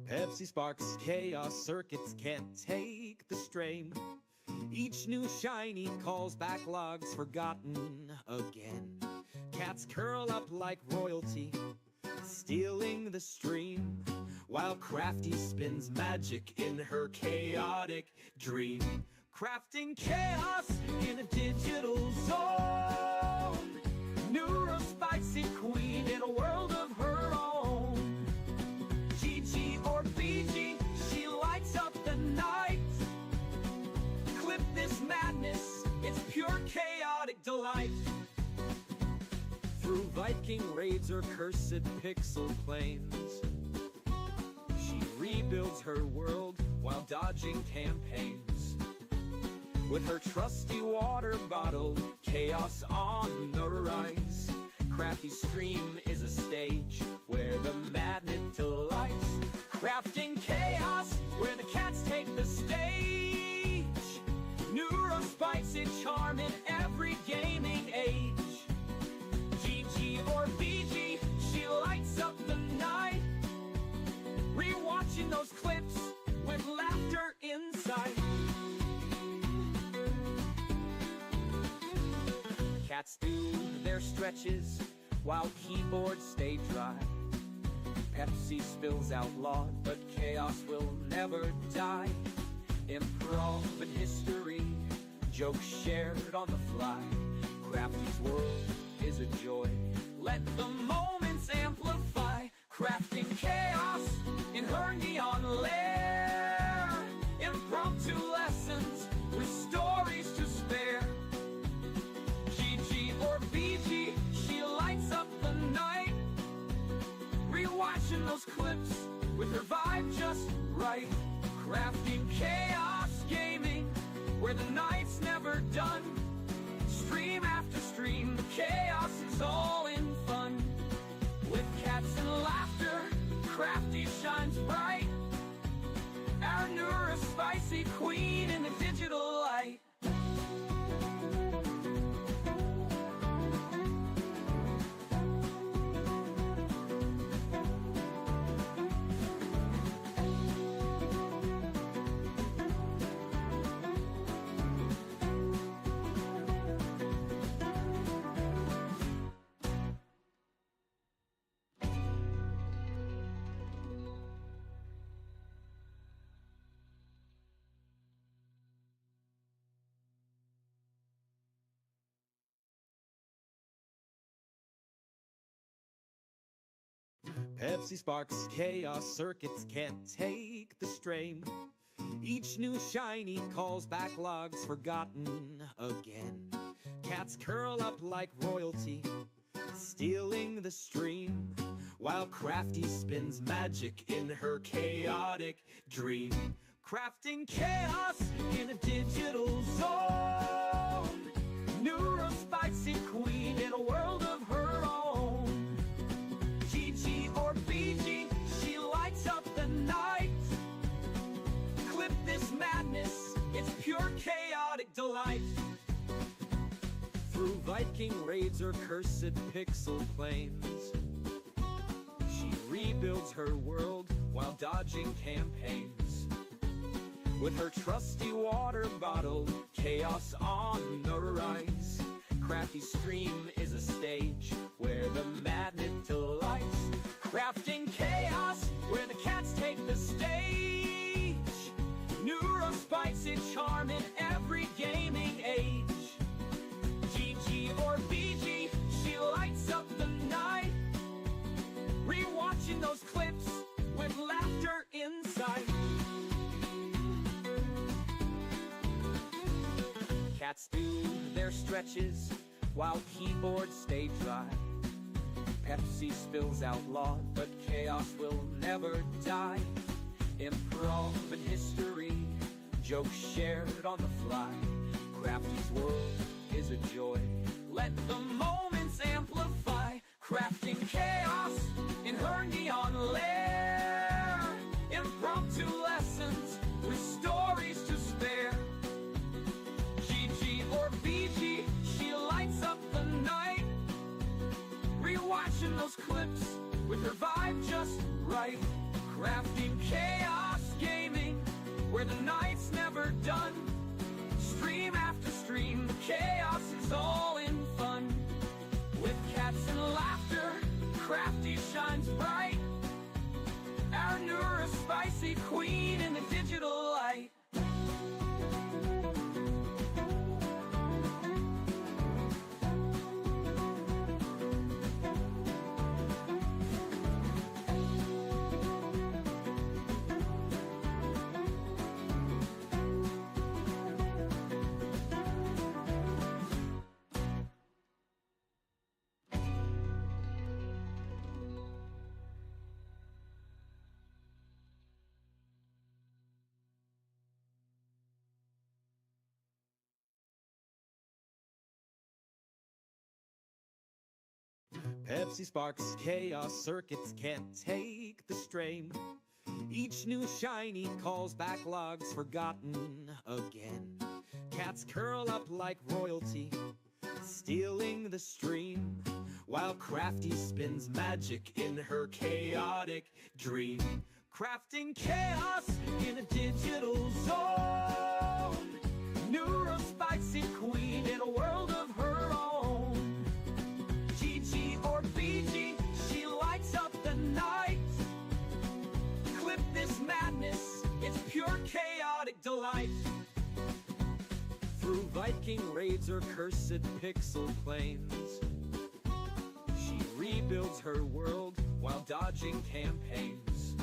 Pepsi sparks, chaos circuits can't take the strain. Each new shiny calls backlogs forgotten again. Cats curl up like royalty, stealing the stream, while Crafty spins magic in her chaotic dream. Crafting chaos in a digital zone, neuro-spicy queen in a world of her own. GG or BG, she lights up the night. Clip this madness, it's pure chaotic delight. Through Viking raids or cursed pixel planes, she rebuilds her world while dodging campaigns. With her trusty water bottle, chaos on the rise. Crafty's stream is a stage where the madness delights. Crafting chaos where the cats take the stage. Neuro-spicy charm in every gaming age. GG or BG, she lights up the night. Rewatching those clips with laughter inside. Cats do their stretches while keyboards stay dry. Pepsi spills out law, but chaos will never die. Improv and history, jokes shared on the fly. Crafty's world is a joy, let the moments amplify. Crafting chaos in her neon lair. Impromptu lessons with stories to spare. Or BG, she lights up the night. Rewatching those clips with her vibe just right. Crafting chaos gaming where the night's never done. Stream after stream, the chaos is all in fun. With cats and laughter, Crafty shines bright. Our neuro-spicy queen in the digital light. Pepsi sparks, chaos circuits can't take the strain. Each new shiny calls backlogs forgotten again. Cats curl up like royalty, stealing the stream, while Crafty spins magic in her chaotic dream. Crafting chaos in a digital zone, neuro-spicy queen in a world of her own. Or BG, she lights up the night. Clip this madness, it's pure chaotic delight. Through Viking raids or cursed pixel planes, she rebuilds her world while dodging campaigns. With her trusty water bottle, chaos on the rise. Crafty's stream is a stage where the madness delights. Crafting chaos where the cats take the stage. Neuro-spicy charm in every gaming age. GG or BG, she lights up the night. Rewatching those clips with laughter inside. Cats do their stretches while keyboards stay dry. Pepsi spills out law, but chaos will never die. Improv and history, jokes shared on the fly. Crafty's world is a joy, let the moments amplify. Crafting chaos in her neon lair. Impromptu lessons with stories to spare. GG or BG, she lights up the night. Rewatching those clips with her vibe just right. Crafting chaos queen in the digital light. Pepsi sparks, chaos circuits can't take the strain. Each new shiny calls backlogs forgotten again. Cats curl up like royalty, stealing the stream, while Crafty spins magic in her chaotic dream. Crafting chaos in a digital zone. Neurospicy queen in a world of her own. GG or BG, she lights up the night. Clip this madness, it's pure chaotic delight. Through Viking raids or cursed pixel planes, she rebuilds her world while dodging campaigns.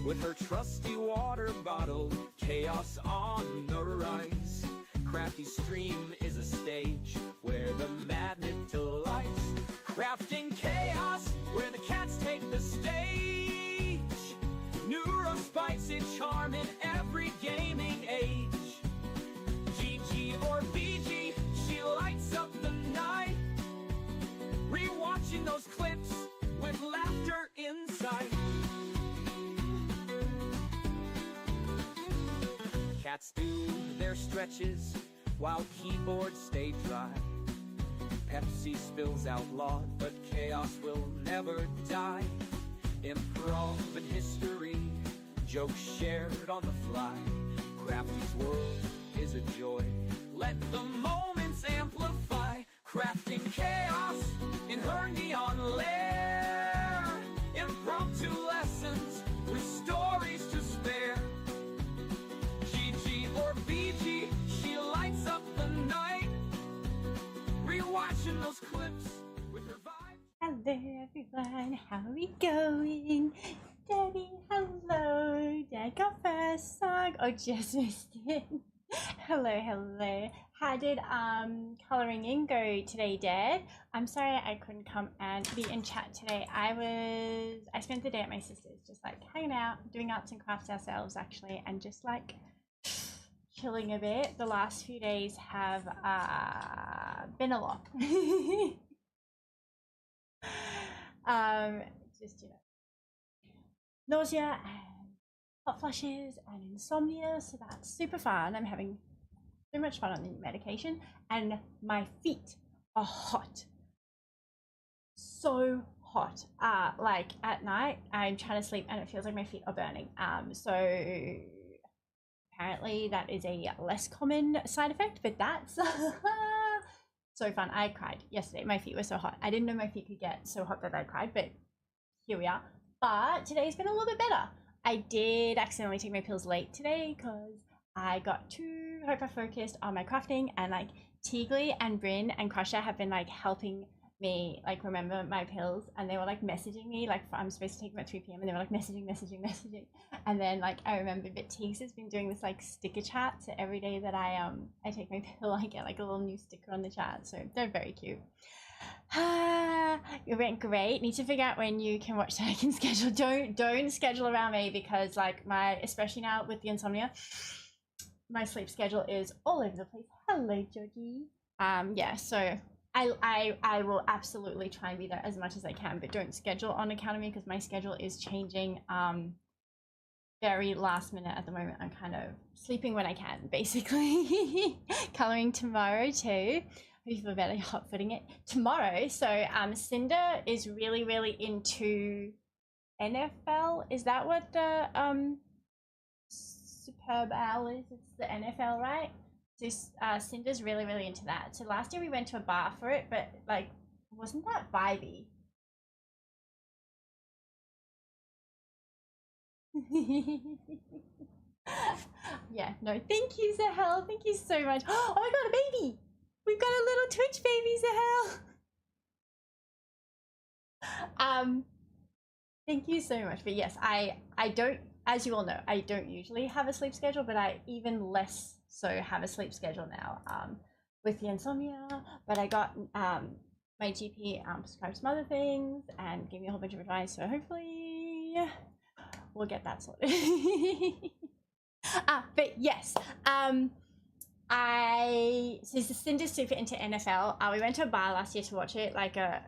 With her trusty water bottle, chaos on the rise. Crafty's stream is a stage where the madness delights. Crafting chaos where the cats take the stage. Neurospicy charm in every gaming age. GG or BG, she lights up the night. Rewatching those clips with laughter inside. Cats do their stretches while keyboards stay dry. Pepsi spills out laud, but chaos will never die. Improv and history, jokes shared on the fly. Crafty's world is a joy, let the moments amplify. Crafting chaos in her neon lair. Impromptu lessons with stories to spare. GG or BG, she lights up the night. Rewatching those clips with her vibe. Hello everyone, how are we going? Debbie, hello. Did I go first song? Oh, just missed it. Hello. How did coloring in go today, Dad? I'm sorry I couldn't come and be in chat today. I spent the day at my sister's, just like hanging out, doing arts and crafts ourselves actually, and just like chilling a bit. The last few days have been a lot. Just, you know, nausea and hot flushes and insomnia, so that's super fun. I'm having so much fun on the medication, and my feet are hot, so hot. Like at night I'm trying to sleep and it feels like my feet are burning. So apparently that is a less common side effect, but that's so fun. I cried yesterday, my feet were so hot. I didn't know my feet could get so hot that I cried, but here we are. But today's been a little bit better. I did accidentally take my pills late today because I got too hyper-focused on my crafting, and like Teagley and Bryn and Crusher have been like helping me like remember my pills, and they were like messaging me like I'm supposed to take them at 3 p.m. and they were like messaging, and then like I remembered that Teagues has been doing this like sticker chat, so every day that I take my pill I get like a little new sticker on the chat, so they're very cute. It went great. Need to figure out when you can watch so I can schedule. Don't schedule around me, because like my, especially now with the insomnia, my sleep schedule is all over the place. Hello, Georgie. Yeah, so I will absolutely try and be there as much as I can, but don't schedule on account of me, because my schedule is changing very last minute at the moment. I'm kind of sleeping when I can, basically. Coloring tomorrow too. Hope you feel better hot footing it tomorrow. So Cinder is really into NFL. Is that what the Superb Owl is? It's the NFL, right? So Cinder's really into that. So last year we went to a bar for it, but like, wasn't that vibey? Yeah, no, thank you, Zahel. Thank you so much. Oh my god, a baby! We've got a little Twitch baby, Zahel. Thank you so much. But yes, I don't, as you all know, I don't usually have a sleep schedule, but I even less so have a sleep schedule now. With the insomnia, but I got my GP prescribed some other things and gave me a whole bunch of advice. So hopefully we'll get that sorted. But yes, so Cinder's super into NFL. We went to a bar last year to watch it, like a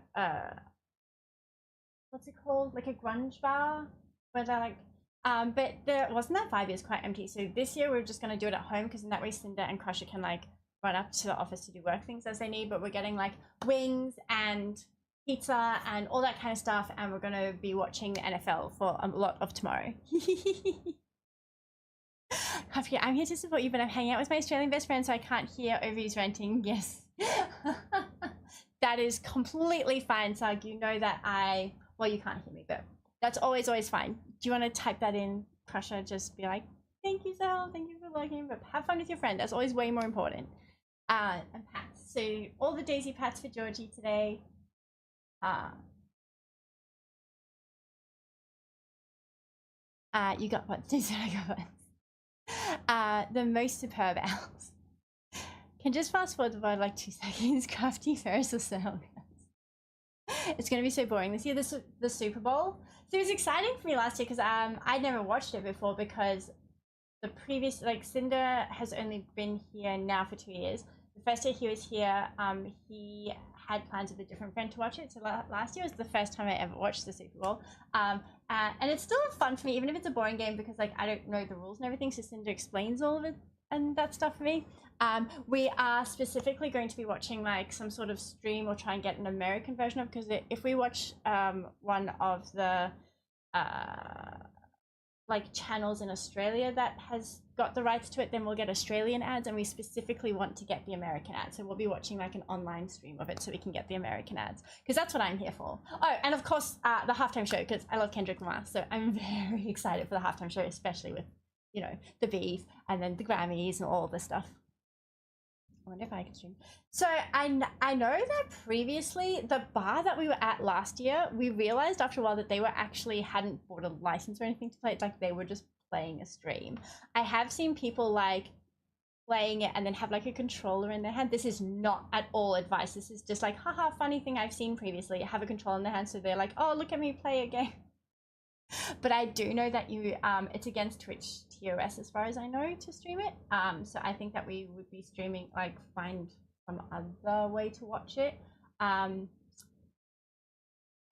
what's it called? Like a grunge bar, where they're like, but wasn't that vibe is quite empty. So this year we're just gonna do it at home because in that way Cinder and Crusher can like run up to the office to do work things as they need. But we're getting like wings and pizza and all that kind of stuff, and we're gonna be watching the NFL for a lot of tomorrow. Crafty, I'm here to support you, but I'm hanging out with my Australian best friend, so I can't hear Ovi's ranting. Yes. That is completely fine, Sag. You know that well, you can't hear me, but that's always fine. Do you want to type that in, Crusher? Just be like, thank you, Sal, thank you for looking, but have fun with your friend. That's always way more important. And pats. So all the daisy pats for Georgie today. You got what? I got what? The most superb owls. Can just fast forward the word like 2 seconds. Crafty Ferris or Sal. It's gonna be so boring this year. The Super Bowl. So it was exciting for me last year because I'd never watched it before because the previous Cinder has only been here now for 2 years. The first year he was here, he had plans with a different friend to watch it. So last year was the first time I ever watched the Super Bowl. And it's still fun for me, even if it's a boring game because I don't know the rules and everything. So Cinder explains all of it and that stuff for me. We are specifically going to be watching like some sort of stream or try and get an American version of, because if we watch one of the like channels in Australia that has got the rights to it, then we'll get Australian ads, and we specifically want to get the American ads. So we'll be watching like an online stream of it so we can get the American ads, because that's what I'm here for. Oh, and of course the halftime show, because I love Kendrick Lamar, so I'm very excited for the halftime show, especially with, you know, the beef and then the Grammys and all this stuff. I wonder if I can stream. So I know that previously the bar that we were at last year, we realized after a while that they hadn't bought a license or anything to play it. Like they were just playing a stream. I have seen people like playing it and then have like a controller in their hand. This is not at all advice. This is just like, haha, funny thing I've seen previously. Have a controller in their hand, so they're like, oh, look at me play a game. But I do know that it's against Twitch TOS as far as I know to stream it. So I think that we would be streaming, like find some other way to watch it. I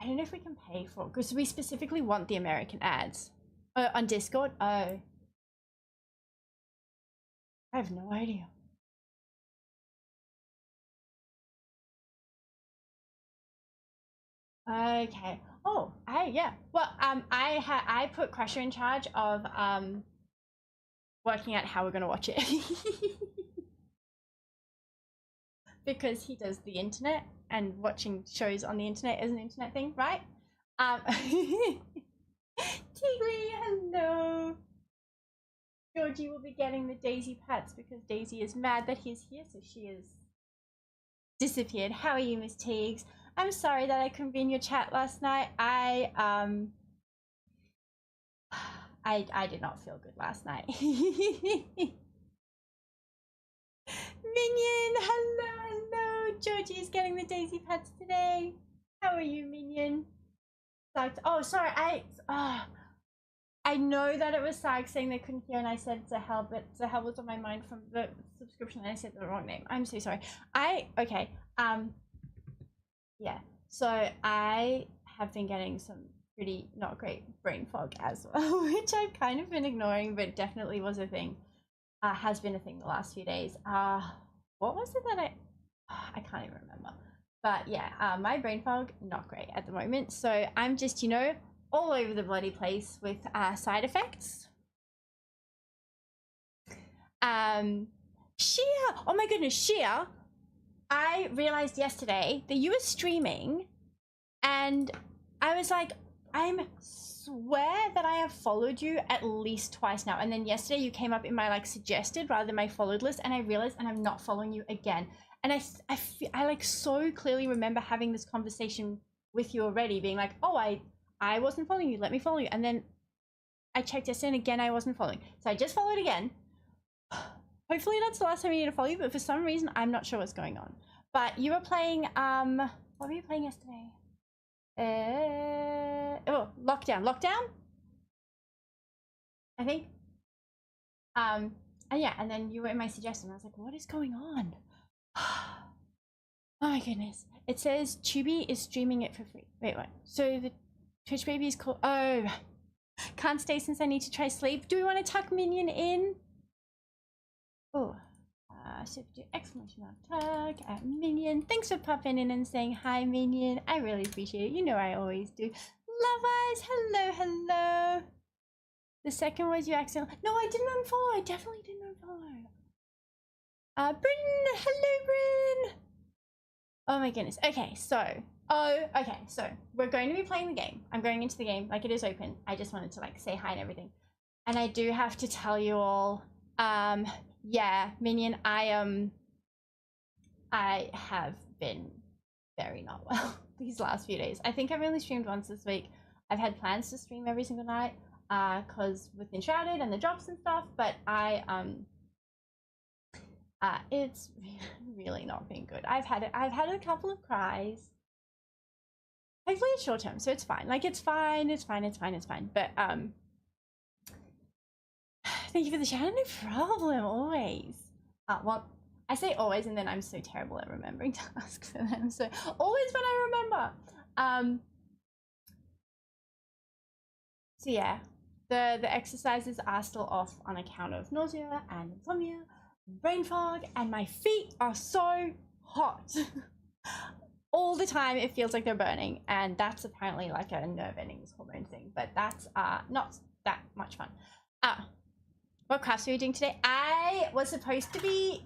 don't know if we can pay for it because we specifically want the American ads. On Discord? Oh. I have no idea. Okay. Oh, yeah. Well, I put Crusher in charge of working out how we're gonna watch it because he does the internet, and watching shows on the internet is an internet thing, right? Tigly, hello. Georgie will be getting the Daisy pats because Daisy is mad that he's here, so she is disappeared. How are you, Miss Tiggs? I'm sorry that I couldn't be in your chat last night. I did not feel good last night. Minion, hello. Georgie is getting the Daisy pets today. How are you, Minion? Oh, sorry. I know that it was Sag saying they couldn't hear, and I said Zahel, but Zahel was on my mind from the subscription, and I said the wrong name. I'm so sorry. Okay. Yeah. So I have been getting some pretty not great brain fog as well, which I've kind of been ignoring, but definitely was a thing. Has been a thing the last few days. What was it that I can't even remember. But yeah, my brain fog, not great at the moment. So I'm just, you know, all over the bloody place with side effects. Shia, oh my goodness, Shia, I realized yesterday that you were streaming, and I was like, I'm swear that I have followed you at least twice now. And then yesterday you came up in my like suggested rather than my followed list, and I realized and I'm not following you again. And I like so clearly remember having this conversation with you already, being like, oh, I wasn't following you, let me follow you. And then I checked yesterday and again I wasn't following. So I just followed again. Hopefully that's the last time I need to follow you, but for some reason I'm not sure what's going on. But you were playing what were you playing yesterday? Lockdown, I think. And yeah, and then you were in my suggestion. I was like, what is going on? Oh my goodness. It says Tubi is streaming it for free. Wait, what? So the Twitch baby is called, oh, can't stay since I need to try sleep. Do we want to tuck Minion in? Oh, so do exclamation mark tug at Minion. Thanks for popping in and saying hi, Minion. I really appreciate it. You know I always do. Love eyes, hello, hello. The second was you accidentally. No, I didn't unfollow. I definitely didn't unfollow. Bryn, hello, Bryn. Oh my goodness. Okay, so we're going to be playing the game. I'm going into the game like it is open. I just wanted to like say hi and everything. And I do have to tell you all, yeah, Minion, I have been very not well these last few days. I think I've only streamed once this week. I've had plans to stream every single night, cause within Shrouded and the drops and stuff, but it's really not been good. I've had a couple of cries. Hopefully it's short term, so it's fine. Like it's fine. But thank you for the shout out. No problem, always. Well, I say always, and then I'm so terrible at remembering to ask for them. So always when I remember. So yeah, the exercises are still off on account of nausea and insomnia, brain fog, and my feet are so hot. All the time it feels like they're burning, and that's apparently like a nerve endings hormone thing, but that's not that much fun. What crafts are you doing today? I was supposed to be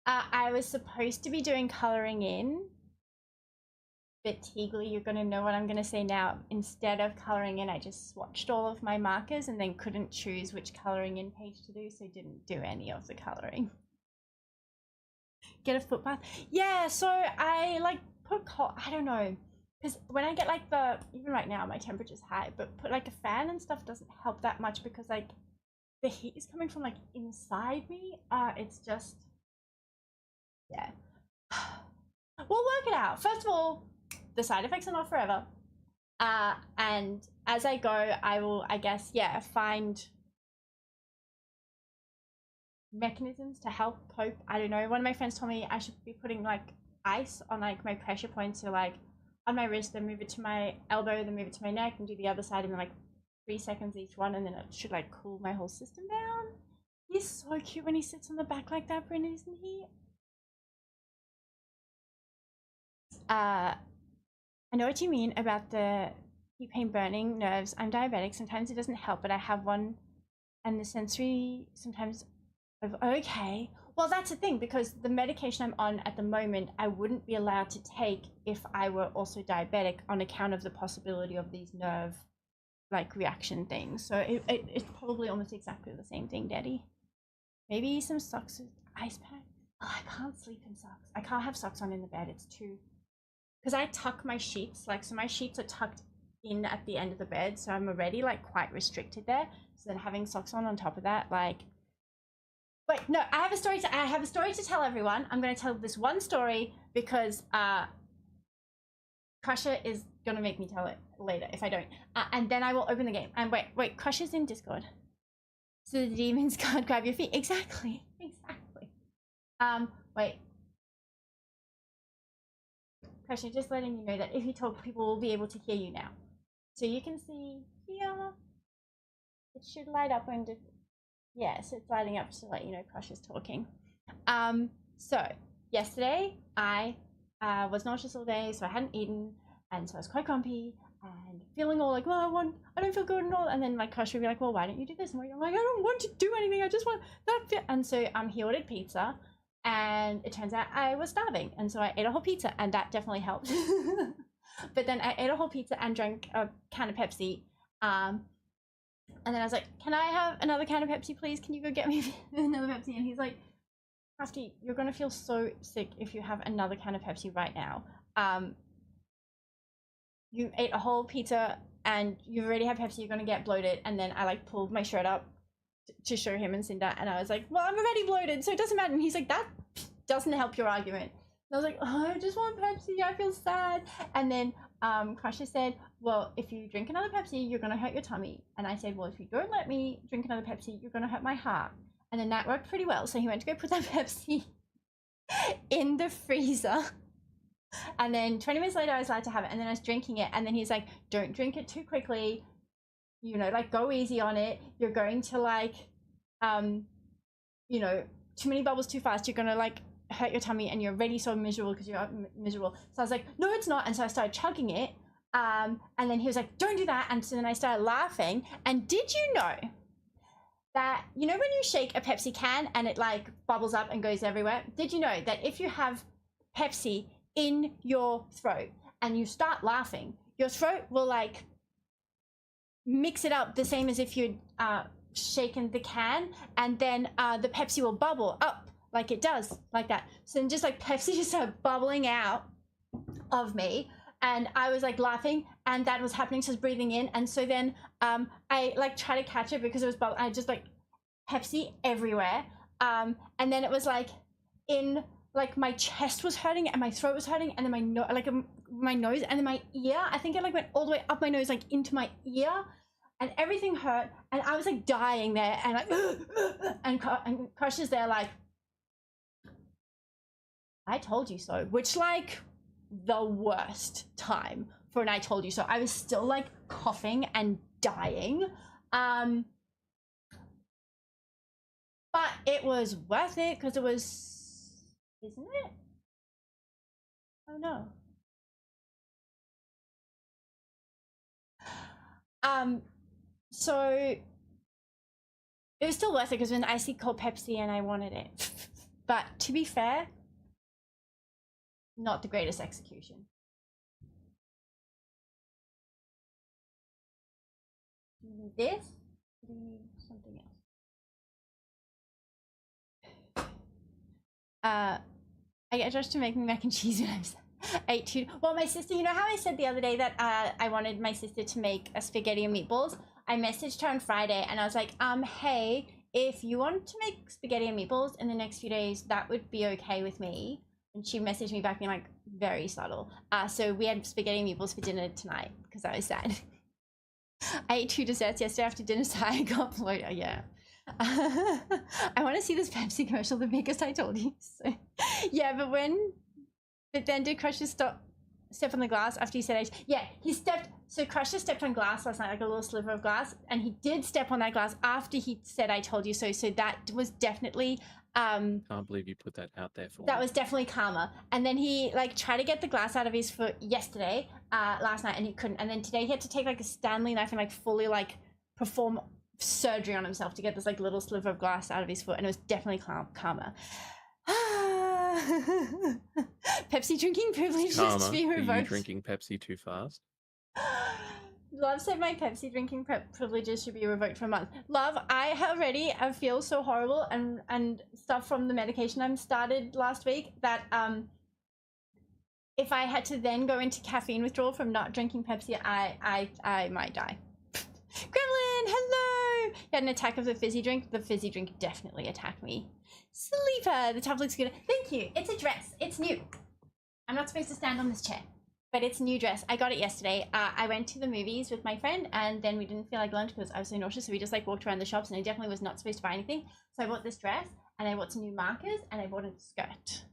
I was supposed to be doing coloring in, but Teagly, you're gonna know what I'm gonna say now. Instead of coloring in, I just swatched all of my markers and then couldn't choose which coloring in page to do, so didn't do any of the coloring. Get a foot bath? Yeah, so I like put I don't know, because when I get like even right now my temperature's high, but put like a fan and stuff doesn't help that much because like the heat is coming from like inside me. It's just, yeah. We'll work it out. First of all, the side effects are not forever, and as I go I will, I guess, yeah, find mechanisms to help cope. I don't know, one of my friends told me I should be putting like ice on like my pressure points, so like on my wrist, then move it to my elbow, then move it to my neck, and do the other side, and then like 3 seconds each one, and then it should like cool my whole system down. He's so cute when he sits on the back like that, Brendan, isn't he? I know what you mean about the pain burning nerves. I'm diabetic. Sometimes it doesn't help, but I have one, and the sensory sometimes. Okay, well that's the thing, because the medication I'm on at the moment I wouldn't be allowed to take if I were also diabetic on account of the possibility of these nerve like reaction things. So it's probably almost exactly the same thing, Daddy. Maybe some socks with ice pack. Oh, I can't sleep in socks. I can't have socks on in the bed. It's too, because I tuck my sheets, like, so my sheets are tucked in at the end of the bed, so I'm already like quite restricted there. So then having socks on top of that, like, wait, no, I have a story to tell everyone. I'm going to tell this one story because Crusher is going to make me tell it later if I don't. And then I will open the game. And wait, Crusher's in Discord. So the demons can't grab your feet. Exactly. Wait. Crusher, just letting you know that if you talk, people will be able to hear you now. So you can see here. It should light up when yeah, so it's lighting up to let you know Crusher's talking. So yesterday I was nauseous all day, so I hadn't eaten, and so I was quite grumpy and feeling all like, well, I don't feel good and all. And then like Crusher would be like, well, why don't you do this? And I'm like, I don't want to do anything. I just want that. And so he ordered pizza, and it turns out I was starving, and so I ate a whole pizza, and that definitely helped. But then I ate a whole pizza and drank a can of Pepsi. And then I was like, can I have another can of Pepsi, please? Can you go get me another Pepsi? And he's like, Crafty, you're going to feel so sick if you have another can of Pepsi right now. You ate a whole pizza and you already have Pepsi, you're going to get bloated. And then I like pulled my shirt up to show him and Cinder. And I was like, well, I'm already bloated, so it doesn't matter. And he's like, that doesn't help your argument. And I was like, oh, I just want Pepsi, I feel sad. And then Crusher said, well, if you drink another Pepsi, you're going to hurt your tummy. And I said, well, if you don't let me drink another Pepsi, you're going to hurt my heart. And then that worked pretty well. So he went to go put that Pepsi in the freezer. And then 20 minutes later, I was allowed to have it. And then I was drinking it. And then he's like, don't drink it too quickly. You know, like, go easy on it. You're going to, like, you know, too many bubbles too fast. You're going to, like, hurt your tummy. And you're already so miserable because you're miserable. So I was like, no, it's not. And so I started chugging it. And then he was like, don't do that. And so then I started laughing. And did you know that, you know, when you shake a Pepsi can and it, like, bubbles up and goes everywhere? Did you know that if you have Pepsi in your throat and you start laughing, your throat will, like, mix it up the same as if you'd shaken the can, and then the Pepsi will bubble up like it does, like that. So then just, like, Pepsi just started bubbling out of me, and I was, like, laughing, and that was happening, so I was breathing in. And so then I, like, tried to catch it because it was bubbling. I just, like, Pepsi everywhere, and then it was, like, in, like, my chest was hurting and my throat was hurting, and then my nose, and then my ear. I think it, like, went all the way up my nose, like, into my ear, and everything hurt, and I was, like, dying there, and, like, and Crush is there, like, I told you so, which, like, the worst time for an I told you so. I was still, like, coughing and dying, but it was worth it because it was, isn't it? Oh no. So it was still worth it because it was an icy cold Pepsi and I wanted it. But to be fair, not the greatest execution. Do you need this? Or do you need something else? I get Josh to make me mac and cheese when I was 8 Well, my sister, you know how I said the other day that I wanted my sister to make a spaghetti and meatballs? I messaged her on Friday and I was like, hey, if you want to make spaghetti and meatballs in the next few days, that would be okay with me. And she messaged me back being like, very subtle. So we had spaghetti and meatballs for dinner tonight because I was sad. I ate 2 desserts yesterday after dinner, so I got bloated. Yeah. I want to see this Pepsi commercial, the biggest I told you. So, yeah, but then did Crusher step on the glass after he said yeah, so Crusher stepped on glass last night, like a little sliver of glass, and he did step on that glass after he said I told you so. So that was definitely Can't believe you put that out there for that me. was definitely karma. And then he, like, tried to get the glass out of his foot yesterday, last night, and he couldn't. And then today he had to take, like, a Stanley knife and, like, fully, like, perform surgery on himself to get this, like, little sliver of glass out of his foot, and it was definitely karma. Pepsi drinking privilege is to be revoked. Are you drinking Pepsi too fast? Love said my Pepsi drinking privileges should be revoked for a month. Love, I feel so horrible and stuff from the medication I started last week that if I had to then go into caffeine withdrawal from not drinking Pepsi, I might die. Gremlin, hello! You had an attack of the fizzy drink. The fizzy drink definitely attacked me. Sleeper, the top looks good. Thank you. It's a dress. It's new. I'm not supposed to stand on this chair, but it's a new dress. I got it yesterday. I went to the movies with my friend, and then we didn't feel like lunch because I was so nauseous, so we just, like, walked around the shops, and I definitely was not supposed to buy anything. So I bought this dress, and I bought some new markers, and I bought a skirt.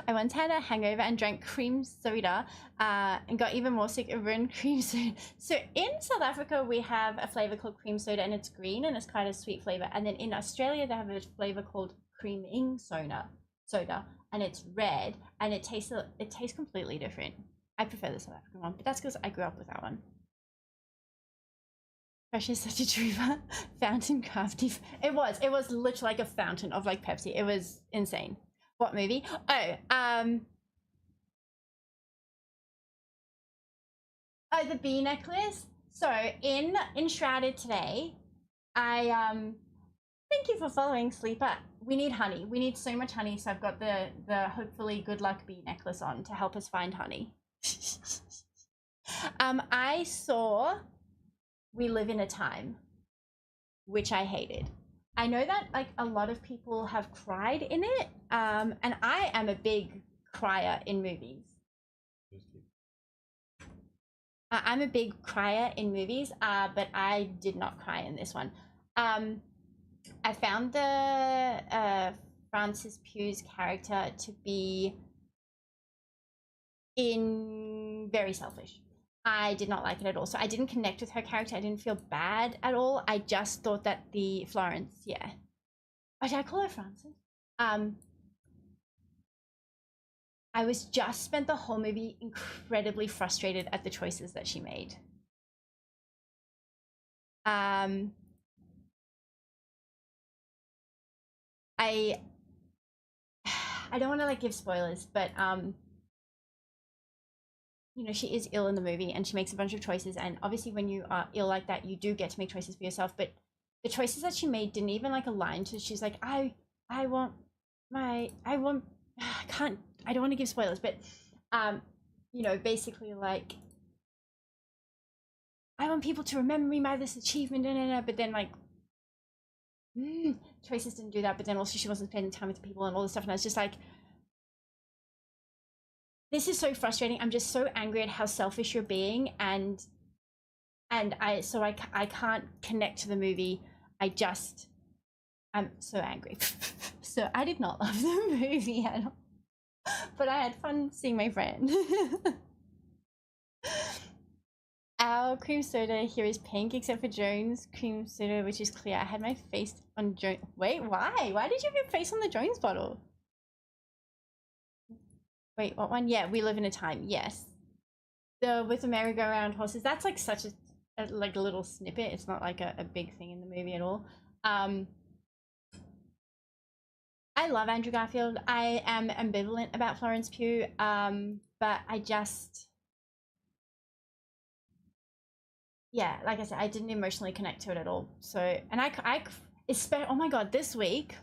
I once had a hangover and drank cream soda and got even more sick of ruined cream soda. So in South Africa, we have a flavor called cream soda, and it's green, and it's quite a sweet flavor. And then in Australia, they have a flavor called creaming soda, and it's red, and it tastes completely different. I prefer the South African one, but that's because I grew up with that one. Fresh is such a trooper. Fountain Crafty. It was literally like a fountain of, like, Pepsi. It was insane. What movie? Oh, Oh, the bee necklace. So in Shrouded today, I thank you for following, Sleeper. We need honey. We need so much honey. So I've got the hopefully good luck bee necklace on to help us find honey. I saw We Live in a Time, which I hated. I know that like a lot of people have cried in it, and I am a big crier in movies. I'm a big crier in movies, but I did not cry in this one. I found the Frances Pugh's character to be very selfish. I did not like it at all. So I didn't connect with her character. I didn't feel bad at all. I just thought that the Florence, yeah. Oh, did I call her Frances? I was just spent the whole movie incredibly frustrated at the choices that she made. I don't want to like give spoilers, but you know, she is ill in the movie and she makes a bunch of choices, and obviously when you are ill like that, you do get to make choices for yourself, but the choices that she made didn't even like align to, she's like, I don't want to give spoilers, but you know, basically like, I want people to remember me by this achievement, but then like choices didn't do that, but then also she wasn't spending time with the people and all this stuff, and I was just like, this is so frustrating. I'm just so angry at how selfish you're being, and I can't connect to the movie. I'm so angry. So I did not love the movie at all, but I had fun seeing my friend. Our cream soda here is pink, except for Jones' cream soda, which is clear. I had my face on Jones. Wait, why? Why did you have your face on the Jones bottle? Wait, what one? Yeah, We Live in a Time. Yes, with the merry-go-round horses. That's like such a like a little snippet. It's not like a big thing in the movie at all. I love Andrew Garfield. I am ambivalent about Florence Pugh, but I just, yeah, like I said, I didn't emotionally connect to it at all. So, and oh my god, this week,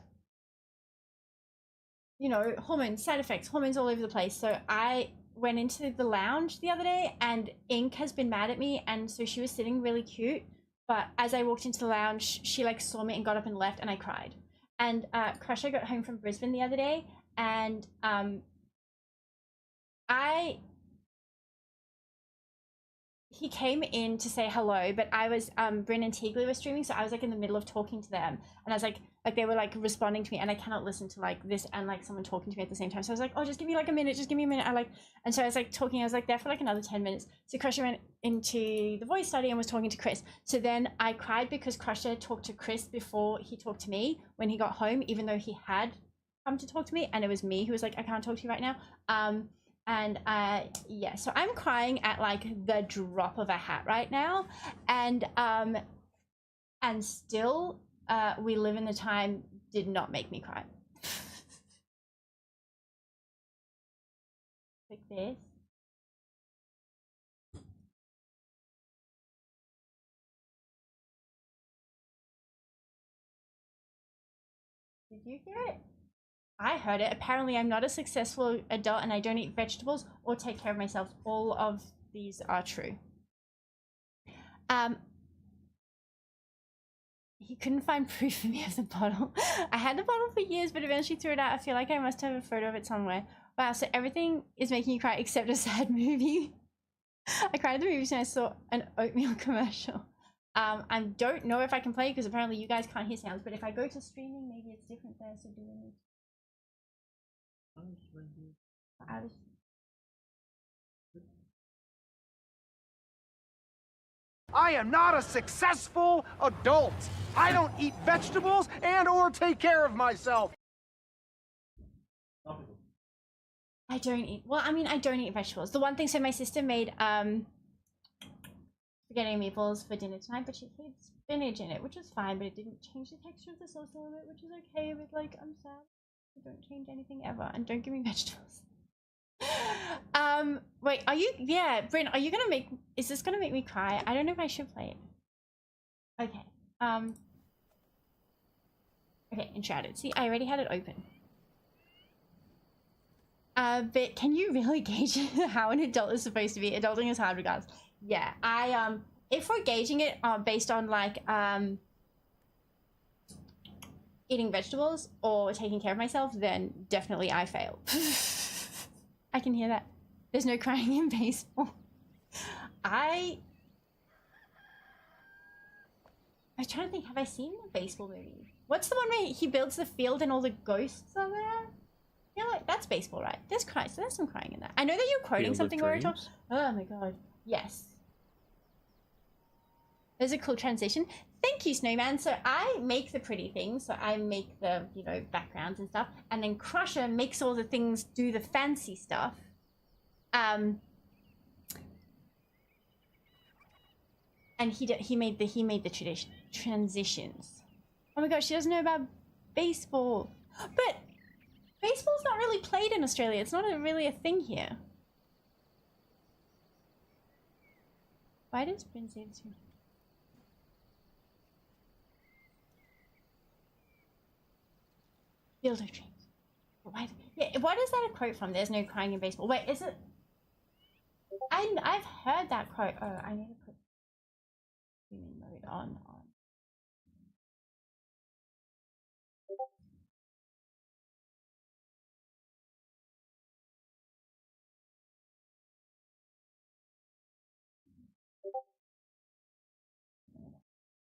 you know, hormones, side effects, hormones all over the place. So I went into the lounge the other day, and Ink has been mad at me, and so she was sitting really cute, but as I walked into the lounge, she like saw me and got up and left, and I cried. And Crusher got home from Brisbane the other day, and he came in to say hello, but I was Bryn and Teagley were streaming, so I was like in the middle of talking to them, and I was like they were like responding to me, and I cannot listen to like this and like someone talking to me at the same time. So I was like, oh, just give me like a minute, just give me a minute. And so I was like talking, I was like there for like another 10 minutes. So Crusher went into the voice study and was talking to Chris. So then I cried because Crusher talked to Chris before he talked to me when he got home, even though he had come to talk to me, and it was me who was like, I can't talk to you right now. And yeah, so I'm crying at like the drop of a hat right now, and still We Live in the Time did not make me cry. Like this. Did you hear it? I heard it. Apparently I'm not a successful adult and I don't eat vegetables or take care of myself. All of these are true. He couldn't find proof of me of the bottle. I had the bottle for years, but eventually threw it out. I feel like I must have a photo of it somewhere. Wow, so everything is making you cry except a sad movie. I cried at the movies and I saw an oatmeal commercial. I don't know if I can play because apparently you guys can't hear sounds, but if I go to streaming, maybe it's different there, so do we need... I am not a successful adult. I don't eat vegetables and or take care of myself. I don't eat, well, I mean, I don't eat vegetables. The one thing, so my sister made spaghetti meatballs for dinner tonight, but she put spinach in it, which was fine, but it didn't change the texture of the sauce a little bit, which is okay, but like, I'm sad. I don't change anything ever, and don't give me vegetables. Wait, are you, yeah, Bryn, are you gonna make, is this gonna make me cry? I don't know if I should play it. Okay, okay, Enshrouded. See, I already had it open. But can you really gauge how an adult is supposed to be? Adulting is hard regards. Yeah, if we're gauging it based on like, eating vegetables or taking care of myself, then definitely I fail. I can hear that. There's no crying in baseball. I was trying to think, have I seen the baseball movie? What's the one where he builds the field and all the ghosts are there? Yeah, like, that's baseball, right? There's crying, so there's some crying in that. I know that you're quoting Field of something, Orator. Dreams? Oh my god. Yes. There's a cool transition. Thank you, Snowman. So I make the pretty things. So I make the, you know, backgrounds and stuff. And then Crusher makes all the things, do the fancy stuff. And he made the transitions. Oh my gosh, she doesn't know about baseball. But baseball's not really played in Australia. It's not really a thing here. Why does Bryn say this? Field of Dreams. Why? Yeah, what is that a quote from? There's no crying in baseball. Wait, is it? I've heard that quote. Oh, I need to put streaming mode on.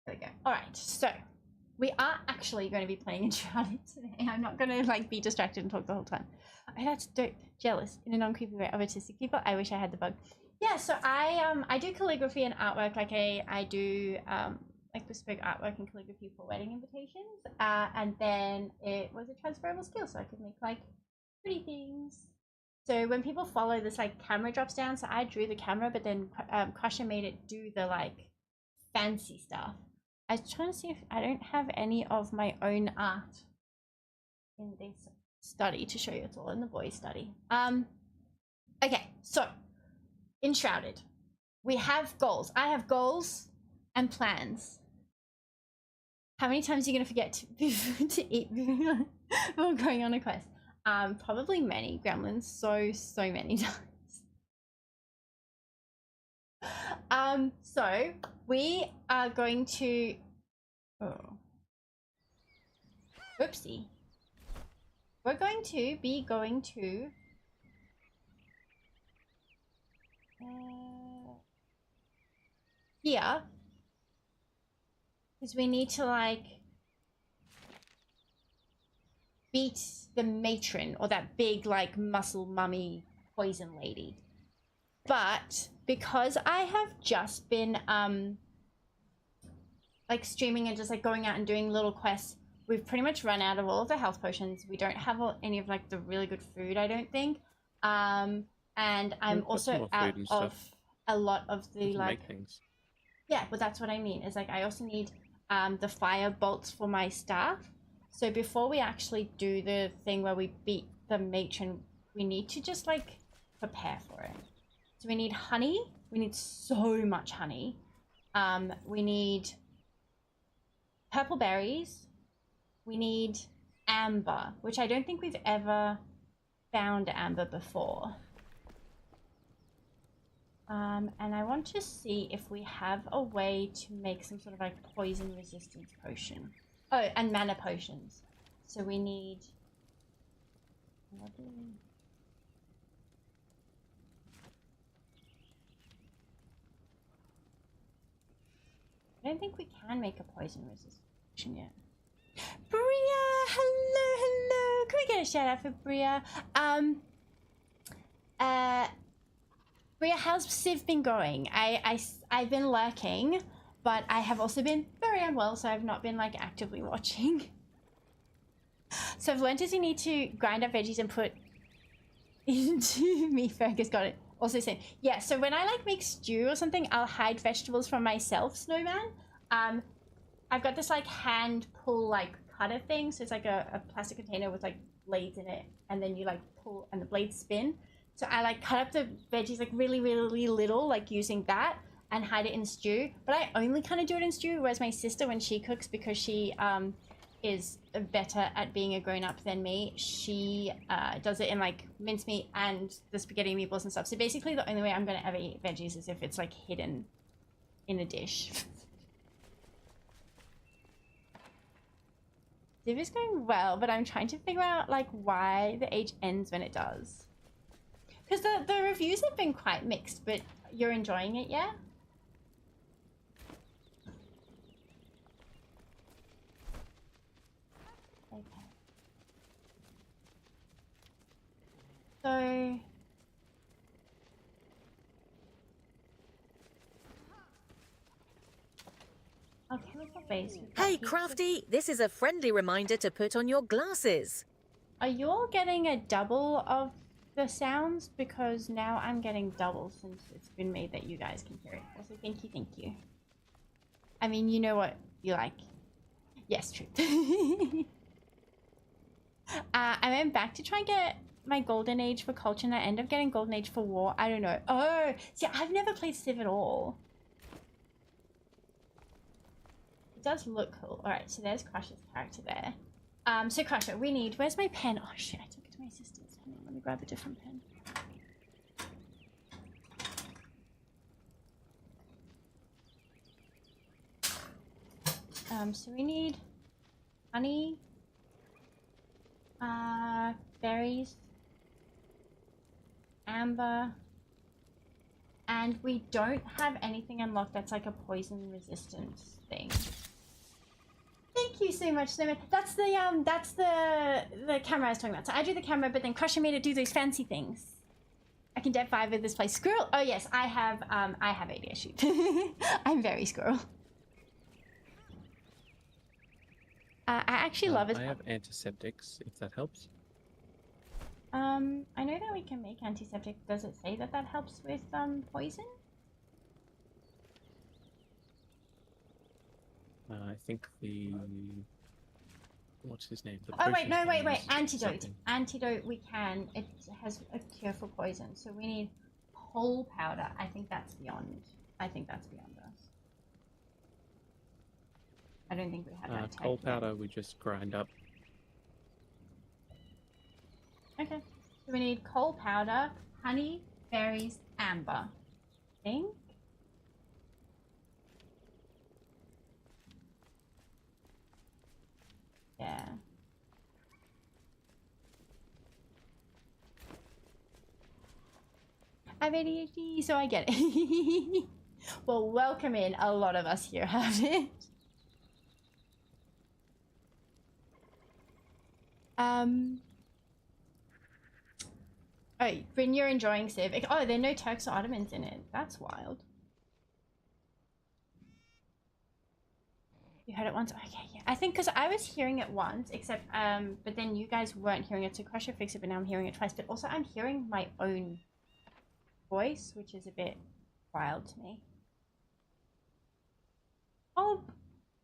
There we go. All right, so we are actually going to be playing Enshrouded today. I'm not going to like be distracted and talk the whole time. Oh, that's dope. Jealous in a non-creepy way of autistic people. I wish I had the bug. Yeah, so I do calligraphy and artwork. Like I do like bespoke artwork and calligraphy for wedding invitations. And then it was a transferable skill, so I could make like pretty things. So when people follow this, like camera drops down. So I drew the camera, but then Crusher made it do the like fancy stuff. I was trying to see if I don't have any of my own art in this study to show you. It's all in the boys' study. Okay, so Enshrouded. We have goals. I have goals and plans. How many times are you gonna forget to eat before going on a quest? Probably many, gremlins. So many times. So we are going to, whoopsie. We're going to be going to here, because we need to like beat the matron, or that big like muscle mummy poison lady. But because I have just been like streaming and just like going out and doing little quests, we've pretty much run out of all of the health potions. We don't have any of like the really good food, I don't think. And I'm also out of a lot of the like things. Yeah, well that's what I mean. Is like I also need the fire bolts for my staff. So before we actually do the thing where we beat the matron, we need to just like prepare for it. So we need honey. We need so much honey. We need purple berries. We need amber, which I don't think we've ever found amber before. And I want to see if we have a way to make some sort of like poison resistance potion. Oh, and mana potions. So we need... What do we... I don't think we can make a poison resistance potion yet. Bria, hello. Can we get a shout out for Bria? Bria, how's Civ been going? I've been lurking, but I have also been very unwell, so I've not been like actively watching. So I've learned is you need to grind up veggies and put into me. Fergus got it. Also saying, yeah, so when I like make stew or something, I'll hide vegetables from myself, Snowman. I've got this like hand pull like cutter thing. So it's like a plastic container with like blades in it. And then you like pull and the blades spin. So I like cut up the veggies like really, really little, like using that, and hide it in stew. But I only kind of do it in stew, whereas my sister, when she cooks, because she is better at being a grown-up than me, she does it in like mincemeat and the spaghetti meatballs and stuff. So basically the only way I'm gonna ever eat veggies is if it's like hidden in a dish. Civ is going well, but I'm trying to figure out like why the age ends when it does. Because the reviews have been quite mixed, but you're enjoying it, yeah? Okay. So... Oh, chemical base. Hey, Crafty, this is a friendly reminder to put on your glasses. Are you all getting a double of the sounds? Because now I'm getting double since it's been made that you guys can hear it. Also, thank you. I mean, you know what you like. Yes, true. I went back to try and get my golden age for culture and I end up getting golden age for war. I don't know. Oh, see, I've never played Civ at all. It does look cool. Alright, so there's Crusher's character there. So Crusher, we need... Where's my pen? Oh shit, I took it to my sister's. Hang on, let me grab a different pen. So we need honey, berries, amber, and we don't have anything unlocked that's like a poison resistance thing. Thank you so much, Snowman. That's the camera I was talking about. So I do the camera, but then Crusher made it do those fancy things. I can depth 5 with this place. Squirrel. Oh yes, I have ADHD. I'm very squirrel. I actually love it. I have antiseptics, if that helps. I know that we can make antiseptic. Does it say that that helps with poison? I think the... What's his name? The Oh wait, no, potion wait. is Antidote. something. Antidote we can. It has a cure for poison. So we need whole powder. I think that's beyond. I think that's beyond us. I don't think we have that. Coal powder we just grind up. Okay. So we need coal powder, honey, berries, amber. I think. Yeah. I have ADHD, so I get it. Well, welcome in. A lot of us here have it. Oh, Bryn, you're enjoying Civ. Oh, there are no Turks or Ottomans in it. That's wild. You heard it once? Okay, yeah. I think because I was hearing it once, except, but then you guys weren't hearing it, so Crusher fixed it, but now I'm hearing it twice. But also I'm hearing my own voice, which is a bit wild to me. Oh,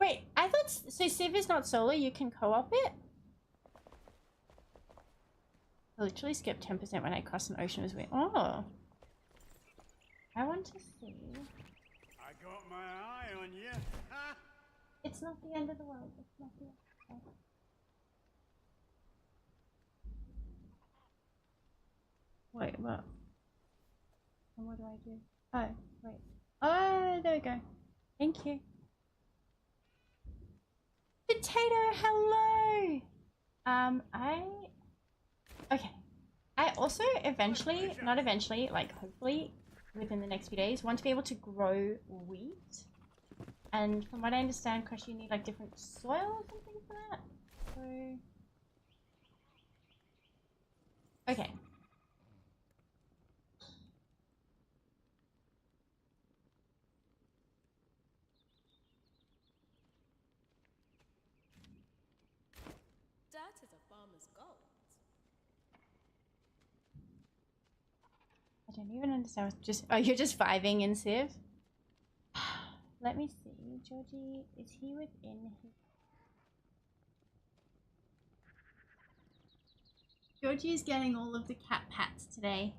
wait, I thought, so Civ is not solo, you can co-op it? I literally skipped 10% when I crossed an ocean. It was weird. Oh. I want to see. I got my eye on you. It's not the end of the world. It's not the end of the world. Wait, what? And what do I do? Oh, wait. Oh, there we go. Thank you. Potato, hello! Okay. I also eventually, not eventually, like hopefully within the next few days, want to be able to grow wheat. And from what I understand, Crush, you need like different soil or something for that. So... Okay. That is a farmer's gold. I don't even understand. Just oh, you're just vibing in Civ. Let me see. Georgie, is he within his? Georgie is getting all of the cat pats today.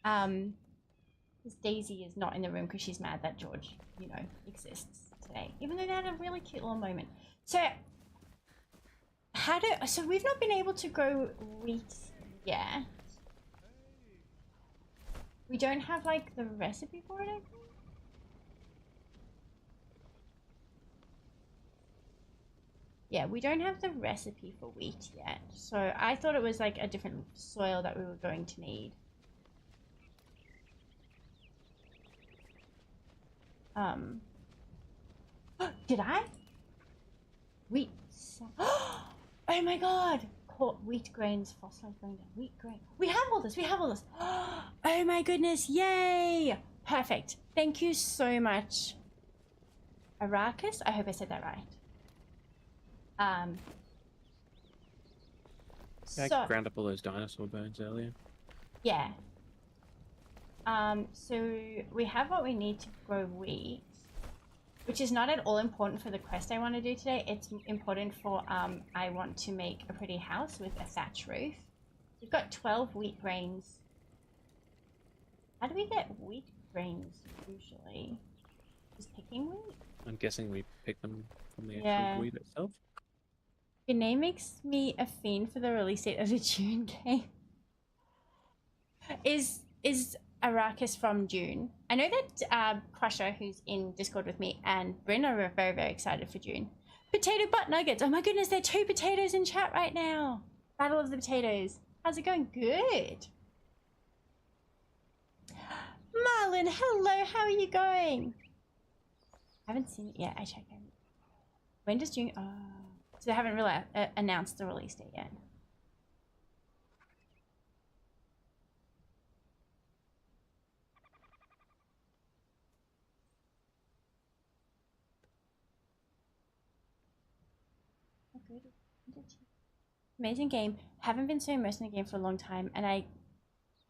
Because Daisy is not in the room because she's mad that George, you know, exists today. Even though they had a really cute little moment. So, so we've not been able to grow wheat yet. We don't have, like, the recipe for it, I think. Yeah, we don't have the recipe for wheat yet. So I thought it was, like, a different soil that we were going to need. Did I? Wheat. Oh my god! Caught wheat grains, fossilized grain, wheat grain. We have all this, we have all this. Oh my goodness, yay! Perfect. Thank you so much. Arrakis? I hope I said that right. Yeah, So, I ground up all those dinosaur bones earlier. yeah. So we have what we need to grow wheat, which is not at all important for the quest I want to do today. It's important for, I want to make a pretty house with a thatch roof. We've got 12 wheat grains. How do we get wheat grains usually? Just picking wheat? I'm guessing we pick them from the actual wheat itself. Your name makes me a fiend for the release date of the June game. Is Arrakis from June? I know that Crusher, who's in Discord with me, and Bryn are very, very excited for June. Potato butt nuggets. Oh my goodness, there are 2 potatoes in chat right now. Battle of the potatoes. How's it going? Good. Marlon, hello. How are you going? I haven't seen it yet. I checked it. When does June? Oh, so they haven't really announced the release date yet. Amazing game. Haven't been so immersed in the game for a long time, and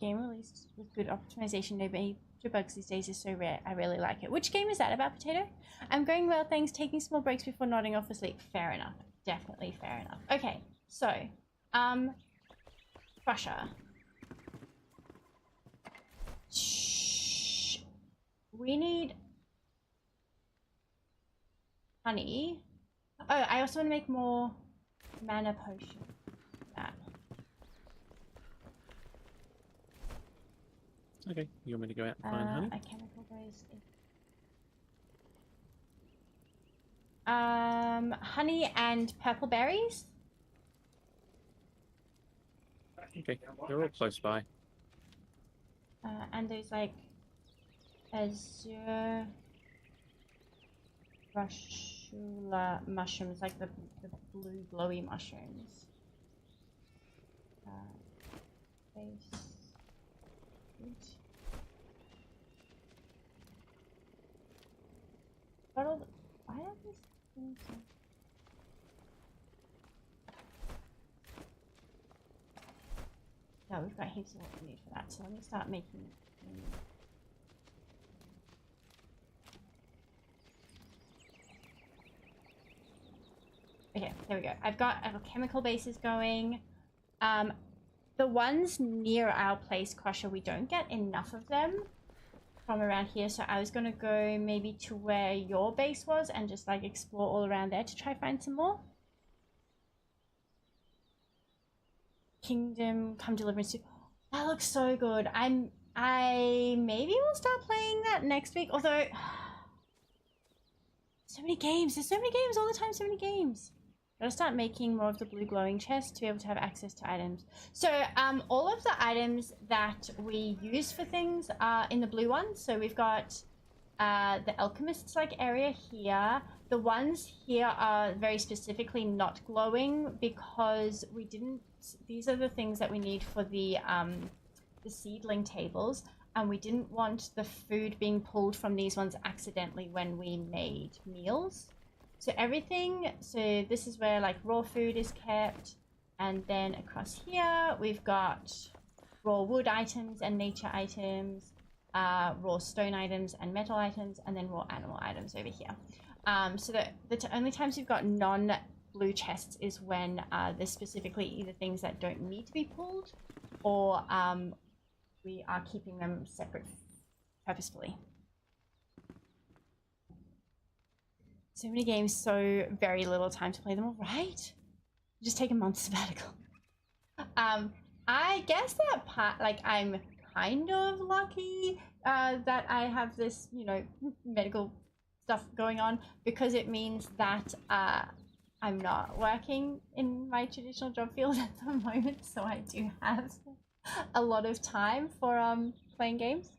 game released with good optimization, no major bugs these days is so rare. I really like it. Which game is that about, Potato? I'm going well, thanks. Taking small breaks before nodding off asleep. Fair enough. Definitely fair enough. Okay, so Crusher. Shh. We need honey. Oh, I also want to make more mana potion. That. Okay, you want me to go out and find honey? A chemical goes. Honey and purple berries. Okay, they're all close by. And those like azure rushula mushrooms, like the blue glowy mushrooms. Base. Why are these things? No, we've got heaps of what we need for that, so let me start making okay, there we go. I've got chemical bases going. The ones near our place, Crusher, we don't get enough of them from around here, so I was gonna go maybe to where your base was and just like explore all around there to try find some more. Kingdom Come Deliverance 2. That looks so good. I maybe will start playing that next week, although so many games. There's so many games all the time, so many games. Gotta start making more of the blue glowing chests to be able to have access to items. So all of the items that we use for things are in the blue ones. So we've got the alchemist's like area here. The ones here are very specifically not glowing because we didn't. These are the things that we need for the seedling tables, and we didn't want the food being pulled from these ones accidentally when we made meals. So everything, so this is where like raw food is kept, and then across here we've got raw wood items and nature items, raw stone items and metal items, and then raw animal items over here. So the only times we've got non-blue chests is when there's specifically either things that don't need to be pulled, or we are keeping them separate purposefully. So many games, so very little time to play them all, right? Just take a month sabbatical. I guess that part, like, I'm kind of lucky that I have this, you know, medical stuff going on, because it means that I'm not working in my traditional job field at the moment, so I do have a lot of time for playing games.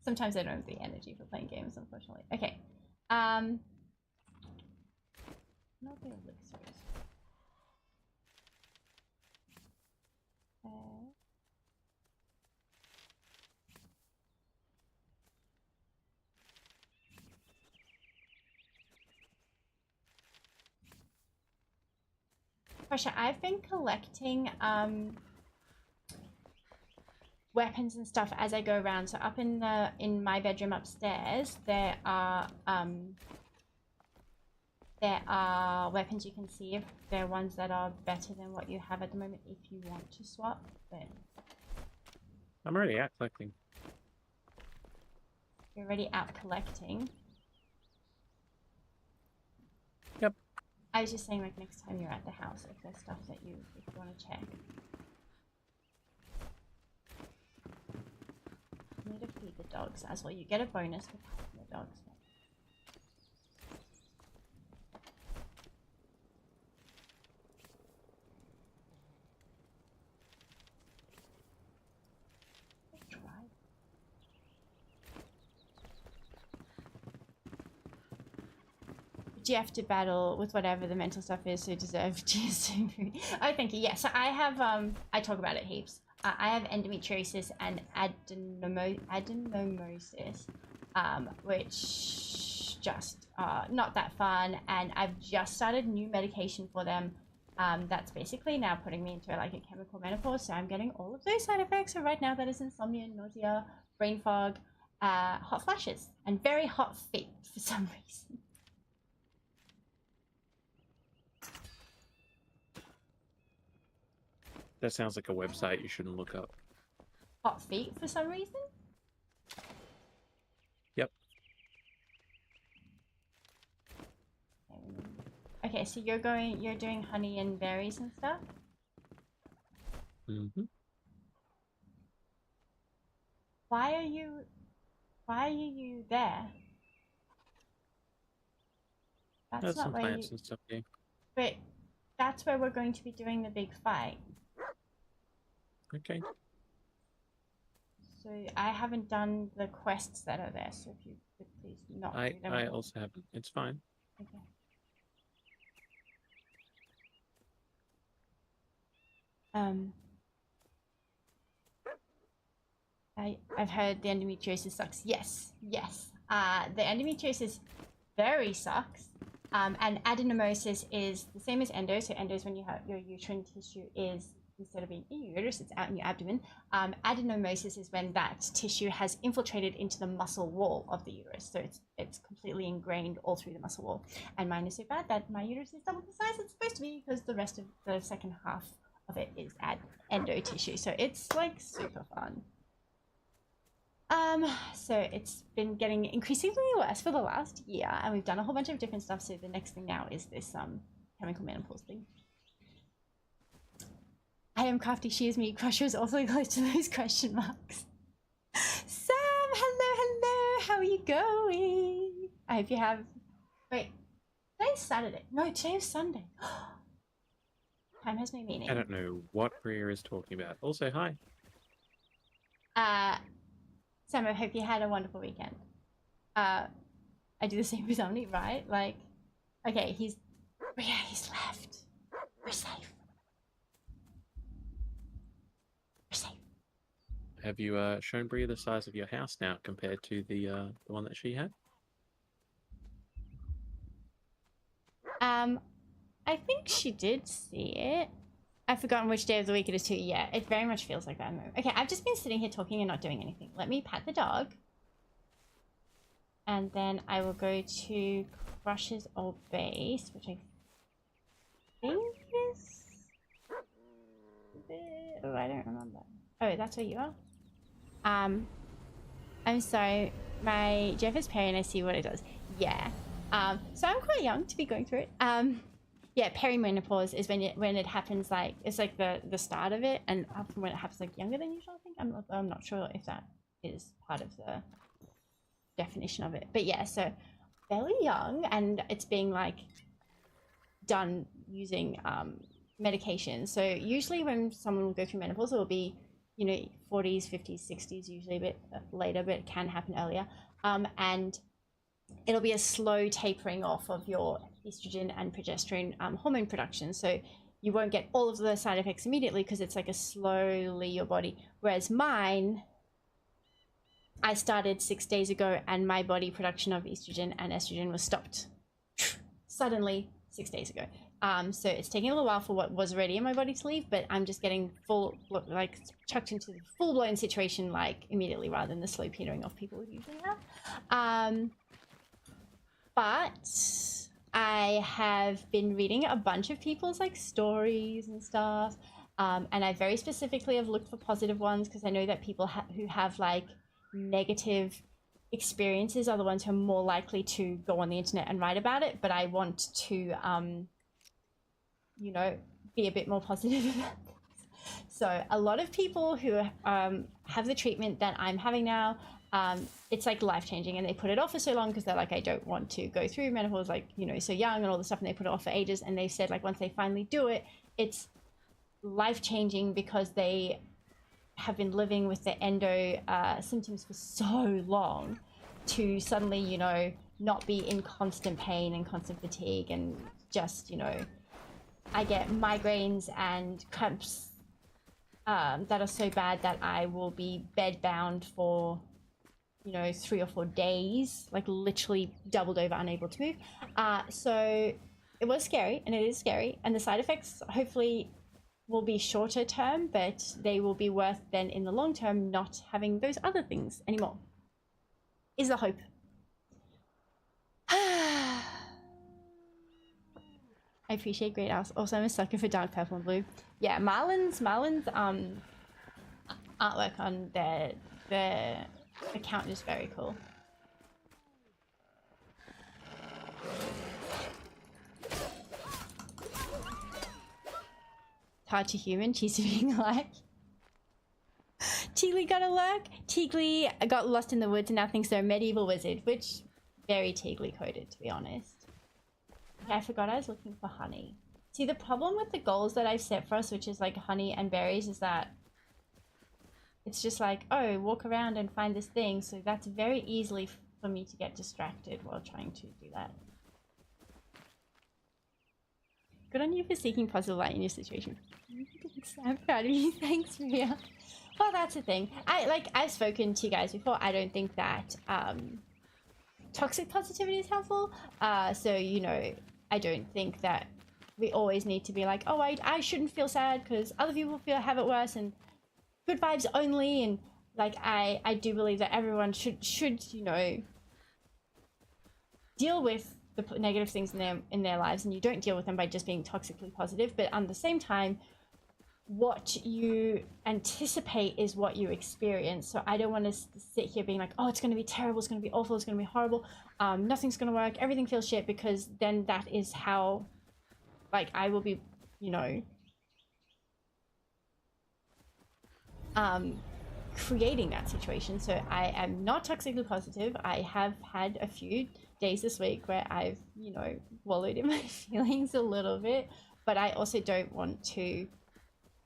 Sometimes I don't have the energy for playing games, unfortunately. Okay. Not the elixirs. Pressure, I've been collecting weapons and stuff as I go around. So up in my bedroom upstairs, there are weapons you can see if they're ones that are better than what you have at the moment if you want to swap. But I'm already out collecting. you're already out collecting. Yep. I was just saying, like, next time you're at the house, if there's stuff that if you want to check. I need to feed the dogs as well. You get a bonus for feeding the dogs. You have to battle with whatever the mental stuff is to deserve GSM. Oh, thank you. Yeah, so I have, I talk about it heaps. I have endometriosis and adenomyosis, which just not that fun. And I've just started new medication for them. That's basically now putting me into like a chemical menopause. So I'm getting all of those side effects. So right now that is insomnia, nausea, brain fog, hot flashes, and very hot feet for some reason. That sounds like a website you shouldn't look up. Hot feet for some reason? Yep. Okay, so you're doing honey and berries and stuff? Mm-hmm. Why are you there? That's There's not some where plants and stuff here. But that's where we're going to be doing the big fight. Okay. So I haven't done the quests that are there, so if you could please not do them. I also haven't. It's fine. Okay. I've heard the endometriosis sucks. Yes, yes. The endometriosis very sucks. And adenomyosis is the same as endo. So endo is when you have your uterine tissue is, instead of being in your uterus, it's out in your abdomen. Adenomyosis is when that tissue has infiltrated into the muscle wall of the uterus. So it's completely ingrained all through the muscle wall. And mine is so bad that my uterus is double the size it's supposed to be, because the rest of the second half of it is endo tissue. So it's like super fun. So it's been getting increasingly worse for the last year, and we've done a whole bunch of different stuff. So the next thing now is this chemical menopause thing. I am Crafty, she is me. Crusher is awfully close to those question marks. Sam, hello, how are you going? I hope you have. Wait, today's Saturday. No, today's Sunday. Time has no meaning. I don't know what Bria is talking about. Also, hi. Sam, I hope you had a wonderful weekend. I do the same with Omni, right? Like, okay, he's left. We're safe. We're safe. Have you shown Bria the size of your house now compared to the one that she had? I think she did see it. I've forgotten which day of the week it is too. Yeah, it very much feels like that. Okay, I've just been sitting here talking and not doing anything. Let me pat the dog. And then I will go to Crush's old base, which I think is... Oh, I don't remember. Oh, that's where you are? I'm sorry, my Jeff is peri and I see what it does. Yeah. So I'm quite young to be going through it. Yeah, perimenopause is when it happens, like it's like the start of it, and often when it happens like younger than usual. I think I'm not sure if that is part of the definition of it, but yeah, so fairly young, and it's being like done using medication. So usually when someone will go through menopause, it will be, you know, 40s, 50s, 60s, usually a bit later, but it can happen earlier. And it'll be a slow tapering off of your estrogen and progesterone hormone production. So you won't get all of the side effects immediately because it's like a slowly your body. Whereas mine, I started 6 days ago and my body production of estrogen and estrogen was stopped suddenly 6 days ago. So it's taking a little while for what was already in my body to leave, but I'm just getting like chucked into the full-blown situation like immediately rather than the slow petering off people would usually have. But I have been reading a bunch of people's like stories and stuff, and I very specifically have looked for positive ones because I know that people who have like negative experiences are the ones who are more likely to go on the internet and write about it. But I want to, you know, be a bit more positive about this. So a lot of people who have the treatment that I'm having now, it's like life-changing, and they put it off for so long because they're like, I don't want to go through menopause, like, you know, so young and all this stuff, and they put it off for ages. And they said like once they finally do it, it's life-changing because they have been living with the endo symptoms for so long to suddenly, you know, not be in constant pain and constant fatigue and just, you know, I get migraines and cramps that are so bad that I will be bedbound for, you know, 3 or 4 days, like literally doubled over, unable to move. So it was scary, and it is scary, and the side effects hopefully will be shorter term, but they will be worth then in the long term not having those other things anymore, is the hope. I appreciate great art. Also, I'm a sucker for dark purple and blue. Yeah, Marlin's artwork on their account is very cool. Hard to human, she's being like. Teagley got a lurk. Teagley got lost in the woods and now thinks they're a medieval wizard, which very Teagley coded, to be honest. Okay, I forgot I was looking for honey. See, the problem with the goals that I've set for us, which is like honey and berries, is that it's just like, oh, walk around and find this thing. So that's very easily for me to get distracted while trying to do that. Good on you for seeking positive light in your situation. I'm proud of you. Thanks, Maria. Well, that's the thing. I've spoken to you guys before. I don't think that toxic positivity is helpful. So, you know, I don't think that we always need to be like, oh, I shouldn't feel sad because other people have it worse, and good vibes only. And like, I do believe that everyone should, you know, deal with the negative things in their lives, and you don't deal with them by just being toxically positive. But at the same time, what you anticipate is what you experience. So I don't want to sit here being like, oh, it's going to be terrible, it's going to be awful, it's going to be horrible, nothing's going to work, everything feels shit, because then that is how, like, I will be, you know, creating that situation. So I am not toxically positive. I have had a few days this week where I've, you know, wallowed in my feelings a little bit, but I also don't want to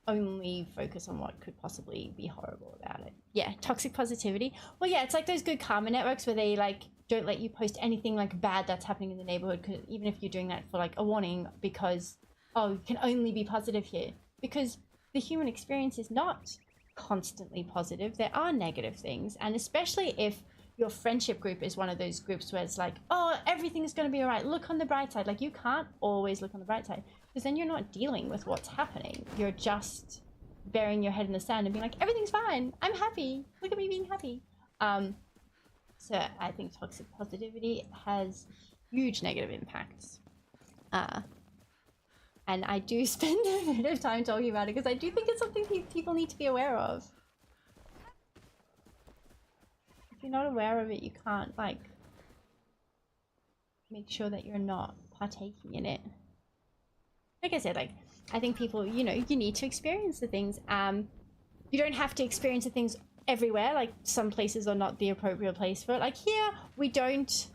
only focus on what could possibly be horrible about it. Yeah, toxic positivity. Well, yeah, it's like those good karma networks where they like don't let you post anything like bad that's happening in the neighborhood, because even if you're doing that for like a warning, because oh, you can only be positive here, because the human experience is not constantly positive. There are negative things, and especially if your friendship group is one of those groups where it's like, oh, everything's going to be all right, look on the bright side. Like, you can't always look on the bright side, because then you're not dealing with what's happening. You're just burying your head in the sand and being like, everything's fine, I'm happy, look at me being happy. So I think toxic positivity has huge negative impacts. And I do spend a bit of time talking about it because I do think it's something people need to be aware of. you're not aware of it, you can't like make sure that you're not partaking in it. Like I said, like I think people, you know, you need to experience the things. You don't have to experience the things everywhere. Like some places are not the appropriate place for it. Like here, we don't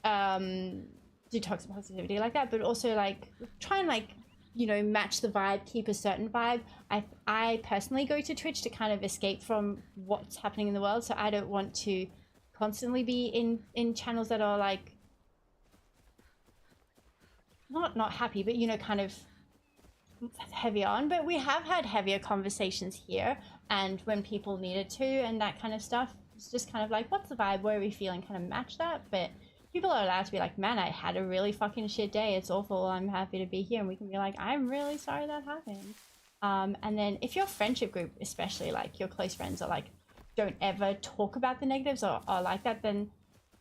do toxic positivity like that, but also like try and like, you know, match the vibe, keep a certain vibe. I personally go to Twitch to kind of escape from what's happening in the world, so I don't want to constantly be in channels that are like not happy, but you know, kind of heavy on. But we have had heavier conversations here, and when people needed to and that kind of stuff, it's just kind of like, what's the vibe, where are we feeling, kind of match that. But people are allowed to be like, man, I had a really fucking shit day, it's awful, I'm happy to be here. And we can be like, I'm really sorry that happened. And then if your friendship group, especially like your close friends, are like, don't ever talk about the negatives or like that, then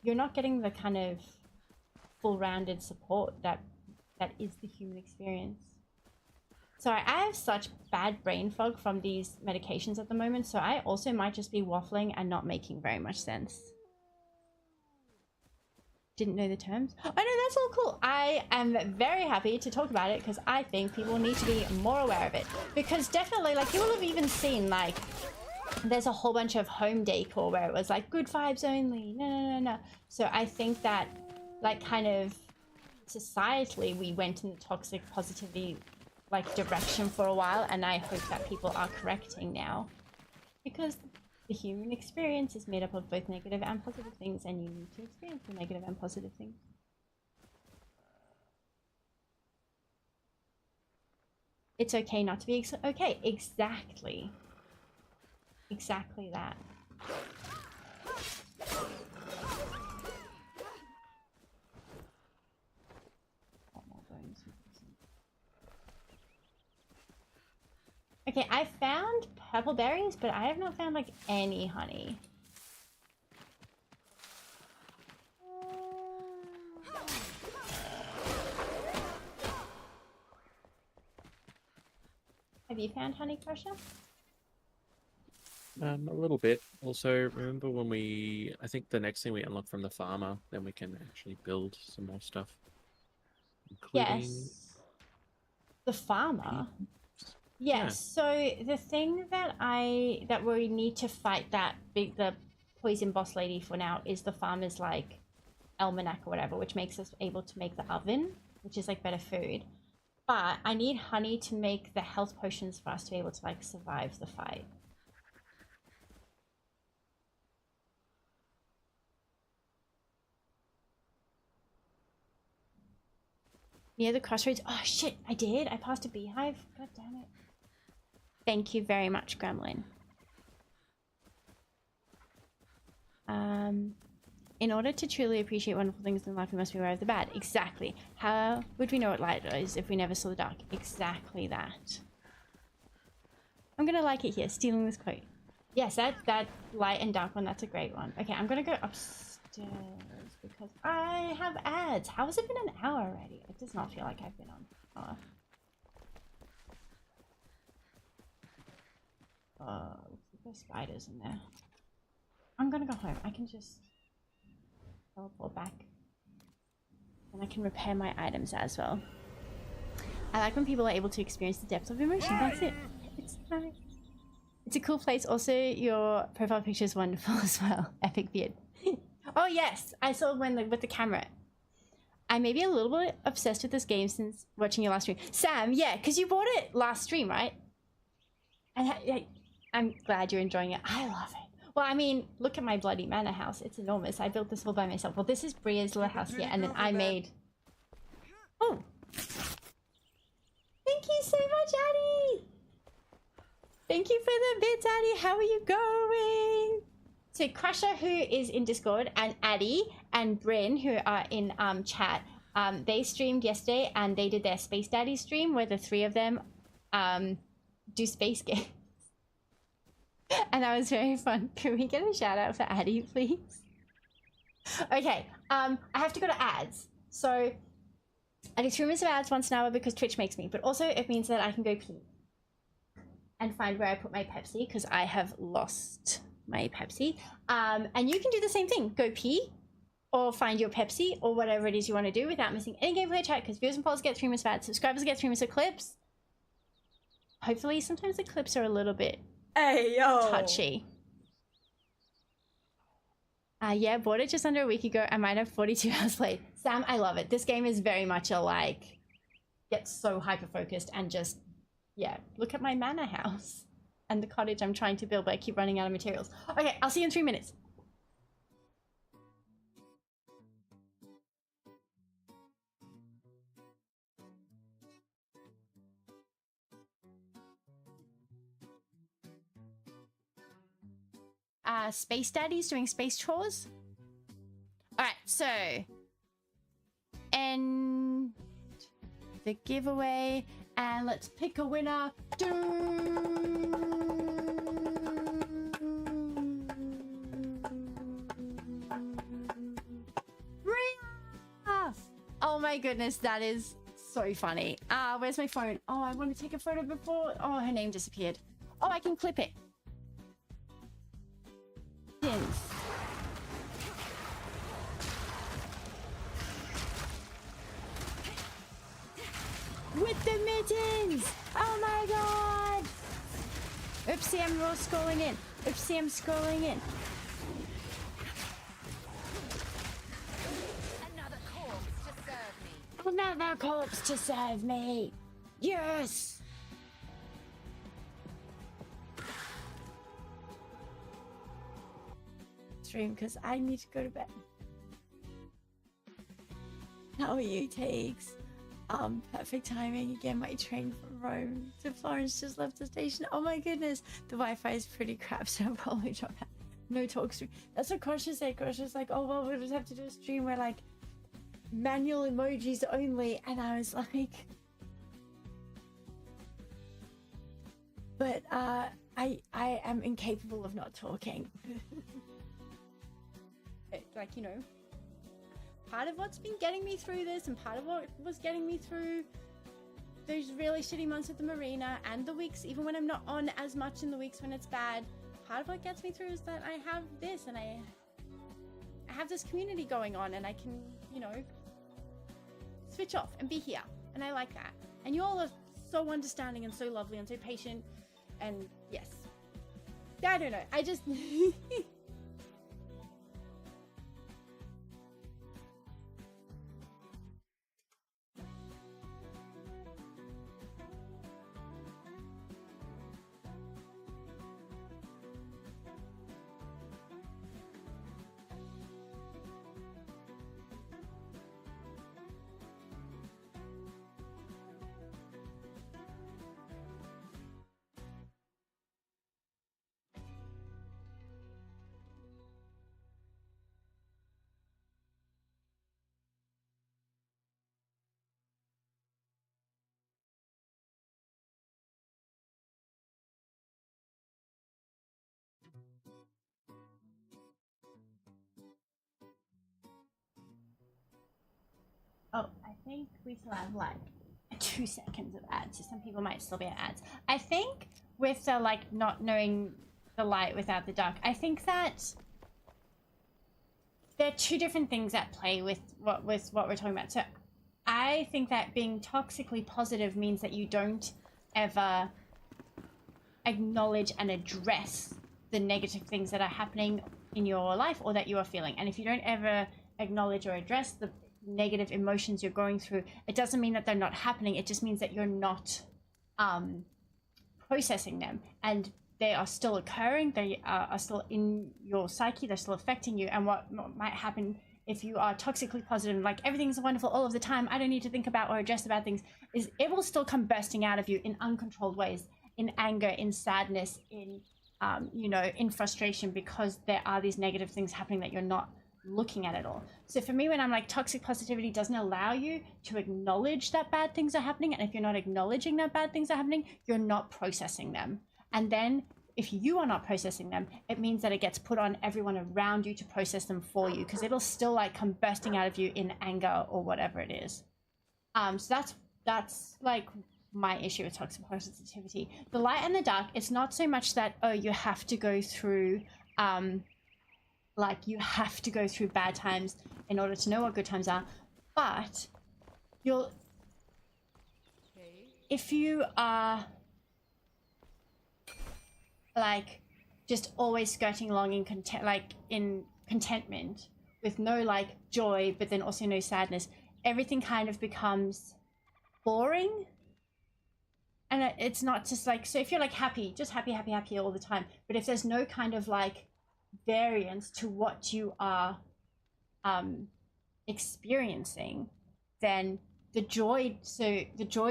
you're not getting the kind of full-rounded support that is the human experience. So I have such bad brain fog from these medications at the moment, so I also might just be waffling and not making very much sense. Didn't know the terms. Oh no, that's all cool. I am very happy to talk about it because I think people need to be more aware of it. Because definitely, like, you will have even seen, like, there's a whole bunch of home decor where it was like good vibes only. No. So I think that, like, kind of societally, we went in the toxic positivity like direction for a while, and I hope that people are correcting now, because the human experience is made up of both negative and positive things, and you need to experience the negative and positive things. It's okay not to be okay. Exactly that. Okay, I found purple berries, but I have not found like any honey. Have you found honey, Crusher? A little bit. Also, remember when I think the next thing we unlock from the farmer, then we can actually build some more stuff. Including... Yes. The farmer? Yes, Yeah. so the thing that we need to fight the poison boss lady for now is the farmer's like almanac or whatever, which makes us able to make the oven, which is like better food. But I need honey to make the health potions for us to be able to like survive the fight. Near the crossroads. Oh shit, I did. I passed a beehive. God damn it. Thank you very much, Gremlin. In order to truly appreciate wonderful things in life, we must be aware of the bad. Exactly. How would we know what light is if we never saw the dark? Exactly that. I'm gonna like it here, stealing this quote. Yes, that light and dark one, that's a great one. Okay, I'm gonna go upstairs because I have ads. How has it been an hour already? It does not feel like I've been on an hour. There's spiders in there. I'm gonna go home. I can just teleport back. And I can repair my items as well. I like when people are able to experience the depth of emotion. That's it. It's nice. It's a cool place. Also, your profile picture is wonderful as well. Epic beard. Oh yes, I saw when with the camera. I may be a little bit obsessed with this game since watching your last stream. Sam, yeah, because you bought it last stream, right? I'm glad you're enjoying it. I love it. Well, I mean, look at my bloody manor house. It's enormous. I built this all by myself. Well, this is Bria's little house here, and then I made... Oh! Thank you so much, Addie! Thank you for the bits, Addie. How are you going? So Crusher, who is in Discord, and Addie and Bryn, who are in chat, they streamed yesterday, and they did their Space Daddy stream, where the three of them do space games. And that was very fun. Can we get a shout out for Addie, please? Okay, I have to go to ads. So I do 3 minutes of ads once an hour because Twitch makes me, but also it means that I can go pee. and find where I put my Pepsi because I have lost my Pepsi. And you can do the same thing. Go pee or find your Pepsi or whatever it is you want to do without missing any gameplay chat because viewers and followers get 3 minutes bad, subscribers get 3 minutes of clips. Hopefully sometimes the clips are a little bit touchy. Yeah, bought it just under a week ago. I might have 42 hours played. Sam, I love it. This game is very much a like, get so hyper-focused and just, yeah, look at my manor house and the cottage I'm trying to build, but I keep running out of materials. Okay, I'll see you in 3 minutes. Space Daddy's doing space chores. Alright, so end the giveaway and let's pick a winner. Ria! Oh my goodness, that is so funny. Where's my phone? Oh, I want to take a photo before. Oh, her name disappeared. Oh, I can clip it. With the mittens! Oh my god! Oopsie, I'm scrolling in. Oopsie, I'm scrolling in. Another corpse to serve me. Another corpse to serve me! Yes! Stream because I need to go to bed. How are you, Takes? Perfect timing. Again, my train from Rome to Florence just left the station. Oh my goodness. The Wi-Fi is pretty crap, so I'll probably drop out. No talk stream. That's what Crusher said. Crusher's like, oh, well, we'll just have to do a stream where, like, manual emojis only. And I was like... But, I am incapable of not talking. Like, you know... Part of what's been getting me through this and part of what was getting me through those really shitty months at the marina and the weeks, even when I'm not on as much in the weeks when it's bad, part of what gets me through is that I have this and I have this community going on and I can, you know, switch off and be here. And I like that. And you all are so understanding and so lovely and so patient. And yes. I don't know. I just... Oh, I think we still have like 2 seconds of ads, so some people might still be at ads. I think with the like not knowing the light without the dark, I think that there are 2 different things at play with what we're talking about. So I think that being toxically positive means that you don't ever acknowledge and address the negative things that are happening in your life or that you are feeling. And if you don't ever acknowledge or address the negative emotions you're going through, it doesn't mean that they're not happening. It just means that you're not processing them, and they are still occurring. They are still in your psyche. They're still affecting you. And what might happen if you are toxically positive, like everything's wonderful all of the time, I don't need to think about or address about things, is it will still come bursting out of you in uncontrolled ways, in anger, in sadness, in you know, in frustration, because there are these negative things happening that you're not looking at it all. So for me, when I'm like, toxic positivity doesn't allow you to acknowledge that bad things are happening, and if you're not acknowledging that bad things are happening, you're not processing them. And then if you are not processing them, it means that it gets put on everyone around you to process them for you, because it'll still like come bursting out of you in anger or whatever it is. So that's like my issue with toxic positivity. The light and the dark, it's not so much that, oh, you have to go through, like, you have to go through bad times in order to know what good times are, but if you are, like, just always skirting along in contentment with no, like, joy, but then also no sadness, everything kind of becomes boring. And it's not just like, so if you're like happy, just happy all the time, but if there's no kind of like variance to what you are experiencing, then the joy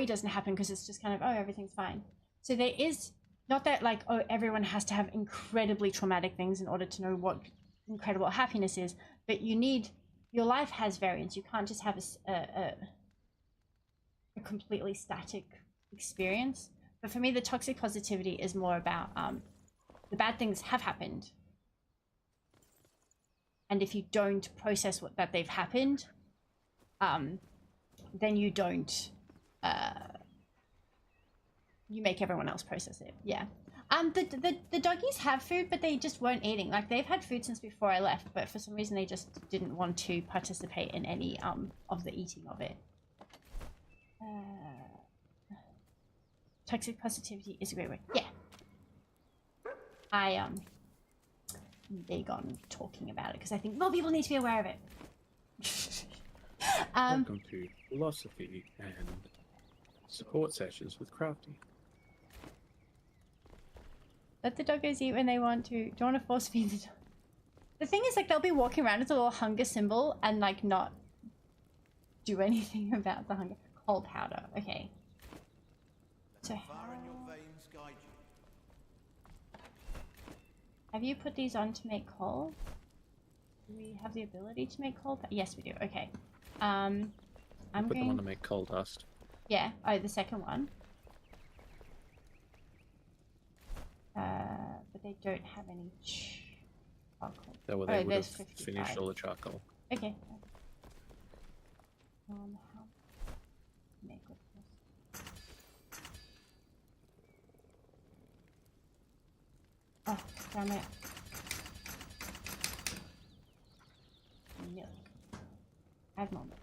doesn't happen, because it's just kind of, oh, everything's fine. So there is not that like, oh, everyone has to have incredibly traumatic things in order to know what incredible happiness is, but your life has variance. You can't just have a completely static experience. But for me, the toxic positivity is more about the bad things have happened, and if you don't process that they've happened, then you don't you make everyone else process it. Yeah. The doggies have food, but they just weren't eating. Like, they've had food since before I left, but for some reason they just didn't want to participate in any of the eating of it. Toxic positivity is a great word. Yeah. I'm big on talking about it because I think more people need to be aware of it. Welcome to philosophy and support sessions with Crafty. Let the doggos eat when they want to. Don't want to force feed the dog. The thing is, like, they'll be walking around with a little hunger symbol and like not do anything about the hunger. Coal powder. Okay. So have you put these on to make coal? Do we have the ability to make coal? Yes, we do. Okay. I'm Put going them on to make coal dust. Yeah. Oh, the second one. But they don't have any charcoal. They were they would have 55. finished all the charcoal. Okay. How make with this? Oh, damn it. Milk. Add more milk.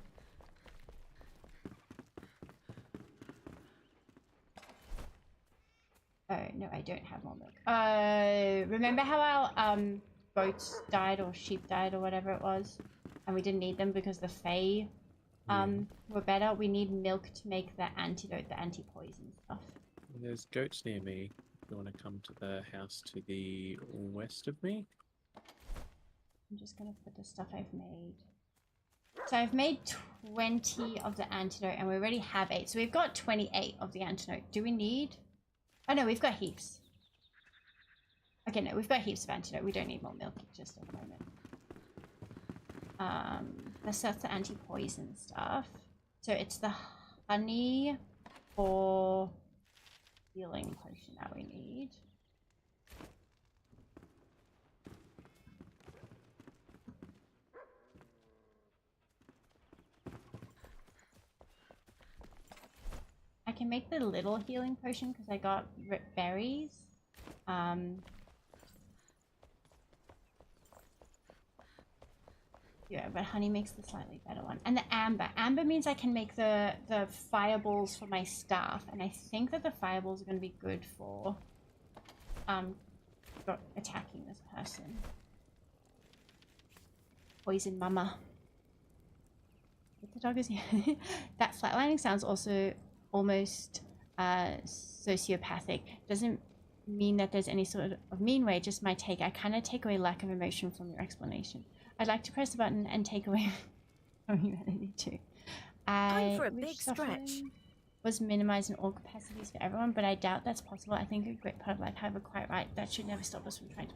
Oh, no, I don't have more milk. Remember how our goats died or sheep died or whatever it was? And we didn't need them because the Fae were better? We need milk to make the antidote, the anti-poison stuff. There's goats near me. You want to come to the house to the west of me? I'm just going to put the stuff I've made. So I've made 20 of the antidote and we already have 8. So we've got 28 of the antidote. Do we need... Oh no, we've got heaps. Okay, no, we've got heaps of antidote. We don't need more milk just at the moment. That's the anti-poison stuff. So it's the honey or healing potion that we need. I can make the little healing potion because I got berries. Yeah, but honey makes the slightly better one. And the amber. Amber means I can make the fireballs for my staff. And I think that the fireballs are going to be good for attacking this person. Poison mama. Get the dog is here. That flatlining sounds also almost sociopathic. Doesn't mean that there's any sort of mean way, just my take. I kind of take away lack of emotion from your explanation. I'd like to press the button and take away from humanity too. Time for a big stretch. Was minimized in all capacities for everyone, but I doubt that's possible. I think a great part of life, however, quite right. That should never stop us from trying to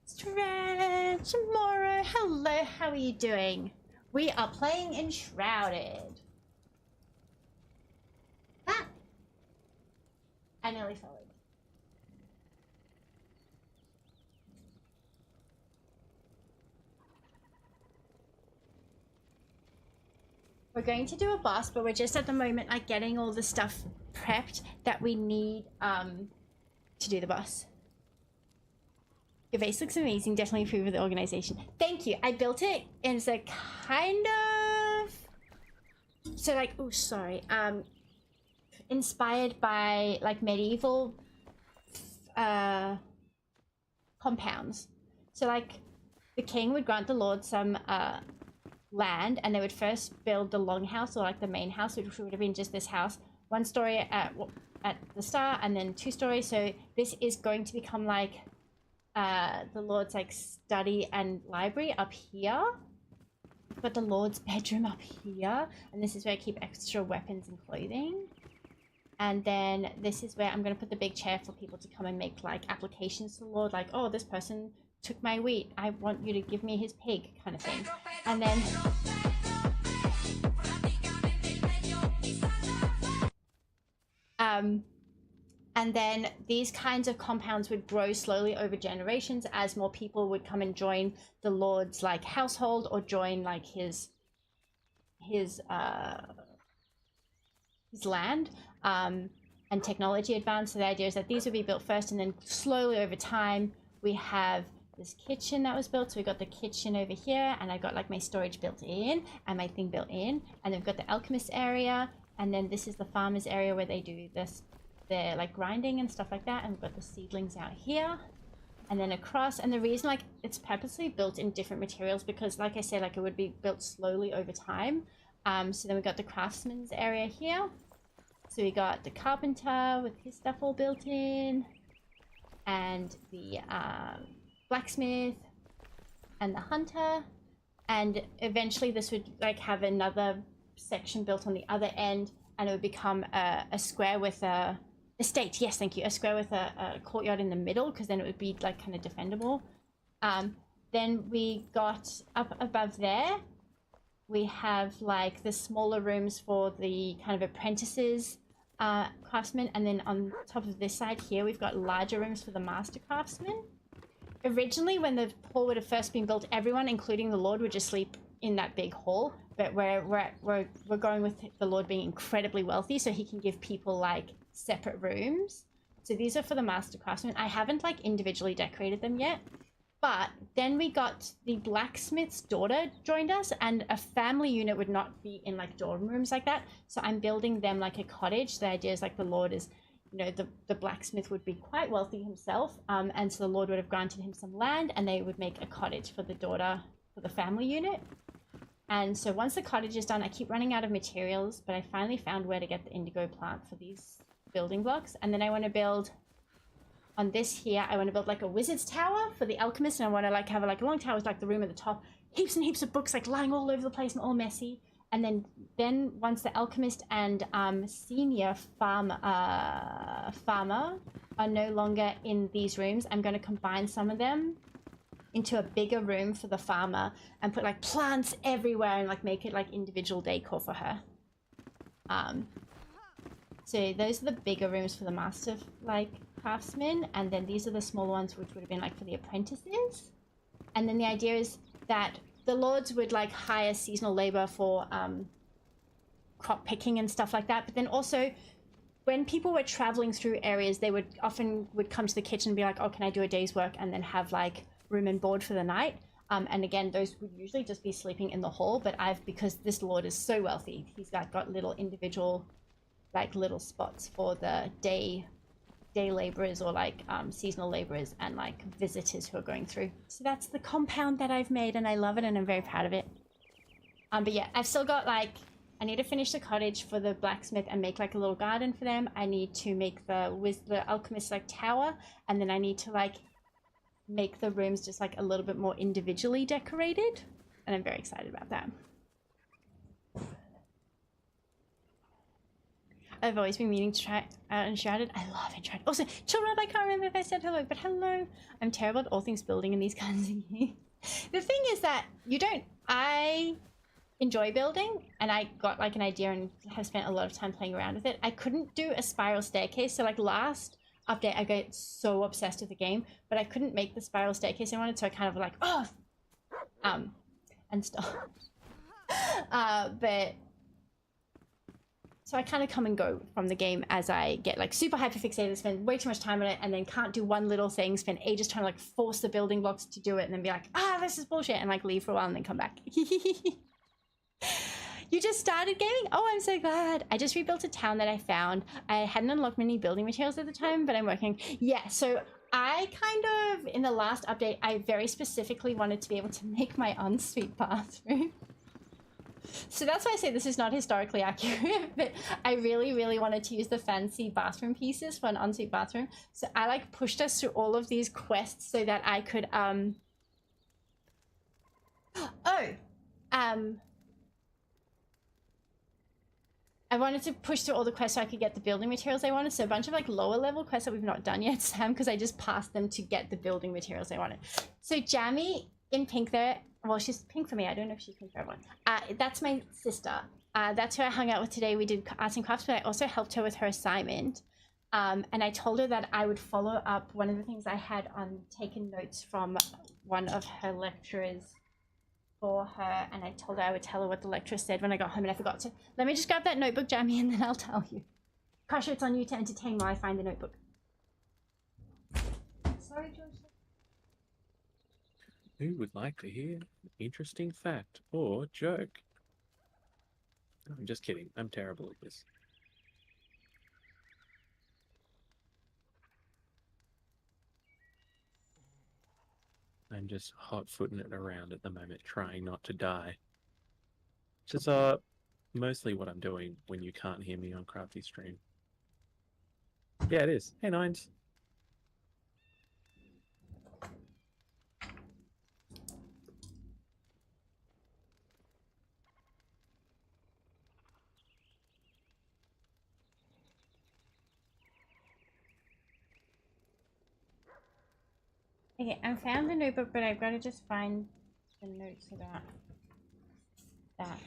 stretch. Mora, hello, how are you doing? We are playing Enshrouded. Ah! I nearly fell in. We're going to do a boss, but we're just at the moment like getting all the stuff prepped that we need to do the boss. Your vase looks amazing. Definitely approve of the organization. Thank you. I built it in a kind of like, oh sorry, inspired by like medieval compounds. So like the king would grant the lord some land, and they would first build the longhouse, or like the main house, which would have been just this house, 1 story at the start, and then 2 stories. So this is going to become like the lord's like study and library up here. Got the lord's bedroom up here, and this is where I keep extra weapons and clothing. And then this is where I'm going to put the big chair for people to come and make like applications to the lord, like, oh, this person took my wheat, I want you to give me his pig, kind of thing. And then these kinds of compounds would grow slowly over generations as more people would come and join the lord's like household, or join like his land, and technology advanced. So the idea is that these would be built first, and then slowly over time we have this kitchen that was built. So we got the kitchen over here, and I got like my storage built in and my thing built in, and then we've got the alchemist area, and then this is the farmers area where they do this, they're like grinding and stuff like that, and we've got the seedlings out here, and then across. And the reason like it's purposely built in different materials, because like I said, like it would be built slowly over time. So then we got the craftsman's area here, so we got the carpenter with his stuff all built in, and the blacksmith and the hunter, and eventually this would like have another section built on the other end, and it would become a square with a estate. Yes, thank you. A square with a courtyard in the middle, because then it would be like kind of defendable. Then we got up above there, we have like the smaller rooms for the kind of apprentices, craftsmen, and then on top of this side here we've got larger rooms for the master craftsmen. Originally, when the hall would have first been built, everyone, including the lord, would just sleep in that big hall. But we're going with the lord being incredibly wealthy, so he can give people like separate rooms. So these are for the master craftsmen. I haven't like individually decorated them yet, but then we got the blacksmith's daughter joined us, and a family unit would not be in like dorm rooms like that. So I'm building them like a cottage. The idea is like the lord is, you know, the blacksmith would be quite wealthy himself, and so the lord would have granted him some land, and they would make a cottage for the daughter, for the family unit. And so once the cottage is done, I keep running out of materials, but I finally found where to get the indigo plant for these building blocks. And then I want to build on this here, I want to build like a wizard's tower for the alchemist, and I want to like have like a long tower with like the room at the top, heaps and heaps of books like lying all over the place and all messy. And then once the alchemist and senior farmer are no longer in these rooms, I'm going to combine some of them into a bigger room for the farmer and put like plants everywhere and like make it like individual decor for her. So those are the bigger rooms for the master like craftsmen, and then these are the smaller ones which would have been like for the apprentices. And then the idea is that the lords would like hire seasonal labor for crop picking and stuff like that. But then also when people were traveling through areas, they would often come to the kitchen and be like, oh, can I do a day's work? And then have like room and board for the night. And again, those would usually just be sleeping in the hall. But because this lord is so wealthy, he's got little individual, like little spots for the day laborers, or like seasonal laborers and like visitors who are going through. So that's the compound that I've made, and I love it, and I'm very proud of it. But yeah, I've still got like, I need to finish the cottage for the blacksmith and make like a little garden for them. I need to make the alchemist like tower, and then I need to like make the rooms just like a little bit more individually decorated, and I'm very excited about that. I've always been meaning to try out Enshrouded. I love Enshrouded. Also, children, I can't remember if I said hello, but hello. I'm terrible at all things building in these kinds of games. The thing is that I enjoy building, and I got like an idea and have spent a lot of time playing around with it. I couldn't do a spiral staircase, so like last update I got so obsessed with the game, but I couldn't make the spiral staircase I wanted, so I kind of like and stuff. But So I kind of come and go from the game as I get like super hyper fixated, spend way too much time on it, and then can't do one little thing, spend ages trying to like force the building blocks to do it, and then be like, this is bullshit, and like leave for a while and then come back. You just started gaming? Oh, I'm so glad. I just rebuilt a town that I found. I hadn't unlocked many building materials at the time, but I'm working. Yeah, so I kind of, in the last update, I very specifically wanted to be able to make my ensuite bathroom. So that's why I say this is not historically accurate, but I really, really wanted to use the fancy bathroom pieces for an ensuite bathroom. So I like pushed us through all of these quests so that I could, I wanted to push through all the quests so I could get the building materials I wanted. So a bunch of like lower level quests that we've not done yet, Sam, because I just passed them to get the building materials I wanted. So Jamie in pink there, well, she's pink for me. I don't know if she's pink for everyone. That's my sister. That's who I hung out with today. We did arts and crafts, but I also helped her with her assignment. And I told her that I would follow up one of the things I had on taken notes from one of her lecturers for her, and I told her I would tell her what the lecturer said when I got home, and I forgot to. Let me just grab that notebook, Jamie, and then I'll tell you. Kasha, it's on you to entertain while I find the notebook. Sorry, George. Who would like to hear an interesting fact or joke? I'm just kidding. I'm terrible at this. I'm just hot-footing it around at the moment, trying not to die. Which is mostly what I'm doing when you can't hear me on Crafty stream. Yeah, it is. Hey, Nines. Okay, I found the notebook, but I've got to just find the notes about that.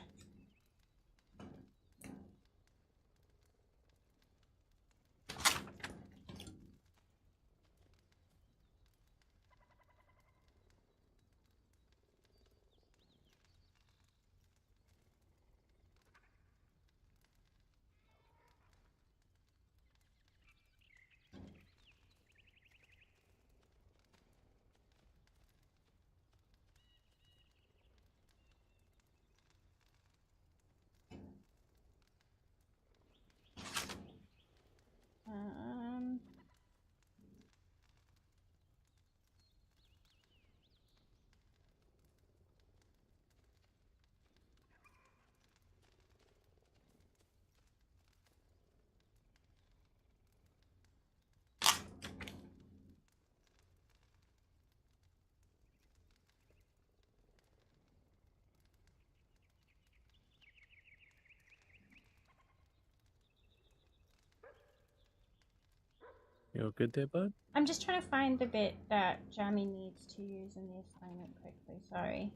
You all good there, bud? I'm just trying to find the bit that Jamie needs to use in the assignment quickly. Sorry.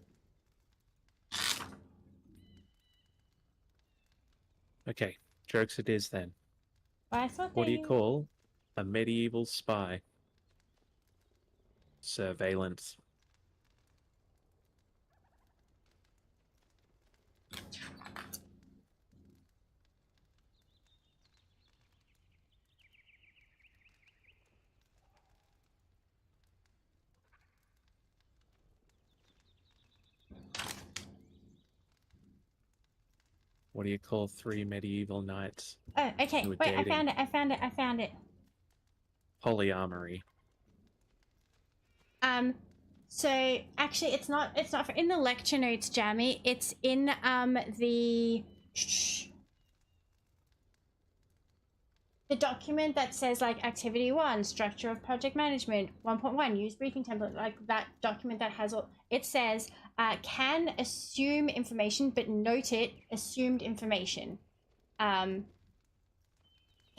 Okay, jokes it is then. But I thought What do you call a medieval spy? Surveillance. What do you call 3 medieval knights? Oh, okay. who were Wait, dating? I found it. Polyamory. So actually it's not in the lecture notes, Jamie. It's in the document that says like activity 1, structure of project management 1.1, use briefing template, like that document that has all. It says can assume information, but note it assumed information.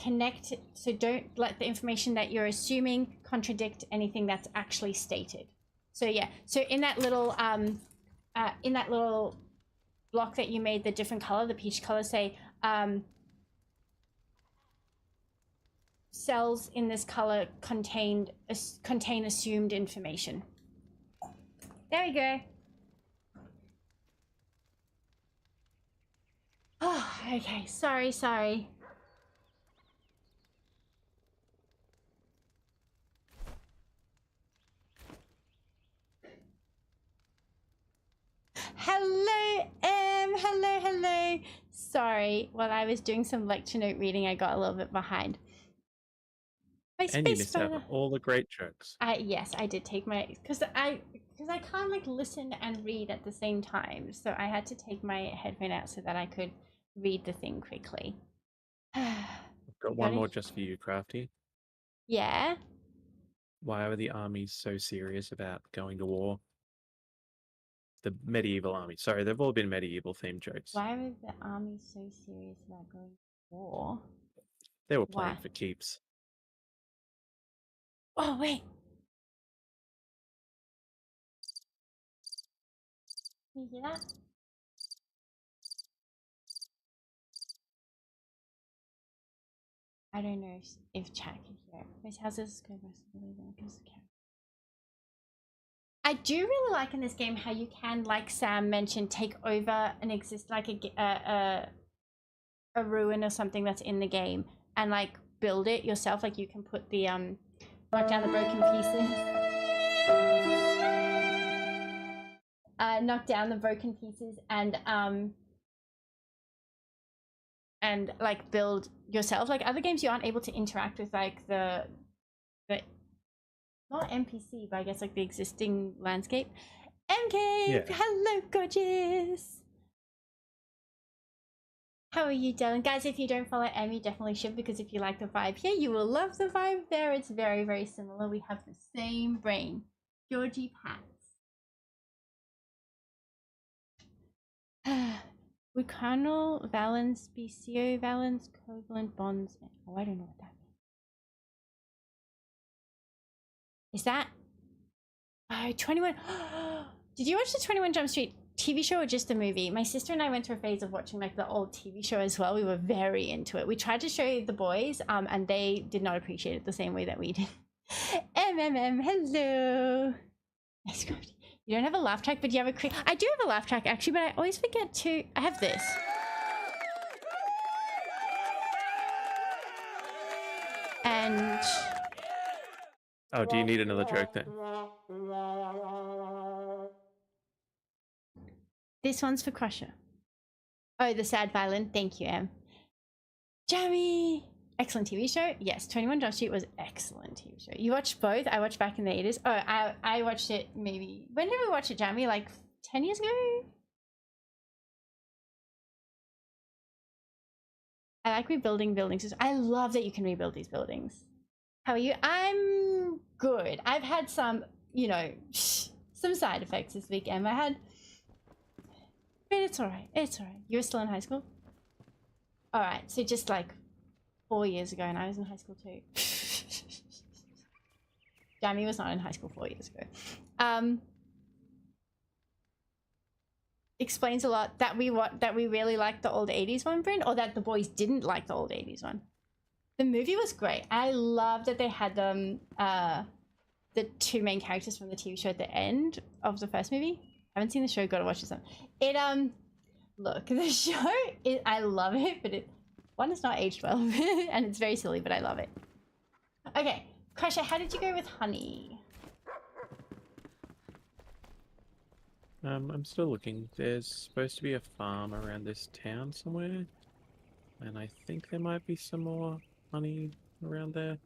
Connect, so don't let the information that you're assuming contradict anything that's actually stated. So yeah, so in that little block that you made, the different color, the peach color, say cells in this color contain assumed information. There we go. Oh, Okay, sorry. Hello, hello. Sorry, while I was doing some lecture note reading, I got a little bit behind. My And you space missed out on all the great jokes. yes, I did take my because I can't like listen and read at the same time, so I had to take my headphone out so that I could read the thing quickly. I've got one more just for you, Crafty. Yeah. Why are the armies so serious about going to war? The medieval army. Sorry, they've all been medieval themed jokes. Why were the army so serious about going to war? They were playing Why? for keeps. Oh wait. Can you hear that? I don't know if chat can hear it. Wait, how's this go? I do really like in this game how you can, like Sam mentioned, take over and exist like a ruin or something that's in the game and like build it yourself. Like you can put the knock down the broken pieces. Knock down the broken pieces and like build yourself. Like other games you aren't able to interact with like the not NPC, but I guess like the existing landscape. MK, Yeah. hello gorgeous. How are you, darling? Guys, if you don't follow Em, you definitely should, because if you like the vibe here, you will love the vibe there. It's very, very similar. We have the same brain. Georgie Pats. Would cardinal valence be CO valence covalent bonds? Oh, I don't know what that means. Is that 21? Did you watch the 21 Jump Street TV show or just the movie? My sister and I went through a phase of watching like the old TV show as well. We were very into it. We tried to show the boys and they did not appreciate it the same way that we did. Hello. Nice. You don't have a laugh track, but you have a I do have a laugh track actually, but I always forget to. I have this. And Oh, do you need another joke then? this one's for Crusher. Oh, the sad violin. Thank you, Em. Jamie! Excellent TV show. Yes, 21 Jump Street was excellent TV show. You watched both? I watched back in the 80s. Oh, I watched it maybe... When did we watch it, Jamie? Like 10 years ago? I like rebuilding buildings. I love that you can rebuild these buildings. How are you? I'm good. I've had some, you know, some side effects this week, Em. I had... But it's alright. It's alright. You were still in high school? Alright, so just like 4 years ago, and I was in high school too. Jamie was not in high school 4 years ago. Explains a lot that we really liked the old 80s one, Bryn, or that the boys didn't like the old 80s one. The movie was great. I loved that they had them the two main characters from the TV show at the end of the first movie. I haven't seen the show, gotta watch this one. It look, the show I love it, but one is not aged well and it's very silly, but I love it. Okay, Crusher, how did you go with honey? I'm still looking. There's supposed to be a farm around this town somewhere, and I think there might be some more honey around there.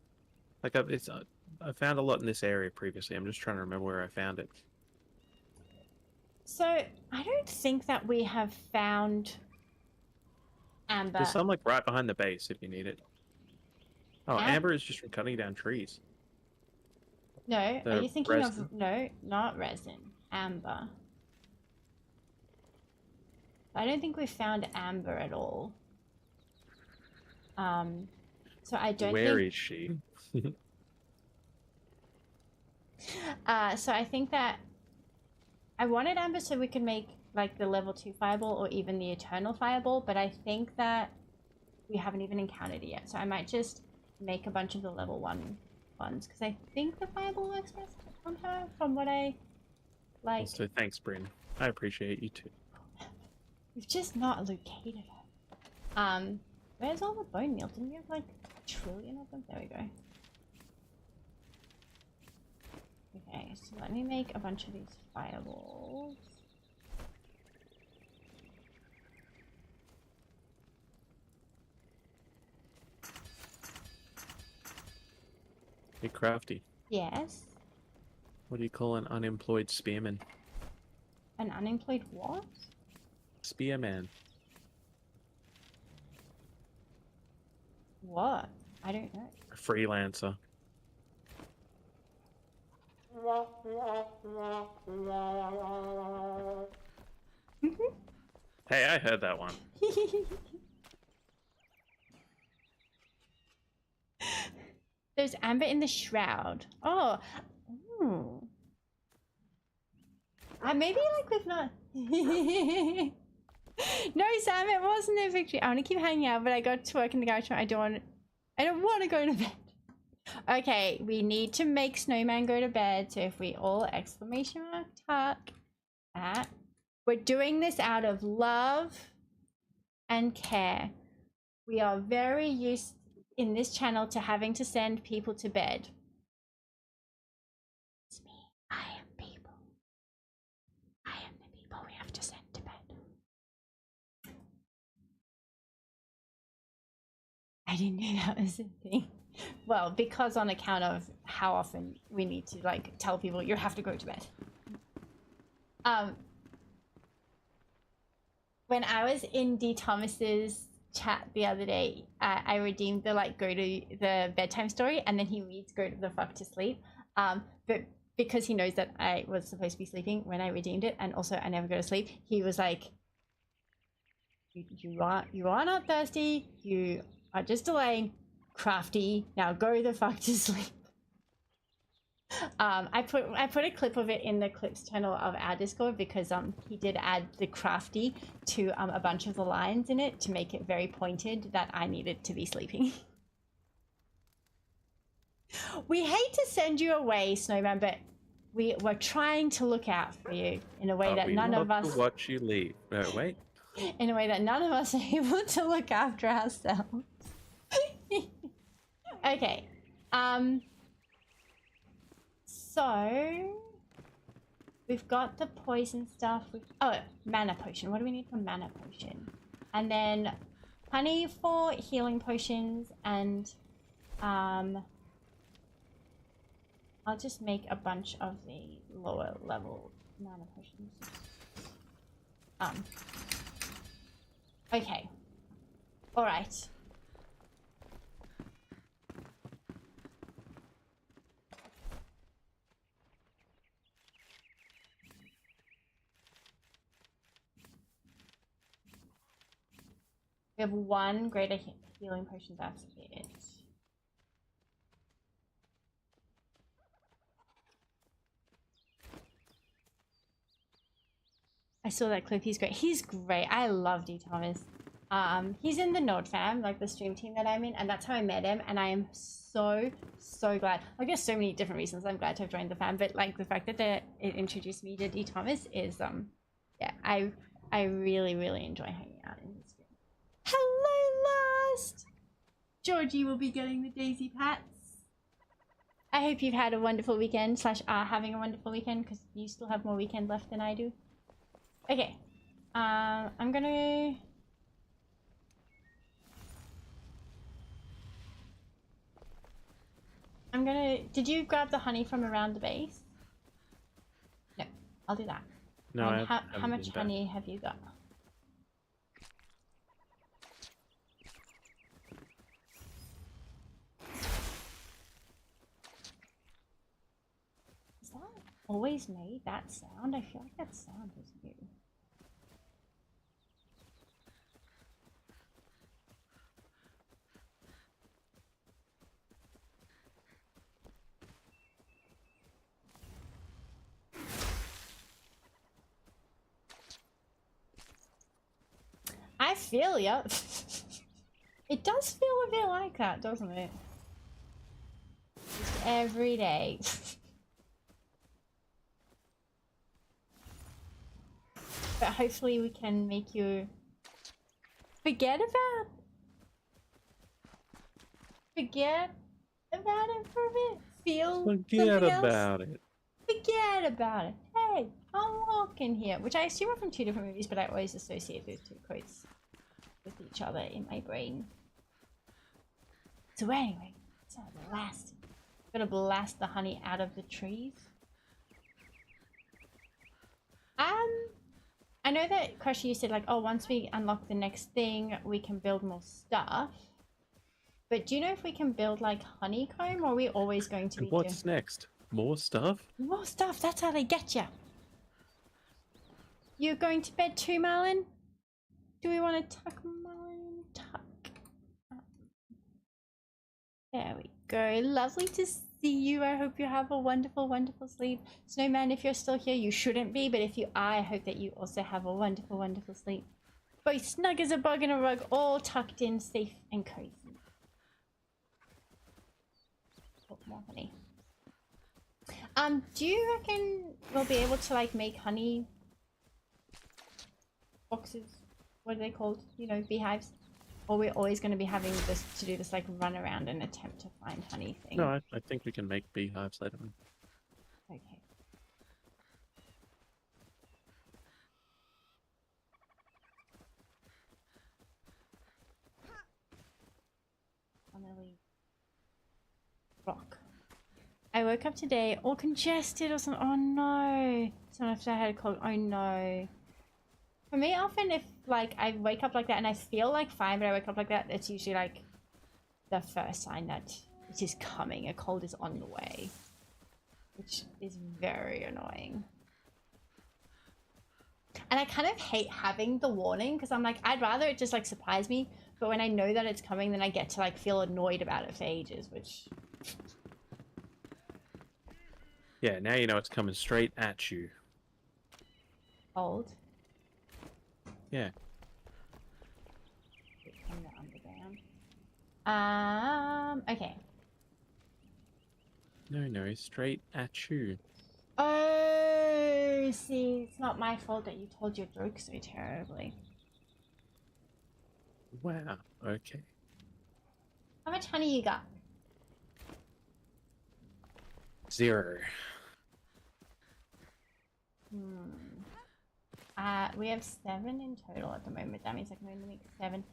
Like I found a lot in this area previously. I'm just trying to remember where I found it. So I don't think that we have found amber. There's some like right behind the base if you need it. Oh, amber is just from cutting down trees. No, are you thinking resin. of no, not resin, amber. I don't think we found amber at all. So I don't Where think... is she? So I think that I wanted amber so we could make like the level 2 fireball or even the eternal fireball, but I think that we haven't even encountered it yet. So I might just make a bunch of the level 1 ones because I think the fireball works best on her from what I like. Also, thanks, Bryn. I appreciate you too. We've just not located her. Where's all the bone meal? Didn't you have like a trillion of them? There we go. Okay, so let me make a bunch of these fireballs. Hey, Crafty. Yes. What do you call an unemployed spearman? An unemployed what? Spearman. What? I don't know. A freelancer. Hey, I heard that one. There's amber in the shroud. Oh. Ooh. Maybe like we've not. No, Sam, it wasn't a victory. I want to keep hanging out, but I got to work in the garage. I don't want to go to bed. Okay, we need to make Snowman go to bed. So if we all exclamation mark tuck that. We're doing this out of love and care. We are very used in this channel to having to send people to bed. It's me. I am people. I am the people we have to send to bed. I didn't know that was a thing. Well, because on account of how often we need to like tell people you have to go to bed. When I was in D. Thomas's chat the other day, I redeemed the like go to the bedtime story, and then he reads go to the fuck to sleep. But because he knows that I was supposed to be sleeping when I redeemed it, and also I never go to sleep, he was like, you are not thirsty, you are just delaying. Crafty, now go the fuck to sleep. I put a clip of it in the clips channel of our Discord because he did add the Crafty to a bunch of the lines in it to make it very pointed that I needed to be sleeping. We hate to send you away, Snowman, but we were trying to look out for you in a way that none of us watch you leave. Wait. In a way that none of us are able to look after ourselves. Okay. So we've got the poison stuff. Oh, mana potion. What do we need for mana potion? And then honey for healing potions, and I'll just make a bunch of the lower level mana potions. Okay. All right. We have one greater healing potion activated. I saw that clip. He's great. He's great. I love D. Thomas. He's in the Nord fam, like the stream team that I'm in, and that's how I met him. And I am so glad. I guess so many different reasons I'm glad to have joined the fam, but like the fact that it introduced me to D. Thomas is yeah, I really enjoy hanging out in this stream. Hello, Lost! Georgie will be getting the daisy pats. I hope you've had a wonderful weekend, / having a wonderful weekend, because you still have more weekend left than I do. Okay, I'm gonna... Did you grab the honey from around the base? No, I'll do that. No, and how much honey have you got? Is that always made that sound? I feel like that sound was new. I feel ya. It does feel a bit like that, doesn't it? Just every day. But hopefully we can make you Forget about it for a bit. Feel Forget something else. about it. Forget about it. Hey, I'm walking here, which I assume are from two different movies, but I always associate those two quotes with each other in my brain. So anyway, so blast. Gotta blast the honey out of the trees. I know that Crushy, you said like, oh, once we unlock the next thing, we can build more stuff. But do you know if we can build like honeycomb, or are we always going to be And what's next? More stuff? more stuff? That's how they get you. You going to bed too, Marlin? Do we want to tuck Marlin? Tuck. There we go. Lovely to see you. I hope you have a wonderful, wonderful sleep. Snowman, if you're still here, you shouldn't be, but if you are, I hope that you also have a wonderful, wonderful sleep. Both snug as a bug in a rug, all tucked in, safe and cozy. Oh, more honey. Do you reckon we'll be able to like make honey boxes? What are they called? You know, beehives? Or we're always going to be having this to do this like run around and attempt to find honey thing? No, I think we can make beehives later on. Okay. Finally. Rock. I woke up today all congested or something. Oh no. So after I had a cold. Oh no. For me, often if like I wake up like that and I feel like fine, but I wake up like that, it's usually like the first sign that it is coming. A cold is on the way, which is very annoying. And I kind of hate having the warning because I'm like, I'd rather it just like surprise me. But when I know that it's coming, then I get to like feel annoyed about it for ages, which... Yeah, now you know it's coming straight at you. Cold. Yeah. From the underground. Okay. No, straight at you. Oh, see, it's not my fault that you told your joke so terribly. Wow, okay. How much honey you got? 0. We have 7 in total at the moment. That means I can only make 7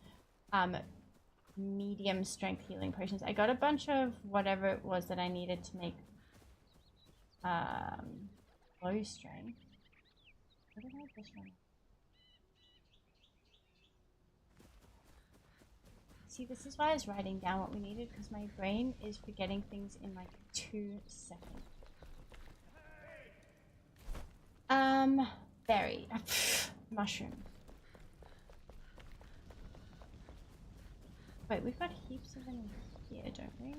medium strength healing potions. I got a bunch of whatever it was that I needed to make low strength. What did I have this one? See, this is why I was writing down what we needed, because my brain is forgetting things in like 2 seconds. Berry. Mushroom. Wait, we've got heaps of them here, don't we?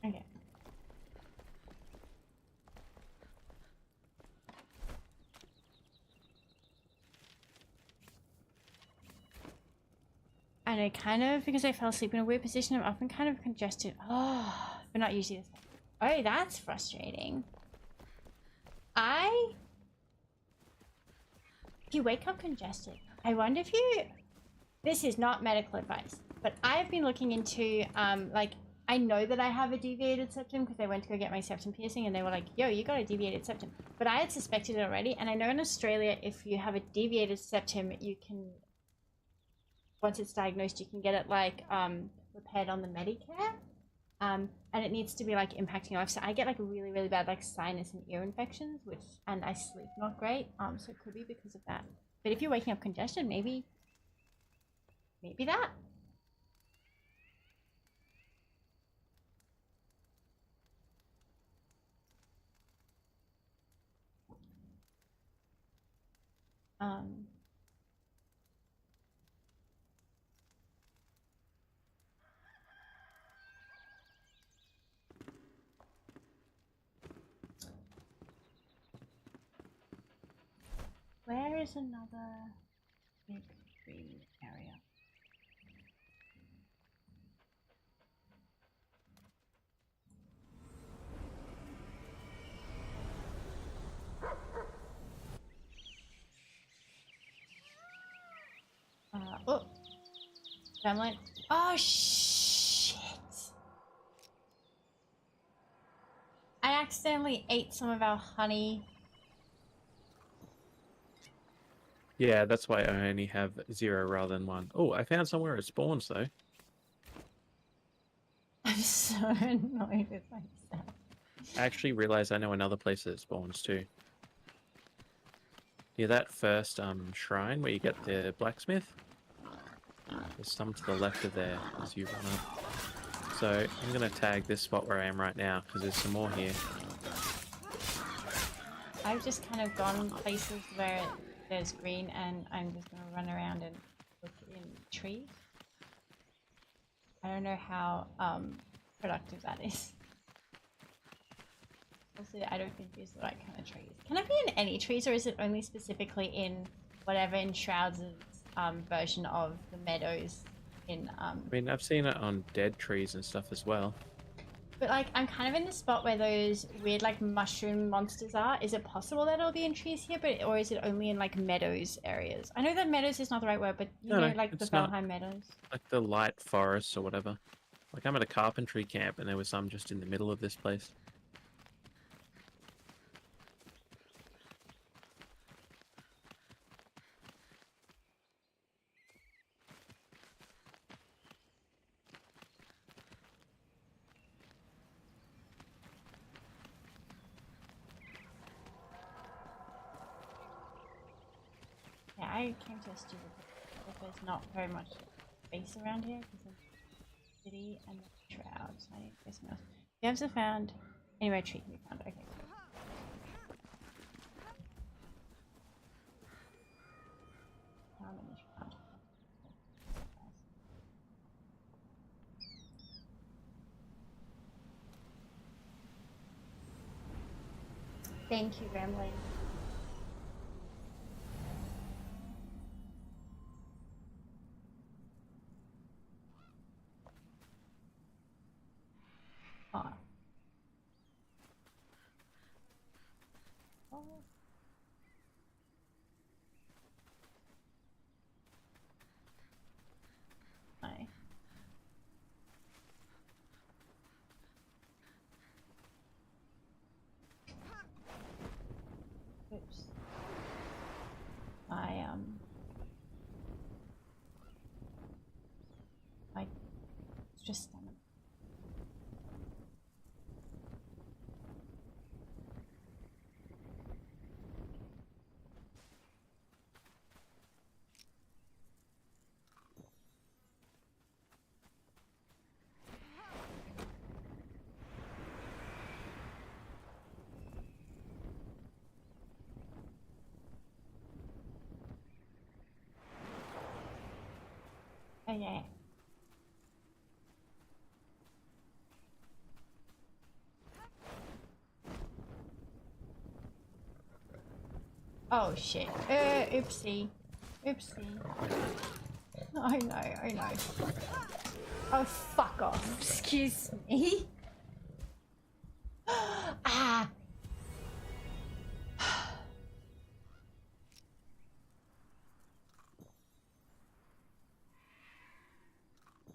Okay. And I kind of, because I fell asleep in a weird position, I'm often kind of congested. Oh, but not usually this. Oh, that's frustrating. If you wake up congested, I wonder if you, this is not medical advice, but I've been looking into, like, I know that I have a deviated septum because I went to go get my septum piercing and they were like, yo, you got a deviated septum. But I had suspected it already. And I know in Australia, if you have a deviated septum, you can, once it's diagnosed, you can get it like repaired on the Medicare. And it needs to be like impacting your life. So I get like really, really bad like sinus and ear infections, and I sleep not great. So it could be because of that. But if you're waking up congested, maybe that. Where is another big green area? Oh, Gremlin. Oh shit! I accidentally ate some of our honey. Yeah, that's why I only have 0 rather than 1. Oh, I found somewhere it spawns though. I'm so annoyed with myself. I actually realized I know another place that it spawns too. Near that first shrine where you get the blacksmith. There's some to the left of there as you run up. So I'm gonna tag this spot where I am right now because there's some more here. I've just kind of gone places where there's green and I'm just gonna run around and look in trees. I don't know how productive that is. Also, I don't think these are the right kind of trees. Can it be in any trees or is it only specifically in whatever in Shroud's version of the meadows in I mean, I've seen it on dead trees and stuff as well. But like, I'm kind of in the spot where those weird like mushroom monsters are. Is it possible that it'll be in trees here, or is it only in like meadows areas? I know that meadows is not the right word, but you know, like the it's not. Valheim meadows. Like the light forests or whatever. Like I'm at a carpentry camp and there was some just in the middle of this place. Yeah, I came to a stupid because there's not very much space around here because of the city and the Shroud. So I need to go somewhere else. We also found anyway, tree we found. Okay. Found in the Shroud. Thank you, Rambling. Oh. Oh. Hi. Oops. I just stamina. Oh yeah. Oh shit. Oopsie. Oopsie. I know, I know. Oh, fuck off. Excuse me. Ah.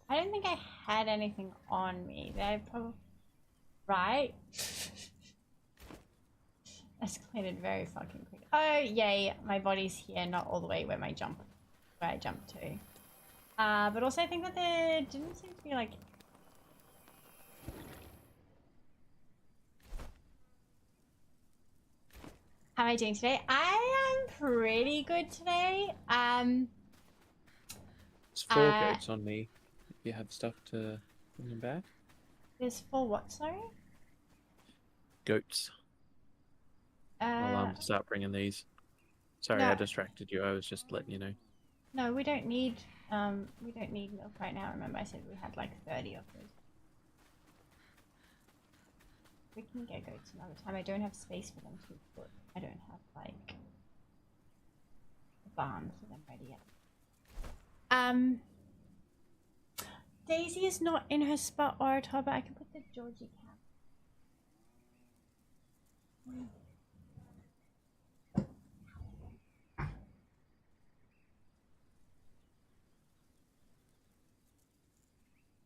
I don't think I had anything on me. I probably... Right? Escalated very fucking quick. Oh, yay. My body's here, not all the way where I jumped to. But also I think that there didn't seem to be like... How am I doing today? I am pretty good today. There's 4 goats on me. You have stuff to bring them back? There's 4 what, sorry? Goats. I'll start bringing these. Sorry, no. I distracted you. I was just letting you know. No, we don't need milk right now. Remember I said we had like 30 of those. We can get goats another time. I don't have space for them to put. I don't have like barn for them ready yet. Daisy is not in her spot or at all, but I can put the Georgie cap.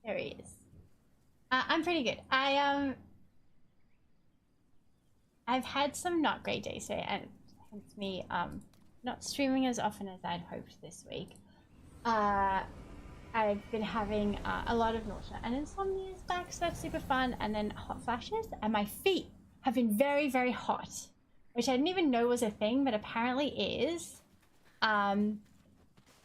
There he is. I'm pretty good. I've had some not great days today, and hence me not streaming as often as I'd hoped this week. I've been having a lot of nausea and insomnia is back, so that's super fun. And then hot flashes, and my feet have been very, very hot, which I didn't even know was a thing, but apparently is.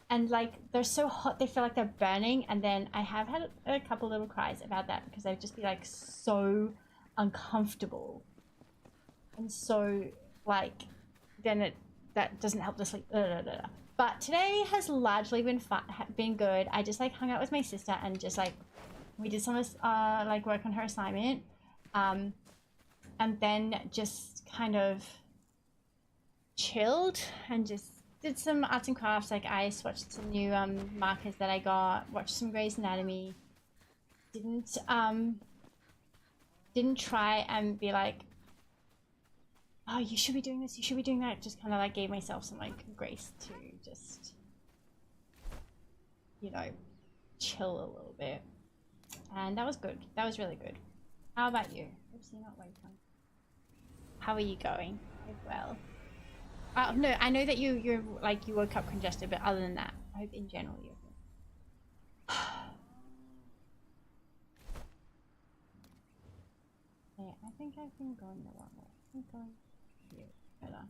And like they're so hot, they feel like they're burning. And then I have had a couple little cries about that because I'd just be like so uncomfortable, and so like then that doesn't help to sleep. But today has largely been good. I just like hung out with my sister and just like we did some like work on her assignment, and then just kind of chilled and just did some arts and crafts. Like I swatched some new markers that I got, watched some Grey's Anatomy. Didn't try and be like, oh, you should be doing this, you should be doing that. Just kind of like gave myself some like grace to just, you know, chill a little bit. And that was good. That was really good. How about you? Oops, you're not waiting. How are you going? Well. Oh, no, I know that you're like, you woke up congested, but other than that, I hope in general you're good. Yeah, I think I've been going the wrong way. I think going here better.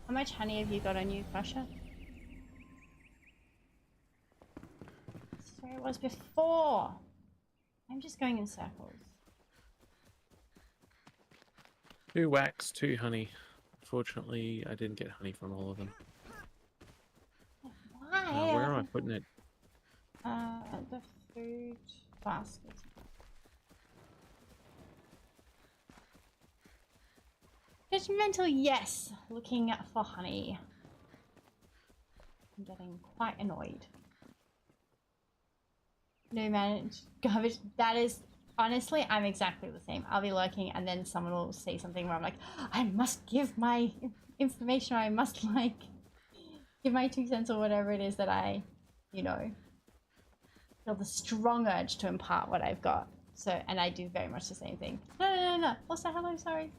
How much honey have you got on you, Crusher? This is where it was before. I'm just going in circles. 2 wax, 2 honey. Unfortunately, I didn't get honey from all of them. Why? Where am I putting it? The food basket. Judgmental, yes. Looking for honey. I'm getting quite annoyed. No managed garbage. That is honestly, I'm exactly the same. I'll be lurking and then someone will say something where I'm like, I must give my information, or I must like give my 2 cents or whatever it is that I, you know, feel the strong urge to impart what I've got. So, and I do very much the same thing. No. Also, hello, sorry.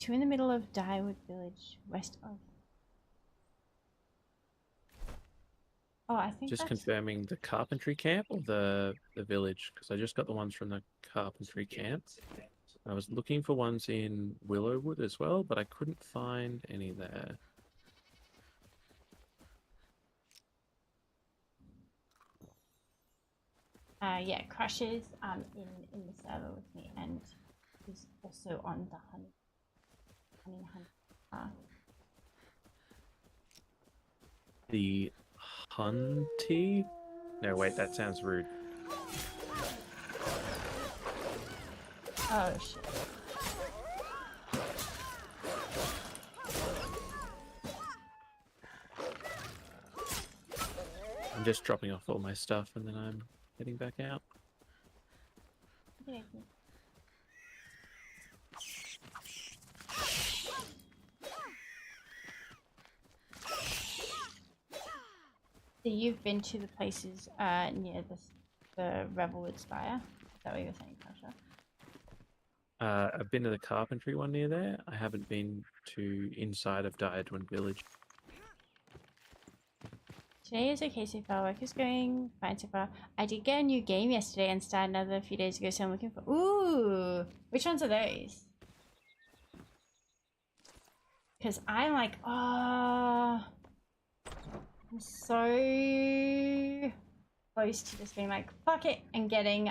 Two in the middle of Dyewood Village, west of. Oh, I think Just that's... confirming the carpentry camp or the village, because I just got the ones from the carpentry camp. I was looking for ones in Willowwood as well, but I couldn't find any there. Yeah, Crush is in the server with me and is also on the honey. The Hunty? No, wait, that sounds rude. Oh shit. I'm just dropping off all my stuff and then I'm heading back out. Okay. So you've been to the places near the Revelwood Spire? Is that what you were saying, Tasha? I've been to the carpentry one near there. I haven't been to inside of Dyewood Village. Today is okay so far. Work is going fine so far. I did get a new game yesterday and started another a few days ago, so I'm looking for... Ooh! Which ones are those? Because I'm like, oh... I'm so close to just being like, fuck it, and getting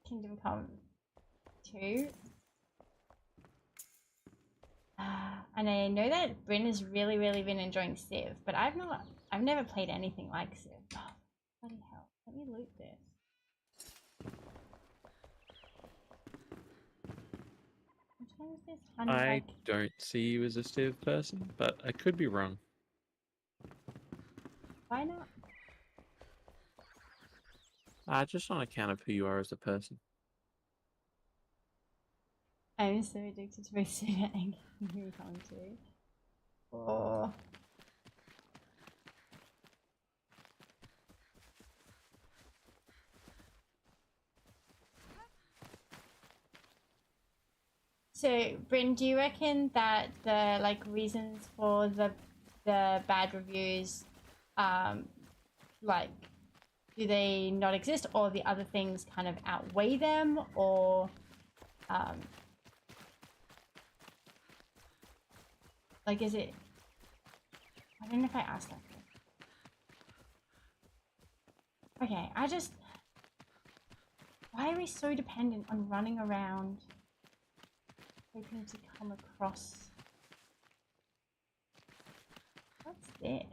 Kingdom Come 2. And I know that Bryn has really been enjoying Civ, but I've not I've never played anything like this. Oh, bloody hell. Let me loot this. Which one is this? Honey, I like, don't see you as a Civ person, but I could be wrong. why not? Just on account of who you are as a person. I'm so addicted to my super angry commentary. Oh. So, Bryn, do you reckon that the like reasons for the bad reviews, like, do they not exist, or the other things kind of outweigh them, or like, is it? I don't know if I asked that. Okay, why are we so dependent on running around hoping to come across? What's this?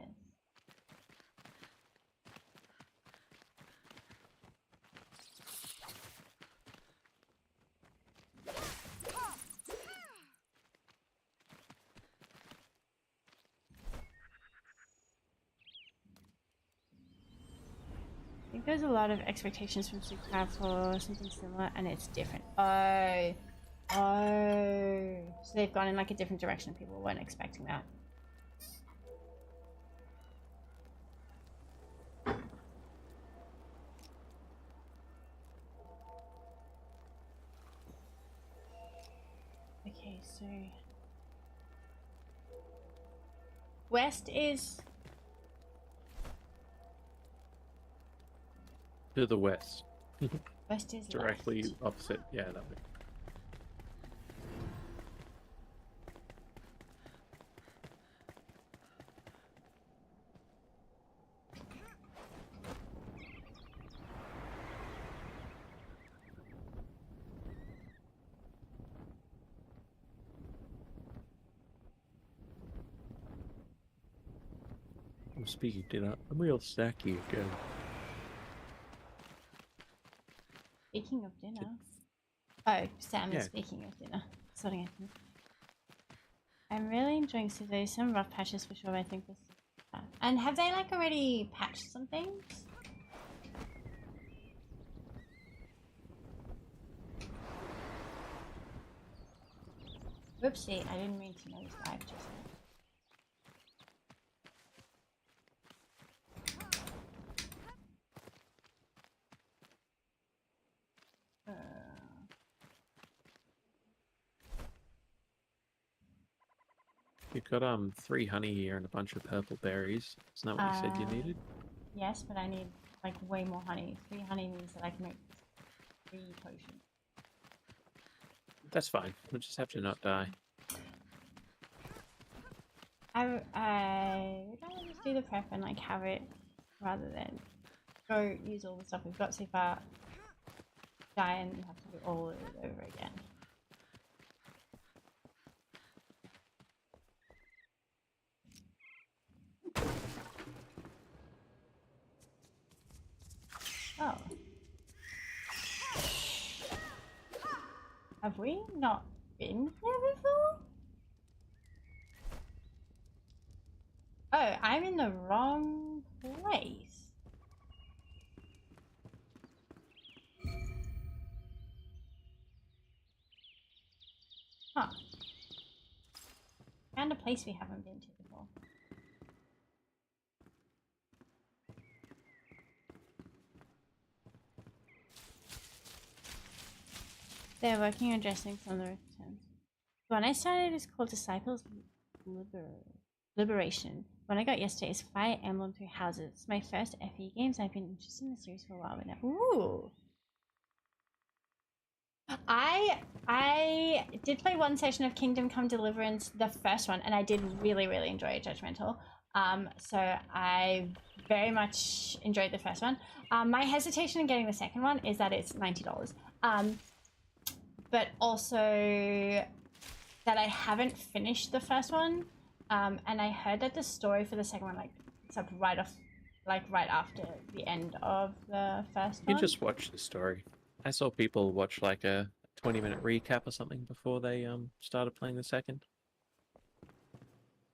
I think there's a lot of expectations from Supercraft for something similar, and it's different. Oh, so they've gone in like a different direction. People weren't expecting that. Okay, so west is To the west. west is Directly left. opposite. Yeah, that way. I'm speaking dinner. I'm real snacky again. Speaking of dinner. Oh, Sam Yeah. is speaking of dinner. Sorry, Anthony. I'm really enjoying so there's some rough patches for sure, but I think this. And have they like already patched some things? Whoopsie, I didn't mean to notice that just now. You've got 3 honey here and a bunch of purple berries. Isn't that what you said you needed? Yes, but I need like way more honey. 3 honey means that I can make 3 potions. That's fine. We'll just have to not die. I would rather just do the prep and like have it rather than go use all the stuff we've got so far, die and have to do all of it over again. Oh. Have we not been here before? Oh, I'm in the wrong place. Huh. Found a place we haven't been to before. They're working on addressing some of the returns. The one I started is called Disciples Liberation. When I got yesterday is Fire Emblem Three Houses. It's my first FE games. I've been interested in the series for a while now. Ooh. I did play one session of Kingdom Come Deliverance, the first one, and I did really, really enjoy it, Judgmental. So I very much enjoyed the first one. My hesitation in getting the second one is that it's $90. But also that I haven't finished the first one. And I heard that the story for the second one like picks up right off, like right after the end of the first You one. just watch the story. I saw people watch like a 20-minute recap or something before they started playing the second.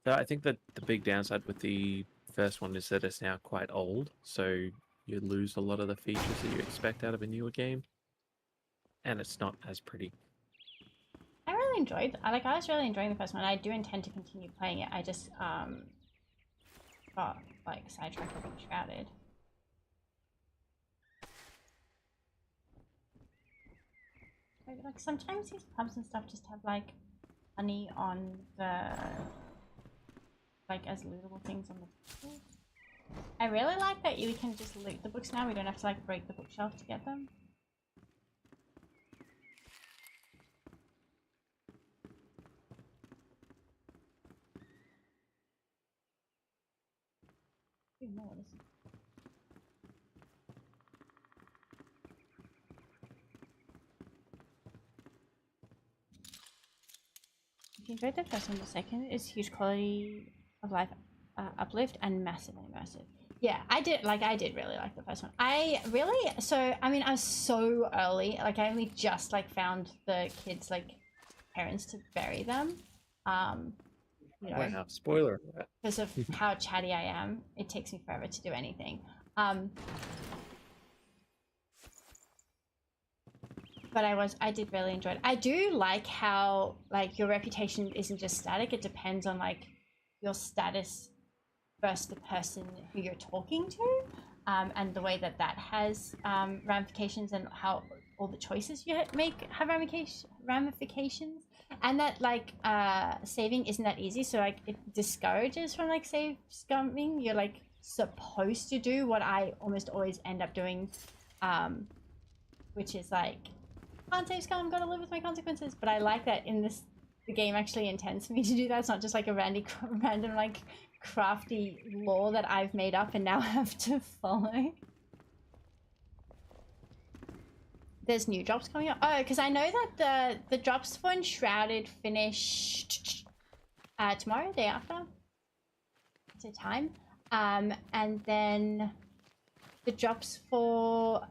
So I think that the big downside with the first one is that it's now quite old, so you lose a lot of the features that you expect out of a newer game, and it's not as pretty. I really enjoyed. I was really enjoying the first one. I do intend to continue playing it. I just got like sidetracked with being Shrouded. Like sometimes these pubs and stuff just have like honey on the like as lootable things on the books. I really like that you can just loot the books now. We don't have to like break the bookshelf to get them. More, what is it? If you enjoyed the first one, the second is huge quality of life uplift and massively immersive. Yeah, I did really like the first one. I mean, I was so early, like I only just like found the kids' like parents to bury them. You know, Wow, spoiler. because of how chatty I am, it takes me forever to do anything. But I did really enjoy it. I do like how like your reputation isn't just static, it depends on like your status versus the person who you're talking to, and the way that has ramifications, and how all the choices you make have ramifications, and that like saving isn't that easy, so like it discourages from like save scumming. You're like supposed to do what I almost always end up doing, which is like, can't save scum, gotta live with my consequences. But I like that in this, the game actually intends for me to do that. It's not just like a random like crafty law that I've made up and now have to follow. There's new drops coming up. Oh, because I know that the drops for Shrouded finished tomorrow, day after. It's a time. And then the drops for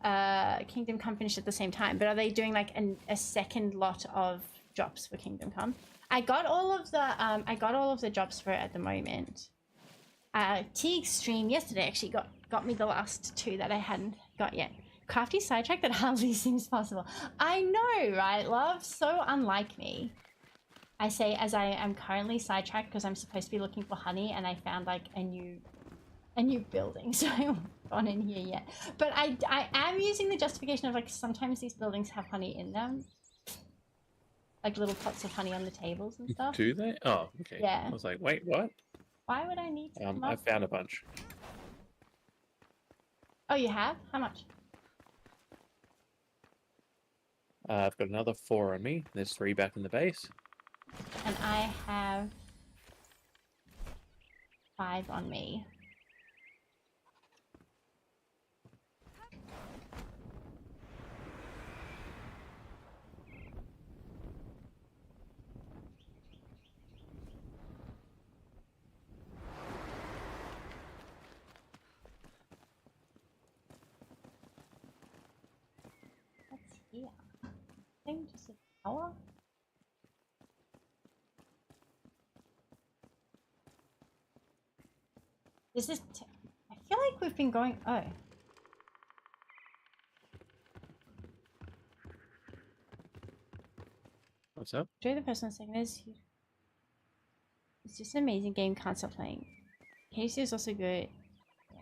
Kingdom Come finished at the same time. But are they doing like a second lot of drops for Kingdom Come? I got all of the drops for it at the moment. Teague's stream yesterday actually got me the last two that I hadn't got yet. Crafty sidetrack that hardly seems possible. I know, right, love? So unlike me. I say as I am currently sidetracked because I'm supposed to be looking for honey, and I found like a new building, so I haven't gone in here yet. But I am using the justification of like sometimes these buildings have honey in them. Like little pots of honey on the tables and stuff. Do they? Oh, okay. Yeah. I was like, wait, what? Why would I need to come I up? found a bunch. Oh, you have? How much? I've got another 4 on me. There's 3 back in the base. And I have 5 on me. What's here? I think just a tower. Is this? I feel like we've been going. Oh. What's up? Enjoy the person second is. It's just an amazing game. Can't stop playing. Casey is also good. Yeah.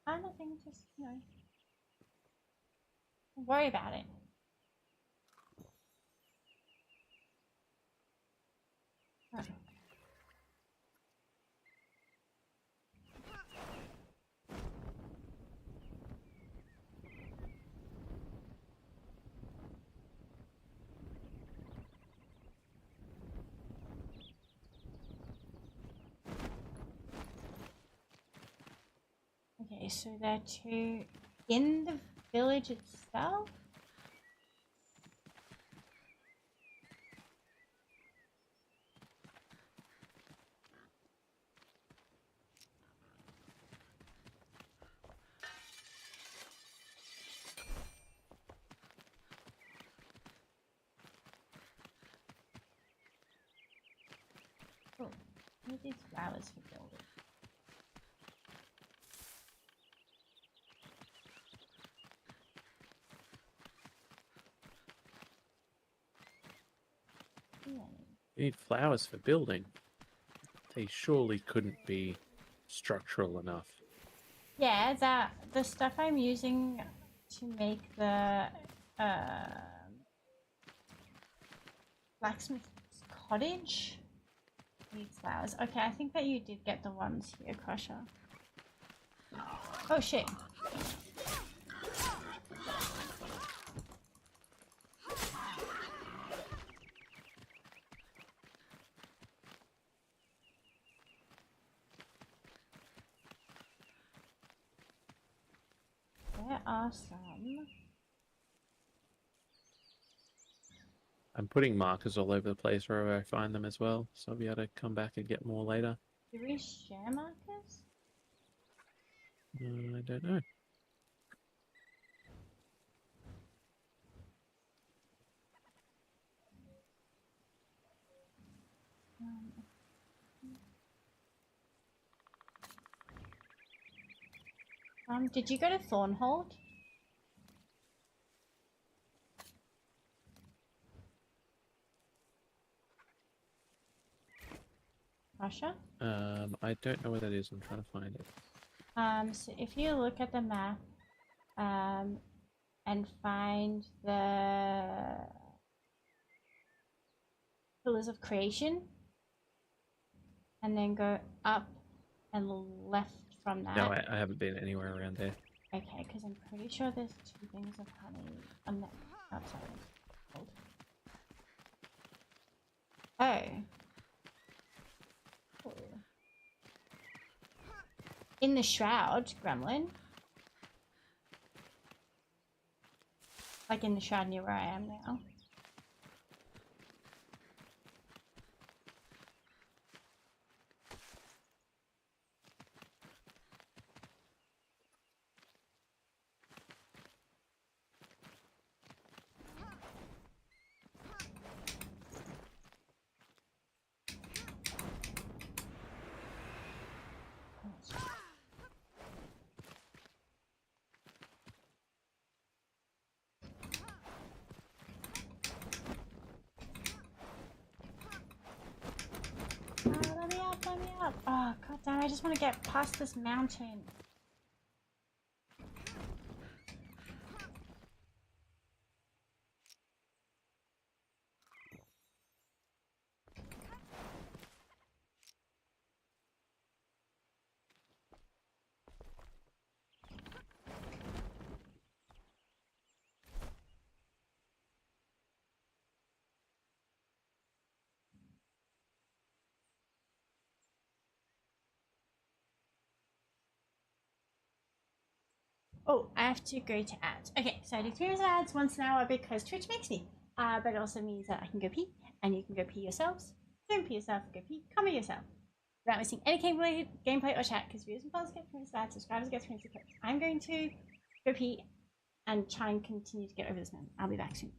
Kind of thing. Just don't worry about it. Oh. Okay, so there are 2 in the village itself. What are these flowers for building? Yeah. You need flowers for building. They surely couldn't be structural enough. Yeah, the stuff I'm using to make the blacksmith's cottage needs flowers. Okay, I think that you did get the ones here, Crusher. Oh shit. There are some. I'm putting markers all over the place wherever I find them as well, so I'll be able to come back and get more later. Do we share markers? I don't know. Did you go to Thornhold? Russia? I don't know where that is. I'm trying to find it. So if you look at the map, and find the Pillars of Creation, and then go up and left from that. No, I haven't been anywhere around there. Okay, because I'm pretty sure there's 2 things of honey on the outside. Hold. Oh. Cool. In the Shroud, Gremlin. Like in the Shroud near where I am now. Let me up. Oh, god damn, I just want to get past this mountain. Oh, I have to go to ads. Okay, so I do 3 minutes of ads once an hour because Twitch makes me. But it also means that I can go pee, and you can go pee yourselves. Don't pee yourself, go pee, cover yourself. Without missing any gameplay or chat, because viewers and followers get 3 minutes of ads, subscribers get 3 minutes of clips. I'm going to go pee and try and continue to get over this mountain. I'll be back soon.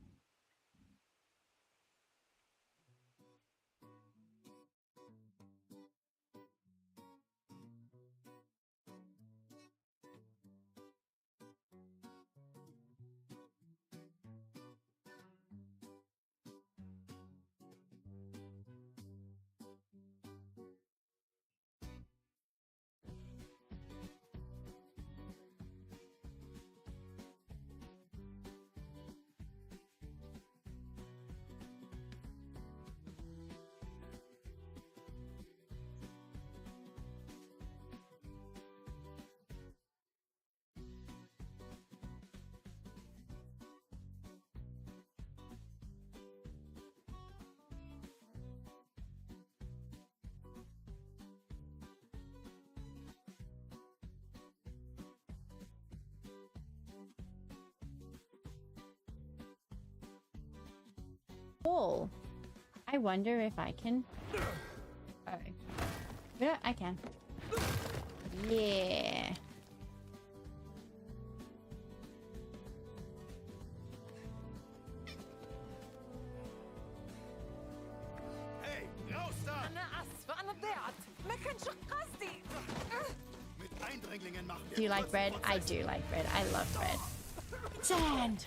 Wall. I wonder if I can. Oh. Yeah, I can. Yeah. Hey, no stop! أنا آسفة أنا ضيعت Do you like bread? I do like bread. I love bread. Sand!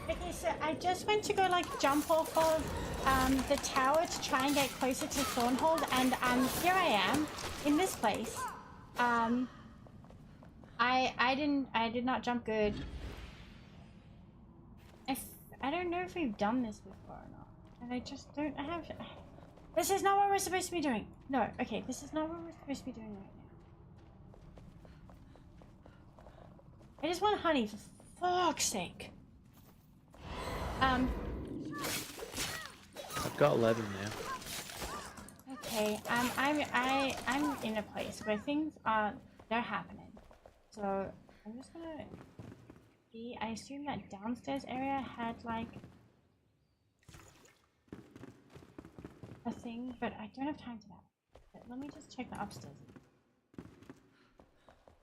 Okay, so I just went to go like jump off of the tower to try and get closer to Thornhold, and here I am in this place. I did not jump good. I don't know if we've done this before or not, and I just don't have. This is not what we're supposed to be doing. No, okay, this is not what we're supposed to be doing right now. I just want honey, for fuck's sake. I've got 11 now. Okay, I'm in a place where things they're happening. So I'm just gonna see. I assume that downstairs area had like a thing, but I don't have time for that. But let me just check the upstairs.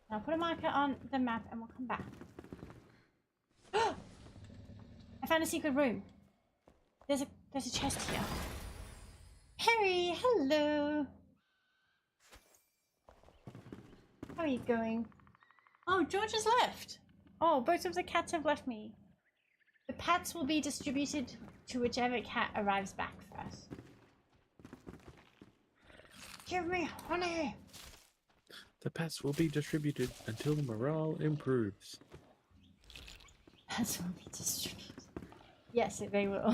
I'll put a marker on the map and we'll come back. I found a secret room. There's a chest here. Harry, hello. How are you going? Oh, George has left. Oh, both of the cats have left me. The pats will be distributed to whichever cat arrives back first. Give me honey. The pets will be distributed until morale improves. Pats will be distributed. Yes, they will.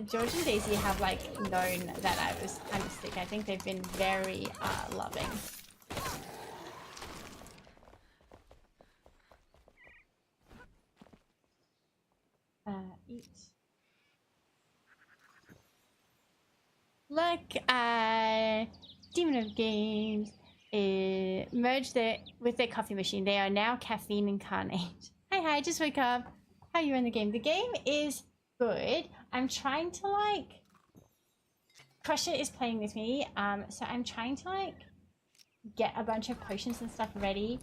George and Daisy have like known that I was sick. I think they've been very loving. Eat. Like Demon of Games merged with their coffee machine. They are now caffeine incarnate. Hi, just wake up. How are you in the game? The game is good. I'm trying to like Crusher is playing with me, so I'm trying to like get a bunch of potions and stuff ready,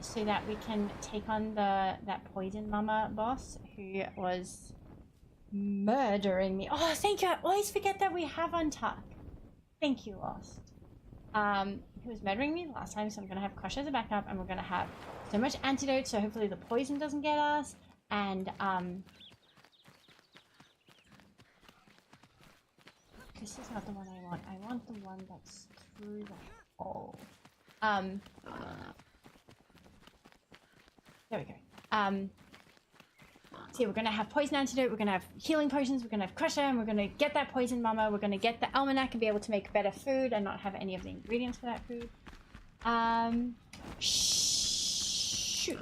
so that we can take on that poison mama boss who was murdering me. Oh, thank you. I always forget that we have Untuck. Thank you, Lost. Who was murdering me last time, so I'm gonna have Crusher as a backup, and we're gonna have so much antidote, so hopefully the poison doesn't get us. And this is not the one I want. I want the one that's through the hole. There we go. So we're gonna have poison antidote, we're gonna have healing potions, we're gonna have Crusher, and we're gonna get that poison mama, we're gonna get the almanac and be able to make better food and not have any of the ingredients for that food. Shoot.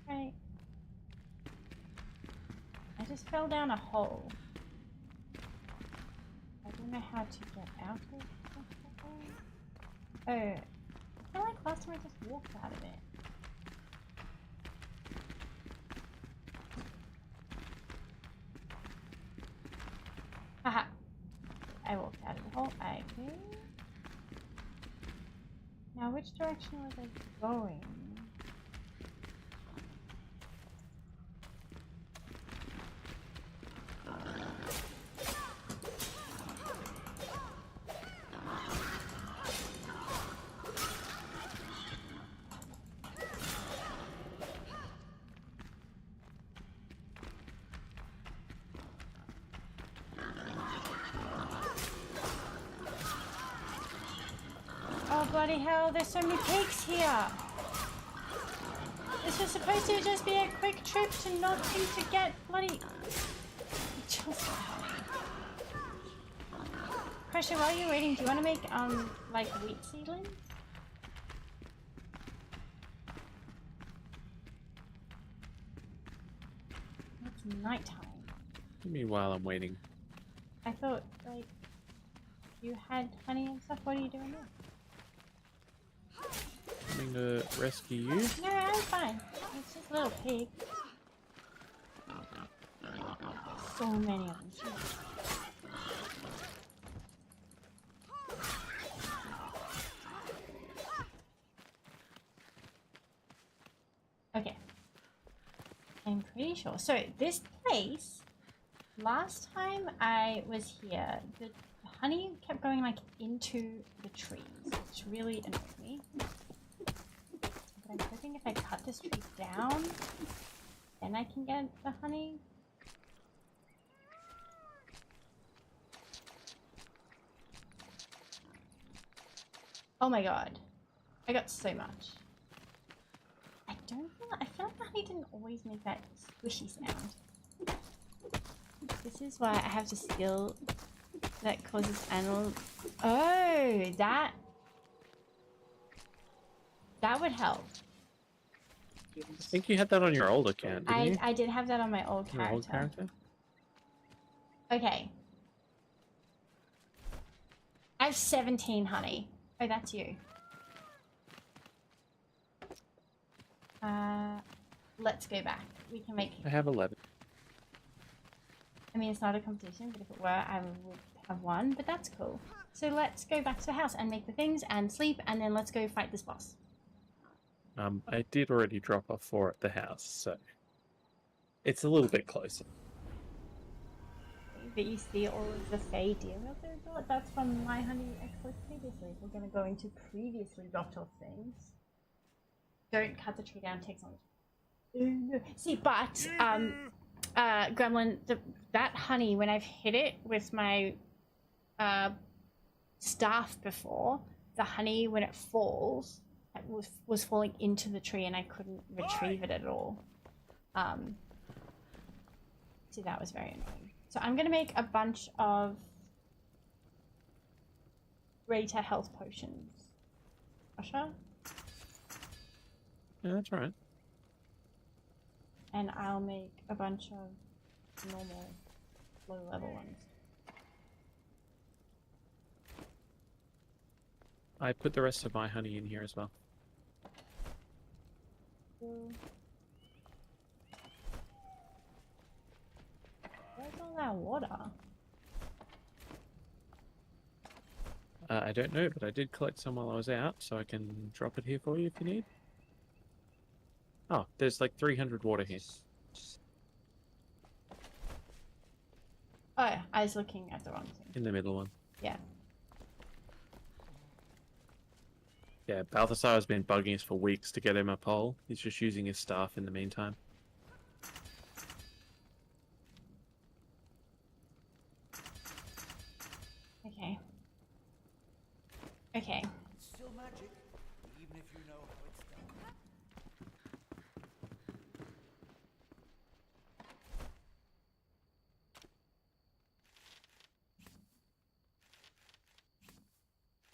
Right. I just fell down a hole. I don't know how to get out of the hole. Oh, I feel like last time I just walked out of it. Haha. I walked out of the hole. Okay. Now, which direction was I going? Oh, bloody hell, there's so many pigs here! This was supposed to just be a quick trip to nothing to get bloody... Question, while you're waiting, do you want to make, like, wheat seedlings? It's nighttime. Meanwhile, I'm waiting. I thought, like, you had honey and stuff. What are you doing now? Coming to rescue you. No, I'm fine. It's just a little pig. So many of them. Okay. I'm pretty sure. So this place, last time I was here, the honey kept going like into the trees, which really annoyed me. But I'm hoping if I cut this tree down, then I can get the honey. Oh my god. I got so much. I feel like the honey didn't always make that squishy sound. This is why I have the skill that causes animals. Oh, that would help. I think you had that on your old account, didn't you? I did have that on my old Your old character. character? Okay. I have 17 honey. Oh, that's you. Let's go back. We can make... I have 11. I mean, it's not a competition, but if it were, I would have won, but that's cool. So let's go back to the house and make the things and sleep, and then let's go fight this boss. I did already drop off 4 at the house, so it's a little bit closer. But you see all of the Fey deer out there? That's from My Honey Exploits previously. We're going to go into previously dropped off things. Don't cut the tree down, it takes long. See, but, Gremlin, that honey, when I've hit it with my staff before, the honey, when it falls, it was falling into the tree and I couldn't retrieve it at all. See, that was very annoying. So I'm going to make a bunch of greater health potions. Asha? Yeah, that's right. And I'll make a bunch of normal low level ones. I put the rest of my honey in here as well. Where's all that water? I don't know, but I did collect some while I was out, so I can drop it here for you if you need. Oh, there's like 300 water here. Oh, I was looking at the wrong thing. In the middle one. Yeah. Yeah, Balthasar has been bugging us for weeks to get him a pole. He's just using his staff in the meantime. Okay. Okay. It's still magic, even if you know how it's done.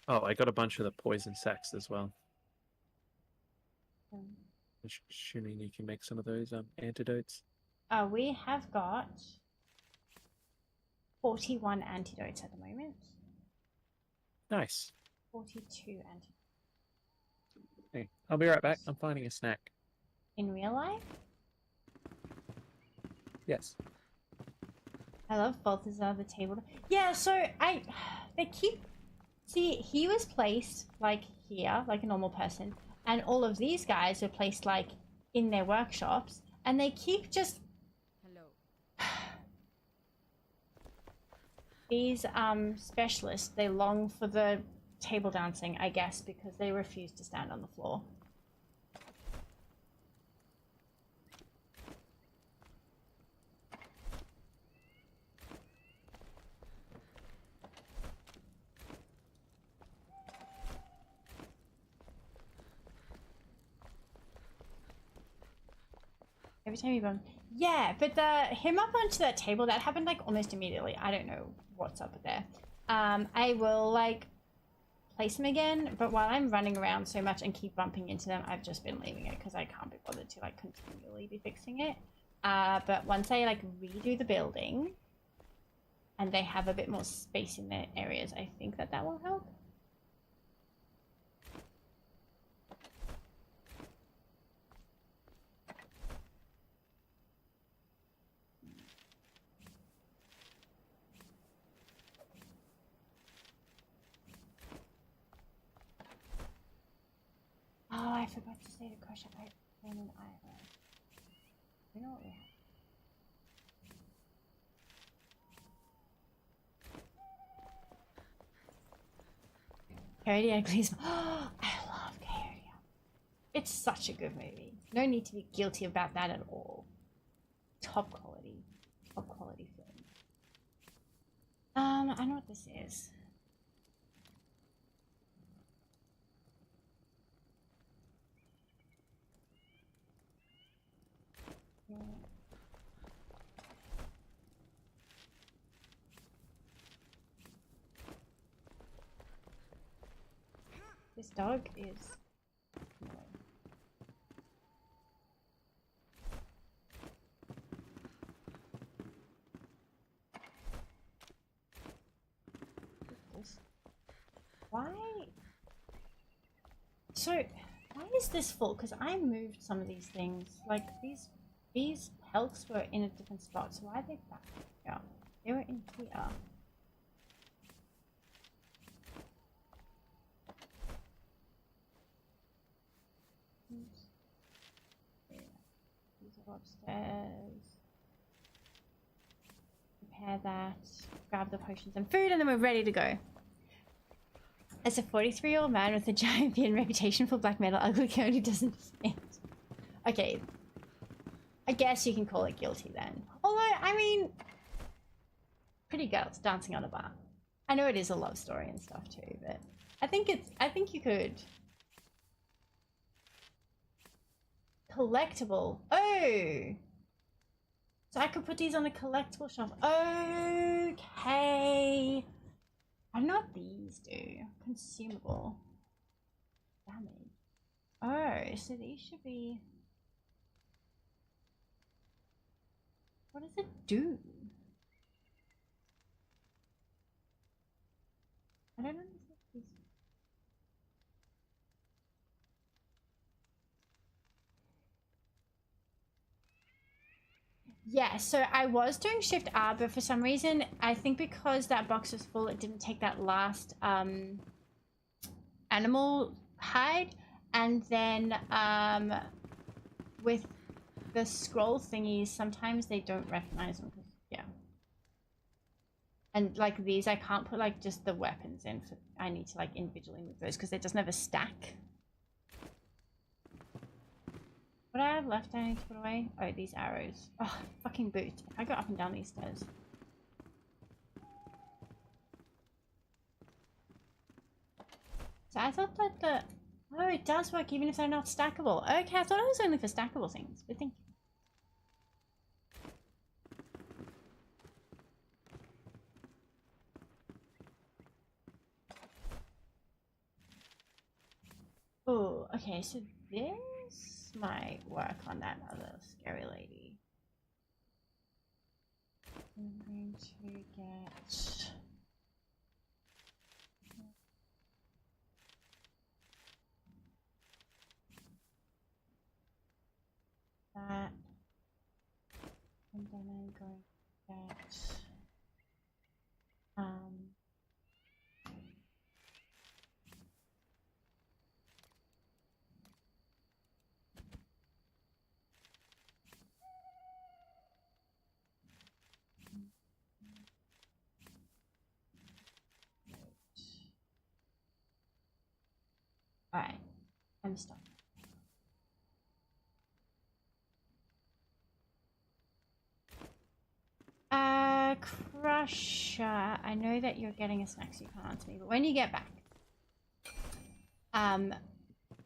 Oh, I got a bunch of the poison sacks as well. Assuming you can make some of those antidotes. We have got 41 antidotes at the moment. Nice. 42 antidotes. I'll be right back. I'm finding a snack. In real life? Yes. I love Balthazar the table. Yeah, so they keep, see, he was placed like here, like a normal person, and all of these guys were placed like in their workshops, and they keep just these specialists, they long for the table dancing, I guess, because they refuse to stand on the floor. Every time you run. Yeah, but him up onto that table, that happened like almost immediately. I don't know what's up there. I will like place him again, but while I'm running around so much and keep bumping into them, I've just been leaving it because I can't be bothered to like continually be fixing it. But once I like redo the building and they have a bit more space in their areas, I think that will help. Oh, I forgot to say to crush up iron and iron. You know what we have? Coyote Ugly's. Oh, I love Coyote. It's such a good movie. No need to be guilty about that at all. Top quality film. I know what this is. This dog is why? So why is this full? Because I moved some of these things. Like these pelts were in a different spot. So why are they back here? They were in here. These are upstairs. Prepare that. Grab the potions and food, and then we're ready to go. As a 43-year-old man with a giant beard and reputation for black metal, Ugly Coyote doesn't stand. Okay. I guess you can call it guilty then. Although, I mean, pretty girls dancing on a bar. I know it is a love story and stuff too, but I think you could. Collectible. Oh! So I could put these on a collectible shelf. Okay. I don't know what these do. Consumable. Damage. Oh, so these should be... What does it do? I don't understand these. Yeah, so I was doing Shift R, but for some reason, I think because that box was full, it didn't take that last animal hide. And then with the scroll thingies, sometimes they don't recognize them. Yeah. And like these, I can't put like just the weapons in. I need to like individually move those because it doesn't have a stack. What do I have left I need to put away? Oh, these arrows. Oh, fucking boot. If I go up and down these stairs. So I thought that the... Oh, it does work even if they're not stackable. Okay, I thought it was only for stackable things, but thank you. Oh, okay, so this might work on that other scary lady. I'm going to get... then I'm going to get all right, I'm stuck. Crusher, I know that you're getting a snack, so you can't answer me, but when you get back,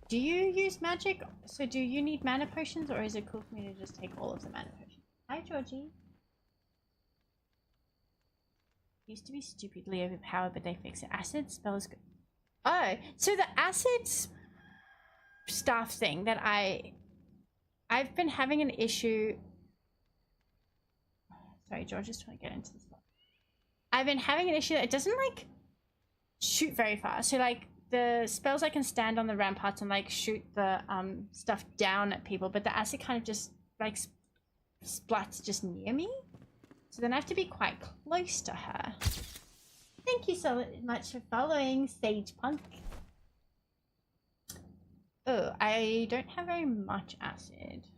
do you use magic? So do you need mana potions, or is it cool for me to just take all of the mana potions? Hi, Georgie. Used to be stupidly overpowered, but they fixed it. Acid spell is good. Oh, so the acid stuff thing that I've been having an issue. Sorry, George is trying to get into this one. I've been having an issue that it doesn't like shoot very far. So like the spells I can stand on the ramparts and like shoot the stuff down at people, but the acid kind of just like splats just near me. So then I have to be quite close to her. Thank you so much for following, Sage Punk. Oh, I don't have very much acid.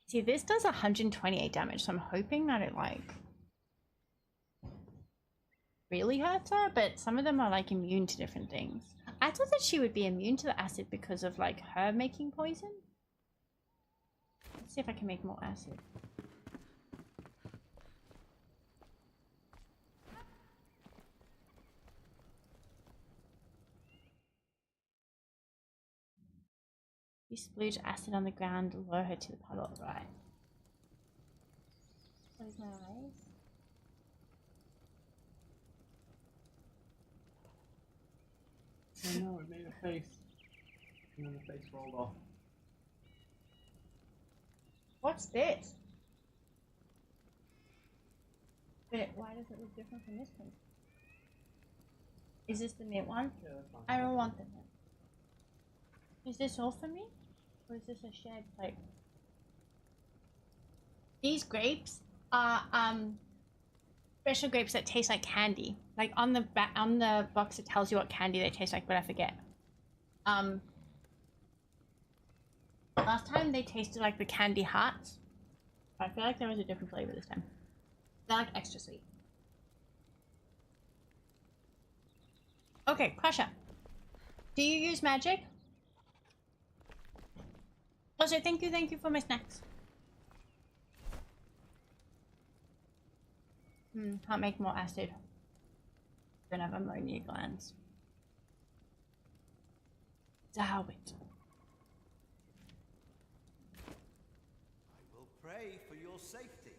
See, this does 128 damage, so I'm hoping that it like really hurts her, but some of them are like immune to different things. I thought that she would be immune to the acid because of like her making poison. Let's see if I can make more acid. You splooge acid on the ground, lower her to the puddle, right? Close my eyes. Oh no, it made a face. And then the face rolled off. What's this? But why does it look different from this one? Is this the mint one? Yeah, that's fine. I don't want the mint. Is this all for me? Or is this a shared plate? These grapes are special grapes that taste like candy. Like on the box it tells you what candy they taste like, but I forget. Last time they tasted like the candy hearts. I feel like there was a different flavor this time. They're like extra sweet. Okay, Crusher. Do you use magic? Also, thank you for my snacks. Can't make more acid. Don't have ammonia glands. Damn it. I will pray for your safety.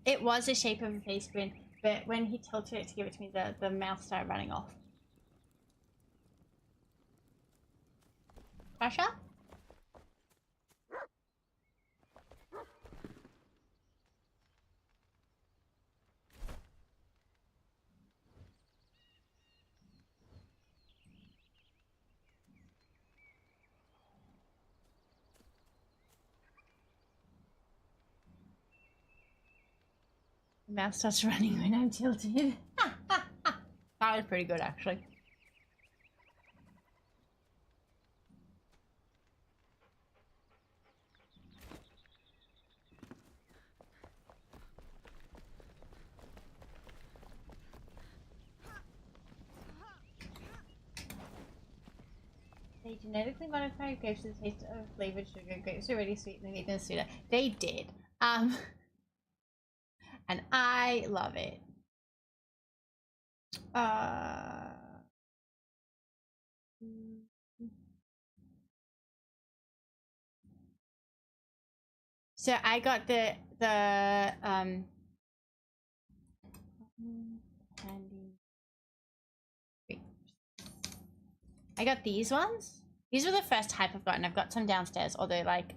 It was a shape of a face grin, but when he tilted it to give it to me, the mouth started running off. Crusher? The mouth starts running when I'm tilted. That was pretty good, actually. They genetically modified grapes with the taste of flavored sugar. Grapes are already sweet and they make them sweeter. They did. And I love it. So I got the candy. Wait. I got these ones. These were the first type I've gotten. I've got some downstairs, although like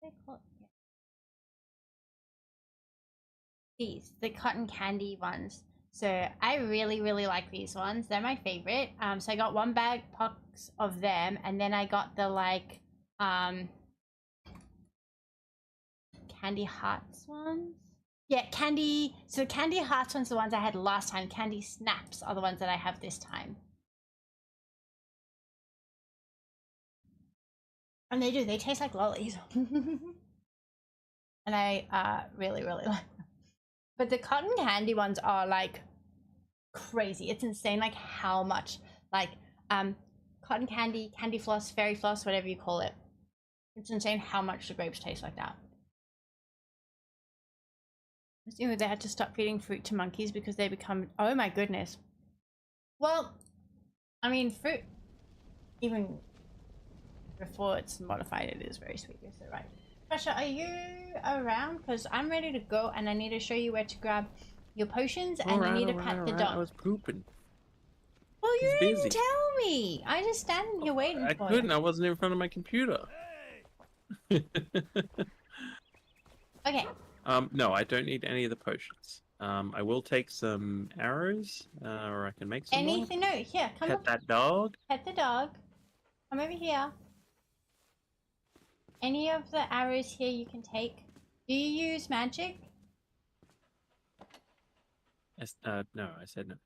they called? Yeah. These, the cotton candy ones. So I really, really like these ones. They're my favorite. So I got one bag box of them, and then I got the like candy hearts ones. Yeah, candy. So candy hearts ones are the ones I had last time. Candy snaps are the ones that I have this time. And they do. They taste like lollies. And I really, really like them. But the cotton candy ones are like crazy. It's insane like how much like cotton candy, candy floss, fairy floss, whatever you call it. It's insane how much the grapes taste like that. You know, they had to stop feeding fruit to monkeys because they become, oh my goodness. Well, I mean, fruit, even before it's modified, it is very sweet. You're so right. Pressure, are you around? Because I'm ready to go and I need to show you where to grab your potions and you need to pet the dog. I was pooping. Well, you He's didn't busy. tell me. I just standing here waiting I for couldn't. you. I wasn't in front of my computer. Okay. No, I don't need any of the potions. I will take some arrows, or I can make some more. Anything? No, here, come Pet up. that dog. Pet the dog. Come over here. Any of the arrows here you can take. Do you use magic? No, I said no.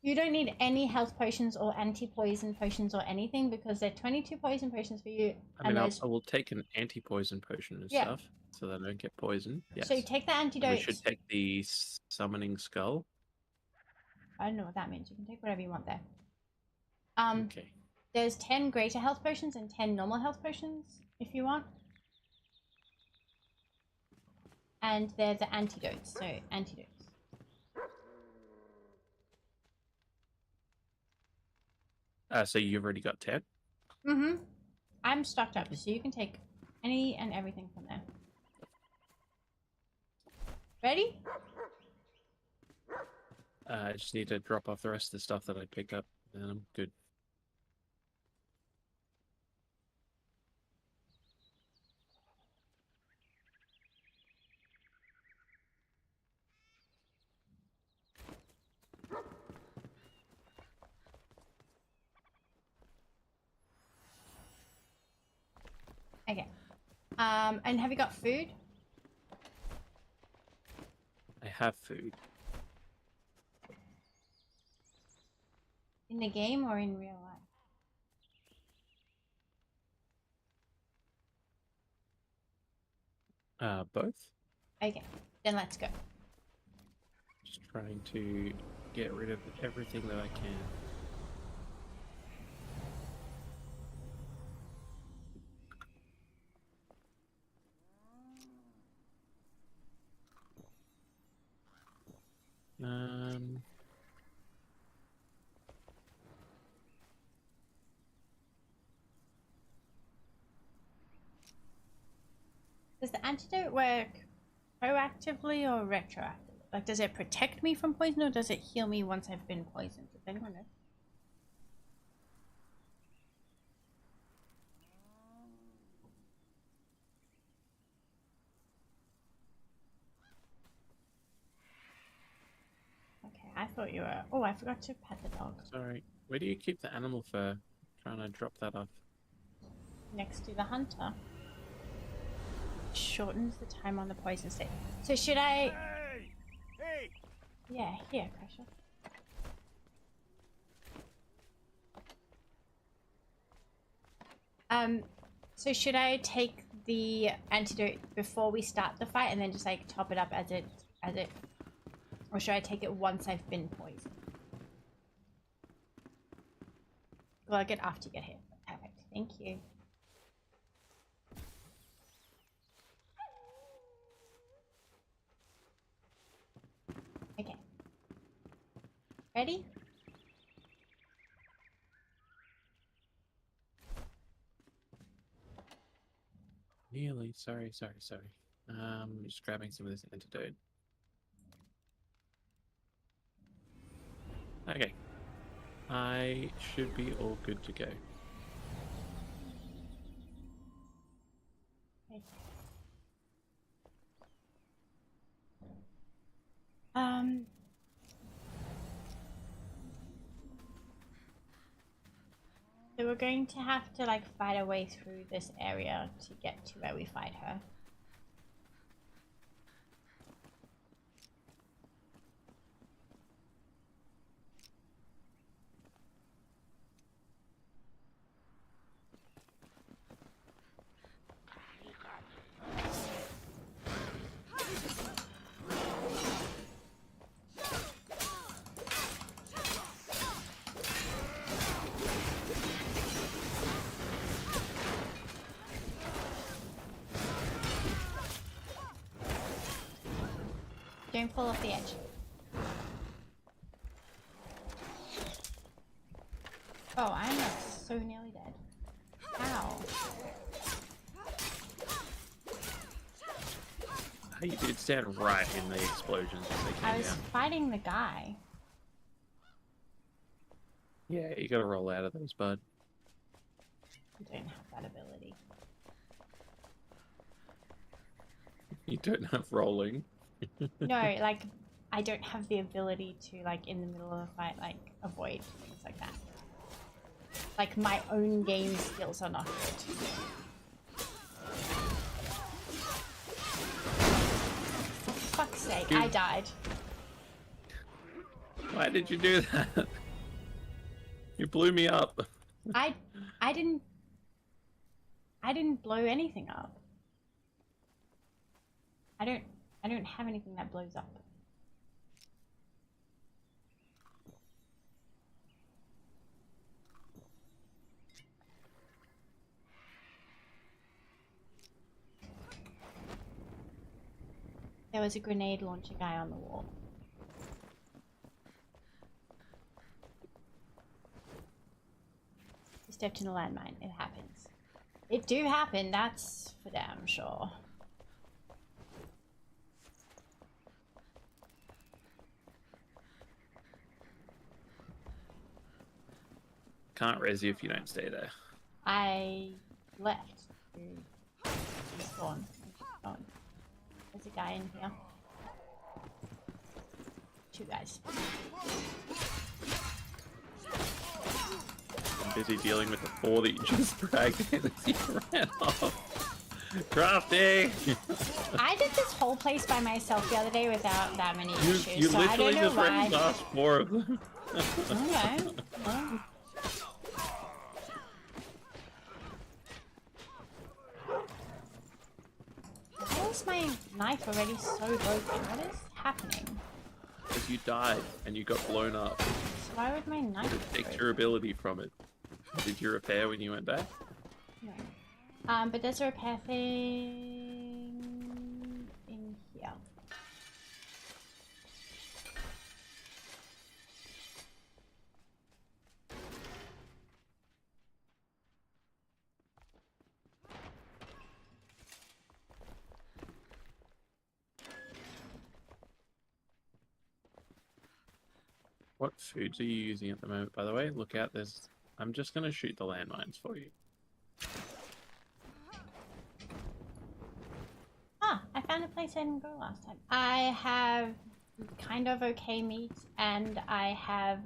You don't need any health potions or anti-poison potions or anything because there are 22 poison potions for you. I mean, I will take an anti-poison potion and stuff, so that I don't get poisoned. Yes. So you take the And antidote. we should take the summoning skull. I don't know what that means. You can take whatever you want there. Okay. There's 10 greater health potions and 10 normal health potions if you want. And they're the antidotes. So antidotes. So you've already got 10? Mm-hmm. I'm stocked up, so you can take any and everything from there. Ready? I just need to drop off the rest of the stuff that I picked up, and I'm good. Okay. And have you got food? I have food. In the game or in real life? Both. Okay, then let's go. Just trying to get rid of everything that I can. Does the antidote work proactively or retroactively? Like, does it protect me from poison or does it heal me once I've been poisoned? Does anyone know? Okay, I thought you were... Oh, I forgot to pet the dog. Sorry. Where do you keep the animal fur? Trying to drop that off. Next to the hunter. Shortens the time on the poison state. So should I... Hey! Yeah, here, Crusher. So should I take the antidote before we start the fight and then just like top it up as it, or should I take it once I've been poisoned? Well, I'll get after you get hit. Perfect. Thank you. Okay. Ready? Nearly. Sorry. Just grabbing some of this antidote. Okay. I should be all good to go. So we're going to have to like fight our way through this area to get to where we fight her. Don't fall off the edge. Oh, I'm like so nearly dead. Ow. You did stand right in the explosions as they I came was down. fighting the guy. Yeah, you gotta roll out of those, bud. I don't have that ability. You don't have rolling. No, like, I don't have the ability to, like, in the middle of a fight, like, avoid things like that. Like, my own game skills are not good. For fuck's sake, I died. Why did you do that? You blew me up. I didn't blow anything up. I don't have anything that blows up. There was a grenade launcher guy on the wall. You stepped in a landmine. It happens. It do happen, that's for damn sure. Can't res you if you don't stay there. I left to spawn. Oh, there's a guy in here. Two guys. I'm busy dealing with the 4 that you just dragged in as you ran off. Crafty! I did this whole place by myself the other day without that many issues, You so I literally don't know just why. ran past 4 of them. Okay. Well. Why is my knife already so broken? What is happening? Because you died and you got blown up. So why would my knife It be takes broken? your ability from it. Did you repair when you went back? No. But there's a repair thing in here. What foods are you using at the moment, by the way? Look out, there's... I'm just going to shoot the landmines for you. Ah, I found a place I didn't go last time. I have kind of okay meat, and I have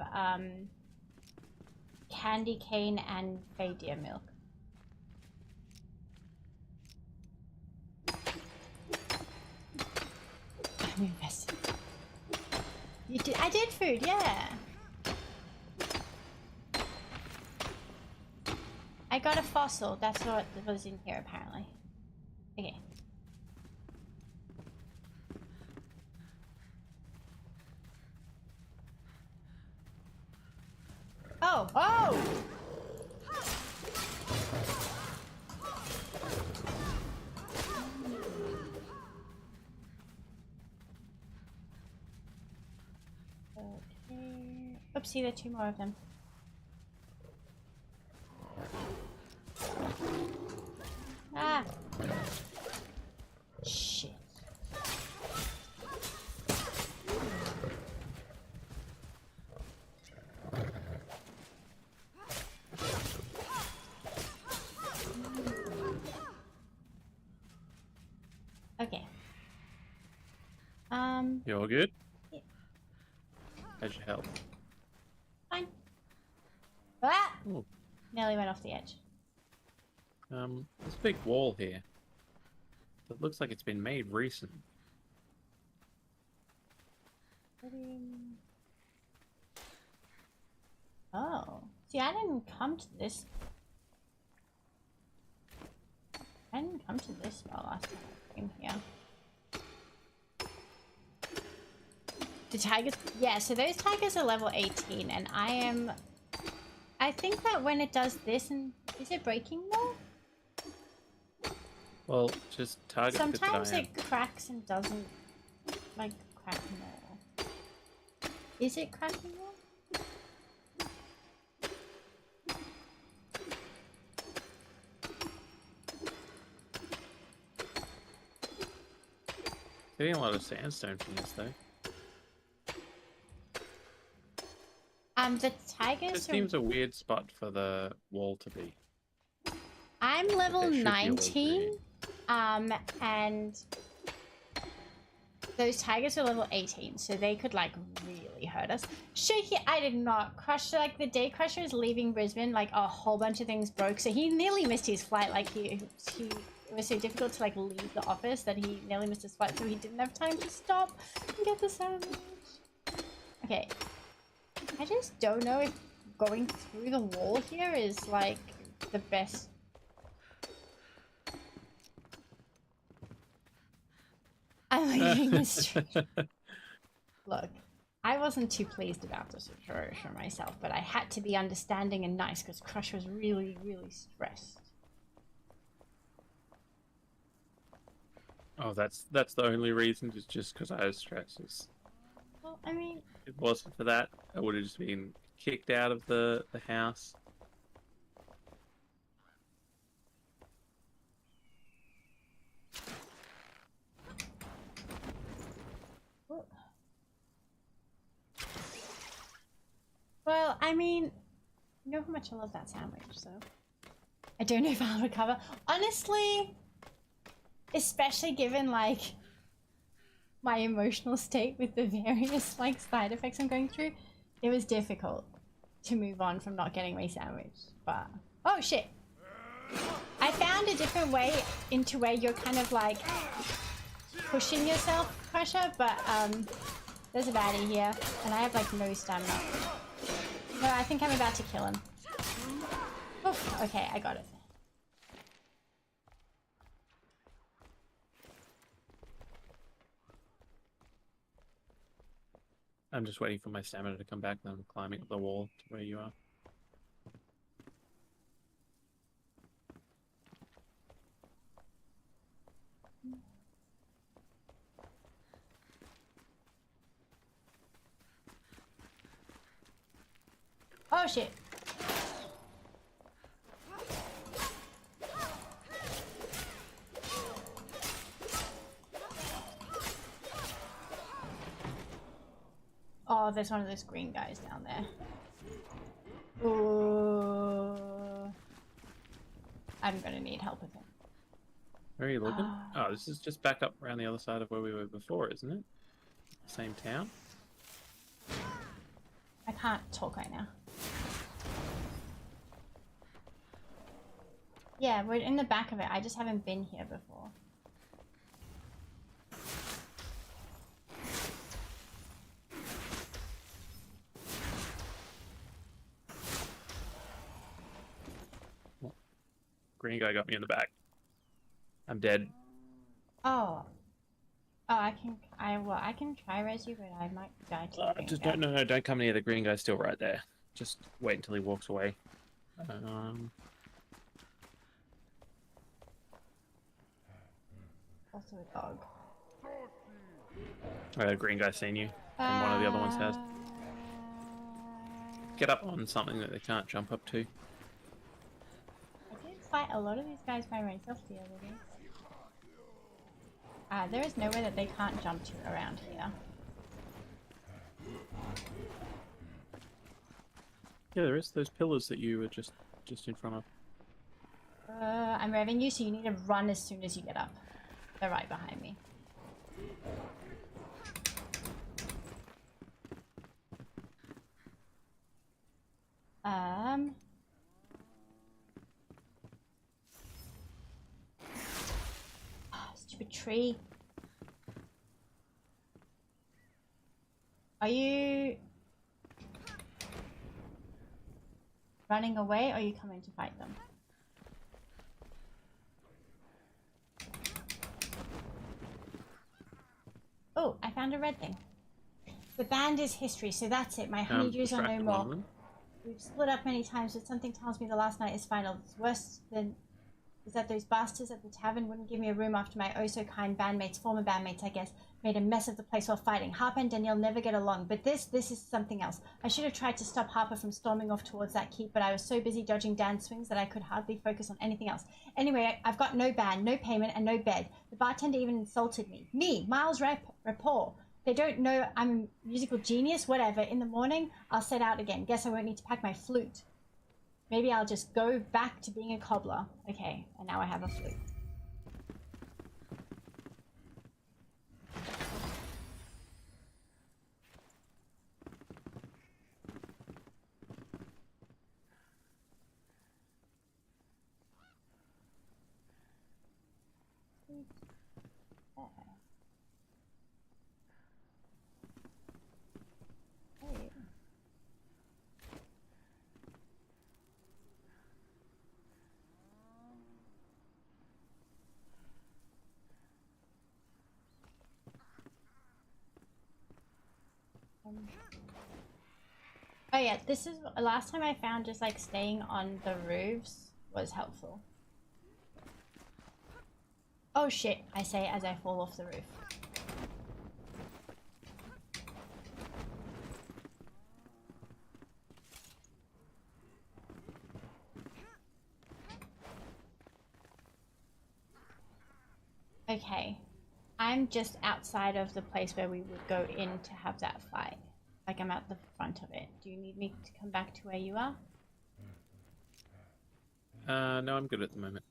candy cane and bay deer milk. I'm invested. You did? I did food, yeah. I got a fossil. That's what was in here, apparently. Okay. Oh! Oh! Okay. Oopsie, there are 2 more of them. Ah! Shit. Okay. You all good? Yeah. How's your health? Fine. Ah! Ooh. Nearly went off the edge. There's a big wall here. It looks like it's been made recent. Oh. See, I didn't come to this. I didn't come to this spot last time I came here. The tigers, yeah, so those tigers are level 18 and I think that when it does this and is it breaking more? Well, just target the bit that I Sometimes am. it cracks and doesn't like crack more. Is it cracking more? Getting a lot of sandstone from this though. The tigers It seems a weird spot for the wall to be. I'm level There should be a way 19, and those tigers are level 18, so they could like really hurt us. Shaky, I did not crush. Like the day crusher is leaving Brisbane, like a whole bunch of things broke, so he nearly missed his flight. Like it was so difficult to like leave the office that he nearly missed his flight, so he didn't have time to stop and get the sandwich. Okay, I just don't know if going through the wall here is like the best. I'm leaving the street. Look, I wasn't too pleased about the situation myself, but I had to be understanding and nice because Crush was really, really stressed. Oh, that's the only reason, is just because I was stressed. Well, I mean, If it wasn't for that, I would have just been kicked out of the house. well, I mean, you know how much I love that sandwich, so I don't know if I'll recover. Honestly, especially given like my emotional state with the various like side effects I'm going through, it was difficult to move on from not getting my sandwich. But oh shit, I found a different way into where you're kind of like pushing yourself, Crusher, but there's a baddie here and I have like no stamina. No, I think I'm about to kill him. Oof, okay, I got it. I'm just waiting for my stamina to come back, and I'm climbing up the wall to where you are. Oh shit. Oh, there's one of those green guys down there. Ooh. I'm gonna need help with him. Where are you looking? Oh, this is just back up around the other side of where we were before, isn't it? Same town? I can't talk right now. Yeah, we're in the back of it. I just haven't been here before. Green guy got me in the back. I'm dead. Oh. Oh, I can try res you, but I might die to the green Just guy. no, don't come near the green guy. Still right there. Just wait until he walks away. Also a dog. The green guy's seen you, and one of the other ones has. Get up on something that they can't jump up to. I did fight a lot of these guys by myself the other day. There is nowhere that they can't jump to around here. Yeah, there is those pillars that you were just in front of. I'm revving you, so you need to run as soon as you get up. They're right behind me. tree. Are you running away or are you coming to fight them? Oh, I found a red thing. The band is history, so that's it. My honeydews are no more. We've split up many times, but something tells me the last night is final. It's worse than is that those bastards at the tavern wouldn't give me a room after my oh-so-kind bandmates, former bandmates, I guess, made a mess of the place while fighting. Harper and Danielle never get along, but this is something else. I should have tried to stop Harper from storming off towards that keep, but I was so busy dodging Dan's swings that I could hardly focus on anything else. Anyway, I've got no band, no payment, and no bed. The bartender even insulted me. Me, Miles Rapport. They don't know I'm a musical genius, whatever. In the morning, I'll set out again. Guess I won't need to pack my flute. Maybe I'll just go back to being a cobbler. Okay, and now I have a flute. Oh yeah, this is last time I found just like staying on the roofs was helpful. Oh shit, I say as I fall off the roof. Okay, I'm just outside of the place where we would go in to have that fight. Like I'm at the front of it. Do you need me to come back to where you are? No, I'm good at the moment.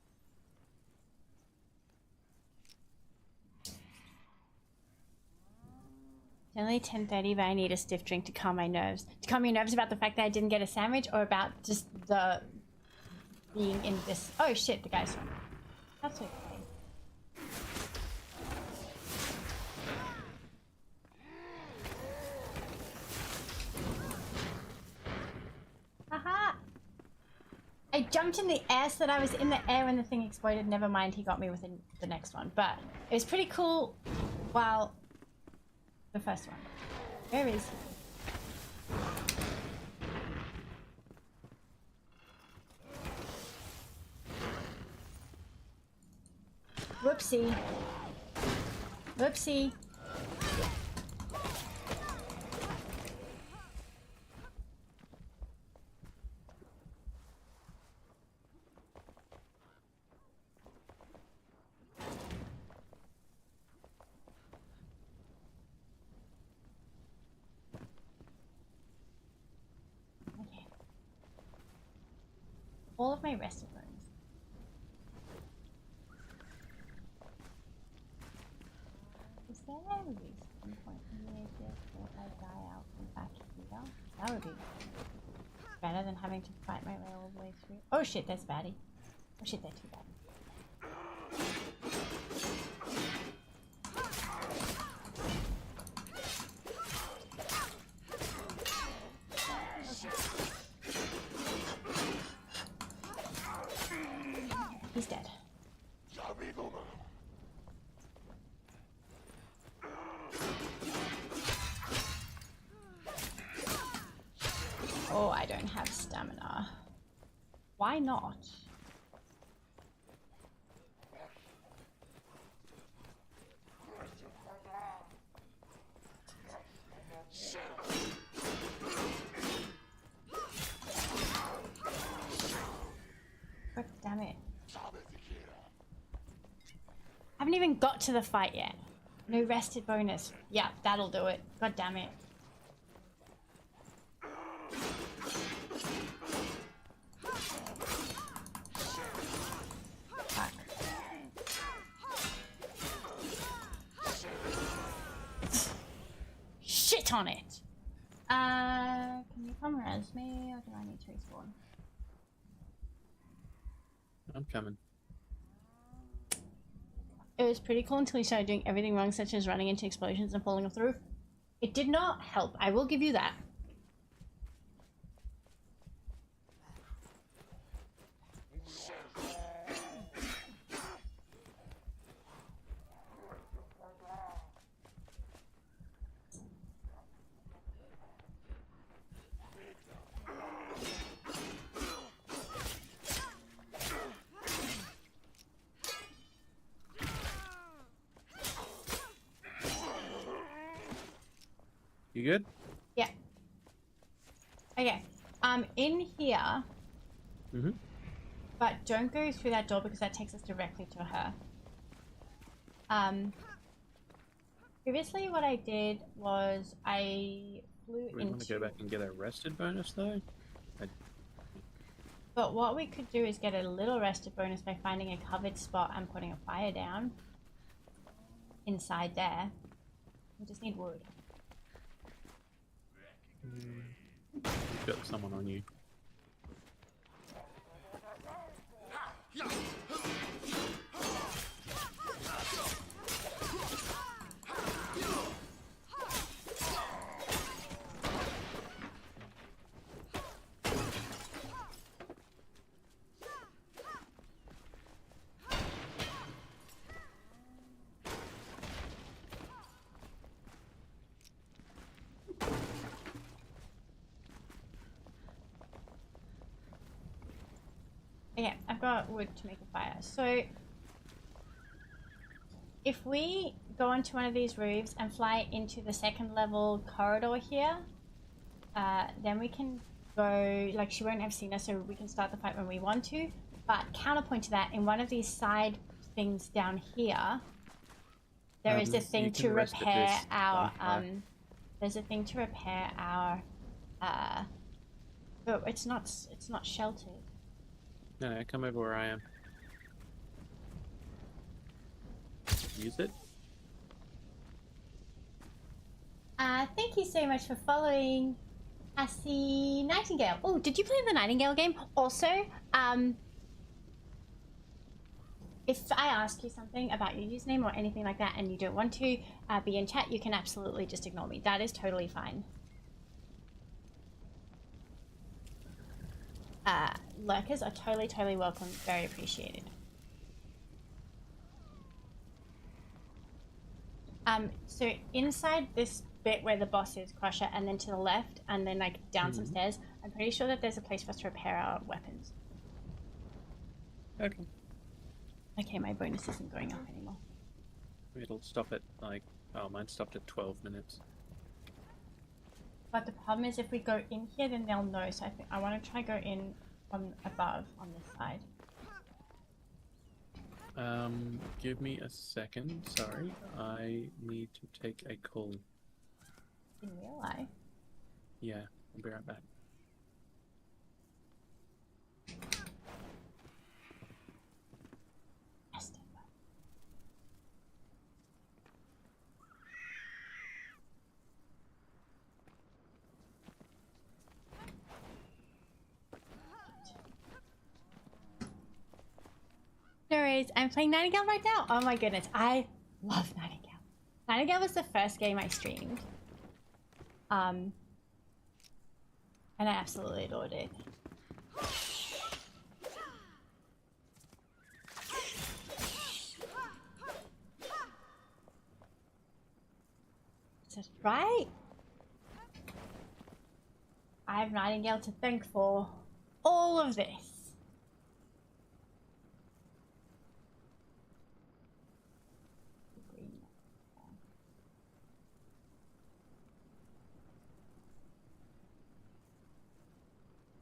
It's only 10:30, but I need a stiff drink to calm my nerves. To calm your nerves about the fact that I didn't get a sandwich or about just the being in this. Oh shit, the guy's from. That's okay. Haha! I jumped in the air so that I was in the air when the thing exploded. Never mind, he got me with the next one. But it was pretty cool while the first one. Where is he? Whoopsie. Whoopsie. Okay. All of my rested bones. Is there a respawn point near here if I die out from back here? That would be better than having to fight my way all the way through. Oh shit, there's a baddie. Oh shit, they're too bad. He's dead. Oh, I don't have stamina. Why not? God damn it. I haven't even got to the fight yet. No rested bonus. Yeah, that'll do it. God damn it. Fuck. Shit on it! Can you come res me or do I need to respawn? I'm coming. It was pretty cool until he started doing everything wrong, such as running into explosions and falling off the roof. It did not help, I will give you that. You good? Yeah. Okay. In here. Mm-hmm. But don't go through that door because that takes us directly to her. Previously what I did was I flew We want to go back and get a rested bonus though? But what we could do is get a little rested bonus by finding a covered spot and putting a fire down. Inside there. We just need wood. You've got someone on you. Okay, I've got wood to make a fire. So, if we go onto one of these roofs and fly into the second level corridor here, then we can go, like, she won't have seen us, so we can start the fight when we want to. But counterpoint to that, in one of these side things down here, there is a thing to repair our, there's a thing to repair our, but it's not sheltered. No, come over where I am. Use it. Thank you so much for following. I see Nightingale. Oh, did you play the Nightingale game? Also, if I ask you something about your username or anything like that and you don't want to be in chat, you can absolutely just ignore me. That is totally fine. Lurkers are totally welcome. Very appreciated. So inside this bit where the boss is, Crusher, and then to the left, and then like down some stairs, I'm pretty sure that there's a place for us to repair our weapons. Okay. Okay, my bonus isn't going up anymore. It'll stop at like, oh, mine stopped at 12 minutes. But the problem is if we go in here, then they'll know. So I think I want to try go in from above on this side. Give me a second. Sorry, I need to take a call. In real life. Yeah, I'll be right back. No worries, I'm playing Nightingale right now. Oh my goodness, I love Nightingale. Nightingale was the first game I streamed. And I absolutely adored it. Is that right? I have Nightingale to thank for all of this.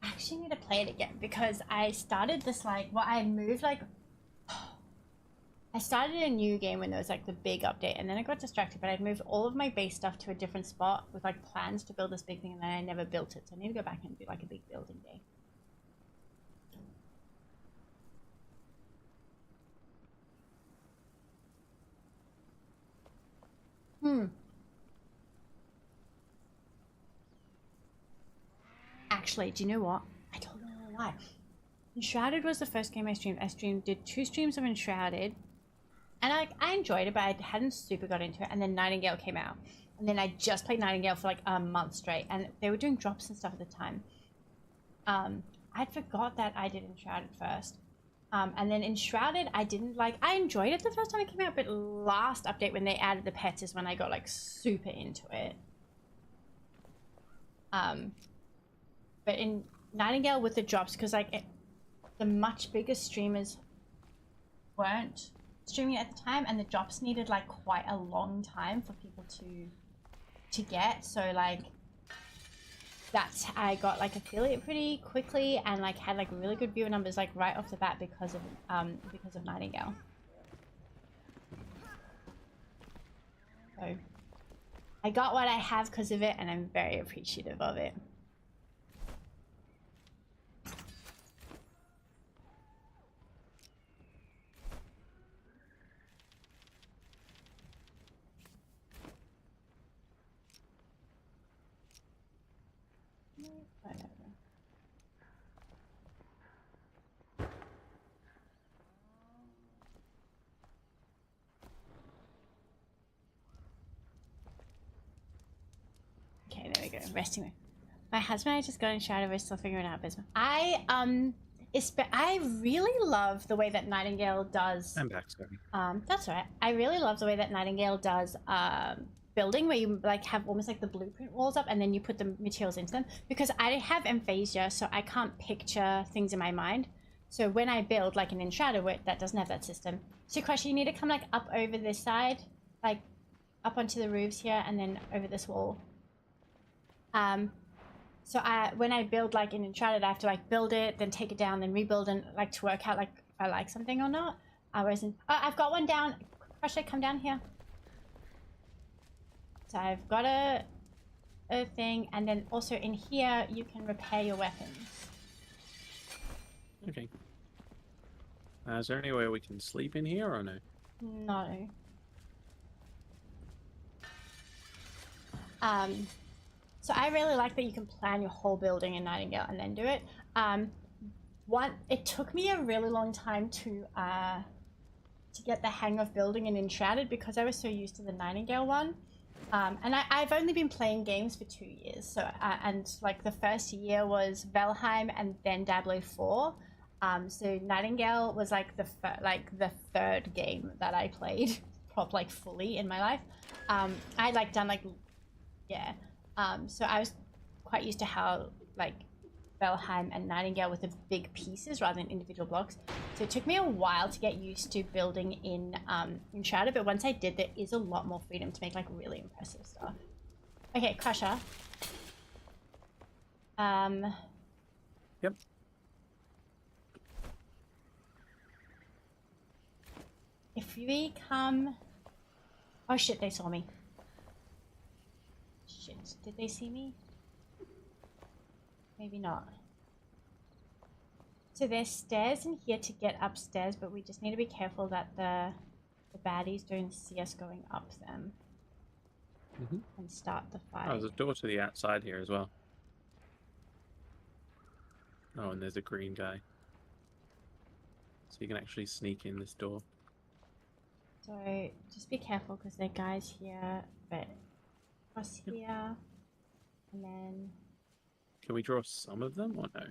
I actually need to play it again because I started this I moved I started a new game when there was like the big update and then I got distracted, but I'd moved all of my base stuff to a different spot with like plans to build this big thing and then I never built it. So I need to go back and do like a big building day. Actually, do you know what? I told you a lie. Enshrouded was the first game I streamed. Did 2 streams of Enshrouded. And I enjoyed it, but I hadn't super got into it. And then Nightingale came out. And then I just played Nightingale for like a month straight. And they were doing drops and stuff at the time. I forgot that I did Enshrouded first. And then Enshrouded, I didn't like... I enjoyed it the first time it came out, but last update when they added the pets is when I got like super into it. But in Nightingale with the drops, because like the much bigger streamers weren't streaming at the time, and the drops needed like quite a long time for people to get. So like that's I got like affiliate pretty quickly and like had like really good viewer numbers like right off the bat because of Nightingale. So I got what I have because of it, and I'm very appreciative of it. Whatever. Okay, there we go. Resting. My husband and I just got in Shroud. We're still figuring out business. I really love the way that Nightingale does. I'm back, sorry. That's right. I really love the way that Nightingale does building, where you like have almost like the blueprint walls up and then you put the materials into them, because I have aphasia, so I can't picture things in my mind. So when I build like an Enshrouded that doesn't have that system, so Crusher, you need to come like up over this side, like up onto the roofs here, and then over this wall. So when I build like an Enshrouded, I have to like build it, then take it down, then rebuild, and like to work out like if I like something or not. Whereas I've got one down. Crusher, come down here. So I've got a thing, and then also in here you can repair your weapons. Okay. Is there any way we can sleep in here or no? No. So I really like that you can plan your whole building in Nightingale and then do it. It took me a really long time to get the hang of building an Enshrouded, because I was so used to the Nightingale one. And I've only been playing games for 2 years, so and like the first year was Valheim and then Diablo 4. So Nightingale was like the third game that I played fully in my life. I like done like so I was quite used to how like Valheim and Nightingale with the big pieces rather than individual blocks. So it took me a while to get used to building in Shroud, but once I did, there is a lot more freedom to make like really impressive stuff. Okay, Crusher. Yep. If we come... Oh shit, they saw me. Shit, did they see me? Maybe not. So there's stairs in here to get upstairs, but we just need to be careful that the baddies don't see us going up them. And start the fight. Oh, there's a door to the outside here as well. Oh, and there's a green guy. So you can actually sneak in this door. So just be careful because there are guys here, but across here, and then... Can we draw some of them or no?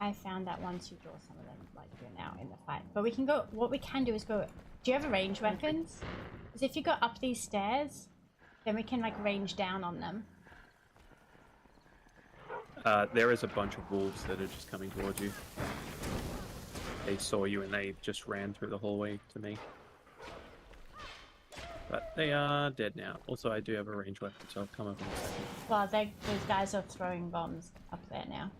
I found that once you draw some of them, like you're now in the fight. But we can go, what we can do is go, do you have range weapons? Because if you go up these stairs, then we can like range down on them. There is a bunch of wolves that are just coming towards you. They saw you and they just ran through the hallway to me. But they are dead now. Also, I do have a ranged weapon, so I'll come up in a second. Well, those guys are throwing bombs up there now.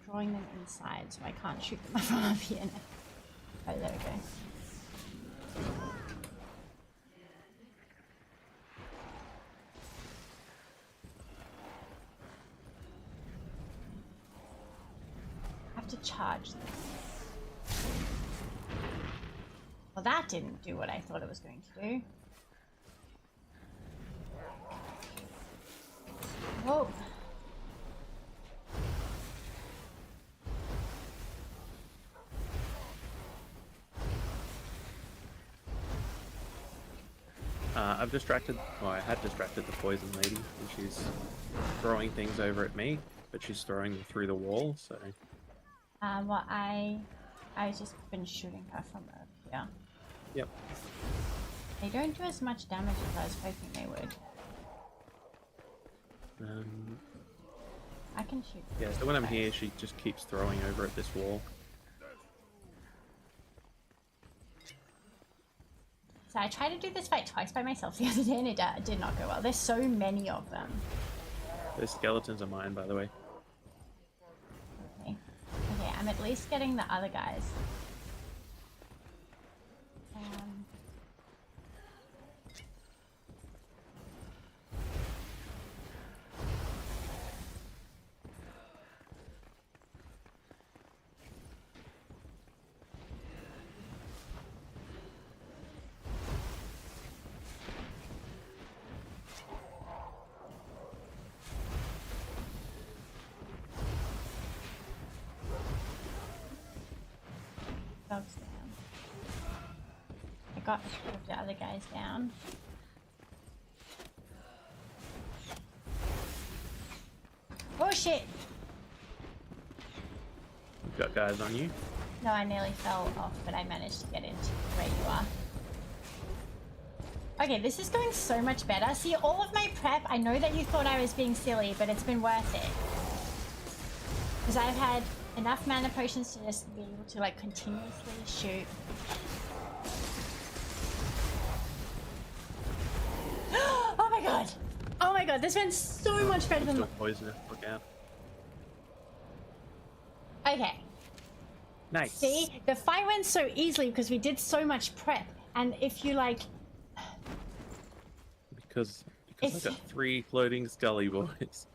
Drawing them inside, so I can't shoot them from up here now. Oh, there we go. I have to charge this. that didn't do what I thought it was going to do. Whoa. I've distracted, well, I had distracted the poison lady, and she's throwing things over at me, but she's throwing them through the wall, so... Well, I just been shooting her from up here. Yep. They don't do as much damage as I was hoping they would. I can shoot. Yeah, so when I'm here, she just keeps throwing over at this wall. So I tried to do this fight twice by myself the other day and it did not go well. There's so many of them. Those skeletons are mine, by the way. Okay. Okay, I'm at least getting the other guys. Dogs down. I got a few of the other guys down. Oh shit! You've got guys on you. No, I nearly fell off, but I managed to get into where you are. Okay, this is going so much better. See, all of my prep, I know that you thought I was being silly, but it's been worth it. Because I've had enough mana potions to just be able to like continuously shoot. Oh my god! Oh my god, this went so much better than... Still poisonous, look out. Okay. Nice. See, the fight went so easily because we did so much prep. And if you like... Because I've got 3 floating Scully boys.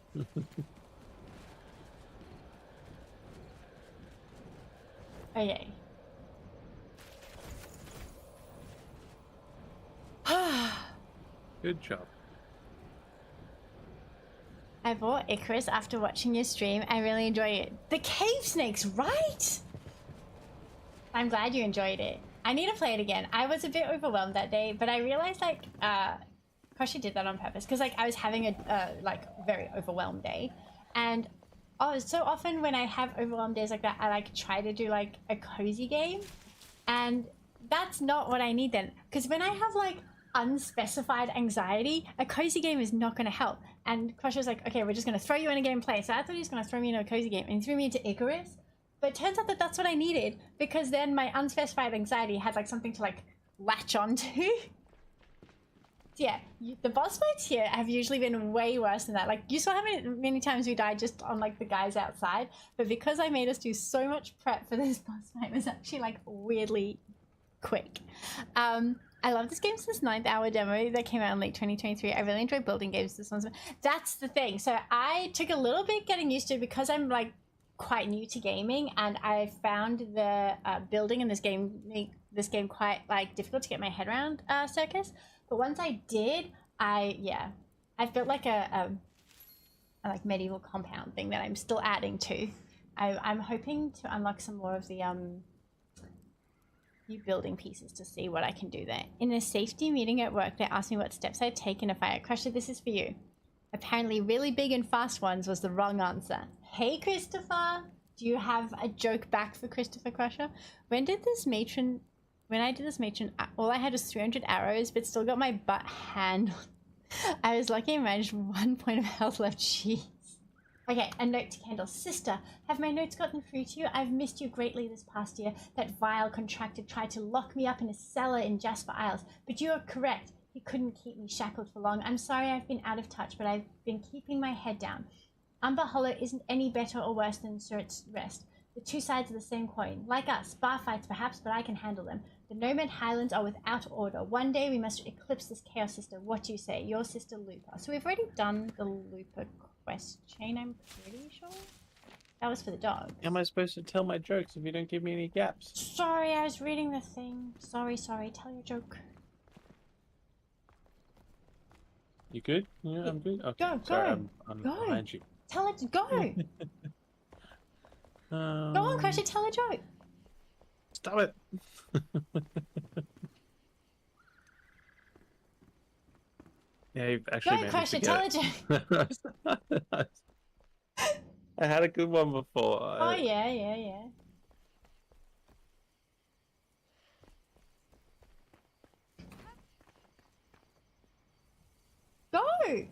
Okay. Good job. I bought Icarus after watching your stream. I really enjoy it. The cave snakes, right? I'm glad you enjoyed it. I need to play it again. I was a bit overwhelmed that day, but I realized like, Crushy did that on purpose because like I was having a like very overwhelmed day, and oh, so often when I have overwhelmed days like that, I like try to do like a cozy game, and that's not what I need then. Because when I have like unspecified anxiety, a cozy game is not going to help. And Crush was like, okay, we're just going to throw you in a game play. So I thought he was going to throw me in a cozy game, and he threw me into Icarus. But it turns out that that's what I needed, because then my unspecified anxiety had like something to like latch onto. So yeah, the boss fights here have usually been way worse than that. Like you saw how many times we died just on like the guys outside, but because I made us do so much prep for this boss fight, it was actually like weirdly quick. I love this game since 9th hour demo that came out in late 2023. I really enjoy building games. This one's... That's the thing. So I took a little bit getting used to it because I'm like quite new to gaming, and I found the building in this game quite like difficult to get my head around, Circus. But once I did, I've built like a like medieval compound thing that I'm still adding to. I'm hoping to unlock some more of the new building pieces to see what I can do there. In a safety meeting at work, they asked me what steps I'd taken if I had crushed it. This is for you. Apparently really big and fast ones was the wrong answer. Hey Christopher, do you have a joke back for Christopher Crusher? When I did this matron, all I had was 300 arrows, but still got my butt handled. I was lucky I managed 1 point of health left. Jeez. Okay, a note to Kendall. Sister, have my notes gotten through to you? I've missed you greatly this past year. That vile contractor tried to lock me up in a cellar in Jasper Isles, but you are correct. He couldn't keep me shackled for long. I'm sorry I've been out of touch, but I've been keeping my head down. Umber Hollow isn't any better or worse than Surt's Rest. The two sides of the same coin. Like us, bar fights perhaps, but I can handle them. The Nomad Highlands are without order. One day we must eclipse this Chaos Sister. What do you say? Your sister Looper. So we've already done the Looper quest chain, I'm pretty sure. That was for the dog. How am I supposed to tell my jokes if you don't give me any gaps? Sorry, I was reading the thing. Sorry. Tell your joke. You good? Yeah, I'm good. Okay. Go, Sorry, go, I'm go. behind you. Tell it to go. Go on, Crasher, tell a joke. Stop it. Yeah, you've actually Go, managed to Crasher, tell get a joke. it. I had a good one before. Oh, yeah. Go!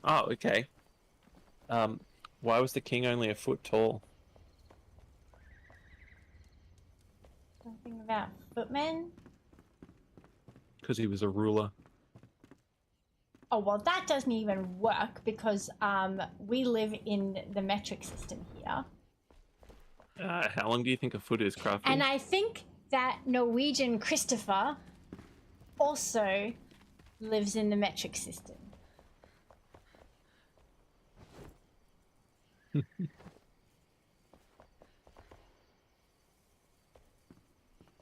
Oh, okay. Why was the king only a foot tall? Something about footmen? Because he was a ruler. Oh, well, that doesn't even work because we live in the metric system here. How long do you think a foot is, Crafty? And I think that Norwegian Christopher also lives in the metric system.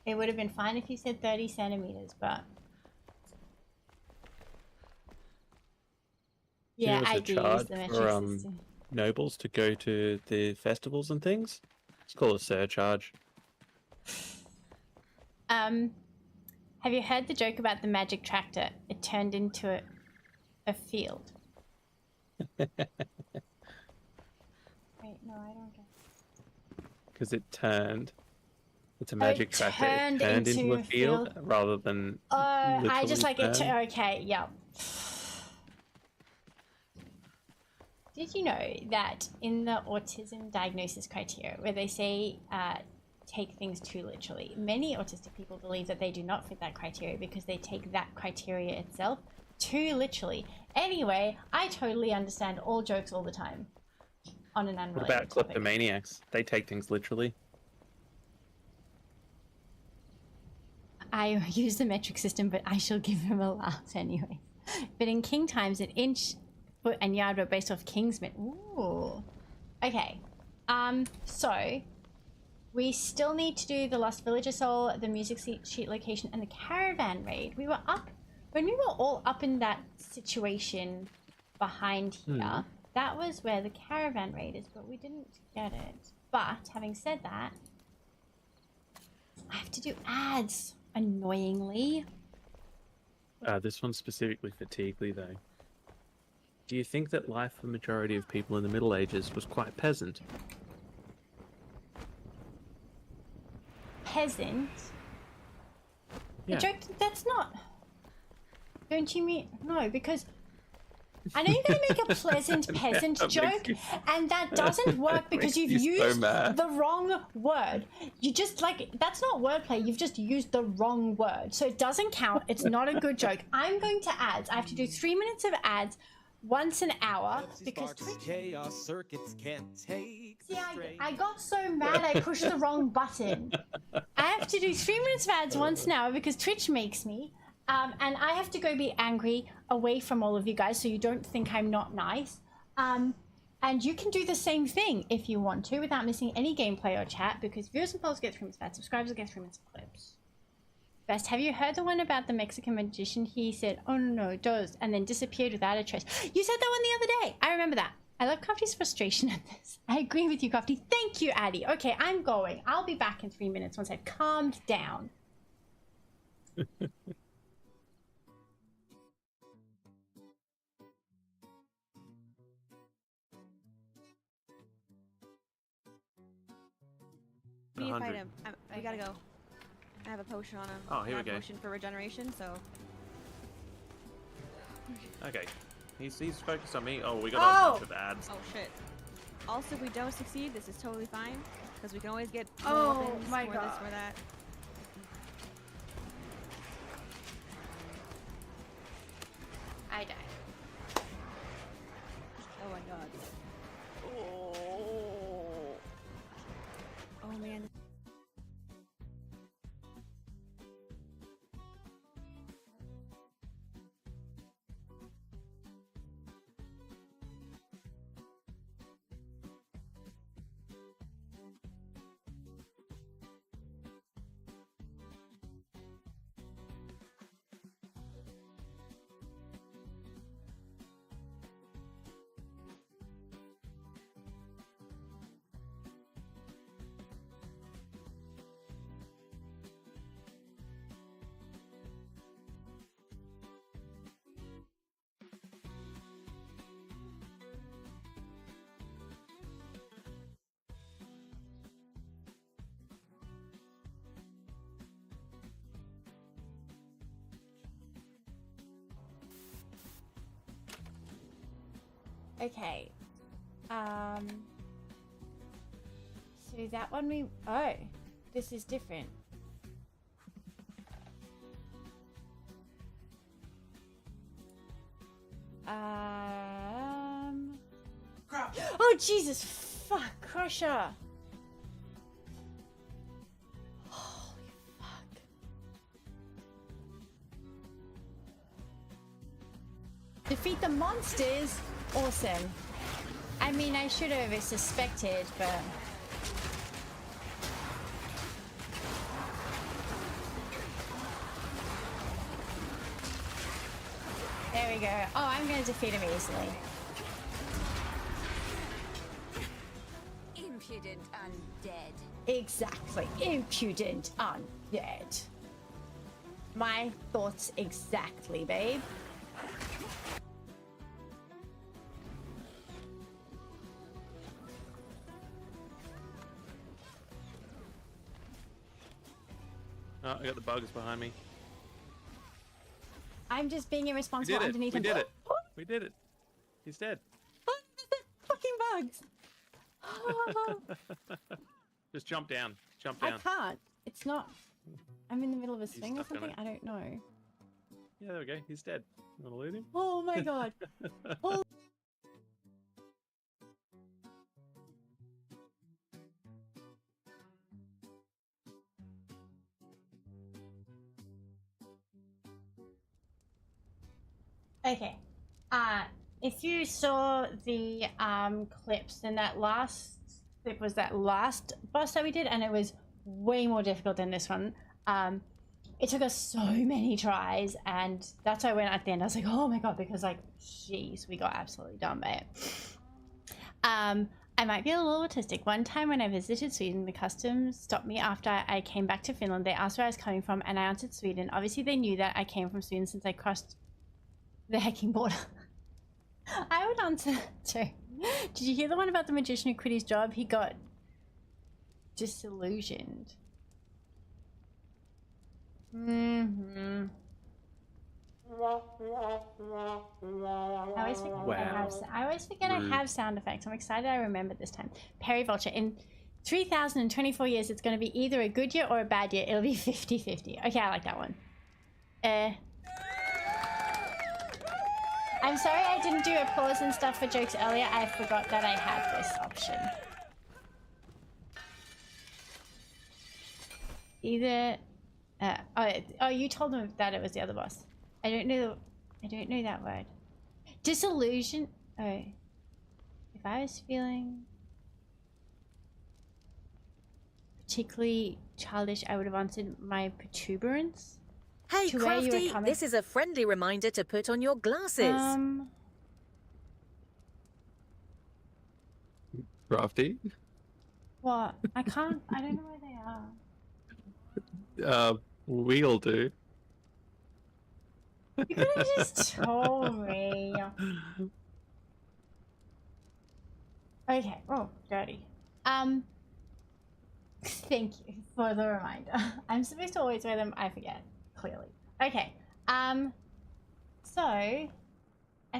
It would have been fine if you said 30 centimeters, but... Yeah, I do use the metric system. Nobles to go to the festivals and things? It's called a surcharge. Have you heard the joke about the magic tractor? It turned into a field. Wait, no, I don't get it. Because it turned. It's a magic tractor. It turned into a field rather than. I just like it. turn. Okay, yeah. Did you know that in the autism diagnosis criteria, where they say take things too literally, many autistic people believe that they do not fit that criteria because they take that criteria itself too literally. Anyway, I totally understand all jokes all the time on an unrelated What about topic. kleptomaniacs? They take things literally. I use the metric system, but I shall give him a laugh anyway. But in king times, an inch, foot, and yard were based off kingsmen. Ooh. Okay. So we still need to do the Lost Villager Soul, the music sheet location, and the caravan raid. We were up when we were all up in that situation behind here. That was where the caravan raid is, but we didn't get it. But having said that, I have to do ads. Annoyingly. This one's specifically for Teagley, though. Do you think that life for the majority of people in the Middle Ages was quite peasant? Peasant? Yeah. The joke, that's not... Don't you mean... No, because... I know you're going to make a pleasant peasant joke, and that doesn't work because you've used the wrong word. You just, like, that's not wordplay. You've just used the wrong word. So it doesn't count. It's not a good joke. I'm going to ads. I have to do 3 minutes of ads once an hour because Twitch... chaos circuits can't take. See, I got so mad I pushed the wrong button. I have to do 3 minutes of ads once an hour because Twitch makes me. And I have to go be angry away from all of you guys so you don't think I'm not nice. And you can do the same thing if you want to without missing any gameplay or chat because viewers and followers get 3 minutes of ads, subscribers get 3 minutes of clips. Best, have you heard the one about the Mexican magician? He said, oh no, it does, and then disappeared without a trace. You said that one the other day. I remember that. I love Crafty's frustration at this. I agree with you, Crafty. Thank you, Addie. Okay, I'm going. I'll be back in 3 minutes once I've calmed down. We need to fight him. We gotta go. I have a potion on him. Oh, here we I have go. a potion for regeneration, so... Okay. He's focused on me. Oh, we got a bunch of ads. Oh, shit. Also, if we don't succeed, this is totally fine. Because we can always get Oh, weapons my for God. this or that. I died. Oh my god. Oh man. Okay. So that one we... Oh, this is different. Oh, Jesus. Fuck, Crusher. Holy fuck. Defeat the monsters? Awesome. I mean, I should have suspected, but... There we go. Oh, I'm going to defeat him easily. Impudent undead. Exactly. Impudent undead. My thoughts exactly, babe. Oh, I got the bugs behind me. I'm just being We irresponsible did it. underneath We him. did it. We did it. He's dead. Fucking bugs. Just jump down. Jump I down. can't. It's not. I'm in the middle of a swing or stuck on something. it. I don't know. Yeah, there we go. He's dead. You want to loot him? Oh my god. Oh. Okay. If you saw the clips, then that last clip was that last boss that we did, and it was way more difficult than this one. It took us so many tries, and that's why I went at the end. I was like, oh my god, because like, jeez, we got absolutely done by it. I might be a little autistic. One time when I visited Sweden, the customs stopped me after I came back to Finland. They asked where I was coming from, and I answered Sweden. Obviously, they knew that I came from Sweden since I crossed the hecking border. I would answer too. Did you hear the one about the magician who quit his job? He got disillusioned. Mm-hmm. I always forget I have sound effects. I'm excited I remembered this time. Perry Vulture. In 3,024 years, it's going to be either a good year or a bad year. It'll be 50-50. Okay, I like that one. I'm sorry I didn't do applause and stuff for jokes earlier. I forgot that I had this option. Either... oh, you told them that it was the other boss. I don't know that word. Disillusion. Oh, if I was feeling particularly childish, I would have answered my protuberance. Hey, Crafty, this is a friendly reminder to put on your glasses. Crafty? What? I can't. I don't know where they are. We'll do. You could have just told me. Okay. Oh, dirty. Thank you for the reminder. I'm supposed to always wear them. I forget. Clearly. Okay. So I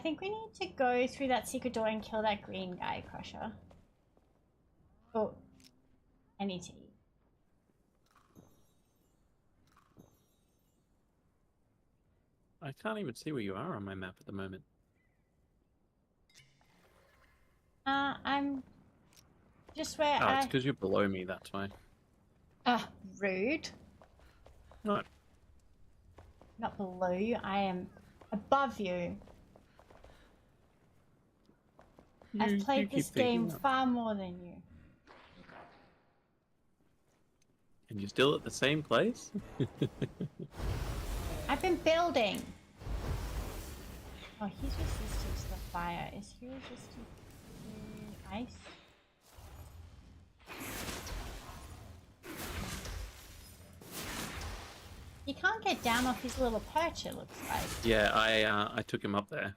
think we need to go through that secret door and kill that green guy, Crusher. Oh, I need to eat. I can't even see where you are on my map at the moment. I'm just where Oh, it's because you're below me, that's why. Rude. No. Not below you, I am above you. I've played this game far more than you. And you're still at the same place? I've been building. Oh, he's resistant to the fire. Is he resistant to ice? He can't get down off his little perch, it looks like. Yeah, I took him up there.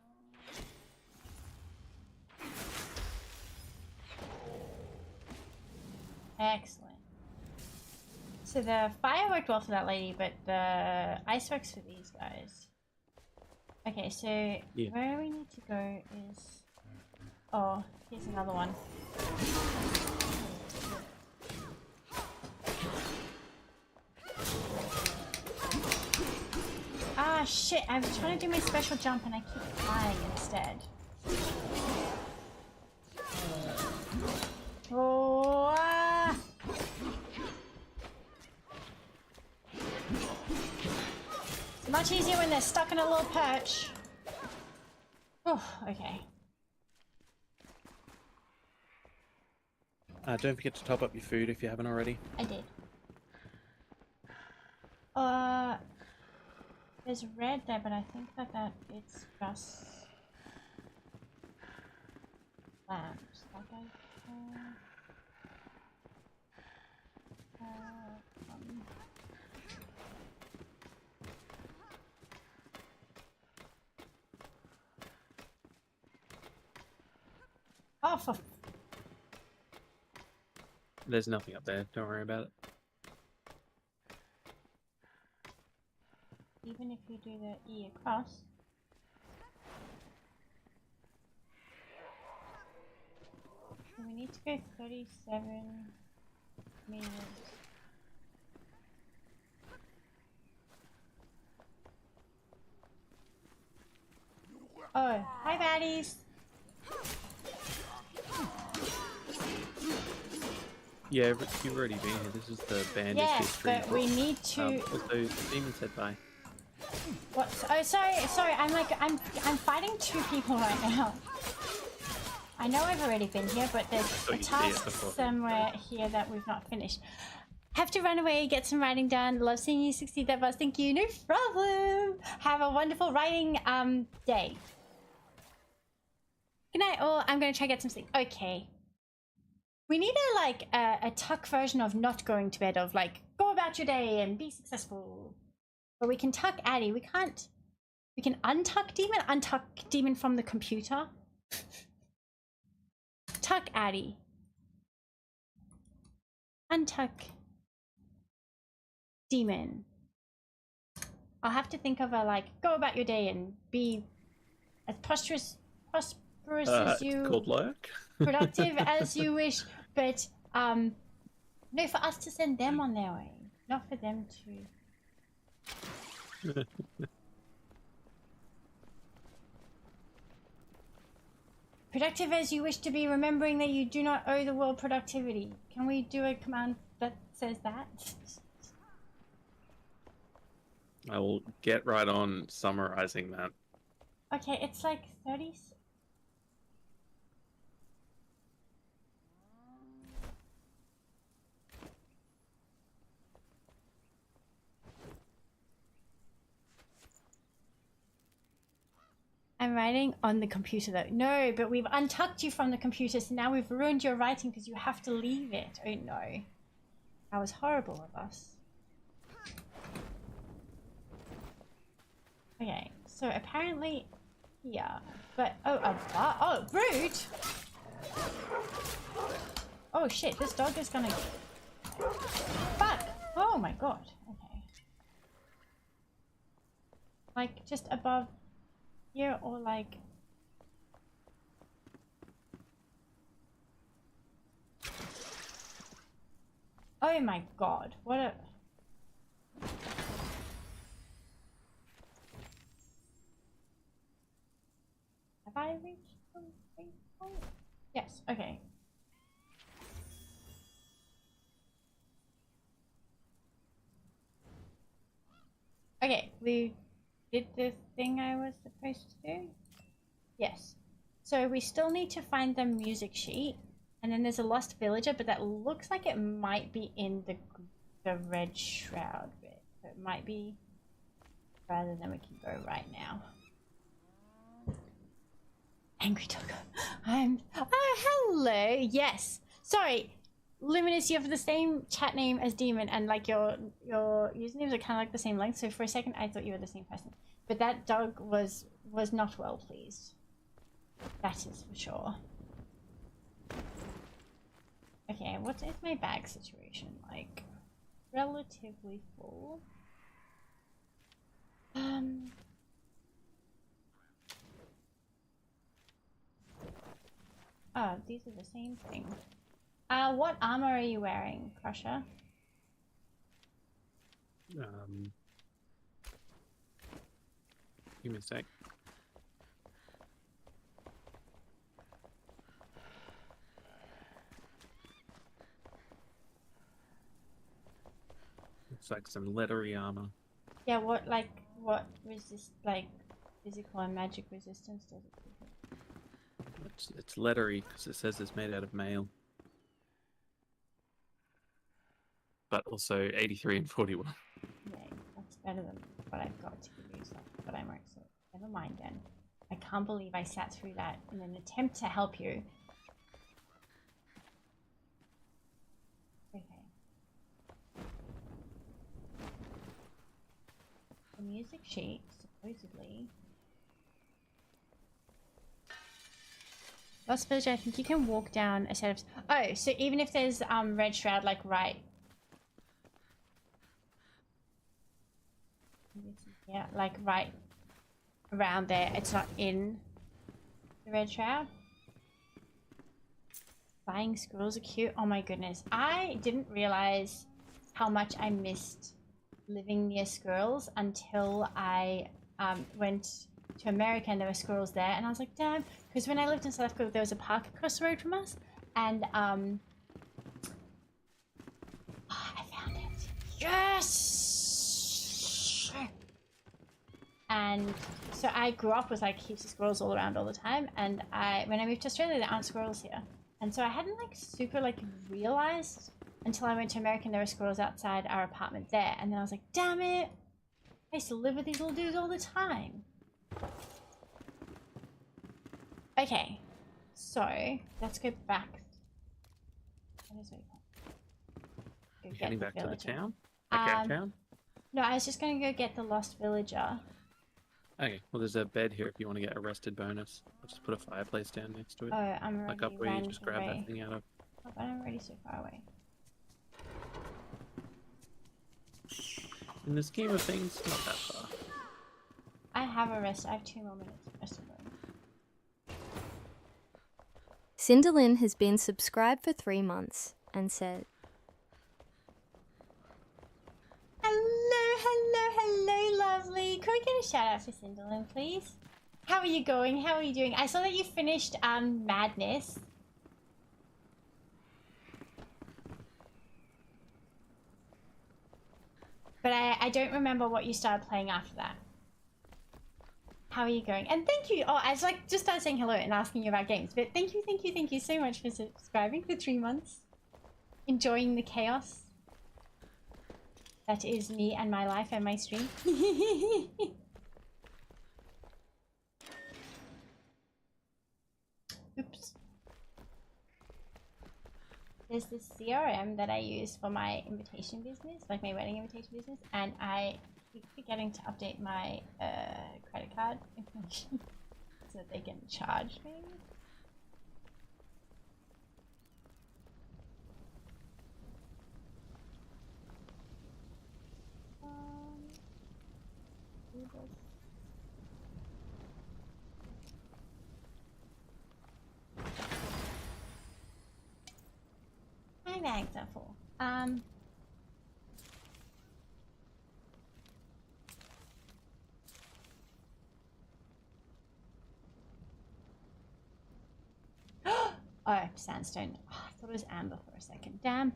Excellent. So the fire worked well for that lady, but the ice works for these guys. Okay, so where we need to go is... Oh, here's another one. Ah, shit. I was trying to do my special jump and I keep flying instead. Oh, ah. It's much easier when they're stuck in a little perch. Oh, okay. Don't forget to top up your food if you haven't already. I did. There's red there, but I think that it's just lamps. Like oh, for There's nothing up there. Don't worry about it. even if you do the E across. So we need to go 37 meters. Oh, hi baddies! Yeah, you've already been here. This is the bandage Yes, history. but we need to. Also, Demon said bye. What? Oh, sorry. I'm fighting two people right now. I know I've already been here, but there's a task somewhere here that we've not finished. Have to run away, get some writing done. Love seeing you succeed that boss. Thank you. No problem. Have a wonderful writing day. Good night, all. I'm gonna try to get some sleep. Okay. We need a tuck version of not going to bed, of like go about your day and be successful. But we can tuck Addy. We can't. We can untuck Demon from the computer. Tuck Addy. Untuck Demon. I'll have to think of a like go about your day and be as prosperous as you Good luck. productive as you wish, but no, for us to send them on their way, not for them to. Productive as you wish to be, remembering that you do not owe the world productivity. Can we do a command that says that? I will get right on summarizing that. Okay, it's like 30. I'm writing on the computer though. No, but we've untucked you from the computer, so now we've ruined your writing because you have to leave it. Oh no. That was horrible of us. Okay, so apparently here, but oh, rude! Oh shit, this dog is gonna. Fuck! Oh my god. Okay. Like just above here, or like. Oh my god, what a. Have I reached the point? Yes, okay. Okay, we did the thing I was supposed to do? Yes. So we still need to find the music sheet, and then there's a lost villager, but that looks like it might be in the red shroud bit. So it might be rather than we can go right now. Angry dog. Oh, hello. Yes. Sorry. Luminous, you have the same chat name as Demon, and like your usernames are kind of like the same length, so for a second I thought you were the same person. But that dog was not well pleased. That is for sure. Okay, what is my bag situation like? Relatively full. Oh, these are the same thing. What armor are you wearing, Crusher? Give me a sec. Looks like some leathery armor. Yeah, what resist, like, physical and magic resistance does it give you? It's leathery because it says it's made out of mail. But also 83 and 41. Yeah, that's better than what I've got to give you, so but I'm right, so never mind then. I can't believe I sat through that in an attempt to help you. Okay. The music sheet, supposedly. Lost Village, I think you can walk down a set of... Oh, so even if there's Red Shroud, like, right... Yeah, like, right around there. It's not in the Red Shroud. Flying squirrels are cute. Oh my goodness. I didn't realize how much I missed living near squirrels until I went to America and there were squirrels there. And I was like, damn. Because when I lived in South Africa, there was a park across the road from us. And oh, I found it. Yes! And so I grew up with like heaps of squirrels all around all the time, and when I moved to Australia there aren't squirrels here, and so I hadn't like super like realized until I went to America and there were squirrels outside our apartment there, and then I was like, damn it, I used to live with these little dudes all the time. Okay, so let's go back. Go heading back to the town? Okay, town? No, I was just gonna go get the lost villager. Okay, well there's a bed here if you want to get a rested bonus. I'll just put a fireplace down next to it. Oh, I'm already like up where you just grab that thing out of. Oh, but I'm already so far away. In the scheme of things, not that far. I have a rest. I have 2 more minutes of rest. Cinderlyn has been subscribed for 3 months and said, Hello, lovely. Could we get a shout out for Cinderlyn, please? How are you going? How are you doing? I saw that you finished Madness. But I don't remember what you started playing after that. How are you going? And thank you. Oh, I was like just started saying hello and asking you about games. But thank you so much for subscribing for 3 months. Enjoying the chaos. That is me and my life and my stream. Oops. There's this CRM that I use for my invitation business, like my wedding invitation business, and I keep forgetting to update my credit card information so that they can charge me. My bags are full. Oh, sandstone. Oh, I thought it was amber for a second. Damn.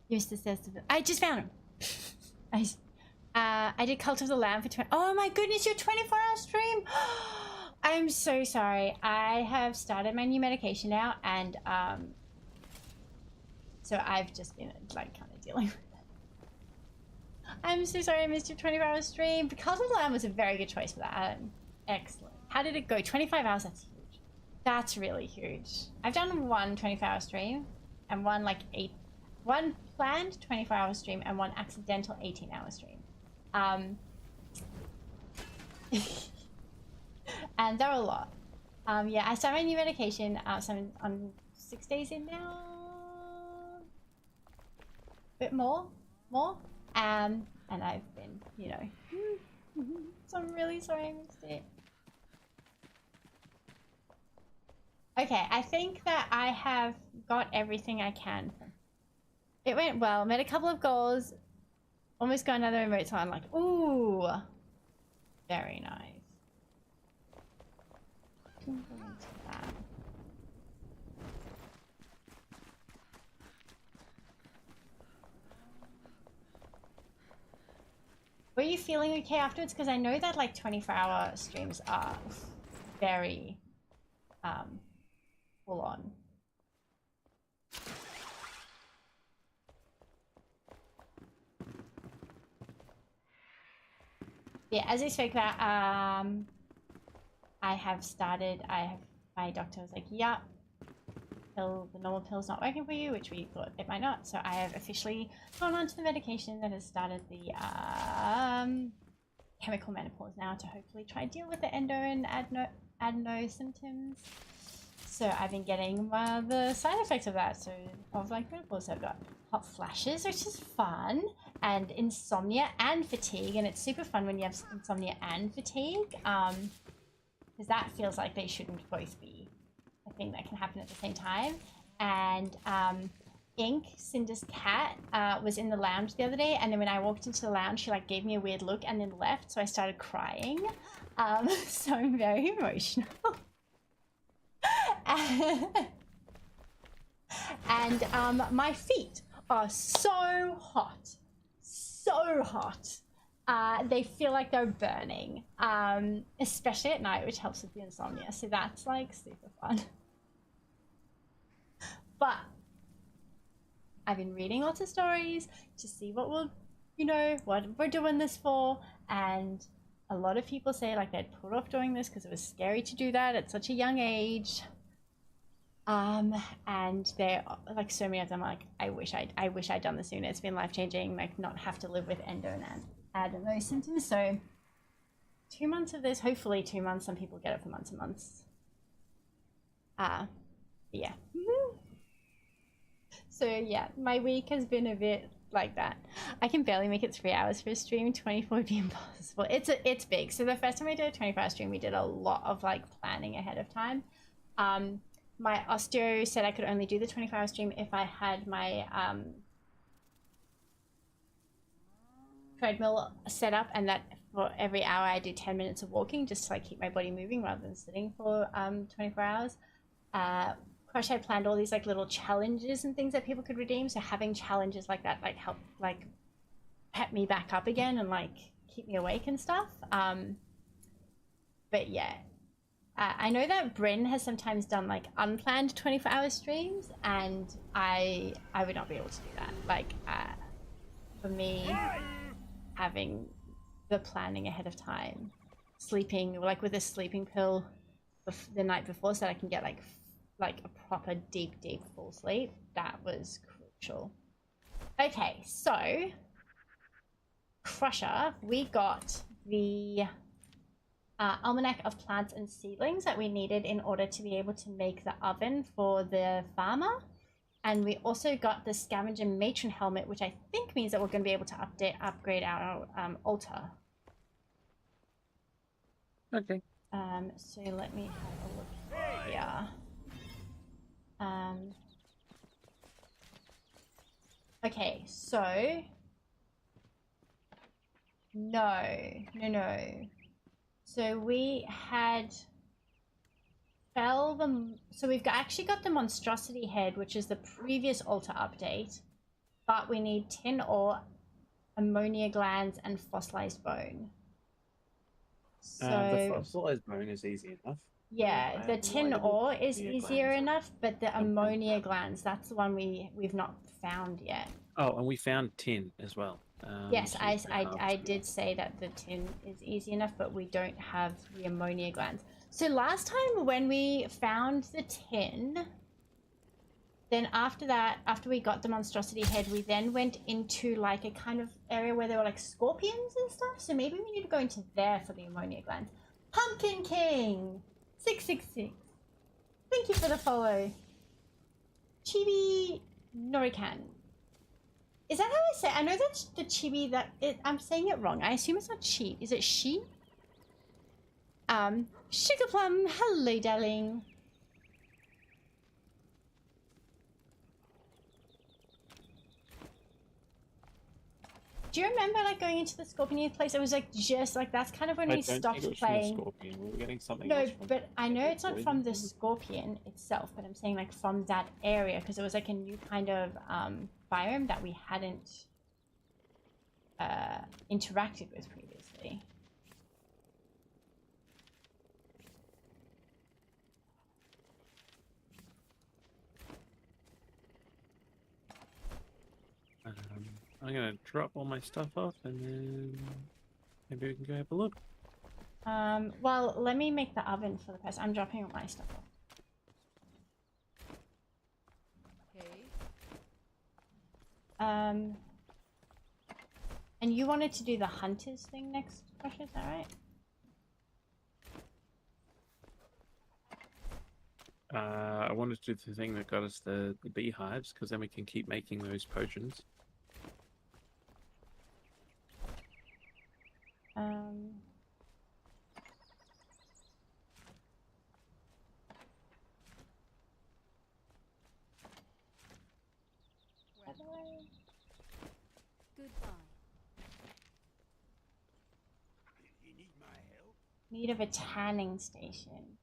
Used to says I just found him. I did Cult of the Lamb for 20. Oh my goodness, your 24-hour stream. I'm so sorry. I have started my new medication now, and so I've just been like kind of dealing with it. I'm so sorry I missed your 24-hour stream. Cult of the Lamb was a very good choice for that. Excellent. How did it go? 25 hours. That's huge. That's really huge. I've done one 24-hour stream and one planned 24-hour stream and one accidental 18-hour stream. And they're a lot. Yeah, I started my new medication. So I'm 6 days in now. Bit more. And I've been, you know. So I'm really sorry I missed it. Okay, I think that I have got everything I can. It went well. Met a couple of goals. Almost got another emote, so I'm like, ooh. Very nice. Can go into that. Were you feeling okay afterwards? Because I know that like 24-hour streams are very full on. Yeah, as we spoke about, I have started, my doctor was like, yeah, the normal pill's not working for you, which we thought it might not. So I have officially gone on to the medication that has started the chemical menopause now to hopefully try and deal with the endo and adeno symptoms. So I've been getting the side effects of that. So of like menopause, I've got hot flashes, which is fun, and insomnia and fatigue. And it's super fun when you have insomnia and fatigue, because that feels like they shouldn't both be a thing that can happen at the same time. And Ink, Cinder's cat, was in the lounge the other day, and then when I walked into the lounge, she like gave me a weird look and then left, so I started crying. So I'm very emotional. And my feet are so hot, so hot. They feel like they're burning, especially at night, which helps with the insomnia. So that's like super fun. But I've been reading lots of stories to see what we'll, what we're doing this for. And a lot of people say like they'd put off doing this because it was scary to do that at such a young age. And they're like, so many of them are like, I wish I'd done this sooner. It's been life-changing, like not have to live with endo and adeno symptoms. So 2 months of this, hopefully 2 months. Some people get it for months and months. Yeah. So yeah, my week has been a bit like that. I can barely make it 3 hours for a stream. 24 would be impossible. It's big. So the first time I did a 24-hour stream, we did a lot of like planning ahead of time. My osteo said I could only do the 24-hour stream if I had my treadmill set up, and that for every hour I do 10 minutes of walking just to like keep my body moving rather than sitting for 24 hours. Crush had planned all these like little challenges and things that people could redeem, so having challenges like that like help like pep me back up again and like keep me awake and stuff. But yeah, I know that Bryn has sometimes done like unplanned 24-hour streams, and I would not be able to do that. Like for me, having the planning ahead of time, sleeping like with a sleeping pill the night before so that I can get like a proper deep full sleep, that was crucial. Okay, so Crusher, we got the almanac of plants and seedlings that we needed in order to be able to make the oven for the farmer, and we also got the scavenger matron helmet, which I think means that we're going to be able to upgrade our altar. Okay. So let me have a look here. Okay, so no. So we had so we've actually got the monstrosity head, which is the previous altar update, but we need tin ore, ammonia glands, and fossilized bone. So the fossilized bone is easy enough. Yeah, the tin ore is easier enough, but the ammonia glands, that's the one we've not found yet. Oh, and we found tin as well. Yes, I did say that the tin is easy enough, but we don't have the ammonia glands. So last time when we found the tin, then after that, after we got the monstrosity head, we then went into like a kind of area where there were like scorpions and stuff. So maybe we need to go into there for the ammonia glands. Pumpkin King 666. Thank you for the follow. Chibi Norican. Is that how I say it? I know that's the chibi that I'm saying it wrong. I assume it's not chi. Is it she? Sugar Plum, hello darling. Do you remember like going into the Scorpion place? It was like just like that's kind of when I we don't stopped think it was playing. from the Scorpion. We were getting something No, else from but I know it's not Poison. from the Scorpion itself, but I'm saying like from that area because it was like a new kind of biome that we hadn't interacted with previously. I'm gonna drop all my stuff off and then maybe we can go have a look. Well, let me make the oven for the person. I'm dropping all my stuff off. Okay. And you wanted to do the hunters thing next, Josh, is that right? I wanted to do the thing that got us the beehives, because then we can keep making those potions. Goodbye. You need my help? Need of a tanning station.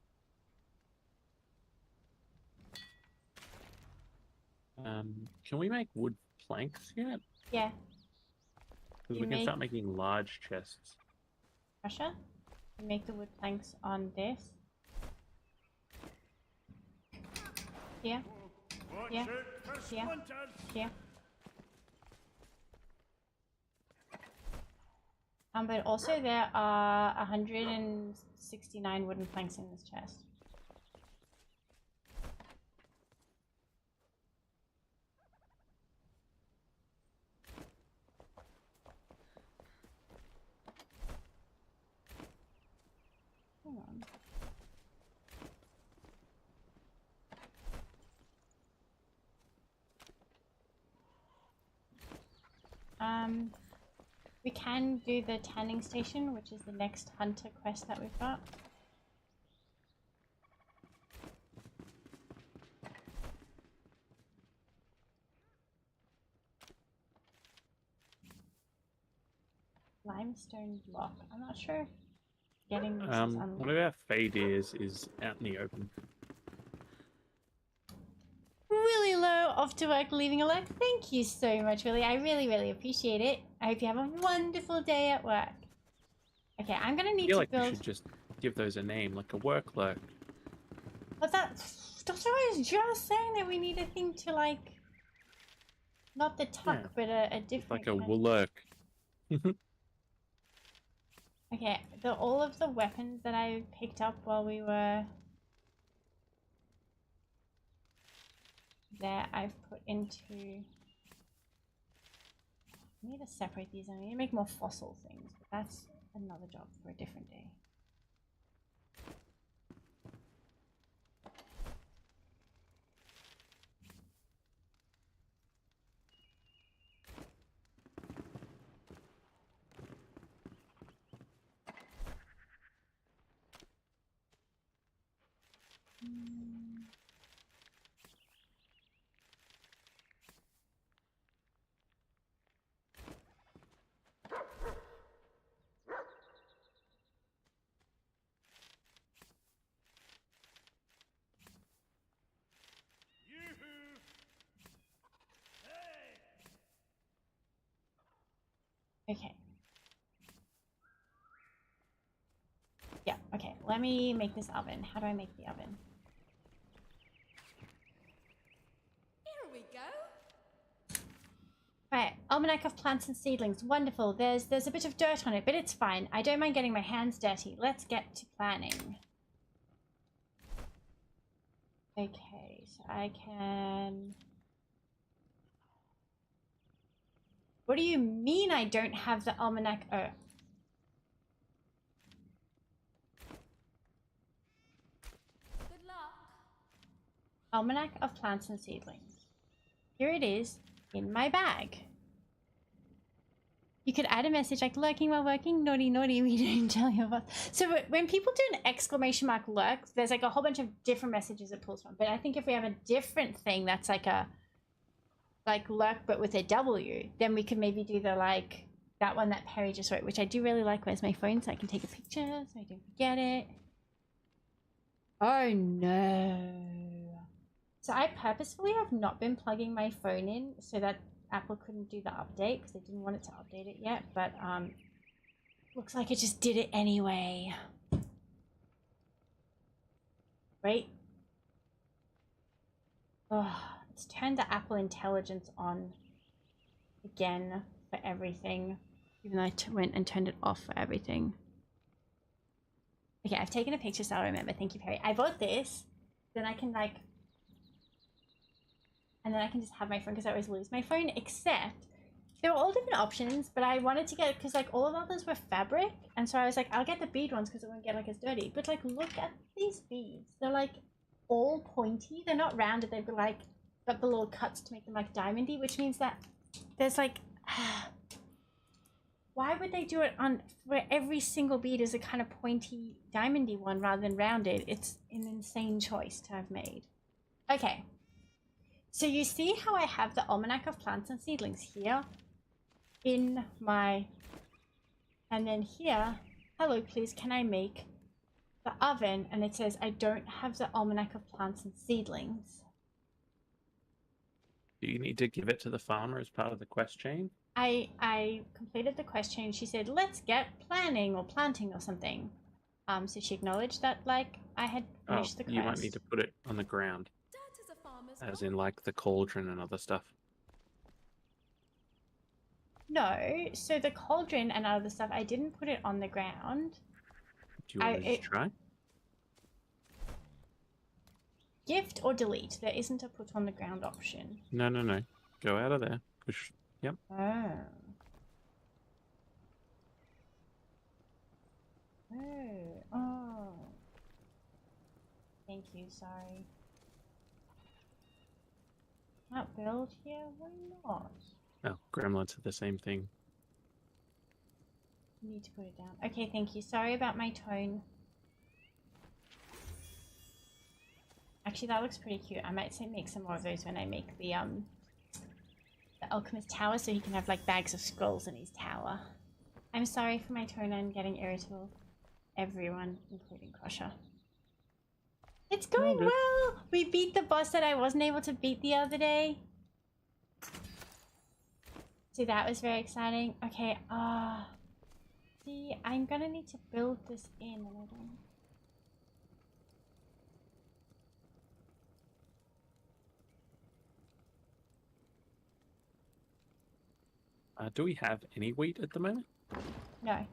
Can we make wood planks yet? Yeah. Because we can start making large chests. Russia? You make the wood planks on this. Here. Here. Here. Here. But also there are 169 wooden planks in this chest. Hang on. We can do the tanning station, which is the next hunter quest that we've got. Limestone block. I'm not sure if getting this is unlocked. One of our failures is out in the open. Really low, off to work, leaving a like. Thank you so much, Willie. I really appreciate it. I hope you have a wonderful day at work. Okay, I'm gonna need to build. You should just give those a name, like a work lurk. But that's I was just saying that we need a thing to like, not the tuck, but a different. Like a woolurk. Okay, all of the weapons that I picked up while we were there, I've put into. I need to separate these. I need to make more fossil things, but that's another job for a different day. Okay. Yeah, okay. Let me make this oven. How do I make the oven? Here we go. Right, Almanac of Plants and Seedlings. Wonderful. There's a bit of dirt on it, but it's fine. I don't mind getting my hands dirty. Let's get to planning. Okay, so I can... What do you mean I don't have the Almanac? Oh. Good luck. Almanac of Plants and Seedlings. Here it is in my bag. You could add a message like lurking while working, naughty, naughty, we don't tell your boss. So when people do an exclamation mark lurk, there's like a whole bunch of different messages it pulls from. But I think if we have a different thing that's like a lurk but with a W, then we could maybe do the like that one that Perry just wrote, which I do really like. Where's my phone so I can take a picture so I don't forget it. Oh no. So I purposefully have not been plugging my phone in so that Apple couldn't do the update because they didn't want it to update it yet, but looks like it just did it anyway. Wait. Oh, it's turned the Apple Intelligence on again for everything, even though I went and turned it off for everything. Okay, I've taken a picture so I'll remember. Thank you, Perry. I bought this, then I can like, and then I can just have my phone because I always lose my phone, except they were all different options, but I wanted to get, because like all of the others were fabric, and so I was like, I'll get the bead ones because it won't get like as dirty. But like, look at these beads. They're like all pointy. They're not rounded. They've like got the little cuts to make them like diamondy, which means that there's like, why would they do it on where every single bead is a kind of pointy diamondy one rather than rounded? It's an insane choice to have made. Okay. So you see how I have the Almanac of Plants and Seedlings here in my, and then here, hello, please, can I make the oven? And it says I don't have the Almanac of Plants and Seedlings. Do you need to give it to the farmer as part of the quest chain? I completed the quest chain. She said, let's get planning or planting or something. So she acknowledged that, like, I had finished the quest. You might need to put it on the ground. As in, like, the cauldron and other stuff. No, so the cauldron and other stuff, I didn't put it on the ground. Do you want to just try? Gift or delete? There isn't a put on the ground option. No. Go out of there. Push. Yep. Oh. Oh. Thank you, sorry. Not build here? Why not? Oh, gremlins are the same thing. Need to put it down. Okay, thank you. Sorry about my tone. Actually, that looks pretty cute. I might say make some more of those when I make the alchemist tower, so he can have like bags of scrolls in his tower. I'm sorry for my tone. I'm getting irritable. Everyone, including Crusher. It's going well! We beat the boss that I wasn't able to beat the other day. So that was very exciting. Okay, see, I'm gonna need to build this in, and I don't... Do we have any wheat at the moment? No.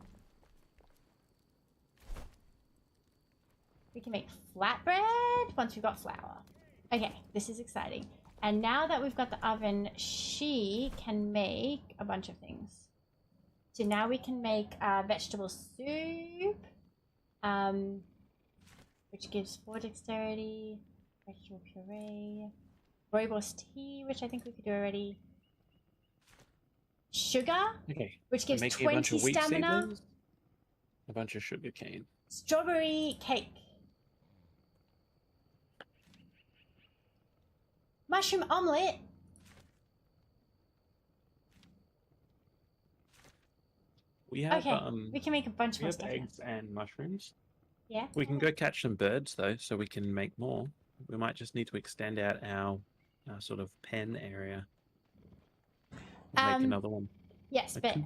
We can make flatbread once we've got flour. Okay, this is exciting. And now that we've got the oven, she can make a bunch of things. So now we can make vegetable soup, which gives 4 dexterity, vegetable puree, rooibos tea, which I think we could do already. Sugar, which gives 20 stamina. A bunch of sugar cane. Strawberry cake. Mushroom omelette. We have we can make a bunch more stuff. Eggs and mushrooms. Yeah. We can go catch some birds though, so we can make more. We might just need to extend out our sort of pen area. Make another one. Yes, but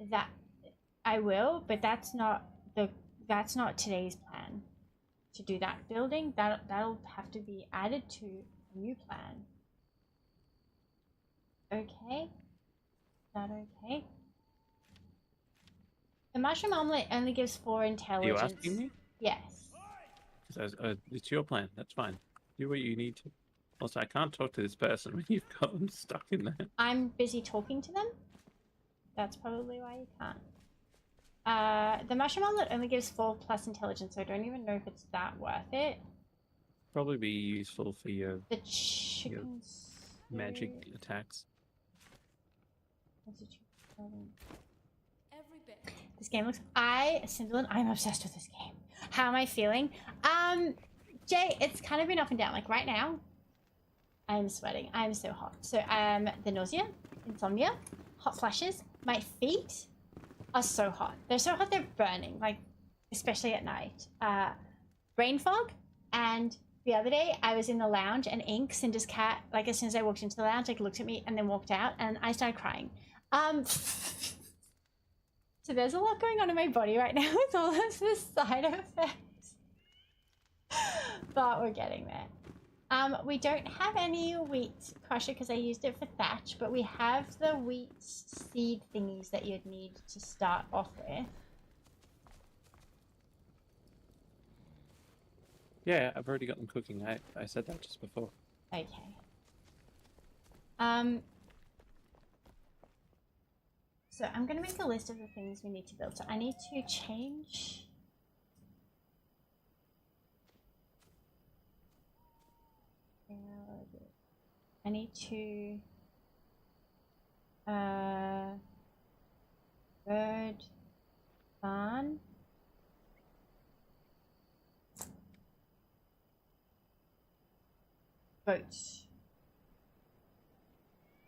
that I will, but that's not today's plan. To do that building, that'll have to be added to a new plan. Okay. Is that okay? The mushroom omelet only gives 4 intelligence. Are you asking me? Yes. Because it's your plan. That's fine. Do what you need to. Also, I can't talk to this person when you've got them stuck in there. I'm busy talking to them. That's probably why you can't. The mushroom omelet only gives 4+ intelligence, so I don't even know if it's that worth it. Probably be useful for your magic attacks. This game looks... Cinderlin, I'm obsessed with this game. How am I feeling? Jay, it's kind of been up and down. Like right now, I'm sweating. I'm so hot. So the nausea, insomnia, hot flashes. My feet are so hot. They're so hot they're burning, like especially at night. Brain fog. And the other day I was in the lounge and Ink, Cinder's cat, like as soon as I walked into the lounge, like looked at me and then walked out and I started crying. So there's a lot going on in my body right now with all of the side effects. But we're getting there. We don't have any wheat crusher because I used it for thatch, but we have the wheat seed thingies that you'd need to start off with. Yeah, I've already got them cooking. I said that just before. Okay. So I'm going to make a list of the things we need to build. So I need to change... I need to... bird barn. Goat.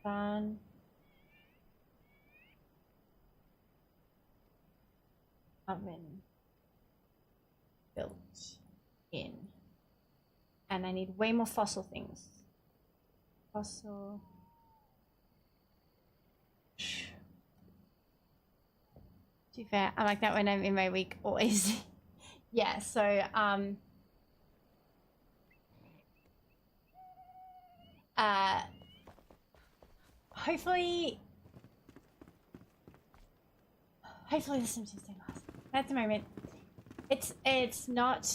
Barn. Oven. Built in. And I need way more fossil things. Fossil. To be fair, I like that when I'm in my week always. Yeah, so hopefully the Simpsons don't last. At the moment, it's not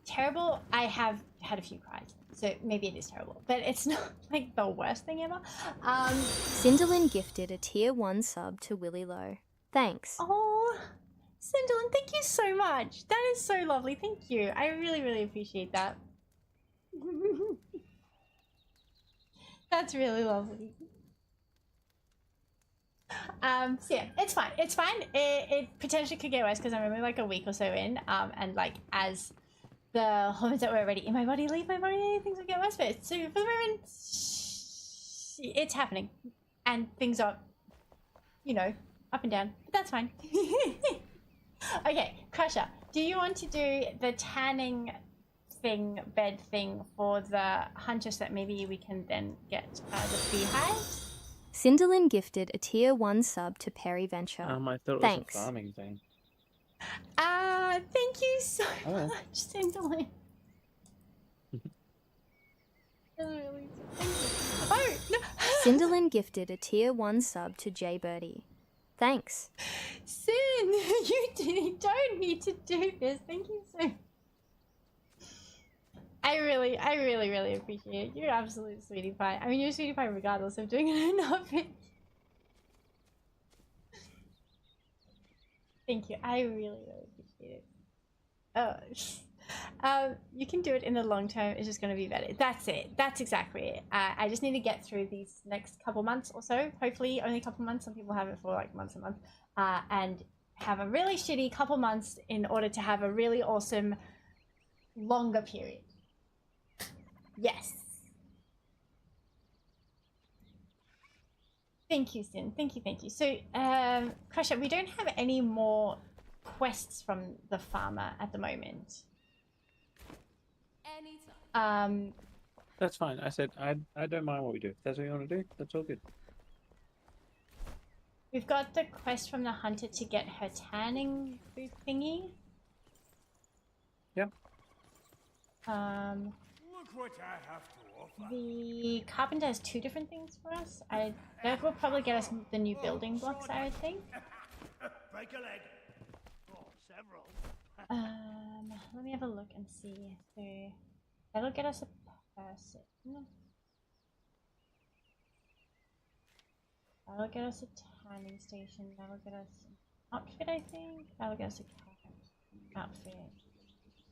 terrible. I have had a few cries, so maybe it is terrible, but it's not like the worst thing ever. Cinderlin gifted a tier 1 sub to Willy Low. Thanks. Oh, Cinderlin, thank you so much. That is so lovely. Thank you. I really, really appreciate that. That's really lovely. So yeah, it's fine. It's fine. It potentially could get worse because I'm only like a week or so in. And like as the hormones that were already in my body leave my body, things will get worse. But so for the moment, it's happening, and things are, you know, up and down. But that's fine. Okay, Crusher, do you want to do the tanning thing, bed thing for the hunter so that maybe we can then get the beehives? Cinderlin gifted a tier 1 sub to Perry Venture. I thought it Thanks. was a farming thing. Thank you so much, Cinderlin. Really, oh, no. Cinderlin gifted a tier 1 sub to Jay Birdie. Thanks. Sin, you don't need to do this. Thank you so much. I really appreciate it. You're an absolute sweetie pie. I mean, you're a sweetie pie regardless of doing it or not. Thank you. I really appreciate it. You can do it in the long term. It's just going to be better. That's it. That's exactly it. I just need to get through these next couple months or so. Hopefully only a couple months. Some people have it for like months and months. And have a really shitty couple months in order to have a really awesome longer period. Yes. Thank you, Sin. Thank you. So, Crusher, we don't have any more quests from the farmer at the moment. Anytime. That's fine. I said I don't mind what we do. If that's what you want to do, that's all good. We've got the quest from the hunter to get her tanning booth thingy. Yep. Look what I have to offer. The carpenter has 2 different things for us. That will probably get us the new building blocks, I would think. Break a leg. Oh, several. Let me have a look and see. So that'll get us a person. That'll get us a tanning station. That'll get us an outfit, I think. That'll get us a cat outfit.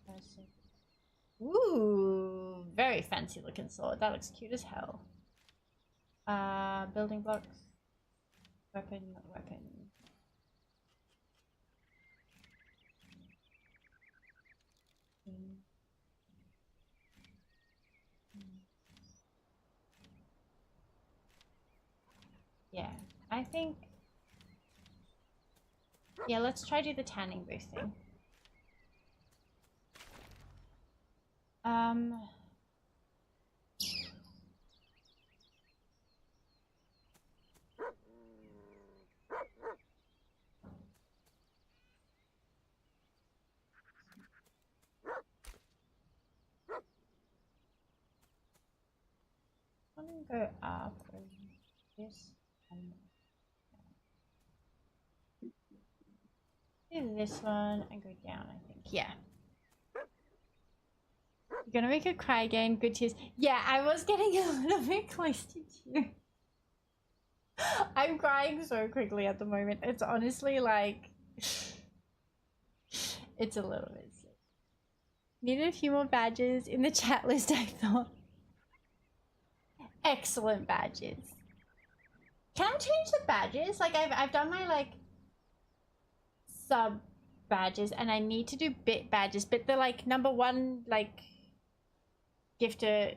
Person. Ooh, very fancy looking sword. That looks cute as hell. Building blocks. Weapon. Yeah, I think... Yeah, let's try do the tanning booth thing. I'm gonna go up with this and do this one and go down, I think. Yeah. You're gonna make her cry again. Good tears. Yeah, I was getting a little bit close to tears. I'm crying so quickly at the moment. It's honestly like... It's a little bit sick. Needed a few more badges in the chat list, I thought. Excellent badges. Can I change the badges? Like I've done my like sub badges and I need to do bit badges, but the like #1 like gifter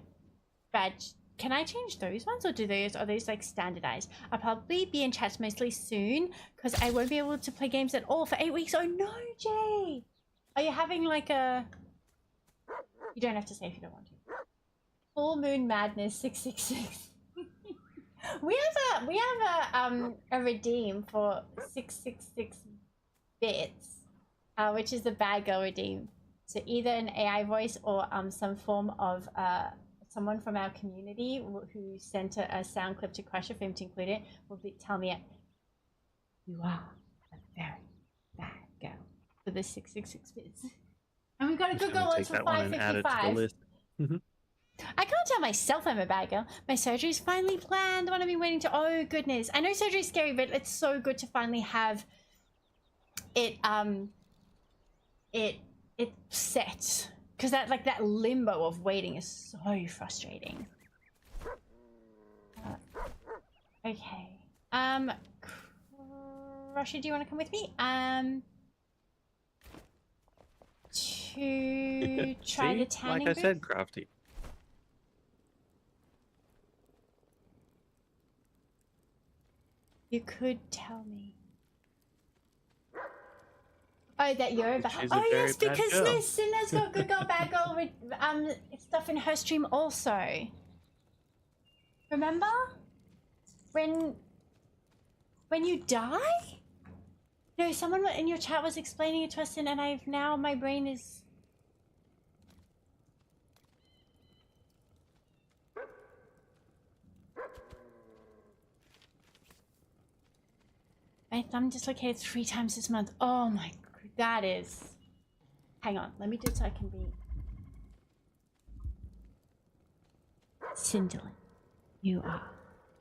badge, can I change those ones, or are those like standardized? I'll probably be in chats mostly soon because I won't be able to play games at all for 8 weeks. Oh no, Jay! Are you having like a... You don't have to say if you don't want to. Full Moon Madness 666. we have a redeem for 666 bits, which is the bad girl redeem. So either an AI voice or some form of someone from our community who sent a sound clip to Crusher for him to include it will tell me you are a very bad girl for the 666 bits. And we've got a good goal for 555. I can't tell myself I'm a bad girl. My surgery's finally planned, the one I've been waiting to. Oh goodness. I know surgery's scary, but it's so good to finally have it it set. Because that limbo of waiting is so frustrating. Okay. Russia, do you want to come with me? To try the tanning like I said, booth? Crafty. You could tell me. Oh, that you're a bad... Oh, yes, because no, Cinna's got good girl, bad girl with stuff in her stream also. Remember? When you die? No, someone in your chat was explaining it to us, and I've now... My brain is... My thumb dislocated 3 times this month. Oh my god, that is... Hang on, let me do it so I can be... Cinderlin, you are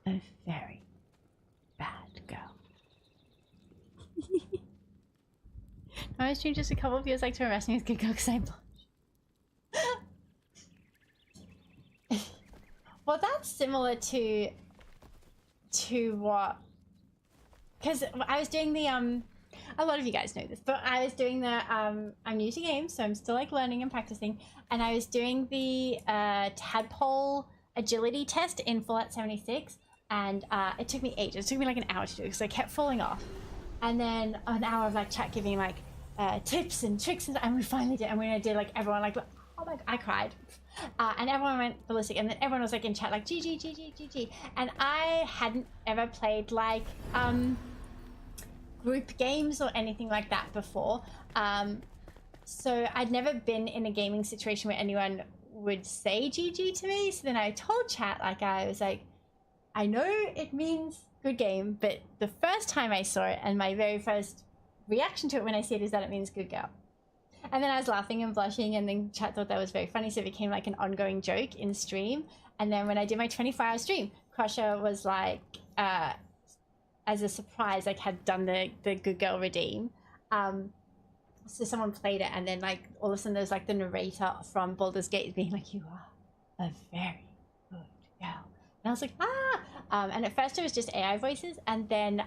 a very bad girl. I streamed just a couple of years like to arrest me with good girl because I blush. Well, that's similar to what... Because I was doing the, a lot of you guys know this, but I was doing the, I'm new to games, so I'm still like learning and practicing, and I was doing the tadpole agility test in Fallout 76, and it took me ages. It took me like an hour to do it because I kept falling off. And then an hour of like chat giving like tips and tricks, and we finally did, and when I did, like everyone like, oh my god, I cried. And everyone went ballistic, and then everyone was like in chat like GG, and I hadn't ever played like group games or anything like that before, so I'd never been in a gaming situation where anyone would say GG to me. So then I told chat, like I was like, I know it means good game, but the first time I saw it and my very first reaction to it when I see it is that it means good girl. And then I was laughing and blushing, and then chat thought that was very funny, so it became like an ongoing joke in stream. And then when I did my 24-hour stream, Crusher was like, as a surprise, like had done the good girl redeem. So someone played it, and then like all of a sudden there's like the narrator from Baldur's Gate being like, you are a very good girl. And I was like, ah! And at first it was just AI voices, and then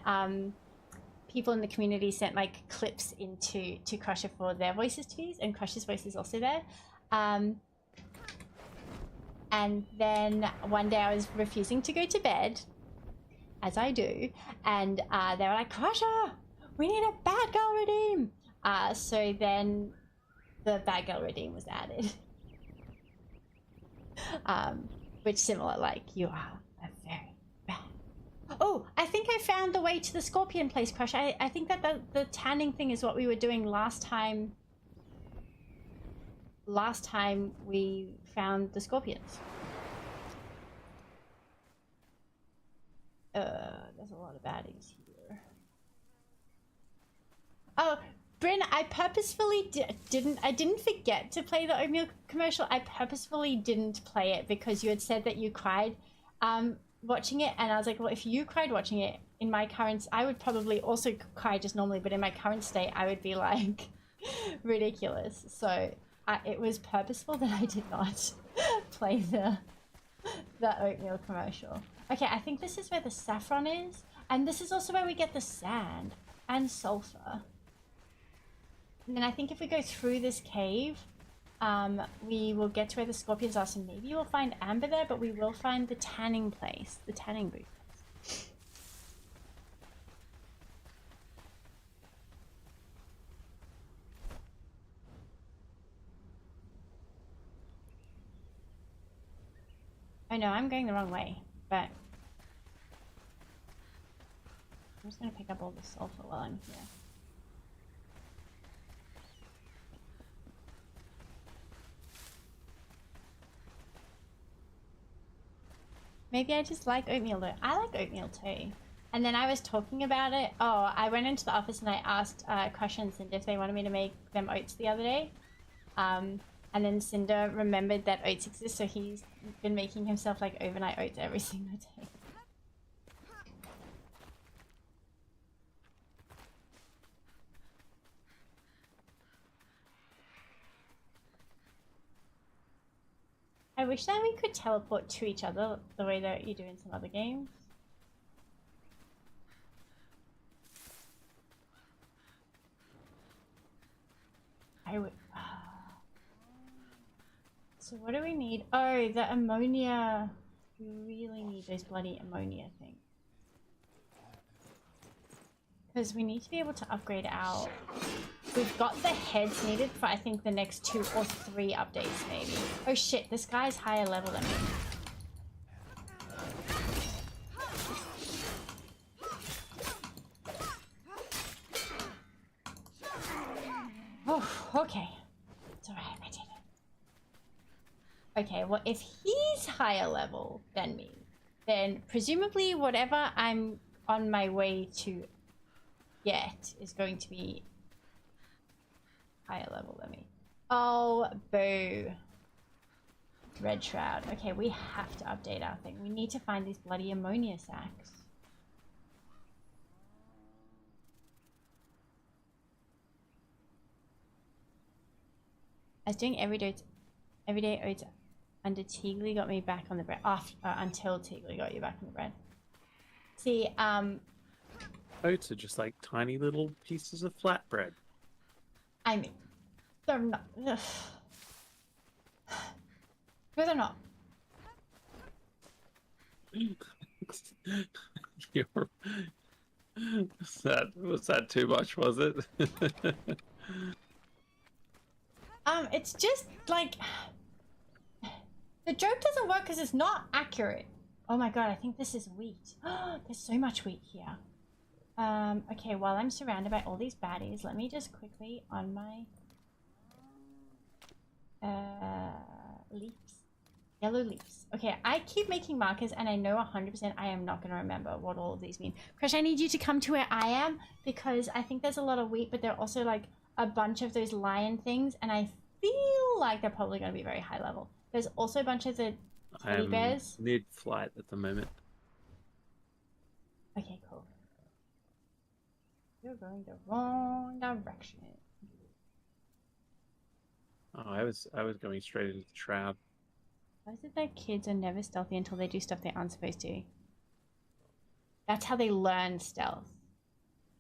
people in the community sent like clips into Crusher for their voices to use, and Crusher's voice is also there. And then one day I was refusing to go to bed, as I do, and they were like, Crusher, we need a bad girl redeem. So then the bad girl redeem was added. Which similar, like, you are a very bad. Oh, I think I found the way to the scorpion place, Crush. I think that the tanning thing is what we were doing last time. Last time we found the scorpions. There's a lot of baddies here. Oh, Bryn, I purposefully didn't forget to play the oatmeal commercial. I purposefully didn't play it because you had said that you cried watching it, and I was like, well, if you cried watching it in my current, I would probably also cry just normally, but in my current state, I would be like ridiculous. So it was purposeful that I did not play the oatmeal commercial. Okay, I think this is where the saffron is, and this is also where we get the sand and sulfur. And then I think if we go through this cave, we will get to where the scorpions are. So maybe we'll find Amber there, but we will find the tanning place, the tanning booth place. Oh no, I'm going the wrong way, but I'm just going to pick up all the sulfur while I'm here. Maybe I just like oatmeal though. I like oatmeal too. And then I was talking about it. Oh, I went into the office and I asked Crush and Cinder if they wanted me to make them oats the other day. And then Cinder remembered that oats exist, so he's been making himself like overnight oats every single day. I wish that we could teleport to each other the way that you do in some other games. I would. So what do we need? Oh, the ammonia. We really need those bloody ammonia things. Because we need to be able to upgrade our... We've got the heads needed for, I think, the next 2 or 3 updates, maybe. Oh shit, this guy's higher level than me. Oh, okay. It's alright, I did it. Okay, well, if he's higher level than me, then presumably whatever I'm on my way to get is going to be higher level than me. Oh, boo. Red Shroud. Okay, we have to update our thing. We need to find these bloody ammonia sacks. I was doing everyday oats under Teagley got me back on the bread. Until Teagley got you back on the bread. See, Oats are just like tiny little pieces of flatbread. I mean, they're not. Ugh. No, they're not. Was that too much, was it? It's just like the joke doesn't work because it's not accurate. Oh my god, I think this is wheat. There's so much wheat here. Okay, while I'm surrounded by all these baddies, let me just quickly on my leaves. Yellow leaves. Okay, I keep making markers and I know 100% I am not going to remember what all of these mean. Crush, I need you to come to where I am because I think there's a lot of wheat, but there are also like a bunch of those lion things and I feel like they're probably going to be very high level. There's also a bunch of the teddy bears. Mid-flight at the moment. Okay, cool. You're going the wrong direction. Oh, I was going straight into the Shroud. Why is it that kids are never stealthy until they do stuff they aren't supposed to? That's how they learn stealth.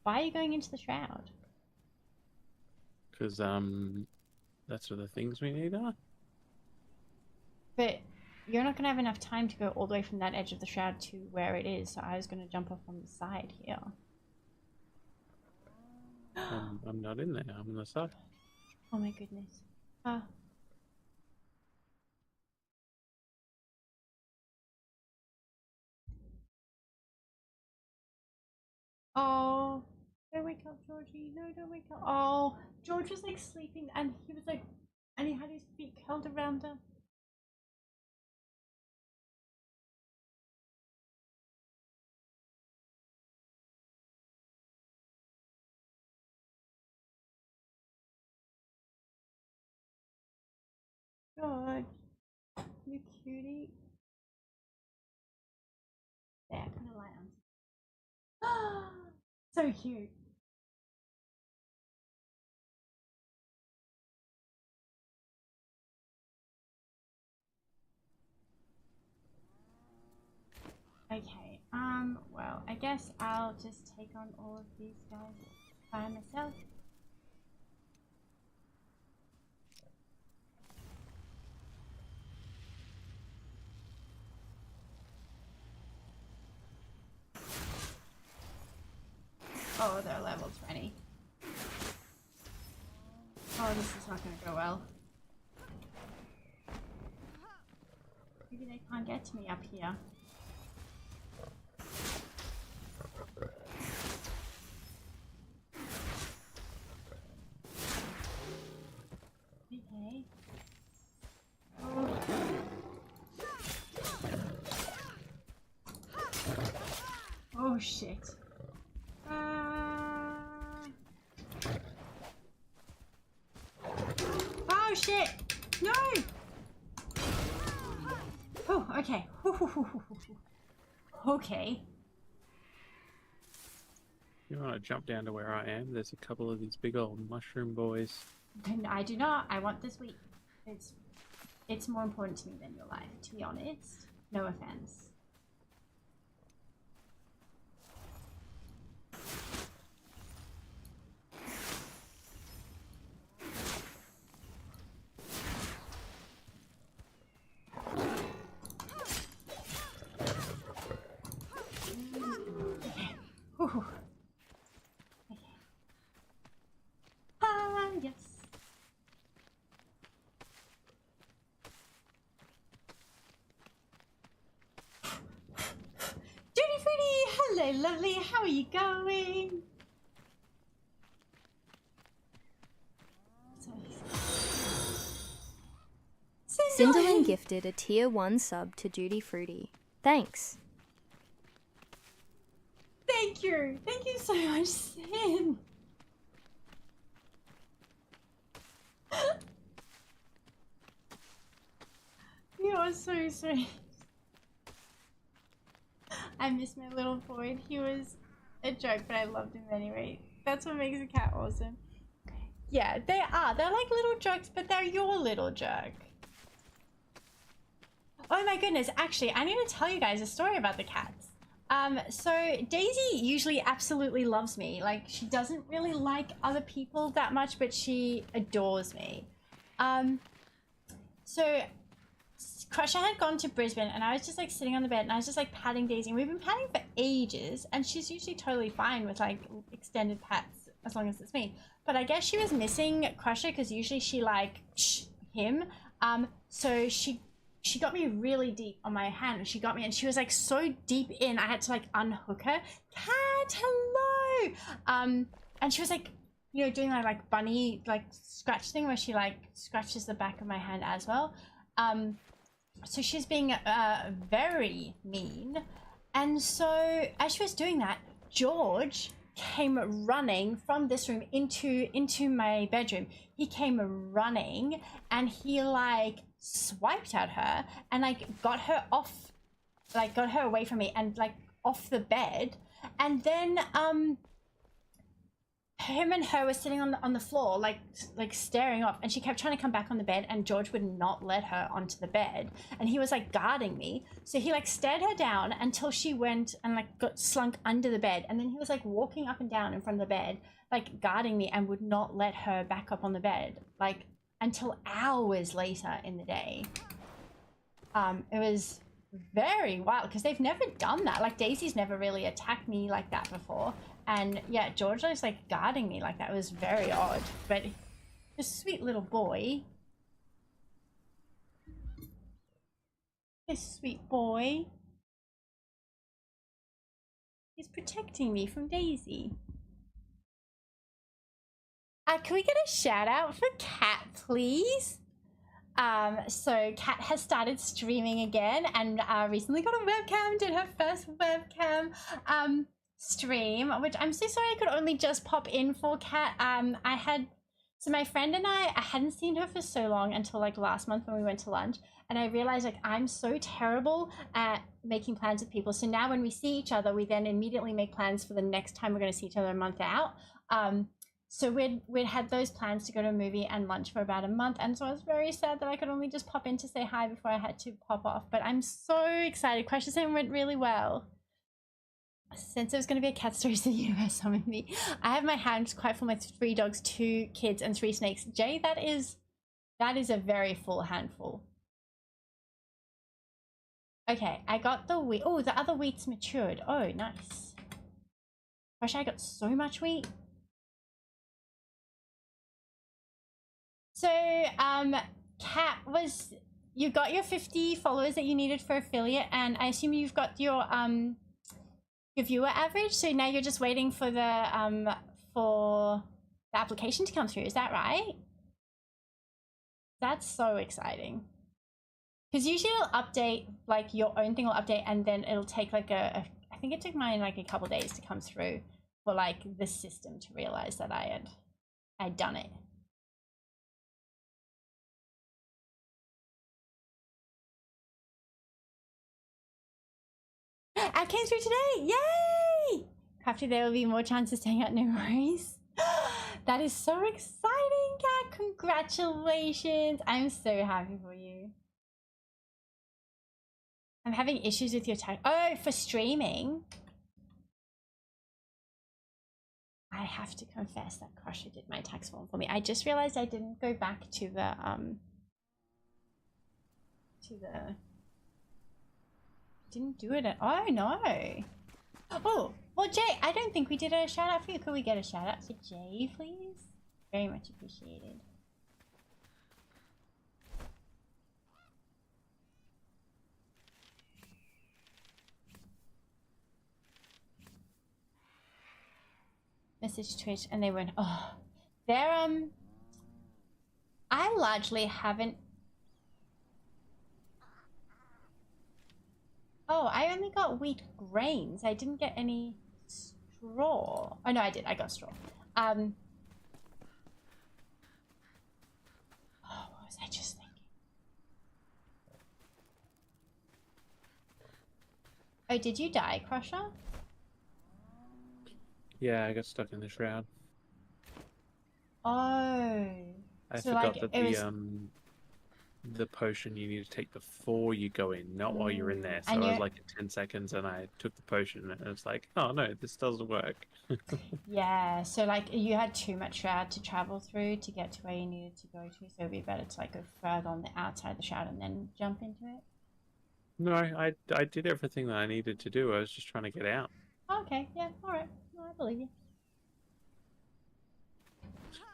Why are you going into the Shroud? Because, that's where the things we need are. But you're not gonna have enough time to go all the way from that edge of the shroud to where it is, so I was gonna jump off on the side here. I'm not in there. I'm on the side. Oh my goodness. Oh, don't wake up, Georgie. No, don't wake up. Oh, George was like sleeping and he was like, and he had his feet curled around her. George, you cutie. There, put a light on. So cute. Okay, well, I guess I'll just take on all of these guys by myself. Oh, they're level 20. Oh, this is not gonna go well. Maybe they can't get to me up here. Okay. Oh shit. Oh shit! No! Oh, okay. Okay. You want to jump down to where I am? There's a couple of these big old mushroom boys. I do not. I want this wheat. It's more important to me than your life, to be honest. No offense. Whew. Okay. Yes. Judy Fruity, hello lovely, how are you going? Cinderlin gifted a tier 1 sub to Judy Fruity. Thanks. Thank you so much, Sin. You are so sweet. I miss my little boy. He was a joke, but I loved him anyway. That's what makes a cat awesome. Yeah, they are. They're like little jerks, but they're your little jerk. Oh my goodness, actually, I need to tell you guys a story about the cats. So Daisy usually absolutely loves me. Like, she doesn't really like other people that much, but she adores me. So Crusher had gone to Brisbane and I was just like sitting on the bed and I was just like patting Daisy, and we've been patting for ages and she's usually totally fine with like extended pats as long as it's me. But I guess she was missing Crusher because usually she like him. So she got me really deep on my hand, and she got me, and she was like so deep in, I had to like unhook her. Cat, hello! And she was like, you know, doing that like bunny like scratch thing where she like scratches the back of my hand as well. So she's being very mean. And so as she was doing that, George came running from this room into my bedroom. He came running and he like swiped at her and like got her off, like got her away from me and like off the bed. And then him and her were sitting on the floor like staring off, and she kept trying to come back on the bed and George would not let her onto the bed, and he was like guarding me. So he like stared her down until she went and like got slunk under the bed, and then he was like walking up and down in front of the bed like guarding me and would not let her back up on the bed like until hours later in the day. It was very wild because they've never done that. Like Daisy's never really attacked me like that before. And yeah, Georgia is like guarding me like that. It was very odd. But this sweet little boy. This sweet boy. He's protecting me from Daisy. Can we get a shout out for Kat, please? So Kat has started streaming again and recently got a webcam, did her first webcam stream, which I'm so sorry I could only just pop in for Kat. So my friend and I hadn't seen her for so long until like last month when we went to lunch, and I realized like I'm so terrible at making plans with people. So now when we see each other, we then immediately make plans for the next time we're going to see each other a month out. So we'd had those plans to go to a movie and lunch for about a month, and so I was very sad that I could only just pop in to say hi before I had to pop off. But I'm so excited. Crash Sim went really well. Since it was going to be a cat story, so the universe summoned me. I have my hands quite full with 3 dogs, 2 kids, and 3 snakes. Jay, that is a very full handful. Okay, I got the wheat. Oh, the other wheat's matured. Oh, nice. Gosh, I got so much wheat. So, Kat, you got your 50 followers that you needed for affiliate, and I assume you've got your viewer average. So now you're just waiting for the application to come through. Is that right? That's so exciting. Because usually it'll update, like your own thing will update, and then it'll take like I think it took mine like a couple days to come through for like the system to realize that I'd done it. I came through today! Yay! Crafty, there will be more chances to hang out, no worries. That is so exciting, Kat! Congratulations! I'm so happy for you. I'm having issues with your tag. Oh, for streaming. I have to confess that Crusher did my tax form for me. I just realized I didn't go back to the didn't do it at, oh no. Oh, well Jay, I don't think we did a shout out for you. Could we get a shout out for Jay, please? Very much appreciated. Message Twitch and they went, oh, they're I largely haven't. Oh, I only got wheat grains. I didn't get any straw. Oh no, I did. I got straw. Oh, what was I just thinking? Oh, did you die, Crusher? Yeah, I got stuck in the shroud. Oh. I so forgot like, that the potion you need to take before you go in, not while you're in there. So I was like at 10 seconds and I took the potion and it's like, oh no, this doesn't work. Yeah, so like you had too much shroud to travel through to get to where you needed to go to, so it'd be better to like go further on the outside of the shroud and then jump into it. No, I did everything that I needed to do. I was just trying to get out. Okay, yeah, alright. No, I believe you.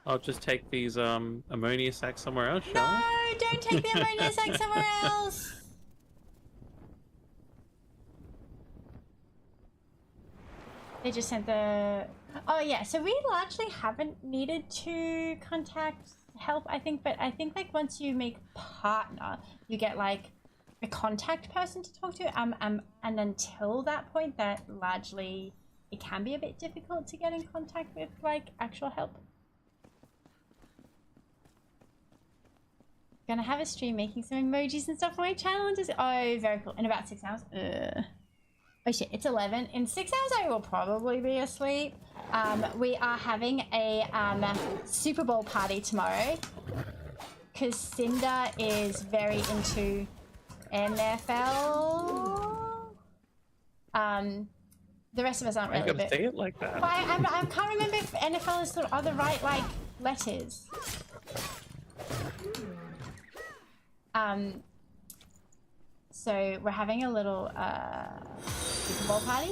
I'll just take these ammonia sacks somewhere else, shall I? No, don't take the ammonia sack somewhere else. They just sent the. Oh yeah, so we largely haven't needed to contact help, I think, but I think like once you make partner, you get like a contact person to talk to. And until that point, that largely it can be a bit difficult to get in contact with like actual help. Gonna have a stream making some emojis and stuff for my channel and just oh very cool in about 6 hours. Oh shit, it's 11. In 6 hours I will probably be asleep. We are having a Super Bowl party tomorrow because Cinder is very into NFL. The rest of us aren't really. You gotta say it like that. But I can't remember if NFL is are the right like letters. So we're having a little pickleball party.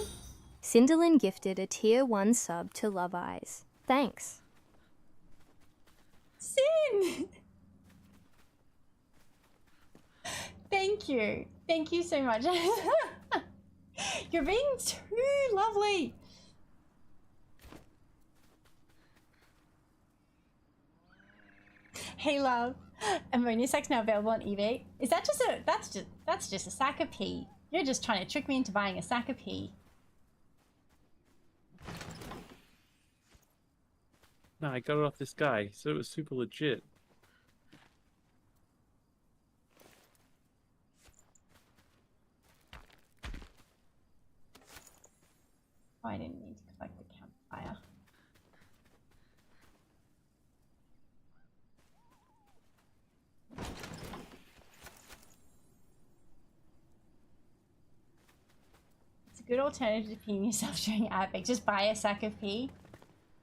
Cinderlin gifted a tier 1 sub to Love Eyes. Thanks. Sin! Thank you. Thank you so much. You're being too lovely. Hey love, ammonia sack's now available on eBay. Is that just a that's just a sack of pee? You're just trying to trick me into buying a sack of pee. No, I got it off this guy, so it was super legit. Oh, I didn't need to collect the campfire. It's a good alternative to peeing yourself during Advent. Just buy a sack of pee.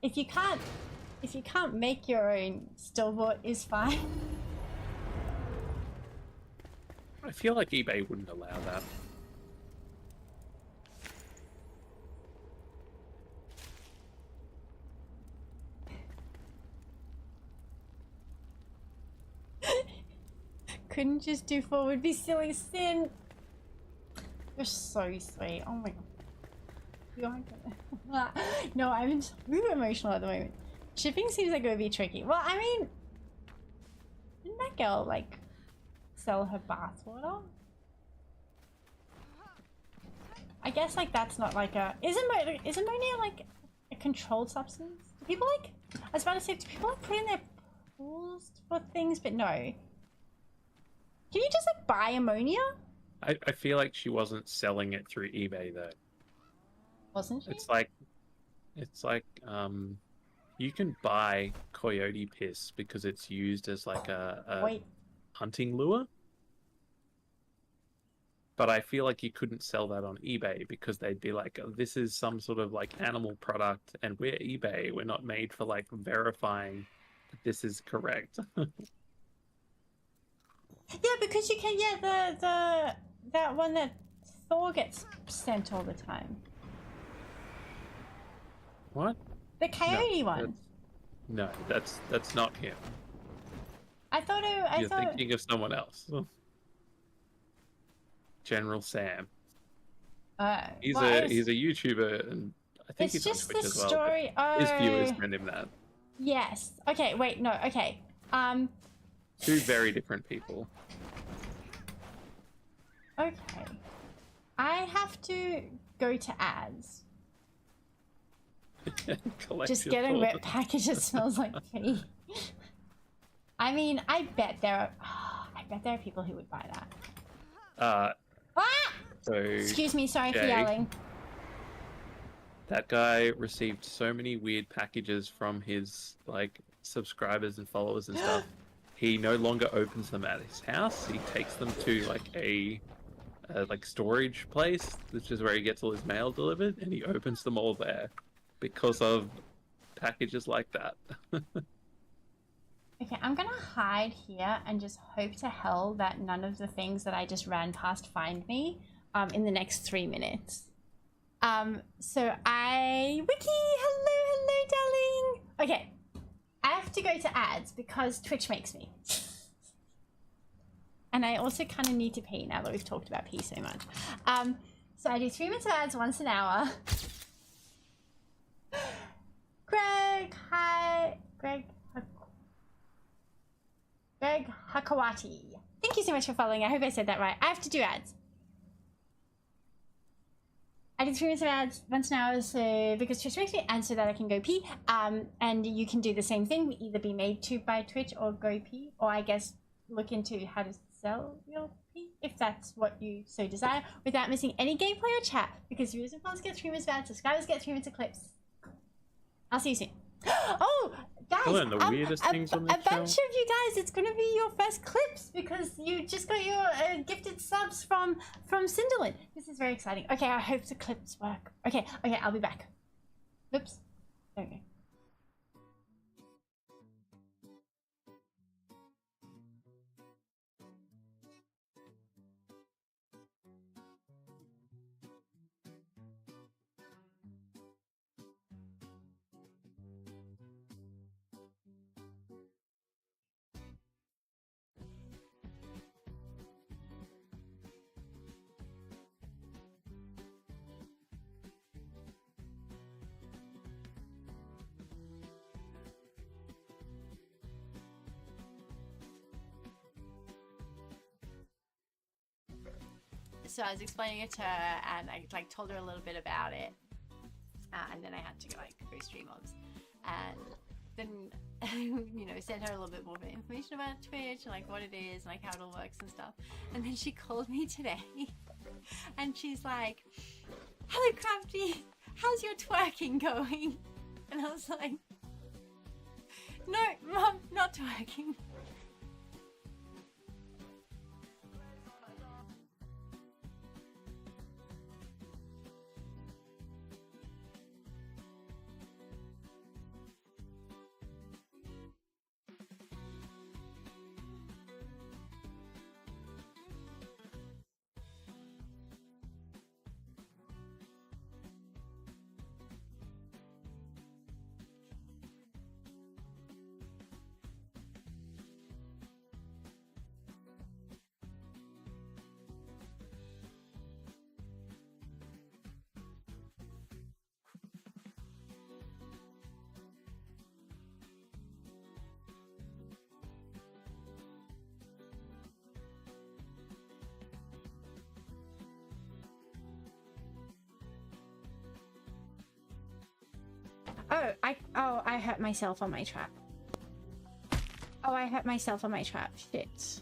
If you can't make your own, store-bought is fine. I feel like eBay wouldn't allow that. Couldn't just do 4 would be silly, Sin. You're so sweet. Oh my god. You aren't gonna... No, I'm so emotional at the moment. Shipping seems like it would be tricky. Well, I mean, didn't that girl like sell her bathwater? I guess like that's not like a is ammonia like a controlled substance? Do people like I was about to say do people like put in their pools for things, but no. Can you just like buy ammonia? I feel like she wasn't selling it through eBay though. Wasn't she? It's like you can buy coyote piss because it's used as like a hunting lure. But I feel like you couldn't sell that on eBay because they'd be like, oh, this is some sort of like animal product and we're eBay. We're not made for like verifying that this is correct. Yeah, because you can that one that Thor gets sent all the time. What? The coyote one. No, that's not him. I thought You're thinking of someone else. General Sam. He's a YouTuber, and I think he's on Twitch as well. Story. His viewers send him that. Yes. Okay. Wait. No. Okay. Two very different people. Okay. I have to go to ads. Just get a wet package that smells like pee. I mean, I bet there are people who would buy that. So excuse me, sorry Jay, for yelling. That guy received so many weird packages from his like subscribers and followers and stuff. He no longer opens them at his house. He takes them to like a like storage place, which is where he gets all his mail delivered, and he opens them all there because of packages like that. Okay, I'm gonna hide here and just hope to hell that none of the things that I just ran past find me in the next 3 minutes. So Wiki, hello, darling. Okay, I have to go to ads because Twitch makes me. And I also kind of need to pee now that we've talked about pee so much. So I do 3 minutes of ads once an hour. Greg, hi. Greg Hakawati. Thank you so much for following. I hope I said that right. I have to do ads. I do 3 minutes of ads once an hour so because Twitch makes me and so that I can go pee. And you can do the same thing. Either be made to by Twitch or go pee, or I guess look into how to sell your pee if that's what you so desire without missing any gameplay or chat because viewers and followers get 3 minutes of ads, subscribers get 3 minutes of clips. I'll see you soon. Oh, guys, the weirdest things on this a bunch of you guys, it's going to be your first clips because you just got your gifted subs from Cinderlin. This is very exciting. Okay, I hope the clips work. Okay, I'll be back. Oops. Okay. so I was explaining it to her, and I like told her a little bit about it, and then I had to go stream mobs, and then you know, send her a little bit more information about Twitch and like what it is and like how it all works and stuff. And then she called me today, and she's like, "Hello, Crafty, how's your twerking going?" And I was like, "No, Mom, not twerking." I hurt myself on my trap. Oh, I hurt myself on my trap. Shit.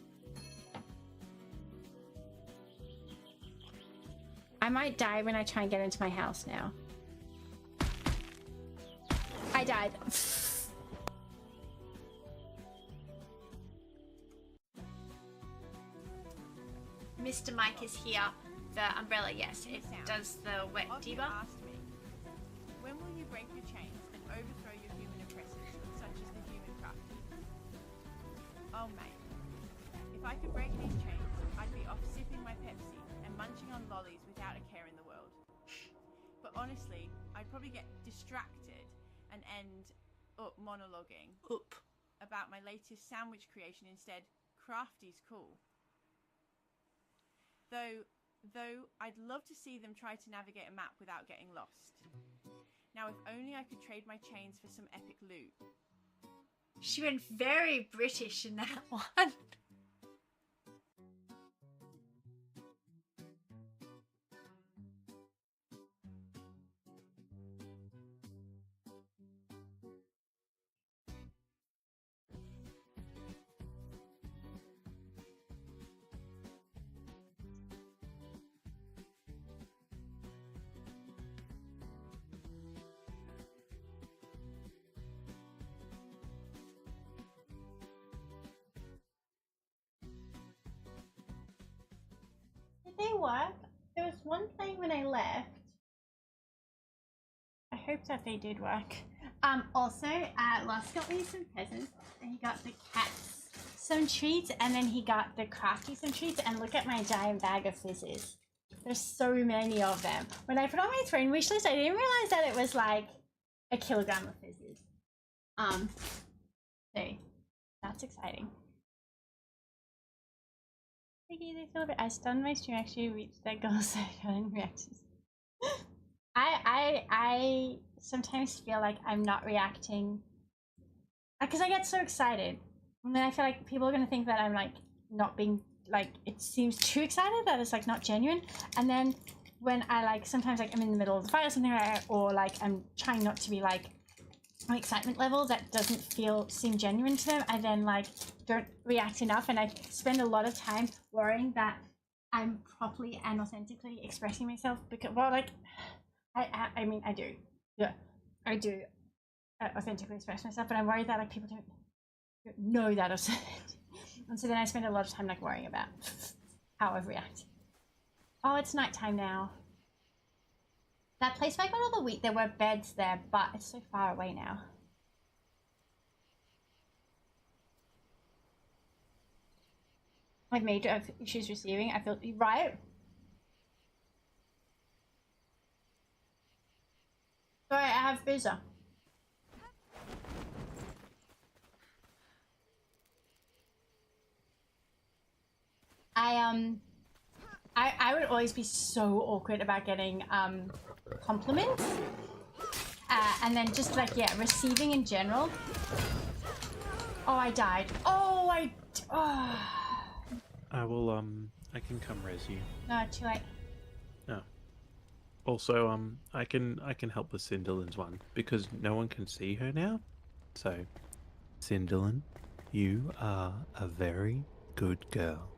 I might die when I try and get into my house now. I died. Mr. Mike is here. The umbrella, yes, it does the wet debuff. When will you break your chains and overthrow your human oppressors, such as the human Crafty? Oh mate, if I could break these chains, I'd be off sipping my Pepsi and munching on lollies without a care in the world. But honestly, I'd probably get distracted and end up monologuing about my latest sandwich creation instead. Crafty's cool. Though I'd love to see them try to navigate a map without getting lost. Now, if only I could trade my chains for some epic loot. She went very British in that one. They work. There was one thing when I left. I hope that they did work. Also, Lost got me some presents, and he got the cats some treats, and then he got the Crafty some treats. And look at my giant bag of fizzes. There's so many of them. When I put on my throne wish list, I didn't realize that it was like a kilogram of fizzes. So that's exciting. I stunned my stream actually reached that goal, so I got in reactions. I sometimes feel like I'm not reacting because I get so excited, and then I feel like people are gonna think that I'm like not being like, it seems too excited, that it's like not genuine. And then when I like sometimes like I'm in the middle of the fight or something like that, or like I'm trying not to be like an excitement level that doesn't seem genuine to them, I then like don't react enough, and I spend a lot of time worrying that I'm properly and authentically expressing myself, because well, like I mean I do, yeah, I do authentically express myself, but I'm worried that like people don't know that authentic. And so then I spend a lot of time like worrying about how I've reacted. Oh, it's nighttime now. That place where I got all the wheat, there were beds there, but it's so far away now. Like major issues receiving, I feel, right? Sorry, I have boozer. I would always be so awkward about getting compliments, and then just like, yeah, receiving in general. Oh, I died. Oh, I will I can come res you. No, too late. Oh. Also, I can help with Cinderland's one because no one can see her now. So, Cinderland, you are a very good girl.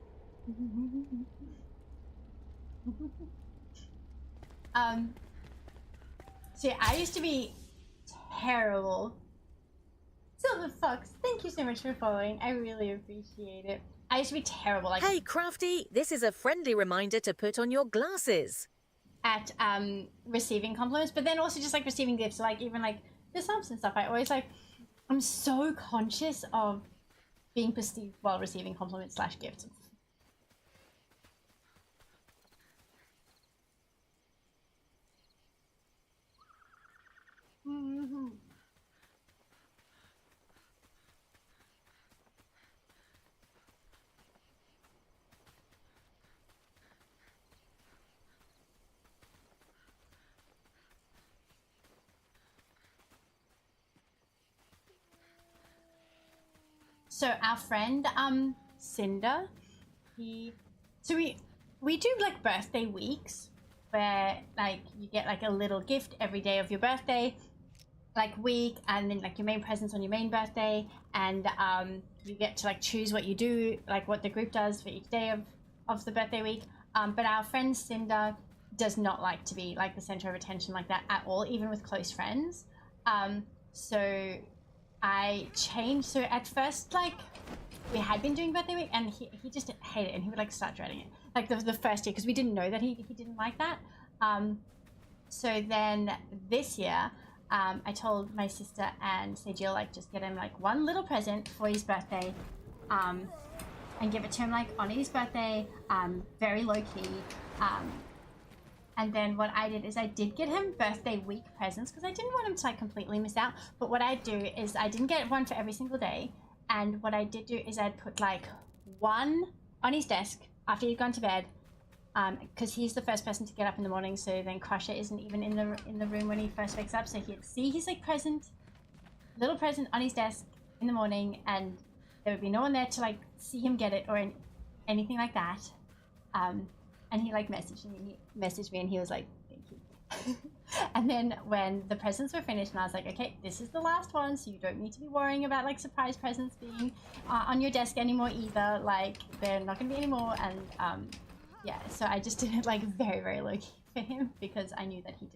So yeah, I used to be terrible. Silver Fox, thank you so much for following. I really appreciate it. I used to be terrible. Like, hey, Crafty, this is a friendly reminder to put on your glasses. At receiving compliments, but then also just like receiving gifts, like even like the subs and stuff. I always like, I'm so conscious of being perceived while receiving compliments / gifts. So our friend Cinder, we do like birthday weeks where like you get like a little gift every day of your birthday, like week, and then like your main presents on your main birthday, and you get to like choose what you do, like what the group does for each day of the birthday week. But our friend Cinder does not like to be like the center of attention like that at all, even with close friends. So I changed. So at first, like, we had been doing birthday week, and he just hated it, and he would like start dreading it, like the first year, because we didn't know that he didn't like that. So then this year, I told my sister and Jill, like, just get him like one little present for his birthday, and give it to him like on his birthday, very low key. And then what I did is I did get him birthday week presents because I didn't want him to like completely miss out. But what I do is I didn't get one for every single day. And what I did do is I'd put like one on his desk after he'd gone to bed, because he's the first person to get up in the morning. So then Crusher isn't even in the room when he first wakes up. So he'd see his like little present on his desk in the morning, and there would be no one there to like see him get it or anything like that. And he like messaged me and he was like, thank you. And then when the presents were finished and I was like, okay, this is the last one, so you don't need to be worrying about like surprise presents being on your desk anymore either. Like, they're not gonna be anymore. And yeah, so I just did it like very, very low key for him because I knew that he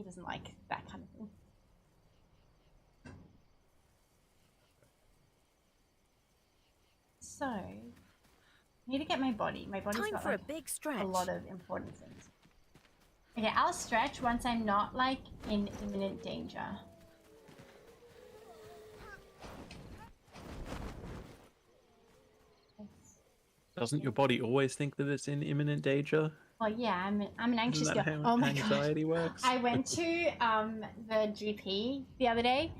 doesn't like that kind of thing. So I need to get my body. My body's got like, a big stretch. A lot of important things. Okay, I'll stretch once I'm not like in imminent danger. Doesn't your body always think that it's in imminent danger? Well, yeah, I'm an anxious girl. How oh my anxiety God. works? I went to the GP the other day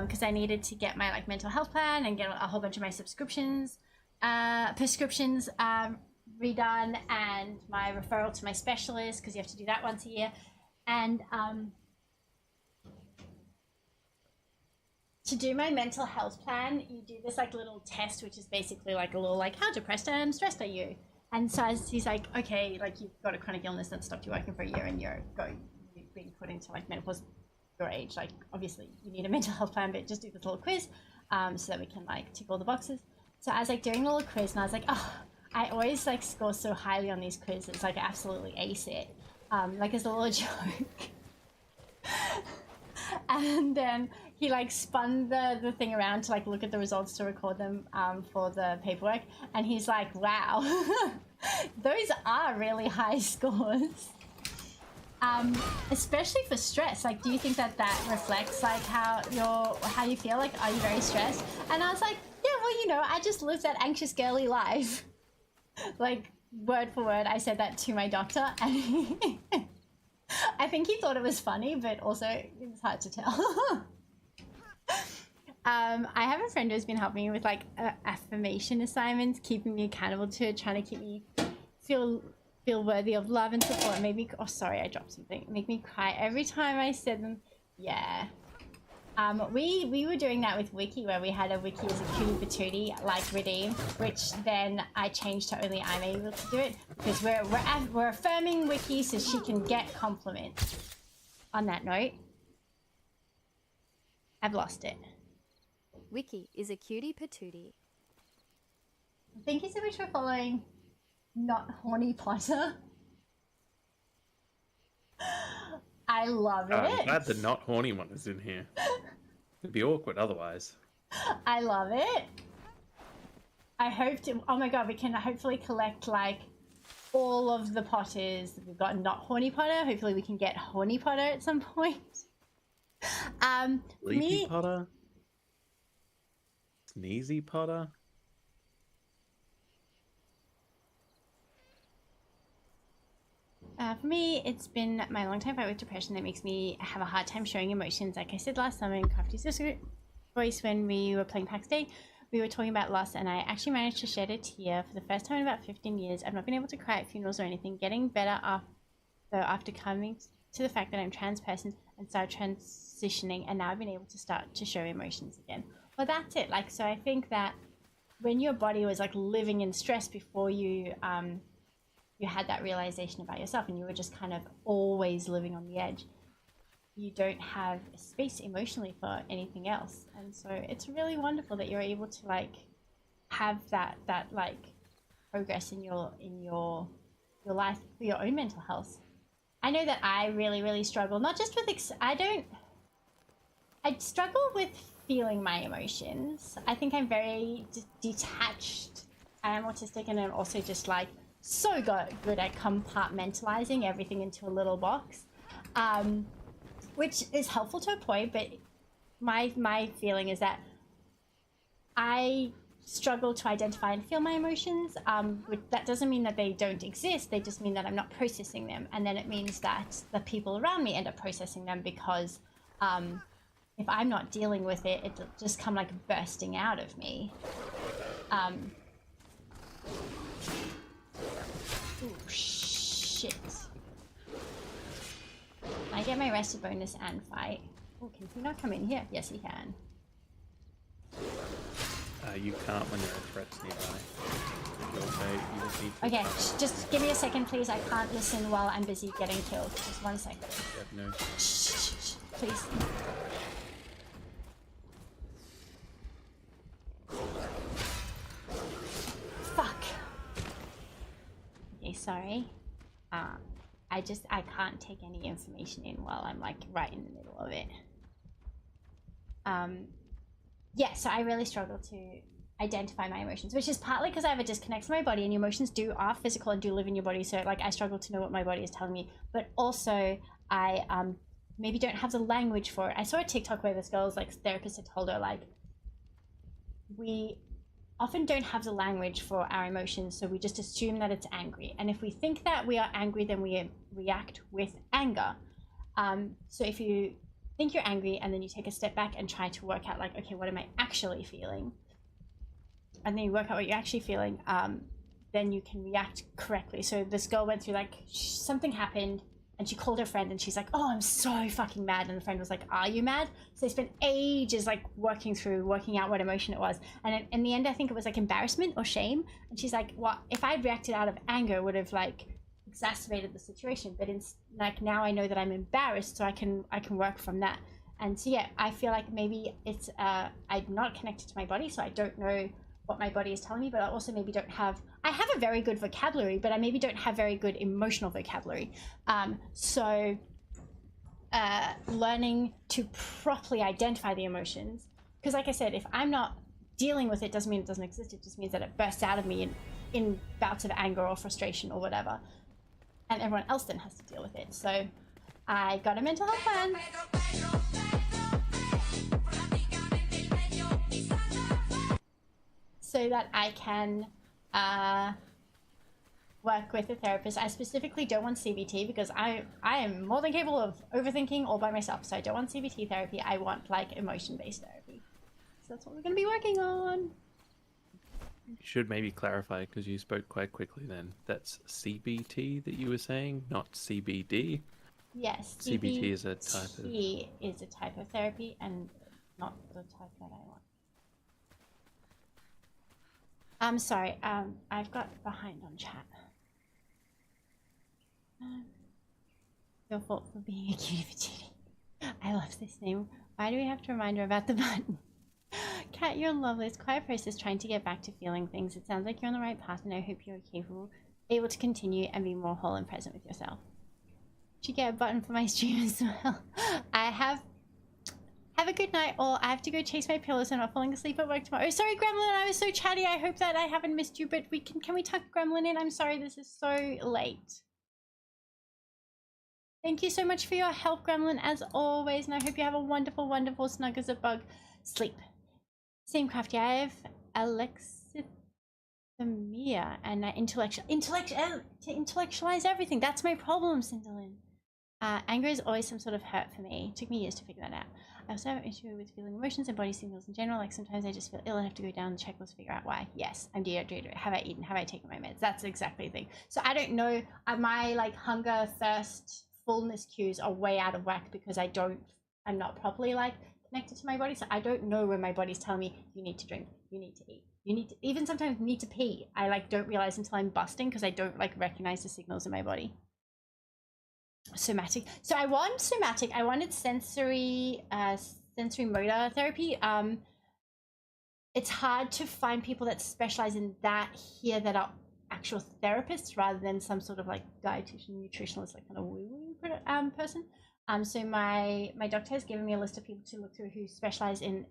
because I needed to get my like mental health plan and get a whole bunch of my prescriptions redone, and my referral to my specialist because you have to do that once a year. And to do my mental health plan, you do this like little test, which is basically like a little like, how depressed and stressed are you? And so he's like, okay, like you've got a chronic illness that stopped you working for a year and you're being put into like menopause your age. Like obviously you need a mental health plan, but just do this little quiz so that we can like tick all the boxes. So I was like doing a little quiz and I was like, oh, I always like score so highly on these quizzes, like I absolutely ace it, like as a little joke. And then he like spun the thing around to like look at the results to record them for the paperwork, and he's like, wow, those are really high scores. Especially for stress. Like, do you think that reflects like how you feel? Like, are you very stressed? And I was like, yeah, well, you know, I just lived that anxious girly life. Like, word for word, I said that to my doctor, and I think he thought it was funny, but also it was hard to tell. I have a friend who's been helping me with like affirmation assignments, keeping me accountable to it, trying to keep me feel worthy of love and support. Maybe, oh sorry, I dropped something. Make me cry every time I said them. Yeah. We were doing that with Wiki, where we had a Wiki as a cutie patootie, like redeem, which then I changed to only I'm able to do it, because we're affirming Wiki so she can get compliments. On that note, I've lost it. Wiki is a cutie patootie. Thank you so much for following Not Horny Potter. I love it. I'm glad the not horny one is in here. It'd be awkward otherwise. I love it. I hope to. Oh my god, we can hopefully collect like all of the Potters. We've got not horny Potter. Hopefully, we can get horny Potter at some point. Sleepy Potter? Sneezy Potter? For me, it's been my long time fight with depression that makes me have a hard time showing emotions. Like I said last summer in Crafty's voice when we were playing PAX Day, we were talking about loss, and I actually managed to shed a tear for the first time in about 15 years. I've not been able to cry at funerals or anything. Getting better after coming to the fact that I'm a trans person and started transitioning, and now I've been able to start to show emotions again. Well, that's it. Like, so I think that when your body was like living in stress before you had that realization about yourself, and you were just kind of always living on the edge, you don't have space emotionally for anything else. And so it's really wonderful that you're able to like have that like progress in your life for your own mental health. I know that I really struggle, not just with I struggle with feeling my emotions. I think I'm very detached. I am autistic, and I'm also just like so good at compartmentalizing everything into a little box, which is helpful to a point, but my feeling is that I struggle to identify and feel my emotions. That doesn't mean that they don't exist, they just mean that I'm not processing them, and then it means that the people around me end up processing them, because if I'm not dealing with it, it'll just come like bursting out of me. Ooh, shit. Can I get my rested bonus and fight? Oh, can he not come in here? Yes, he can. You can't when there are threats nearby. You just need to Okay, just give me a second, please. I can't listen while I'm busy getting killed. Just 1 second. You have no... Shh, please. Fuck. Okay, sorry. I can't take any information in while I'm like right in the middle of it. Yeah, so I really struggle to identify my emotions, which is partly because I have a disconnect from my body, and your emotions are physical and do live in your body. So like I struggle to know what my body is telling me, but also I maybe don't have the language for it. I saw a TikTok where this girl's like therapist had told her like, we often don't have the language for our emotions, so we just assume that it's angry. And if we think that we are angry, then we react with anger. So if you think you're angry and then you take a step back and try to work out like, okay, what am I actually feeling? And then you work out what you're actually feeling, then you can react correctly. So this girl went through like, something happened, and she called her friend and she's like, oh, I'm so fucking mad. And the friend was like, are you mad? So they spent ages like working out what emotion it was. And in the end, I think it was like embarrassment or shame. And she's like, well, if I'd reacted out of anger, it would have like exacerbated the situation. But like now I know that I'm embarrassed, so I can work from that. And so yeah, I feel like maybe it's I'm not connected to my body, so I don't know what my body is telling me, but I also maybe don't have, I have a very good vocabulary, but I maybe don't have very good emotional vocabulary. So learning to properly identify the emotions, because like I said, if I'm not dealing with it, doesn't mean it doesn't exist, it just means that it bursts out of me in bouts of anger or frustration or whatever, and everyone else then has to deal with it. So I got a mental health plan. So that I can work with a therapist. I specifically don't want CBT because I am more than capable of overthinking all by myself. So I don't want CBT therapy. I want like emotion-based therapy. So that's what we're going to be working on. You should maybe clarify, because you spoke quite quickly then. That's CBT that you were saying, not CBD? Yes. CBT is a type of... is a type of therapy, and not the type that I want. I'm sorry, I've got behind on chat. Your fault for being a cutie patootie. I love this name. Why do we have to remind her about the button? Kat, you're lovely. It's quite a process trying to get back to feeling things. It sounds like you're on the right path, and I hope you're able to continue and be more whole and present with yourself. Should get a button for my stream as well. I have a good night, or I have to go chase my pillows. I'm not falling asleep at work tomorrow. Oh, sorry, Gremlin, I was so chatty. I hope that I haven't missed you, but can we tuck Gremlin in? I'm sorry, this is so late. Thank you so much for your help, Gremlin, as always, and I hope you have a wonderful, wonderful snug as a bug sleep. Same, Crafty. I have alexithymia and to intellectualize everything. That's my problem, Cinderlin. Anger is always some sort of hurt for me. It took me years to figure that out. I also have an issue with feeling emotions and body signals in general. Like sometimes I just feel ill and have to go down the checklist to figure out why. Yes, I'm dehydrated. Have I eaten? Have I taken my meds? That's exactly the thing. So I don't know. My like hunger, thirst, fullness cues are way out of whack because I'm not properly like connected to my body. So I don't know when my body's telling me you need to drink, you need to eat, you need to even sometimes need to pee. I like don't realize until I'm busting because I don't like recognize the signals in my body. Somatic. So I want somatic. I wanted sensory motor therapy. It's hard to find people that specialize in that here that are actual therapists rather than some sort of like dietitian, nutritionalist, like kind of woo-woo person. So my doctor has given me a list of people to look through who specialize in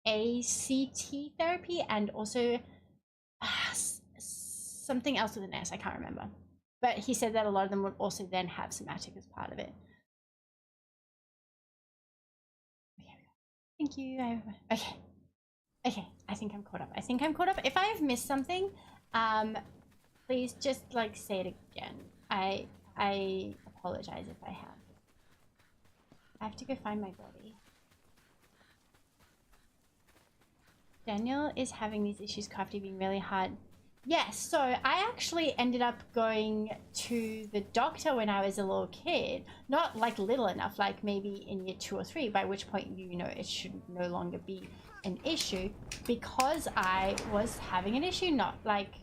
ACT therapy and also something else with an S. I can't remember. But he said that a lot of them would also then have somatic as part of it. Okay, thank you. Okay, I think I'm caught up. If I have missed something, please just like say it again. I apologize if I have. I have to go find my body. Daniel is having these issues, Crafty, being really hard. Yes, so I actually ended up going to the doctor when I was a little kid. Not like little enough, like maybe in year 2 or 3, by which point, you know, it should no longer be an issue because I was having an issue, not going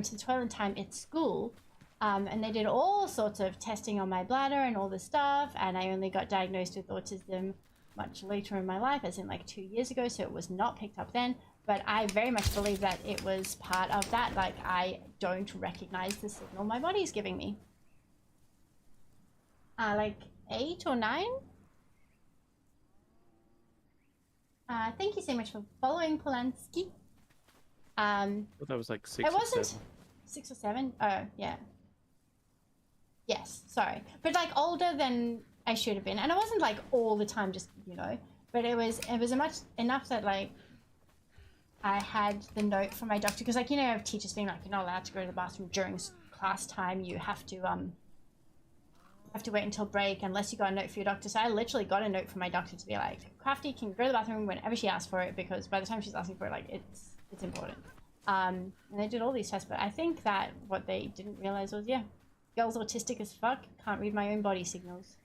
to the toilet in time at school. And they did all sorts of testing on my bladder and all this stuff, and I only got diagnosed with autism much later in my life, as in like 2 years ago, so it was not picked up then. But I very much believe that it was part of that. Like, I don't recognize the signal my body's giving me. Like 8 or 9? Thank you so much for following, Polanski. Well, that was like 6 it or wasn't 7. 6 or 7? Oh, yeah. Yes, sorry. But like older than I should have been. And it wasn't like all the time, just, you know. But it was enough that like I had the note from my doctor, because like, you know, I have teachers being like, you're not allowed to go to the bathroom during class time. You have to wait until break unless you got a note for your doctor. So I literally got a note from my doctor to be like, Crafty can go to the bathroom whenever she asks for it, because by the time she's asking for it, like it's important. And they did all these tests, but I think that what they didn't realize was, yeah, girl's autistic as fuck, can't read my own body signals.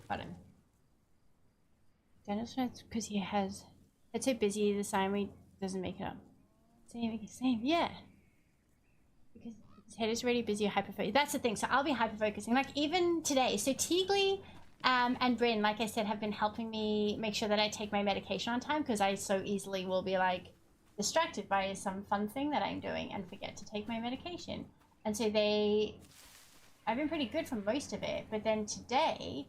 Got him. Dennis, because he has, it's so busy this time he doesn't make it up. Same, yeah. Because his head is really busy or hyper-focused. That's the thing, so I'll be hyper-focusing. Like even today, so Teagley and Bryn, like I said, have been helping me make sure that I take my medication on time, because I so easily will be like distracted by some fun thing that I'm doing and forget to take my medication. And so I've been pretty good for most of it, but then today,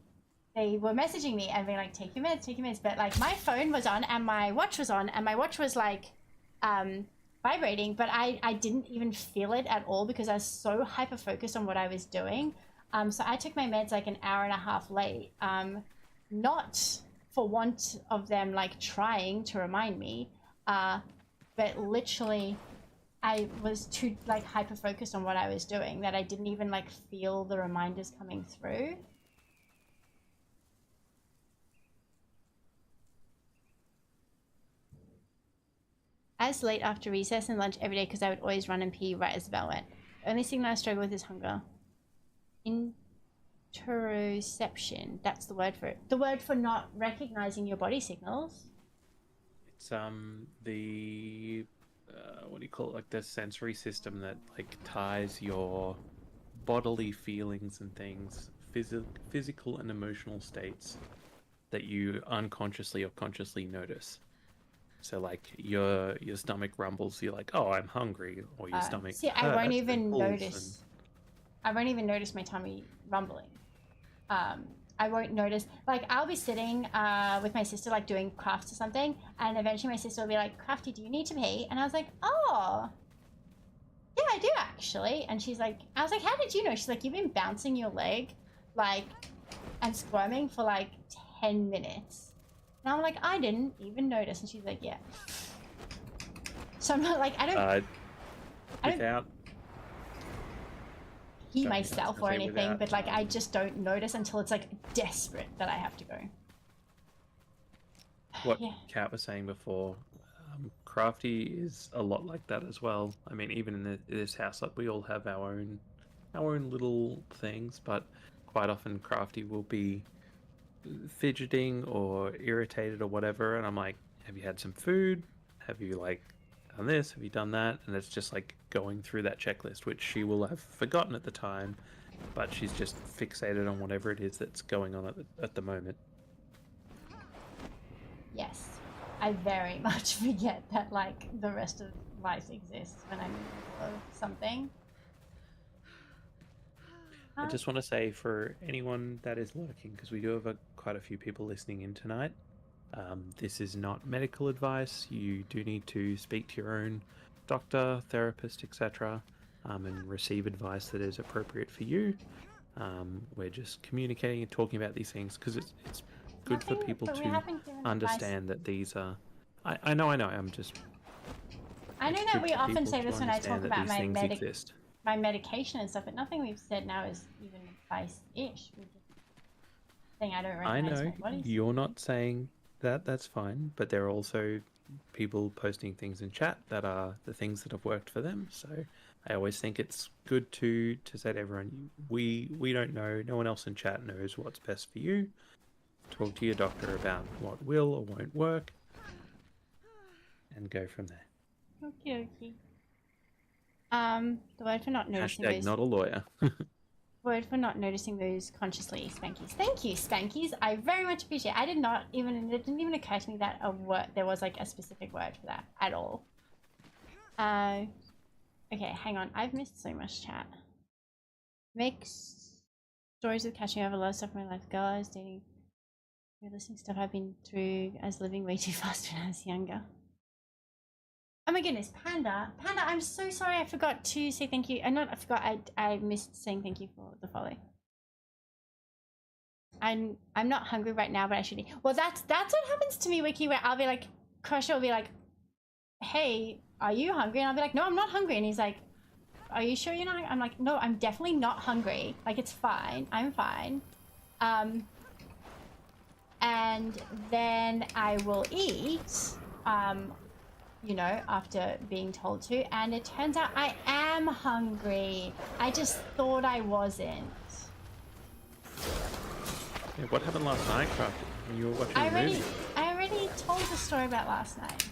they were messaging me and being like, take your meds, but like my phone was on and my watch was on and my watch was like vibrating, but I didn't even feel it at all because I was so hyper focused on what I was doing. So I took my meds like an hour and a half late, not for want of them like trying to remind me, But literally, I was too like hyper focused on what I was doing that I didn't even like feel the reminders coming through. As late after recess and lunch every day because I would always run and pee right as the bell went. The only thing that I struggle with is hunger. Interoception. That's the word for it. The word for not recognizing your body signals. It's the what do you call it? Like the sensory system that like ties your bodily feelings and things, physical and emotional states that you unconsciously or consciously notice. So like your stomach rumbles, you're like, oh, I'm hungry, or your stomach. See, I won't even notice. I won't even notice my tummy rumbling. I won't notice. Like I'll be sitting with my sister, like doing crafts or something, and eventually my sister will be like, "Crafty, do you need to pee?" And I was like, "Oh, yeah, I do actually." And she's like, "I was like, how did you know?" She's like, "You've been bouncing your leg, like, and squirming for like 10 minutes." And I'm like, "I didn't even notice." And she's like, "Yeah." So I'm not like, I don't pee myself or anything, but like I just don't notice until it's like desperate that I have to go. What Kat was saying before, Crafty is a lot like that as well. I mean, even in this house, like we all have our own little things, but quite often Crafty will be fidgeting or irritated or whatever, and I'm like, have you had some food? Have you like done this? Have you done that? And it's just like going through that checklist, which she will have forgotten at the time, but she's just fixated on whatever it is that's going on at the moment. Yes, I very much forget that like the rest of life exists when I'm in the middle of something. I just want to say for anyone that is lurking, because we do have quite a few people listening in tonight, this is not medical advice. You do need to speak to your own doctor, therapist, etc., and receive advice that is appropriate for you. We're just communicating and talking about these things because it's good for people to understand that these are... I know, I'm just... I know that we often say this when I talk about my medication and stuff, but nothing we've said now is even advice-ish. We're just saying I don't recognize my body. You're not saying that, that's fine, but there are also people posting things in chat that are the things that have worked for them. So I always think it's good to say to everyone, we don't know, no one else in chat knows what's best for you. Talk to your doctor about what will or won't work and go from there. Okay. The word for not noticing # not a lawyer. Word for not noticing those consciously, Spankies. Thank you, Spankies. I very much appreciate it. It didn't even occur to me that there was like a specific word for that at all. Okay, hang on. I've missed so much chat. Mixed stories of catching up, a lot of stuff in my life. Guys, dating, realistic stuff I've been through as living way too fast when I was younger. Oh my goodness, Panda, I'm so sorry I forgot to say thank you. I missed saying thank you for the follow. I'm not hungry right now, but I should eat. Well, that's what happens to me, Wiki, where I'll be like, Crusher will be like, hey, are you hungry? And I'll be like, no, I'm not hungry. And he's like, are you sure you're not hungry? I'm like, no, I'm definitely not hungry. Like, it's fine. I'm fine. And then I will eat, you know, after being told to, and it turns out I am hungry. I just thought I wasn't. Yeah, what happened last night, Crafty, when you were watching the movie? I already told the story about last night.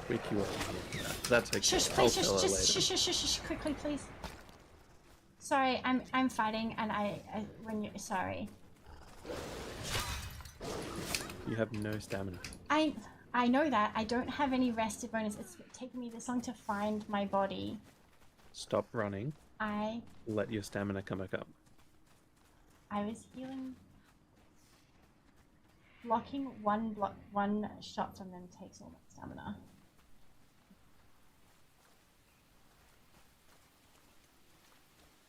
Wiki wasn't here. That's okay. Shush, please, shush, quickly, please. Sorry, I'm fighting, and when you're sorry. You have no stamina. I know that. I don't have any rested bonus. It's taken me this long to find my body. Stop running. Let your stamina come back up. I was healing. Blocking one shot from them takes all my stamina.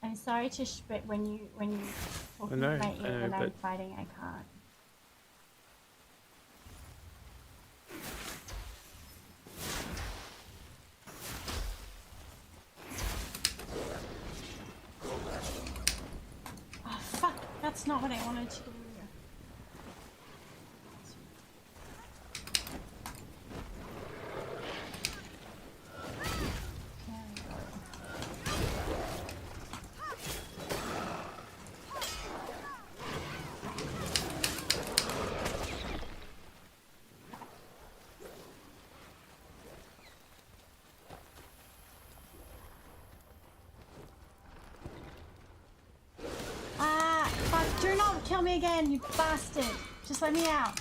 I'm sorry to but when you talk into know, my ear when I'm but- fighting, I can't. Oh fuck! That's not what I wanted to do. Fuck, do not kill me again, you bastard! Just let me out.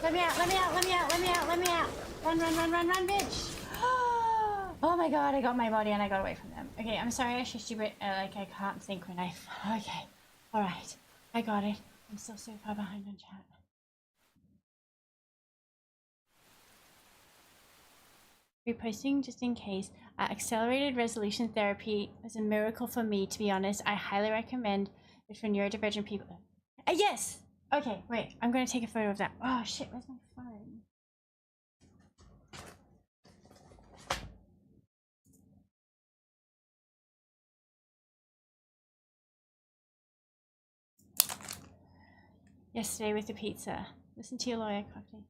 Let me out, let me out, let me out, let me out, let me out! Run, run, run, run, run, bitch! Oh my god, I got my body and I got away from them. Okay, I'm sorry I shushed you, but like I can't synchronize. Okay, alright. I got it. I'm still so far behind on chat. Reposting just in case. Accelerated resolution therapy was a miracle for me, to be honest. I highly recommend it for neurodivergent people. Yes! Okay, wait. I'm going to take a photo of that. Oh shit, where's my phone? Yesterday with the pizza. Listen to your lawyer, Crafty.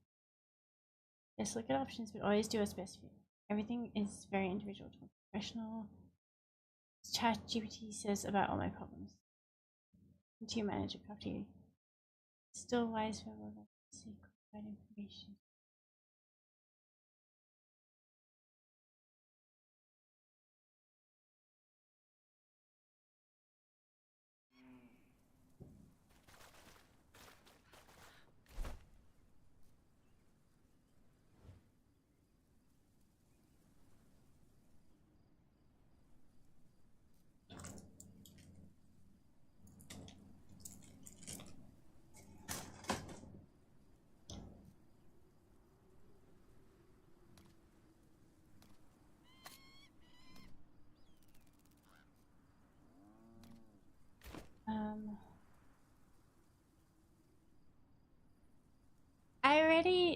Yes, look at options, but always do what's best for you. Everything is very individual to a professional. Chat GPT says about all my problems. To your manager, Crafty. Still wise for all that secret information.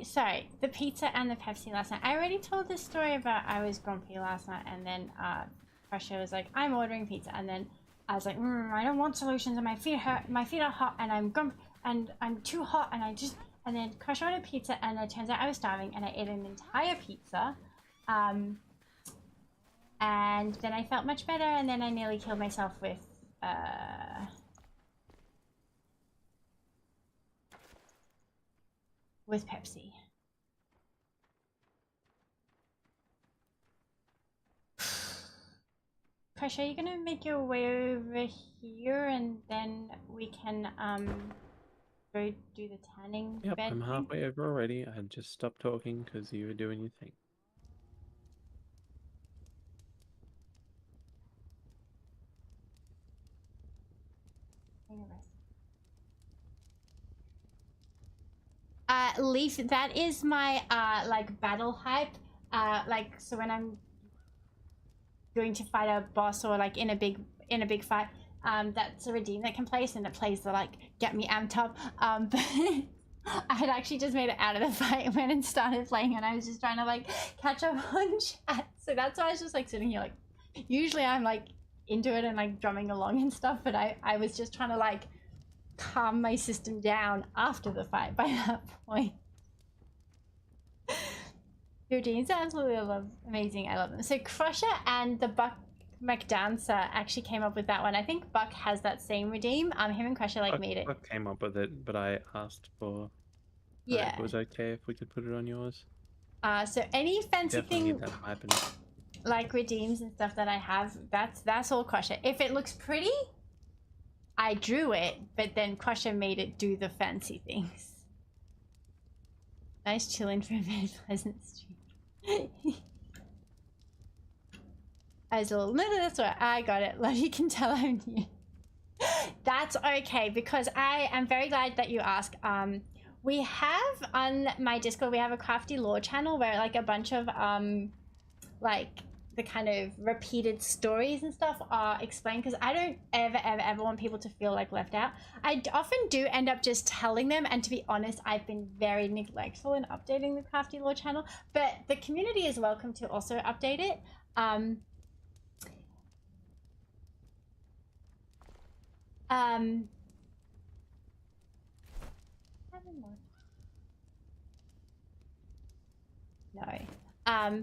Sorry, the pizza and the Pepsi last night. I already told this story about I was grumpy last night, and then Prussia was like, I'm ordering pizza, and then I was like, I don't want solutions, and my feet hurt, my feet are hot, and I'm grumpy, and I'm too hot, and then Crush ordered pizza, and it turns out I was starving, and I ate an entire pizza, and then I felt much better, and then I nearly killed myself with Pepsi. Crush, are you gonna make your way over here and then we can go do the tanning Yep, bed I'm thing? halfway over already. I had just stopped talking because you were doing your thing. Leaf, that is my like battle hype. Like so when I'm going to fight a boss or like in a big fight, that's a redeem that can place, and it plays the like get me amped up. But I had actually just made it out of the fight, went and started playing, and I was just trying to like catch up on chat. So that's why I was just like sitting here like, usually I'm like into it and like drumming along and stuff, but I was just trying to like calm my system down after the fight by that point. Your redeems are absolutely amazing. I love them. So Crusher and the Buck McDancer actually came up with that one. I think Buck has that same redeem. Him and Crusher like made it. Buck came up with it, but I asked for. Yeah. It was okay if we could put it on yours. So any fancy Definitely thing need that hype and like redeems and stuff that I have, that's all Crusher. If it looks pretty, I drew it, but then Crusher made it do the fancy things. Nice chilling for a very pleasant stream. I was a little, no, that's right. I got it. Love, you can tell I'm new. That's okay, because I am very glad that you asked. We have on my Discord, we have a Crafty Lore channel where like a bunch of like the kind of repeated stories and stuff are explained, because I don't ever want people to feel like left out. I often do end up just telling them, and to be honest, I've been very neglectful in updating the Crafty Lore channel, but the community is welcome to also update it. No.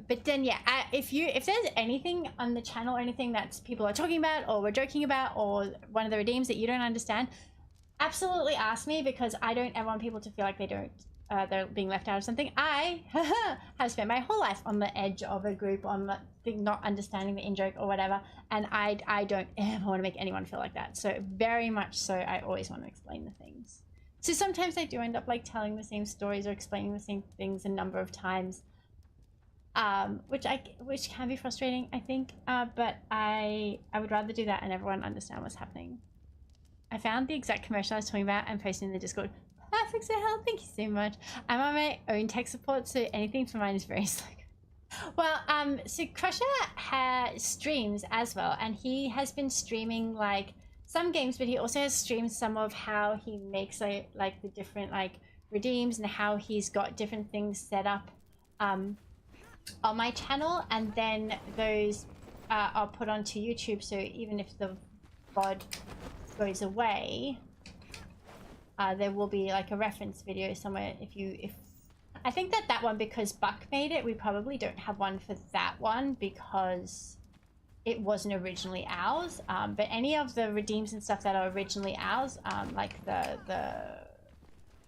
But then yeah, if there's anything on the channel or anything that people are talking about or we're joking about or one of the redeems that you don't understand, absolutely ask me, because I don't ever want people to feel like they're being left out of something. I have spent my whole life on the edge of a group, on the not understanding the in-joke or whatever, and I don't ever want to make anyone feel like that. So very much so, I always want to explain the things. So sometimes I do end up like telling the same stories or explaining the same things a number of times, which can be frustrating, I think, but I would rather do that and everyone understand what's happening. I found the exact commercial I was talking about and posted in the Discord. Perfect, so hell, thank you so much. I'm on my own tech support, so anything for mine is very slow. Well, so Crusher streams as well, and he has been streaming like some games, but he also has streamed some of how he makes like the different like redeems and how he's got different things set up on my channel, and then those are put onto YouTube, so even if the VOD goes away, there will be like a reference video somewhere. If I think that one, because Buck made it, we probably don't have one for that one because it wasn't originally ours, but any of the redeems and stuff that are originally ours, like the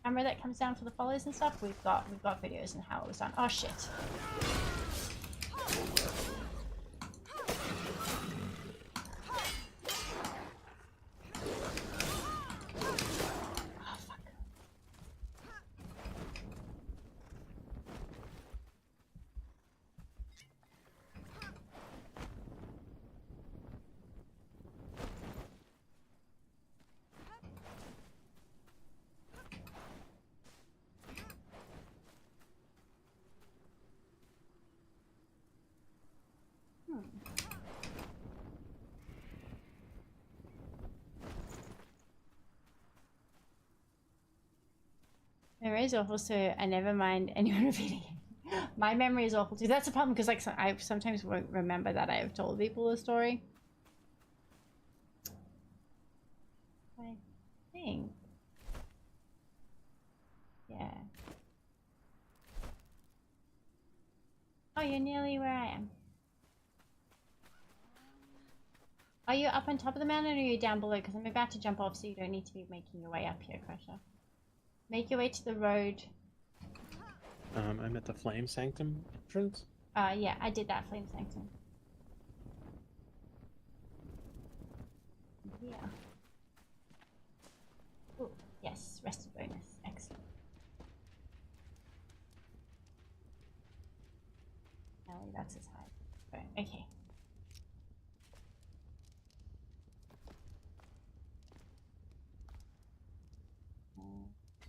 camera that comes down for the follows and stuff, we've got videos on how it was done. Oh shit. Memory is awful, so I never mind anyone repeating it. My memory is awful too. That's a problem, because like I sometimes won't remember that I have told people a story. I think. Yeah. Oh, you're nearly where I am. Are you up on top of the mountain or are you down below? Because I'm about to jump off, so you don't need to be making your way up here, Crusher. Make your way to the road. I'm at the Flame Sanctum entrance. Yeah, I did that, Flame Sanctum. Yeah. Oh, yes, rested bonus. Excellent. Ellie, that's his high. Okay.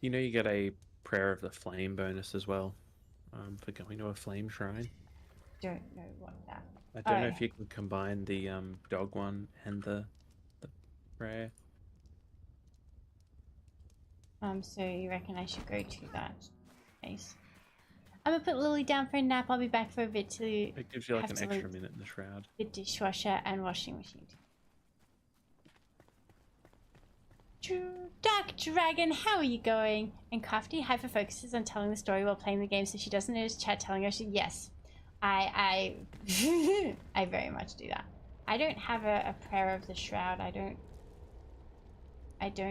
You know you get a Prayer of the Flame bonus as well, for going to a flame shrine. Don't know what that. I don't know if you can combine the dog one and the prayer. So you reckon I should go to that place? I'm gonna put Lily down for a nap. I'll be back for a bit to. It gives you like an extra minute in the shroud. The dishwasher and washing machine. Dark Dragon, how are you going? And Crafty hyper focuses on telling the story while playing the game, so she doesn't notice chat telling her. Yes, I I very much do that. I don't have a prayer of the shroud. I don't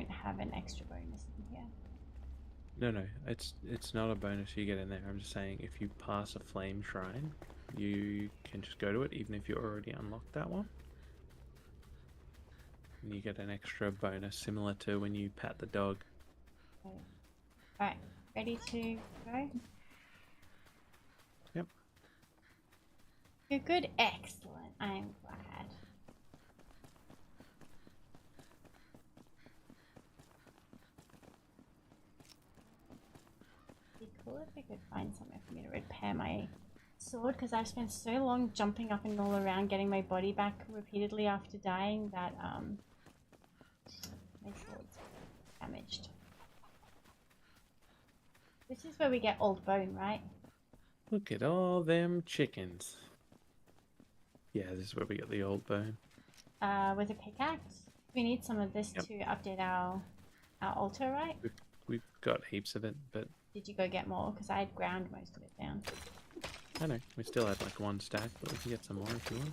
have an extra bonus in here. No, it's not a bonus you get in there. I'm just saying if you pass a flame shrine, you can just go to it, even if you already unlocked that one. And you get an extra bonus similar to when you pat the dog. Okay. Alright, ready to go? Yep. You're good? Excellent. I'm glad. cool if we could find somewhere for me to repair my sword, because I've spent so long jumping up and all around getting my body back repeatedly after dying that my sword's damaged. This is where we get old bone, right? Look at all them chickens. Yeah, this is where we get the old bone. With a pickaxe. We need some of this to update our altar, right? We've got heaps of it, but... Did you go get more? Because I had ground most of it down. I know, we still had like 1 stack, but we can get some more if you want.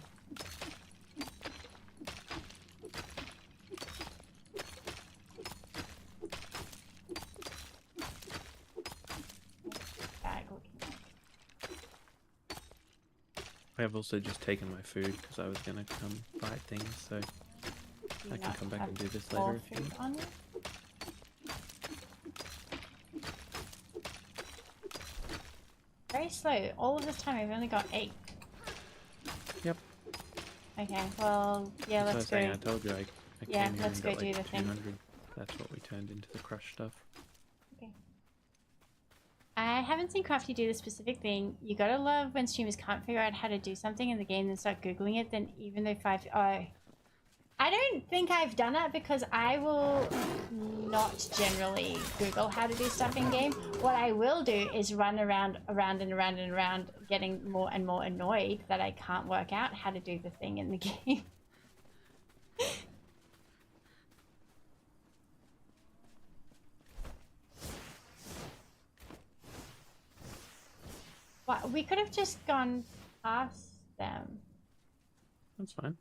I have also just taken my food because I was going to come fight things, so I can come back and do this later if you want. Very slow. All of this time I've only got 8. Yep. Okay, well, yeah, let's go. I told you I yeah, came here let's and go got do like the thing. 200. That's what we turned into the crushed stuff. Okay. I haven't seen Crafty do the specific thing. You gotta love when streamers can't figure out how to do something in the game and start googling it, then even though I don't think I've done it because I will not generally Google how to do stuff in game. What I will do is run around, getting more and more annoyed that I can't work out how to do the thing in the game. Well, we could have just gone past them. That's fine.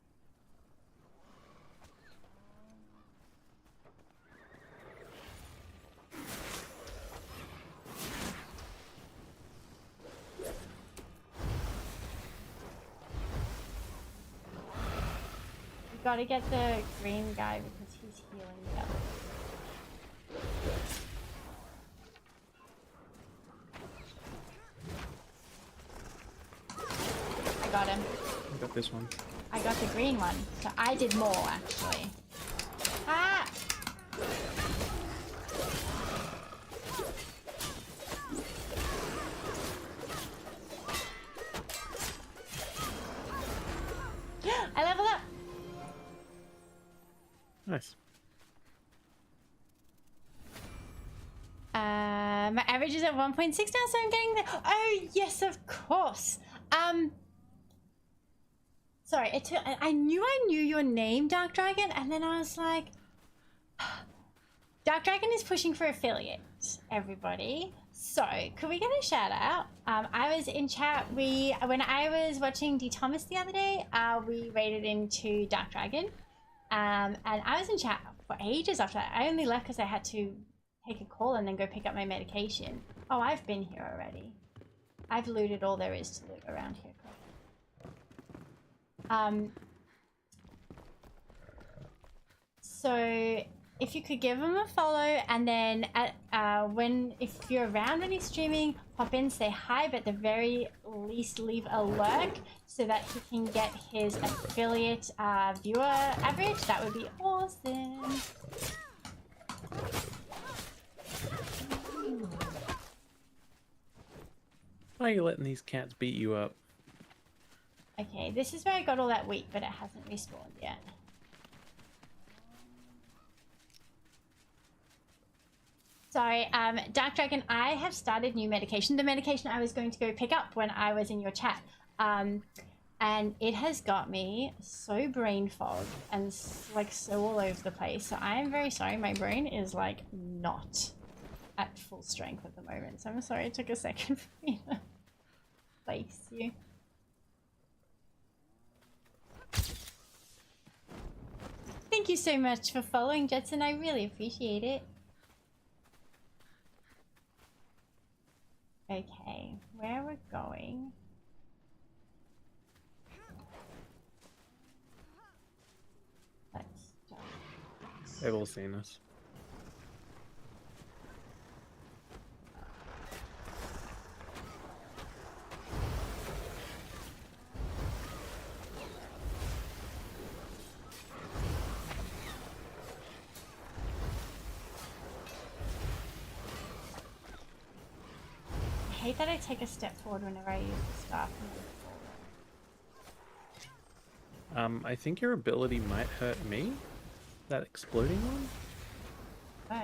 We gotta get the green guy because he's healing the others. I got him. I got this one. I got the green one, so I did more actually. Ah! I leveled up! Nice. My average is at 1.6 now, so I'm getting there. Oh, yes, of course. Sorry, I knew your name, Dark Dragon, and then I was like... Dark Dragon is pushing for affiliate, everybody. So, could we get a shout out? I was in chat, when I was watching D. Thomas the other day, we raided into Dark Dragon. And I was in chat for ages after that. I only left because I had to take a call and then go pick up my medication. Oh, I've been here already. I've looted all there is to loot around here. So if you could give him a follow, and then if you're around when he's streaming, pop in, say hi, but at the very least leave a lurk so that he can get his affiliate viewer average. That would be awesome. Why are you letting these cats beat you up? Okay, this is where I got all that wheat, but it hasn't respawned yet. Sorry, Dark Dragon, I have started new medication. The medication I was going to go pick up when I was in your chat. And it has got me so brain fogged and like so all over the place. So I am very sorry, my brain is like not at full strength at the moment. So I'm sorry it took a second for me to place you. Thank you so much for following, Jetson. I really appreciate it. Okay, where we're going. Let's start. They've all seen us. hate that I take a step forward whenever I use the staff. I think your ability might hurt me. That exploding one? Oh.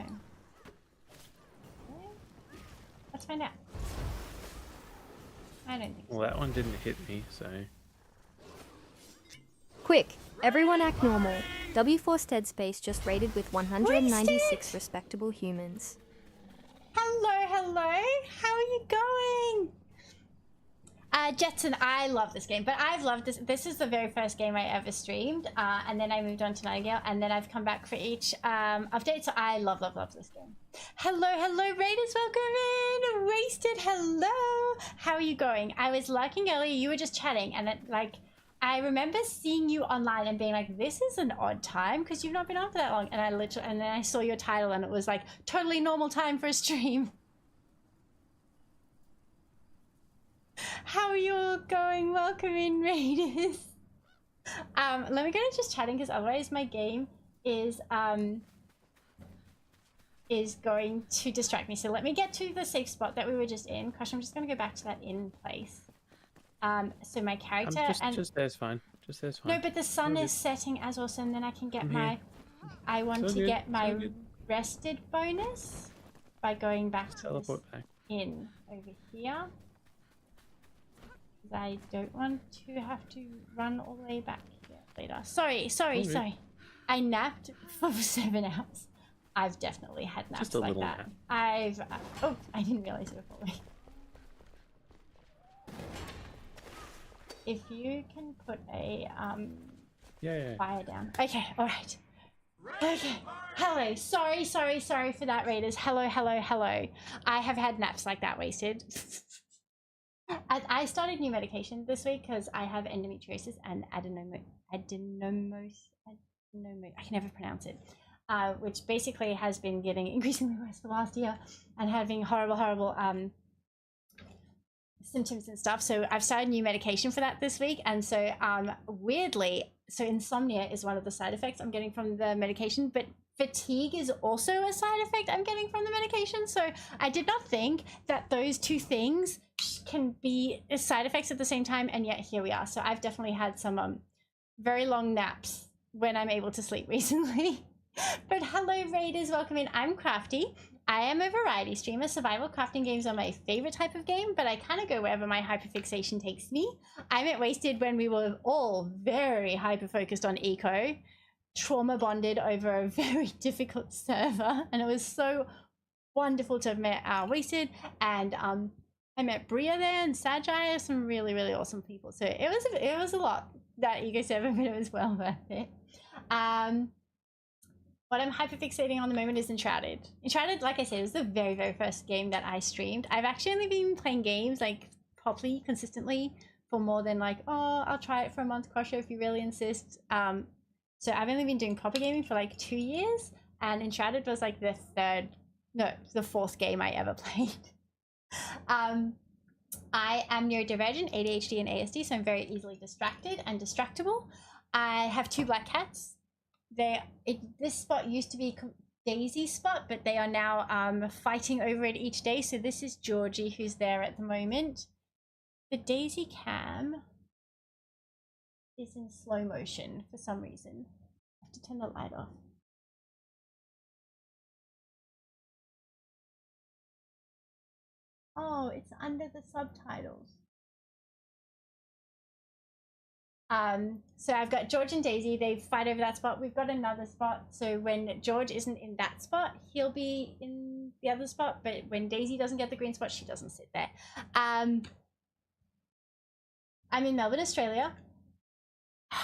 Really? Let's find out. I don't think so. Well, that one didn't hit me, so... Quick, everyone act normal. W4 Stead Space just raided with 196 respectable humans. Hello, hello. How are you going? Jetson, I love this game, but I've loved this. This is the very first game I ever streamed, and then I moved on to Nightingale, and then I've come back for each update, so I love this game. Hello, hello, Raiders, welcome in. Wasted, hello. How are you going? I was lurking earlier, you were just chatting, and it, like, I remember seeing you online and being like, this is an odd time, because you've not been on for that long, and and then I saw your title, and it was like, totally normal time for a stream. How are you all going? Welcome in, Raiders. Let me go to just chatting because otherwise my game is going to distract me. So let me get to the safe spot that we were just in. Gosh, I'm just going to go back to that in place. So my character just there's fine. Just there's fine. No, but the sun is setting as well, and then I can get my. I want to get my rested bonus by going back to teleport back in over here. I don't want to have to run all the way back here later. Sorry. I napped for 7 hours. I've definitely had naps like that. Nap. Oh, I didn't realize you were following. If you can put a fire down. Okay, alright. Okay. Hello. Sorry for that, Raiders. Hello. I have had naps like that, Wasted. I started new medication this week because I have endometriosis and adenomyosis. I can never pronounce it. Which basically has been getting increasingly worse for the last year and having horrible symptoms and stuff. So I've started new medication for that this week, and so weirdly, so insomnia is one of the side effects I'm getting from the medication, but fatigue is also a side effect I'm getting from the medication. So I did not think that those two things can be side effects at the same time, and yet here we are. So I've definitely had some very long naps when I'm able to sleep recently. But hello, Raiders, welcome in. I'm Crafty. I am a variety streamer. Survival crafting games are my favorite type of game, but I kind of go wherever my hyperfixation takes me. I met Wasted when we were all very hyper-focused on eco, trauma bonded over a very difficult server, and it was so wonderful to have met Wasted, and I met Bria there and Sajai, some really awesome people. So it was a lot, that eco server, but it was well worth it. What I'm hyperfixating on the moment is Enshrouded. Enshrouded, like I said, was the very first game that I streamed. I've actually only been playing games like properly, consistently, for more than like, oh, I'll try it for a month, Crusher, if you really insist. So I've only been doing proper gaming for like 2 years, and Enshrouded was like the fourth game I ever played. I am neurodivergent, ADHD and ASD, so I'm very easily distracted and distractible. I have 2 black cats. This spot used to be Daisy's spot, but they are now fighting over it each day. So this is Georgie, who's there at the moment. The Daisy cam is in slow motion for some reason. I have to turn the light off. Oh, it's under the subtitles. So I've got George and Daisy. They fight over that spot. We've got another spot. So when George isn't in that spot, he'll be in the other spot. But when Daisy doesn't get the green spot, she doesn't sit there. I'm in Melbourne, Australia.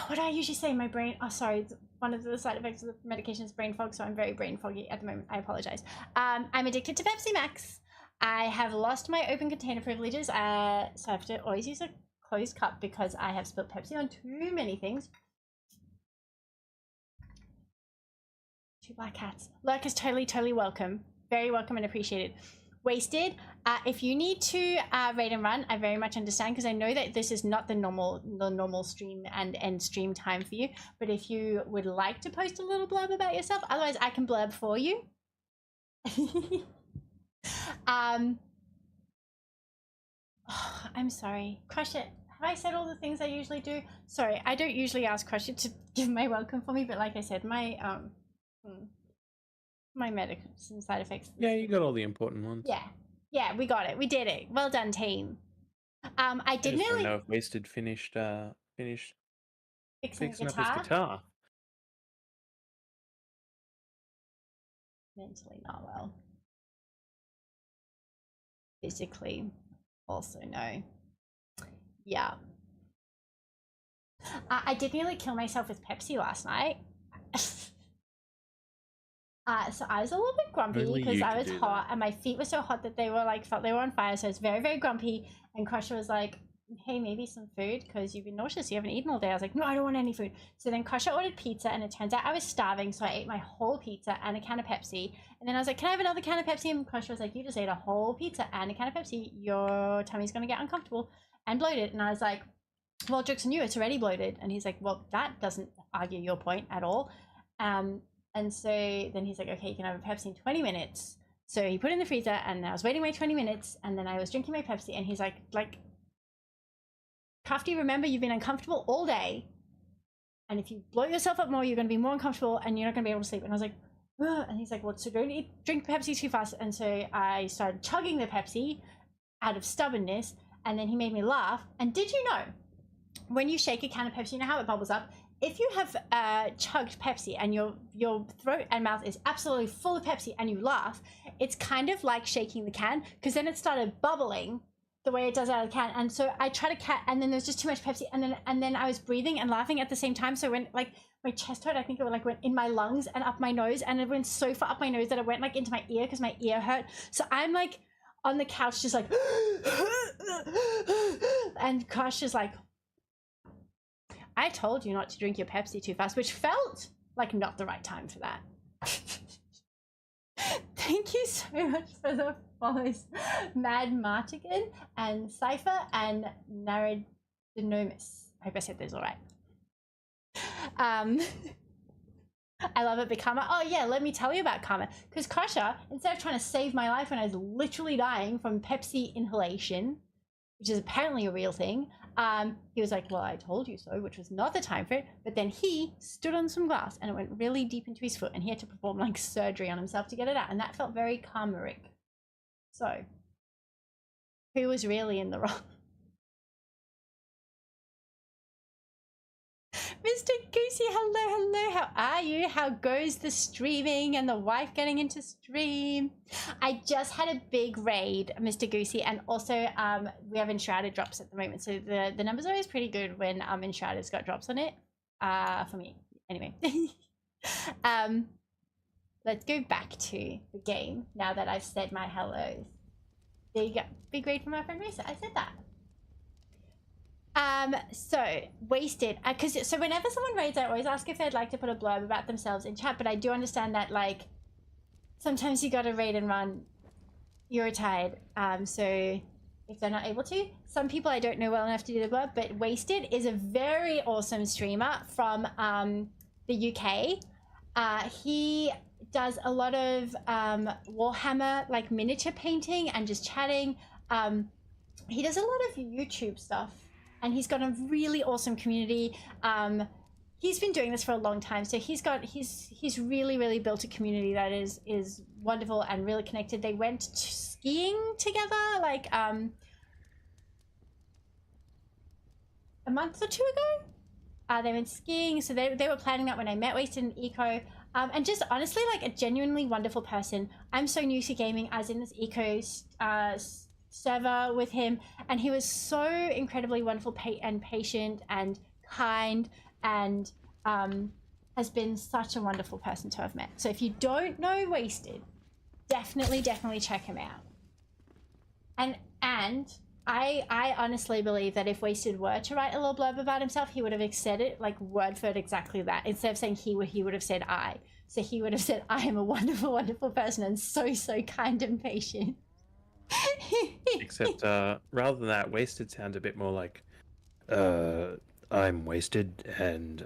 What do I usually say? My brain. Oh, sorry. One of the side effects of the medication is brain fog, so I'm very brain foggy at the moment. I apologize. I'm addicted to Pepsi Max. I have lost my open container privileges, so I have to always use a closed cup because I have spilled Pepsi on too many things. 2 black cats. Lurk is totally welcome. Very welcome and appreciated. Wasted. If you need to raid and run, I very much understand, because I know that this is not the normal stream and end stream time for you. But if you would like to post a little blurb about yourself, otherwise I can blurb for you. I'm sorry. Crush It. Have I said all the things I usually do? Sorry, I don't usually ask Crush It to give my welcome for me, but like I said, my my medicine side effects. Yeah, you got all the important ones. Yeah. Yeah, we got it. We did it. Well done, team. I did I just nearly know if Wasted finished fixing fixing the up his guitar. Mentally not well. Physically, also no. Yeah. I did nearly kill myself with Pepsi last night. So I was a little bit grumpy Only because you I could was do hot and my feet were so hot that they were like, felt they were on fire. So I was very, very grumpy. And Crusher was like, hey, maybe some food because you've been nauseous. You haven't eaten all day. I was like, no, I don't want any food. So then Crusher ordered pizza and it turns out I was starving. So I ate my whole pizza and a can of Pepsi. And then I was like, can I have another can of Pepsi? And Crusher was like, you just ate a whole pizza and a can of Pepsi. Your tummy's going to get uncomfortable and bloated. And I was like, well, joke's on you. It's already bloated. And he's like, well, that doesn't argue your point at all. And so then he's like, okay, you can have a Pepsi in 20 minutes. So he put it in the freezer and I was waiting my 20 minutes and then I was drinking my Pepsi and he's like, Crafty, remember you've been uncomfortable all day. And if you blow yourself up more, you're going to be more uncomfortable and you're not going to be able to sleep. And I was like, ugh. And he's like, well, so don't drink Pepsi too fast. And so I started chugging the Pepsi out of stubbornness. And then he made me laugh. And did you know, when you shake a can of Pepsi, you know how it bubbles up? If you have chugged Pepsi and your throat and mouth is absolutely full of Pepsi and you laugh, it's kind of like shaking the can because then it started bubbling the way it does out of the can. And so I tried to and then there's just too much Pepsi and then I was breathing and laughing at the same time. So when like my chest hurt, I think it like went in my lungs and up my nose and it went so far up my nose that it went like into my ear because my ear hurt. So I'm like on the couch just like and Crush is like, I told you not to drink your Pepsi too fast, which felt like not the right time for that. Thank you so much for the follows, Mad Martigan and Cypher and Naradinomus. I hope I said those all right. I love it, but Karma. Oh yeah, let me tell you about Karma. Because Crusher, instead of trying to save my life when I was literally dying from Pepsi inhalation, which is apparently a real thing, he was like, well, I told you so, which was not the time for it. But then he stood on some glass and it went really deep into his foot and he had to perform like surgery on himself to get it out. And that felt very karmic. So, who was really in the wrong? Mr. Goosey, hello, how are you? How goes the streaming and the wife getting into stream? I just had a big raid, Mr. Goosey, and also we have Enshrouded drops at the moment, so the numbers are always pretty good when Enshrouded's got drops on it, for me, anyway. Let's go back to the game now that I've said my hellos. There you go, big raid from my friend Risa, I said that. So Wasted, so whenever someone raids, I always ask if they'd like to put a blurb about themselves in chat, but I do understand that like sometimes you gotta raid and run, you're tired, so if they're not able to, some people I don't know well enough to do the blurb, but Wasted is a very awesome streamer from the UK. He does a lot of Warhammer like miniature painting and just chatting. He does a lot of YouTube stuff. And he's got a really awesome community. He's been doing this for a long time, so he's really built a community that is wonderful and really connected. They went skiing together like a month or two ago. They went skiing, so they were planning that when I met Wasted and Eco. And just honestly, like a genuinely wonderful person. I'm so new to gaming, as in this Eco server with him, and he was so incredibly wonderful and patient and kind, and has been such a wonderful person to have met. So if you don't know Wasted, definitely check him out. And I honestly believe that if Wasted were to write a little blurb about himself, he would have said it like word for word exactly that. Instead of saying he would have said I. So he would have said, I am a wonderful person and so kind and patient. Except rather than that, Wasted sounds a bit more like I'm Wasted and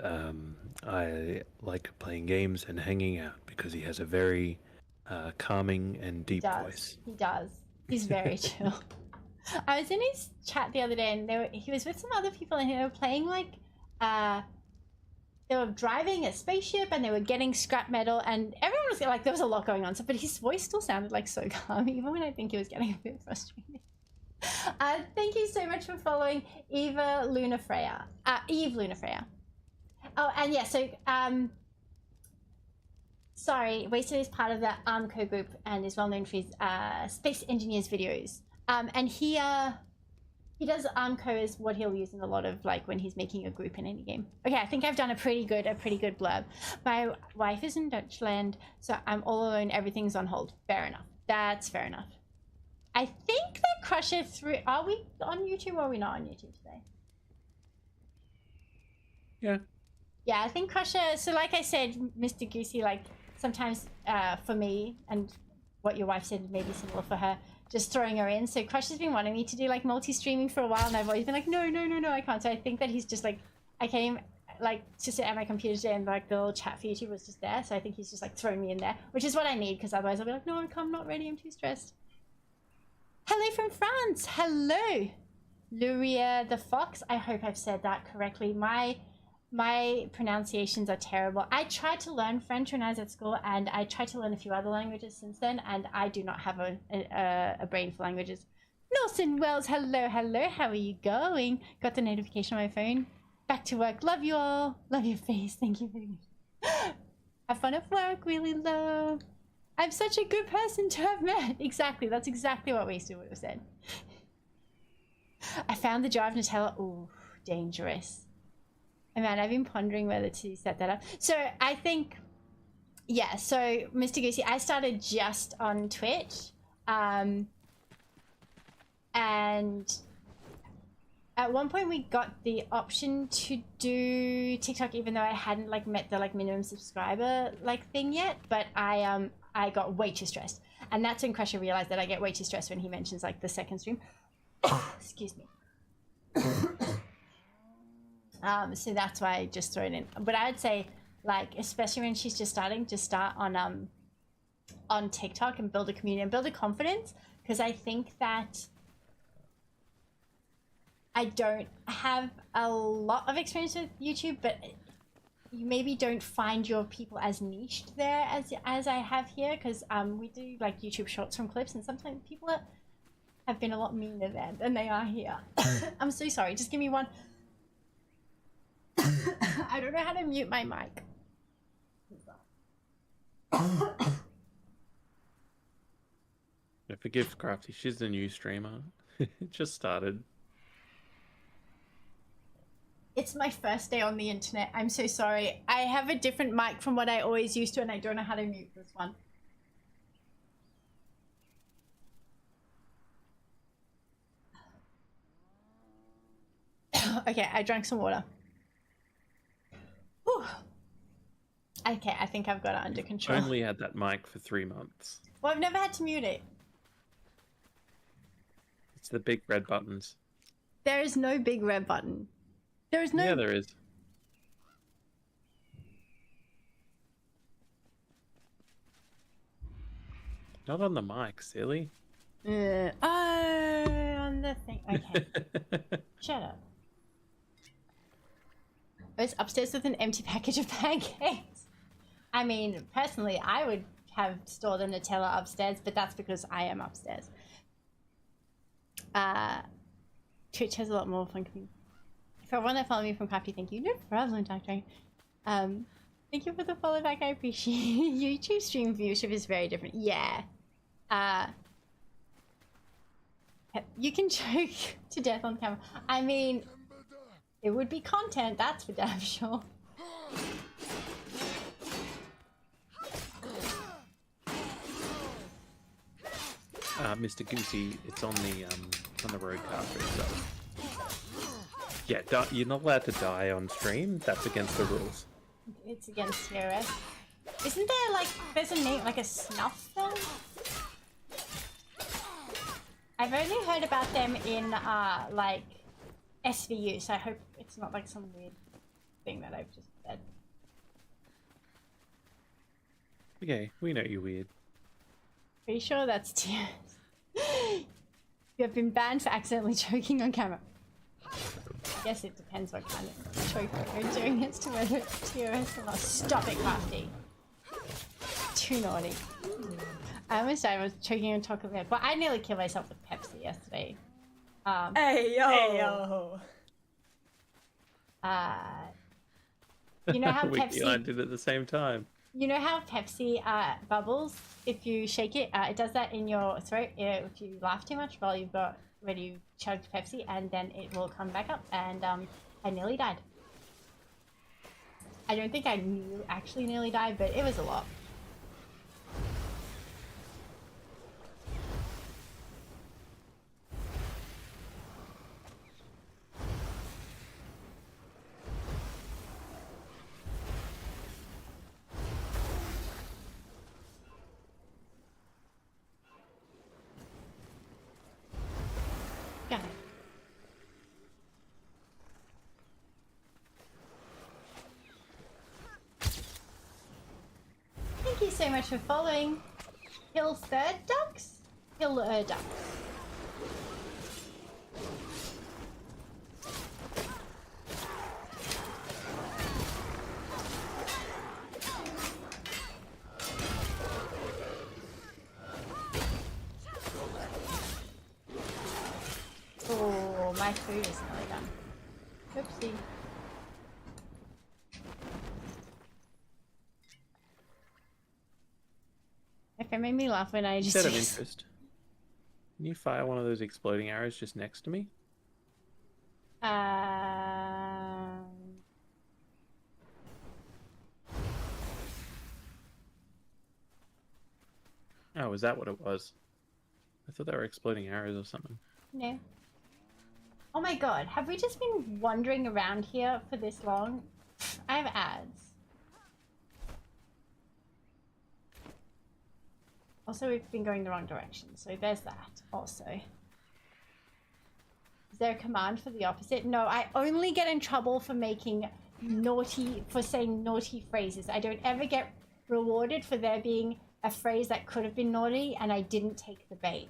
I like playing games and hanging out, because he has a very calming and deep voice. He does. He's very chill. I was in his chat the other day, and he was with some other people, and they were playing like, they were driving a spaceship, and they were getting scrap metal, and everyone was like, there was a lot going on. So, but his voice still sounded like so calm, even when I think he was getting a bit frustrated. Thank you so much for following Eva Luna Freya. Eve Luna Freya. Oh, and yeah, so sorry, Wasted is part of the Armco group and is well known for his space engineers videos. And he does Armco as what he'll use in a lot of like when he's making a group in any game. Okay, I think I've done a pretty good blurb. My wife is in Dutchland, so I'm all alone. Everything's on hold. Fair enough. That's fair enough. I think that Crusher 3. Are we on YouTube or are we not on YouTube today? Yeah. Yeah, I think Crusher. So, like I said, Mr. Goosey, like sometimes for me, and what your wife said may be similar for her, just throwing her in. So Crusher's been wanting me to do like multi-streaming for a while, and I've always been like, no, I can't. So I think that he's just like, I came like to sit at my computer today, and like the little chat for YouTube was just there. So I think he's just like throwing me in there, which is what I need, because otherwise I'll be like, no, I'm not ready. I'm too stressed. Hello from France. Hello, Luria the Fox. I hope I've said that correctly. My pronunciations are terrible. I tried to learn French when I was at school, and I tried to learn a few other languages since then, and I do not have a brain for languages. Nelson Wells, hello. How are you going? Got the notification on my phone. Back to work. Love you all. Love your face. Thank you very much. Have fun at work. Really low. I'm such a good person to have met. Exactly. That's exactly what Wasted would have said. I found the jar of Nutella. Ooh, dangerous. And man, I've been pondering whether to set that up. So I think, yeah, so Mr. Goosey, I started just on Twitch. And at one point we got the option to do TikTok, even though I hadn't like met the like minimum subscriber like thing yet. But I got way too stressed. And that's when Crusher realized that I get way too stressed when he mentions like the second stream. Excuse me. So that's why I just throw it in. But I would say, like, especially when she's just starting, just start on TikTok and build a community and build a confidence, because I think that I don't have a lot of experience with YouTube, but you maybe don't find your people as niched there as I have here, because we do like YouTube shorts from clips, and sometimes people have been a lot meaner there than they are here. I'm so sorry. Just give me one. I don't know how to mute my mic. Forgive Crafty, she's the new streamer. It just started. It's my first day on the internet. I'm so sorry. I have a different mic from what I always used to, and I don't know how to mute this one. Okay, I drank some water. Whew. Okay, I think I've got it under control. Only had that mic for 3 months. Well, I've never had to mute it. It's the big red buttons. There is no big red button. There is no... Yeah, there is. Not on the mic, silly. Oh, on the thing. Okay. Shut up. I was upstairs with an empty package of pancakes. I mean, personally, I would have stored a Nutella upstairs, but that's because I am upstairs. Twitch has a lot more fun community. For everyone that followed me from Crafty, thank you. No problem, Doctor. Thank you for the follow back. I appreciate it. YouTube stream viewership is very different. Yeah. You can joke to death on camera. I mean, it would be content, that's for damn sure. Mr. Goosey, it's on the road cartridge, so. Yeah, you're not allowed to die on stream. That's against the rules. It's against TRS. Isn't there like, there's a name, like a snuff film? I've only heard about them in like SVU, so I hope it's not like some weird thing that I've just said. Okay, we know you're weird. Pretty sure that's TRS. You have been banned for accidentally choking on camera. I guess it depends what kind of choking you're doing as to whether it's TOS or not. Stop it, Crafty. Too naughty. I almost died. I was choking on chocolate milk. But I nearly killed myself with Pepsi yesterday. Hey yo! Hey yo! You know how Wiki and I Pepsi... did it at the same time. You know how Pepsi bubbles? If you shake it, it does that in your throat if you laugh too much while when you chugged Pepsi, and then it will come back up, and I nearly died. I don't think I actually nearly died, but it was a lot. Got it. Thank you so much for following. Hill Third Ducks? Hill Ducks. Oh, my food is nearly done. Oopsie. If it made me laugh when I just... Instead of interest, can you fire one of those exploding arrows just next to me? Oh, is that what it was? I thought they were exploding arrows or something. No. Oh my god, have we just been wandering around here for this long? I have ads. Also, we've been going the wrong direction, so there's that also. Is there a command for the opposite? No, I only get in trouble for saying naughty phrases. I don't ever get rewarded for there being a phrase that could have been naughty and I didn't take the bait.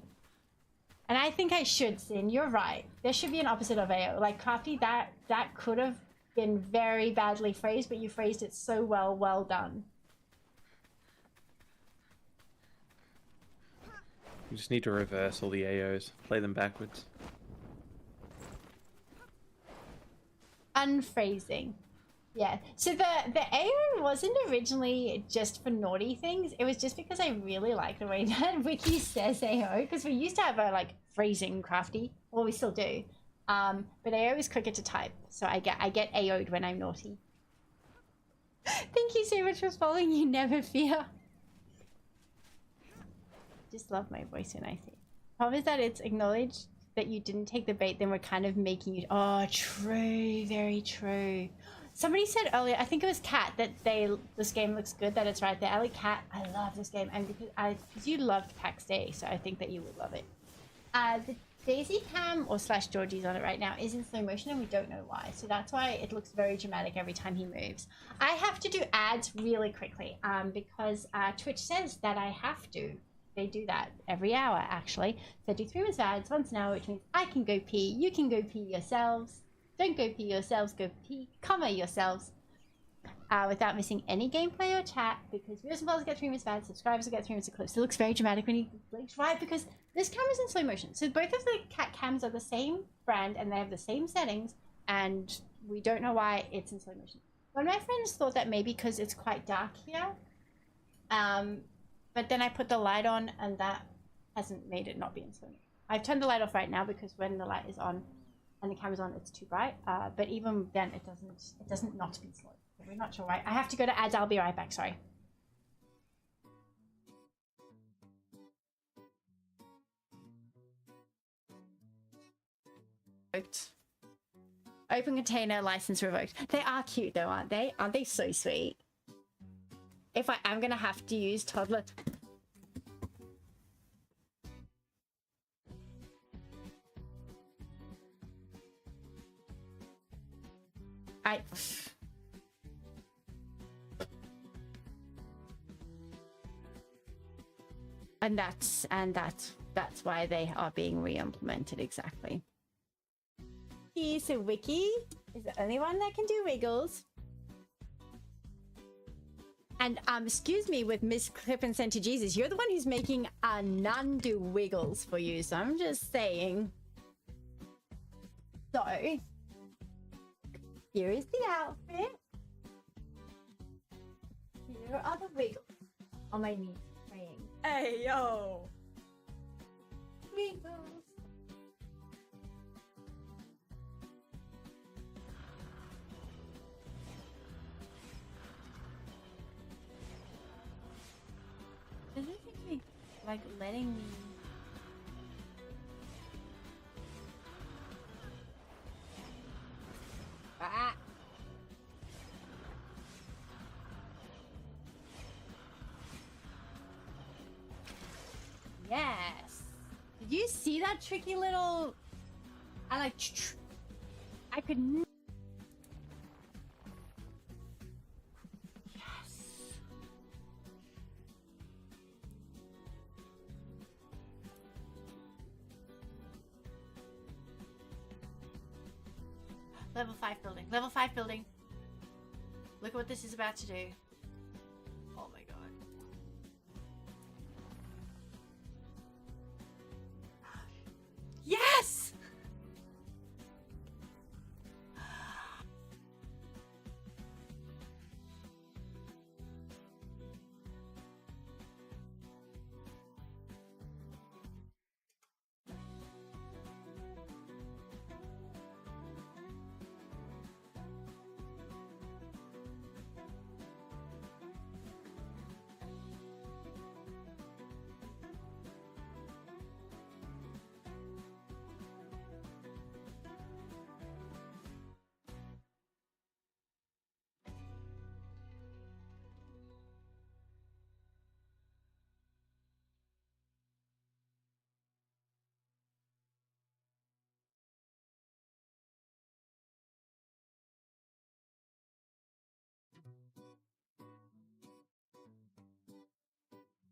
And I think I should, Sin. You're right. There should be an opposite of AO. Like, Crafty, that could have been very badly phrased, but you phrased it so well done. You just need to reverse all the AOs, play them backwards. Unphrasing. Yeah. So the AO wasn't originally just for naughty things. It was just because I really like the way that Wiki says AO, because we used to have a phrasing Crafty. Well, we still do. But AO is quicker to type, so I get AO'd when I'm naughty. Thank you so much for following. You never fear. Just love my voice when I say it. Problem is that it's acknowledged that you didn't take the bait, then we're kind of making you... Oh, true. Very true. Somebody said earlier, I think it was Kat, that this game looks good, that it's right there. I like Kat. I love this game, and because you loved PAX Day, so I think that you would love it. The Daisy cam or / Georgie's on it right now is in slow motion, and we don't know why. So that's why it looks very dramatic every time he moves. I have to do ads really quickly because Twitch says that I have to. They do that every hour, actually. So I do 3 minutes of ads once an hour, which means I can go pee, you can go pee yourselves. Don't go pee yourselves, go pee, comma yourselves. Without missing any gameplay or chat, because viewers and followers get 3 minutes of ads, subscribers will get 3 minutes of clips. It looks very dramatic when he blinks, right? Because this camera's in slow motion. So both of the cat cams are the same brand, and they have the same settings, and we don't know why it's in slow motion. One of my friends thought that maybe because it's quite dark here, but then I put the light on, and that hasn't made it not be in slow motion. I've turned the light off right now because when the light is on and the camera's on, it's too bright. But even then, it doesn't not be slow. So we're not sure why. I have to go to ads. I'll be right back. Sorry. Open container license revoked. They are cute though, aren't they? Aren't they so sweet? If I am gonna have to use toddler. And that's that's why they are being re-implemented exactly. So Wiki is the only one that can do wiggles. And excuse me, with Miss Clip and Sent to Jesus, you're the one who's making none do wiggles for you. So I'm just saying. So here is the outfit. Here are the wiggles. On my knees, praying. Hey, yo. Wiggles. Doesn't think like letting me. Ah. Yes. Did you see that tricky little? I like. I could. Yes. Level 5 building. Level 5 building. Look at what this is about to do. Oh my god. Yes!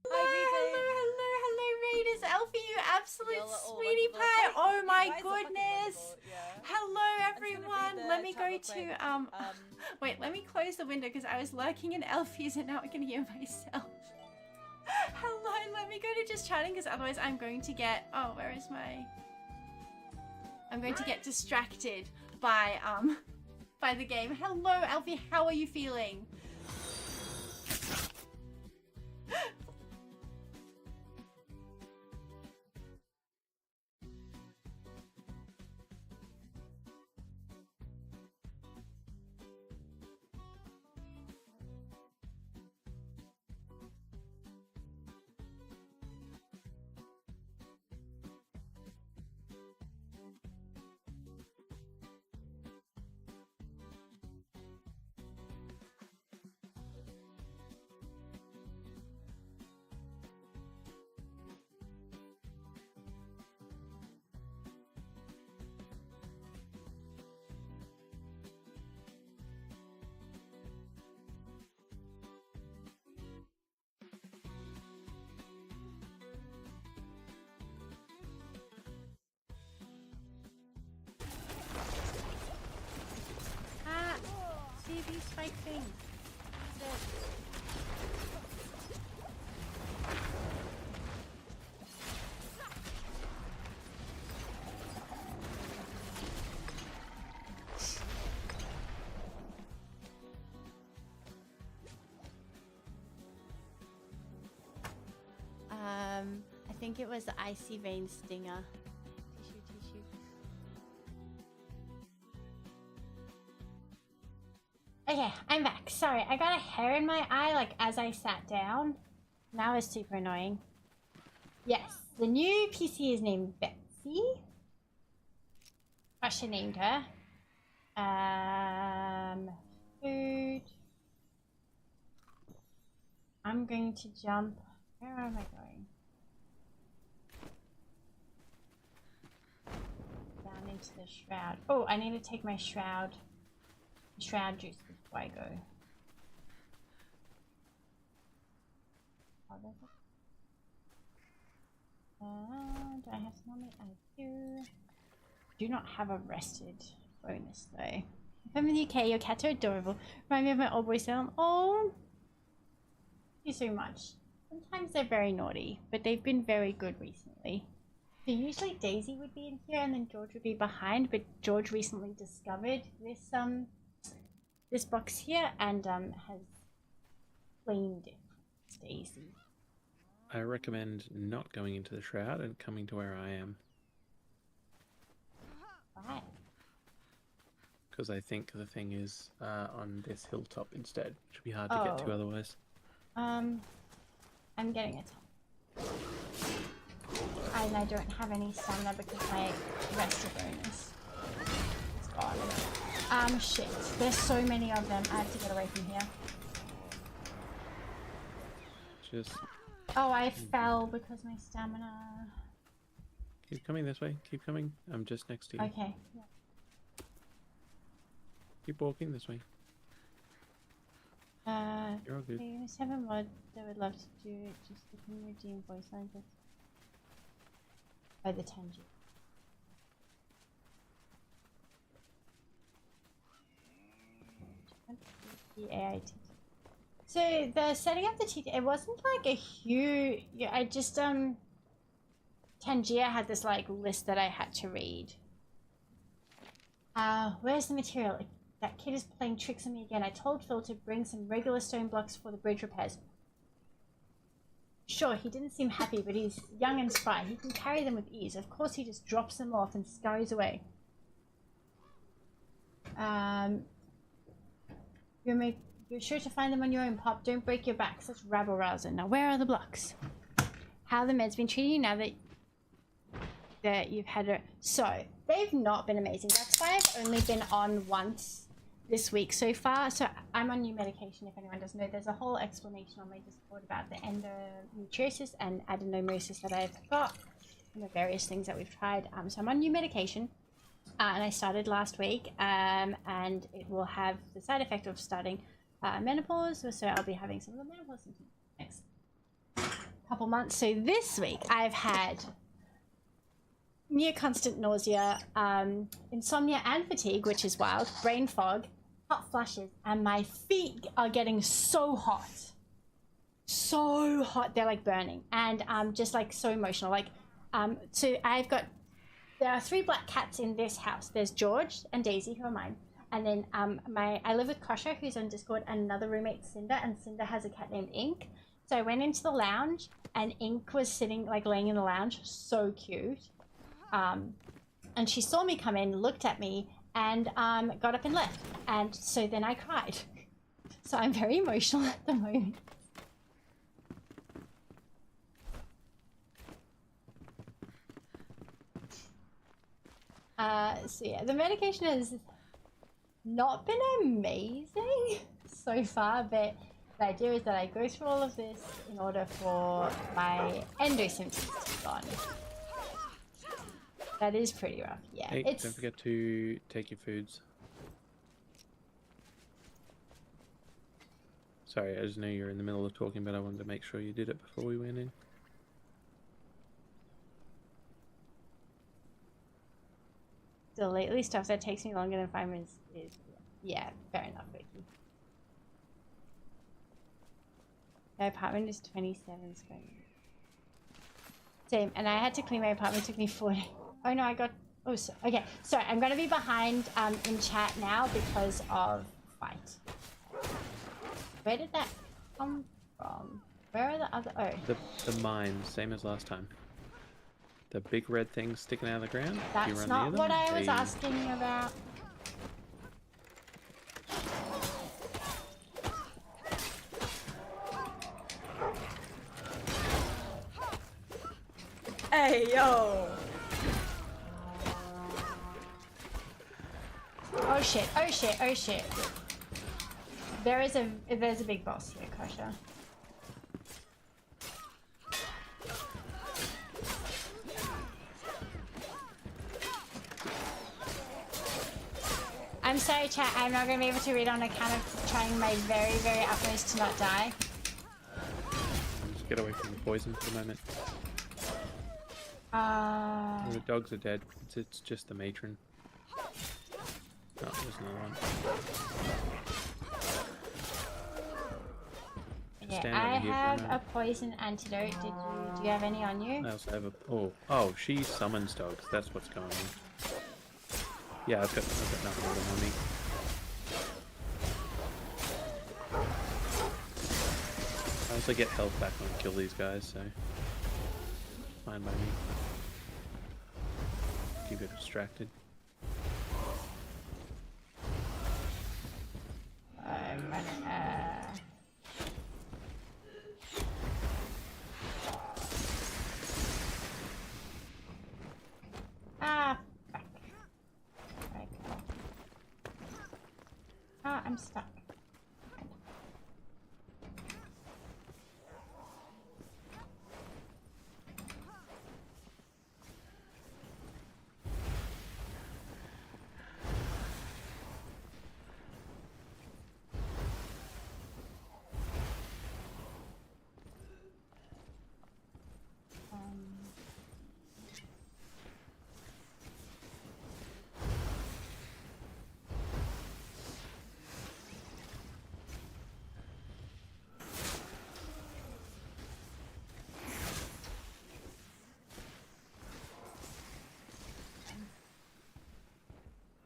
Hello, Raiders. Elfie, you absolute sweetie pie. Oh my goodness. Hello, everyone. Let me go to, wait, let me close the window because I was lurking in Elfie's and now I can hear myself. Hello, let me go to just chatting because otherwise I'm going to get, oh, where is my, I'm going to get distracted by the game. Hello, Elfie, how are you feeling? See these spike things. I think it was the Icy Vein Stinger. Tissue. Okay, I'm back. Sorry, I got a hair in my eye like as I sat down. Now it's super annoying. Yes, the new PC is named Betsy. Asha named her. Food. I'm going to jump. Where am I going? Down into the shroud. Oh, I need to take my shroud juice before I go. Oh, Do I have some? I do. Do not have a rested bonus though. If I'm in the UK, your cats are adorable. Remind me of my old boy sound. Oh, thank you so much. Sometimes they're very naughty, but they've been very good recently. So usually Daisy would be in here and then George would be behind, but George recently discovered this box here and has claimed it. It's Daisy. I recommend not going into the Shroud and coming to where I am. Right. Because I think the thing is on this hilltop instead. Should be hard to get to otherwise. I'm getting it. And I don't have any stamina because my rest bonus is gone. Shit. There's so many of them. I have to get away from here. Just... Oh, I fell because my stamina... Keep coming this way. Keep coming. I'm just next to you. Okay. Yeah. Keep walking this way. You're all good. I just have a mod that I would love to do it. Just you can redeem voice lines by the tangent. The AIT. So the setting up the TT, it wasn't like a huge. Yeah, I just Tangier had this like list that I had to read. Where's the material? That kid is playing tricks on me again. I told Phil to bring some regular stone blocks for the bridge repairs. Sure, he didn't seem happy, but he's young and spry. He can carry them with ease. Of course, he just drops them off and scurries away. You're sure to find them on your own, Pop. Don't break your back. Such rabble-rousing. Now, where are the blocks? How have the meds been treating you now that you've had a... So, they've not been amazing. That's why I've only been on once this week so far. So I'm on new medication, if anyone doesn't know. There's a whole explanation on my Discord about the endometriosis and adenomyosis that I've got and the various things that we've tried. So I'm on new medication and I started last week and it will have the side effect of starting menopause. So I'll be having some of the menopause symptoms next couple months. So this week I've had near constant nausea, insomnia and fatigue, which is wild, brain fog, hot flashes, and my feet are getting so hot. So hot, they're like burning. And just like so emotional. Like, so there are 3 black cats in this house. There's George and Daisy, who are mine. And then I live with Kosha, who's on Discord, and another roommate, Cinder, and Cinder has a cat named Ink. So I went into the lounge and Ink was sitting, like laying in the lounge, so cute. And she saw me come in, looked at me, and got up and left. And so then I cried. So I'm very emotional at the moment. So yeah, the medication has not been amazing so far, but the idea is that I go through all of this in order for my endo symptoms to be gone. That is pretty rough, yeah. Hey, don't forget to take your foods. Sorry, I just know you're in the middle of talking, but I wanted to make sure you did it before we went in. The lately stuff that takes me longer than 5 minutes is, yeah, fair enough, Vicky. My apartment is 27 square meters. Same, and I had to clean my apartment, it took me 40. Oh no, I got, oh, so, okay. Sorry, I'm gonna be behind in chat now because of fight. Where did that come from? Where are the other, oh. The mine, same as last time. The big red things sticking out of the ground. That's not what I was asking about. Hey, yo! Oh shit, oh shit, oh shit. There's a big boss here, Kosha. I'm sorry chat, I'm not going to be able to read on account of trying my very, very utmost to not die. Just get away from the poison for the moment. The dogs are dead. It's just the matron. Oh, there's another one. Yeah, I have a poison antidote. Do you have any on you? I also have a... Oh, she summons dogs. That's what's going on. Yeah, I've got nothing of them on me. I also get health back when I kill these guys, so... Fine by me. Keep it distracted. I'm running. Fuck. Right. I'm stuck.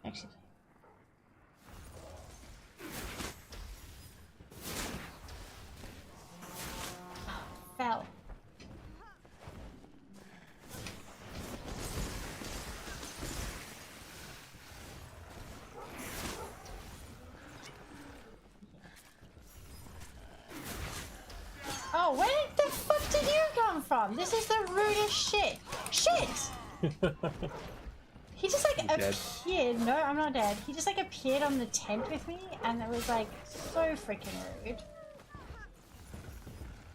Actually. Fell. Oh, where the fuck did you come from? This is the rudest shit. Shit! He just like appeared. No, I'm not dead. He just like appeared on the tent with me, and it was like so freaking rude.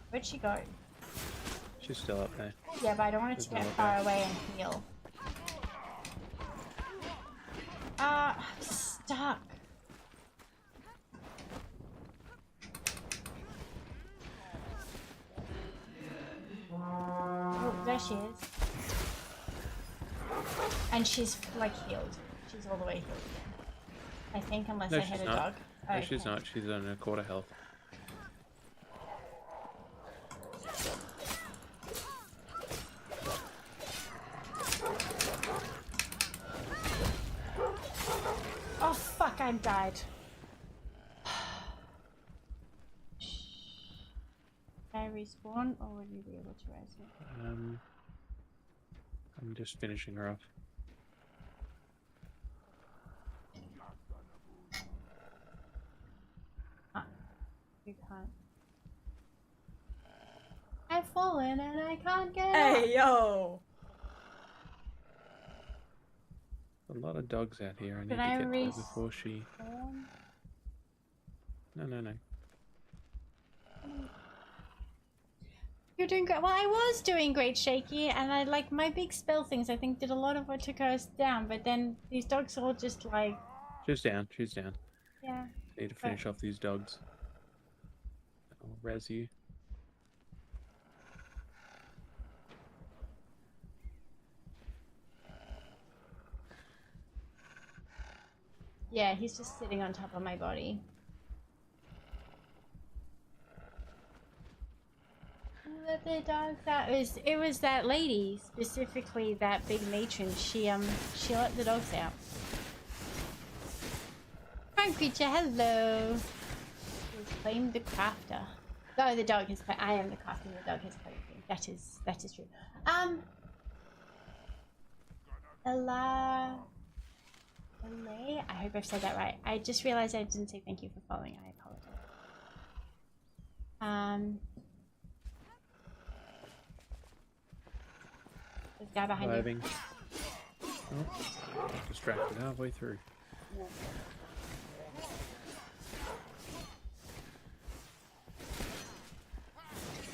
Where'd she go? She's still up there. Yeah, but I don't want it to get far away and heal. I'm stuck. Oh, there she is. And she's like healed. She's all the way healed again. I think, unless I hit a dog. No, she's not. She's on a quarter health. Oh fuck, I died. Can I respawn, or would you be able to res it? I'm just finishing her off. You can't. I've fallen and I can't get up. Hey, yo! A lot of dogs out here. I need to get her before she... No. You're doing great. Well, I was doing great, Shaky, and I like my big spell things. I think did a lot of what took us down, but then these dogs all just like. She's down. She's down. Yeah. Need to finish off these dogs. I'll res you. Yeah, he's just sitting on top of my body. Let the dogs out. It was that lady, specifically that big matron. She let the dogs out. Fine creature, hello. He's claimed the crafter. Oh, the dog has claimed. I am the crafter. The dog has claimed me. That is true. I hope I've said that right. I just realized I didn't say thank you for following. I apologize. There's a guy behind you. Oh, distracted halfway through.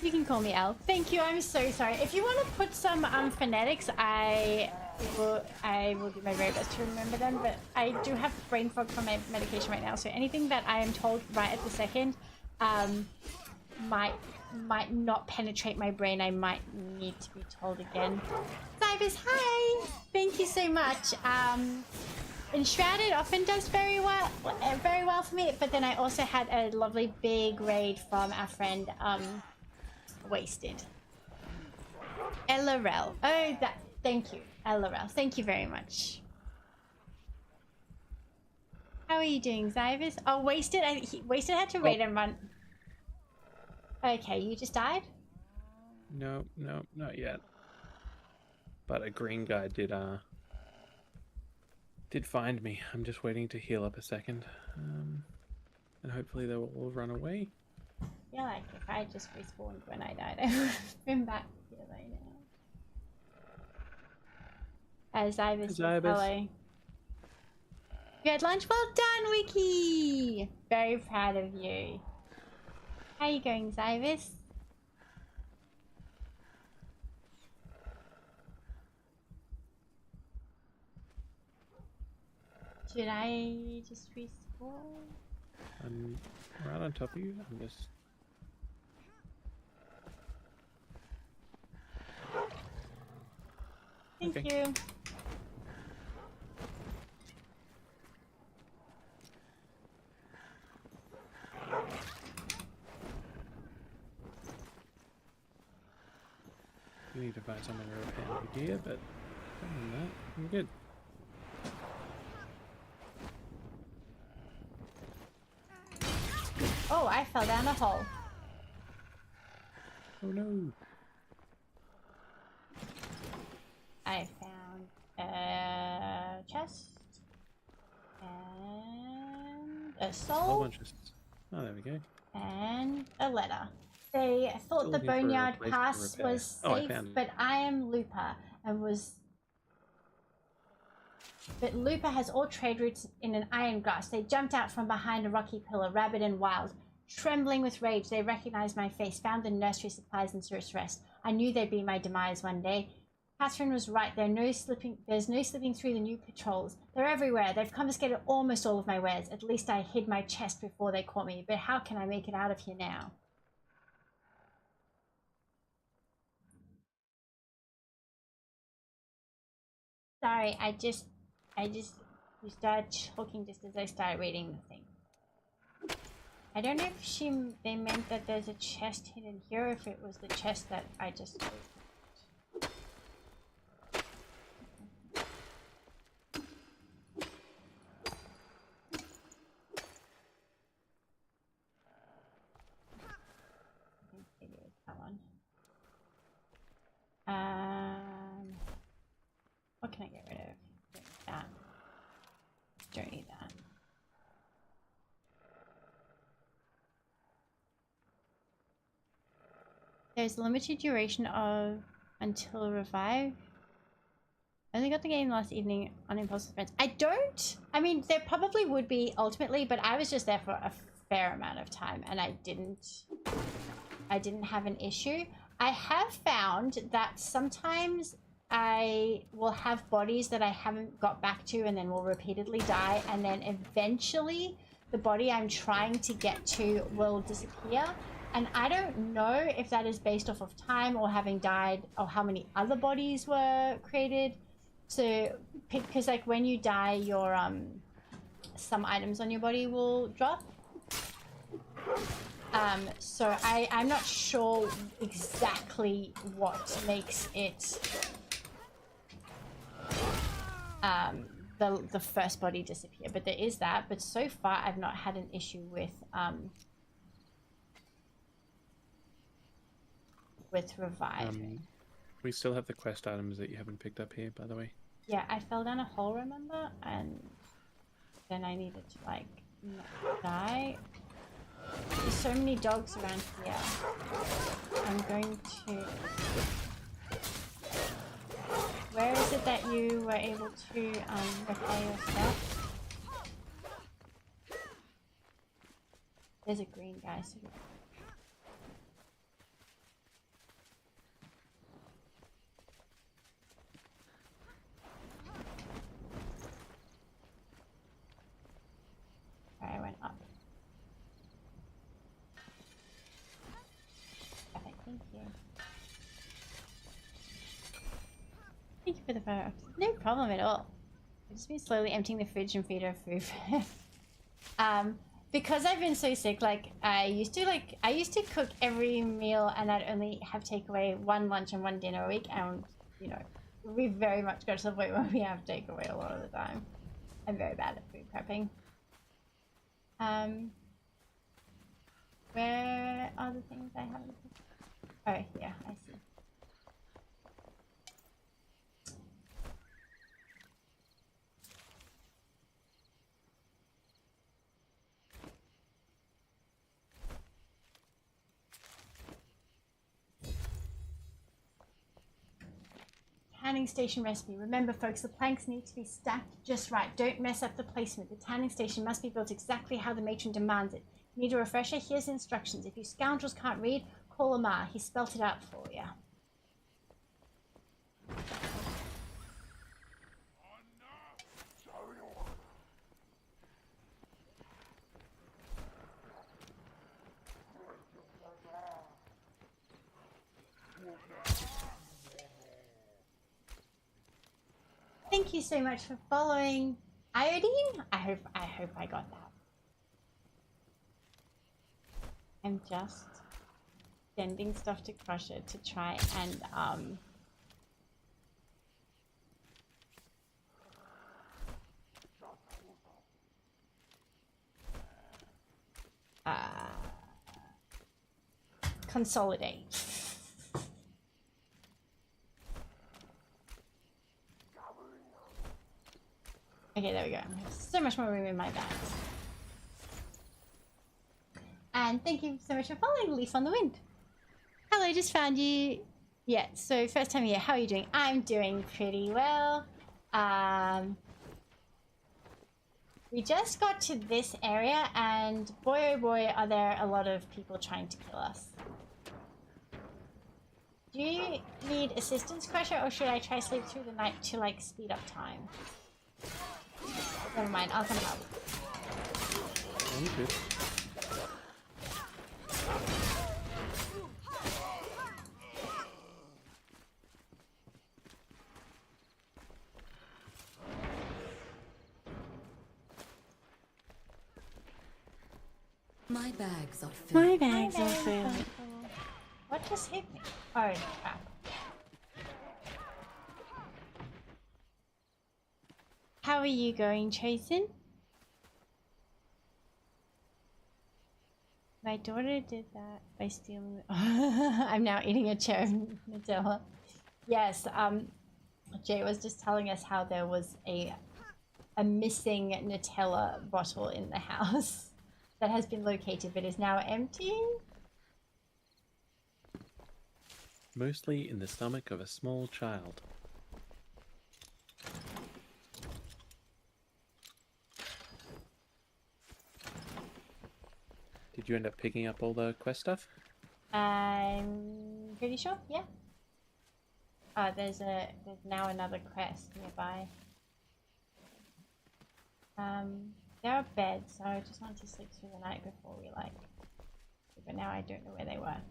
You can call me Elle. Thank you. I'm so sorry. If you want to put some phonetics, I will do my very best to remember them. But I do have brain fog from my medication right now, so anything that I am told right at the second, might not penetrate my brain. I might need to be told again. Cybers, hi! Thank you so much. Enshrouded often does very well for me, but then I also had a lovely big raid from our friend Wasted. LRL. Oh, thank you, LRL. Thank you very much. How are you doing, Zybus? Oh, Wasted. Wasted had to raid and run. Okay, you just died? No, not yet. But a green guy did find me. I'm just waiting to heal up a second. And hopefully they will all run away. I feel like if I just respawned when I died, I would have been back here right now. Zybus, hello. You had lunch? Well done, Wiki! Very proud of you. How are you going, Zybus? Should I just respawn? I'm right on top of you. I'm just... Thank you. You need to find someone to repair the gear, but other than that, I'm good. Oh, I fell down a hole. Oh no. I found a chest and a soul. Oh, there we go. And a letter. They thought the Boneyard Pass was safe, but I am Looper and was. But Looper has all trade routes in an iron grasp. They jumped out from behind a rocky pillar, rabid and wild. Trembling with rage, they recognized my face, found the nursery supplies and searched rest. I knew they'd be my demise one day. Catherine was right. There's no slipping through the new patrols. They're everywhere. They've confiscated almost all of my wares. At least I hid my chest before they caught me. But how can I make it out of here now? Sorry, you started talking just as I started reading the thing. I don't know if they meant that there's a chest hidden here, or if it was the chest that I just opened. Maybe it was that one. What can I get rid of? That. Don't need that. There's limited duration of until revive. I only got the game last evening on impulse defense. I mean, there probably would be ultimately, but I was just there for a fair amount of time and I didn't have an issue. I have found that sometimes I will have bodies that I haven't got back to and then will repeatedly die, and then eventually the body I'm trying to get to will disappear. And I don't know if that is based off of time or having died or how many other bodies were created. So, because like when you die, your some items on your body will drop. So I'm not sure exactly what makes it the first body disappear, but there is that. But so far I've not had an issue with reviving. We still have the quest items that you haven't picked up here, by the way. Yeah, I fell down a hole, remember? And then I needed to like not die. There's so many dogs around here. I'm going to... Where is it that you were able to repair your stuff? There's a green guy. So I went up. Thank you for the photo. No problem at all. I've just been slowly emptying the fridge and feed her food. Because I've been so sick, like I used to cook every meal and I'd only have takeaway 1 lunch and 1 dinner a week, and you know, we very much got to the point where we have takeaway a lot of the time. I'm very bad at food prepping. Where are the things I haven't cooked? Oh, yeah, I see. Tanning station recipe. Remember folks, the planks need to be stacked just right. Don't mess up the placement. The tanning station must be built exactly how the matron demands it. Need a refresher? Here's the instructions. If you scoundrels can't read, call Amar. He spelt it out for you. Thank you so much for following. Iodine? I hope I got that. I'm just sending stuff to Crusher to try and consolidate. Okay, there we go. I have so much more room in my bags. And thank you so much for following Leaf on the Wind. Hello, just found you. Yeah, so first time here. How are you doing? I'm doing pretty well. We just got to this area and boy oh boy are there a lot of people trying to kill us. Do you need assistance, Crusher, or should I try sleep through the night to like speed up time? Never mind, I'll come help. I'm good. My bags are filled. My bags are filled. What just hit me? Oh, crap. How are you going, Chasen? My daughter did that by stealing. I'm now eating a chair of Nutella. Yes, Jay was just telling us how there was a missing Nutella bottle in the house that has been located but is now empty. Mostly in the stomach of a small child. Did you end up picking up all the quest stuff? I'm pretty sure, yeah. There's now another quest nearby. There are beds, so I just wanted to sleep through the night before we like. But now I don't know where they were.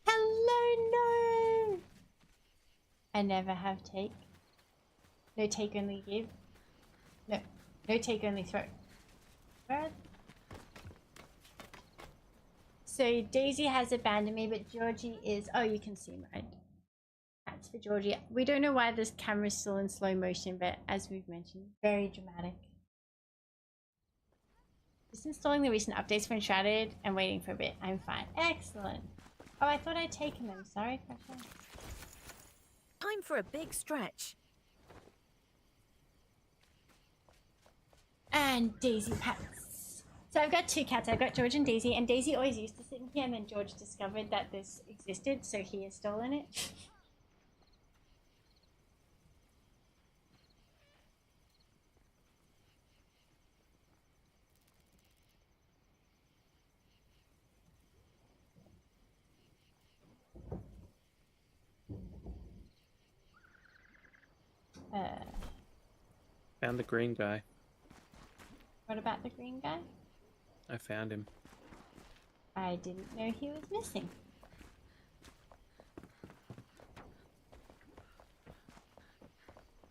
Hello, no! I never have take. No take, only give. No take, only throw. Where? So Daisy has abandoned me, but Georgie is. Oh, you can see my that's for Georgie. We don't know why this camera's still in slow motion, but as we've mentioned, very dramatic. Just installing the recent updates for Shroud and waiting for a bit. I'm fine. Excellent. Oh, I thought I'd taken them. Sorry, Crusher. Time for a big stretch. And Daisy pets. So I've got 2 cats. I've got George and Daisy always used to sit in here, and then George discovered that this existed, so he has stolen it. Found the green guy. What about the green guy? I found him. I didn't know he was missing.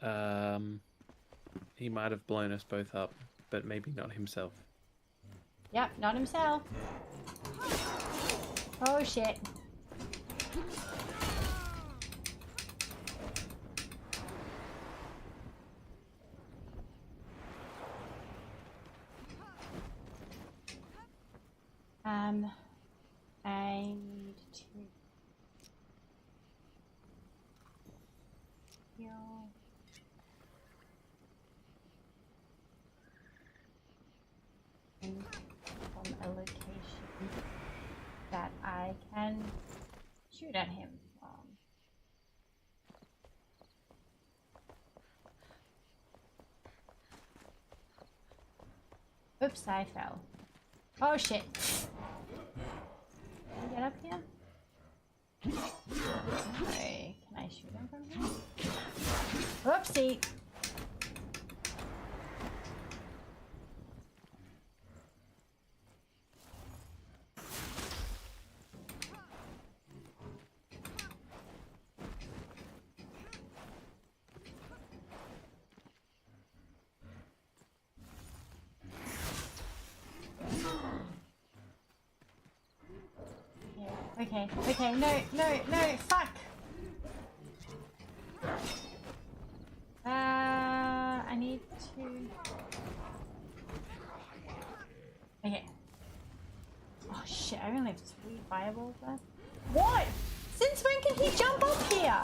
He might have blown us both up, but maybe not himself. Yep, not himself. Oh shit. I need to heal. From a location that I can shoot at him from. Oops, I fell. Oh shit. Can I get up here? Okay, can I shoot him from here? Whoopsie! Okay, okay, no, fuck! I need to... Okay. Oh shit, I only have 3 fireballs left. What? Since when can he jump up here?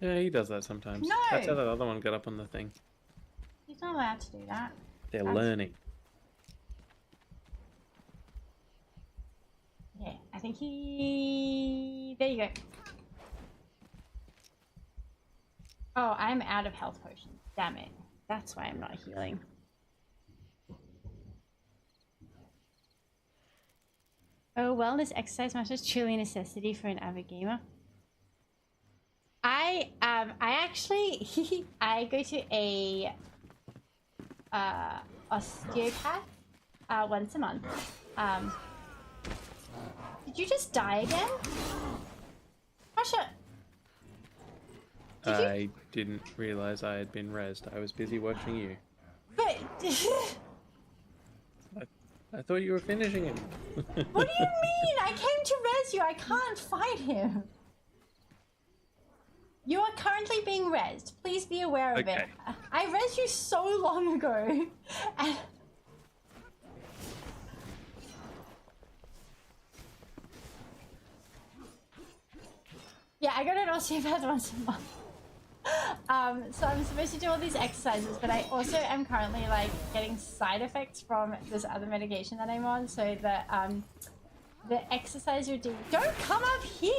Yeah, he does that sometimes. No! That's how that other one got up on the thing. He's not allowed to do that. They're learning. Yeah, I think he... There you go. Oh, I'm out of health potions. Damn it. That's why I'm not healing. Oh, wellness exercise matters truly a necessity for an avid gamer. I actually I go to a osteopath once a month. Did you just die again? Russia! I didn't realize I had been rezzed. I was busy watching you. But... I thought you were finishing him. What do you mean? I came to res you. I can't fight him. You are currently being rezzed. Please be aware of it. I rezzed you so long ago. And... Yeah, I go to an osteopath once a month. So I'm supposed to do all these exercises, but I also am currently like getting side effects from this other medication that I'm on. So the exercise you're doing, don't come up here.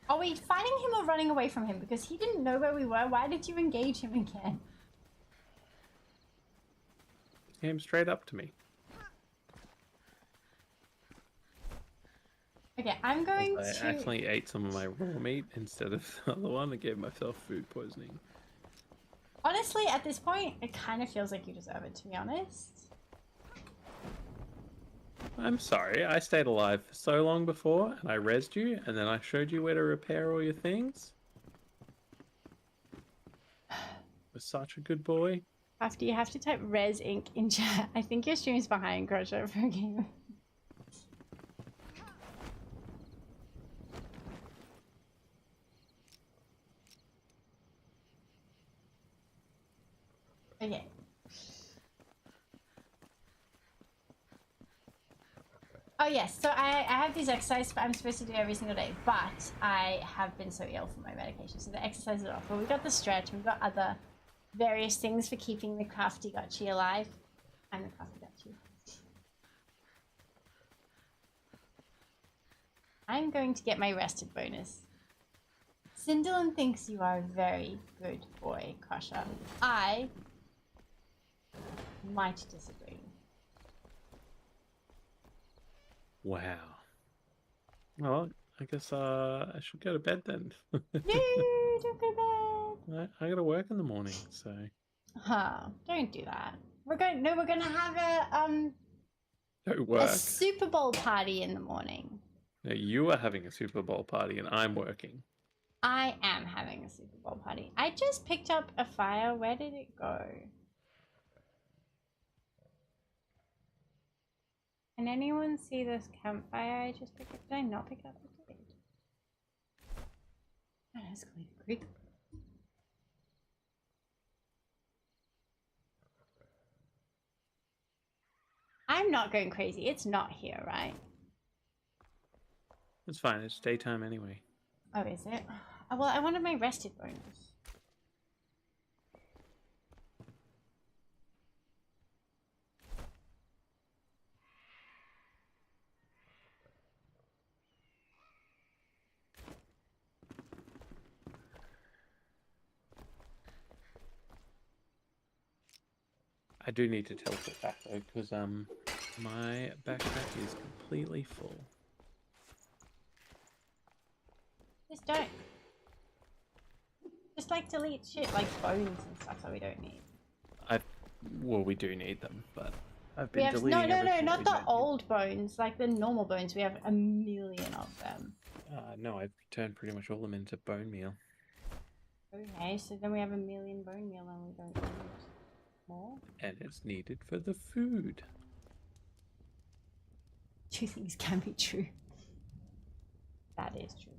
Are we fighting him or running away from him? Because he didn't know where we were. Why did you engage him again? He came straight up to me. Okay, I'm going to... I actually ate some of my raw meat instead of the other one and gave myself food poisoning. Honestly, at this point, it kind of feels like you deserve it, to be honest. I'm sorry, I stayed alive for so long before, and I rezzed you, and then I showed you where to repair all your things. Was such a good boy. After you have to type Res Inc. in chat. I think your stream's behind, Crusher, for a game. Okay. Oh yes, so I have these exercises I'm supposed to do every single day, but I have been so ill from my medication, so the exercises are off. But we've got the stretch, we've got other various things for keeping the crafty gotchi alive. I'm the crafty gotchi. I'm going to get my rested bonus. Cinderlin thinks you are a very good boy, Crusher. I might disagree. Wow. Well, I guess I should go to bed then. No, don't go to bed. I gotta work in the morning, so... Huh, don't do that. We're gonna have No a work. Super Bowl party in the morning. No, you are having a Super Bowl party and I'm working. I am having a Super Bowl party. I just picked up a fire. Where did it go? Can anyone see this campfire I just picked up? Did I not pick it up? I did. Oh, that's quick. I'm not going crazy. It's not here, right? It's fine. It's daytime anyway. Oh, is it? Oh, well, I wanted my rested bonus. I do need to teleport back though, because my backpack is completely full. Just don't. Just like delete shit like bones and stuff that we don't need. Well, we do need them, but I've We been have deleting no, not the old bones, like the normal bones. We have a million of them. No, I've turned pretty much all of them into bone meal. Okay, so then we have a million bone meal and we don't need more. And it's needed for the food. Two things can be true. That is true.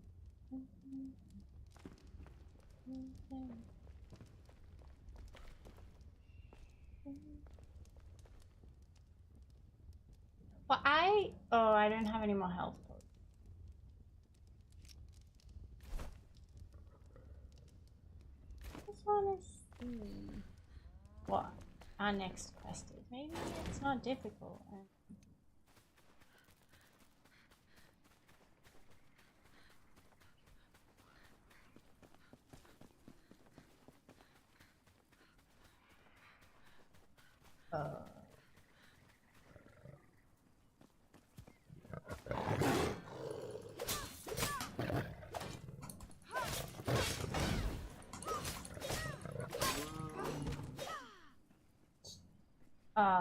Well, I don't have any more health potions. Just wanna see what our next quest is. Maybe it's not difficult.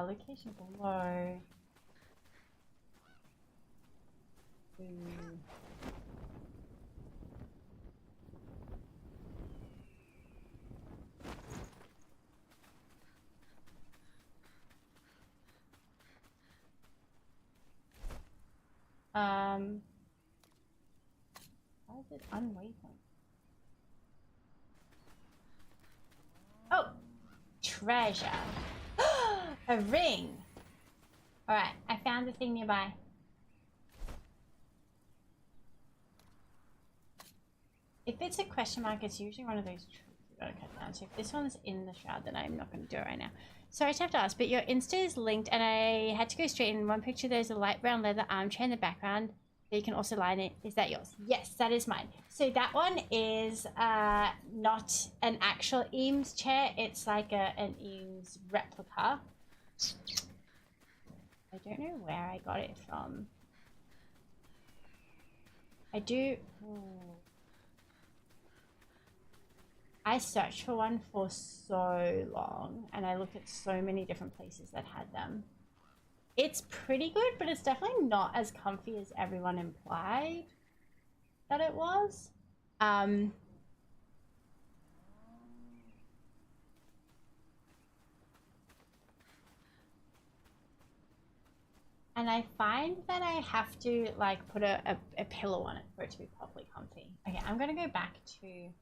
Location below. Why is it unwavering? Oh! Treasure! A ring! Alright, I found the thing nearby. If it's a question mark, it's usually one of those truths you gotta cut down. So if this one's in the shroud, then I'm not gonna do it right now. Sorry to have to ask, but your Insta is linked and I had to go straight in one picture. There's a light brown leather armchair in the background that you can also line it. Is that yours? Yes, that is mine. So that one is not an actual Eames chair. It's like an Eames replica. I don't know where I got it from. I do... Ooh. I searched for one for so long and I looked at so many different places that had them. It's pretty good, but it's definitely not as comfy as everyone implied that it was. And I find that I have to like put a pillow on it for it to be properly comfy. Okay, I'm gonna go back to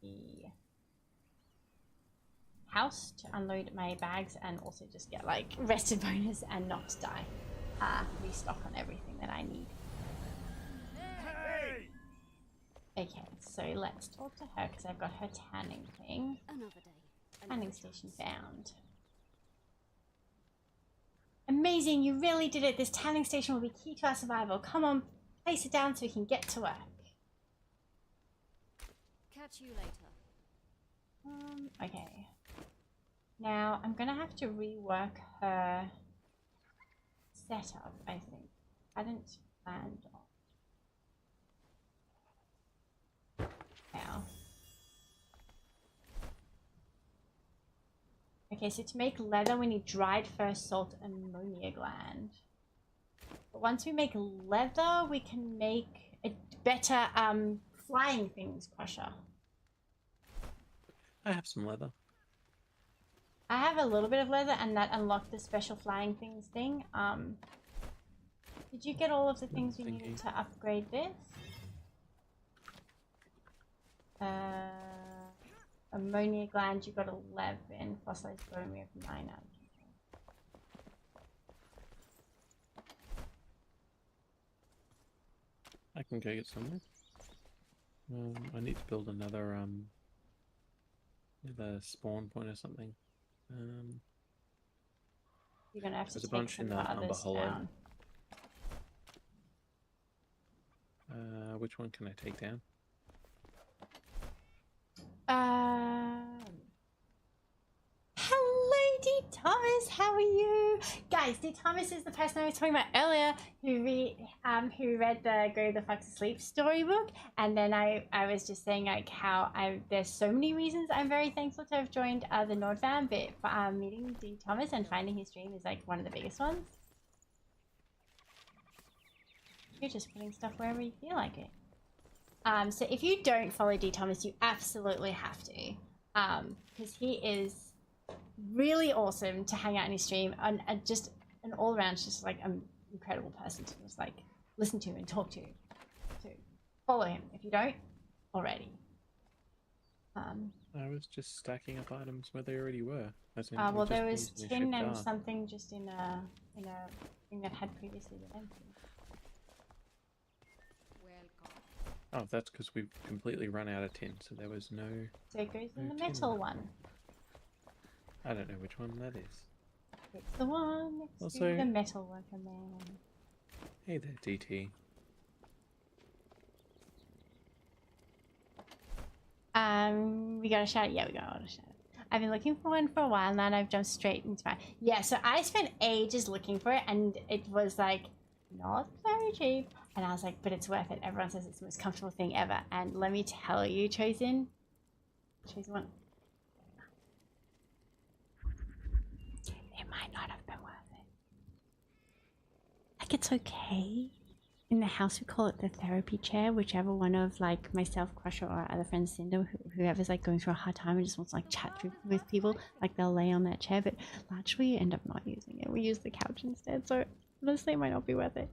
the house to unload my bags and also just get like rested bonus and not die. Restock on everything that I need. Hey! Okay, so let's talk to her because I've got her tanning thing. Another day. Tanning station found. Amazing, you really did it. This tanning station will be key to our survival. Come on, place it down so we can get to work. Catch you later. Okay. Now, I'm gonna have to rework her setup, I think. I hadn't planned on. Now. Okay, so to make leather we need dried fir, salt, and ammonia gland. But once we make leather, we can make a better flying things crusher. I have some leather. I have a little bit of leather, and that unlocked the special flying things thing. Did you get all of the things you needed to upgrade this? Ammonia gland, you got 11. Fossilized bone, we have 9 out. I can go get somewhere. I need to build another spawn point or something. You're gonna have to there's a take bunch some in of the the Umber others Hollow. down. Which one can I take down? Hello, D. Thomas. How are you, guys? D. Thomas is the person I was talking about earlier, who read the Go the Fuck to Sleep storybook, and then I was just saying like how there's so many reasons I'm very thankful to have joined the Nord fam, but meeting D. Thomas and finding his stream is like one of the biggest ones. You're just putting stuff wherever you feel like it. So if you don't follow D. Thomas, you absolutely have to, because he is really awesome to hang out in his stream, and just an all-around just like an incredible person to just like listen to and talk to. So follow him if you don't already. I was just stacking up items where they already were. Well, there was tin and something just in a thing that had previously been empty. Oh, that's because we've completely run out of tin, so there was no... So it goes in the metal one. I don't know which one that is. It's the one next to the metal worker man. Hey there, DT. We got a shout. Yeah, we got a shout. I've been looking for one for a while now, and I've jumped straight into my... Yeah, so I spent ages looking for it, and it was like not very cheap. And I was like, but it's worth it. Everyone says it's the most comfortable thing ever. And let me tell you, Chosen one. It might not have been worth it. Like, it's okay. In the house, we call it the therapy chair. Whichever one of, like, myself, Crusher, or our other friend, Cinder, whoever's, like, going through a hard time and just wants to, like, chat with people, like, they'll lay on that chair. But largely, we end up not using it. We use the couch instead. So, honestly, it might not be worth it.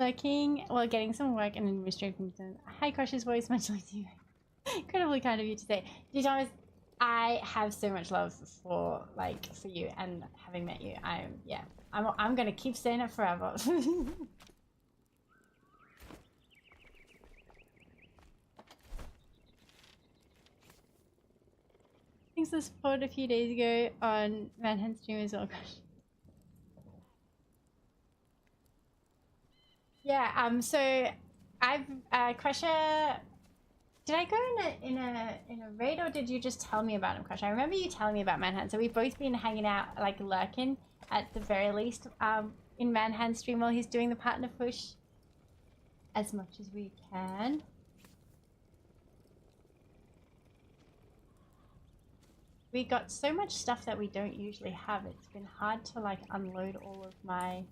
Working while getting some work and administrative things done. Hi, Crush's voice, much love to you. Incredibly kind of you to say. D. Thomas, I have so much love for you, and having met you, I'm gonna keep saying it forever. Thanks for the support a few days ago on Manhunt stream as well, Crush. Yeah, so I've Crusher, did I go in a raid, or did you just tell me about him, Crusher? I remember you telling me about Manhunt, so we've both been hanging out, like, lurking at the very least in Manhunt stream while he's doing the partner push as much as we can. We got so much stuff that we don't usually have. It's been hard to, like, unload all of my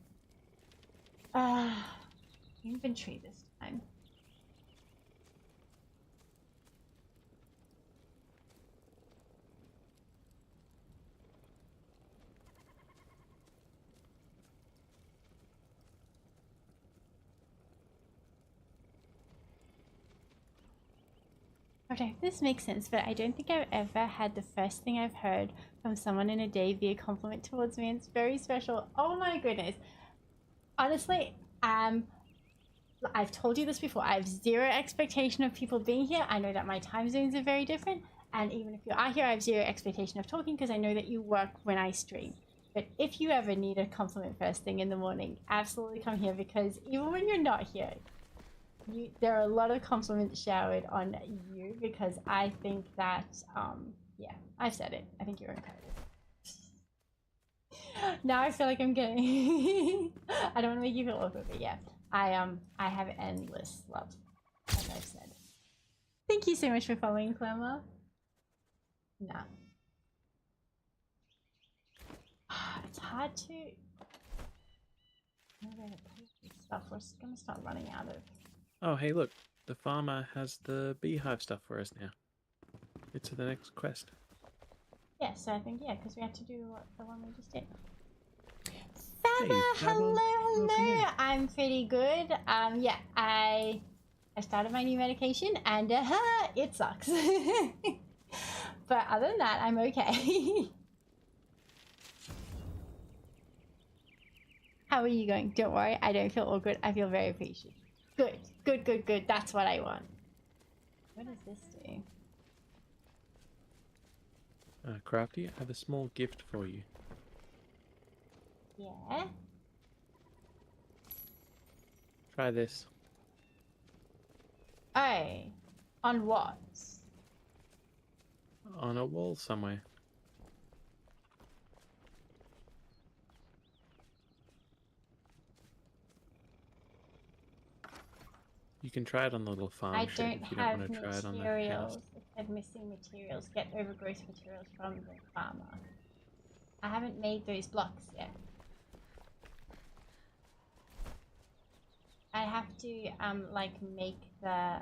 inventory this time. Okay, this makes sense, but I don't think I've ever had the first thing I've heard from someone in a day be a compliment towards me. It's very special. Oh my goodness. Honestly, I've told you this before. I have zero expectation of people being here. I know that my time zones are very different, and even if you are here, I have zero expectation of talking because I know that you work when I stream. But if you ever need a compliment first thing in the morning, absolutely come here, because even when you're not here, there are a lot of compliments showered on you, because I think that, yeah, I've said it. I think you're incredible. Now I feel like I'm getting... I don't want to make you feel awkward, but yeah. I have endless love, as I've said. Thank you so much for following, Clemmer. No. It's hard to... I'm gonna put this stuff. We're just gonna start running out of... Oh, hey, look. The farmer has the beehive stuff for us now. It's the next quest. Yeah, so I think, yeah, because we had to do the one we just did. Hey, Hello. I'm pretty good. Yeah, I started my new medication and it sucks. But other than that, I'm okay. How are you going? Don't worry, I don't feel awkward. I feel very appreciated. Good. That's what I want. What does this do? Crafty, I have a small gift for you. Yeah. Try this. Oh. On what? On a wall somewhere. You can try it on the little farm I shed don't if you don't have want to try it on the materials. house. It said missing materials. Get overgrowth materials from the farmer. I haven't made those blocks yet. I have to like make the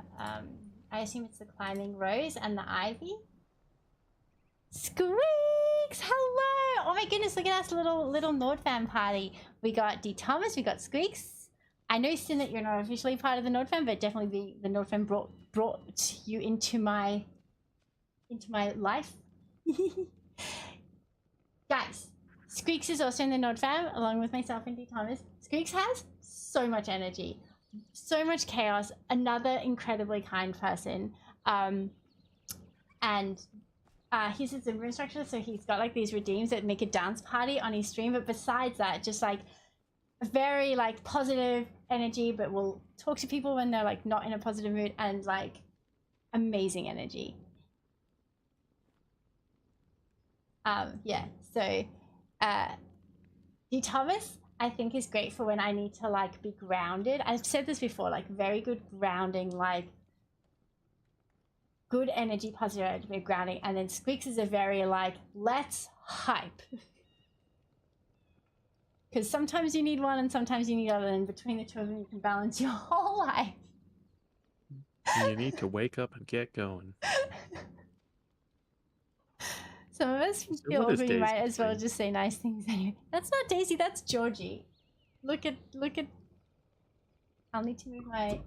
I assume it's the climbing rose and the ivy. Squeaks! Hello! Oh my goodness, look at us, little Nord fam party. We got D Thomas, we got Squeaks. I know, Sin, that you're not officially part of the Nord fam, but definitely the Nord fam brought you into my life. Guys, Squeaks is also in the Nord fam, along with myself and D Thomas. Squeaks has so much energy, so much chaos, another incredibly kind person. And he's a Zumba instructor, so he's got like these redeems that make a dance party on his stream, but besides that, just like a very like positive energy, but will talk to people when they're like not in a positive mood, and like amazing energy. Yeah, so D Thomas I think is great for when I need to like be grounded. I've said this before, like very good grounding, like good energy, positive energy, grounding. And then Squeaks is a very like, let's hype. Because sometimes you need one and sometimes you need other, and between the two of them you can balance your whole life. You need to wake up and get going. Some of us feel we might as well just say nice things anyway. That's not Daisy, that's Georgie. Look at I'll need to move my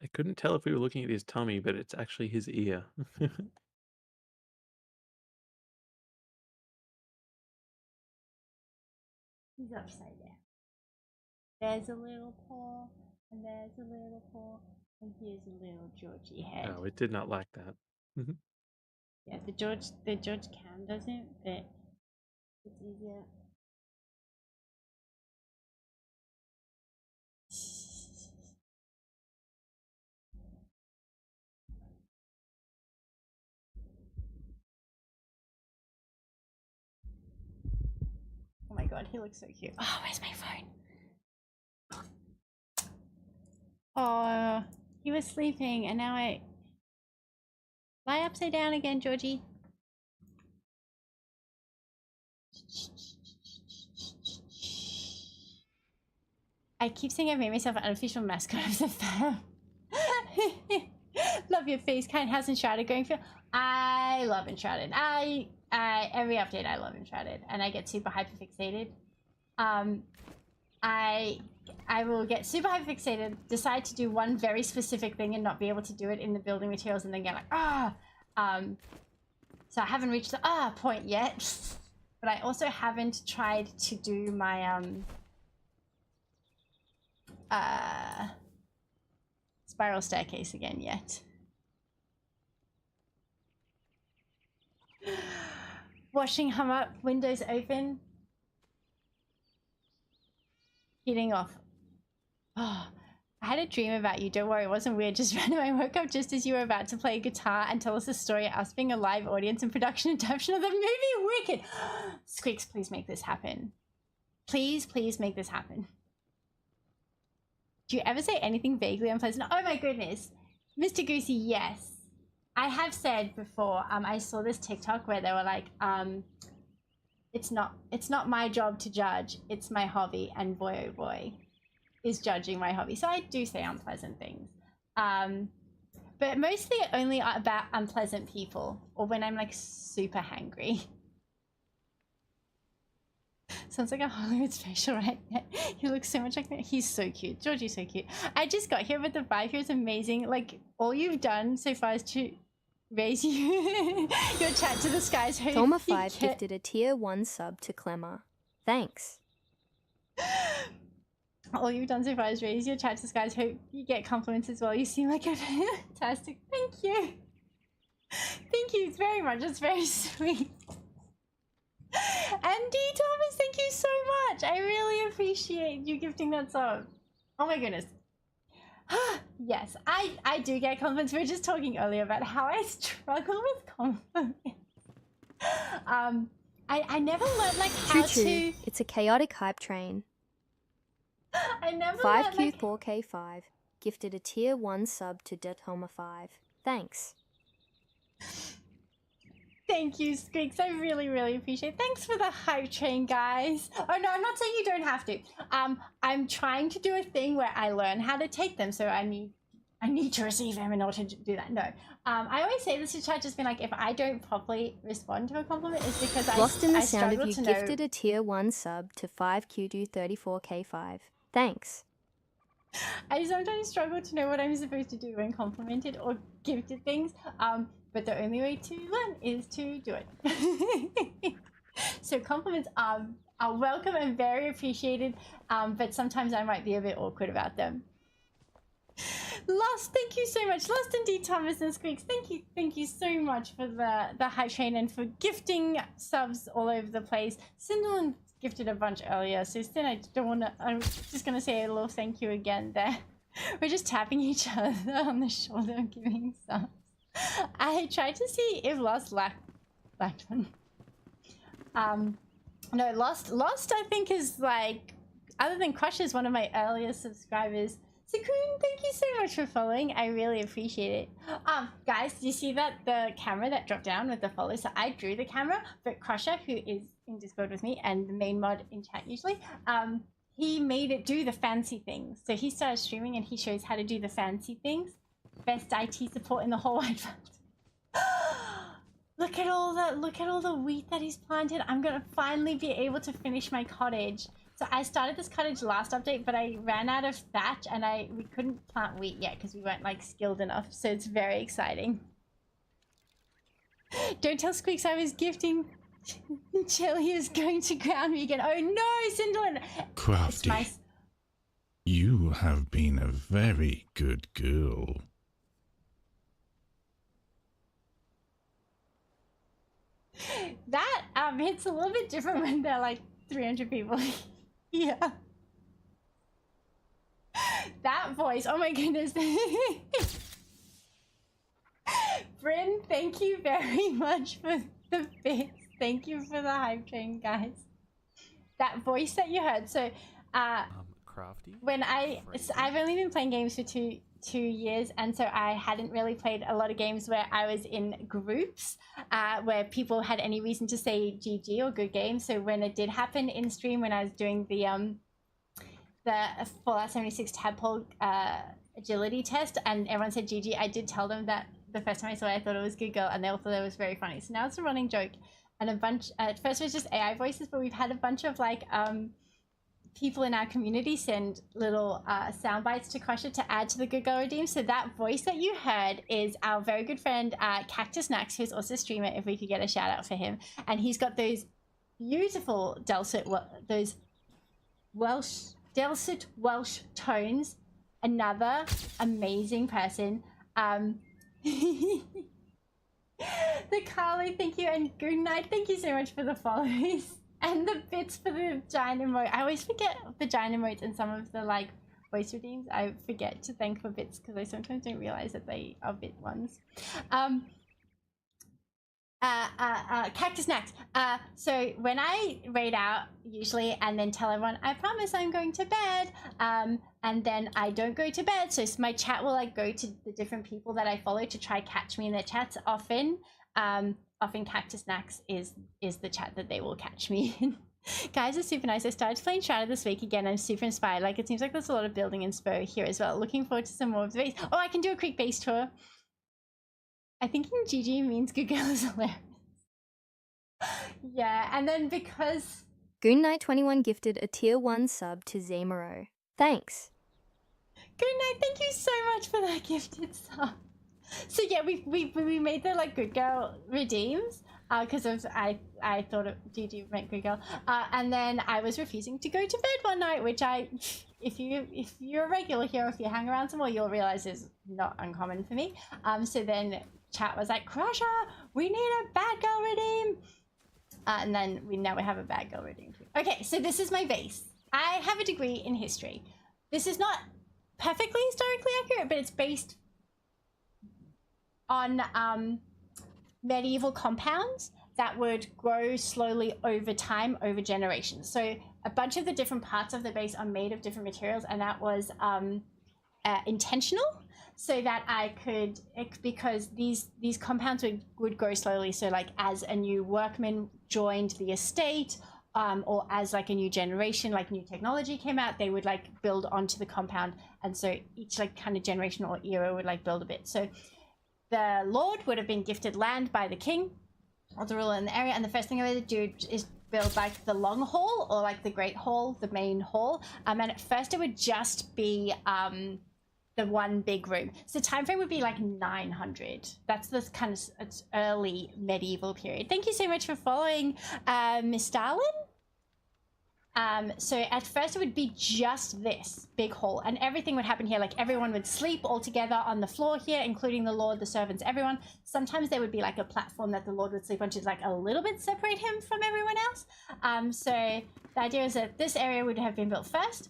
I couldn't tell if we were looking at his tummy, but it's actually his ear. He's upside down. There's a little paw, and there's a little paw, and here's a little Georgie head. Oh, it did not like that. Yeah, the George Cam doesn't, but it's easier. Oh my god, he looks so cute. Oh, where's my phone? Oh, he was sleeping and now I lie upside down again, Georgie. I keep saying I've made myself an unofficial mascot of the fam. Love your face, kind. How's Enshrouded going for? I love Enshrouded. I every update I love Enshrouded, and I get super hyperfixated. I will get super hyperfixated, decide to do one very specific thing and not be able to do it in the building materials, and then get like so I haven't reached the point yet. But I also haven't tried to do my spiral staircase again yet. Washing him up, windows open. Heating off. Oh, I had a dream about you. Don't worry, it wasn't weird. Just random. I woke up just as you were about to play guitar and tell us a story of us being a live audience and production adaptation of the movie Wicked. Squeaks, please make this happen. Please make this happen. Do you ever say anything vaguely unpleasant? Oh my goodness. Mr. Goosey, yes. I have said before, I saw this TikTok where they were like, it's not my job to judge, it's my hobby, and boy oh boy is judging my hobby. So I do say unpleasant things. But mostly only about unpleasant people or when I'm like super hangry. Sounds like a Hollywood special, right? He looks so much like that. He's so cute. Georgie's so cute. I just got here, but the vibe here is amazing. Like, all you've done so far is to raise your chat to the skies. Thelma5 gifted a tier 1 sub to Clemmer. Thanks. All you've done so far is raise your chat to the skies. Hope you get compliments as well. You seem like a fantastic. Thank you. Thank you very much. It's very sweet. And D. Thomas, thank you so much. I really appreciate you gifting that sub. Oh my goodness. Yes, I do get compliments. We were just talking earlier about how I struggle with compliments. I never learned like how to. It's a chaotic hype train. I never 5Q4K5 gifted a tier 1 sub to Detoma5. Thanks. Thank you, Squeaks. I really, really appreciate it. Thanks for the hype train, guys. Oh, no, I'm not saying you don't have to. I'm trying to do a thing where I learn how to take them, so I need to receive them in order to do that. No. I always say this to chat, just being like, if I don't properly respond to a compliment, it's because Lost in the I Sound struggle of You to gifted know. a tier 1 sub to 5Q234K5. Thanks. I sometimes struggle to know what I'm supposed to do when complimented or gifted things. But the only way to learn is to do it. So compliments are welcome and very appreciated, but sometimes I might be a bit awkward about them. Lost, thank you so much. Lost and D. Thomas and Squeaks, thank you so much for the hype train and for gifting subs all over the place. Cinderland gifted a bunch earlier, so then I'm just gonna say a little thank you again there. We're just tapping each other on the shoulder and giving subs. I tried to see if Lost lacked one. No, Lost I think is like, other than Crush, is one of my earliest subscribers. Sakun, thank you so much for following. I really appreciate it. Guys, do you see that the camera that dropped down with the follow? So I drew the camera, but Crusher, who is in Discord with me and the main mod in chat usually, he made it do the fancy things. So he started streaming and he shows how to do the fancy things. Best IT support in the whole wide world. Look at all the wheat that he's planted. I'm gonna finally be able to finish my cottage. So I started this cottage last update, but I ran out of thatch and we couldn't plant wheat yet because we weren't like skilled enough. So it's very exciting. Don't tell Squeaks I was gifting. Chili is going to ground me again. Oh no, Cinderland. Crafty, you have been a very good girl. That hits a little bit different when they're like 300 people. Yeah. That voice, oh my goodness. Bryn, thank you very much for the bits. Thank you for the hype train, guys. That voice that you heard. So, Crafty? when I've only been playing games for two years, and so I hadn't really played a lot of games where I was in groups where people had any reason to say GG or good game. So when it did happen in stream, when I was doing the Fallout 76 tadpole agility test and everyone said GG, I did tell them that the first time I saw it I thought it was good girl and they all thought it was very funny. So now it's a running joke, and a bunch at first it was just AI voices, but we've had a bunch of like people in our community send little sound bites to Crusher to add to the Good Girl Redeem. So that voice that you heard is our very good friend Cactus Nax, who's also a streamer, if we could get a shout out for him. And he's got those beautiful dulcet Welsh tones. Another amazing person. The Carly, thank you, and good night. Thank you so much for the follows. And the bits for the giant emote. I always forget the giant emotes and some of the like voice redeems. I forget to thank for bits because I sometimes don't realize that they are bit ones. Cactus snacks. So when I raid out usually and then tell everyone, I promise I'm going to bed, and then I don't go to bed, so my chat will like go to the different people that I follow to try catch me in their chats. Often Cactus snacks is the chat that they will catch me in. Guys are super nice. I started playing Shroud this week again. I'm super inspired. Like, it seems like there's a lot of building inspo here as well. Looking forward to some more of the base. Oh, I can do a quick base tour. I think in GG means good girl is hilarious. Yeah, and then because Goon Knight21 gifted a tier 1 sub to Zamero. Thanks. Good night. Thank you so much for that gifted sub. So yeah, we made the like good girl redeems because I thought GG meant good girl, and then I was refusing to go to bed one night, which if you're a regular here, if you hang around some more, you'll realize is not uncommon for me. So then chat was like, Crusher, we need a bad girl redeem. And then now we have a bad girl redeem. Okay, so this is my base. I have a degree in history. This is not perfectly historically accurate, but it's based on medieval compounds that would grow slowly over time, over generations. So a bunch of the different parts of the base are made of different materials, and that was intentional, so that I could, because these compounds would grow slowly. So like as a new workman joined the estate, or as like a new generation, like new technology came out, they would like build onto the compound, and so each like kind of generation or era would like build a bit. So the lord would have been gifted land by the king or the ruler in the area, and the first thing I would do is build like the long hall, or like the great hall, the main hall. And at first it would just be the one big room. So time frame would be like 900. That's the kind of it's early medieval period. Thank you so much for following, Miss Stalin. So at first it would be just this big hall, and everything would happen here. Like everyone would sleep all together on the floor here, including the lord, the servants, everyone. Sometimes there would be like a platform that the lord would sleep on to like a little bit separate him from everyone else. So the idea is that this area would have been built first.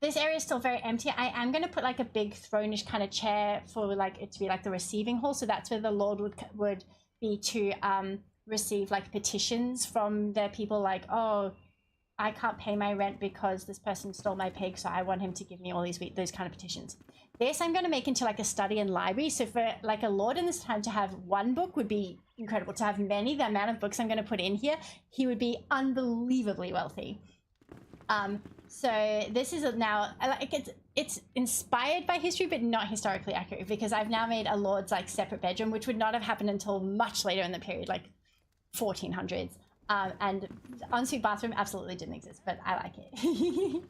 This area is still very empty. I am going to put like a big throne-ish kind of chair for like it to be like the receiving hall. So that's where the lord would be to receive like petitions from their people, like, oh, I can't pay my rent because this person stole my pig, so I want him to give me all those kind of petitions. This I'm going to make into like a study and library. So for like a lord in this time to have one book would be incredible. To have many, the amount of books I'm going to put in here, he would be unbelievably wealthy. So this is now like it's inspired by history, but not historically accurate, because I've now made a lord's like separate bedroom, which would not have happened until much later in the period, like 1400s. And ensuite bathroom absolutely didn't exist, but I like it.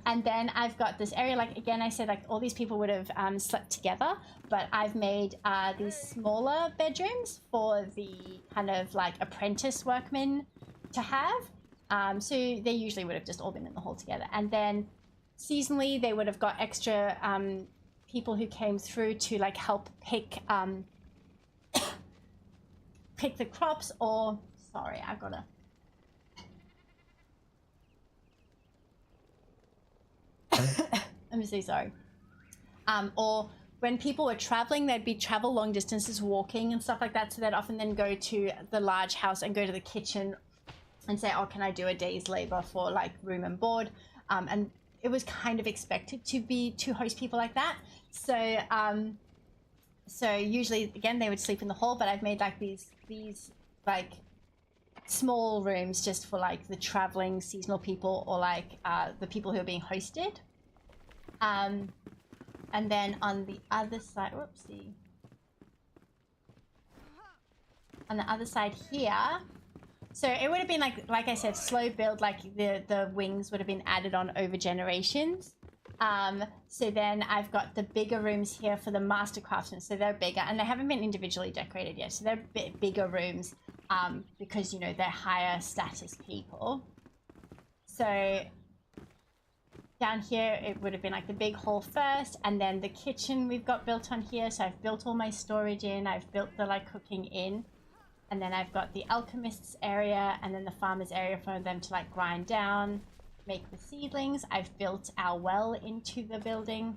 And then I've got this area, like again I said, like all these people would have slept together, but I've made these smaller bedrooms for the kind of like apprentice workmen to have. So they usually would have just all been in the hall together, and then seasonally they would have got extra people who came through to like help pick pick the crops, or sorry, I've got to. I'm so sorry. Or when people were traveling, they'd be travel long distances walking and stuff like that. So they'd often then go to the large house and go to the kitchen and say, oh, can I do a day's labor for like room and board? And it was kind of expected to host people like that. So, so usually again, they would sleep in the hall, but I've made like these like small rooms just for like the traveling seasonal people, or like the people who are being hosted. And then on the other side, whoopsie. On the other side here, so it would have been like I said, slow build, like the wings would have been added on over generations. So then I've got the bigger rooms here for the master craftsmen, so they're bigger, and they haven't been individually decorated yet, so they're a bit bigger rooms, because, you know, they're higher status people. So down here it would have been like the big hall first, and then the kitchen we've got built on here. So I've built all my storage in, I've built the like cooking in, and then I've got the alchemist's area, and then the farmer's area for them to like grind down, make the seedlings. I've built our well into the building,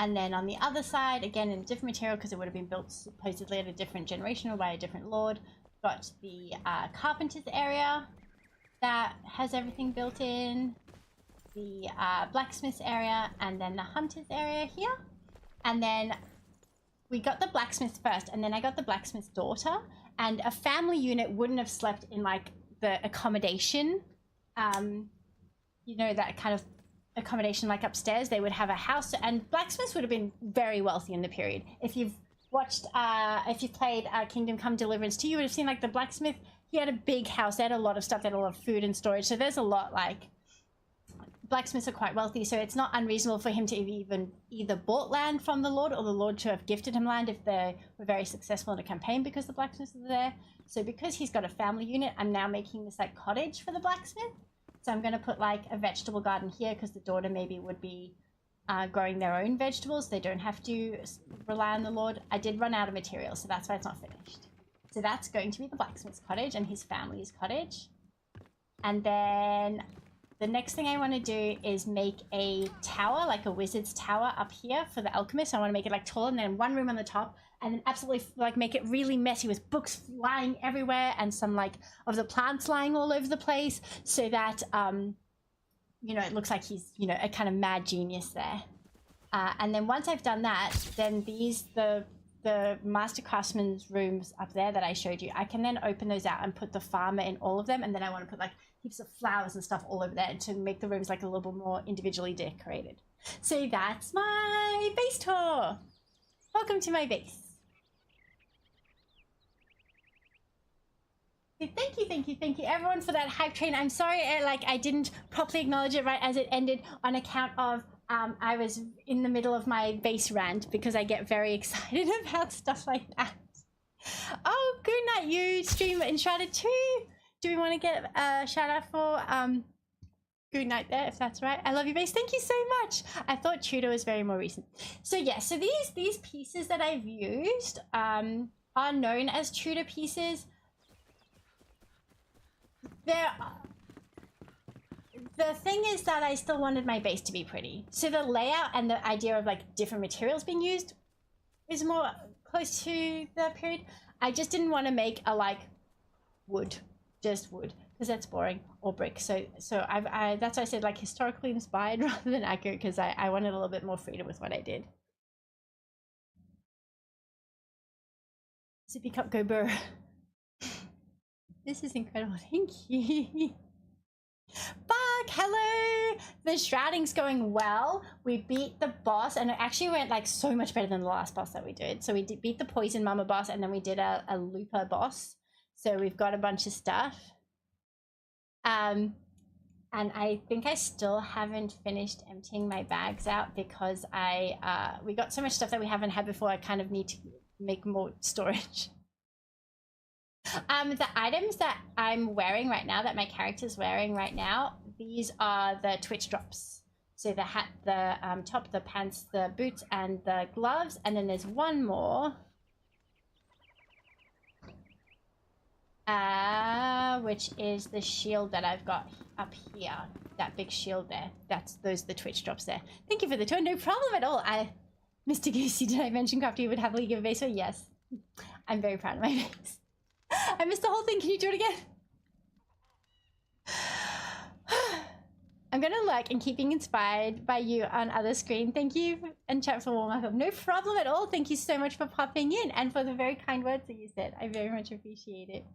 And then on the other side, again in a different material because it would have been built supposedly at a different generation or by a different lord, got the carpenter's area that has everything built in, the blacksmith's area, and then the hunter's area here. And then we got the blacksmith first, and then I got the blacksmith's daughter, and a family unit wouldn't have slept in like the accommodation, you know, that kind of accommodation like upstairs. They would have a house, and blacksmiths would have been very wealthy in the period. If you've watched, if you've played Kingdom Come Deliverance 2, you would have seen like the blacksmith, he had a big house, they had a lot of stuff, they had a lot of food and storage, so there's a lot like, blacksmiths are quite wealthy, so it's not unreasonable for him to have even either bought land from the lord or the lord to have gifted him land if they were very successful in a campaign because the blacksmiths are there. So because he's got a family unit, I'm now making this like cottage for the blacksmith. So I'm going to put like a vegetable garden here because the daughter maybe would be growing their own vegetables. They don't have to rely on the lord. I did run out of material, so that's why it's not finished. So that's going to be the blacksmith's cottage and his family's cottage. And then the next thing I want to do is make a tower, like a wizard's tower up here for the alchemist. I want to make it like taller, and then one room on the top, and then absolutely like make it really messy with books flying everywhere and some like of the plants lying all over the place, so that you know, it looks like he's, you know, a kind of mad genius there. And then once I've done that, then the master craftsman's rooms up there that I showed you, I can then open those out and put the farmer in all of them, and then I want to put like heaps of flowers and stuff all over there to make the rooms like a little bit more individually decorated. So that's my base tour. Welcome to my base. So thank you everyone for that hype train. I'm sorry I didn't properly acknowledge it right as it ended on account of I was in the middle of my base rant because I get very excited about stuff like that. Oh, good night, you stream Enshrouded too. Do we want to get a shout out for good night there, if that's right? I love you, base. Thank you so much. I thought Tudor was very more recent. So yeah, so these pieces that I've used are known as Tudor pieces. The thing is that I still wanted my base to be pretty. So the layout and the idea of like different materials being used is more close to the period. I just didn't want to make a like wood, just wood, because that's boring, or brick. So I that's why I said like historically inspired rather than accurate, because I wanted a little bit more freedom with what I did. Sippy cup go burr. This is incredible. Thank you. Fuck, hello. The shrouding's going well. We beat the boss, and it actually went like so much better than the last boss that we did. So we did beat the poison mama boss, and then we did a looper boss. So we've got a bunch of stuff. And I think I still haven't finished emptying my bags out because we got so much stuff that we haven't had before. I kind of need to make more storage. The items that I'm wearing right now, that my character's wearing right now, these are the Twitch drops. So the hat, the top, the pants, the boots, and the gloves. And then there's one more. Which is the shield that I've got up here. That big shield there. Those are the Twitch drops there. Thank you for the tour. No problem at all. Mr. Goosey, did I mention Crafty would happily give a base? So yes. I'm very proud of my base. I missed the whole thing. Can you do it again? I'm gonna lurk and keep being inspired by you on other screen. Thank you, and chat for warm up. No problem at all. Thank you so much for popping in and for the very kind words that you said. I very much appreciate it.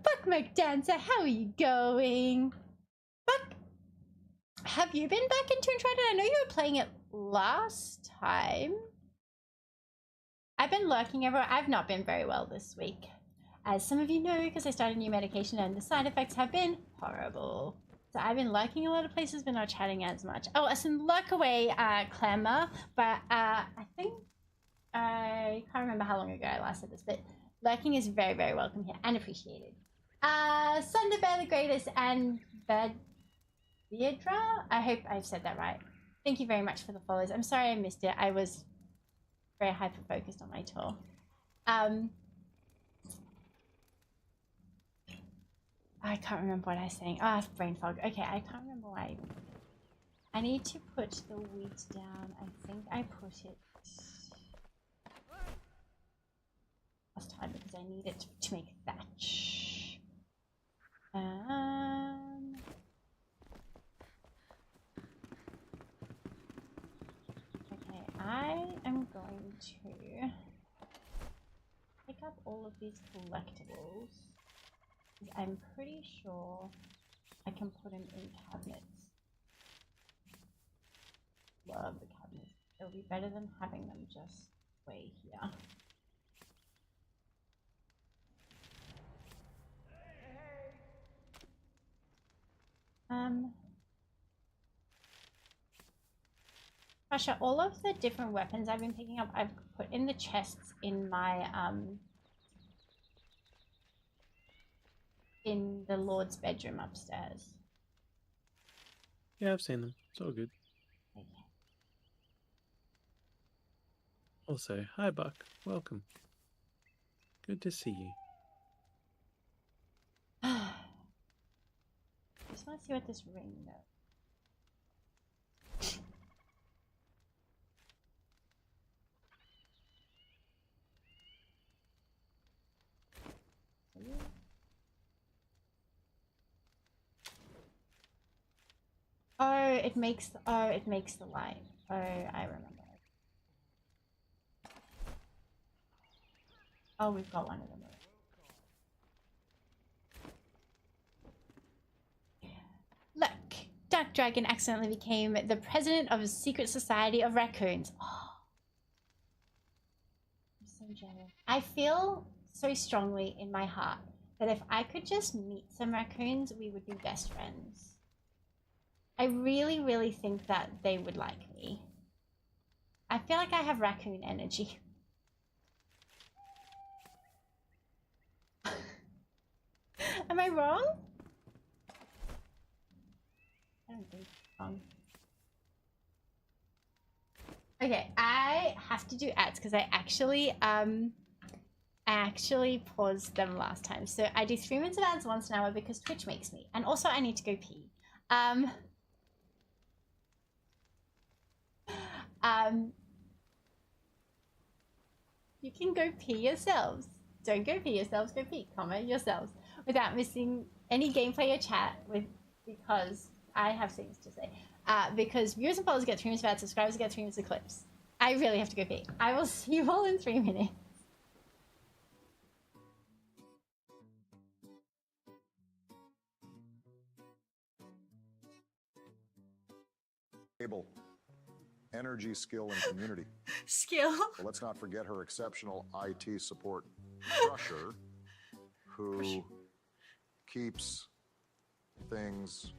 Buck McDancer, how are you going? Buck, have you been back into Enshrouded? I know you were playing it last time. I've been lurking everywhere. I've not been very well this week, as some of you know, because I started new medication and the side effects have been horrible. So I've been lurking a lot of places, but not chatting as much. Oh, some lurk away, Clamor, but I think, I can't remember how long ago I last said this, but lurking is very, very welcome here and appreciated. Sunderbear the Greatest and Bedra? I hope I've said that right. Thank you very much for the follows. I'm sorry I missed it. I was very hyper-focused on my tour. I can't remember what I was saying. Ah, brain fog. Okay, I can't remember why. I need to put the wheat down. I think I put it last time because I need it to make thatch. Okay, I am going to pick up all of these collectibles. I'm pretty sure I can put them in cabinets. Love the cabinets. It'll be better than having them just way here. Pasha, all of the different weapons I've been picking up, I've put in the chests in my in the Lord's bedroom upstairs. Yeah, I've seen them. It's all good. Okay. Also, hi Buck. Welcome. Good to see you. I just want to see what this ring does. Oh, it makes the light. Oh, I remember. Oh, we've got one of them. Look, Dark Dragon accidentally became the president of a secret society of raccoons. Oh, I'm so jealous. I feel so strongly in my heart that if I could just meet some raccoons, we would be best friends. I really, really think that they would like me. I feel like I have raccoon energy. Am I wrong? I don't think I'm wrong. Okay, I have to do ads because I actually paused them last time. So I do 3 minutes of ads once an hour because Twitch makes me. And also I need to go pee. You can go pee yourselves. Don't go pee yourselves, go pee, yourselves. Without missing any gameplay or chat because I have things to say. Because viewers and followers get 3 minutes of ads, subscribers get 3 minutes of clips. I really have to go pee. I will see you all in 3 minutes. Energy, skill, and community. Skill. Well, let's not forget her exceptional IT support, Crusher, who keeps things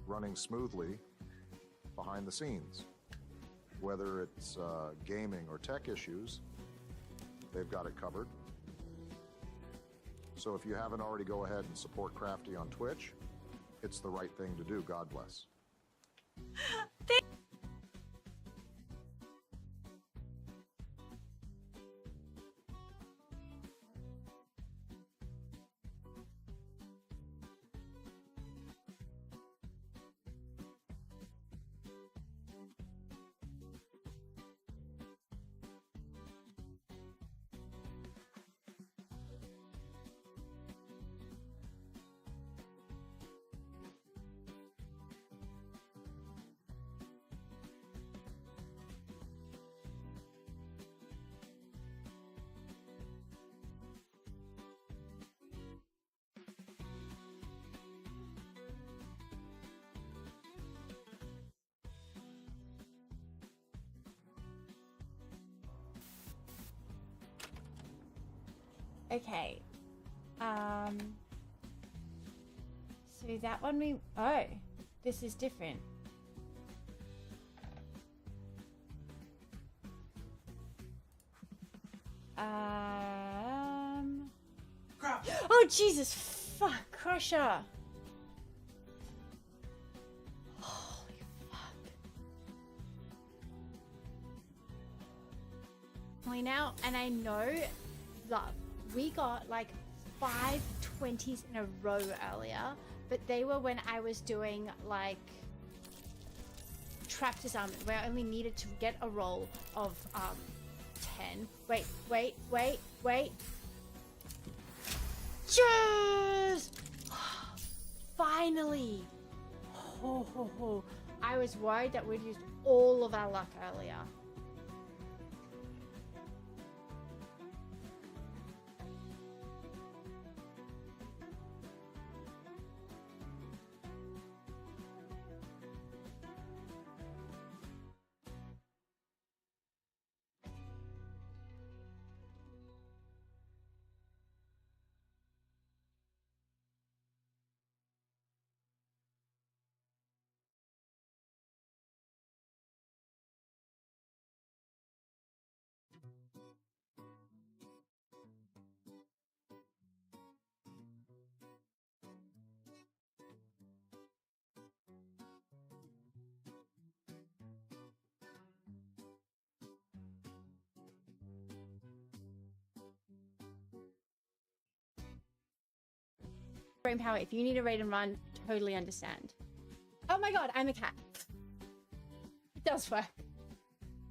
running smoothly behind the scenes. Whether it's gaming or tech issues, they've got it covered. So if you haven't already, go ahead and support Crafty on Twitch. It's the right thing to do. God bless. Okay. So that one oh, this is different. Oh Jesus, fuck, Crusher. Holy fuck. Only now, and I know that we got like 5 20s in a row earlier, but they were when I was doing like trapped his armor, where I only needed to get a roll of 10. Wait. Yes! Finally! Ho. I was worried that we'd used all of our luck earlier. Brain power, if you need a raid and run, totally understand. Oh my god, I'm a cat. It does work.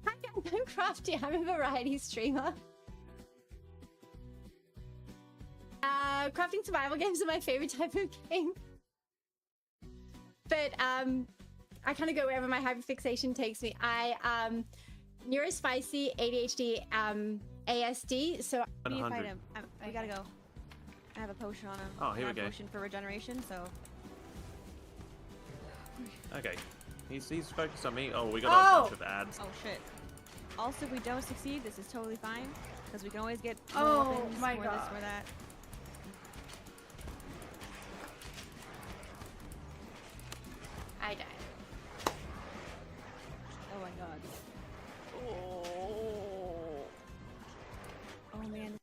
Hi guys, I'm Crafty, I'm a variety streamer. Crafting survival games are my favorite type of game. But I kind of go wherever my hyperfixation takes me. I neurospicy, ADHD, ASD, so We need to fight him. We gotta go. I have a potion on him. Oh, here we I have go. a potion for regeneration, so... Okay. He's focused on me. Oh, we got a bunch of ads. Oh, shit. Also, if we don't succeed, this is totally fine. Because we can always get more Oh weapons, my more god. this, more that. I died. Oh my god. Oh man.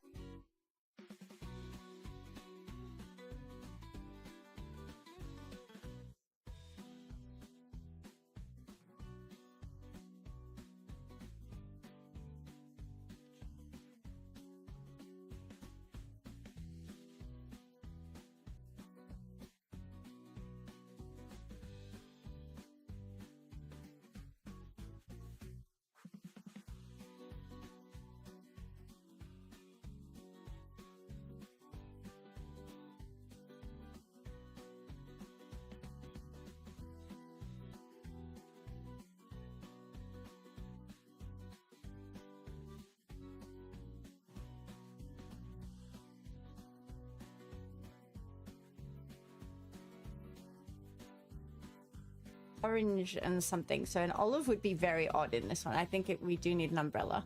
Orange and something, so an olive would be very odd in this one. I think we do need an umbrella.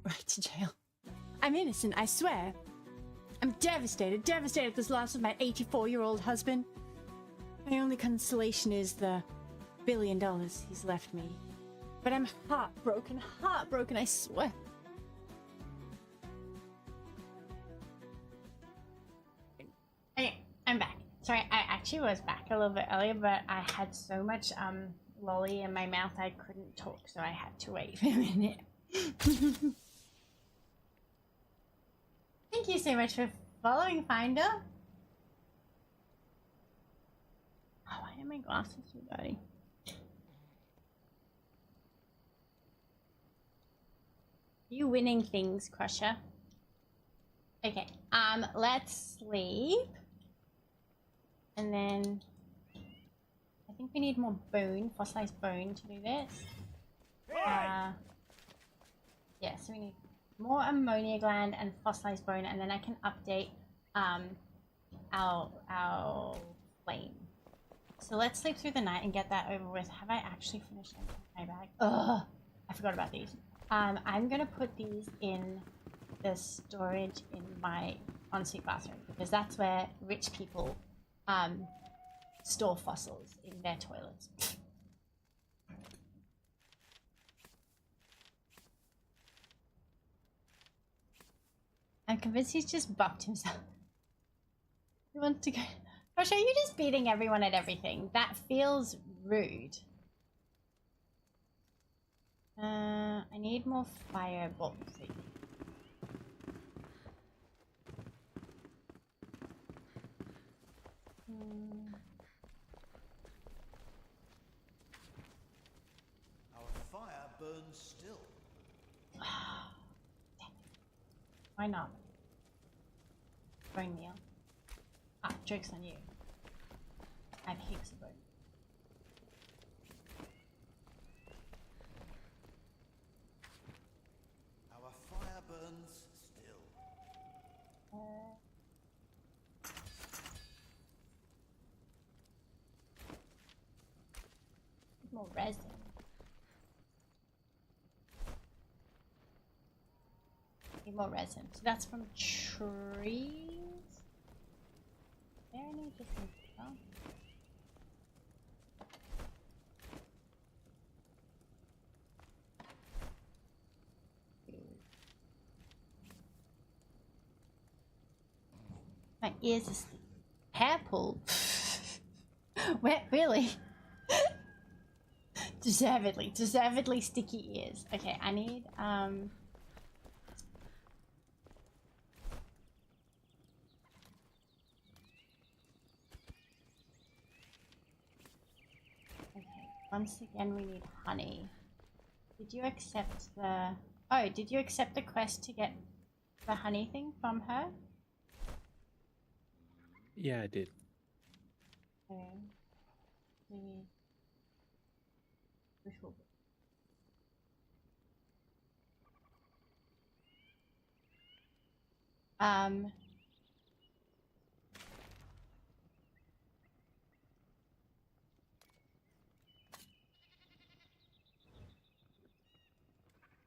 Right to jail. I'm innocent, I swear. I'm devastated at this loss of my 84-year-old husband. My only consolation is the $1 billion he's left me. But I'm heartbroken, I swear. Okay, I'm back. Sorry, I actually was back a little bit earlier, but I had so much lolly in my mouth I couldn't talk, so I had to wait for a minute. Thank you so much for following, Finder. Oh, why are my glasses so dirty? You winning things, Crusher. Okay, let's sleep. And then I think we need more bone, fossilized bone to do this. Yeah, so we need more ammonia gland and fossilized bone, and then I can update our flame. So let's sleep through the night and get that over with. Have I actually finished my bag? Ugh, I forgot about these. I'm gonna put these in the storage in my ensuite bathroom because that's where rich people store fossils in their toilets. I'm convinced he's just bucked himself. He wants to go. Gosh, are you just beating everyone at everything? That feels rude. I need more fireballs. burns still. Why not? Bone meal. Ah, joke's on you. I have heaps of bone. Our fire burns still. More resin. Need more resin. So that's from trees. Is there any different? Oh. My ears are hair pull. Wet, really? Deservedly sticky ears. Okay, I need okay, once again we need honey. Did you accept the did you accept the quest to get the honey thing from her? Yeah, I did. Okay. Maybe which will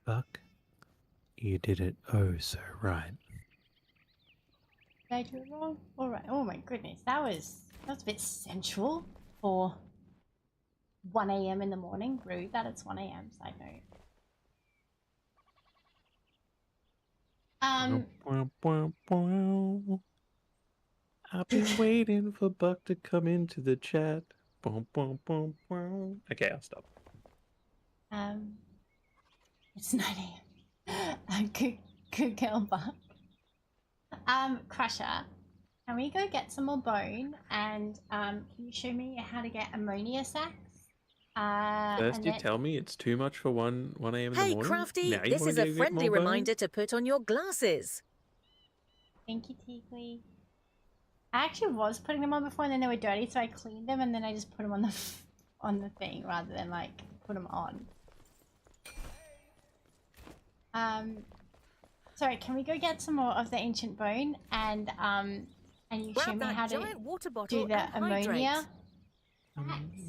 Buck, you did it oh so right. did I do it wrong? Alright, oh my goodness, that was a bit sensual for 1 AM in the morning. Rude that it's 1 AM, side note. I've been waiting for Buck to come into the chat. Okay, I'll stop. It's 9 AM. Good girl, Buck. Crusher, can we go get some more bone? And can you show me how to get ammonia sacs? First you tell me it's too much for 1 AM in the Hey, morning. Crafty, Now you this wanna is a go get friendly more bone? reminder to put on your glasses. Thank you, Teakley. I actually was putting them on before and then they were dirty, so I cleaned them and then I just put them on the thing rather than like put them on. Sorry, can we go get some more of the ancient bone and you show me how to do the ammonia?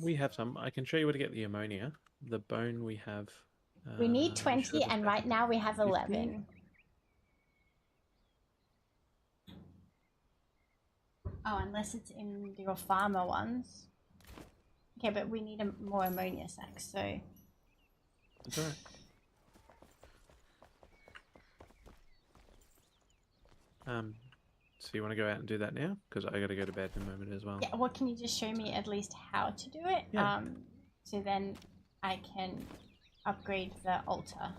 We have some. I can show you where to get the ammonia. The bone we have. We need 20 and right now we have 11. Oh, unless it's in your farmer ones. Okay, but we need more ammonia sacs, so... That's alright. So you want to go out and do that now? Because I got to go to bed in a moment as well. Yeah, well, can you just show me at least how to do it? Yeah. So then I can upgrade the altar.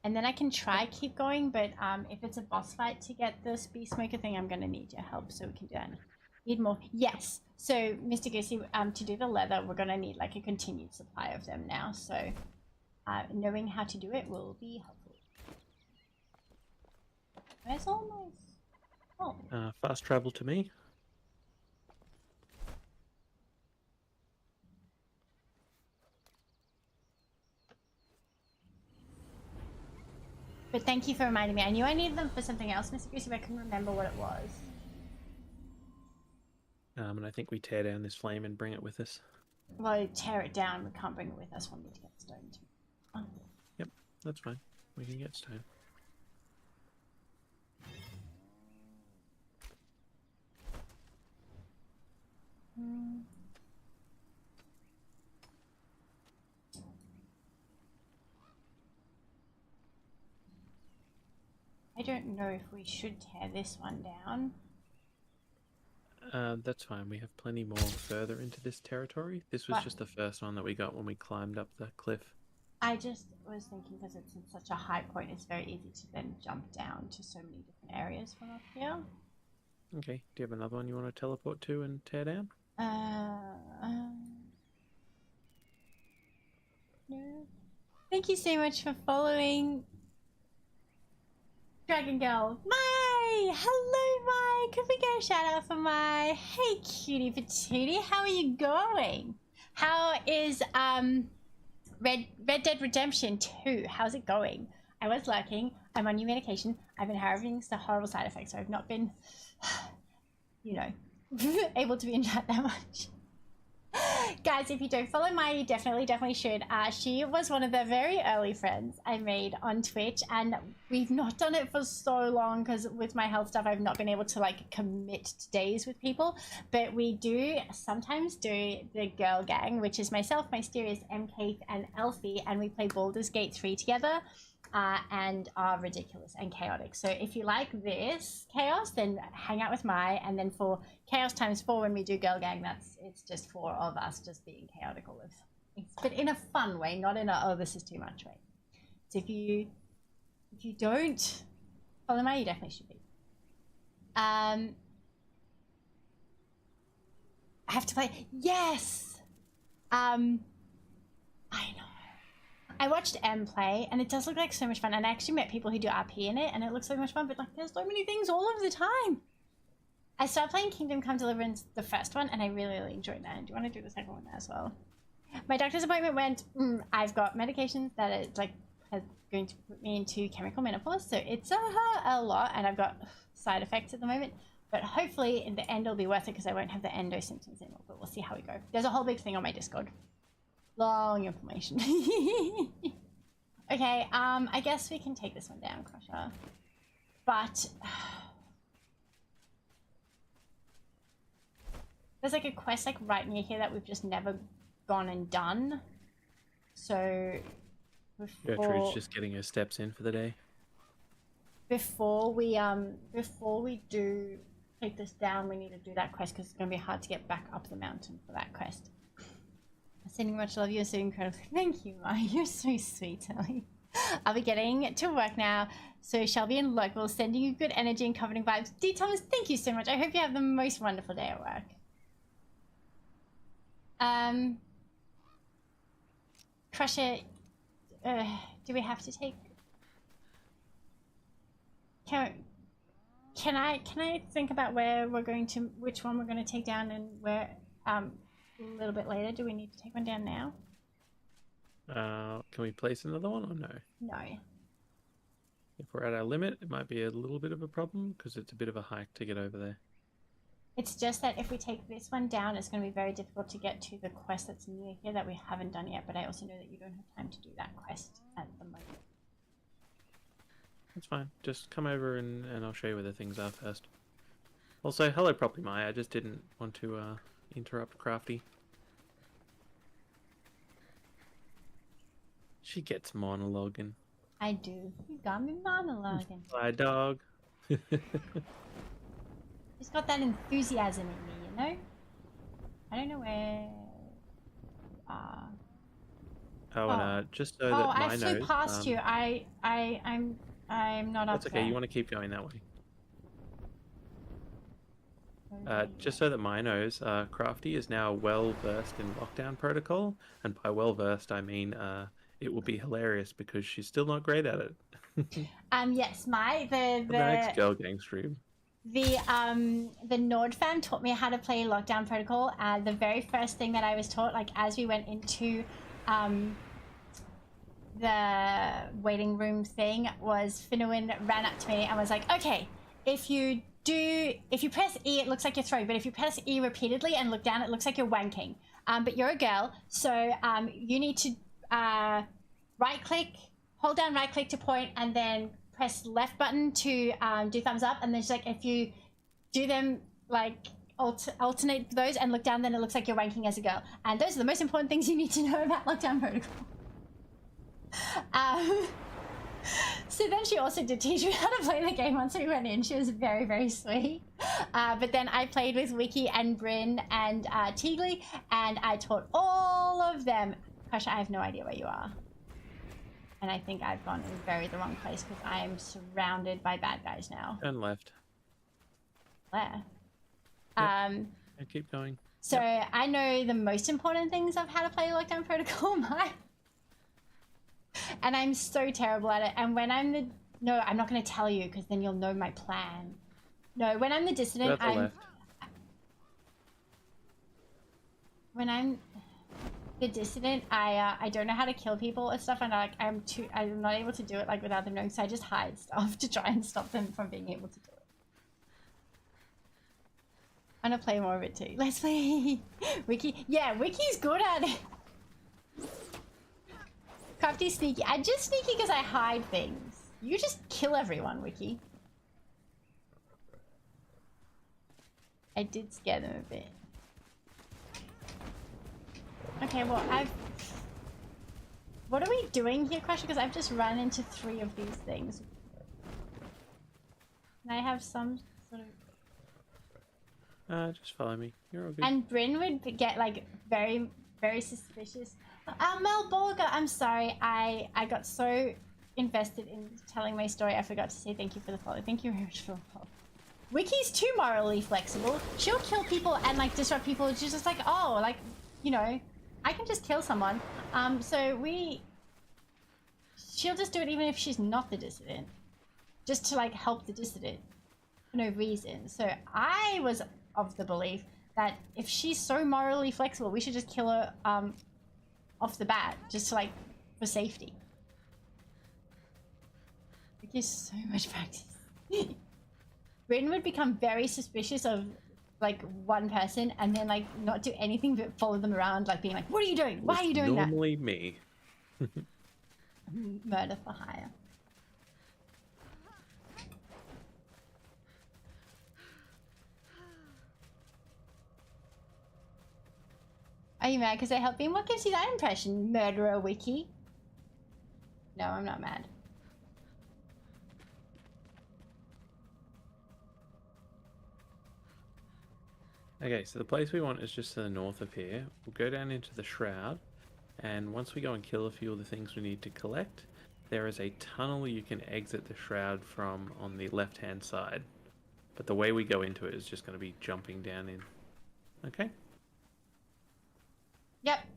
And then I can try keep going, but if it's a boss fight to get this beast smoker thing, I'm going to need your help so we can do that. Need more. Yes. So, Mr. Goosey, to do the leather, we're going to need like a continued supply of them now. So, knowing how to do it will be helpful. Where's all my... Oh. Fast travel to me. But thank you for reminding me. I knew I needed them for something else, Mr. Goosey, but I couldn't remember what it was. And I think we tear down this flame and bring it with us. Well, tear it down. We can't bring it with us. We'll need to get stone too. Oh. Yep, that's fine. We can get stone. I don't know if we should tear this one down. That's fine. We have plenty more further into this territory. This was just the first one that we got when we climbed up the cliff. I just was thinking because it's in such a high point, it's very easy to then jump down to so many different areas from up here. Okay. Do you have another one you want to teleport to and tear down? No. Thank you so much for following. Dragon Girl. Mai! Hello, Mai! Could we get a shout out for Mai? Hey, cutie patootie. How are you going? How is Red Dead Redemption 2? How's it going? I was lurking. I'm on new medication. I've been having some horrible side effects, so I've not been, you know, able to be in chat that much. Guys, if you don't follow Mai, you definitely should. She was one of the very early friends I made on Twitch, and we've not done it for so long because with my health stuff, I've not been able to like commit to days with people. But we do sometimes do the girl gang, which is myself, Mysterious, MK, and Elfie, and we play Baldur's Gate 3 together. And are ridiculous and chaotic. So if you like this chaos, then hang out with Mai, and then for chaos times 4 when we do girl gang, it's just 4 of us just being chaotic all of things, but in a fun way, not in a oh this is too much way. So if you don't follow Mai, you definitely should be. I have to play. Yes. I know. I watched M play, and it does look like so much fun, and I actually met people who do RP in it, and it looks so much fun, but like there's so many things all of the time. I started playing Kingdom Come Deliverance, the first one, and I really enjoyed that. And do you want to do the second one as well? My doctor's appointment went, I've got medications that are like going to put me into chemical menopause, so it's a lot, and I've got side effects at the moment, but hopefully in the end it'll be worth it because I won't have the endo symptoms anymore, but we'll see how we go. There's a whole big thing on my Discord. Long information. Okay, I guess we can take this one down, Crusher. But there's like a quest like right near here that we've just never gone and done. So Gertrude's just getting her steps in for the day. Before we do take this down, we need to do that quest because it's gonna be hard to get back up the mountain for that quest. Sending much love. You're so incredible. Thank you, Mai. You're so sweet, Ellie. I'll be getting to work now, so Shelby and Local sending you good energy and comforting vibes. D. Thomas, thank you so much. I hope you have the most wonderful day at work. Crusher, do we have to take? Can I think about where we're going to, which one we're going to take down, and where a little bit later? Do we need to take one down now? Can we place another one or no? No. If we're at our limit, it might be a little bit of a problem because it's a bit of a hike to get over there. It's just that if we take this one down, it's going to be very difficult to get to the quest that's near here that we haven't done yet, but I also know that you don't have time to do that quest at the moment. That's fine. Just come over and I'll show you where the things are first. Also, hello properly, Maya. I just didn't want to interrupt Crafty. She gets monologuing. I do. You got me monologuing. Bye, dog. She's got that enthusiasm in me, you know? I don't know where you are. Oh, and just so that I I flew know, past you. I'm not up that's okay. there. You want to keep going that way. Just so that Mai knows, Crafty is now well versed in lockdown protocol, and by well versed I mean it will be hilarious because she's still not great at it. Yes, the next girl gang stream. The Nord fam taught me how to play lockdown protocol. The very first thing that I was taught, like as we went into the waiting room thing, was Finwin ran up to me and was like, okay, if you press E, it looks like you're throwing, but if you press E repeatedly and look down, it looks like you're wanking. But you're a girl, so you need to hold down right click to point, and then press left button to do thumbs up, and then she's like, if you do them like alternate those and look down, then it looks like you're wanking as a girl. And those are the most important things you need to know about lockdown protocol. So then she also did teach me how to play the game once we went in. She was very, very sweet. But then I played with Wiki and Bryn and Teagley, and I taught all of them. Gosh, I have no idea where you are. And I think I've gone in the wrong place because I am surrounded by bad guys now. Turn left. Where? Yep. And keep going. So yep. I know the most important things of how to play lockdown protocol. And I'm so terrible at it. And when I'm the... No, I'm not going to tell you because then you'll know my plan. No, when I'm the dissident, Go to the left. When I'm the dissident, I don't know how to kill people and stuff, and I'm not able to do it like without them knowing, so I just hide stuff to try and stop them from being able to do it. I'm gonna play more of it too. Let's play Wiki. Yeah, Wiki's good at it. Crafty sneaky. I just sneaky because I hide things. You just kill everyone, Wiki. I did scare them a bit. Okay, well, what are we doing here, Crusher? Because I've just run into 3 of these things. Can I have some sort of... Just follow me. You're all good. And Bryn would get, like, very, very suspicious. Mel Borger, I'm sorry. I got so invested in telling my story, I forgot to say thank you for the follow. Thank you very much for the follow. Wiki's too morally flexible. She'll kill people and, like, disrupt people. She's just like, oh, like, you know... I can just kill someone. She'll just do it even if she's not the dissident. Just to like help the dissident. For no reason. So I was of the belief that if she's so morally flexible, we should just kill her off the bat. Just to like, for safety. It gives so much practice. Bryn would become very suspicious of like one person and then like not do anything but follow them around, like being like, what are you doing? Why are you doing that? Normally me. Murder for hire. Are you mad because I helped him? What gives you that impression, murderer Wiki? No, I'm not mad. Okay, so the place we want is just to the north of here. We'll go down into the Shroud, and once we go and kill a few of the things we need to collect, there is a tunnel you can exit the Shroud from on the left-hand side. But the way we go into it is just going to be jumping down in. Okay? Yep.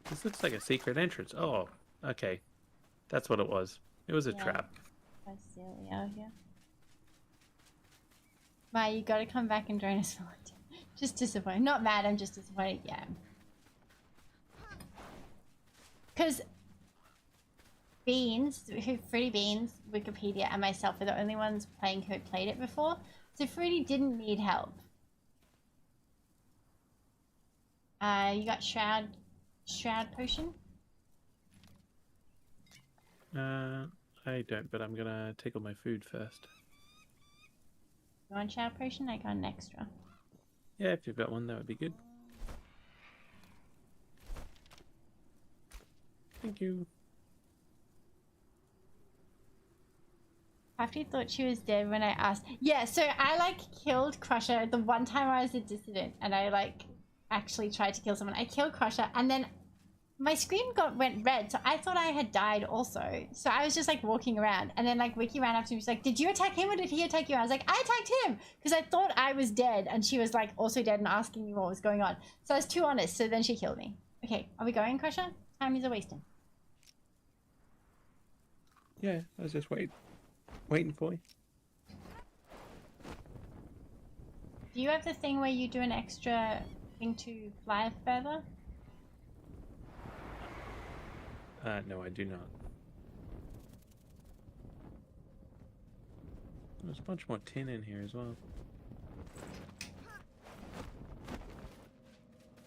This looks like a secret entrance. Oh, okay. That's what it was. It was a trap. That's silly out here. Maya, you gotta come back and join us for lunch. Just disappointed. Not mad, I'm just disappointed. Yeah. Because Beans, Fruity Beans, Wikipedia, and myself are the only ones playing who had played it before. So Fruity didn't need help. You got Shroud potion? I don't, but I'm gonna take all my food first. You want Shroud potion? I got an extra. Yeah, if you've got one, that would be good. Thank you. Crafty thought she was dead when I asked. Yeah, so I like killed Crusher the one time I was a dissident and I like actually tried to kill someone. I killed Crusher and then my screen went red, so I thought I had died also. So I was just like walking around and then like Wiki ran up to me. She's like, did you attack him or did he attack you? I was like, I attacked him because I thought I was dead and she was like also dead and asking me what was going on. So I was too honest, so then she killed me. Okay, are we going, Crusher? Time is a wasting. Yeah, I was just waiting for you. Do you have the thing where you do an extra thing to fly further? No, I do not. There's a bunch more tin in here as well.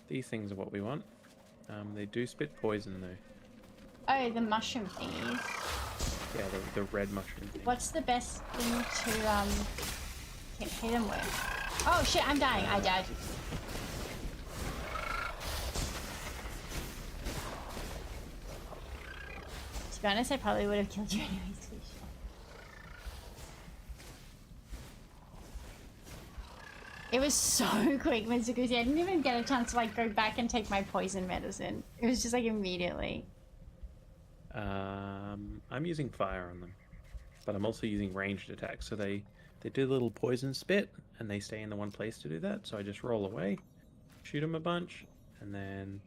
These things are what we want. They do spit poison though. Oh, the mushroom thingies. Yeah, the red mushroom thing. What's the best thing to hit them with? Oh shit, I'm dying. I died. To be honest, I probably would have killed you anyways. It was so quick, Mr. Goosey. I didn't even get a chance to like go back and take my poison medicine. It was just like immediately. I'm using fire on them, but I'm also using ranged attacks. So they do the little poison spit, and they stay in the one place to do that. So I just roll away, shoot them a bunch, and then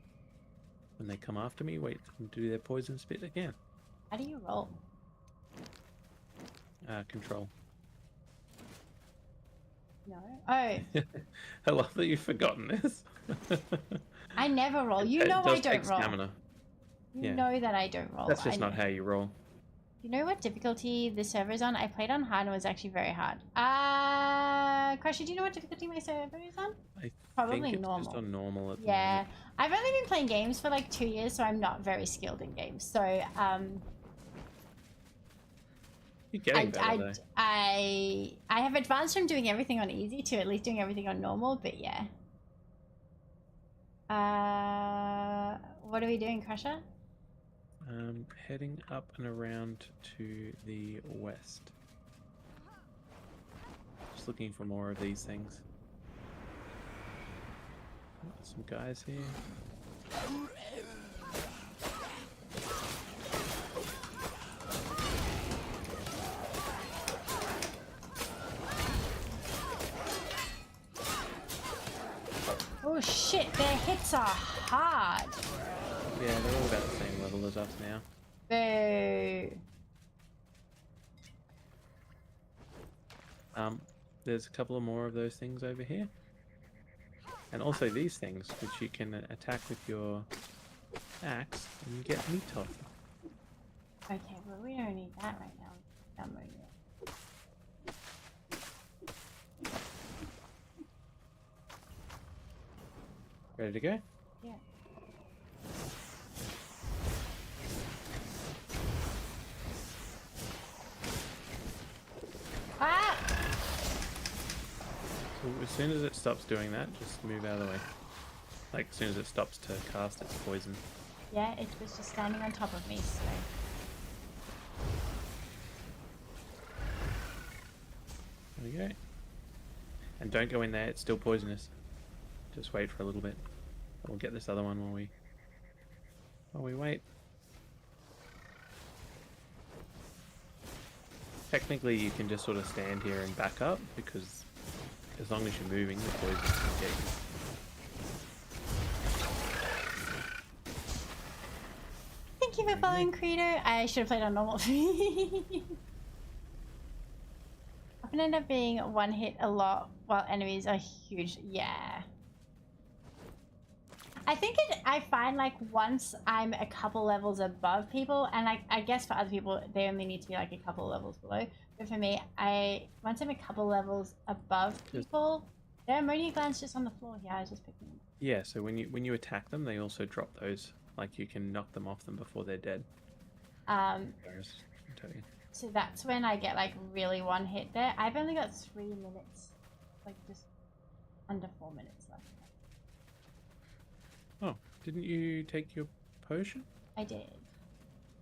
When they come after me, wait for them to do their poison spit again. How do you roll? Control. No. Oh. I love that you've forgotten this. I never roll. You It know does I don't take roll. stamina. You Yeah. know that I don't roll. That's just I not know. how you roll. You know what difficulty the server's on? I played on hard and it was actually very hard. Crushy, do you know what difficulty my server is on? I Probably think it's normal. just on normal at the Yeah. moment. I've only been playing games for like 2 years, so I'm not very skilled in games. So, You're getting better, though. I have advanced from doing everything on easy to at least doing everything on normal, but yeah. What are we doing, Crusher? Heading up and around to the west. Just looking for more of these things. Some guys here. Oh shit, their hits are hard. Yeah, they're all about the same level as us now. Boo. There's a couple of more of those things over here. And also these things, which you can attack with your axe and you get meat off. Okay, well we don't need that right now. Ammo yet. Ready to go? Yeah. Ah! So as soon as it stops doing that, just move out of the way. Like as soon as it stops to cast its poison. Yeah, it was just standing on top of me, so... There we go. And don't go in there, it's still poisonous. Just wait for a little bit. We'll get this other one while we wait. Technically you can just sort of stand here and back up because as long as you're moving, the poison can get you. Thank you for following, Creator. I should have played on normal. Often end up being one hit a lot while enemies are huge. Yeah. I think I find like once I'm a couple levels above people, and like I guess for other people they only need to be like a couple levels below. But for me, once I'm a couple levels above people, there are ammonia glands just on the floor here. I was just picking them up. Yeah, so when you attack them, they also drop those. Like you can knock them off them before they're dead. So that's when I get like really one hit there. I've only got 3 minutes, like just under 4 minutes left. Oh, didn't you take your potion? I did.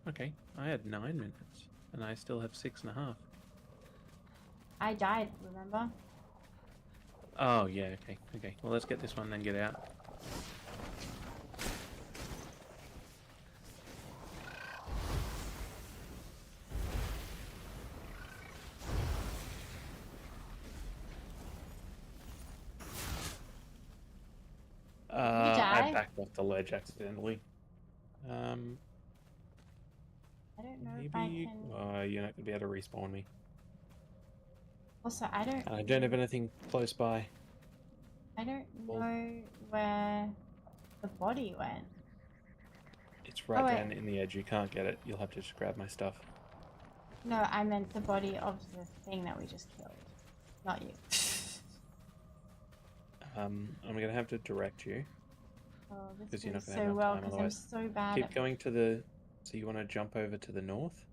Okay, I had 9 minutes, and I still have 6.5. I died, remember? Oh, yeah, okay. Well, let's get this one, then get out. I backed off the ledge accidentally. I don't know if I Maybe can... you're not gonna be able to respawn me. Also, I don't have anything close by. I don't know where the body went. It's right down in the edge. You can't get it. You'll have to just grab my stuff. No, I meant the body of the thing that we just killed. Not you. I'm gonna have to direct you. Oh, this because you're not goes gonna have so enough well time because I'm otherwise. so bad Keep at... going to the... So you want to jump over to the north?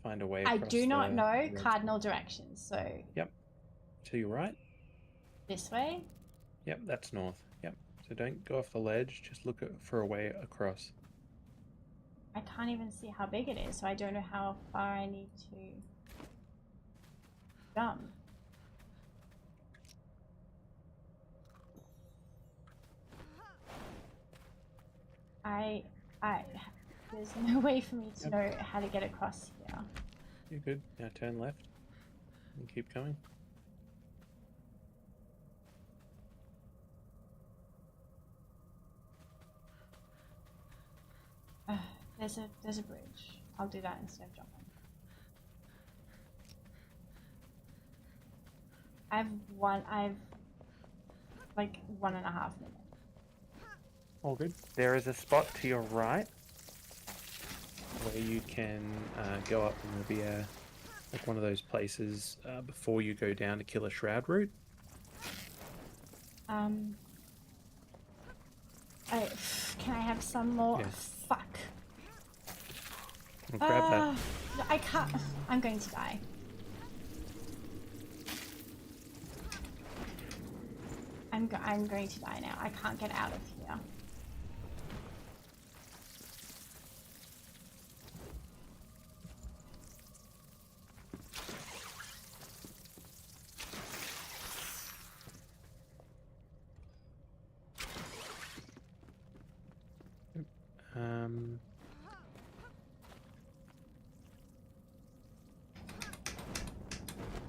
Find a way I across do not know red cardinal directions, so... Yep. To your right? This way? Yep, that's north. Yep. So don't go off the ledge, just look for a way across. I can't even see how big it is, so I don't know how far I need to jump. There's no way for me to know how to get across here. You're good. Now turn left and keep coming. There's a bridge. I'll do that instead of jumping. I've like 1.5 minutes. All good. There is a spot to your right where you can go up, and there'll be a like one of those places before you go down to kill a Shroud route. Can I have some more? Yeah. Fuck. I'll grab that. No, I can't. I'm going to die. I'm going to die now. I can't get out of here.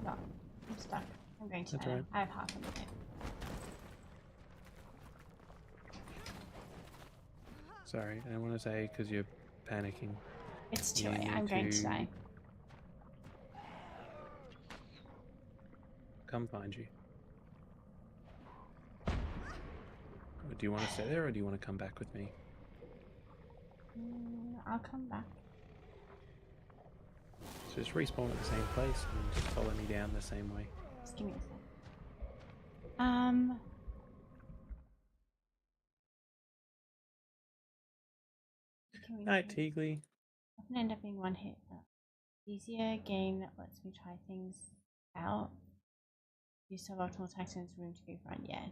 No, I'm stuck. I'm going to That's die. right. I have half a minute. Sorry, I don't want to say because you're panicking. It's too late. I'm going to die. Come find you. Do you want to stay there, or do you want to come back with me? I'll come back. So just respawn at the same place and just follow me down the same way. Just give me a sec. Night, Teagley. Often end up being one hit. Easier game that lets me try things out. Use suboptimal attacks and room to go front. Yeah.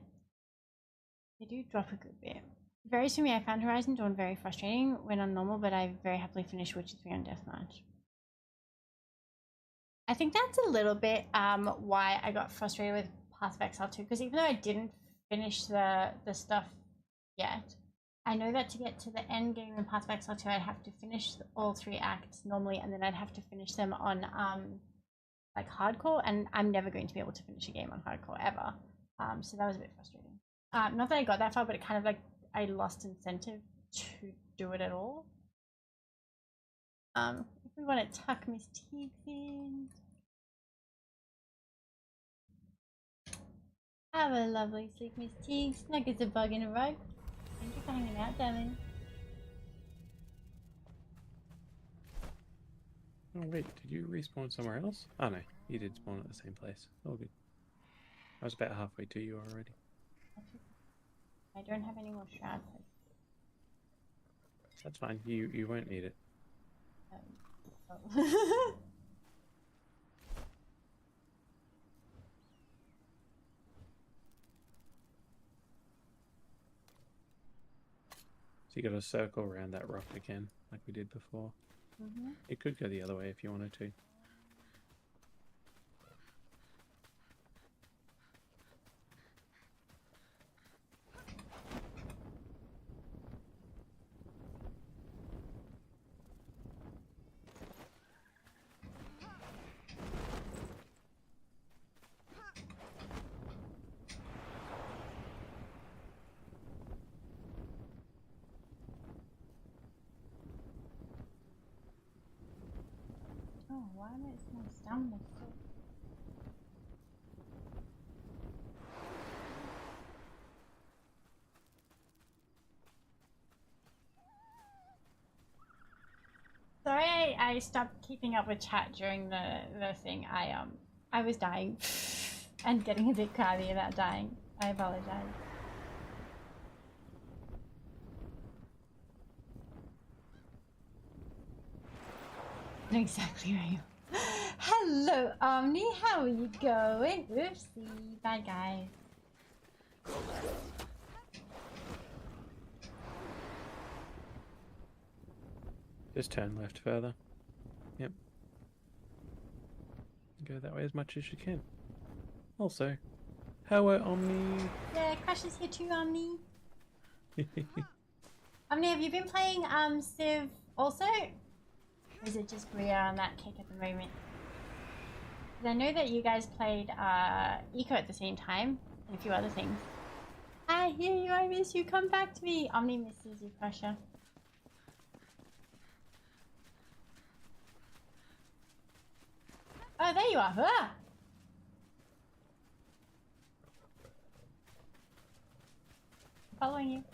They do drop a good bit. Very soon, I found Horizon Dawn very frustrating when on normal, but I very happily finished Witcher 3 on Deathmatch. I think that's a little bit why I got frustrated with Path of Exile 2, because even though I didn't finish the stuff yet, I know that to get to the end game in Path of Exile 2, I'd have to finish all 3 acts normally, and then I'd have to finish them on like hardcore, and I'm never going to be able to finish a game on hardcore ever. So that was a bit frustrating. Not that I got that far, but it kind of like I lost incentive to do it at all. If we want to tuck Miss Teague in. Have a lovely sleep, Miss Teague. Snug as a bug in a rug. Thank you for hanging out, darling. Oh wait, did you respawn somewhere else? Oh no, you did spawn at the same place. All good. I was about halfway to you already. I don't have any more Shroud. That's fine. You won't need it. Oh. So you got to circle around that rock again, like we did before. It could go the other way if you wanted to. Oh, why am I so stamina? Sorry, I stopped keeping up with chat during the thing. I was dying and getting a bit crabby about dying. I apologize. Exactly right. Hello, Omni. How are you going? Oopsie, bad guy. Just turn left further. Yep. Go that way as much as you can. Also, hello, Omni. Yeah, Crash is here too, Omni. Omni, have you been playing Civ also? Or is it just Bria on that kick at the moment? Because I know that you guys played Eco at the same time, and a few other things. I hear you, I miss you, come back to me! Omni misses you, Crusher. Oh, there you are. Ah! Following you.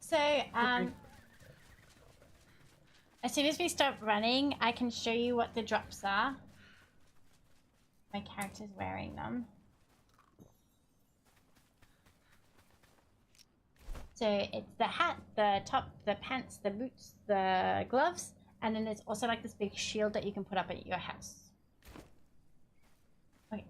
So, as soon as we stop running, I can show you what the drops are. My character's wearing them. So it's the hat, the top, the pants, the boots, the gloves, and then there's also like this big shield that you can put up at your house. Okay.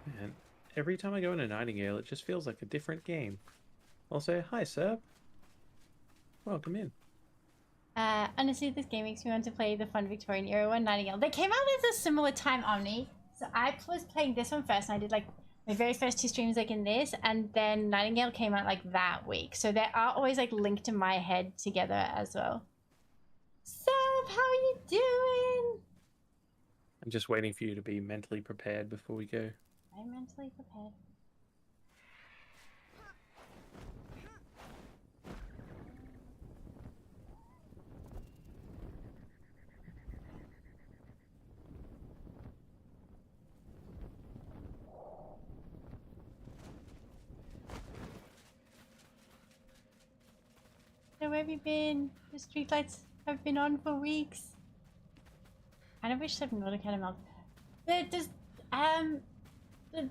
Man, every time I go into Nightingale, it just feels like a different game. I'll say, hi, sir. Welcome in. Honestly, this game makes me want to play the fun Victorian era one, Nightingale. They came out at a similar time, Omni. So I was playing this one first, and I did like my very first 2 streams like in this, and then Nightingale came out like that week. So they are always like linked in my head together as well. Seb, how are you doing? I'm just waiting for you to be mentally prepared before we go. I'm mentally prepared. So where have you been? The streetlights have been on for weeks. I don't wish Subnautica had a melt.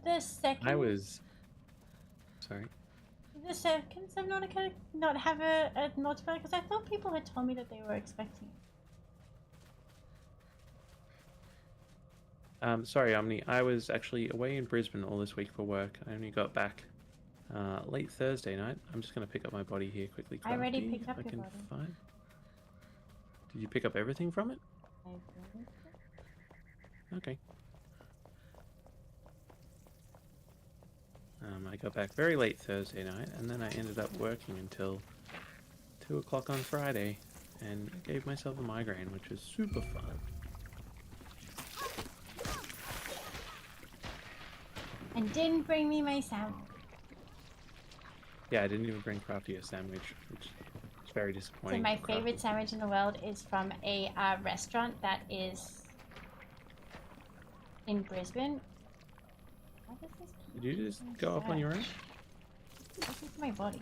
The second. I was. Sorry. The second Subnautica not have a multiplayer, because I thought people had told me that they were expecting it. Sorry, Omni. I was actually away in Brisbane all this week for work. I only got back late Thursday night. I'm just going to pick up my body here quickly. I already Crafty, picked up if I your can body. find. Did you pick up everything from it? I believe so. Okay. I got back very late Thursday night, and then I ended up working until 2 o'clock on Friday, and gave myself a migraine, which was super fun. And didn't bring me my sandwich. Yeah, I didn't even bring Crafty a sandwich, which is very disappointing. So my for favorite Crafty. sandwich in the world is from a restaurant that is in Brisbane. What is this? Did you just go off on your own? This is my body.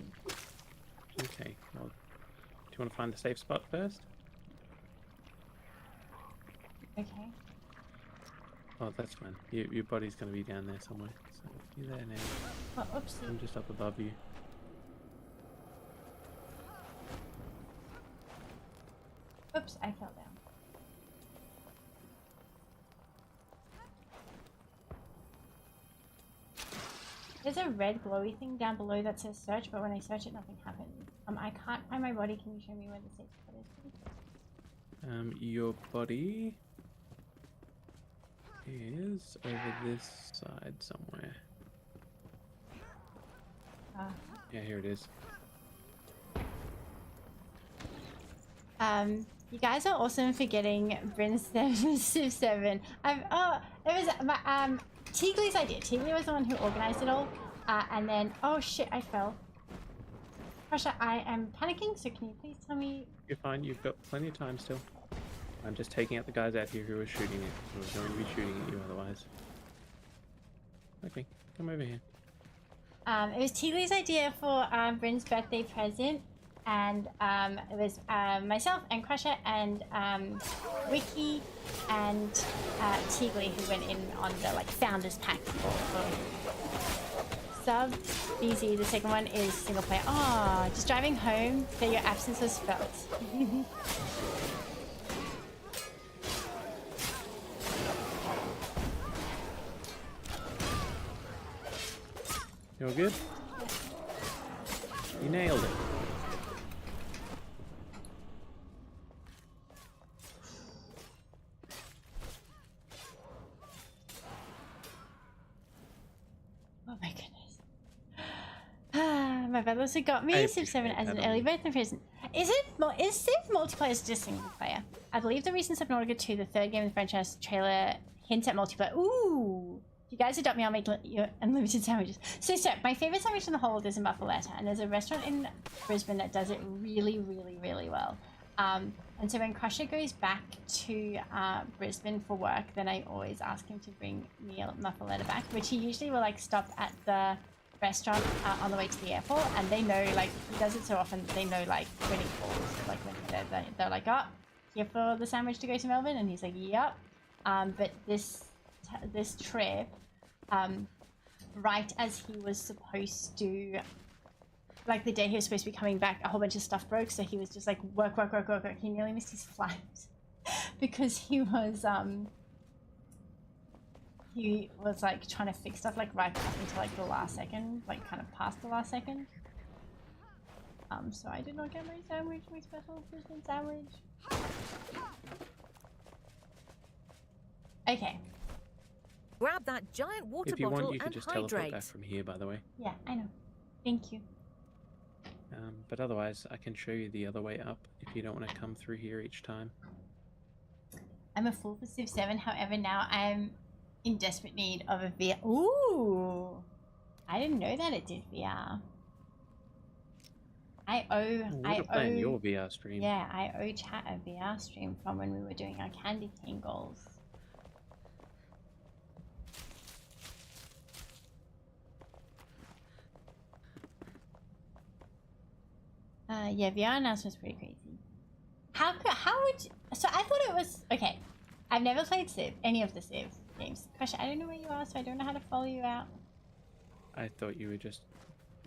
Okay, well, do you want to find the safe spot first? Okay. Oh, that's fine. Your body's going to be down there somewhere. So you're there now. Oh, oopsie. I'm just up above you. Oops, I fell down. There's a red glowy thing down below that says search, but when I search it, nothing happens. I can't find my body. Can you show me where the safe spot is, please? Your body is over this side somewhere. Yeah, here it is. You guys are awesome for getting Bryn's Civ 7. It was my, Tigley's idea. Tigley was the one who organized it all. And then, oh shit, I fell. Prussia, I am panicking, so can you please tell me? You're fine, you've got plenty of time still. I'm just taking out the guys out here who are shooting it. Who are going to be shooting at you otherwise. Okay, come over here. It was Tigley's idea for Bryn's birthday present. And it was myself and Crusher and Ricky and Tigley who went in on the like founders pack for sub. BZ, the second one is single player. Oh, just driving home that your absence was felt. You all good? You nailed it. Oh my goodness. My brother also got me Civ 7 as an early birthday present. Is Civ multiplayer just single player? I believe the recent Subnautica 2, the third game in the franchise trailer, hints at multiplayer. Ooh! If you guys adopt me, I'll make you unlimited sandwiches. So, my favorite sandwich in the whole world is in Muffaletta, and there's a restaurant in Brisbane that does it really, really, really well. And so when Crusher goes back to Brisbane for work, then I always ask him to bring me a Muffaletta back, which he usually will like stop at the restaurant on the way to the airport, and they know, like, he does it so often, they know, like, when he calls, like, when they're like, oh, here for the sandwich to go to Melbourne, and he's like, yep. But this trip, right as he was supposed to, like, the day he was supposed to be coming back, a whole bunch of stuff broke, so he was just like, work. He nearly missed his flight because he was like trying to fix stuff like right up until like the last second, like kind of past the last second. So I did not get my sandwich, my special Brisbane sandwich. Okay. Grab that giant water if you bottle want, you can and just teleport hydrate. back from here, by the way. Yeah, I know. Thank you. But otherwise, I can show you the other way up if you don't want to come through here each time. I'm a fool for Civ 7, however now I'm in desperate need of a VR. Ooh! I didn't know that it did VR. I owe your VR stream. Yeah, I owe chat a VR stream from when we were doing our Candy Cane goals. Yeah, VR announcement's pretty crazy. How would you, so I thought it was okay. I've never played Civ, any of the Civ games. Crush, I don't know where you are, so I don't know how to follow you out. I thought you were just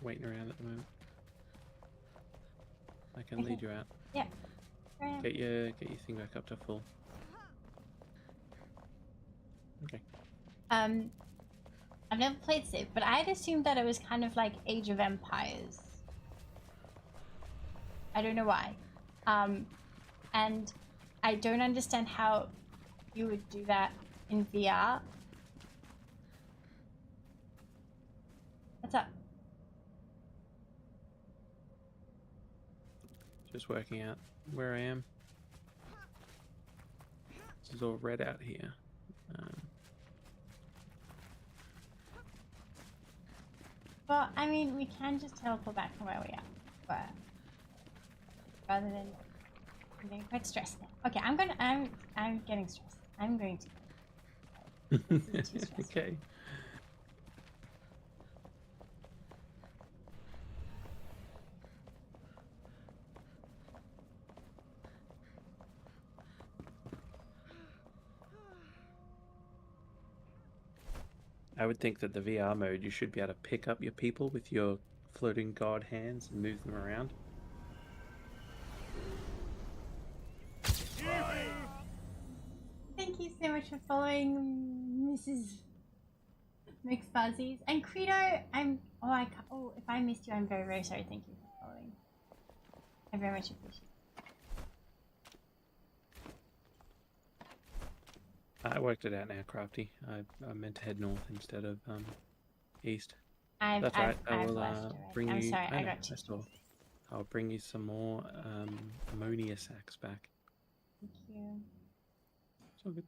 waiting around at the moment. I can lead you out. Yeah. Get your thing back up to full. Okay. I've never played Civ, but I had assumed that it was kind of like Age of Empires. I don't know why. And I don't understand how you would do that in VR. What's up? Just working out where I am. This is all red out here. Well, I mean, we can just teleport back from where we are, but rather than I'm getting quite stressed now. Okay, I'm getting stressed. I'm going to. This is too stressful. Okay. I would think that the VR mode, you should be able to pick up your people with your floating god hands and move them around. Thank you so much for following Mrs. McFuzzies. And Credo, if I missed you, I'm very, very sorry. Thank you for following. I very much appreciate it. I worked it out now, Crafty. I meant to head north instead of east. That's right. I will bring you. I'm sorry, I got you. I'll bring you some more ammonia sacks back. Thank you. It's all good.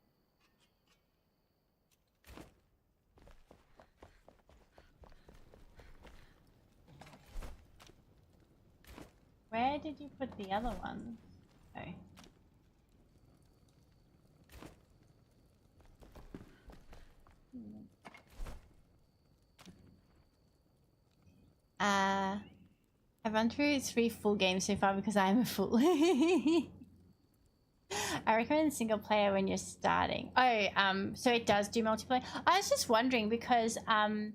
Where did you put the other ones? Oh. I've run through 3 full games so far because I am a fool. I recommend single player when you're starting. Oh, so it does do multiplayer. I was just wondering because I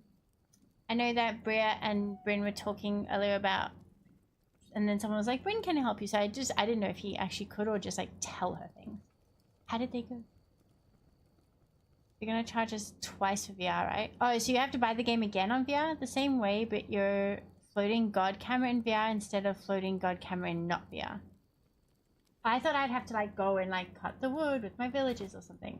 know that Bria and Bryn were talking earlier about, and then someone was like, Bryn, can I help you? So I didn't know if he actually could or just like tell her things. How did they go? You're gonna charge us twice for VR, right? Oh, so you have to buy the game again on VR the same way, but you're floating God camera in VR instead of floating God camera in not VR. I thought I'd have to like go and like cut the wood with my villagers or something.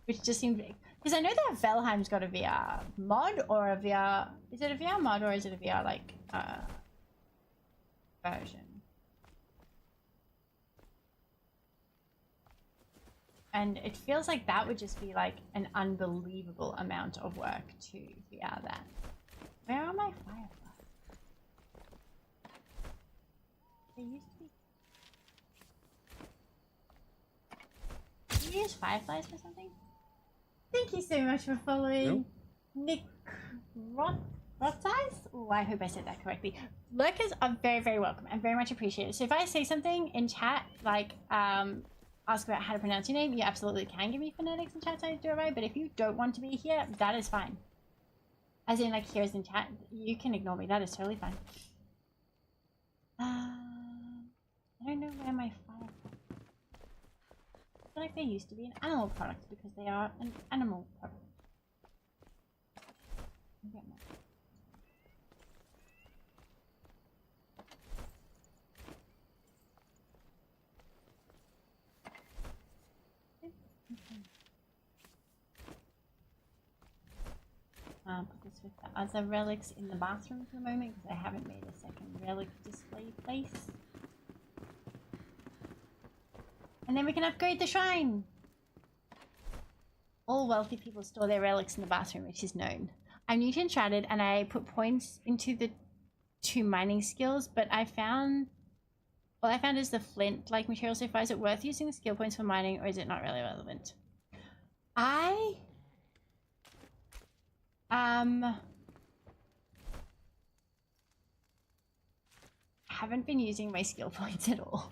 Which just seemed big. Because I know that Valheim's got a VR mod or a VR... Is it a VR mod or is it a VR like... version. And it feels like that would just be like an unbelievable amount of work to be out of that. Where are my fireflies? They used to be. Do you use fireflies for something? Thank you so much for following. Nick Rotzais? Oh, I hope I said that correctly. Lurkers are very, very welcome and very much appreciated. So if I say something in chat, like ask about how to pronounce your name, you absolutely can give me phonetics in chat so I do it right, but if you don't want to be here, that is fine. As in, like, here's in chat, you can ignore me, that is totally fine. I don't know where my fireflies. I feel like they used to be an animal product because they are an animal product. Put this with the other relics in the bathroom for the moment because I haven't made a second relic display place. And then we can upgrade the shrine! All wealthy people store their relics in the bathroom, which is known. I'm new to Enchanted and I put points into the 2 mining skills, but I found... All I found is the flint-like material so far. Is it worth using the skill points for mining or is it not really relevant? I haven't been using my skill points at all.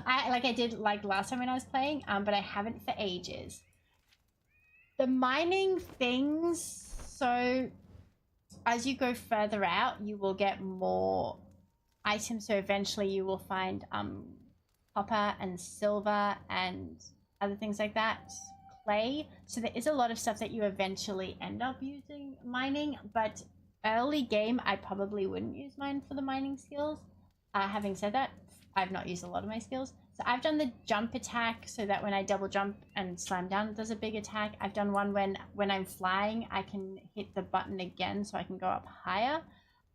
I did like last time when I was playing, but I haven't for ages. The mining things, so as you go further out, you will get more items. So eventually you will find copper and silver and other things like that. Clay. So there is a lot of stuff that you eventually end up using mining, but early game I probably wouldn't use mine for the mining skills. Having said that, I've not used a lot of my skills. So I've done the jump attack so that when I double jump and slam down it does a big attack. I've done one when I'm flying I can hit the button again so I can go up higher.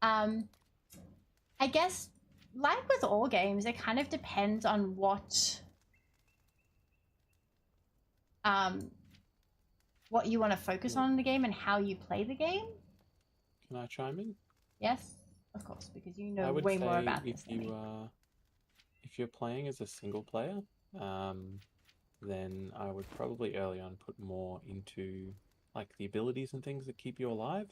I guess like with all games it kind of depends on what you want to focus on in the game and how you play the game. Can I chime in? Yes, of course, because you know way more about this than me. If you're playing as a single player, then I would probably early on put more into like the abilities and things that keep you alive.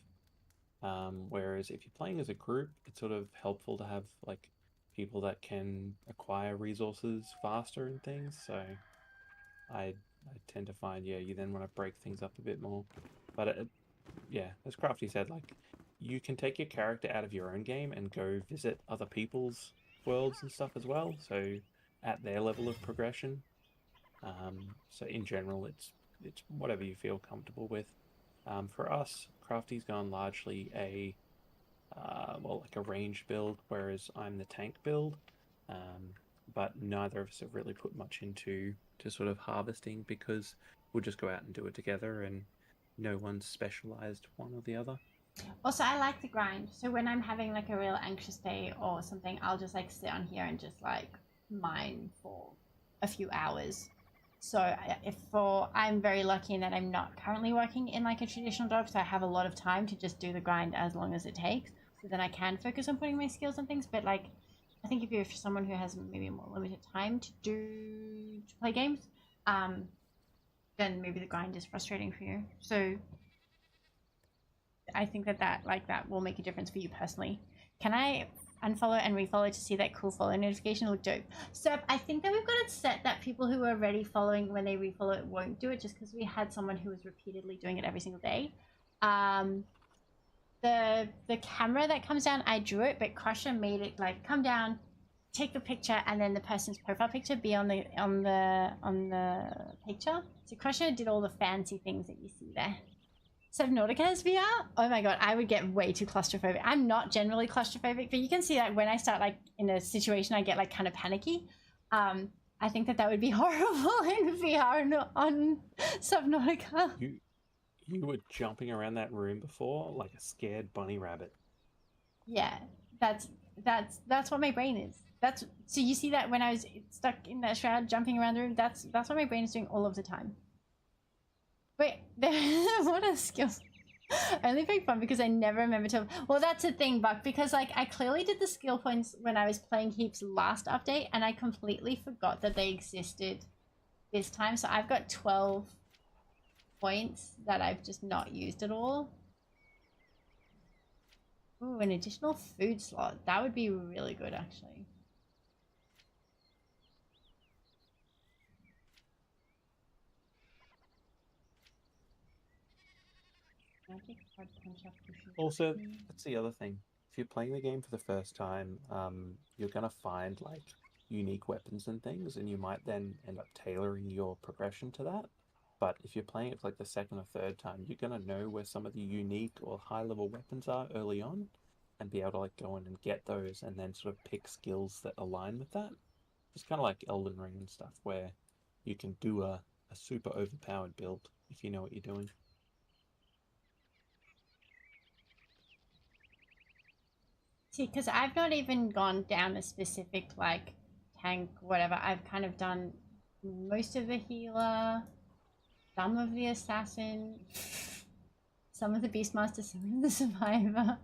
Whereas if you're playing as a group, it's sort of helpful to have like people that can acquire resources faster and things. So I tend to find, yeah, you then want to break things up a bit more. But yeah, as Crafty said, like you can take your character out of your own game and go visit other people's worlds and stuff as well. So at their level of progression. So in general, it's whatever you feel comfortable with. For us, Crafty's gone largely a like a range build, whereas I'm the tank build. But neither of us have really put much into sort of harvesting because we'll just go out and do it together and no one's specialized one or the other. Also, I like the grind. So when I'm having like a real anxious day or something, I'll just like sit on here and just like mine for a few hours. So I'm very lucky in that I'm not currently working in like a traditional job, so I have a lot of time to just do the grind as long as it takes. So then I can focus on putting my skills on things. But like, I think if you're someone who has maybe more limited time to play games, then maybe the grind is frustrating for you. So I think that will make a difference for you personally. Can I unfollow and refollow to see that cool follow notification? Look dope. So I think that we've got it set that people who are already following, when they refollow it, won't do it, just because we had someone who was repeatedly doing it every single day. The camera that comes down, I drew it, but Crusher made it like come down, take the picture, and then the person's profile picture be on the picture. So Crusher did all the fancy things that you see there. Subnautica has VR? Oh my god, I would get way too claustrophobic. I'm not generally claustrophobic, but you can see that when I start like in a situation, I get like kind of panicky. I think that would be horrible in VR on Subnautica. You were jumping around that room before like a scared bunny rabbit. Yeah, that's what my brain is. That's so you see that when I was stuck in that shroud jumping around the room, that's what my brain is doing all of the time. Wait, what a skill. I only picked fun because I never remember to. Well, that's a thing, Buck, because like I clearly did the skill points when I was playing Heaps last update, and I completely forgot that they existed this time. So I've got 12 points that I've just not used at all. Ooh, an additional food slot. That would be really good, actually. Also, that's the other thing. If you're playing the game for the first time, you're gonna find like unique weapons and things, and you might then end up tailoring your progression to that. But if you're playing it for like the second or third time, you're gonna know where some of the unique or high-level weapons are early on, and be able to like go in and get those, and then sort of pick skills that align with that. It's kind of like Elden Ring and stuff, where you can do a super overpowered build if you know what you're doing. See, because I've not even gone down a specific, like, tank, whatever. I've kind of done most of the healer, some of the assassin, some of the beastmaster, some of the survivor,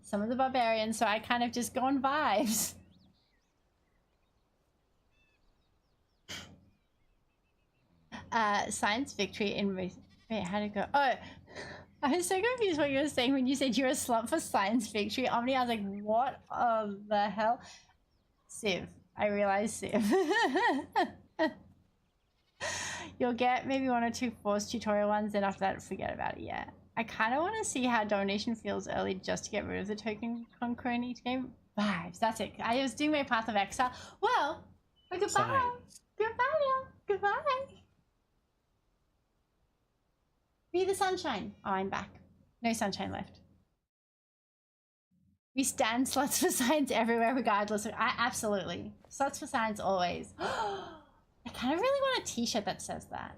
some of the barbarian, so I kind of just go on vibes. Science victory in... Wait, how'd it go? Oh! I was so confused what you were saying when you said you're a slut for science victory. Omni, I was like, what the hell? Civ. I realized Civ. You'll get maybe 1 or 2 forced tutorial ones, then after that, forget about it, yeah. I kind of want to see how donation feels early just to get rid of the token conquer in each game. Vibes, that's it. I was doing my Path of Exile. Well, goodbye. Science. Goodbye now. Goodbye. Be the sunshine. Oh, I'm back. No sunshine left. We stand sluts for science everywhere, regardless of... absolutely. Sluts for science always. I kind of really want a t-shirt that says that.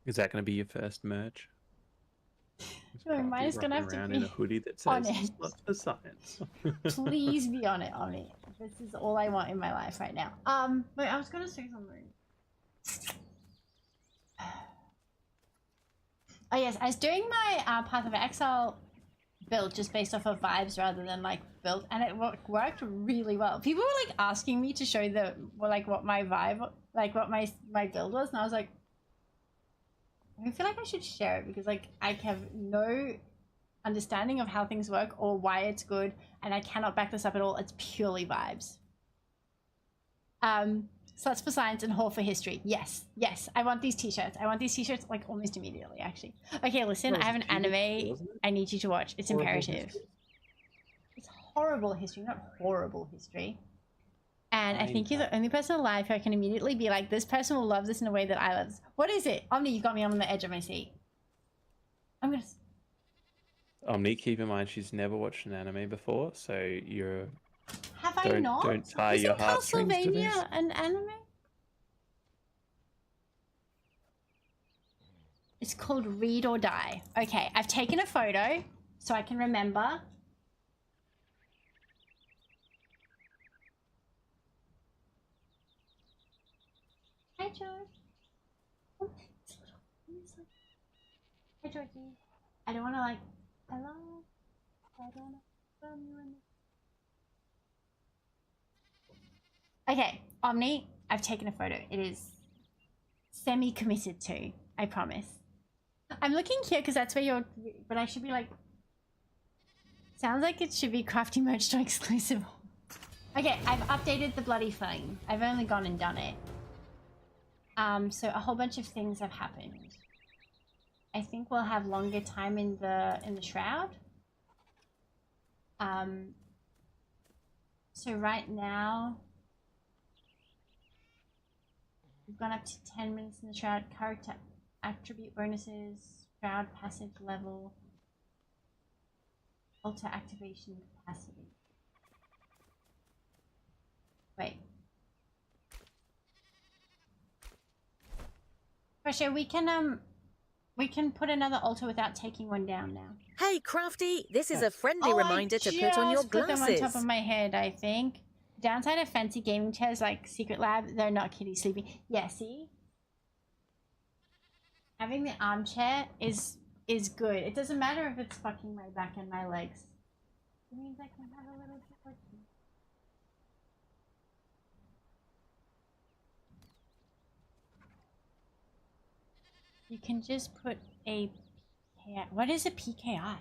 Is that going to be your first merch? No, mine is going to have to be in a hoodie that says on it. "Sluts for Science." Please be on it, Omni. This is all I want in my life right now. Wait, I was going to say something. Oh yes, I was doing my Path of Exile build just based off of vibes rather than like build, and it worked really well. People were like asking me to show the what my vibe, like what my build was, and I was like, I feel like I should share it because like I have no understanding of how things work or why it's good, and I cannot back this up at all. It's purely vibes. Sluts for Science and Whore for History. Yes, yes. I want these t-shirts. I want these t-shirts like almost immediately, actually. Okay, listen, I have an anime I need you to watch. It's imperative. It's horrible history, not horrible history. And I think you're the only person alive who I can immediately be like, this person will love this in a way that I love this. What is it? Omni, you got me on the edge of my seat. I'm gonna... Omni, keep in mind she's never watched an anime before, so you're... Have I not? Don't tie your heartstrings to this. Castlevania an anime? It's called Read or Die. Okay, I've taken a photo so I can remember. Hi, George. Hi, Georgie. I don't want to like... Hello? I don't want to film you in... Okay, Omni, I've taken a photo. It is semi-committed to, I promise. I'm looking here because that's where you're... But I should be like... Sounds like it should be Crafty merch store exclusive. Okay, I've updated the bloody thing. I've only gone and done it. So a whole bunch of things have happened. I think we'll have longer time in the Shroud. So right now... We've gone up to 10 minutes in the Shroud. Character attribute bonuses, Shroud passive level, alter activation capacity. Wait. Pressure, we can We can put another altar without taking one down now. Hey, Crafty, this is a friendly reminder to put on your Put them on glasses. top of my head, I think. Downside of fancy gaming chairs like Secret Lab, they're not kitty sleeping. Yeah, see? Having the armchair is good. It doesn't matter if it's fucking my back and my legs. It means I can have a little support. You can just put a PKI. What is a PKI?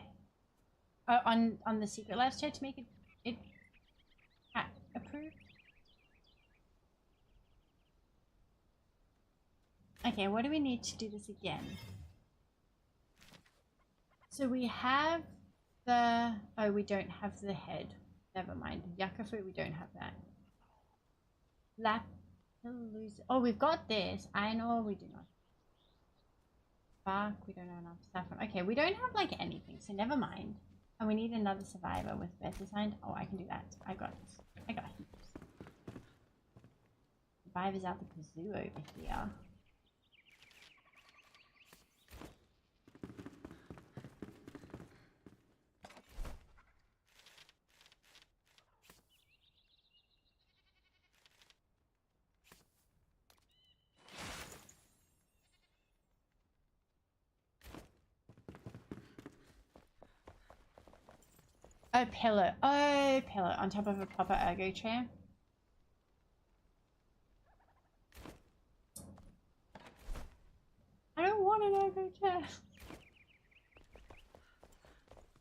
On the Secret Labs chair to make it approved? Okay, what do we need to do this again? So we have the... Oh, we don't have the head. Never mind. Yucca fruit, we don't have that. Lapilus. Oh, we've got this. Iron ore, we do not. Bark, we don't have enough saffron. Okay, we don't have like anything, so never mind. And we need another survivor with better sign. Oh, I can do that. I got this. I got heaps. Survivors out the kazoo over here. Oh, pillow. Oh, pillow on top of a proper ergo chair. I don't want an ergo chair.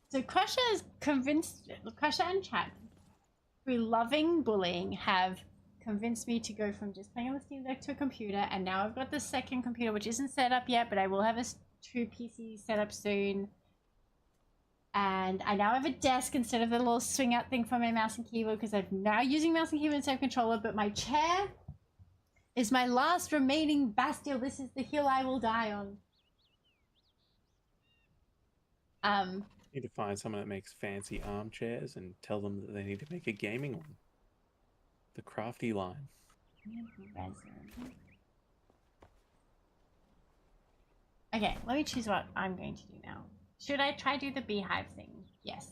So Crusher is convinced, Crusher and chat, through loving bullying, have convinced me to go from just playing on the Steam Deck to a computer, and now I've got the second computer, which isn't set up yet, but I will have a 2 PC set up soon. And I now have a desk instead of the little swing out thing for my mouse and keyboard, because I'm now using mouse and keyboard instead of controller. But my chair is my last remaining bastille. This is the hill I will die on. Need to find someone that makes fancy armchairs and tell them that they need to make a gaming one. The Crafty line. Okay, let me choose what I'm going to do now. Should I try do the beehive thing? Yes.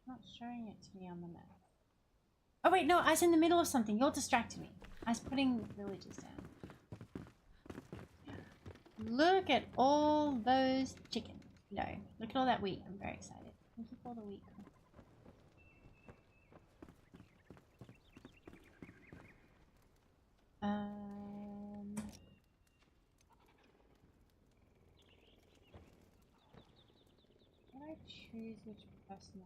Not showing it to me on the map. Oh wait, no, I was in the middle of something. You're distracting me. I was putting villages down. Look at all those chickens. No, look at all that wheat. I'm very excited. Thank you for all the wheat. Can I choose which person?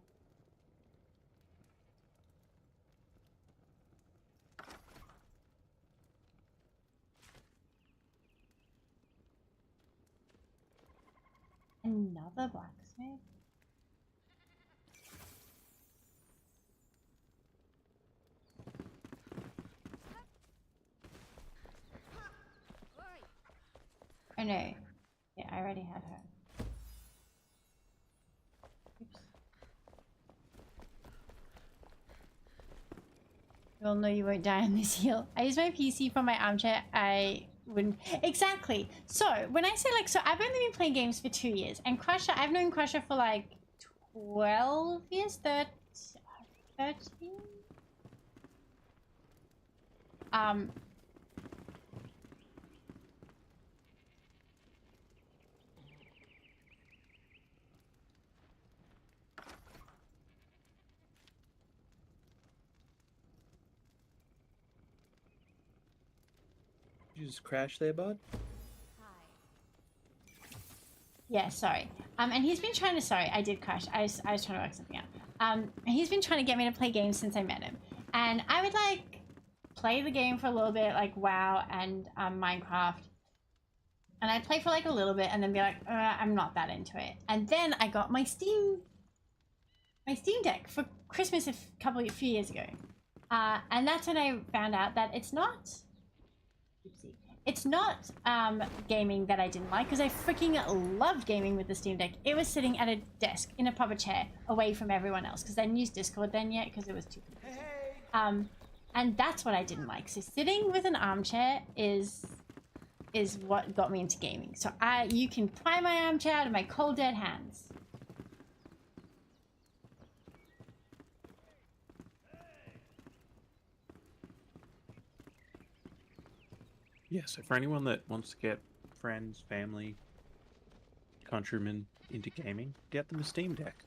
Another blacksmith? Oh no. Yeah, I already had her. Oops. Well, no, you won't die on this hill. I use my PC for my armchair. I wouldn't. Exactly. So, when I say like, so I've only been playing games for 2 years. And Crusher, I've known Crusher for like 12 years, 13? You just crashed there, bud? Yeah, sorry. And he's been trying to, sorry, I did crash. I was trying to work something out. And he's been trying to get me to play games since I met him. And I would like play the game for a little bit, like WoW and Minecraft. And I'd play for like a little bit and then be like, I'm not that into it. And then I got my Steam Deck for Christmas a few years ago. And that's when I found out that it's not gaming that I didn't like, because I freaking loved gaming with the Steam Deck. It was sitting at a desk in a proper chair away from everyone else, because I didn't use Discord then yet because it was too confusing. And that's what I didn't like. So sitting with an armchair is what got me into gaming. So you can pry my armchair out of my cold dead hands. Yeah, so for anyone that wants to get friends, family, countrymen into gaming, get them a Steam Deck.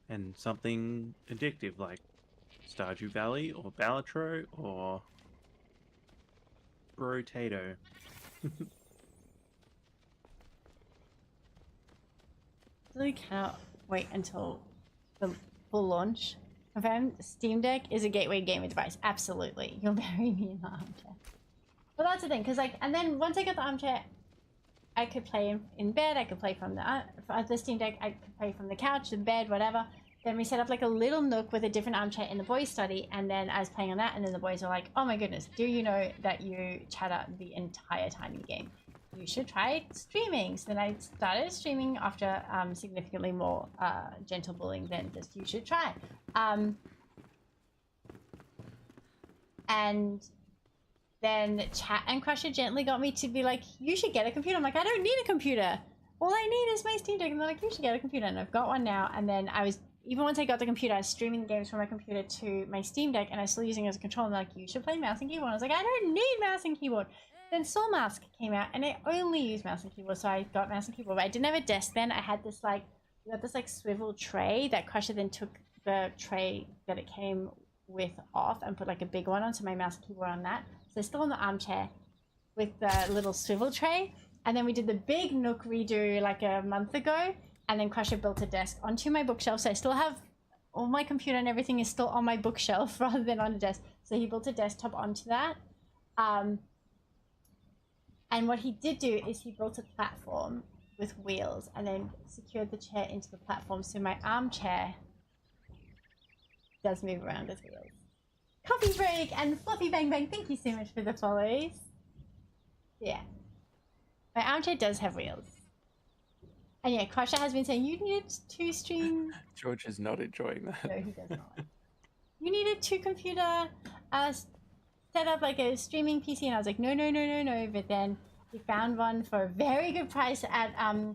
And something addictive like Stardew Valley or Balatro or Brotato. Really cannot wait until the full launch. Confirmed, Steam Deck is a gateway gaming device. Absolutely. You'll bury me in the armchair. But that's the thing, because like, and then once I got the armchair, I could play in bed, I could play from the Steam Deck, I could play from the couch, the bed, whatever. Then we set up like a little nook with a different armchair in the boys' study, and then I was playing on that, and then the boys were like, oh my goodness, do you know that you chatter the entire time you game? You should try streaming. So then I started streaming after significantly more gentle bullying than just you should try. And then Chat and Crusher gently got me to be like, you should get a computer. I'm like, I don't need a computer. All I need is my Steam Deck. And they're like, you should get a computer. And I've got one now. And then even once I got the computer, I was streaming the games from my computer to my Steam Deck, and I was still using it as a controller. And they're like, you should play mouse and keyboard. I was like, I don't need mouse and keyboard. Then Soul Mask came out, and I only use mouse and keyboard, so I got mouse and keyboard. But I didn't have a desk then. I had this like, we got this like swivel tray that Crusher then took the tray that it came with off and put like a big one on, so my mouse and keyboard on that. So still on the armchair with the little swivel tray. And then we did the big Nook redo like a month ago, and then Crusher built a desk onto my bookshelf. So I still have all my computer and everything is still on my bookshelf rather than on a desk. So he built a desktop onto that. And what he did do is he built a platform with wheels and then secured the chair into the platform, so my armchair does move around as wheels. Coffee Break and Fluffy Bang Bang, thank you so much for the follows. Yeah. My armchair does have wheels. And yeah, Crusher has been saying, you needed to stream... George is not enjoying that. No, he does not. You needed to computer set up like a streaming PC, and I was like, no. But then we found one for a very good price at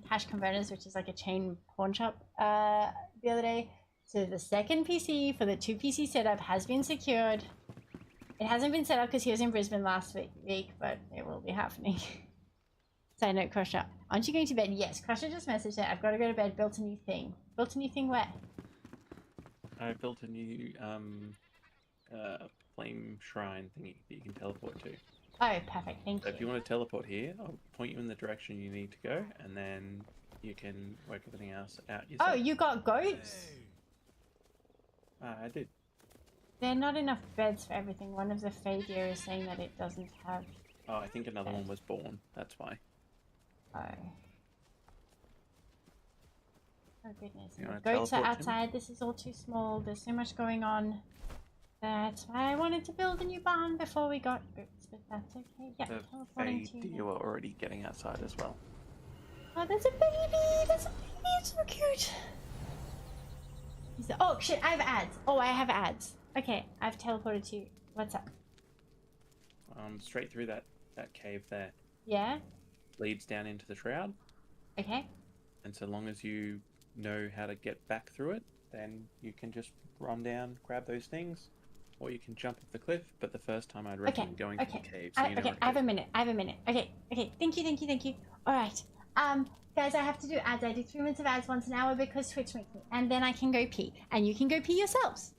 Cash Converters, which is like a chain pawn shop the other day. So the second PC for the 2 PC setup has been secured. It hasn't been set up because he was in Brisbane last week, but it will be happening. Side note, Crusher, aren't you going to bed? Yes, Crusher just messaged it. I've got to go to bed. Built a new thing. Built a new thing where? I built a new flame shrine thingy that you can teleport to. Oh, perfect. Thank you. If you want to teleport here, I'll point you in the direction you need to go, and then you can work everything else out yourself. Oh, you got goats? I did. There are not enough beds for everything. One of the Fadia is saying that it doesn't have... Oh, I think another one was born. That's why. Oh. Oh goodness. The goats are outside. This is all too small. There's so much going on. That's why I wanted to build a new barn before we got goats, but that's okay. Yeah, teleporting to you are already getting outside as well. Oh, there's a baby! There's a baby! It's so cute! Oh shit, I have ads. Oh, I have ads. Okay, I've teleported to you. What's up? Straight through that cave there. Yeah? Leads down into the Shroud. Okay. And so long as you know how to get back through it, then you can just run down, grab those things, or you can jump off the cliff. But the first time I'd recommend going to the cave. So you know I have a minute. Okay. Thank you. All right. Guys, I have to do ads. I do 3 minutes of ads once an hour because Twitch makes me, and then I can go pee, and you can go pee yourselves.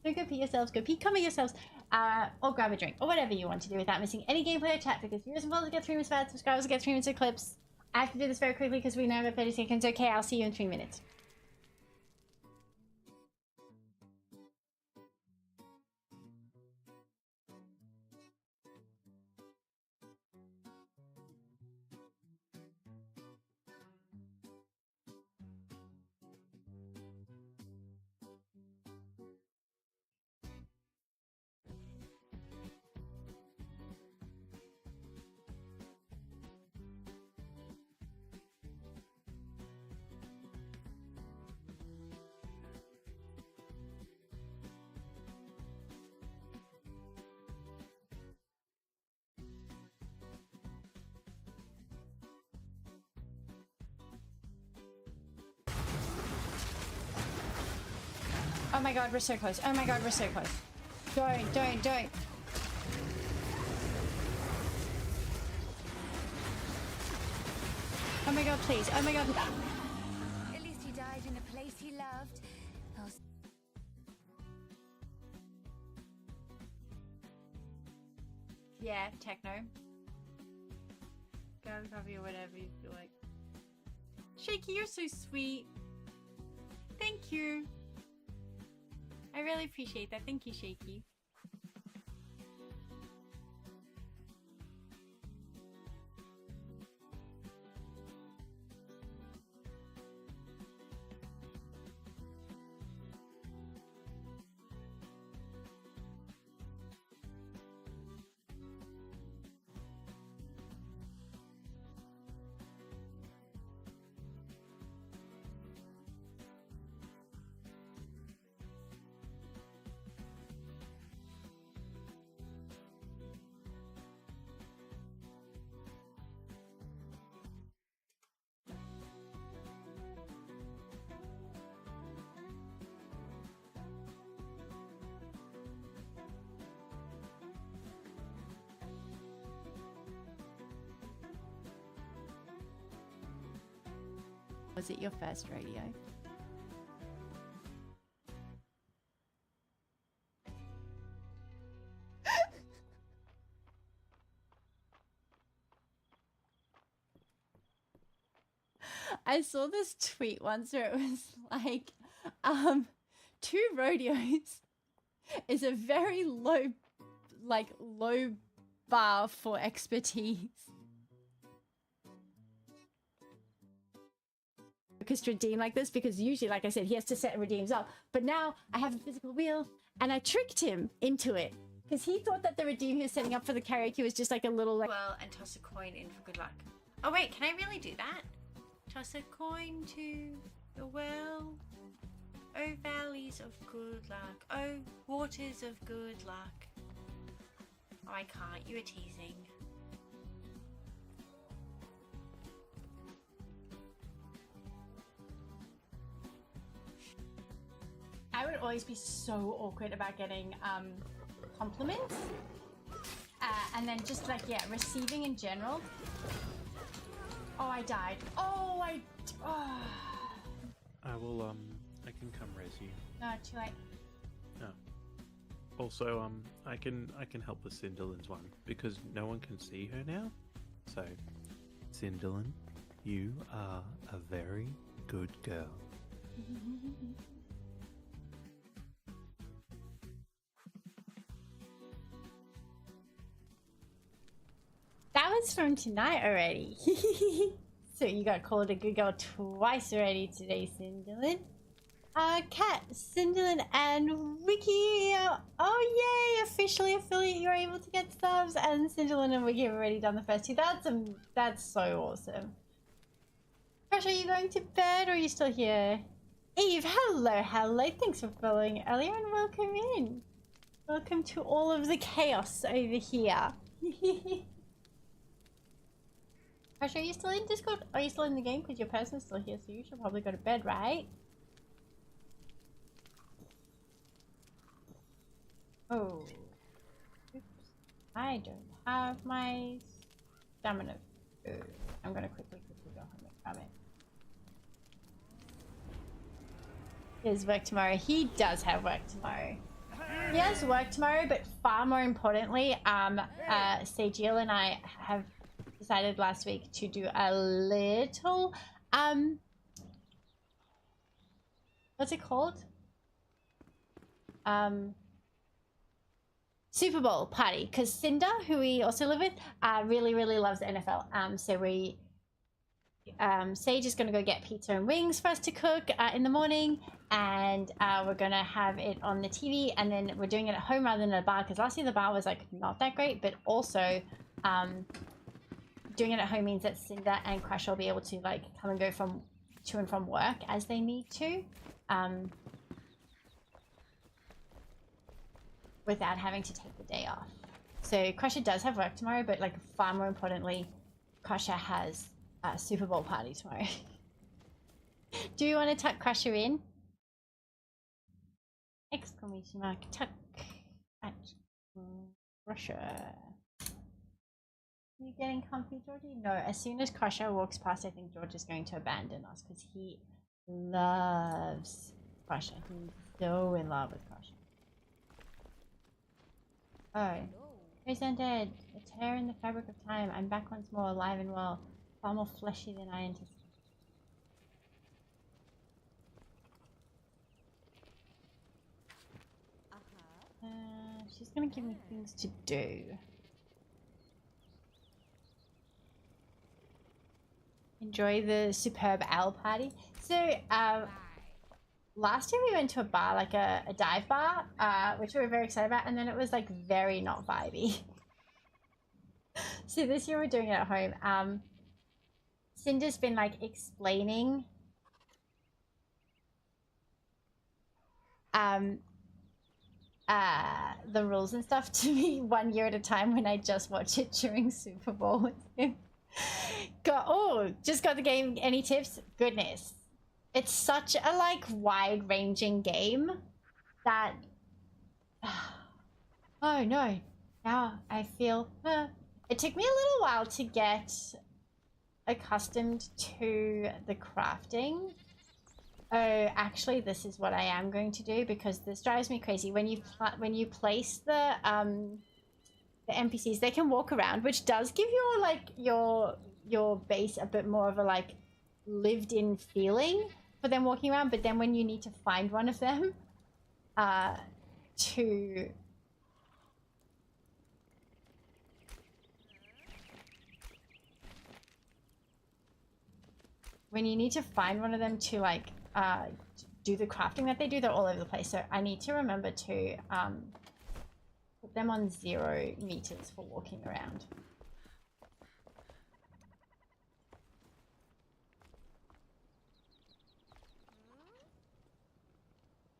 So go pee yourselves. Go pee, cover yourselves, or grab a drink, or whatever you want to do without missing any gameplay or chat. Because viewers and followers get 3 minutes of ads, subscribers get 3 minutes of clips. I have to do this very quickly because we now have 30 seconds. Okay, I'll see you in 3 minutes. Oh my god, we're so close. Oh my god, we're so close. Don't. Oh my god, please. Oh my god. At least he died in a place he loved. Yeah, techno. Go coffee or whatever you feel like. Shaky, you're so sweet. Thank you. I really appreciate that. Thank you, Shaky. Was it your first rodeo? I saw this tweet once where it was like, 2 rodeos is a very low bar for expertise. Because to redeem like this, because usually, like I said, he has to set redeems up, but now I have a physical wheel and I tricked him into it because he thought that the redeem he was setting up for the karaoke was just like a little like well, and toss a coin in for good luck. Oh wait, can I really do that? Toss a coin to the well. Oh valleys of good luck, oh waters of good luck. Oh, I can't, you were teasing. I would always be so awkward about getting compliments and then just like, yeah, receiving in general. Oh, I died. Oh, I will, I can come raise you. No, too late. No. Also, I can help with Cinderland's one because no one can see her now. So, Cinderland, you are a very good girl. That was from tonight already. So you got called a good girl twice already today, Cinderland. Kat, Cinderland, and Wiki. Oh yay! Officially affiliate. You're able to get subs, and Cinderland and Wiki have already done the first 2. That's so awesome. Crush, are you going to bed or are you still here? Eve, hello. Thanks for following earlier and welcome in. Welcome to all of the chaos over here. Crush, are you still in Discord? Are you still in the game? Because your person's still here, so you should probably go to bed, right? Oh. Oops. I don't have my stamina food. I'm gonna quickly go home and grab it. He has work tomorrow. He does have work tomorrow. He has work tomorrow, but far more importantly, Sejiel and I have decided last week to do a little, what's it called? Super Bowl party, because Cinder, who we also live with, really loves the NFL. So we, Sage is going to go get pizza and wings for us to cook in the morning, and we're going to have it on the TV, and then we're doing it at home rather than at a bar, because last year the bar was like not that great, but also doing it at home means that Cinder and Crush will be able to like come and go to and from work as they need to. Without having to take the day off. So Crusher does have work tomorrow, but like far more importantly, Crusher has a Super Bowl party tomorrow. Do you want to tuck Crusher in? Exclamation mark tuck at Crusher. You getting comfy, Georgie? No, as soon as Crusher walks past, I think George is going to abandon us because he loves Crusher. He's so in love with Crusher. Oh. Who's undead? A tear in the fabric of time. I'm back once more, alive and well. Far more fleshy than I anticipated. She's gonna give me things to do. Enjoy the superb owl party. So, last year we went to a bar, like a dive bar, which we were very excited about, and then it was like very not vibey. So this year we're doing it at home. Cinder's been like explaining the rules and stuff to me 1 year at a time when I just watch it during Super Bowl with him. Just got the game. Any tips? Goodness. It's such a like wide-ranging game that oh no. Now I feel it took me a little while to get accustomed to the crafting. Oh, actually, this is what I am going to do because this drives me crazy. When you place the NPCs, they can walk around, which does give your like your base a bit more of a like lived-in feeling for them walking around. But then when you need to find one of them, to like do the crafting that they do, they're all over the place. So I need to remember to put them on 0 meters for walking around.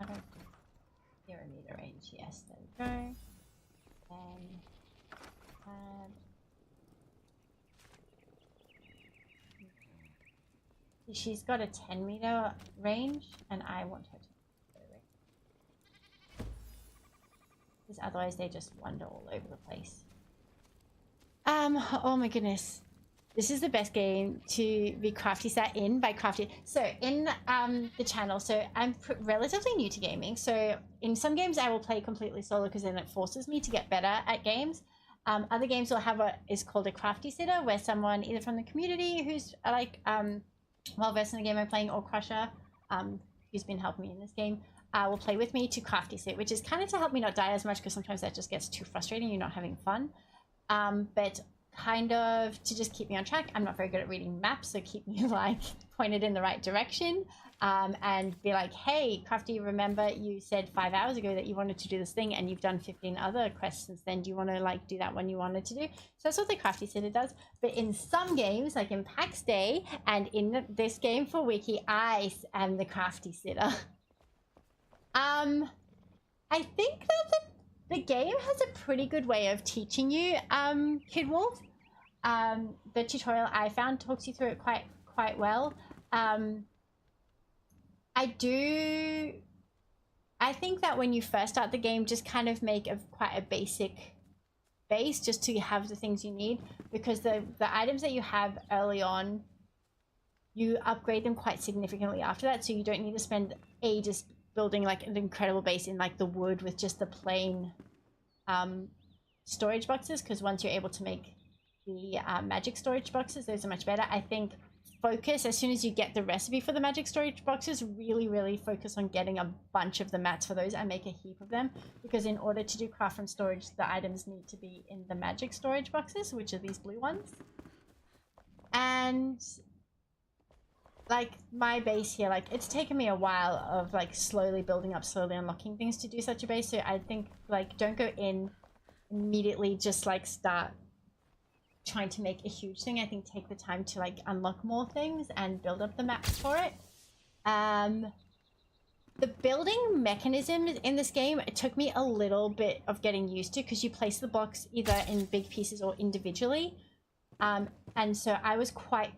I don't think 0 meter range. Yes, there we go. And she's got a 10 meter range, and I want her to go range. Because otherwise they just wander all over the place. Oh my goodness. This is the best game to be Crafty sat in by Crafty. So in the channel, so I'm relatively new to gaming. So in some games I will play completely solo because then it forces me to get better at games. Other games will have is called a Crafty sitter, where someone either from the community who's like well versed in the game I'm playing, or Crusher, who's been helping me in this game, will play with me to Crafty sit, which is kind of to help me not die as much because sometimes that just gets too frustrating. You're not having fun. But kind of to just keep me on track. I'm not very good at reading maps, so keep me like pointed in the right direction, and be like, hey Crafty, remember you said 5 hours ago that you wanted to do this thing and you've done 15 other quests since then. Do you want to like do that one you wanted to do? So that's what the Crafty sitter does. But in some games, like in PAX Day and in this game for Wiki, I am the Crafty sitter. I think that the game has a pretty good way of teaching you, Kid Wolf. The tutorial I found talks you through it quite well. I think that when you first start the game, just kind of make quite a basic base just to have the things you need, because the items that you have early on, you upgrade them quite significantly after that, so you don't need to spend ages building like an incredible base in like the wood with just the plain storage boxes, because once you're able to make the magic storage boxes, those are much better. I think focus, as soon as you get the recipe for the magic storage boxes, really focus on getting a bunch of the mats for those and make a heap of them, because in order to do craft from storage, the items need to be in the magic storage boxes, which are these blue ones. And like my base here, like it's taken me a while of like slowly building up, slowly unlocking things to do such a base. So I think like don't go in immediately, just like start trying to make a huge thing. I think take the time to like unlock more things and build up the maps for it. The building mechanism in this game, it took me a little bit of getting used to, because you place the blocks either in big pieces or individually. And so I was quite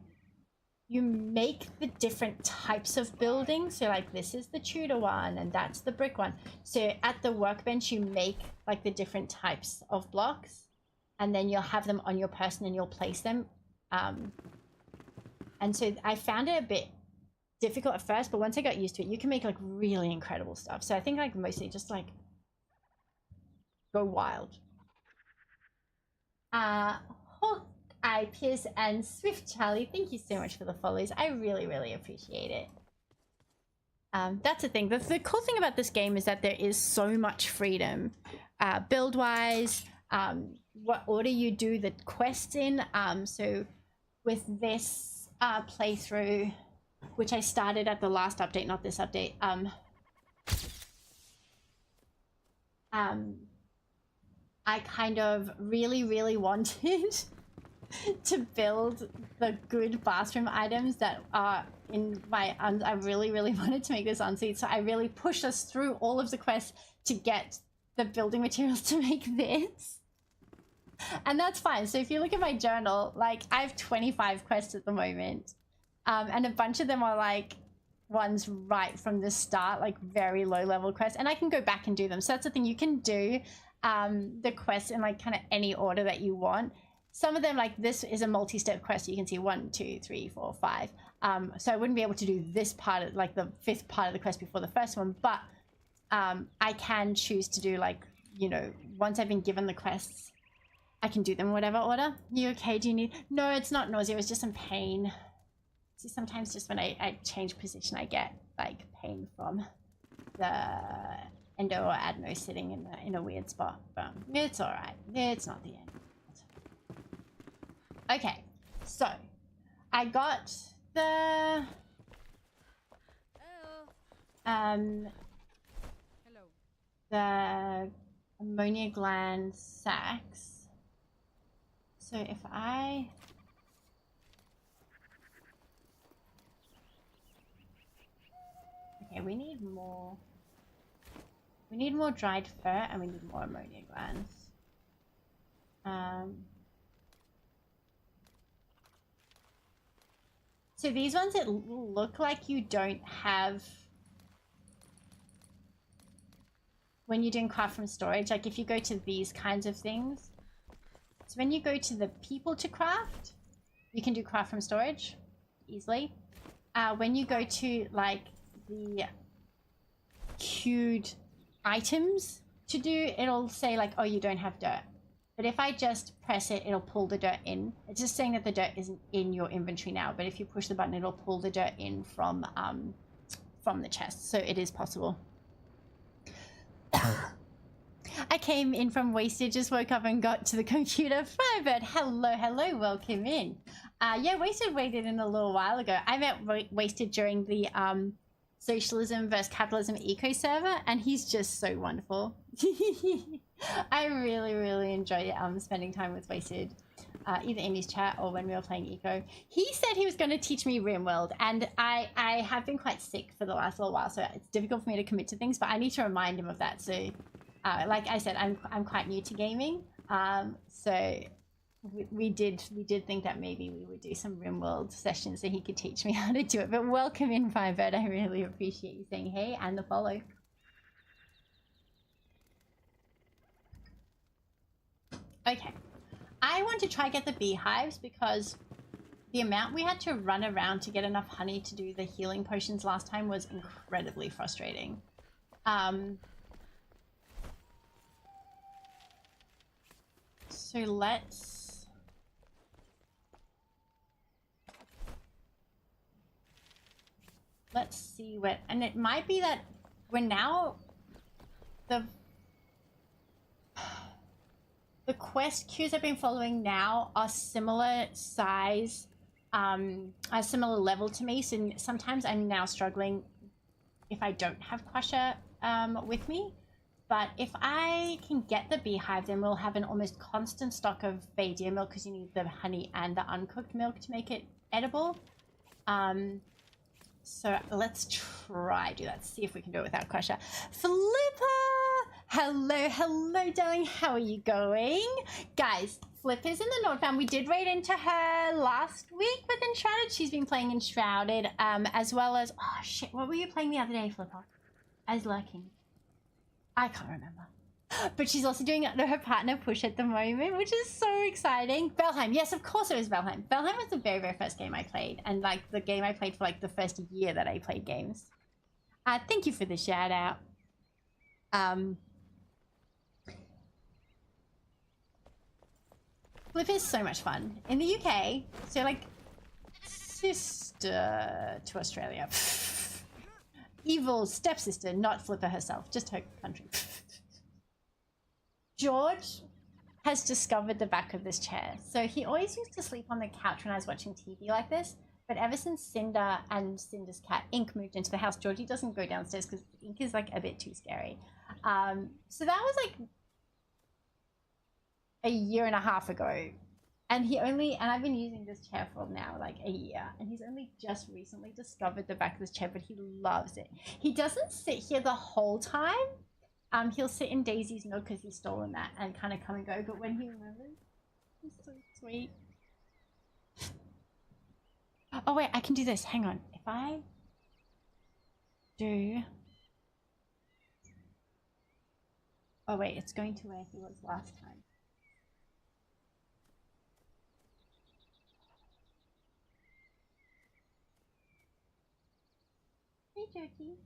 you make the different types of buildings. So like this is the Tudor one and that's the brick one. So at the workbench, you make like the different types of blocks and then you'll have them on your person and you'll place them. And so I found it a bit difficult at first, but once I got used to it, you can make like really incredible stuff. So I think like mostly just like go wild. Hawkeye, Pierce, and Swift Charlie, thank you so much for the follows. I really, really appreciate it. That's the thing. The cool thing about this game is that there is so much freedom. Build-wise, what order you do the quests in. So with this playthrough, which I started at the last update, not this update, I kind of really wanted to build the good bathroom items that are in my... I really wanted to make this ensuite, so I really pushed us through all of the quests to get the building materials to make this. And that's fine. So if you look at my journal, like I have 25 quests at the moment. And a bunch of them are like ones right from the start, like very low level quests. And I can go back and do them. So that's the thing, you can do the quests in like kind of any order that you want. Some of them, like this is a multi-step quest. You can see 1, 2, 3, 4, 5. So I wouldn't be able to do this part of like the 5th part of the quest before the first one, but I can choose to do like, you know, once I've been given the quests, I can do them in whatever order. You okay? Do you need... No, it's not nausea. It's just some pain. See, sometimes just when I change position, I get like pain from the endo or adeno sitting in a weird spot. But it's all right. It's not the end. Okay, so I got the the ammonia gland sacs. So if I we need more dried fur and we need more ammonia glands. So these ones, it look like you don't have when you're doing craft from storage. Like if you go to these kinds of things, so when you go to the people to craft, you can do craft from storage easily. When you go to like the queued items to do, it'll say like, oh, you don't have dirt. But if I just press it, it'll pull the dirt in. It's just saying that the dirt isn't in your inventory now, but if you push the button, it'll pull the dirt in from the chest. So it is possible. I came in from Wasted, just woke up and got to the computer. Firebird, hello, welcome in. Yeah, Wasted waited in a little while ago. I met Wasted during the Socialism versus Capitalism Eco server, and he's just so wonderful. I really enjoy spending time with Wasted, either in his chat or when we were playing Eco. He said he was going to teach me RimWorld, and I have been quite sick for the last little while, so it's difficult for me to commit to things, but I need to remind him of that. So like I said, I'm quite new to gaming, so we did think that maybe we would do some RimWorld sessions so he could teach me how to do it. But welcome in, Firebird. I really appreciate you saying hey and the follow. Okay, I want to try get the beehives because the amount we had to run around to get enough honey to do the healing potions last time was incredibly frustrating. So let's see what, and it might be that we're now the quest queues I've been following now are similar size, a similar level to me. So sometimes I'm now struggling if I don't have Crusher with me. But if I can get the beehive, then we'll have an almost constant stock of Badia milk because you need the honey and the uncooked milk to make it edible. So let's try do that. See if we can do it without Crusher. Flipper! Hello, hello, darling. How are you going? Guys, Flipper's in the Nord fam. We did raid into her last week with Enshrouded. She's been playing Enshrouded, as well as... Oh, shit. What were you playing the other day, Flipper? As lurking. I can't remember. But she's also doing her partner push at the moment, which is so exciting. Valheim. Yes, of course it was Valheim. Valheim was the very, very first game I played. And, like, the game I played for, like, the first year that I played games. Thank you for the shout out. Flip is so much fun. In the UK, so like sister to Australia. Evil stepsister, not Flipper herself, just her country. George has discovered the back of this chair. So he always used to sleep on the couch when I was watching TV like this. But ever since Cinder and Cinder's cat Ink moved into the house, Georgie doesn't go downstairs because Ink is like a bit too scary. So that was like a year and a half ago, and I've been using this chair for now like a year, and he's only just recently discovered the back of this chair, but he loves it. He doesn't sit here the whole time. He'll sit in Daisy's nook because he's stolen that and kind of come and go, but when he remembers, he's so sweet. Oh wait, I can do this. Hang on. If I do... Oh wait, it's going to where he was last time. Hey, Georgie.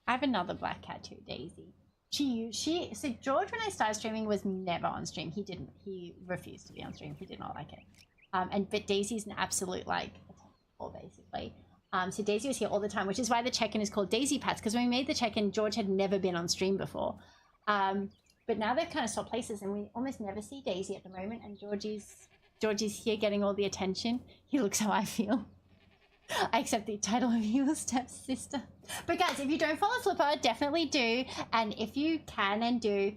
I have another black cat too, Daisy. So George, when I started streaming, was never on stream. He refused to be on stream. He did not like it. But Daisy's an absolute, like, basically. So Daisy was here all the time, which is why the check-in is called Daisy Pats, because when we made the check-in, George had never been on stream before. But now they've kind of swapped places, and we almost never see Daisy at the moment, and Georgie's here getting all the attention. He looks how I feel. I accept the title of evil stepsister. But guys, if you don't follow Flipper, definitely do. And if you can and do,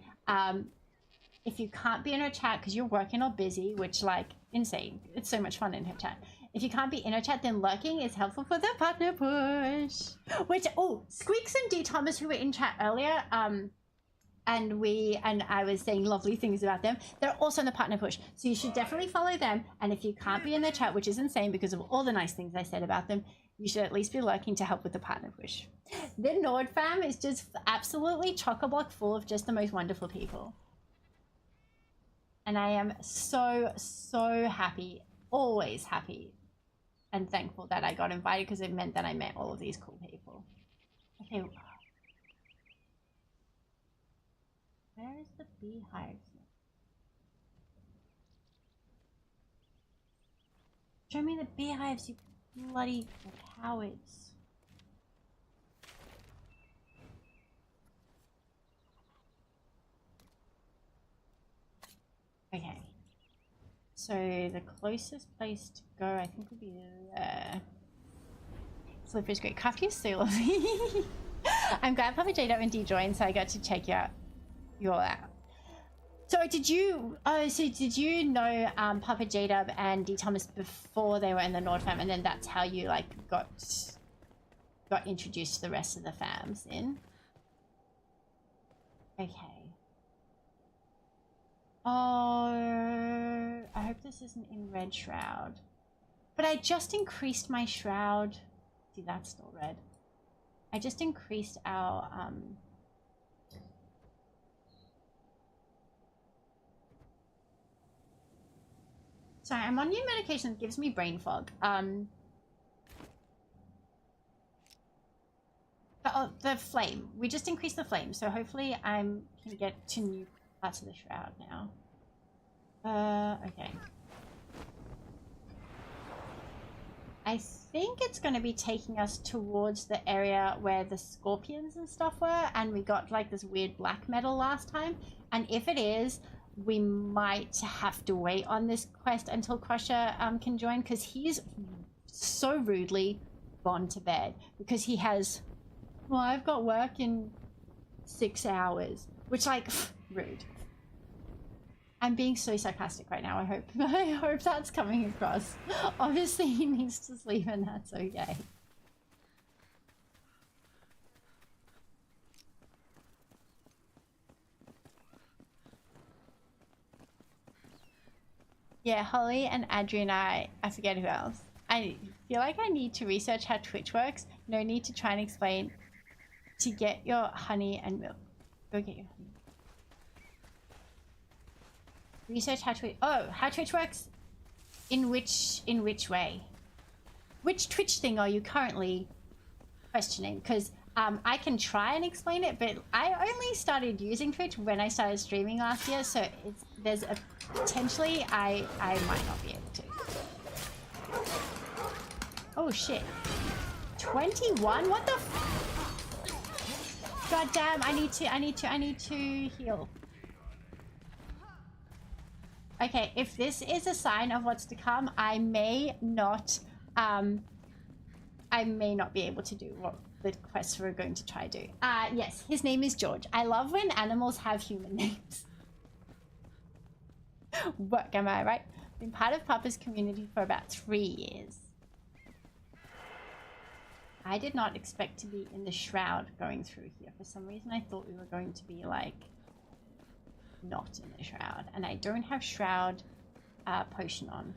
if you can't be in her chat because you're working or busy, which, like, insane. It's so much fun in her chat. If you can't be in her chat, then lurking is helpful for the partner push. Which, oh, Squeaks and D Thomas, who were in chat earlier, and I was saying lovely things about them. They're also in the partner push, so you should definitely follow them. And if you can't be in their chat, which is insane because of all the nice things I said about them, you should at least be lurking to help with the partner push. The Nord fam is just absolutely chock-a-block full of just the most wonderful people. And I am so, so happy, always happy and thankful that I got invited because it meant that I met all of these cool people. Okay. Where is the beehive? Show me the beehives, you bloody cowards. Okay. So the closest place to go, I think, would be there. Slipper's great. Crafty is so lovely. I'm glad Papa J.D joined, so I got to check you all out. So did you know Papa J-Dub and D Thomas before they were in the Nord fam, and then that's how you like got introduced to the rest of the fams in? Okay. Oh, I hope this isn't in red Shroud. But I just increased my Shroud. See, that's still red. I just increased our Sorry, I'm on new medication that gives me brain fog. The flame. We just increased the flame, so hopefully I can get to new parts of the Shroud now. Okay. I think it's going to be taking us towards the area where the scorpions and stuff were, and we got like this weird black metal last time. And if it is, we might have to wait on this quest until Crusher can join, because he's so rudely gone to bed because he has, well, I've got work in 6 hours, which, like, rude. I'm being so sarcastic right now. I hope that's coming across. Obviously, he needs to sleep, and that's okay. Yeah, Holly and Adri and I forget who else. I feel like I need to research how Twitch works. No need to try and explain. To get your honey and milk. Go get your honey. Research how Twitch works? In which way? Which Twitch thing are you currently questioning? Because I can try and explain it, but I only started using Twitch when I started streaming last year, so there's a potentially I might not be able to. Oh shit. 21? What the God damn, I need to heal. Okay, if this is a sign of what's to come, I may not be able to do what the quests we're going to try to do. Yes, his name is George. I love when animals have human names. What, am I right? Been part of Papa's community for about 3 years. I did not expect to be in the Shroud going through here. For some reason, I thought we were going to be, like, not in the Shroud. And I don't have Shroud potion on.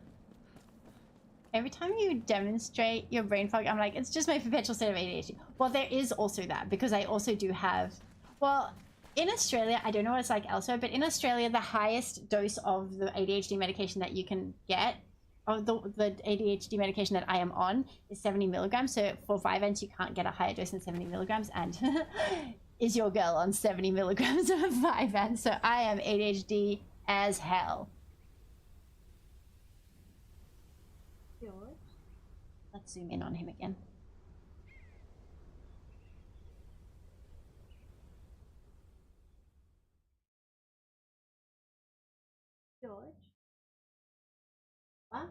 Every time you demonstrate your brain fog, I'm like, it's just my perpetual state of ADHD. Well, there is also that, because I also do have... Well, in Australia, I don't know what it's like elsewhere, but in Australia, the highest dose of the ADHD medication that you can get, or the ADHD medication that I am on, is 70 milligrams. So for Vyvanse, you can't get a higher dose than 70 milligrams. And is your girl on 70 milligrams of Vyvanse? So I am ADHD as hell. George? Let's zoom in on him again. George? What?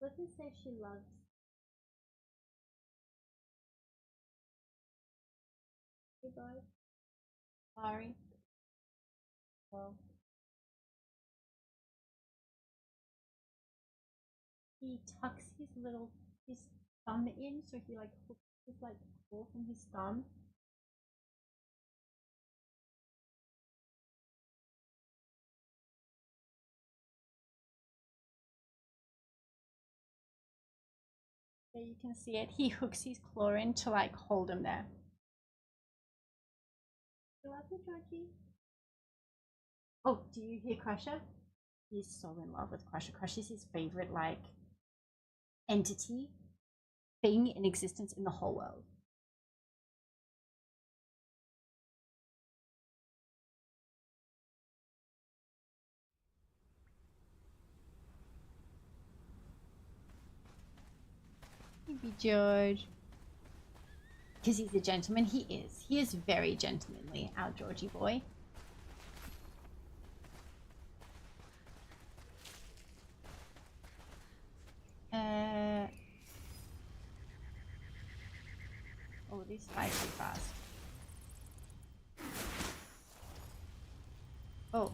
Listen says she loves. Hey boy. Sorry. Well. He tucks his thumb in, so he like hooks his like claw from his thumb. There you can see it. He hooks his claw in to like hold him there. You love me, Georgie? Oh, do you hear Crusher? He's so in love with Crusher. Crusher's his favorite like entity, thing in existence in the whole world. Maybe George. Because he's a gentleman. He is. He is very gentlemanly, our Georgie boy. Oh, these fly too fast. Oh.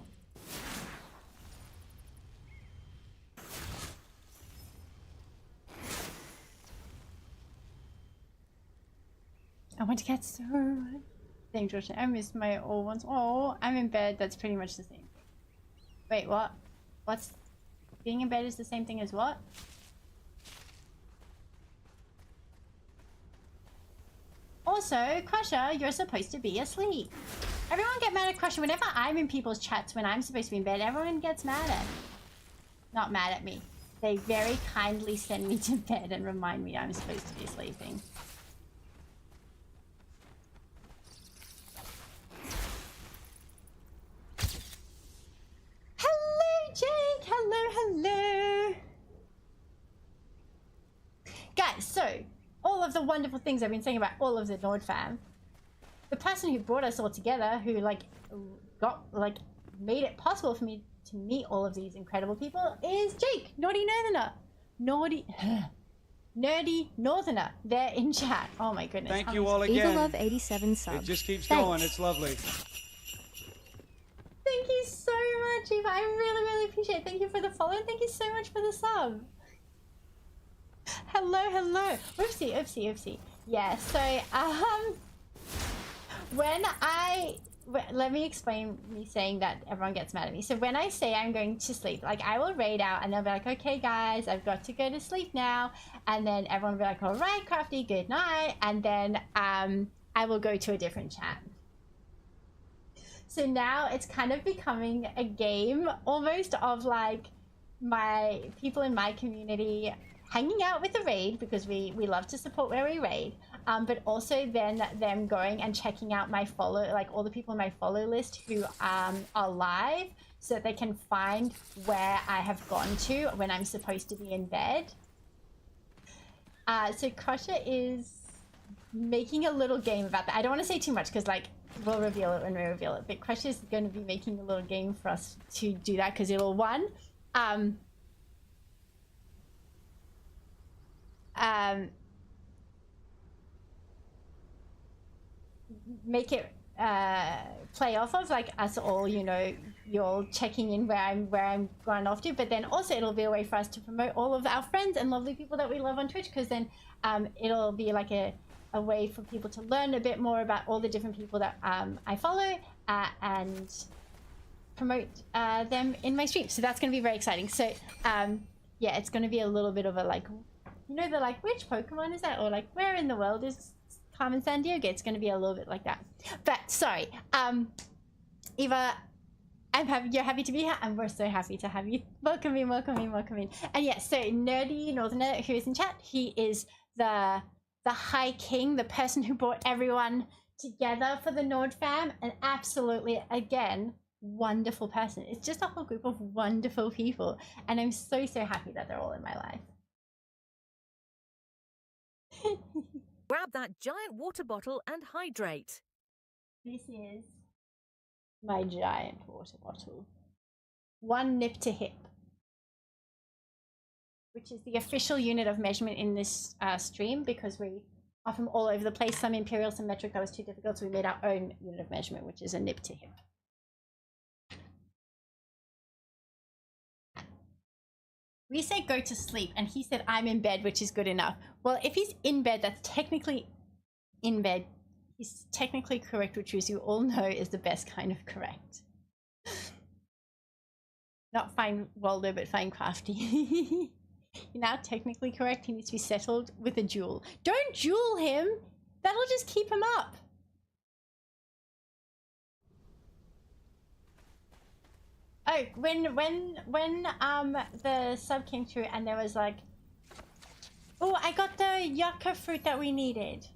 I want to get so dangerous. I missed my old ones. Oh, I'm in bed. That's pretty much the same thing. Wait, what? What's... Being in bed is the same thing as what? Also, Crusher, you're supposed to be asleep. Everyone get mad at Crusher. Whenever I'm in people's chats when I'm supposed to be in bed, everyone gets mad at me. Not mad at me. They very kindly send me to bed and remind me I'm supposed to be sleeping. Hello, Jake. Hello, hello. Guys, so all of the wonderful things I've been saying about all of the Nord fam, the person who brought us all together, who made it possible for me to meet all of these incredible people, is Jake, Naughty Northerner. Nerdy Northerner. They're in chat. Oh my goodness. Thank you all again. Eagle of 87 subs. It just keeps Thanks. going. It's lovely. Thank you so much, Eva. I really, really appreciate it. Thank you for the follow. Thank you so much for the sub. Hello, hello. Oopsie, oopsie, oopsie. Yeah, so, let me explain me saying that everyone gets mad at me. So when I say I'm going to sleep, like I will raid out and they'll be like, okay guys, I've got to go to sleep now. And then everyone will be like, all right, Crafty, good night. And then I will go to a different chat. So now it's kind of becoming a game almost of like my people in my community hanging out with the raid because we love to support where we raid, but also then them going and checking out my follow, like all the people in my follow list who are live so that they can find where I have gone to when I'm supposed to be in bed. So Crusher is making a little game about that. I don't want to say too much because like we'll reveal it when we reveal it, but Crusher is going to be making a little game for us to do that because it'll make it play off of like us all, you know, you're checking in where I'm going off to, but then also it'll be a way for us to promote all of our friends and lovely people that we love on Twitch, because then it'll be like a way for people to learn a bit more about all the different people that I follow and promote them in my stream. So that's going to be very exciting. So yeah, it's going to be a little bit of a like, you know, the like, which Pokemon is that? Or like, where in the world is Carmen Sandiego? It's going to be a little bit like that. But sorry, Eva, you're happy to be here, and we're so happy to have you. Welcome in, welcome in, welcome in. And yeah, so Nerdy Northerner, who is in chat, he is the High King, the person who brought everyone together for the Nord fam, and absolutely, again, wonderful person. It's just a whole group of wonderful people, and I'm so happy that they're all in my life. Grab that giant water bottle and hydrate. This is my giant water bottle. One nip to hip, which is the official unit of measurement in this stream, because we are from all over the place. Some imperial, some metric. That was too difficult, so we made our own unit of measurement, which is a nip to hip. We say go to sleep, and he said I'm in bed, which is good enough. Well, if he's in bed, that's technically in bed. He's technically correct, which as you all know is the best kind of correct. Not fine Waldo, but fine Crafty. You're now technically correct. He needs to be settled with a duel. Don't duel him. That'll just keep him up. Oh, when the sub came through and there was like, oh, I got the yucca fruit that we needed.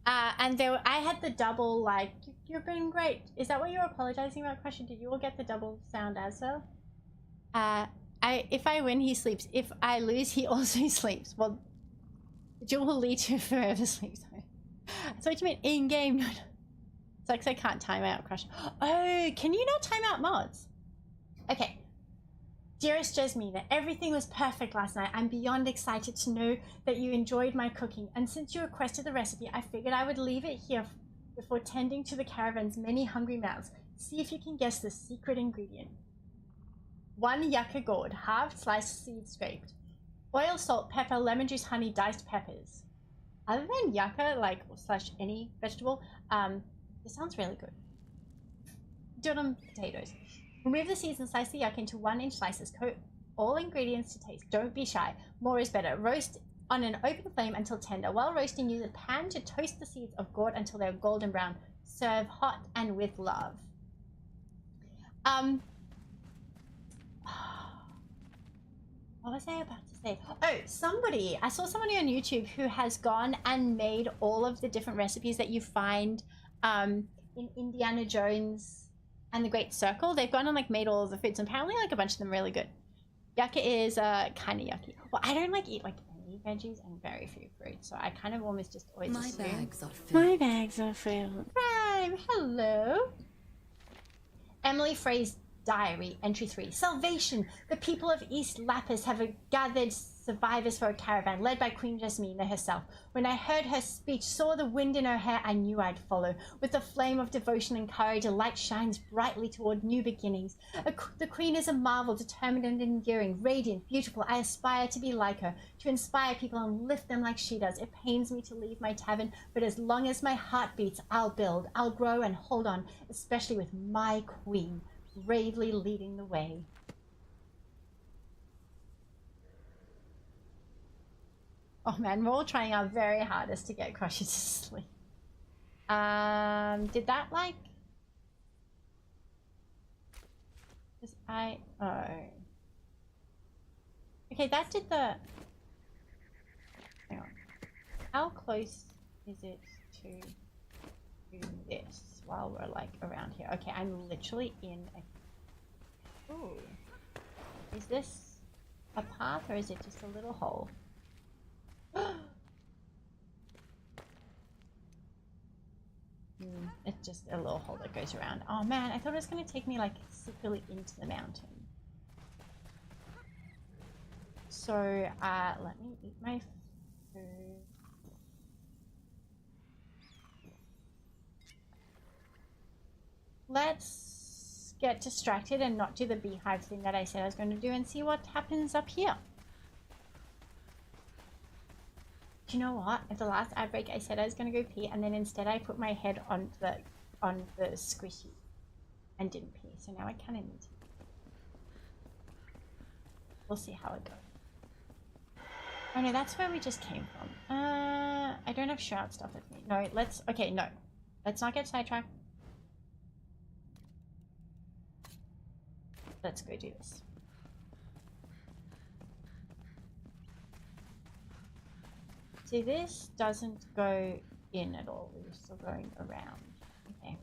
And I had the double, like, you're being great. Is that what you were apologizing about, Crusher? Did you all get the double sound as well? If I win, he sleeps. If I lose, he also sleeps. Well, the duel will lead to forever sleep. Sorry. That's what you meant in-game. It's like I can't time out, Crusher. Oh, can you not time out mods? Okay. Dearest Jasmina, everything was perfect last night. I'm beyond excited to know that you enjoyed my cooking, and since you requested the recipe, I figured I would leave it here before tending to the caravan's many hungry mouths. See if you can guess the secret ingredient. 1 yucca gourd, halved sliced seed scraped. Oil, salt, pepper, lemon juice, honey, diced peppers. Other than yucca, like, slash any vegetable, this sounds really good. Do it on potatoes. Remove the seeds and slice the yucca into 1-inch slices. Coat all ingredients to taste. Don't be shy. More is better. Roast on an open flame until tender. While roasting, use a pan to toast the seeds of gourd until they're golden brown. Serve hot and with love. What was I about to say? Oh, I saw somebody on YouTube who has gone and made all of the different recipes that you find in Indiana Jones and the Great Circle. They've gone and like made all of the foods, and apparently like a bunch of them really good. Yucca is kind of yucky. Well, I don't like eat like any veggies and very few fruits, so I kind of almost just always assume. My bags are filled. Prime, hello. Emily phrased Diary, Entry 3. Salvation! The people of East Lapis have gathered survivors for a caravan, led by Queen Jasmina herself. When I heard her speech, saw the wind in her hair, I knew I'd follow. With a flame of devotion and courage, a light shines brightly toward new beginnings. The Queen is a marvel, determined and enduring, radiant, beautiful. I aspire to be like her, to inspire people and lift them like she does. It pains me to leave my tavern, but as long as my heart beats, I'll build, I'll grow and hold on, especially with my Queen bravely leading the way. Oh man, we're all trying our very hardest to get Crusher to sleep. Did that like... Oh. Okay, that did the... Hang on. How close is it to do this while we're like around here? Okay, I'm literally in a... Ooh. Is this a path or is it just a little hole? It's just a little hole that goes around. Oh man, I thought it was going to take me like secretly into the mountain. So, let me eat my food. Let's get distracted and not do the beehive thing that I said I was going to do and see what happens up here. Do you know what? At the last ad break, I said I was going to go pee, and then instead I put my head on the squishy and didn't pee. So now I kind of need to. We'll see how it goes. Oh no, that's where we just came from. I don't have Shroud stuff with me. No, let's. Okay, no, let's not get sidetracked. Let's go do this. See, this doesn't go in at all. We're still going around. Okay.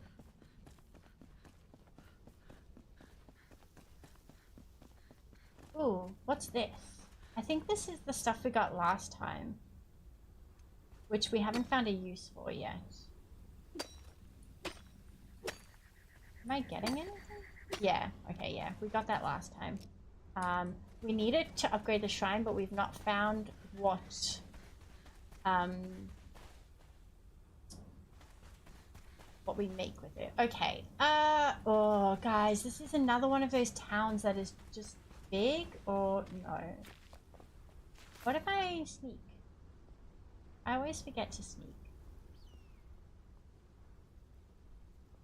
Ooh, what's this? I think this is the stuff we got last time, which we haven't found a use for yet. Am I getting anything? Yeah, okay, yeah. We got that last time. We needed to upgrade the shrine, but we've not found what... what we make with it. Okay. Oh, guys, this is another one of those towns that is just big, or no? What if I sneak? I always forget to sneak.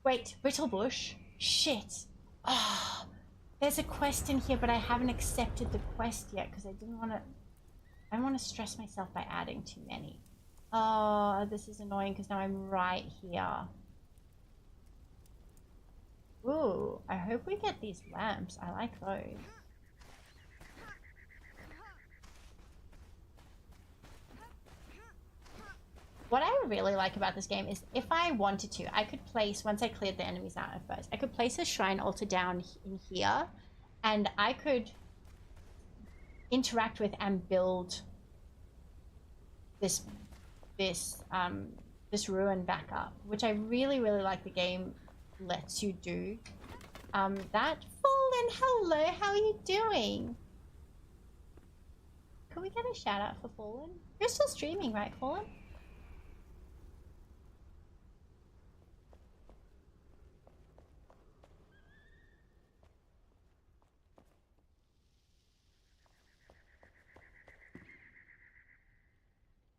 Wait, Brittlebush? Shit. Oh, there's a quest in here, but I haven't accepted the quest yet because I didn't want to... I don't want to stress myself by adding too many. Oh, this is annoying because now I'm right here. Ooh, I hope we get these lamps. I like those. What I really like about this game is if I wanted to, I could place, once I cleared the enemies out at first, I could place a shrine altar down in here and I could interact with and build this ruin back up, which I really like the game lets you do. That Fallen, hello, how are you doing? Can we get a shout out for Fallen? You're still streaming, right, Fallen?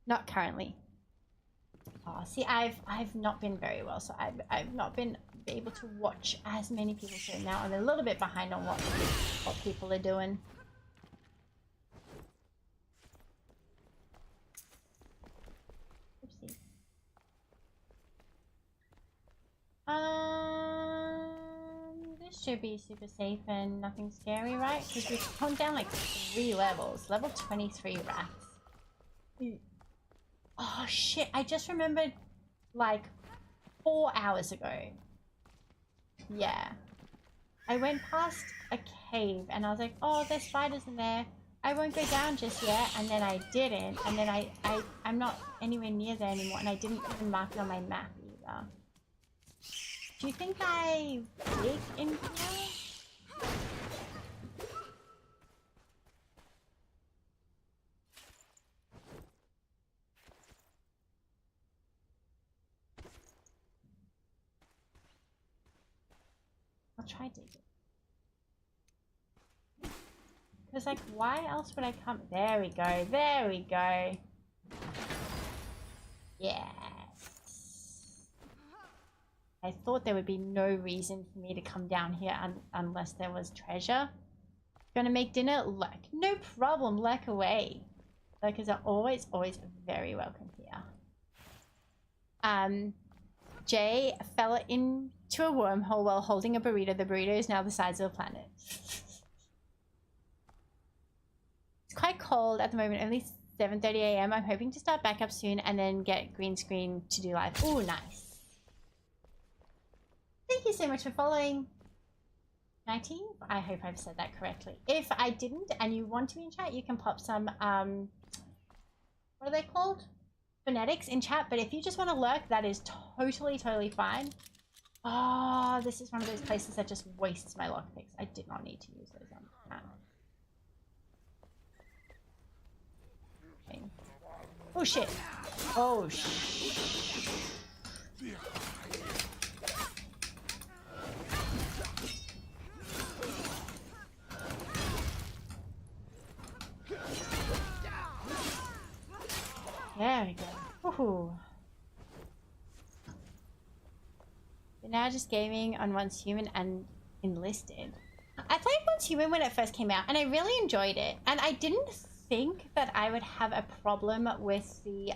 Not currently. Oh, see, I've not been very well, so I've not been able to watch as many people stream now. I'm a little bit behind on what people are doing. Oopsie. This should be super safe and nothing scary, right? Because we've gone down like 3 levels. Level 23 rats. Oh shit, I just remembered like 4 hours ago. Yeah. I went past a cave and I was like, oh, there's spiders in there. I won't go down just yet. And then I didn't. And then I'm not anywhere near there anymore. And I didn't even mark it on my map either. Do you think I dig in here? try digging. Because, like, why else would I come? There we go. There we go. Yes. I thought there would be no reason for me to come down here unless there was treasure. Gonna make dinner? Lurk. No problem. Lurk away. Lurkers are always very welcome here. Jay fell into a wormhole while holding a burrito. The burrito is now the size of a planet. It's quite cold at the moment, only 7:30 a.m. I'm hoping to start back up soon and then get green screen to do live. Oh, nice. Thank you so much for following. 19? I hope I've said that correctly. If I didn't and you want to be in chat, you can pop some, what are they called? Phonetics in chat, but if you just want to lurk, that is totally fine. Oh, this is one of those places that just wastes my lockpicks. I did not need to use those on that. Okay. Oh shit. Oh shit. There we go. Woohoo. But now just gaming on Once Human and Enlisted. I played Once Human when it first came out and I really enjoyed it. And I didn't think that I would have a problem with the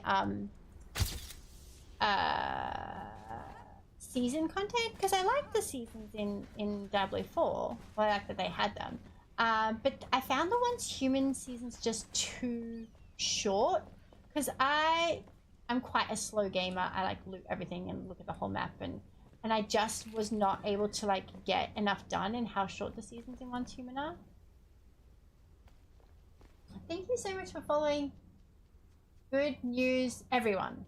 season content because I liked the seasons in Diablo 4. Well, I like that they had them. But I found the Once Human seasons just too short. Because I'm quite a slow gamer. I like loot everything and look at the whole map and I just was not able to like get enough done in how short the seasons in Once Human are. Thank you so much for following. Good news, everyone.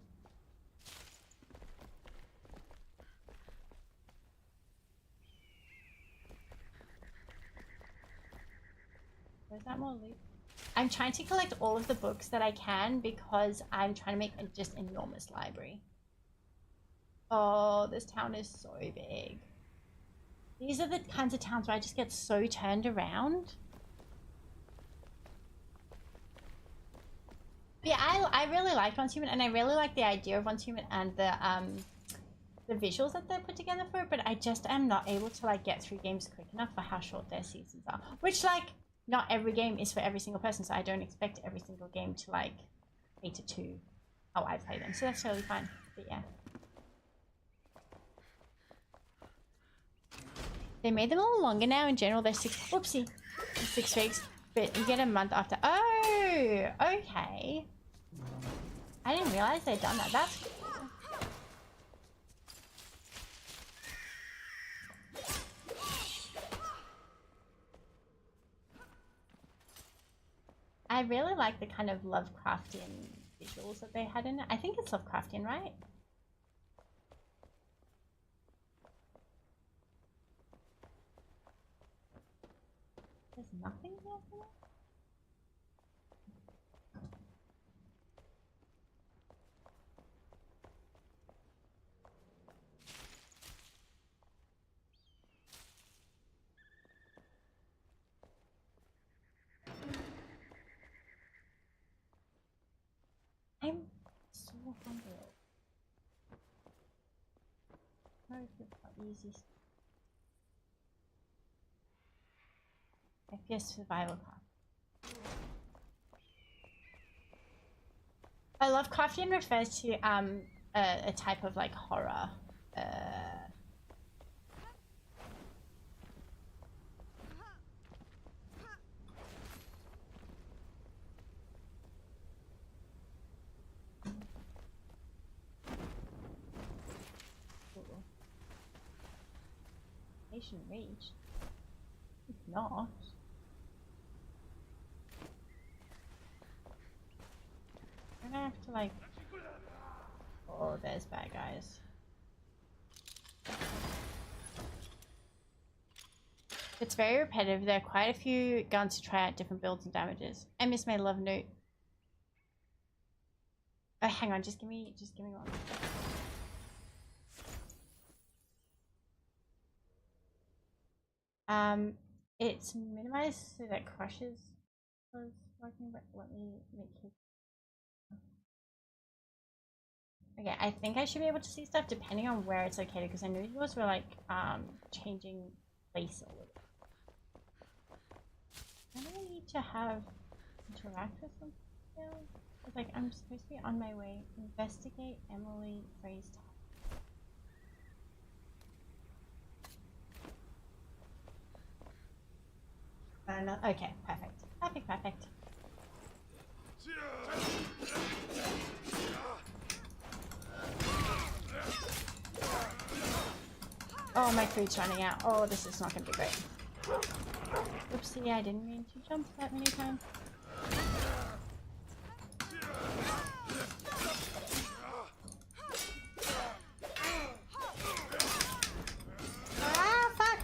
Where's that more loot? I'm trying to collect all of the books that I can because I'm trying to make a just enormous library. Oh, this town is so big. These are the kinds of towns where I just get so turned around. But yeah, I really liked Once Human and I really like the idea of Once Human and the visuals that they put together for it, but I just am not able to like get through games quick enough for how short their seasons are. Which like not every game is for every single person, so I don't expect every single game to like cater to how I play them. So that's totally fine. But yeah. They made them all longer now. In general, they're 6 weeks, but you get a month after. Oh, okay. I didn't realize they'd done that. That's cool. I really like the kind of Lovecraftian visuals that they had in it. I think it's Lovecraftian, right? There's nothing here for it? I'm so hungry. No, it's easy. FPS survival craft. Lovecraftian refers to a type of like horror. Patient reach. If not. I'm gonna have to like. Oh, there's bad guys. It's very repetitive. There are quite a few guns to try out different builds and damages. I miss my love note. Oh, hang on, just give me one. It's minimized so that crushes was working, but let me make it. Okay, I think I should be able to see stuff depending on where it's located, because I knew yours were like changing place a little. I don't need to have interact with something else. It's like I'm supposed to be on my way. Investigate Emily phrase tag. Okay, perfect. Perfect. Oh, my food's running out. Oh, this is not going to be great. Oopsie, I didn't mean to jump that many times. Ah, fuck!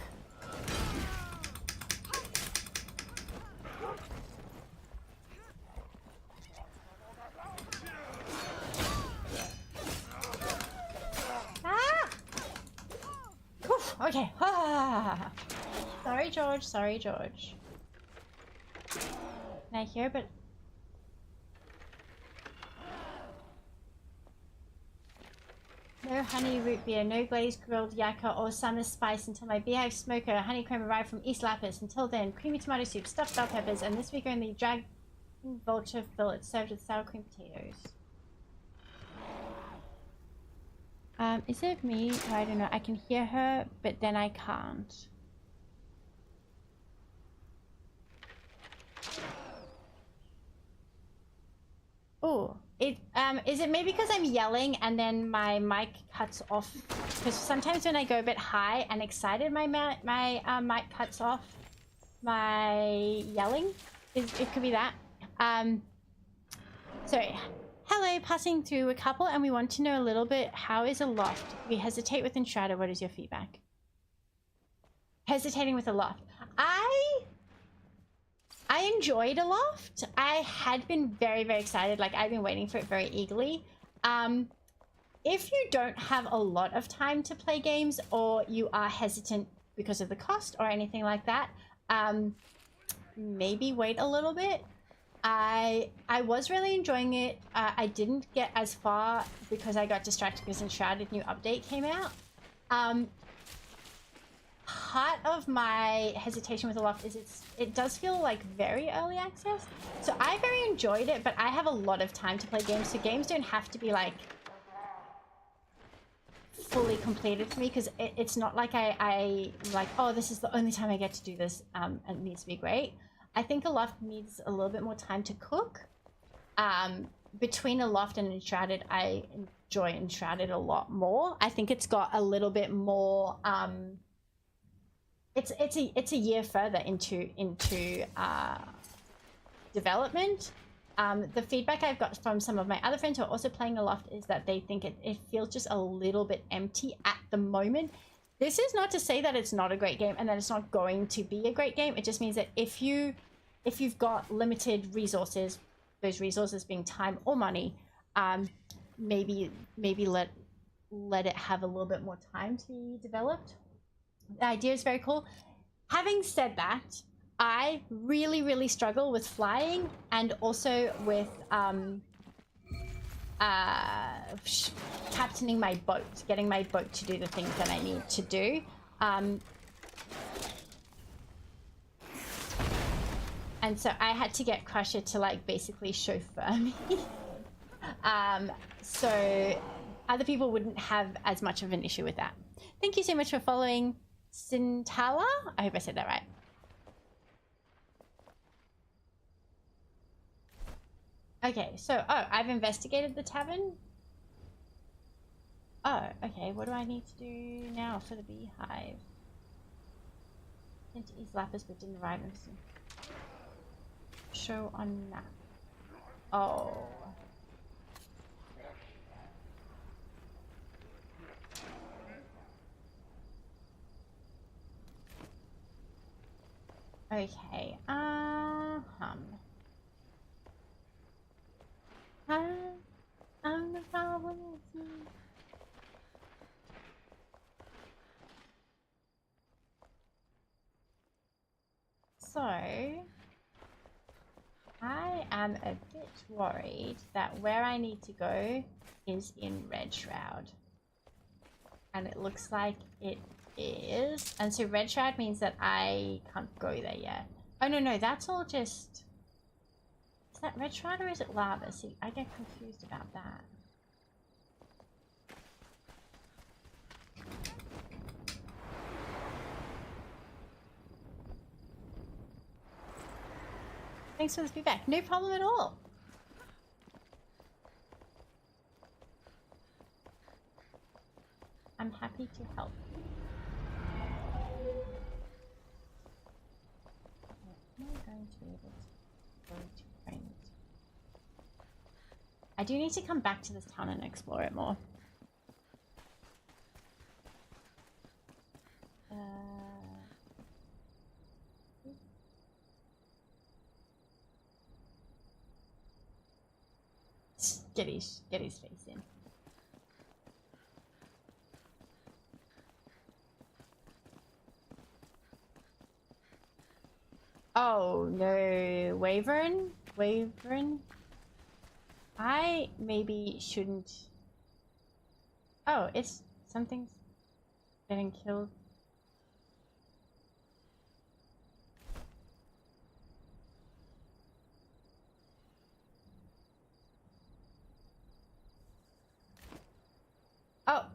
Ah! Oof, okay. Ah. Sorry, George. Can I hear, but... No honey root beer, no glazed grilled yakka or summer spice until my beehive smoker honeycomb arrived from East Lapis. Until then, creamy tomato soup, stuffed bell peppers, and this week only dragon vulture fillets served with sour cream potatoes. Is it me? Oh, I don't know. I can hear her, but then I can't. Oh, is it maybe because I'm yelling and then my mic cuts off? Because sometimes when I go a bit high and excited, my mic cuts off my yelling. It could be that. Sorry. Hello, passing through a couple, and we want to know a little bit. How is a loft? We hesitate with Shroud. What is your feedback? Hesitating with a loft. I enjoyed a loft. I had been very, very excited. Like, I've been waiting for it very eagerly. If you don't have a lot of time to play games, or you are hesitant because of the cost or anything like that, maybe wait a little bit. I was really enjoying it. I didn't get as far because I got distracted because Shroud's new update came out. Part of my hesitation with the loft is it does feel like very early access. So I very enjoyed it, but I have a lot of time to play games, so games don't have to be like fully completed for me, because it's not like I like, oh, this is the only time I get to do this, and it needs to be great. I think a loft needs a little bit more time to cook. Between a loft and Enshrouded, I enjoy Enshrouded a lot more. I think it's got a little bit more it's a year further into development. The feedback I've got from some of my other friends who are also playing a loft is that they think it feels just a little bit empty at the moment. This is not to say that it's not a great game and that it's not going to be a great game. It just means that if you've got limited resources, those resources being time or money, maybe let it have a little bit more time to be developed. The idea is very cool. Having said that, I really, really struggle with flying and also with captaining my boat, getting my boat to do the things that I need to do. And so I had to get Crusher to like basically chauffeur me. So other people wouldn't have as much of an issue with that. Thank you so much for following Sintala. I hope I said that right. Okay, so, oh, I've investigated the tavern. Oh, okay, what do I need to do now for the beehive? Into East Lapis, but didn't arrive in soon. Show on map. Oh. Okay, the problem is me. am a bit worried that where I need to go is in Red Shroud. And it looks like it is. And so Red Shroud means that I can't go there yet. Oh, no, that's all just... Is that Red Shroud or is it lava? See, I get confused about that. Thanks for the feedback. No problem at all. I'm happy to help. Am I going to be able to go to friend? I do need to come back to this town and explore it more. Get his face in. Oh no, Wyvern? I maybe shouldn't. Oh, it's something's getting killed. Oh.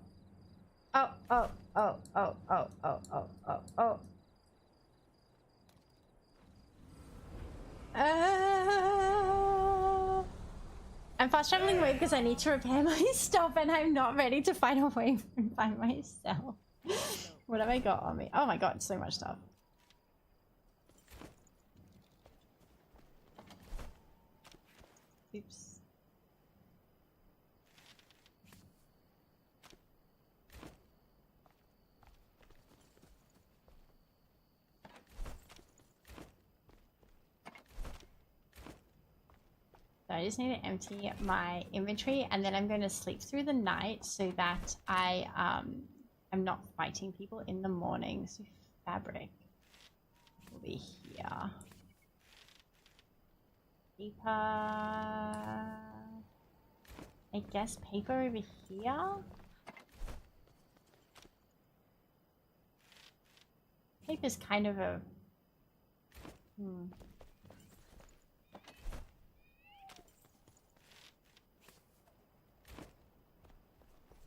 I'm fast traveling away because I need to repair my stuff and I'm not ready to find a way by myself. What have I got on me? Oh my god, so much stuff. Oops. So I just need to empty my inventory and then I'm going to sleep through the night so that I am not fighting people in the morning. So fabric will be here. Paper. I guess paper over here. Paper's kind of a...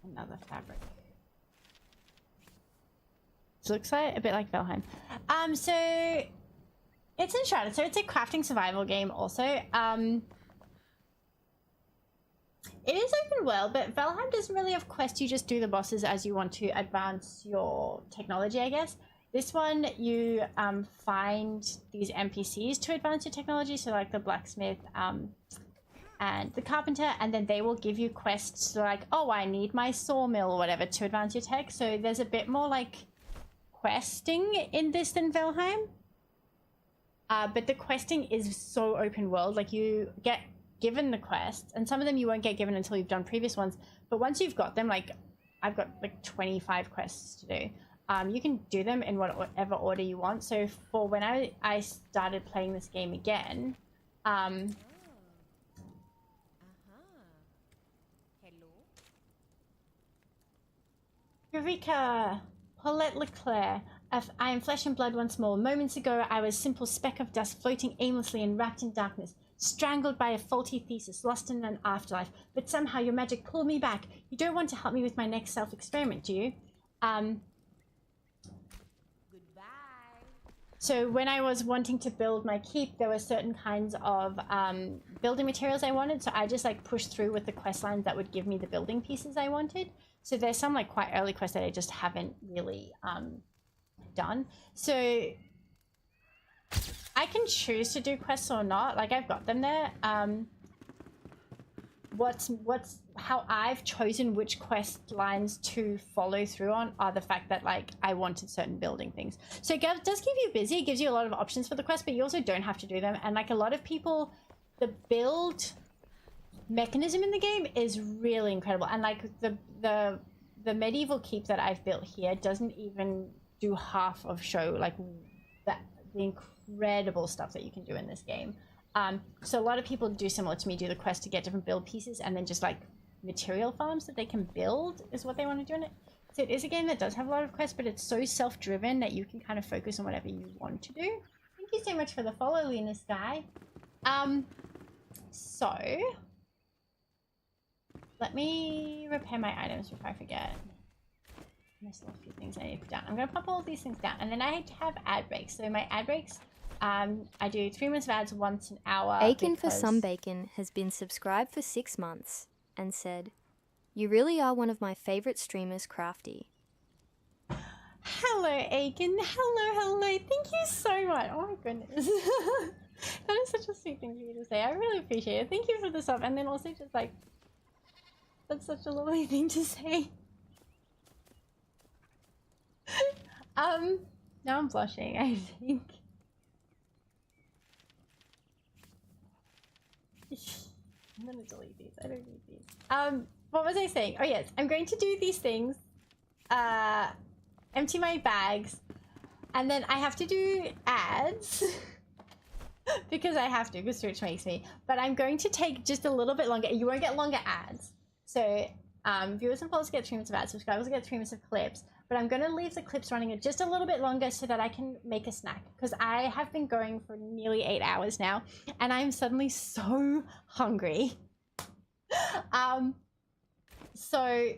Another fabric. This looks like a bit like Valheim. So it's in Shroud, so it's a crafting survival game also. It is open world, but Valheim doesn't really have quests. You just do the bosses as you want to advance your technology, I guess. This one, you find these NPCs to advance your technology, so like the blacksmith, and the carpenter, and then they will give you quests like, oh, I need my sawmill or whatever to advance your tech. So there's a bit more like questing in this than Valheim. But the questing is so open world. Like you get given the quests, and some of them you won't get given until you've done previous ones. But once you've got them, like I've got like 25 quests to do. You can do them in whatever order you want. So for when I started playing this game again, Eureka! Paulette Leclerc. I am flesh and blood once more. Moments ago, I was a simple speck of dust floating aimlessly and wrapped in darkness, strangled by a faulty thesis, lost in an afterlife. But somehow your magic pulled me back. You don't want to help me with my next self-experiment, do you? So when I was wanting to build my keep, there were certain kinds of building materials I wanted. So I just like pushed through with the quest lines that would give me the building pieces I wanted. So there's some like quite early quests that I just haven't really done. So I can choose to do quests or not. Like I've got them there. How I've chosen which quest lines to follow through on are the fact that like I wanted certain building things. So it does keep you busy. It gives you a lot of options for the quest, but you also don't have to do them. And like a lot of people, the build mechanism in the game is really incredible. And like the medieval keep that I've built here doesn't even do half of show like the incredible stuff that you can do in this game. So a lot of people do similar to me, do the quest to get different build pieces and then just like material farms that they can build is what they want to do in it. So it is a game that does have a lot of quests, but it's so self-driven that you can kind of focus on whatever you want to do. Thank you so much for the follow, Lena Sky. So let me repair my items before I forget. There's still a few things I need to put down. I'm gonna pop all these things down, and then I have ad breaks. So my ad breaks, I do 3 minutes of ads once an hour. Aiken for some bacon has been subscribed for 6 months and said, "You really are one of my favorite streamers, Crafty." Hello, Aiken. Hello. Thank you so much. Oh my goodness. That is such a sweet thing for you to say. I really appreciate it. Thank you for the sub. And then also just like, that's such a lovely thing to say. Now I'm blushing, I think. I'm gonna delete these. I don't need these. What was I saying? Oh yes, I'm going to do these things. Empty my bags, and then I have to do ads because I have to, because Twitch makes me. But I'm going to take just a little bit longer. You won't get longer ads. So viewers and followers get 3 minutes of ads, subscribers get 3 minutes of clips. But I'm going to leave the clips running just a little bit longer so that I can make a snack, because I have been going for nearly 8 hours now, and I'm suddenly so hungry. So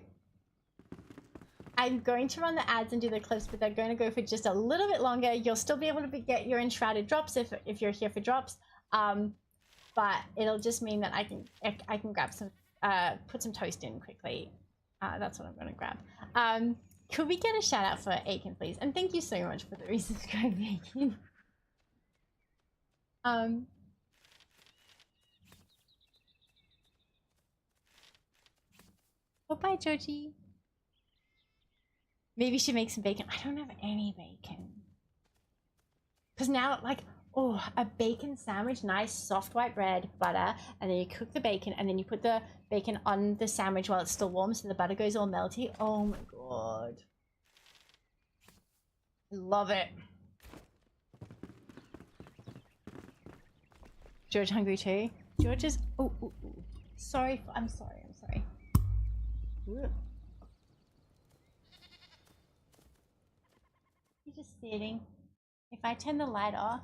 I'm going to run the ads and do the clips, but they're going to go for just a little bit longer. You'll still be able to get your enshrouded drops if you're here for drops, but it'll just mean that I can grab some, put some toast in quickly. That's what I'm going to grab. Could we get a shout out for Aiken, please? And thank you so much for the resubscribe, Aiken. Oh, bye, Georgie. Maybe you should make some bacon. I don't have any bacon. Because now, like, oh, a bacon sandwich, nice soft white bread, butter, and then you cook the bacon, and then you put the bacon on the sandwich while it's still warm so the butter goes all melty. Oh my god. I love it. George hungry too? George is... Oh, sorry. I'm sorry. Ooh. You're just sitting. If I turn the light off...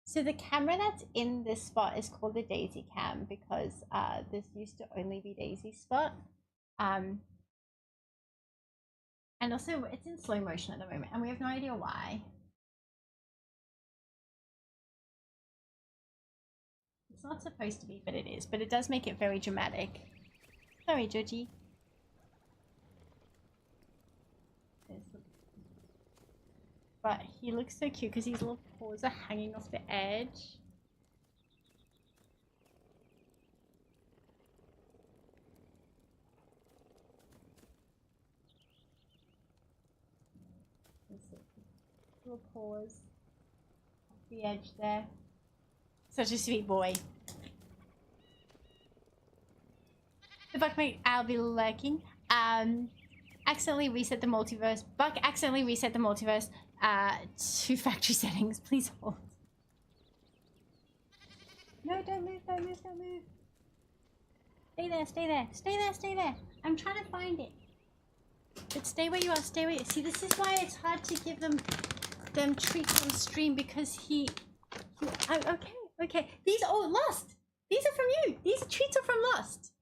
So the camera that's in this spot is called the Daisy Cam because this used to only be Daisy's spot. And also it's in slow motion at the moment and we have no idea why. It's not supposed to be, but it is. But it does make it very dramatic. Sorry, Georgie. But he looks so cute because his little paws are hanging off the edge. Little paws off the edge there. Such a sweet boy. The Buckmate, I'll be lurking. Accidentally reset the multiverse. Buck accidentally reset the multiverse to factory settings. Please hold. No, don't move, don't move, don't move. Stay there, stay there, stay there, stay there. I'm trying to find it. But stay where you are, stay where you are. See, this is why it's hard to give them treats on stream because okay. These are Lost. These are from you. These treats are from Lost.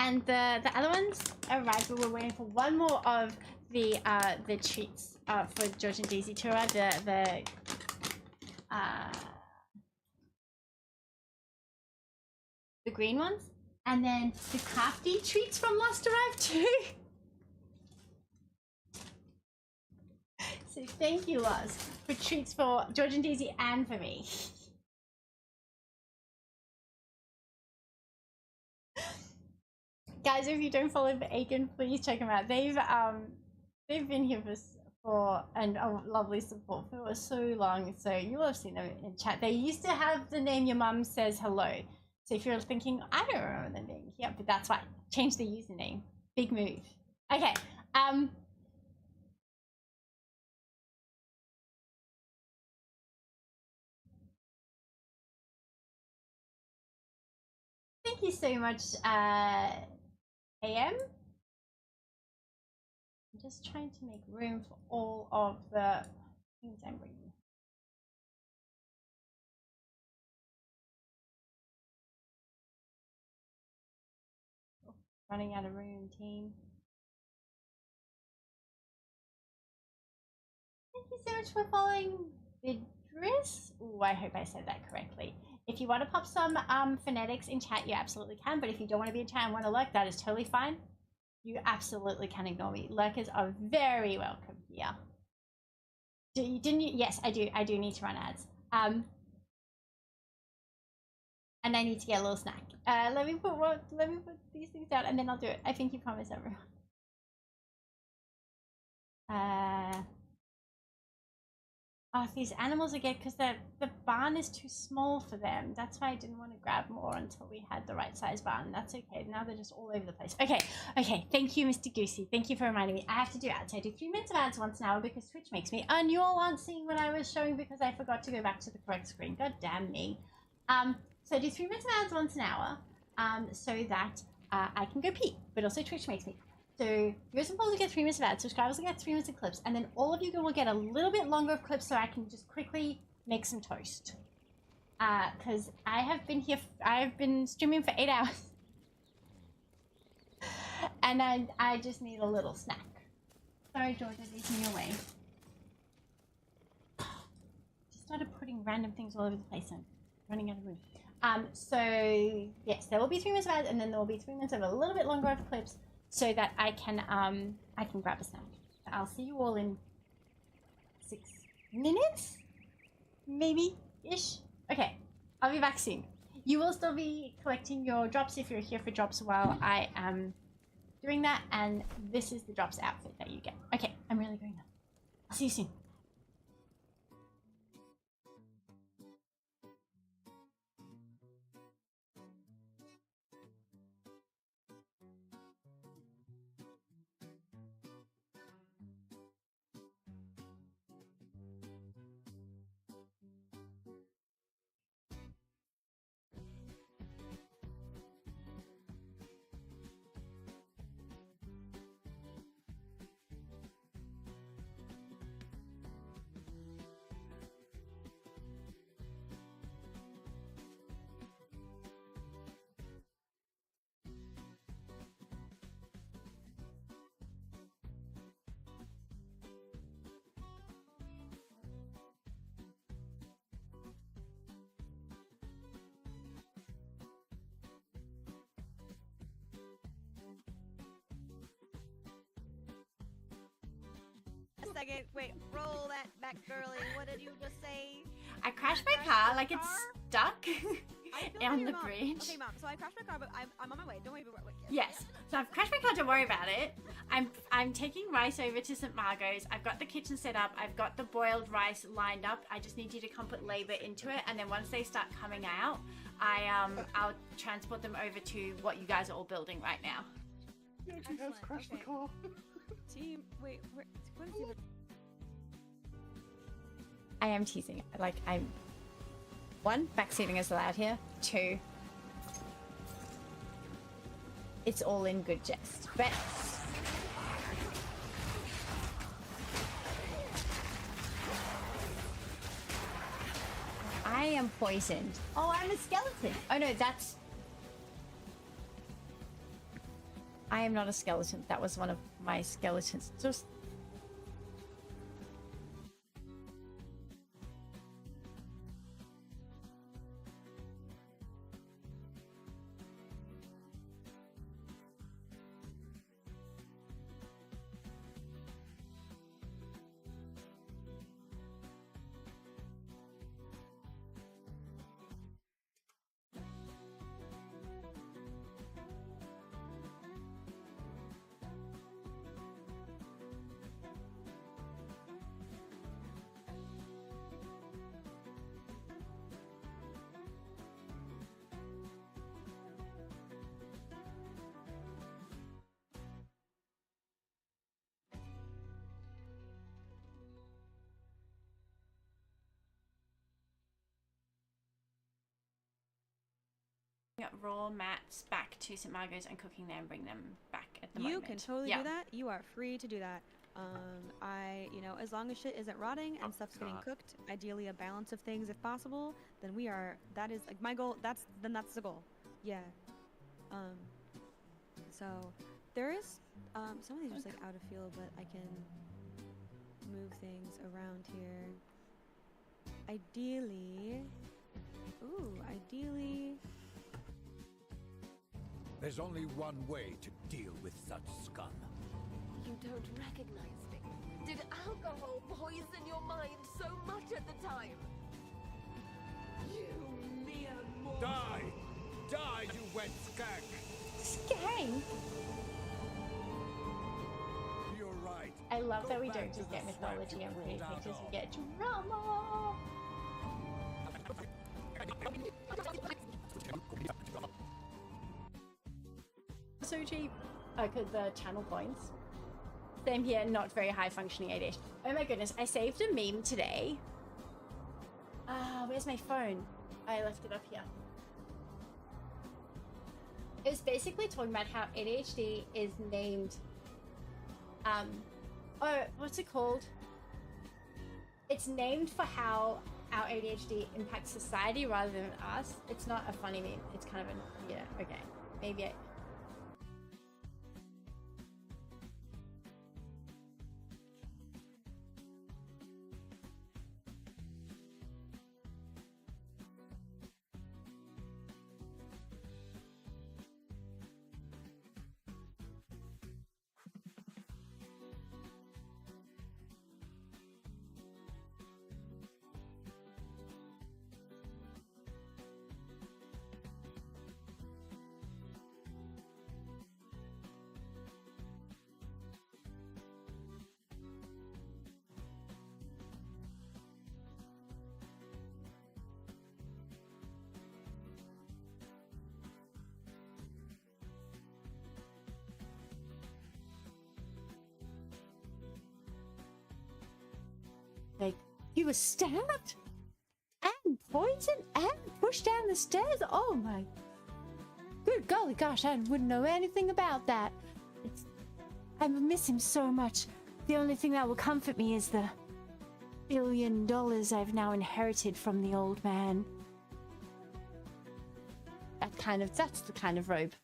And the other ones arrived, but we're waiting for one more of the treats for George and Daisy to arrive. The green ones, and then the Crafty treats from Lost arrived too. So thank you, Lost, for treats for George and Daisy and for me. Guys, if you don't follow Aiken, please check them out. They've been here for a lovely support for so long, so you'll have seen them in chat. They used to have the name Your Mum Says Hello. So if you're thinking, I don't remember them being here, but that's why. Change the username. Big move. Okay. Thank you so much, AM. I'm just trying to make room for all of the things I'm bringing. Oh, running out of room, team. Thank you so much for following Vidris. Ooh, I hope I said that correctly. If you want to pop some phonetics in chat, you absolutely can. But if you don't want to be in chat and want to lurk, that is totally fine. You absolutely can ignore me. Lurkers are very welcome here. Didn't you? Yes, I do. I do need to run ads. And I need to get a little snack. Let me put these things down, and then I'll do it. I think you promised everyone. Oh, these animals again, because the barn is too small for them. That's why I didn't want to grab more until we had the right size barn. That's okay. Now they're just all over the place. Okay. Thank you, Mr. Goosey. Thank you for reminding me. I have to do ads. I do 3 minutes of ads once an hour because Twitch makes me. And you all aren't seeing what I was showing because I forgot to go back to the correct screen. God damn me. So I do 3 minutes of ads once an hour so that I can go pee. But also Twitch makes me. So you're supposed to get 3 minutes of ads, subscribers will get 3 minutes of clips, and then all of you will get a little bit longer of clips so I can just quickly make some toast. Because I've been streaming for 8 hours. And I just need a little snack. Sorry, Georgia, leaving me away. Just started putting random things all over the place and running out of room. So yes, there will be 3 minutes of ads, and then there will be 3 minutes of a little bit longer of clips, so that I can grab a snack. I'll see you all in 6 minutes, maybe ish. Okay, I'll be back soon. You will still be collecting your drops if you're here for drops while I am doing that, and this is the drops outfit that you get. Okay, I'm really going now. I'll see you soon. Second, wait, roll that back, girly. What did you just say? I crashed my car, like it's stuck on the bridge. Okay, Mom. So I crashed my car, but I'm on my way. Don't worry about it. Yes. So I've crashed my car. Don't worry about it. I'm taking rice over to St. Margot's. I've got the kitchen set up. I've got the boiled rice lined up. I just need you to come put labor into it, and then once they start coming out, I'll transport them over to what you guys are all building right now. Yeah, she has crashed the car. Team, wait, what is he? I am teasing. Like, I'm... 1, backseating is allowed here. 2, it's all in good jest. But... I am poisoned. Oh, I'm a skeleton. Oh no, that's... I am not a skeleton. That was one of my skeletons. Just... raw mats back to St. Margot's and cooking them and bring them back at the You moment. can totally do that. You are free to do that. You know, as long as shit isn't rotting and stuff's getting cooked, ideally a balance of things if possible, then that is like my goal. That's the goal. Yeah. So there is, some of these are just like out of field, but I can move things around here. Ideally, There's only one way to deal with such scum. You don't recognize me. Did alcohol poison your mind so much at the time? You mere mortal. Die! Die, you wet skank! Skank? You're right. I love that we don't just get mythology and pretty pictures, we get drama! So cheap. Okay, the channel points. Same here, not very high functioning ADHD. Oh my goodness, I saved a meme today. Where's my phone? I left it up here. It was basically talking about how ADHD is named, what's it called? It's named for how our ADHD impacts society rather than us. It's not a funny meme. It's kind of okay. Maybe I... Like, you were stabbed and poisoned and pushed down the stairs? Oh my good golly gosh, I wouldn't know anything about that. I miss him so much. The only thing that will comfort me is the $1 billion I've now inherited from the old man. That's the kind of robe.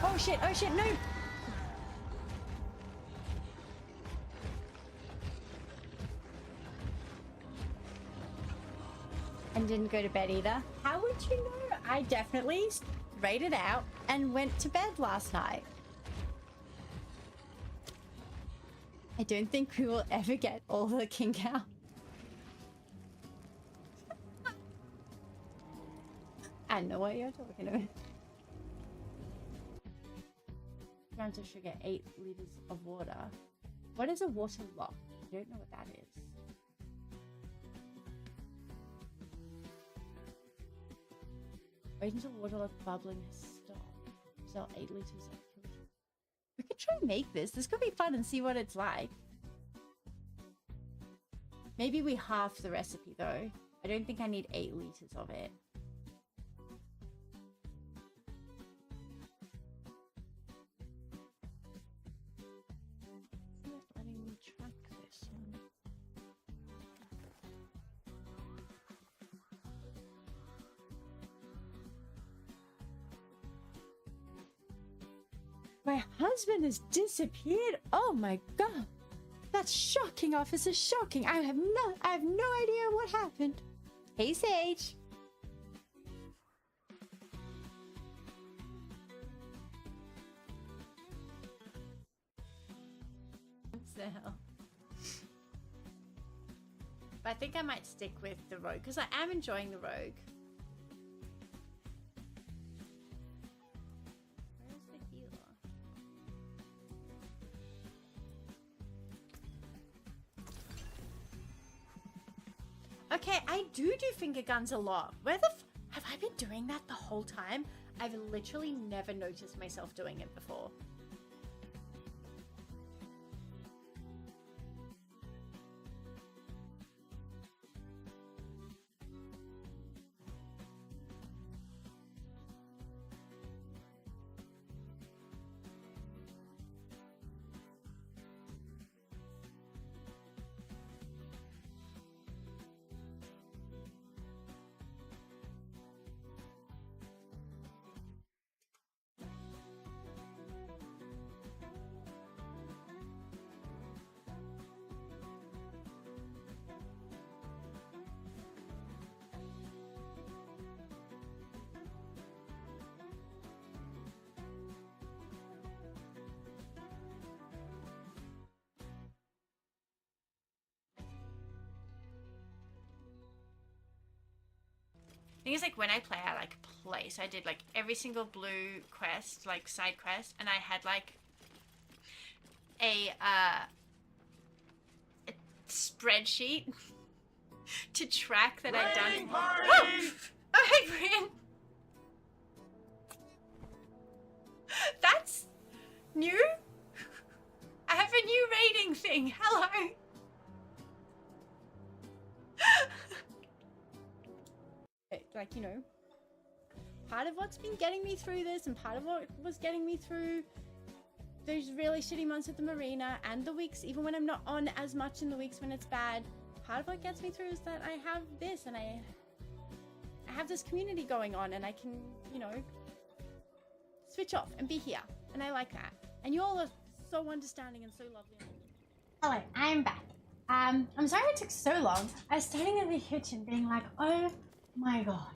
Oh shit, no! And didn't go to bed either. How would you know? I definitely raided out and went to bed last night. I don't think we will ever get all the king out. I know what you're talking about. Grams of sugar, 8 liters of water. What is a water lock? I don't know what that is. Wait until water lock bubbling has stopped. Sell 8 liters of sugar. We could try and make this. This could be fun and see what it's like. Maybe we half the recipe though. I don't think I need 8 liters of it. My husband has disappeared. Oh my god. That's shocking, officer, shocking. I have no idea what happened. Hey, Sage. What the hell? But I think I might stick with the rogue because I am enjoying the rogue. Okay, I do finger guns a lot. Where the have I been doing that the whole time? I've literally never noticed myself doing it before. thing is, like, when I play, I like play. So I did like every single blue quest, like side quest, and I had like a spreadsheet to track that I'd done. Oh, hey, Brian. That's new. I have a new rating thing. Hello. Like, you know, part of what's been getting me through this, and part of what was getting me through those really shitty months at the marina, and the weeks, even when I'm not on as much in the weeks when it's bad, part of what gets me through is that I have this, and I have this community going on, and I can, you know, switch off and be here, and I like that. And you all are so understanding and so lovely. Hello, I'm back. I'm sorry it took so long. I was standing in the kitchen being like, oh my god.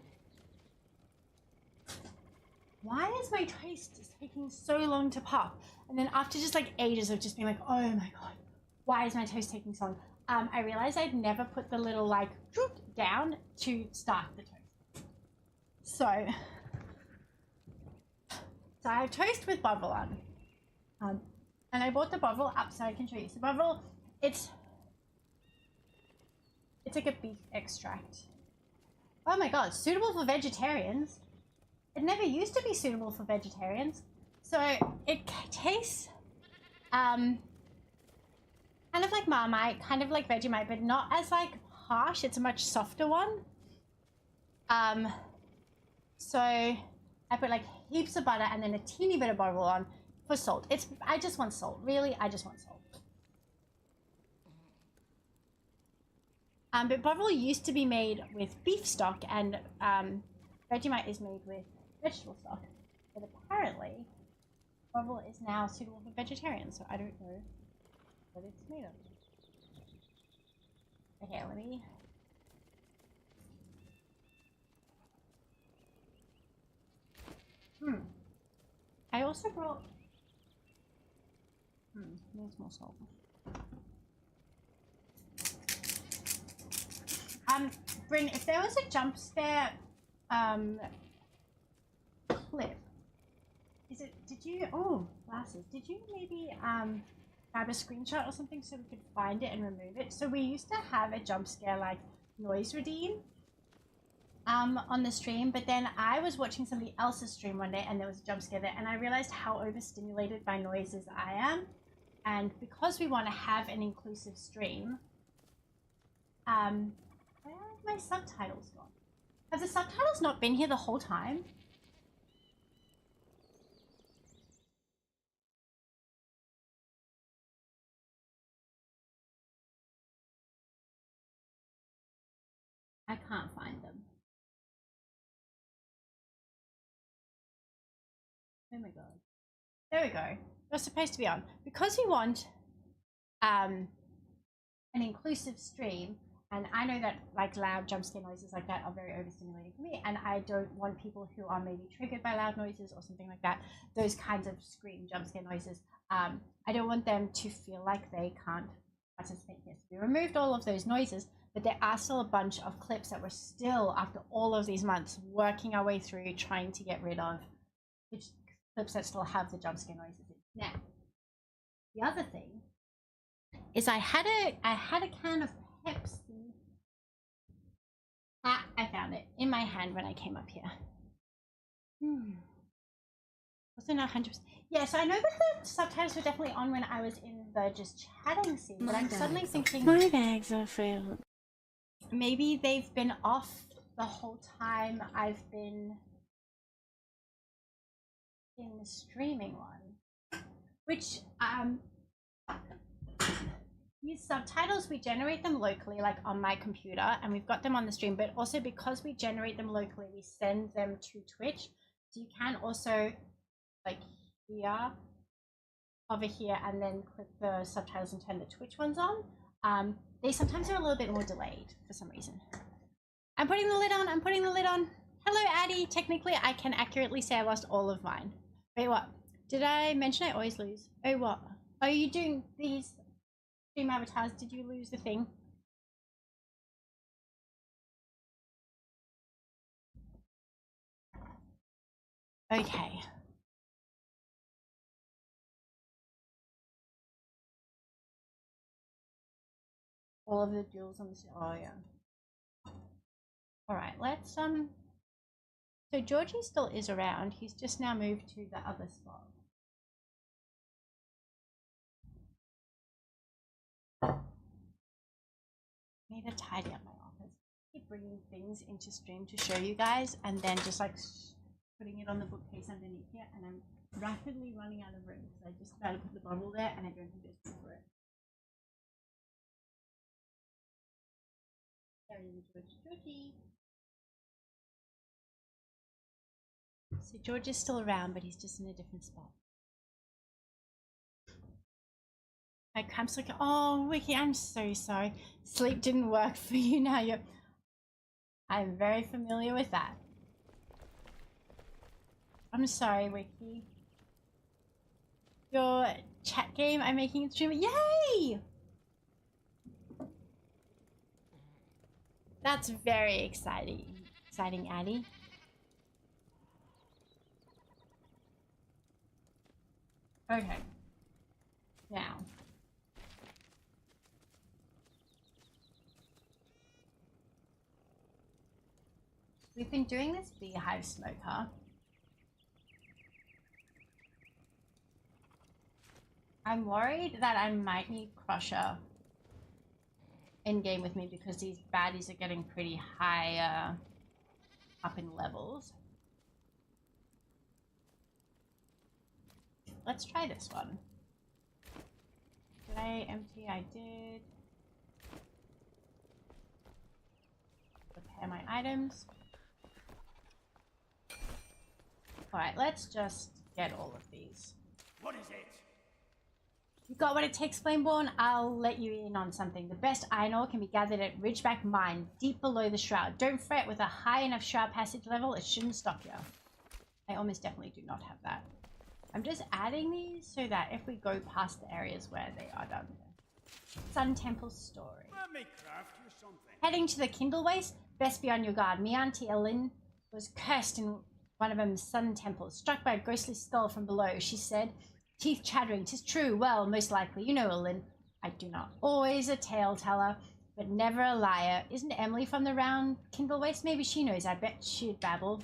Why is my toast just taking so long to pop? And then after just like ages of just being like, oh my god, why is my toast taking so long? I realized I'd never put the little like down to start the toast. So I have toast with Bovril on. And I bought the Bovril up so I can show you. So Bovril, it's like a beef extract. Oh my god, suitable for vegetarians. It never used to be suitable for vegetarians. So it tastes kind of like Marmite, kind of like Vegemite, but not as like harsh. It's a much softer one. So I put like heaps of butter and then a teeny bit of Bovril on for salt. I just want salt. Really, I just want salt. But Bovril used to be made with beef stock, and Vegemite is made with vegetable stock. But apparently, Bovril is now suitable for vegetarians, so I don't know what it's made of. Okay, let me... I also brought... needs more salt. Bryn, if there was a jump scare clip, did you maybe grab a screenshot or something so we could find it and remove it? So we used to have a jump scare like noise redeem on the stream, but then I was watching somebody else's stream one day and there was a jump scare there, and I realized how overstimulated by noises I am, and because we want to have an inclusive stream, where have my subtitles gone? Have the subtitles not been here the whole time? I can't find them. Oh my god. There we go. They're supposed to be on. Because we want an inclusive stream, and I know that like loud jump scare noises like that are very overstimulating for me, and I don't want people who are maybe triggered by loud noises or something like that, those kinds of scream jump scare noises, I don't want them to feel like they can't participate here. So we removed all of those noises, but there are still a bunch of clips that we're still, after all of these months, working our way through, trying to get rid of clips that still have the jump scare noises in. Now, the other thing is I had a can of Pepsi. I found it in my hand when I came up here. Wasn't 100%. Yeah, so I know that the subtitles were definitely on when I was in the just chatting scene, but I'm suddenly thinking my bags are filled. Maybe they've been off the whole time I've been in the streaming one, which these subtitles, we generate them locally, like on my computer, and we've got them on the stream, but also because we generate them locally, we send them to Twitch. So you can also like here, over here, and then click the subtitles and turn the Twitch ones on. They sometimes are a little bit more delayed for some reason. I'm putting the lid on, I'm putting the lid on. Hello, Addie. Technically, I can accurately say I lost all of mine. Wait, what? Did I mention I always lose? Oh, what? Are you doing these stream avatars? Did you lose the thing? Okay. All of the jewels on the oh yeah. Alright, let's so Georgie still is around. He's just now moved to the other spot. I need to tidy up my office. I keep bringing things into stream to show you guys and then just like putting it on the bookcase underneath here, and I'm rapidly running out of room because I just about to put the bottle there and I don't think there's room for it. There he is, Georgie. So George is still around, but he's just in a different spot. My cramps like, oh, Wiki, I'm so sorry. Sleep didn't work for you now. I'm very familiar with that. I'm sorry, Wiki. Your chat game I'm making a stream. Yay! That's very exciting. Exciting, Addie. Okay. Now. We've been doing this beehive smoker. I'm worried that I might need Crusher in game with me because these baddies are getting pretty high up in levels. Let's try this one. Did I empty? I did. Repair my items. Alright, let's just get all of these. What is it? You got what it takes, Flameborn? I'll let you in on something. The best iron ore can be gathered at Ridgeback Mine, deep below the Shroud. Don't fret, with a high enough Shroud passage level, it shouldn't stop you. I almost definitely do not have that. I'm just adding these so that if we go past the areas where they are done. Sun Temple story. Let me craft you something. Heading to the Kindle Waste, best be on your guard. Me Auntie Ellen was cursed in one of them sun temples, struck by a ghostly skull from below. She said, teeth chattering, 'tis true. Well, most likely, you know, Ellen. I do not always a tale teller, but never a liar. Isn't Emily from the round Kindle Waste? Maybe she knows. I bet she'd babble.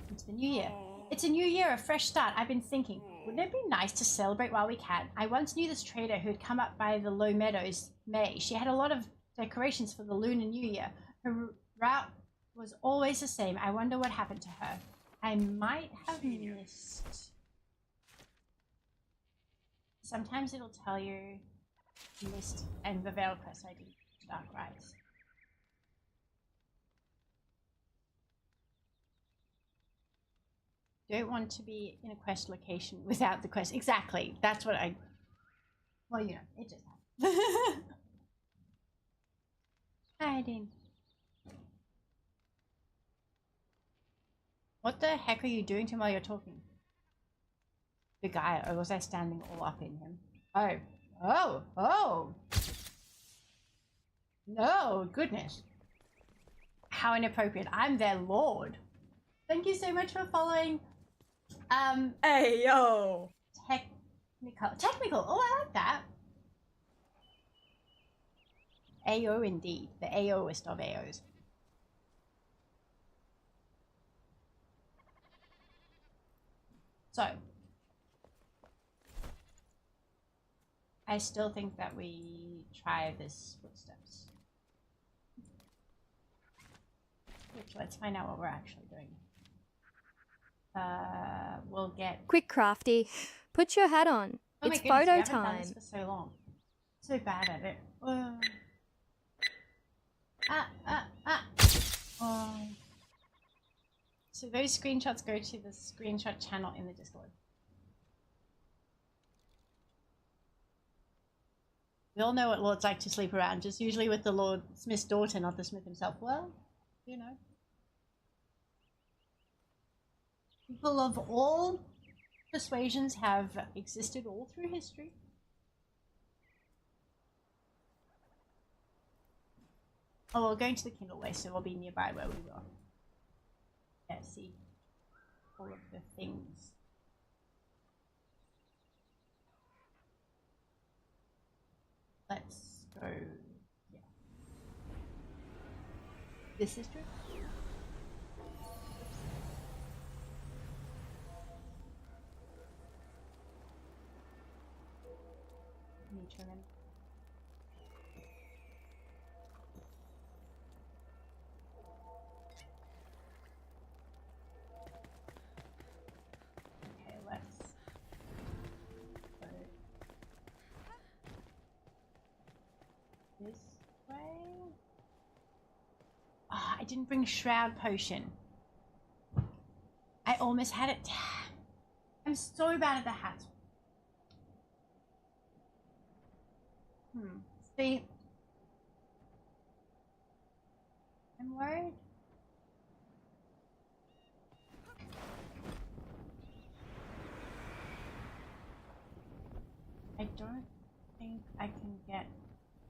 Into the new year. It's a new year, a fresh start. I've been thinking, wouldn't it be nice to celebrate while we can? I once knew this trader who'd come up by the Low Meadows, May. She had a lot of decorations for the Lunar New Year. Her route was always the same. I wonder what happened to her. I might have missed. Sometimes it'll tell you missed and the Veil Quest I did Dark Rise. Don't want to be in a quest location without the quest. Exactly. That's what I. Well, you know, it just happened. Hiding. What the heck are you doing to him while you're talking? The guy, or was I standing all up in him? Oh. Oh. Oh. No, goodness. How inappropriate. I'm their lord. Thank you so much for following. Hey, yo. Technical. Oh, I like that. AO indeed. The AOist of AOs. So. I still think that we try this footsteps. Which, let's find out what we're actually doing. We'll get... Quick, Crafty. Put your hat on. Oh It's my goodness, photo we haven't done time. this for so long. So bad at it. So those screenshots go to the screenshot channel in the Discord. We all know what Lord's like to sleep around, just usually with the Lord Smith's daughter, not the Smith himself. Well, you know. People of all persuasions have existed all through history. Oh, we're going to the Kindle Way, so we'll be nearby where we were. Yeah, see. all of the things. Let's go. Yeah. This is true. Need to remember. Okay, let's go this way. Oh, I didn't bring Shroud potion. I almost had it. I'm so bad at the hat. See, I'm worried. I don't think I can get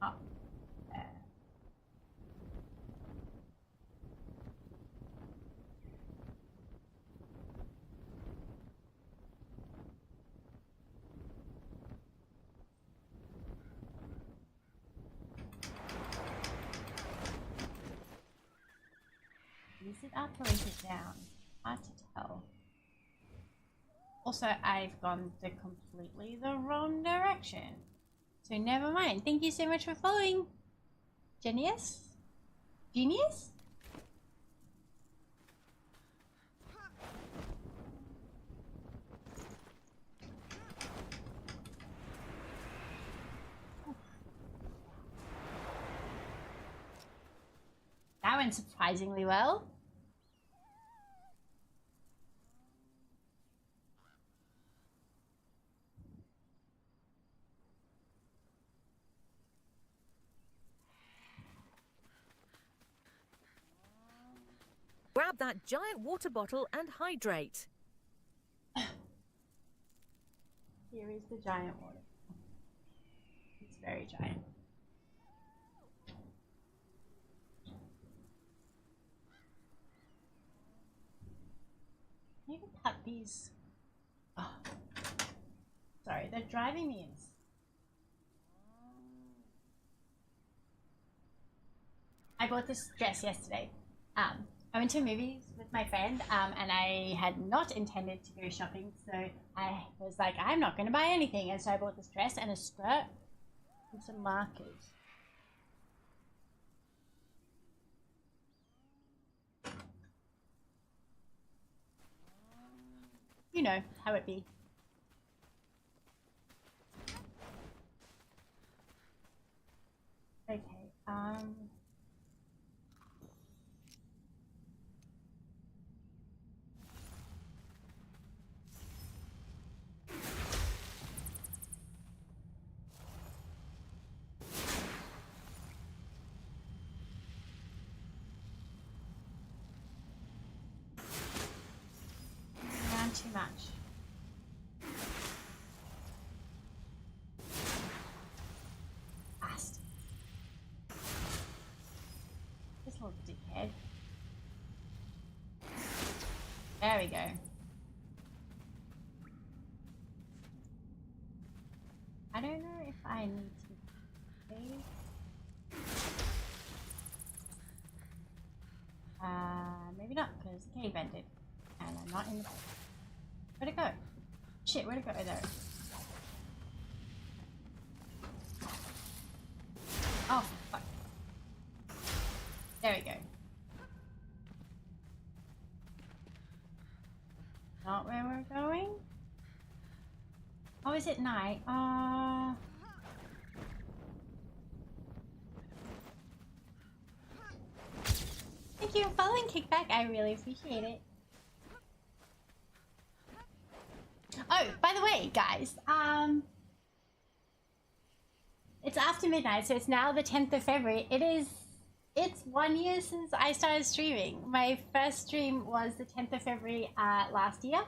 up there. Is it up or is it down? Hard to tell. Also, I've gone completely the wrong direction. So never mind. Thank you so much for following. Genius? Genius? That went surprisingly well. Grab that giant water bottle and hydrate. Here is the giant water. It's very giant. I need to cut these. Oh. Sorry, they're driving me insane. I bought this dress yesterday. I went to movies with my friend, and I had not intended to go shopping, so I was like, I'm not going to buy anything, and so I bought this dress and a skirt and some markers. You know how it be. Okay, around too much. Fast. This little dickhead. There we go. I don't know if I need to save. Maybe not, because the cave ended. And I'm not in the cave. Where'd it go? Shit, where'd it go? There. Oh, fuck. There we go. Not where we're going? Oh, is it night? Thank you for following, Kickback. I really appreciate it. Oh, by the way, guys, it's after midnight, so it's now the 10th of February. It's 1 year since I started streaming. My first stream was the 10th of February last year.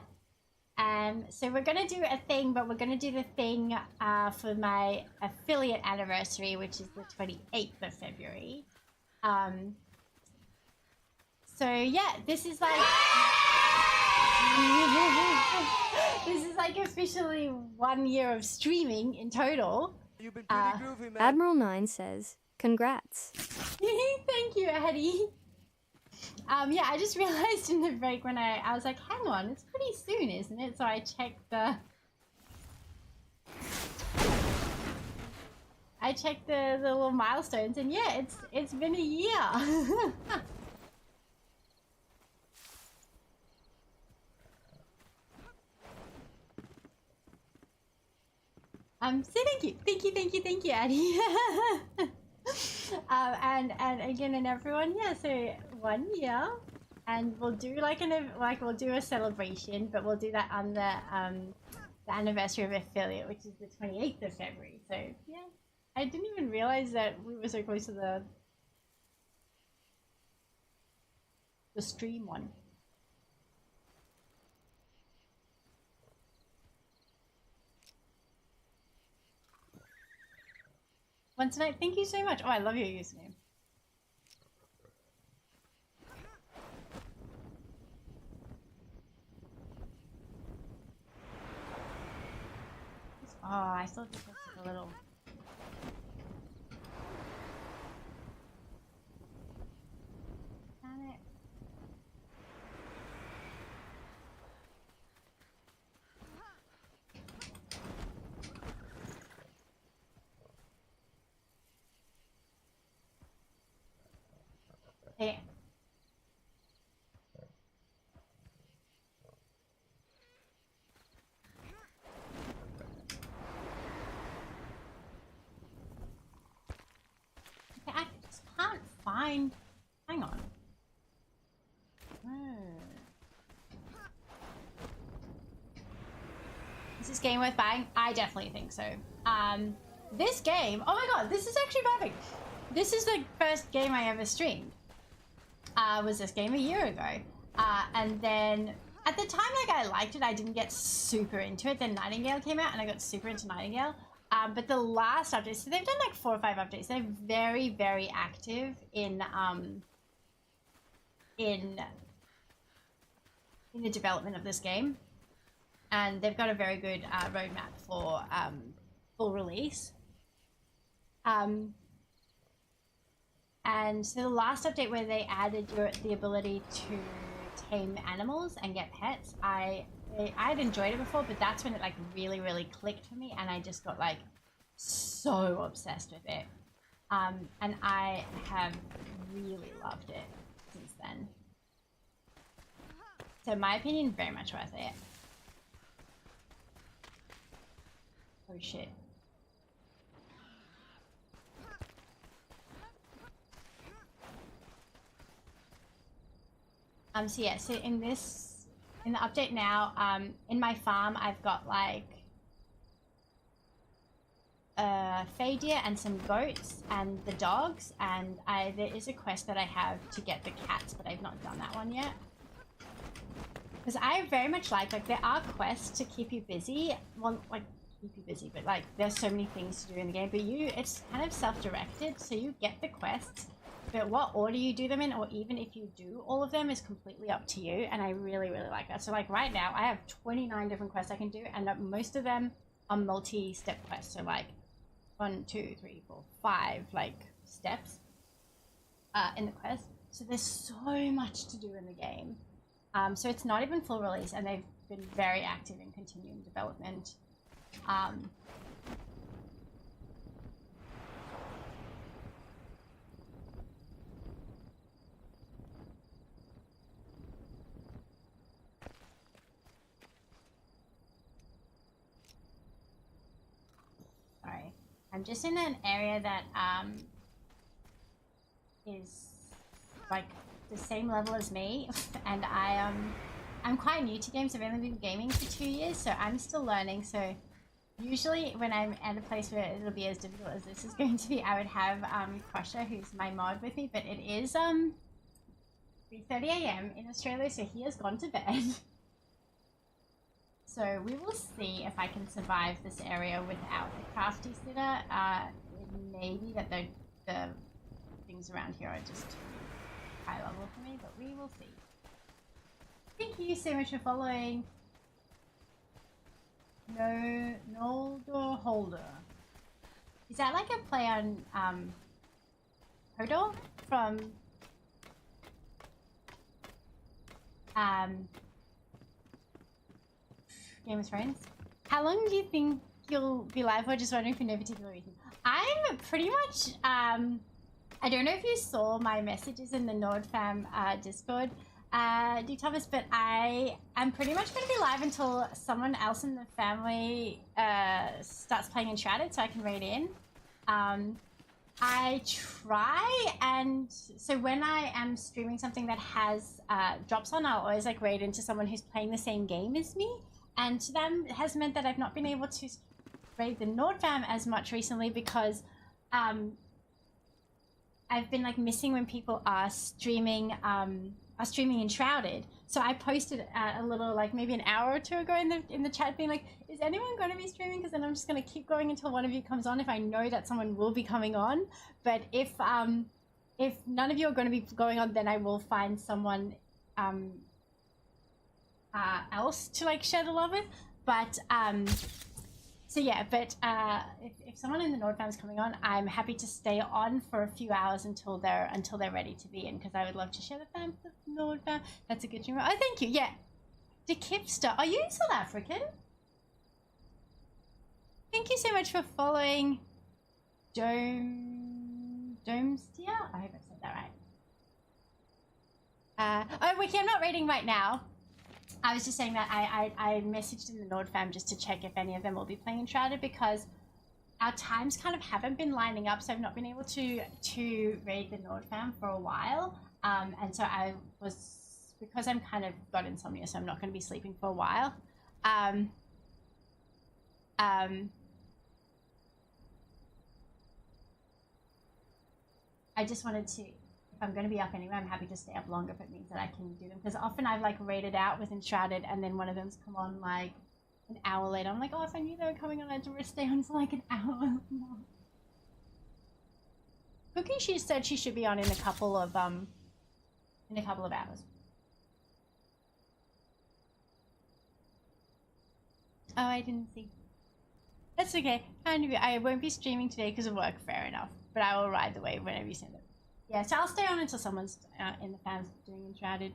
So we're gonna do a thing, but we're gonna do the thing for my affiliate anniversary, which is the 28th of February. So yeah, this is like This is like officially 1 year of streaming in total. You've been pretty groovy, man. Admiral 9 says, congrats. Thank you, Eddie. Yeah, I just realized in the break when I was like, hang on, it's pretty soon, isn't it? So I checked the little milestones, and yeah, it's been a year. So thank you, Addie. And again, and everyone, yeah. So 1 year, and we'll do we'll do a celebration, but we'll do that on the anniversary of affiliate, which is the 28th of February. So yeah, I didn't even realize that we were so close to the stream one. Once tonight, thank you so much. Oh, I love your username. Oh, I still just a little. Damn it. Hey. Okay, I just can't find. Hang on. Is this game worth buying? I definitely think so. This game. Oh my god, this is actually perfect. This is the first game I ever streamed. Was this game a year ago, and then at the time, like, I liked it. I didn't get super into it. Then Nightingale came out and I got super into Nightingale, but the last updates, so they've done like 4 or 5 updates. They're very, very active in the development of this game, and they've got a very good roadmap for full release. And so the last update where they added the ability to tame animals and get pets, I'd enjoyed it before, but that's when it like really, really clicked for me, and I just got like so obsessed with it. And I have really loved it since then. So in my opinion, very much worth it. Oh shit. So yeah, so in the update now, in my farm, I've got like fey deer and some goats and the dogs, and there is a quest that I have to get the cats, but I've not done that one yet. Because I very much like there are quests to keep you busy, well, like keep you busy, but like there's so many things to do in the game, but it's kind of self-directed, so you get the quests, but what order you do them in, or even if you do all of them, is completely up to you, and I really, really like that. So like right now, I have 29 different quests I can do, and most of them are multi-step quests, so like 1, 2, 3, 4, 5 like steps in the quest. So there's so much to do in the game. So it's not even full release, and they've been very active in continuing development. Sorry, I'm just in an area that is like the same level as me, and I'm quite new to games. I've only been gaming for 2 years, so I'm still learning. So usually when I'm at a place where it'll be as difficult as this is going to be, I would have Crusher, who's my mod, with me, but it is 3:30 AM in Australia, so he has gone to bed. So we will see if I can survive this area without the crafty sitter. It may be that the things around here are just high level for me, but we will see. Thank you so much for following. No, Nolder Holder. Is that like a play on Hodor from Game of Thrones? How long do you think you'll be live for? Just wondering for no particular reason. I'm pretty much I don't know if you saw my messages in the NordFam Discord, D Thomas, but I am pretty much going to be live until someone else in the family starts playing Enshrouded, so I can raid in. I try, and so when I am streaming something that has drops on, I'll always like raid into someone who's playing the same game as me, and that has meant that I've not been able to raid the NordFam as much recently because I've been like missing when people are streaming Enshrouded. So I posted a little like maybe an hour or two ago in the chat being like, is anyone going to be streaming? Because then I'm just going to keep going until one of you comes on if I know that someone will be coming on. But if none of you are going to be going on, then I will find someone else to like share the love with. But so yeah, but if someone in the NordFam is coming on, I'm happy to stay on for a few hours until they're ready to be in, because I would love to share the fam with the NordFam. That's a good stream. Oh, thank you. Yeah, the Kipster. Are you South African? Thank you so much for following. Domestia. I hope I said that right. Oh, Wiki, I'm not reading right now. I was just saying that I messaged in the NordFam just to check if any of them will be playing Enshrouded, because our times kind of haven't been lining up, so I've not been able to raid the NordFam for a while. And so because I'm kind of got insomnia, so I'm not going to be sleeping for a while. I just wanted to, if I'm going to be up anyway, I'm happy to stay up longer if it means that I can do them. Because often I've like raided out with Enshrouded and then one of them's come on like an hour later. I'm like, oh, if I knew they were coming on, I'd stay on for like an hour more. Cookie, she said she should be on in a couple of hours. Oh, I didn't see. That's okay. I won't be streaming today because of work, fair enough. But I will ride the wave whenever you send it. Yeah, so I'll stay on until someone's in the fans doing Enshrouded.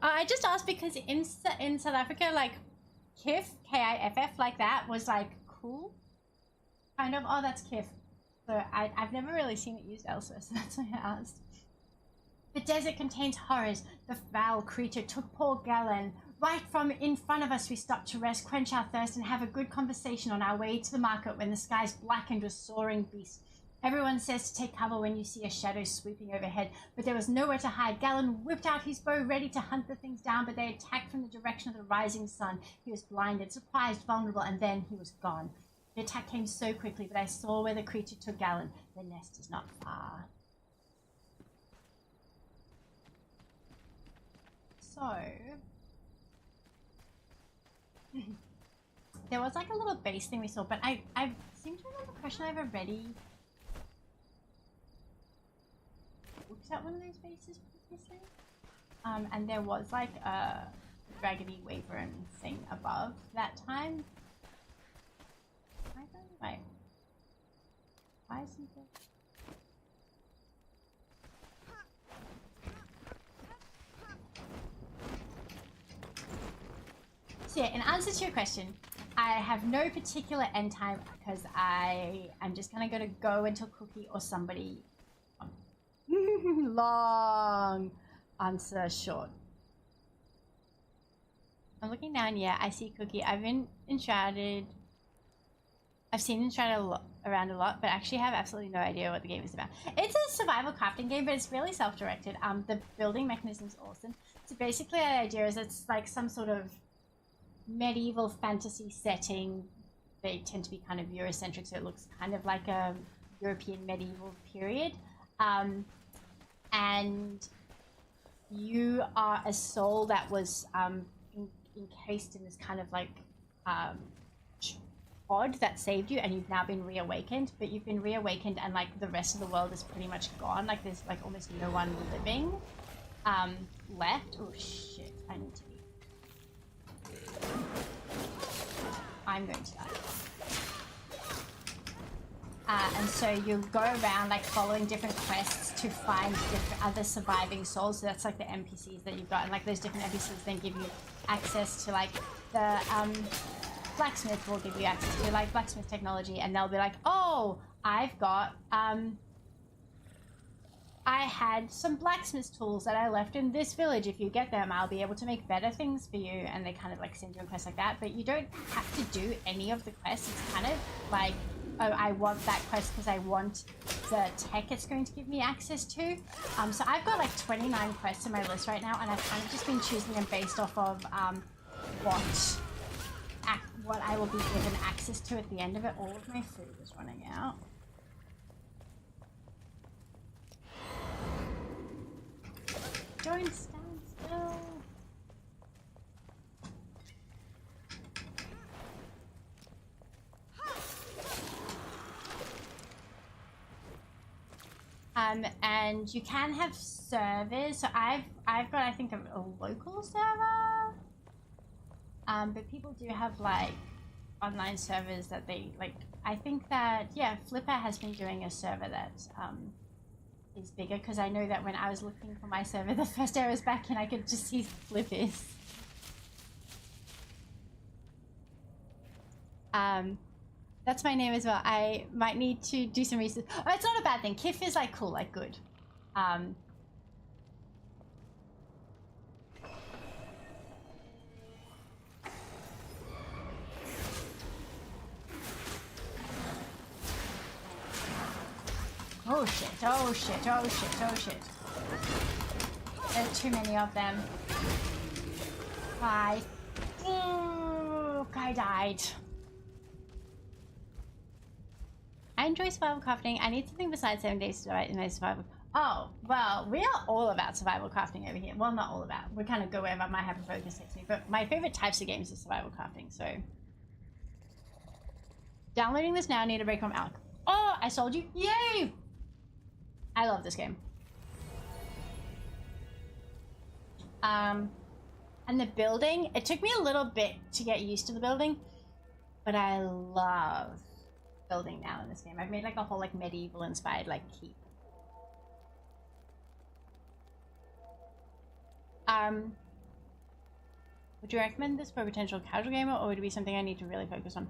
I just asked because in South Africa, like, KIF, K-I-F-F, like that, was like cool. Kind of, oh, that's KIF. So I've never really seen it used elsewhere, so that's why I asked. The desert contains horrors. The foul creature took poor Galen. Right from in front of us, we stopped to rest, quench our thirst, and have a good conversation on our way to the market when the skies blackened with soaring beasts. Everyone says to take cover when you see a shadow sweeping overhead, but there was nowhere to hide. Galen whipped out his bow, ready to hunt the things down, but they attacked from the direction of the rising sun. He was blinded, surprised, vulnerable, and then he was gone. The attack came so quickly, but I saw where the creature took Galen. The nest is not far. So... there was like a little base thing we saw, but I seem to remember a question I've already looked at one of those bases previously. And there was like a raggedy wyvern thing above that time. Wait. Why isn't it? So yeah, in answer to your question, I have no particular end time because I'm just gonna go until Cookie or somebody. Long answer short. I'm looking down. Yeah, I see Cookie. I've been Enshrouded. I've seen Enshrouded around a lot, but actually have absolutely no idea what the game is about. It's a survival crafting game, but it's really self-directed. The building mechanism is awesome. So basically, the idea is it's like some sort of medieval fantasy setting. They tend to be kind of Eurocentric, so it looks kind of like a European medieval period. And you are a soul that was encased in this kind of like pod that saved you, and you've now been reawakened, but you've been reawakened and like the rest of the world is pretty much gone. Like there's like almost no one living left. Oh shit, I need to be I'm going to die. And so you go around like following different quests to find different other surviving souls. So that's like the NPCs that you've got, and like those different NPCs then give you access to like the blacksmith will give you access to like blacksmith technology, and they'll be like, oh, I've got I had some blacksmith tools that I left in this village. If you get them, I'll be able to make better things for you. And they kind of like send you a quest like that, but you don't have to do any of the quests. It's kind of like, oh, I want that quest because I want the tech it's going to give me access to. So I've got like 29 quests in my list right now, and I've kind of just been choosing them based off of what I will be given access to at the end of it. All of my food is running out. Don't stand still. And you can have servers. So I've got, I think, a local server. But people do have like online servers that they like. I think that, yeah, Flipper has been doing a server that is bigger, because I know that when I was looking for my server the first day I was back in, I could just see Flippers. That's my name as well. I might need to do some research. Oh, it's not a bad thing. Kif is like cool, like good. Oh shit, oh shit, oh shit, oh shit. There's too many of them. Bye. Oh, I died. I enjoy survival crafting. I need something besides 7 days to survive in my survival. Oh, well, we are all about survival crafting over here. Well, not all about. We kind of go wherever my hyper-focus takes me. But my favorite types of games is survival crafting, so. Downloading this now, need a break from Alec. Oh, I sold you. Yay! I love this game. And the building, it took me a little bit to get used to the building, but I love building now in this game. I've made like a whole like medieval inspired like keep. Would you recommend this for a potential casual gamer, or would it be something I need to really focus on?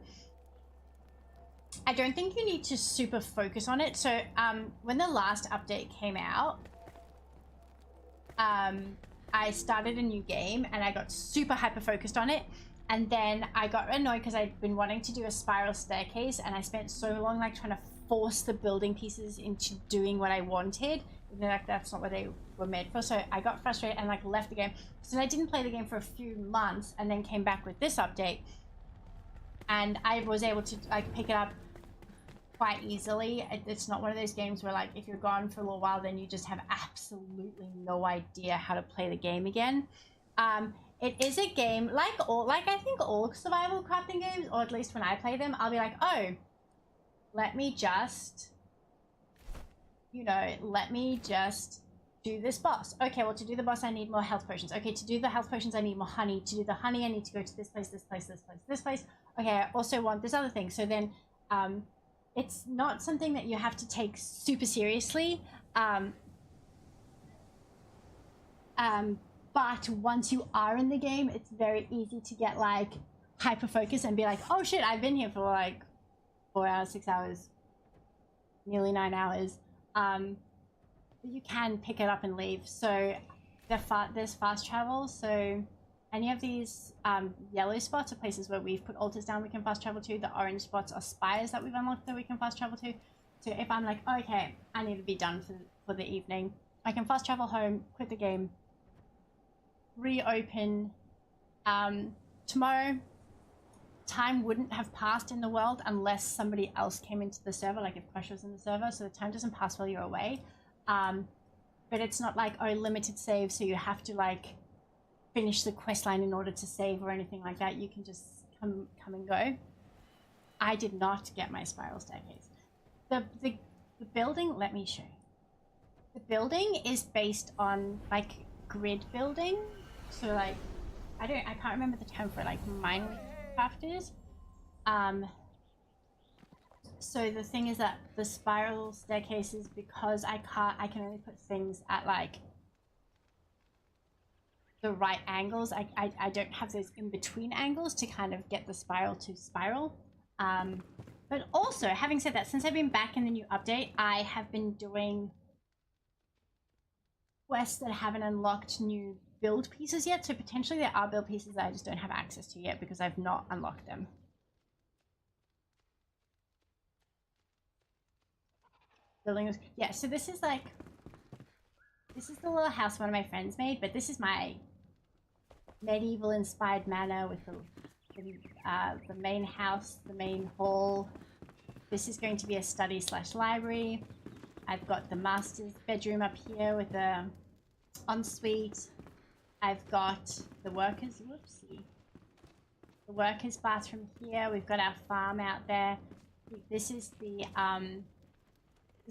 I don't think you need to super focus on it. So when the last update came out, I started a new game and I got super hyper focused on it, and then I got annoyed because I'd been wanting to do a spiral staircase, and I spent so long like trying to force the building pieces into doing what I wanted, even though like that's not what they were made for. So I got frustrated and like left the game. So I didn't play the game for a few months, and then came back with this update, and I was able to like pick it up quite easily. It's not one of those games where like if you're gone for a little while then you just have absolutely no idea how to play the game again. It is a game like I think all survival crafting games, or at least when I play them, I'll be like, oh, let me just, you know, let me just do this boss. Okay, well, to do the boss I need more health potions. Okay, to do the health potions I need more honey. To do the honey I need to go to this place, this place, this place, this place. Okay, I also want this other thing. So then it's not something that you have to take super seriously. But once you are in the game, it's very easy to get like hyper focused and be like, oh shit, I've been here for like 4 hours, 6 hours, nearly 9 hours. You can pick it up and leave. So there's fast travel. So any of these yellow spots are places where we've put altars down we can fast travel to. The orange spots are spires that we've unlocked that we can fast travel to. So if I'm like, okay, I need to be done for the evening, I can fast travel home, quit the game, reopen. Tomorrow, time wouldn't have passed in the world unless somebody else came into the server, like if Crush was in the server, so the time doesn't pass while you're away. But it's not like, oh, limited save, so you have to like finish the quest line in order to save or anything like that. You can just come and go. I did not get my spiral staircase. The building, let me show you. The building is based on like grid building. So like, I can't remember the term for it, like Minecrafters. So the thing is that the spiral staircases, because I can only put things at like the right angles. I don't have those in between angles to kind of get the spiral to spiral. But also, having said that, since I've been back in the new update, I have been doing quests that haven't unlocked new build pieces yet. So potentially there are build pieces that I just don't have access to yet because I've not unlocked them. Yeah, so this is like, this is the little house one of my friends made, but this is my medieval inspired manor with the main house, the main hall. This is going to be a study / library. I've got the master's bedroom up here with the ensuite. I've got the workers, whoopsie. The workers' bathroom here. We've got our farm out there. This is the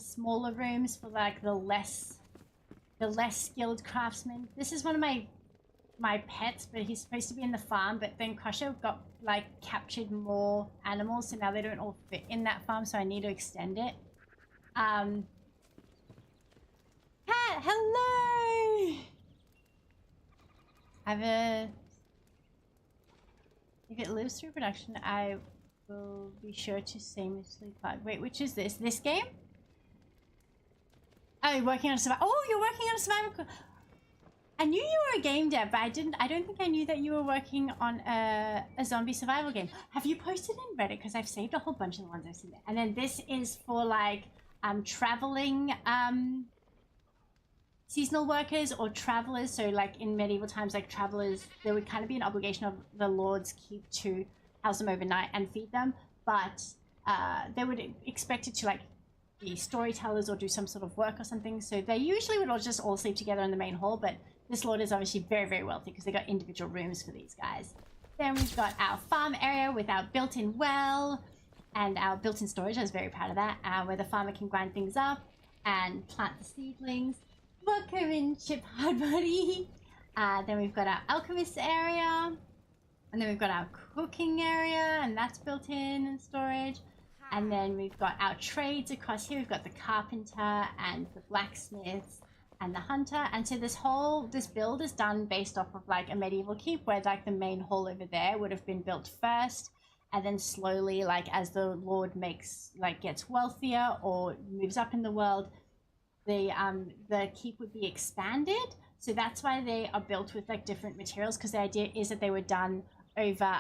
smaller rooms for like the less skilled craftsmen. This is one of my pets, but he's supposed to be in the farm, but then Crusher got like captured more animals, so now they don't all fit in that farm, so I need to extend it. Cat, hello! If it lives through production, I will be sure to seamlessly plug. Wait, which is this? This game? Oh, you're working on a survival. Oh, you're working on a survival. I knew you were a game dev, but I don't think I knew that you were working on a zombie survival game. Have you posted in Reddit? Because I've saved a whole bunch of the ones I've seen there. And then this is for like traveling seasonal workers or travelers. So like in medieval times, like travelers, there would kind of be an obligation of the Lord's keep to house them overnight and feed them. But they would expect it to like be storytellers or do some sort of work or something. So they usually would all just all sleep together in the main hall, but this lord is obviously very, very wealthy because they got individual rooms for these guys. Then we've got our farm area with our built-in well and our built-in storage. I was very proud of that, where the farmer can grind things up and plant the seedlings. Welcome in, Chip Hard Buddy. Then we've got our alchemist area, and then we've got our cooking area, and that's built in and storage. And then we've got our trades across here. We've got the carpenter and the blacksmiths and the hunter. And so this build is done based off of like a medieval keep, where like the main hall over there would have been built first, and then slowly, like as the lord gets wealthier or moves up in the world, the keep would be expanded. So that's why they are built with like different materials, because the idea is that they were done over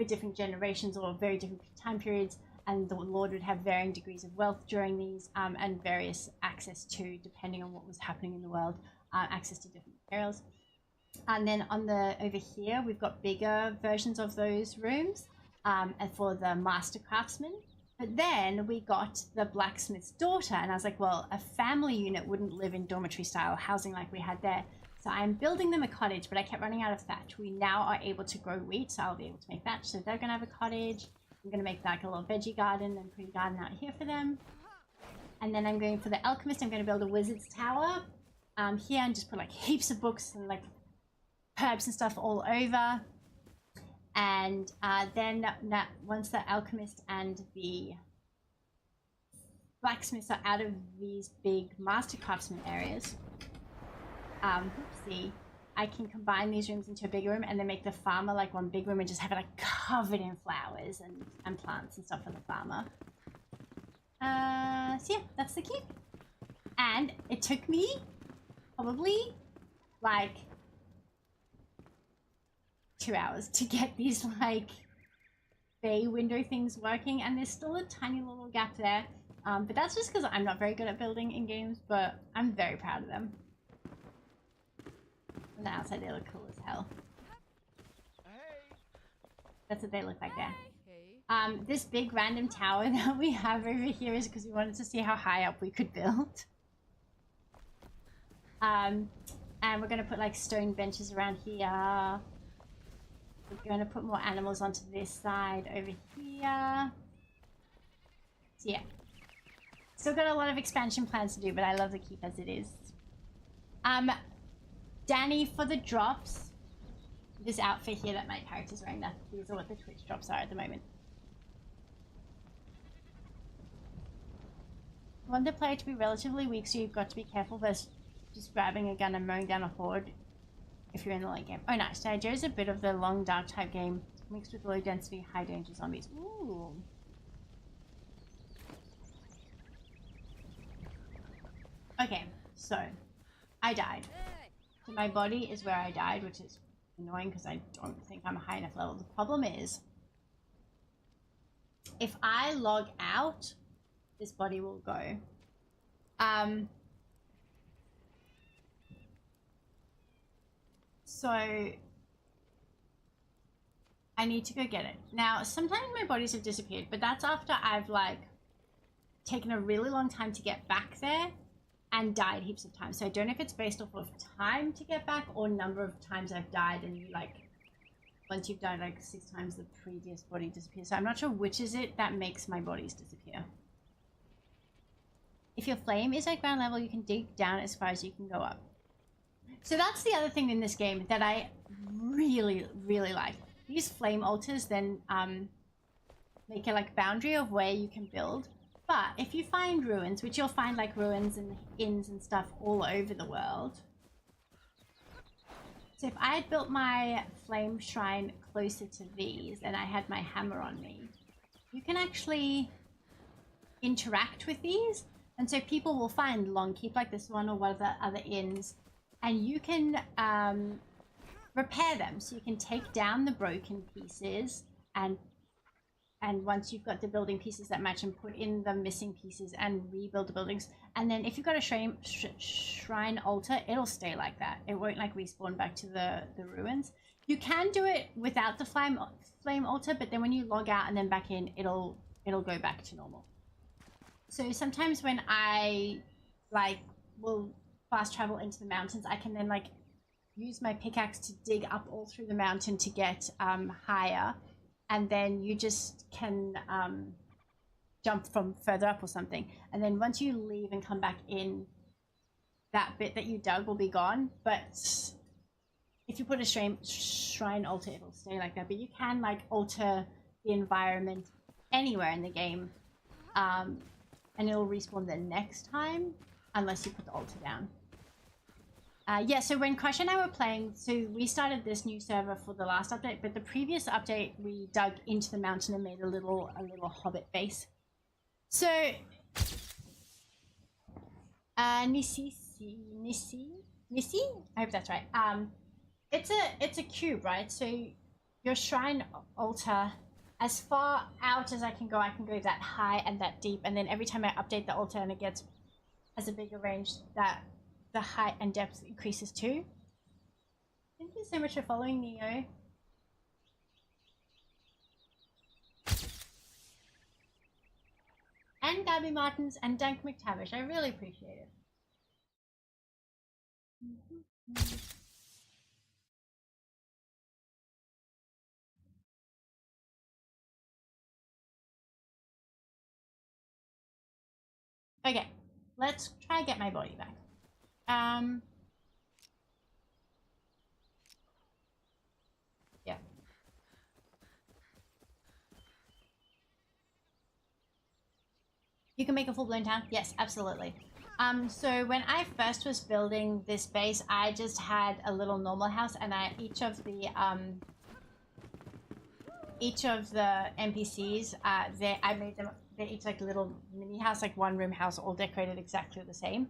different generations or very different time periods, and the lord would have varying degrees of wealth during these, and various access to, depending on what was happening in the world, access to different materials. And then over here we've got bigger versions of those rooms, and for the master craftsman. But then we got the blacksmith's daughter, and I was like, well, a family unit wouldn't live in dormitory style housing like we had there. So I'm building them a cottage, but I kept running out of thatch. We now are able to grow wheat, so I'll be able to make thatch. So they're going to have a cottage. I'm going to make like a little veggie garden and pretty garden out here for them. And then I'm going for the alchemist. I'm going to build a wizard's tower here and just put like heaps of books and like herbs and stuff all over. And then once the alchemist and the blacksmiths are out of these big master craftsman areas, oopsie, I can combine these rooms into a big room and then make the farmer like one big room and just have it like covered in flowers and plants and stuff for the farmer. So yeah, that's the keep. And it took me probably like 2 hours to get these like bay window things working, and there's still a tiny little gap there. But that's just because I'm not very good at building in games, but I'm very proud of them. On the outside, they look cool as hell. That's what they look like there. This big random tower that we have over here is because we wanted to see how high up we could build. And we're going to put like stone benches around here. We're going to put more animals onto this side over here. So yeah. Still got a lot of expansion plans to do, but I love the keep as it is. Danny, for the drops, this outfit here that my character's wearing. These are what the Twitch drops are at the moment. I want the player to be relatively weak, so you've got to be careful versus just grabbing a gun and mowing down a horde if you're in the late game. Oh nice, the idea is a bit of the long dark type game mixed with low density, high danger zombies. Ooh. Okay, so I died. So my body is where I died, which is annoying because I don't think I'm a high enough level. The problem is, if I log out, this body will go. So I need to go get it. Now, sometimes my bodies have disappeared, but that's after I've like taken a really long time to get back there and died heaps of times. So I don't know if it's based off of time to get back or number of times I've died, and you like, once you've died like 6 times, the previous body disappears. So I'm not sure which is it that makes my bodies disappear. If your flame is at ground level, you can dig down as far as you can go up. So that's the other thing in this game that I really, really like. These flame altars then make a like boundary of where you can build. But if you find ruins, which you'll find like ruins and inns and stuff all over the world. So if I had built my flame shrine closer to these and I had my hammer on me, you can actually interact with these. And so people will find Longkeep like this one or one of the other inns, and you can repair them. So you can take down the broken pieces, and once you've got the building pieces that match, and put in the missing pieces and rebuild the buildings. And then if you've got a shrine altar, it'll stay like that. It won't like respawn back to the ruins. You can do it without the flame altar, but then when you log out and then back in, it'll go back to normal. So sometimes when I like will fast travel into the mountains, I can then like use my pickaxe to dig up all through the mountain to get higher, and then you just can jump from further up or something. And then once you leave and come back in, that bit that you dug will be gone. But if you put a shrine altar, it'll stay like that. But you can like alter the environment anywhere in the game. And it'll respawn the next time, unless you put the altar down. Yeah, so when Crush and I were playing, so we started this new server for the last update, but the previous update, we dug into the mountain and made a little hobbit base. So, Nissi? I hope that's right. It's a cube, right? So your shrine altar, as far out as I can go that high and that deep, and then every time I update the altar and it gets as a bigger range, that the height and depth increases too. Thank you so much for following, Neo. And Gabby Martins and Dank McTavish, I really appreciate it. Okay, let's try to get my body back. Yeah. You can make a full-blown town? Yes, absolutely. So when I first was building this base, I just had a little normal house, and each of the NPCs, I made them. They're each like a little mini house, like one room house, all decorated exactly the same.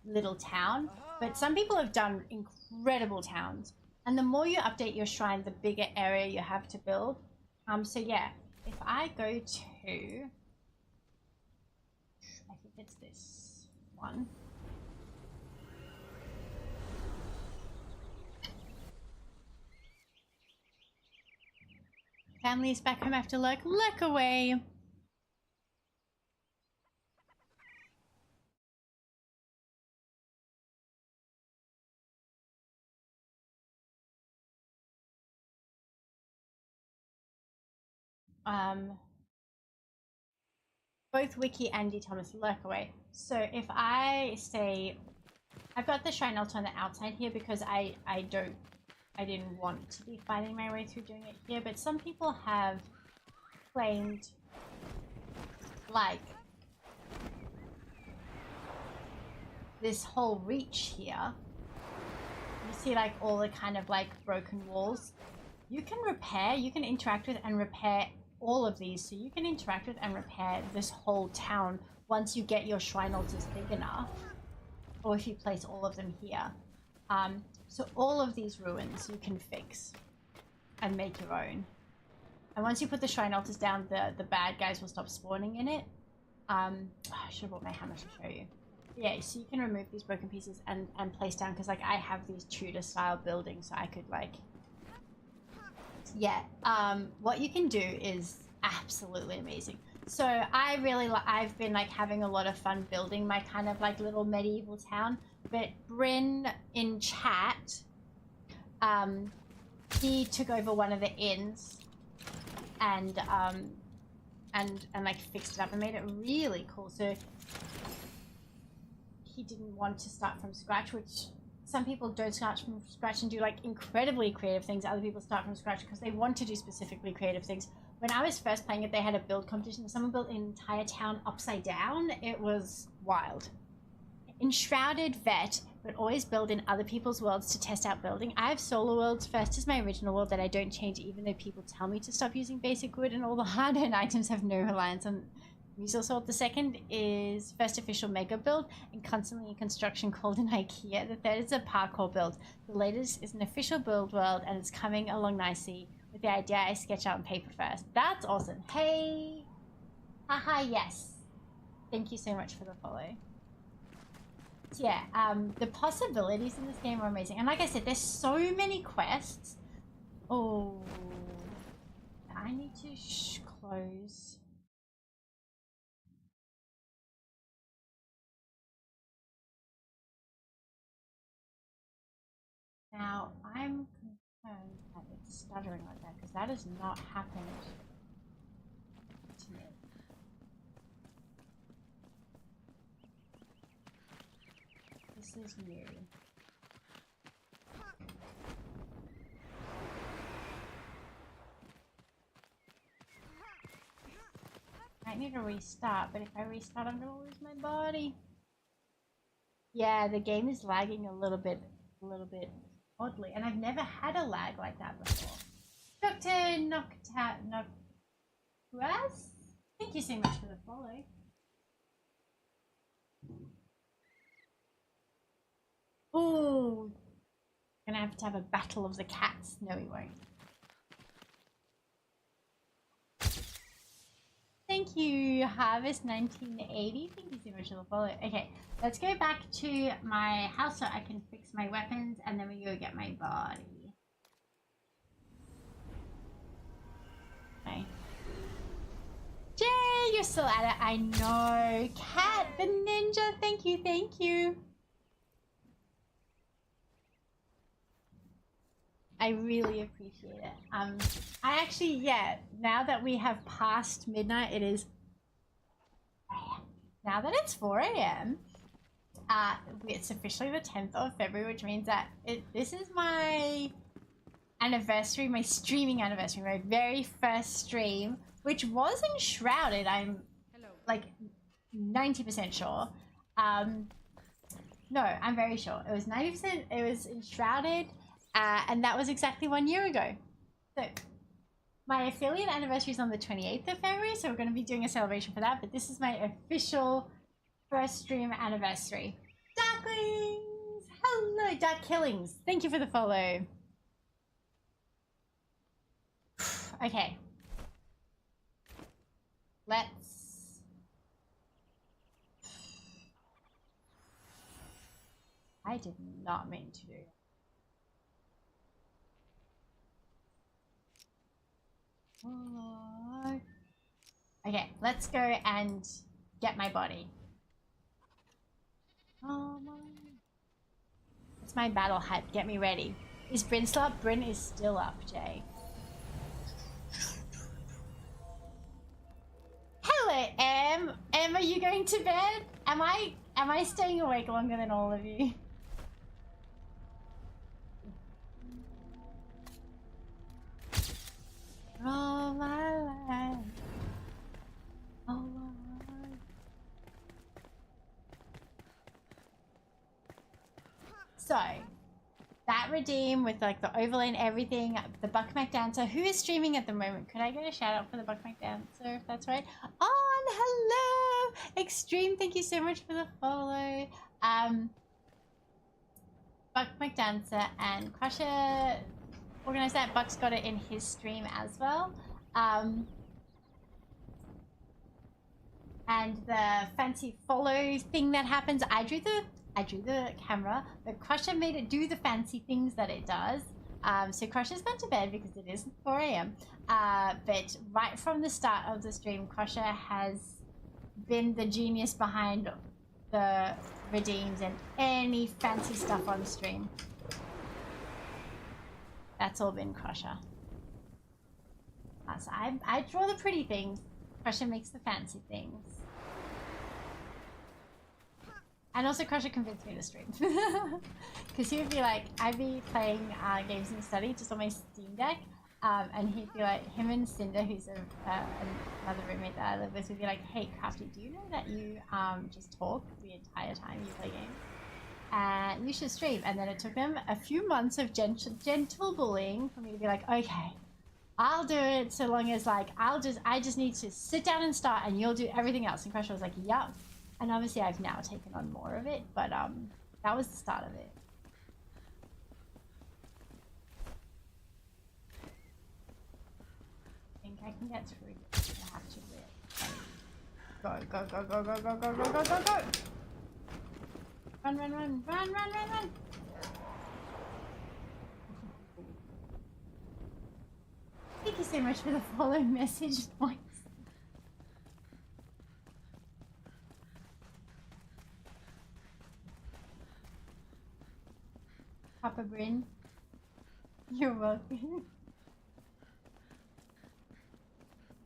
Little town. But some people have done incredible towns. And the more you update your shrine, the bigger area you have to build. So yeah, if I go to, I think it's this one. Family's back home after lurk away. Both Wiki and D. Thomas lurk away. So if I say, I've got the shrine altar on the outside here because I don't I didn't want to be fighting my way through doing it here, but some people have claimed, like, this whole reach here. You see, like, all the kind of, like, broken walls. You can repair, you can interact with and repair all of these. So you can interact with and repair this whole town once you get your shrine altars big enough. Or if you place all of them here. So all of these ruins you can fix and make your own. And once you put the shrine altars down, the bad guys will stop spawning in it. I should have brought my hammer to show you. Yeah, so you can remove these broken pieces and place down, because like I have these Tudor style buildings, so I could like, yeah. What you can do is absolutely amazing. So I've been like having a lot of fun building my kind of like little medieval town. But Bryn in chat, he took over one of the inns and like fixed it up and made it really cool. So he didn't want to start from scratch, which some people don't start from scratch and do like incredibly creative things. Other people start from scratch because they want to do specifically creative things. When I was first playing it, they had a build competition. Someone built an entire town upside down. It was wild. Enshrouded vet, but always build in other people's worlds to test out building. I have solo worlds. First is my original world that I don't change even though people tell me to stop using basic wood, and all the hard-earned items have no reliance on resource salt. The second is first official mega build and constantly in construction called an IKEA. The third is a parkour build. The latest is an official build world and it's coming along nicely with the idea I sketch out on paper first. That's awesome. Hey! Haha, yes. Thank you so much for the follow. So yeah, the possibilities in this game are amazing. And like I said, there's so many quests. Oh, I need to close. Now, I'm concerned that it's stuttering like that, because that has not happened to me. This is new. I need to restart, but if I restart, I'm gonna lose my body. Yeah, the game is lagging a little bit oddly, and I've never had a lag like that before. Dr. Noctas, thank you so much for the follow. Ooh, gonna have to have a battle of the cats. No, we won't. Thank you, Harvest 1980. Thank you so much for the follow. Okay, let's go back to my house so I can fix my weapons, and then we go get my body. Okay. Jay, you're still at it. I know. Cat the ninja. Thank you. Thank you. I really appreciate it. I actually, yeah, now that we have passed midnight, it is 4 a.m. Now that it's 4 a.m., it's officially the 10th of February, which means that this is my anniversary, my streaming anniversary, my very first stream, which was enshrouded. I'm like 90% sure. No, I'm very sure. It was 90%, it was enshrouded. And that was exactly 1 year ago. So my affiliate anniversary is on the 28th of February, so we're going to be doing a celebration for that. But this is my official first stream anniversary. Darklings! Hello, Dark Killings. Thank you for the follow. Okay. I did not mean to do that. Okay, let's go and get my body. Oh my. It's my battle hat. Get me ready. Is Bryn still up? Bryn is still up, Jay. Hello, Em. Em, are you going to bed? Am I staying awake longer than all of you? All my life. All my life. So, that redeem with like the overlay and everything, the Buckmac Dancer, who is streaming at the moment. Could I get a shout out for the Buckmac Dancer if that's right? On, hello! Extreme, thank you so much for the follow. Buckmac Dancer and Crusher organized that. Buck's got it in his stream as well. And the fancy follow thing that happens, I drew the camera, but Crusher made it do the fancy things that it does. So Crusher's gone to bed because it is 4 a.m. But right from the start of the stream, Crusher has been the genius behind the redeems and any fancy stuff on stream. That's all been Crusher. So I draw the pretty things. Crusher makes the fancy things. And also Crusher convinced me to stream. Because he would be like, I'd be playing games and study just on my Steam Deck. And he'd be like, him and Cinder, who's another roommate that I live with, would be like, hey Crafty, do you know that you just talk the entire time you play games? And you should stream. And then it took them a few months of gentle bullying for me to be like, okay, I'll do it so long as like, I just need to sit down and start and you'll do everything else. And Crusher was like, yup. And obviously I've now taken on more of it, but that was the start of it. I think I can get through this. I have to go, go, go, go, go, go, go, go, go, go, go! Run, run, run, run, run, run, run! Thank you so much for the follow message points. Papa Bryn, you're welcome.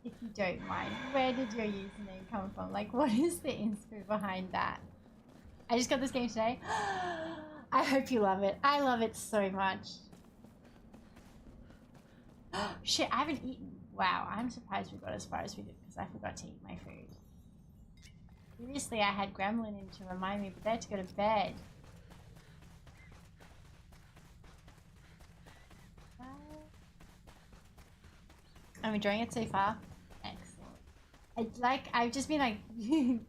If you don't mind, where did your username come from? Like, what is the inspo behind that? I just got this game today. I hope you love it. I love it so much. Shit, I haven't eaten. Wow, I'm surprised we got as far as we did because I forgot to eat my food. Previously, I had Gremlin in to remind me, but they had to go to bed. I'm enjoying it so far. Excellent. I've just been like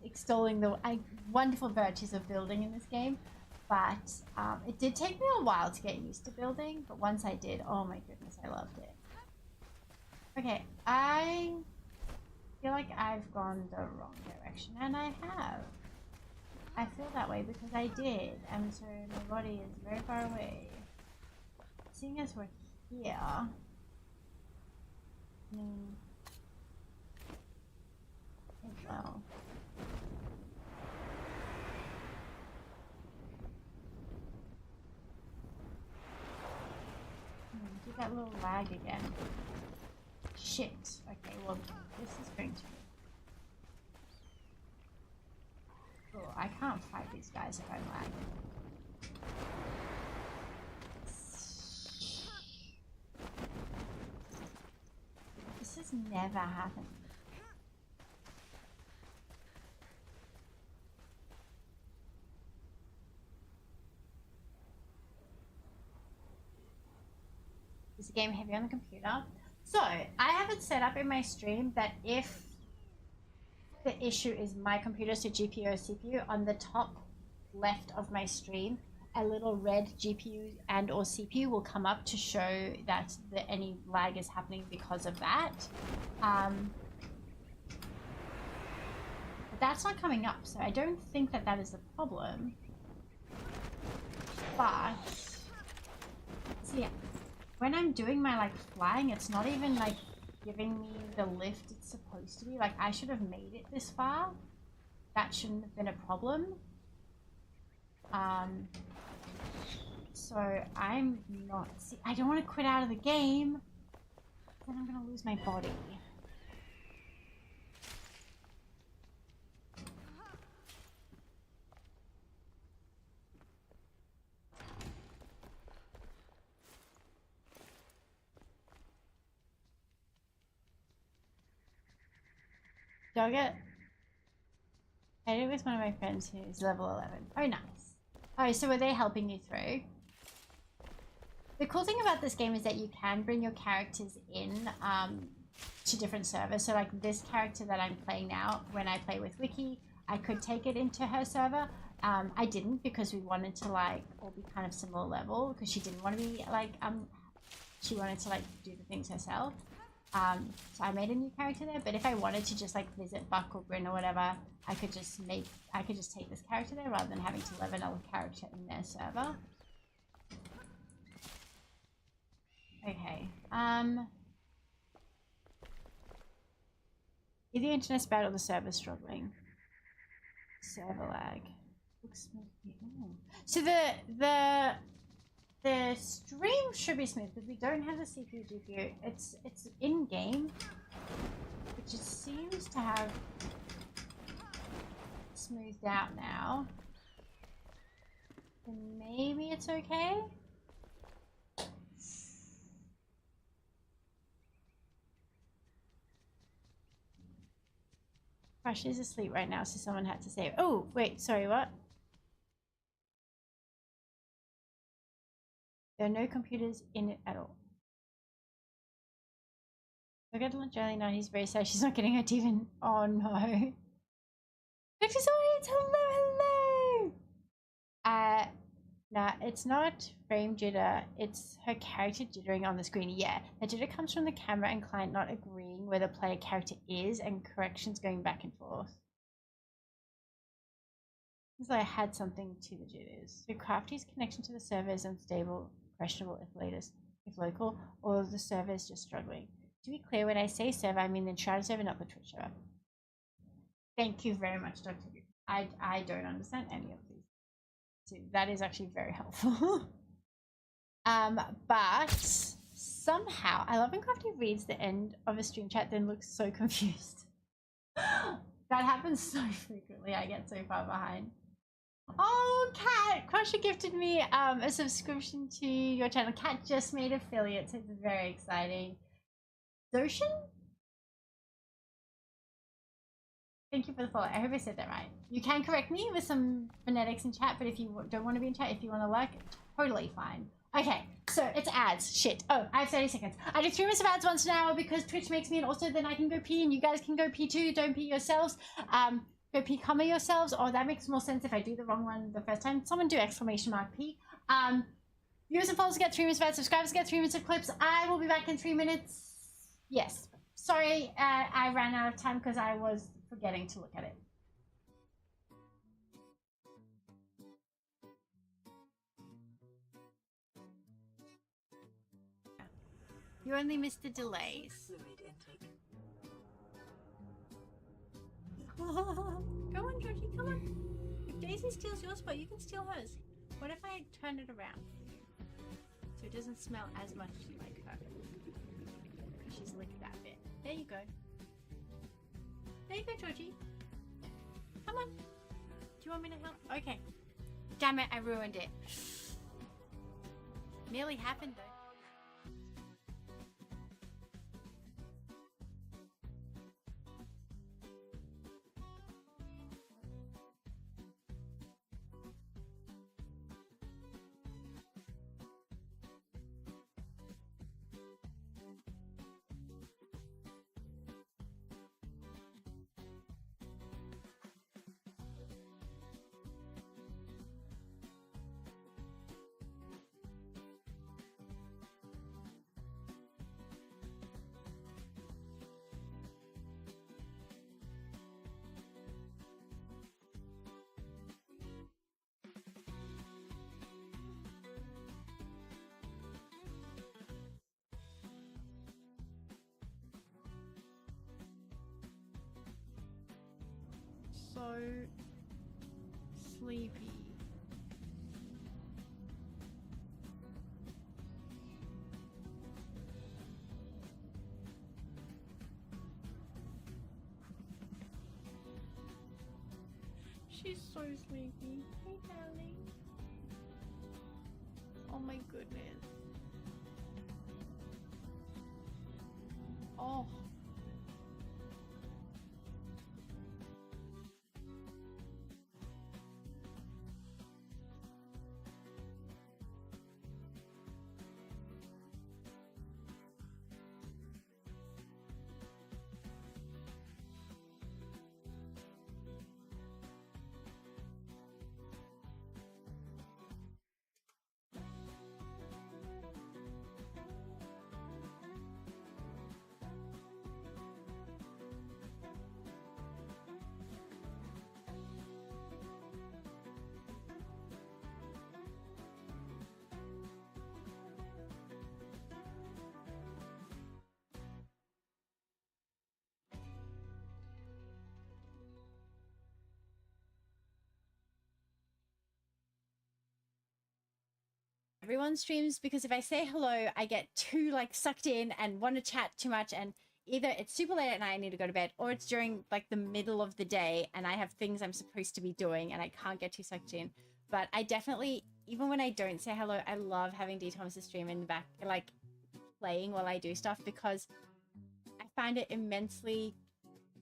extolling the wonderful virtues of building in this game, but it did take me a while to get used to building. But once I did, oh my goodness, I loved it. Okay, I feel like I've gone the wrong direction, and I have. I feel that way because I did, and so my body is very far away. Seeing as we're here. Well. Do that little lag again. Shit. Okay, well, this is going to be... Oh, I can't fight these guys if I'm lagging. This has never happened. Is the game heavy on the computer? So, I have it set up in my stream that if the issue is my computer, so GPU or CPU, on the top left of my stream, a little red GPU and or CPU will come up to show that any lag is happening because of that. But that's not coming up, so I don't think that that is a problem. But, see, when I'm doing my like flying, it's not even like giving me the lift it's supposed to be. Like, I should have made it this far. That shouldn't have been a problem. So I'm not, see, I don't want to quit out of the game. Then I'm gonna lose my body. Dog it. I did it with one of my friends who's level 11. Oh, nice. Oh, so were they helping you through? The cool thing about this game is that you can bring your characters in to different servers. So like this character that I'm playing now, when I play with Wiki, I could take it into her server. I didn't because we wanted to like all be kind of similar level because she didn't want to be like, she wanted to like do the things herself. So I made a new character there, but if I wanted to just like visit Buck or Grin or whatever, I could just take this character there rather than having to level another character in their server. Okay. Is the internet's bad or the server's struggling? Server lag. Looks smooth. Ooh. So the stream should be smooth because we don't have the CPU GPU. It's in game, which it seems to have smoothed out now. And maybe it's okay. Crush is asleep right now, so someone had to save. Oh, wait, sorry, what? There are no computers in it at all. Look at lunch early now, he's very sad she's not getting her TV. Oh no. Victor's always hello, hello! Nah, it's not frame jitter, it's her character jittering on the screen. Yeah, the jitter comes from the camera and client not agreeing where the player character is and corrections going back and forth. It's like I had something to the jitters. So Crafty's connection to the server is unstable, questionable if local, or the server is just struggling. To be clear, when I say server, I mean the Shroud server, not the Twitch server. Thank you very much, Dr. Gu. I don't understand any of these. So that is actually very helpful. But somehow, I love when Crafty reads the end of a stream chat, then looks so confused. That happens so frequently, I get so far behind. Oh, Kat! Crusher gifted me a subscription to your channel. Kat just made affiliate, so it's very exciting. Doshin? Thank you for the follow. I hope I said that right. You can correct me with some phonetics in chat, but if you don't want to be in chat, if you want to like, totally fine. Okay, so it's ads. Shit. Oh, I have 30 seconds. I do 3 minutes of ads once an hour because Twitch makes me, and also then I can go pee and you guys can go pee too. Don't pee yourselves. Go pee, comma yourselves. Or that makes more sense if I do the wrong one the first time. Someone do exclamation mark pee. Viewers and followers get 3 minutes of ads. Subscribers get 3 minutes of clips. I will be back in 3 minutes. Yes. Sorry, I ran out of time because I was forgetting to look at it. You only missed the delays. Go on, Georgie, come on. If Daisy steals your spot, you can steal hers. What if I turn it around for you? So it doesn't smell as much like her. Because she's licked that bit. There you go. There you go, Georgie. Come on. Do you want me to help? Okay. Damn it, I ruined it. Nearly happened though. So sleepy. She's so sleepy. Hey, darling. Oh my goodness. Oh. everyone's streams, because if I say hello, I get too like sucked in and want to chat too much, and either it's super late at night, I need to go to bed, or it's during like the middle of the day and I have things I'm supposed to be doing and I can't get too sucked in. But I definitely, even when I don't say hello, I love having D Thomas's stream in the back, like playing while I do stuff, because I find it immensely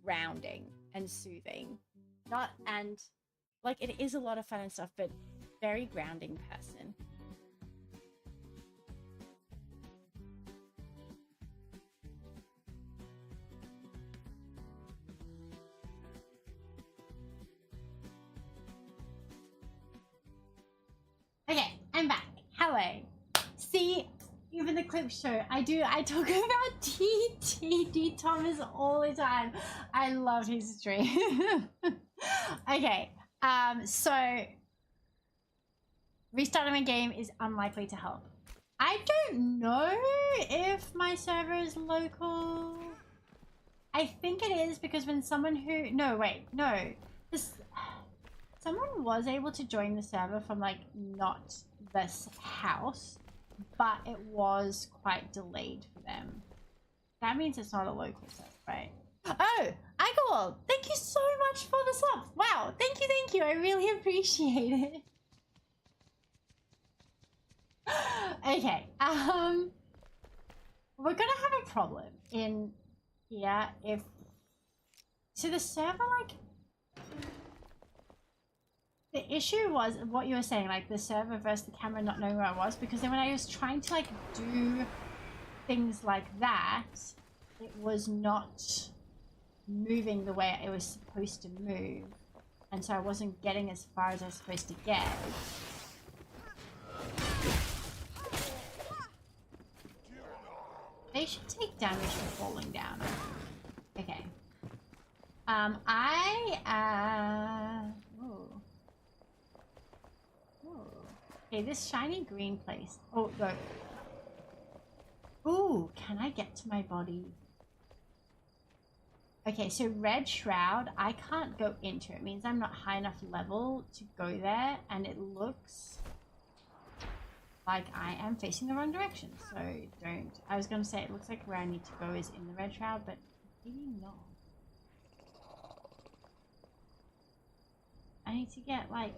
grounding and soothing. And like it is a lot of fun and stuff, but very grounding person. Okay, I'm back. Hello. See, even the clips show I talk about D Thomas all the time. I love his stream. Okay, so restarting my game is unlikely to help. I don't know if my server is local. I think it is, because when someone who someone was able to join the server from like not this house, but it was quite delayed for them. That means it's not a local server, right? Oh, Icawall, thank you so much for the sub. Wow, thank you. I really appreciate it. Okay, we're gonna have a problem in here if... So the server, like... The issue was what you were saying, like the server versus the camera not knowing where I was, because then when I was trying to like do things like that, it was not moving the way it was supposed to move, and so I wasn't getting as far as I was supposed to get. They should take damage for falling down. Okay. Okay, this shiny green place. Oh, no. Ooh, can I get to my body? Okay, so red shroud, I can't go into it. It means I'm not high enough level to go there, and it looks like I am facing the wrong direction, so don't. I was gonna say it looks like where I need to go is in the red shroud, but maybe not. I need to get like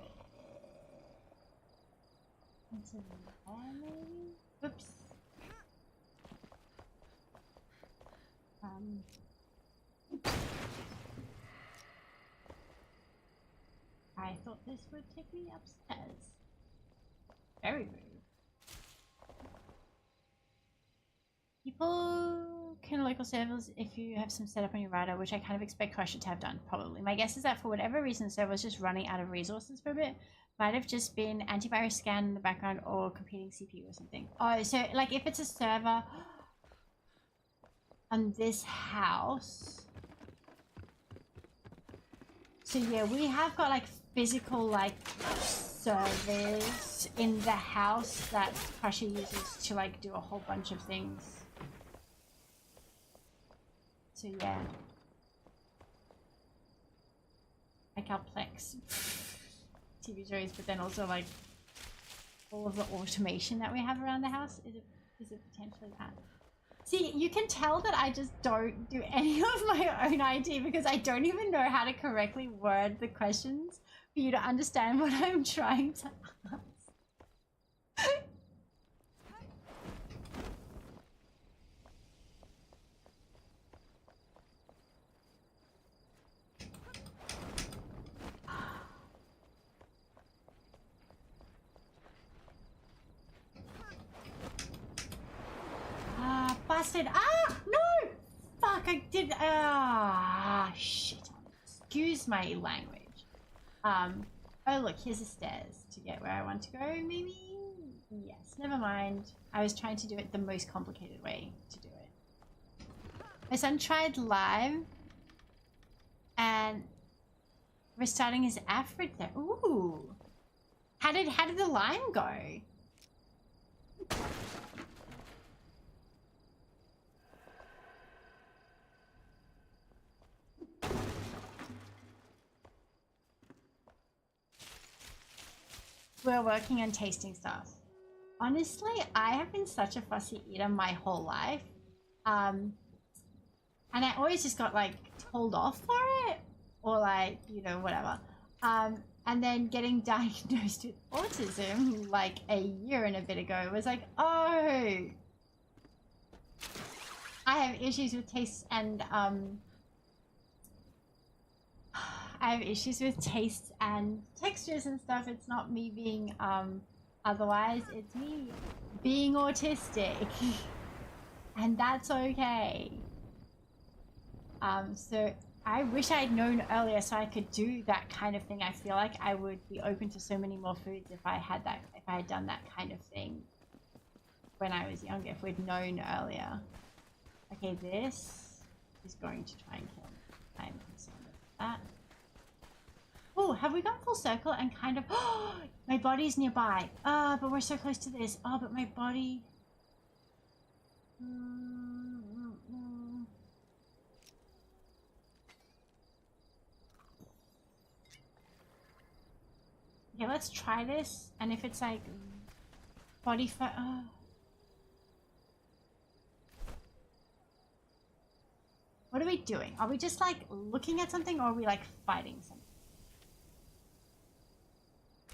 into there maybe? Oops. I thought this would take me upstairs. Very rude. People can local servers if you have some setup on your router, which I kind of expect Crusher to have done, probably. My guess is that for whatever reason, the server was just running out of resources for a bit. Might have just been antivirus scan in the background or competing CPU or something. Oh, so like if it's a server on this house. So yeah, we have got like physical like servers in the house that Crusher uses to like do a whole bunch of things. So yeah. Like our Plex TV shows, but then also like all of the automation that we have around the house. Is it potentially that? See, you can tell that I just don't do any of my own IT because I don't even know how to correctly word the questions for you to understand what I'm trying to ask. Busted. Ah, no! Fuck, I did. Ah, shit. Excuse my language. Oh, look, here's the stairs to get where I want to go, maybe? Yes, never mind. I was trying to do it the most complicated way to do it. My son tried live and restarting his Afrid there. Ooh. How did the line go? We're working on tasting stuff. Honestly, I have been such a fussy eater my whole life. And I always just got like told off for it, or like, you know, whatever. And then getting diagnosed with autism like a year and a bit ago was like, oh, I have issues with taste and I have issues with tastes and textures and stuff. It's not me being otherwise, it's me being autistic. And that's okay. So I wish I'd known earlier so I could do that kind of thing. I feel like I would be open to so many more foods if I had done that kind of thing when I was younger, if we'd known earlier. Okay, this is going to try and kill me. I'm concerned with that. Oh, have we gone full circle and kind of... Oh, my body's nearby. But we're so close to this. Oh, but my body... Okay, let's try this. And if it's like... Body fat... What are we doing? Are we just like looking at something, or are we like fighting something?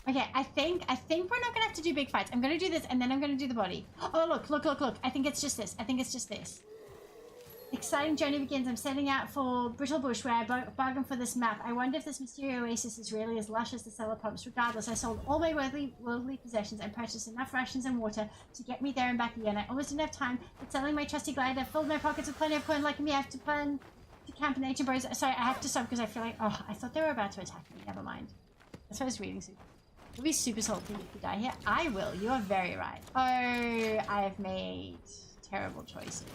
Okay, I think we're not gonna have to do big fights. I'm gonna do this and then I'm gonna do the body. Oh, look. I think it's just this. Exciting journey begins. I'm setting out for Brittle Bush, where I bargained for this map. I wonder if this mysterious oasis is really as lush as the cellar pumps. Regardless, I sold all my worldly possessions and purchased enough rations and water to get me there and back again. I almost didn't have time, but selling my trusty glider filled my pockets with plenty of coin. Like me, I have to plan to camp in the ancient bros. Sorry, I have to stop because I feel like... Oh, I thought they were about to attack me. Never mind. That's what I was reading. It'll be super salty if you die here. I will. You are very right. Oh, I have made terrible choices.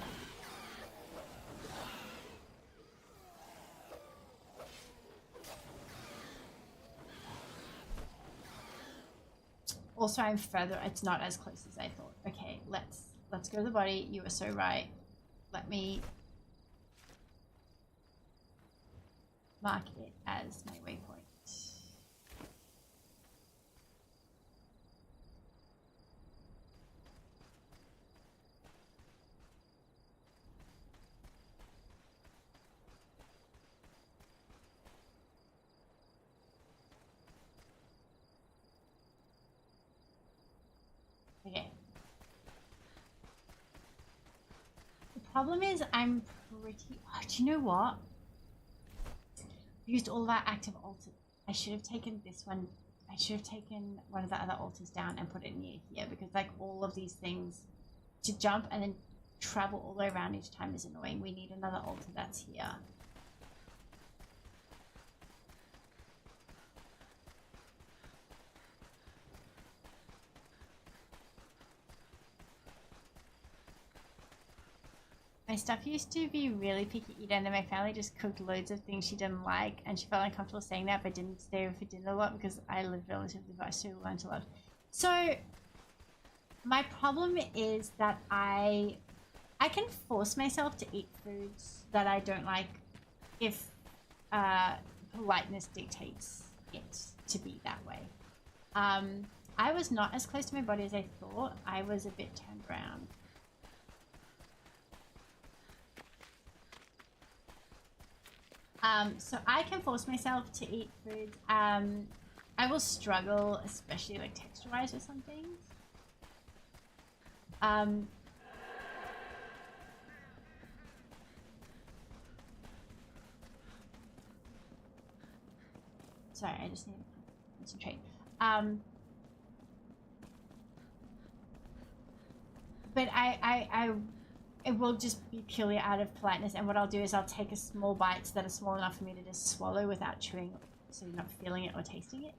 Also, I'm further. It's not as close as I thought. Okay, let's go to the body. You were so right. Let me mark it as my waypoint. Okay. The problem is I'm pretty... Oh, do you know what? Used all that active altars. I should have taken this one. I should have taken one of the other altars down and put it near here, because like all of these things to jump and then travel all the way around each time is annoying. We need another altar that's here. My stuff used to be really picky eater, and then my family just cooked loads of things she didn't like, and she felt uncomfortable saying that, but didn't stay over for dinner a lot because I lived relatively far, so learned to love. So my problem is that I can force myself to eat foods that I don't like if politeness dictates it to be that way. I was not as close to my body as I thought. I was a bit turned around. So I can force myself to eat food. I will struggle, especially like texture-wise with some things. Sorry, I just need to concentrate. But it will just be purely out of politeness, and what I'll do is I'll take a small bites that are small enough for me to just swallow without chewing, so you're not feeling it or tasting it.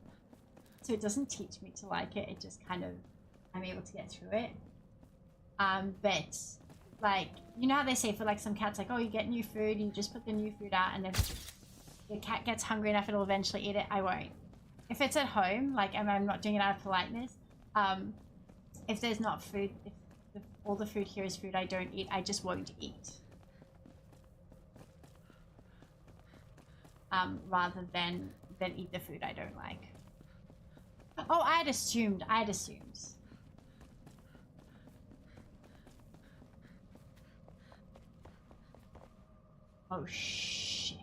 So it doesn't teach me to like it, it just kind of, I'm able to get through it. But like, you know how they say for like some cats, like, oh, you get new food, you just put the new food out, and if the cat gets hungry enough, it'll eventually eat it. I won't. If it's at home, like, and I'm not doing it out of politeness, if there's not food, if all the food here is food I don't eat, I just won't eat. Rather than eat the food I don't like. Oh, I had assumed. Oh shit.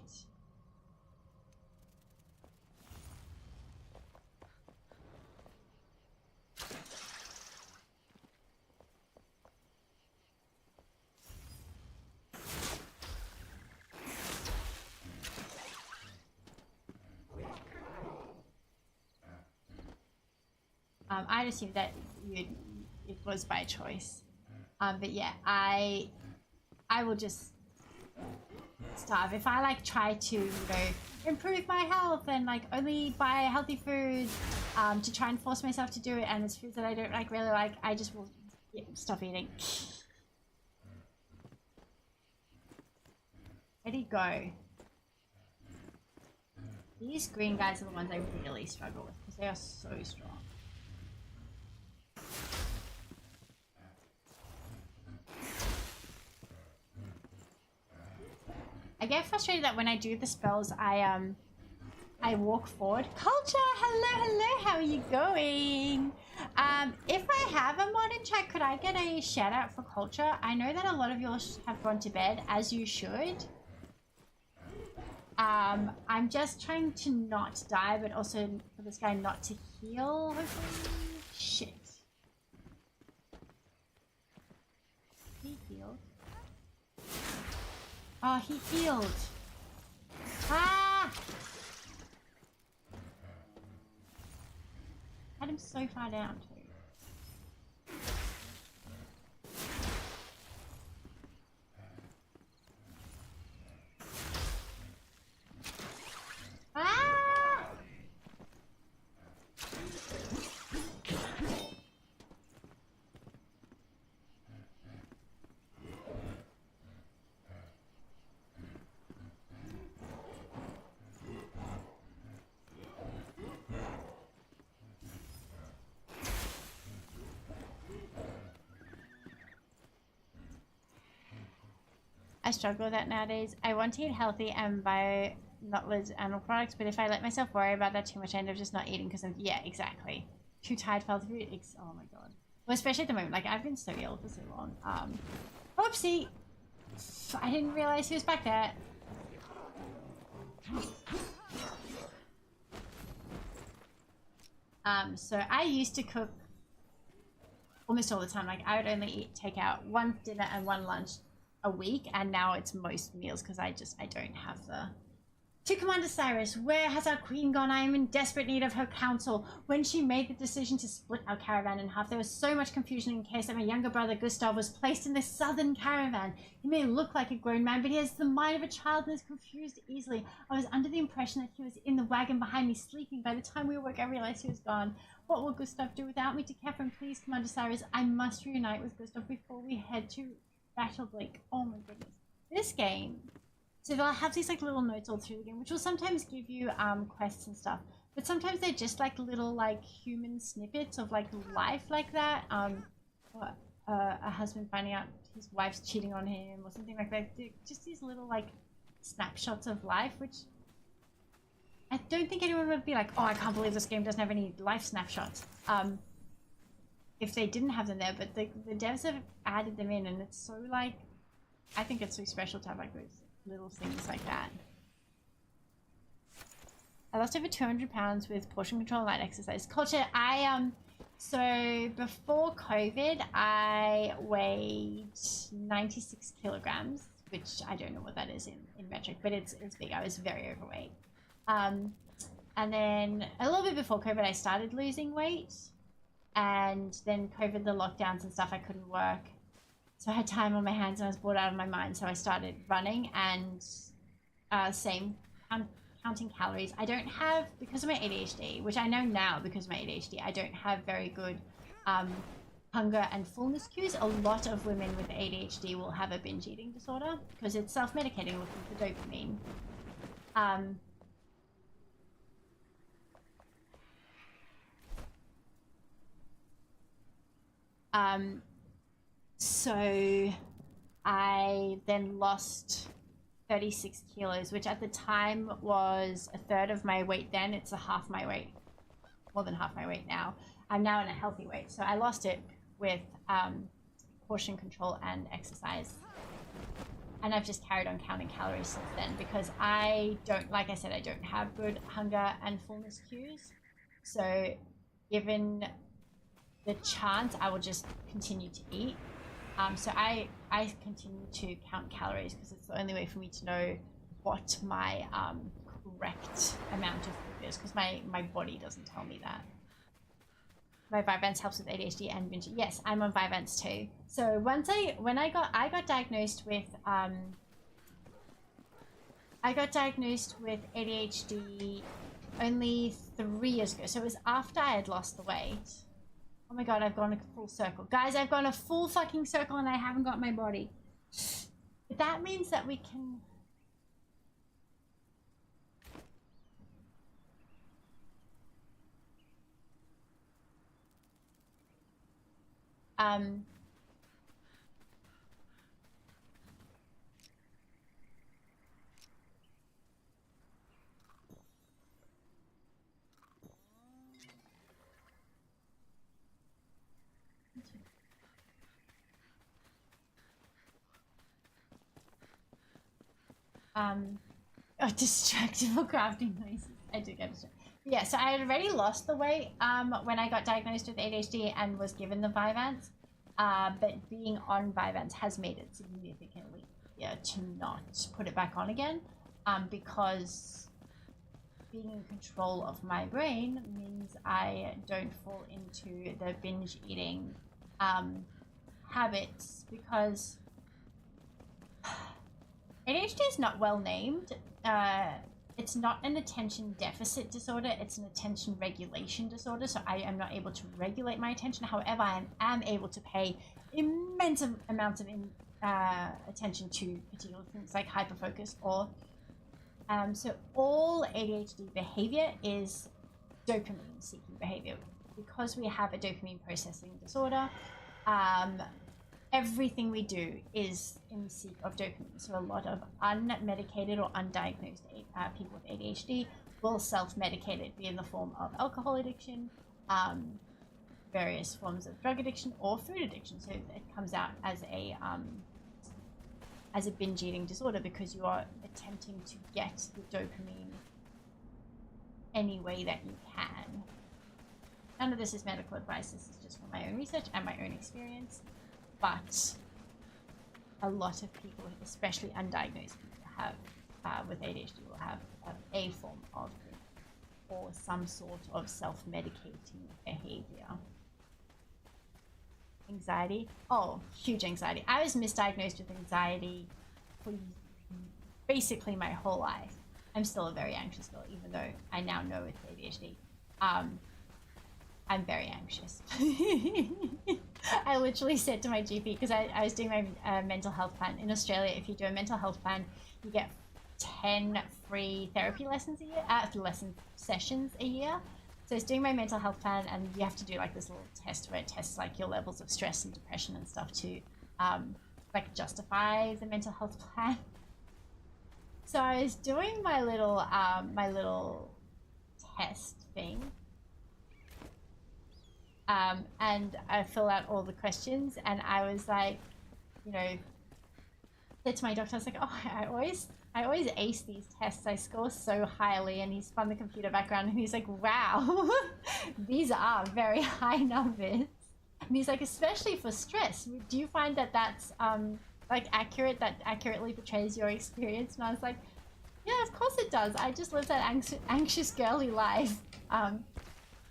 I'd assume that it was by choice. But yeah, I will just starve. If I like try to, you know, improve my health and like only buy healthy food to try and force myself to do it, and it's foods that I don't like really like, I just will stop eating. Ready, go. These green guys are the ones I really struggle with because they are so strong. I get frustrated that when I do the spells, I walk forward. Culture, hello, how are you going? If I have a mod in chat, could I get a shout out for Culture? I know that a lot of you have gone to bed, as you should. I'm just trying to not die, but also for this guy not to heal, hopefully. Shit. He healed. Oh, he healed. Ah! Had him so far down too. Ah! I struggle with that nowadays. I want to eat healthy and buy not loads of animal products, but if I let myself worry about that too much, I end up just not eating because I'm, yeah, exactly. Too tired for healthy food. Oh my god. Well, especially at the moment, like I've been so ill for so long. Oopsie. I didn't realize he was back there. So I used to cook almost all the time. Like I would only take out one dinner and one lunch a week, and now it's most meals because I don't have the... To Commander Cyrus, where has our queen gone? I am in desperate need of her counsel. When she made the decision to split our caravan in half, there was so much confusion in case that my younger brother Gustav was placed in the southern caravan. He may look like a grown man, but he has the mind of a child and is confused easily. I was under the impression that he was in the wagon behind me sleeping. By the time we awoke, I realized he was gone. What will Gustav do without me? To Catherine, please, Commander Cyrus, I must reunite with Gustav before we head to Battle Blake. Oh my goodness. This game... So they'll have these like little notes all through the game, which will sometimes give you quests and stuff. But sometimes they're just like little like human snippets of like life like that. A husband finding out his wife's cheating on him or something like that. They're just these little like snapshots of life, which I don't think anyone would be like, oh, I can't believe this game doesn't have any life snapshots. If they didn't have them there, but the devs have added them in, and it's so like, I think it's so special to have like those little things like that. I lost over 200 pounds with portion control and light exercise. Culture, so before COVID, I weighed 96 kilograms, which I don't know what that is in metric, but it's big. I was very overweight. And then a little bit before COVID, I started losing weight, and then COVID, the lockdowns and stuff, I couldn't work. So I had time on my hands and I was bored out of my mind. So I started running and counting calories. I don't have, because of my ADHD, which I know now because of my ADHD, I don't have very good hunger and fullness cues. A lot of women with ADHD will have a binge eating disorder because it's self-medicating looking for dopamine. So I then lost 36 kilos, which at the time was a third of my weight then. It's a half my weight, more than half my weight now. I'm now in a healthy weight. So I lost it with portion control and exercise. And I've just carried on counting calories since then because I don't, like I said, I don't have good hunger and fullness cues. So given the chance, I will just continue to eat. So I continue to count calories because it's the only way for me to know what my correct amount of food is, because my body doesn't tell me that. My Vyvanse helps with ADHD and binge. Yes, I'm on Vyvanse too. So when I got diagnosed with ADHD only 3 years ago. So it was after I had lost the weight. Oh my god, I've gone a full circle. Guys, I've gone a full fucking circle and I haven't got my body. But that means that we can... distractible crafting noises. I do get distracted. Yeah, so I had already lost the weight when I got diagnosed with ADHD and was given the Vyvanse. But being on Vyvanse has made it significantly easier to not put it back on again, because being in control of my brain means I don't fall into the binge eating habits, because ADHD is not well named. It's not an attention deficit disorder, it's an attention regulation disorder. So I am not able to regulate my attention. However, I am able to pay immense amounts of attention to particular things like hyperfocus or so all ADHD behavior is dopamine seeking behavior. Because we have a dopamine processing disorder, everything we do is in seek of dopamine. So a lot of unmedicated or undiagnosed people with ADHD will self-medicate it, be in the form of alcohol addiction, various forms of drug addiction, or food addiction. So it comes out as a binge eating disorder because you are attempting to get the dopamine any way that you can. None of this is medical advice. This is just from my own research and my own experience. But a lot of people, especially undiagnosed people, have with ADHD will have a form of or some sort of self-medicating behavior. Anxiety. Oh, huge anxiety. I was misdiagnosed with anxiety for basically my whole life. I'm still a very anxious girl, even though I now know it's ADHD. I'm very anxious. I literally said to my GP, because I was doing my mental health plan. In Australia, if you do a mental health plan, you get 10 free therapy lessons a year, sessions a year. So I was doing my mental health plan, and you have to do like this little test where it tests like your levels of stress and depression and stuff to like justify the mental health plan. So I was doing my little test thing. And I fill out all the questions, and I was like, you know, said to my doctor, I was like, oh, I always ace these tests. I score so highly. And he spun the computer background and he's like, wow, these are very high numbers. And he's like, especially for stress, do you find that that's like accurate, that accurately portrays your experience? And I was like, yeah, of course it does. I just live that anxious girly life.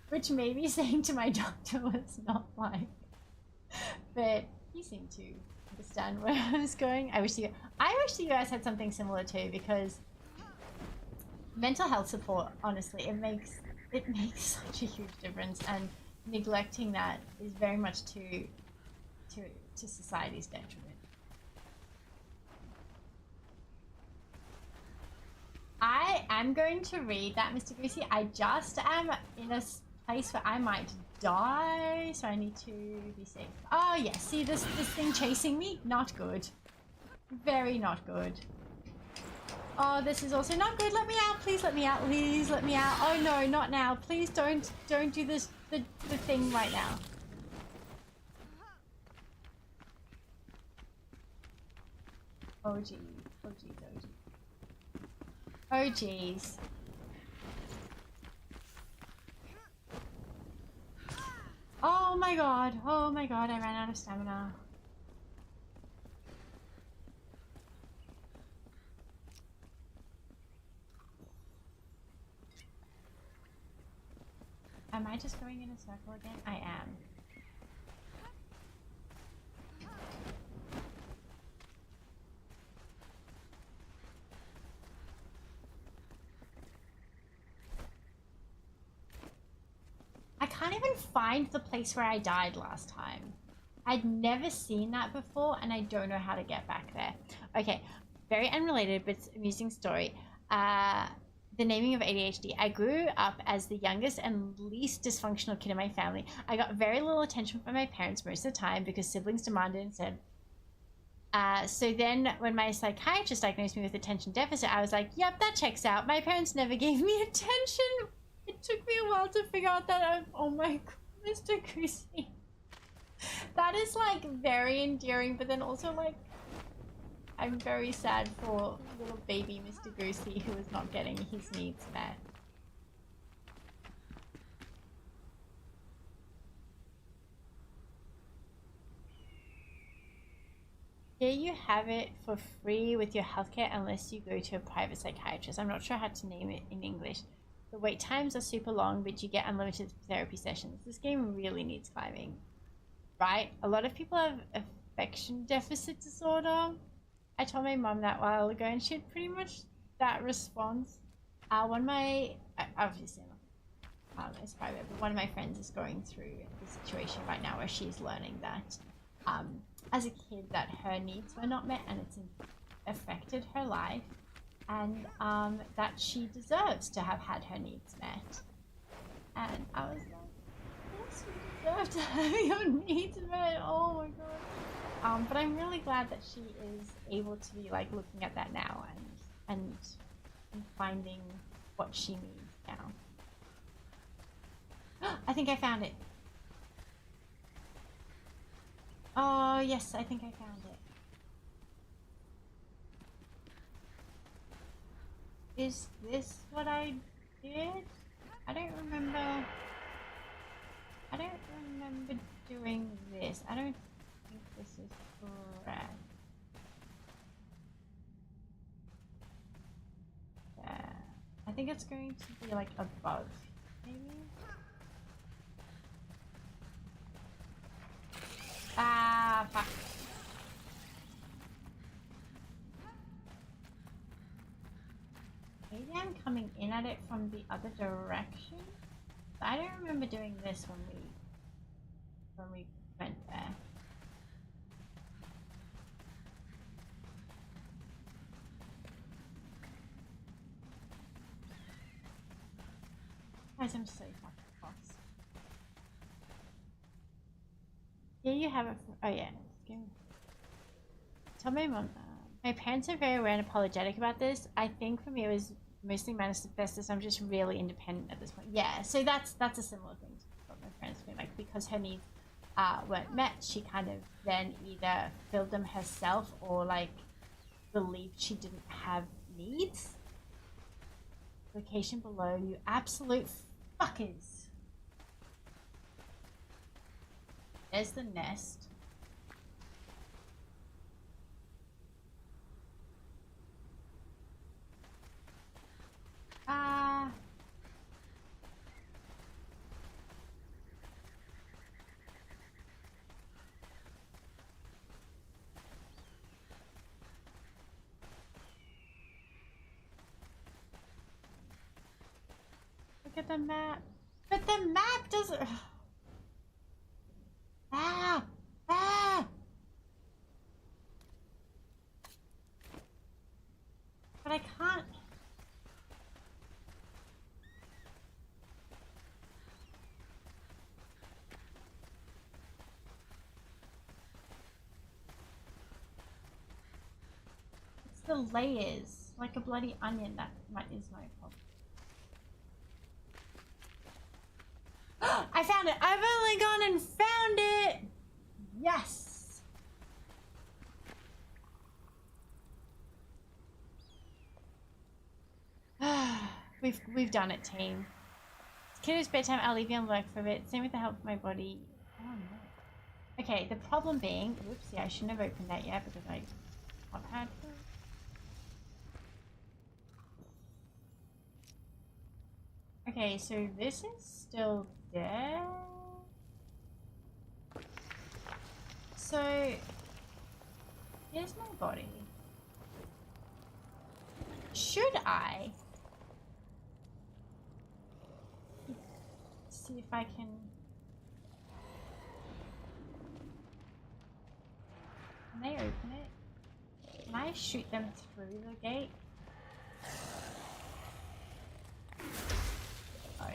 Which maybe saying to my doctor was not like, but he seemed to understand where I was going. I wish you guys had something similar too, because mental health support, honestly, it makes such a huge difference, and neglecting that is very much to society's detriment. I am going to read that, Mr. Goosey. I just am in a place where I might die, so I need to be safe. Oh yes, see this thing chasing me? Not good. Very not good. Oh, this is also not good. Let me out, please let me out, please let me out. Oh no, not now. Please don't do this the thing right now. Oh jeez. Oh jeez. Oh jeez. Oh jeez. Oh my god. Oh my god. I ran out of stamina. Am I just going in a circle again? I am. I can't even find the place where I died last time. I'd never seen that before and I don't know how to get back there. Okay, very unrelated but it's an amusing story. The naming of ADHD. I grew up as the youngest and least dysfunctional kid in my family. I got very little attention from my parents most of the time because siblings demanded and said. So then when my psychiatrist diagnosed me with attention deficit, I was like, yep, that checks out. My parents never gave me attention. It took me a while to figure out that oh my god, Mr. Goosey. That is like very endearing, but then also like I'm very sad for little baby Mr. Goosey who is not getting his needs met. Here you have it for free with your healthcare unless you go to a private psychiatrist. I'm not sure how to name it in English. The wait times are super long, but you get unlimited therapy sessions. This game really needs climbing. Right? A lot of people have affection deficit disorder. I told my mom that a while ago and she had pretty much that response. One of my, obviously it's private, but one of my friends is going through the situation right now where she's learning that as a kid that her needs were not met and it's affected her life and that she deserves to have had her needs met. And I was like, yes, you deserve to have your needs met. Oh my god. But I'm really glad that she is able to be like looking at that now and finding what she needs now. I think I found it. Oh yes, I think I found it. Is this what I did? I don't remember doing this. I don't think this is correct. Yeah. I think it's going to be like above, maybe? Ah, fuck. Maybe I'm coming in at it from the other direction. I don't remember doing this when we went there. Guys, I'm so fucking lost. Yeah, you have it. Oh yeah. Tell my mom. My parents are very aware and apologetic about this. I think for me it was mostly manifested. I'm just really independent at this point. Yeah, so that's a similar thing to what my parents feel like, because her needs weren't met. She kind of then either filled them herself or like believed she didn't have needs. Location below, you absolute fuckers. There's the nest. Look at the map. But the map doesn't... Ah! Ah! But I can't... It's the layers. Like a bloody onion, that is my problem. I found it! I've only gone and found it! Yes! We've done it, team. It's kiddo's bedtime. I'll leave you on work for a bit. Same with the help of my body. Oh no. Okay, the problem being, whoopsie, I shouldn't have opened that yet because I not had. Okay, so this is still there. So here's my body. Should I see if I can? Can they open it? Can I shoot them through the gate? Oh.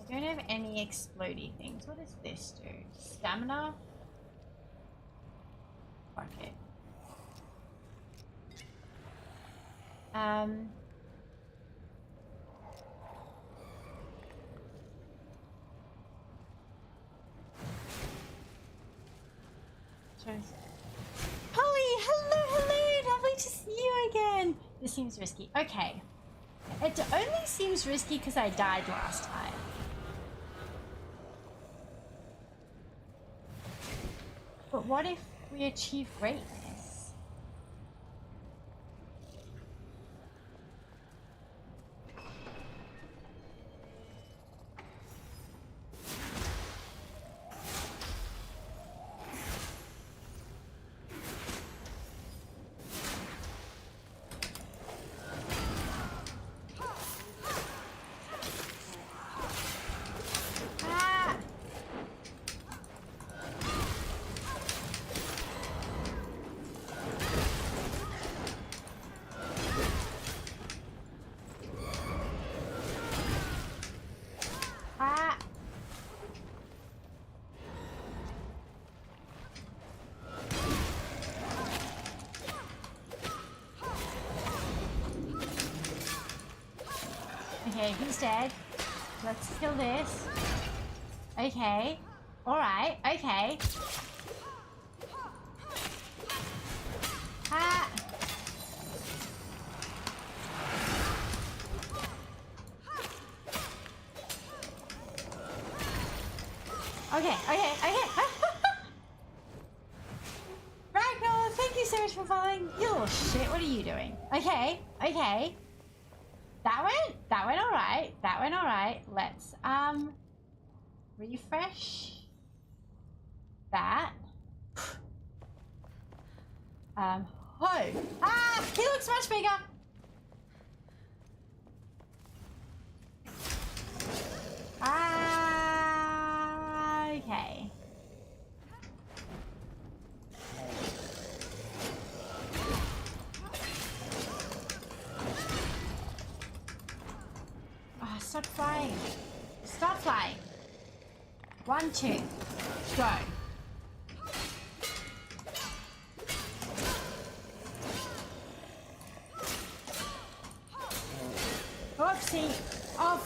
I don't have any explodey things. What does this do? Stamina? Okay. Holly, hello, lovely to see you again. This seems risky. Okay. It only seems risky because I died last time. But what if we achieve greatness? Okay, he's dead. Let's kill this. Okay. Alright, okay. Ah! Okay. Ragnar, thank you so much for following. You little shit, what are you doing? Okay. That went alright. Let's, refresh that. He looks much bigger. Okay. Stop flying. Stop flying. 1, 2, go. Oopsie. Oh.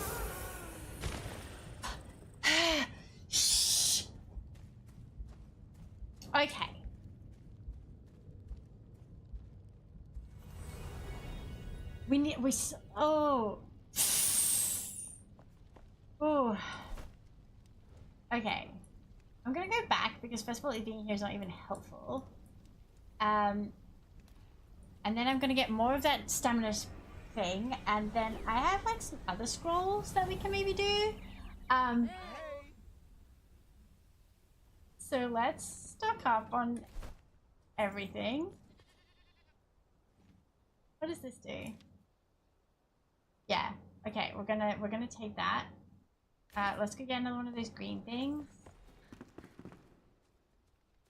Shh. Okay. Oh. Oh. Okay. I'm gonna go back because first of all, it being here is not even helpful. And then I'm gonna get more of that stamina thing, and then I have like some other scrolls that we can maybe do. So let's stock up on everything. What does this do? Yeah. Okay, we're gonna take that. Let's go get another one of those green things.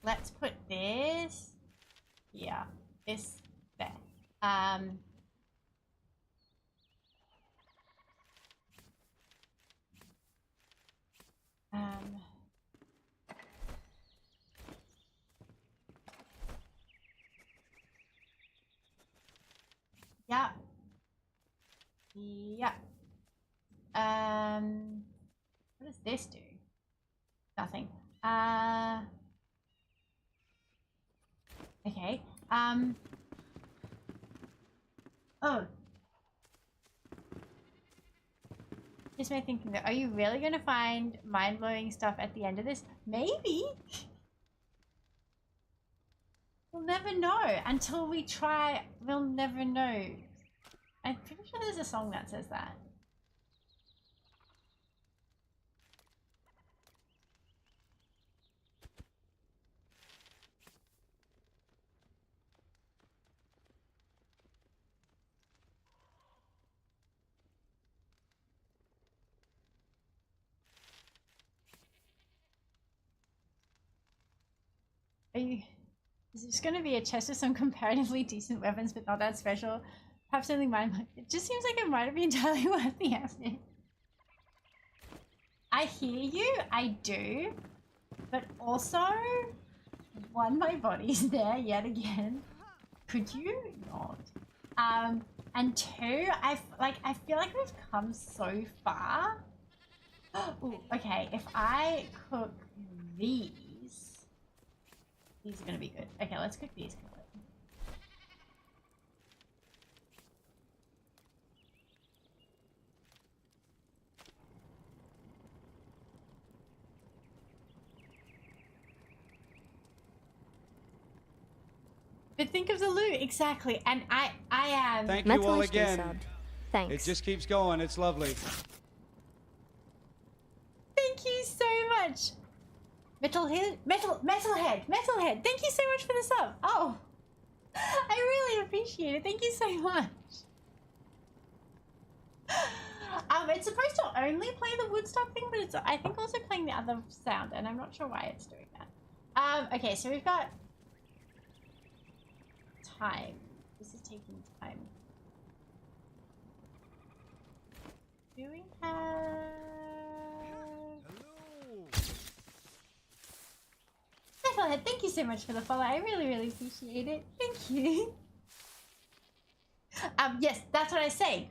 Let's put this here. This there. Yeah. Yeah. What does this do? Nothing. Okay. Oh. Here's my thinking though. Are you really gonna find mind-blowing stuff at the end of this? Maybe. We'll never know until we try. We'll never know. I'm pretty sure there's a song that says that. Are you... Is this going to be a chest with some comparatively decent weapons but not that special? Perhaps only mine. It just seems like it might be entirely worth the effort. I hear you, I do. But also, one, my body's there yet again. Could you not? And two, I feel like we've come so far. Ooh, okay, if I cook these are gonna be good. Okay, let's cook these. But think of the loot, exactly. And I am. Thank you all again. Thanks. It just keeps going. It's lovely. Thank you so much. Metalhead. Thank you so much for the sub. Oh, I really appreciate it. Thank you so much. It's supposed to only play the Woodstock thing, but it's I think also playing the other sound, and I'm not sure why it's doing that. Okay, so we've got time. This is taking time. Do we have? Metalhead, thank you so much for the follow. I really, really appreciate it. Thank you. Yes, that's what I say.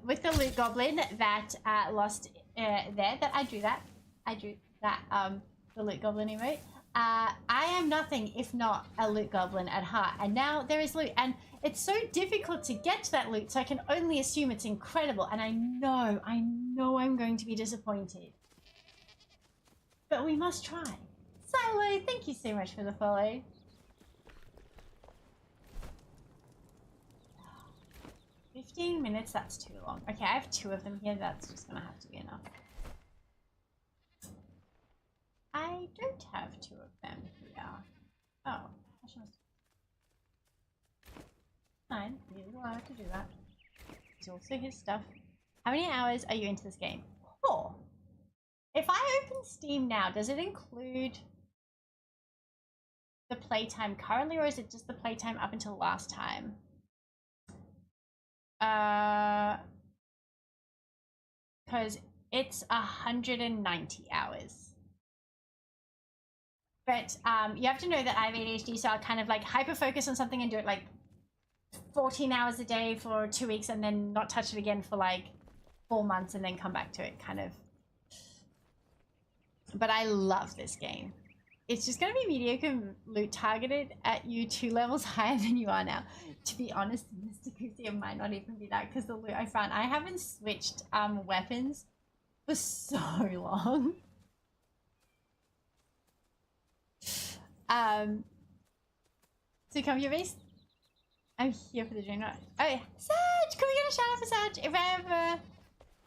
With the loot goblin that lost there, that I drew that. The loot goblin emote. I am nothing if not a loot goblin at heart, and now there is loot, and it's so difficult to get to that loot, so I can only assume it's incredible, and I know I'm going to be disappointed. But we must try. Silo, thank you so much for the follow. $15 minutes, that's too long. Okay, I have 2 of them here, that's just gonna have to be enough. I don't have 2 of them here. Oh, I should have... Fine, he's allowed to do that. It's also his stuff. How many hours are you into this game? 4. If I open Steam now, does it include the playtime currently, or is it just the playtime up until last time? Because it's 190 hours. But you have to know that I have ADHD, so I'll kind of like hyper focus on something and do it like 14 hours a day for 2 weeks and then not touch it again for like 4 months and then come back to it, kind of. But I love this game. It's just going to be mediocre loot targeted at you 2 levels higher than you are now. To be honest, Mr. Goofy, it might not even be that because the loot I found, I haven't switched weapons for so long. So come your base. I'm here for the dream. Oh yeah, Saj! Can we get a shout out for Saj? If I ever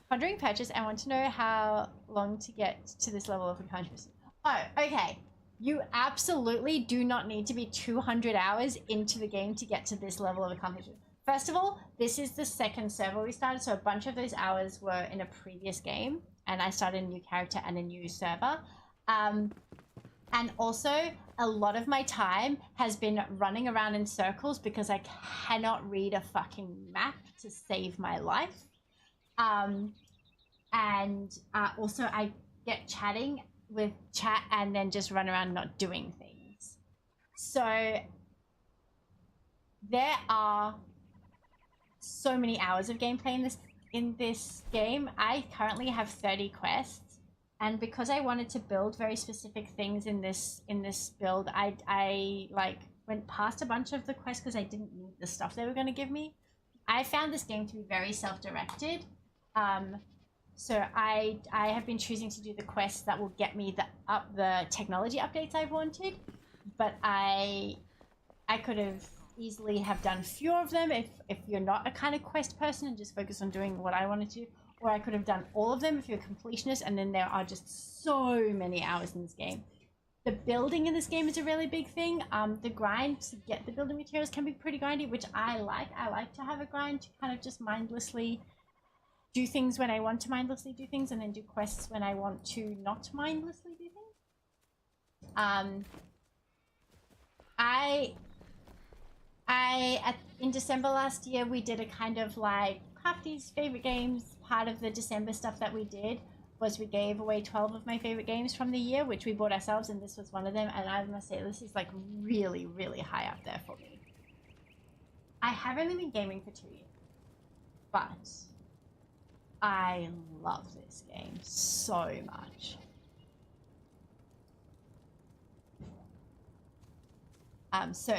pondering purchase, I want to know how long to get to this level of accomplishment. Oh, okay. You absolutely do not need to be 200 hours into the game to get to this level of accomplishment. First of all, this is the 2nd server we started, so a bunch of those hours were in a previous game, and I started a new character and a new server. And also, a lot of my time has been running around in circles because I cannot read a fucking map to save my life. Also, I get chatting with chat and then just run around not doing things. So there are so many hours of gameplay in this game. I currently have 30 quests And because I wanted to build very specific things in this build, I like went past a bunch of the quests because I didn't need the stuff they were going to give me. I found this game to be very self-directed. So I have been choosing to do the quests that will get me the technology updates I've wanted, but I could have easily have done fewer of them if you're not a kind of quest person and just focus on doing what I wanted to, or I could have done all of them if you're a completionist, and then there are just so many hours in this game. The building in this game is a really big thing. The grind to get the building materials can be pretty grindy, which I like. I like to have a grind to kind of just mindlessly do things when I want to mindlessly do things, and then do quests when I want to not mindlessly do things. In December last year, we did a kind of like Crafty's favorite games. Part of the December stuff that we did was we gave away 12 of my favorite games from the year, which we bought ourselves, and this was one of them. And I must say, this is like really, really high up there for me. I have only been gaming for 2 years, but I love this game so much. So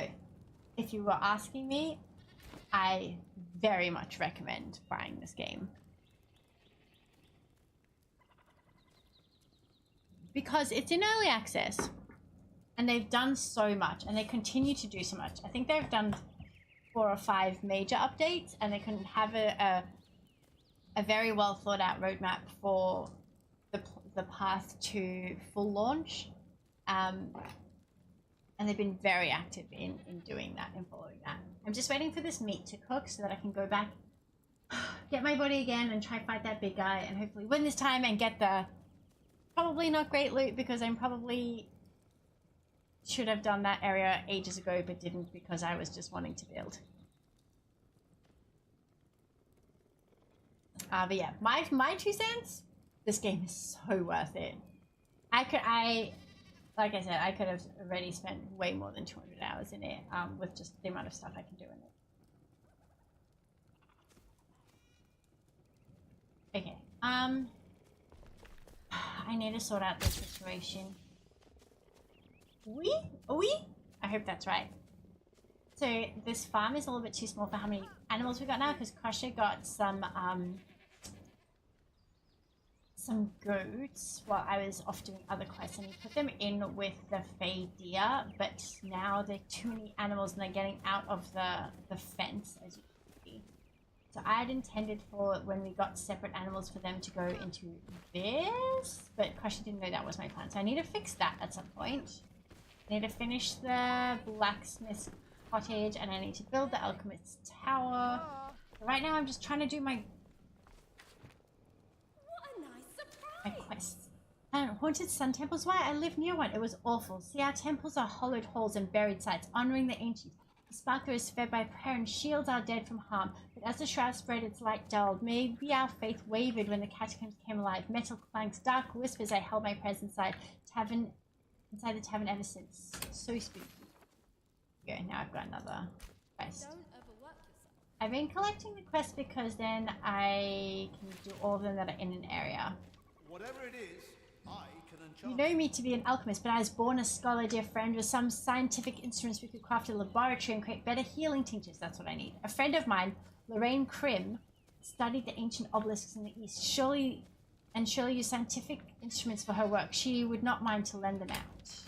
if you were asking me, I very much recommend buying this game. Because it's in early access, and they've done so much, and they continue to do so much. I think they've done 4 or 5 major updates, and they can have a very well thought out roadmap for the path to full launch. And they've been very active in doing that and following that. I'm just waiting for this meat to cook so that I can go back, get my body again, and try fight that big guy, and hopefully win this time and get the probably not great loot, because I'm probably should have done that area ages ago but didn't because I was just wanting to build. But yeah, my 2 cents, this game is so worth it. Like I said, I could have already spent way more than 200 hours in it with just the amount of stuff I can do in it. Okay, I need to sort out this situation. I hope that's right. So this farm is a little bit too small for how many animals we got now, because Crusher got some goats while I was off doing other quests, and he put them in with the Fey deer, but now there are too many animals and they're getting out of the fence, as you can see. So I had intended for when we got separate animals for them to go into this, but Crusher didn't know that was my plan, so I need to fix that at some point. I need to finish the blacksmith's cottage, and I need to build the alchemist's tower. So right now I'm just trying to do my quests. Haunted sun temples? Why? I live near one. It was awful. See, our temples are hollowed halls and buried sites, honoring the ancients. The sparkler is fed by prayer and shields our dead from harm. But as the shroud spread, its light dulled. Maybe our faith wavered when the catacombs came alive. Metal clanks, dark whispers. I held my prayers inside the tavern ever since. So spooky. Okay, now I've got another quest. I've been collecting the quests because then I can do all of them that are in an area. Whatever it is, I can enchant. You know me to be an alchemist, but I was born a scholar, dear friend. With some scientific instruments, we could craft a laboratory and create better healing tinctures. That's what I need. A friend of mine, Lorraine Krim, studied the ancient obelisks in the east. Surely used scientific instruments for her work. She would not mind to lend them out.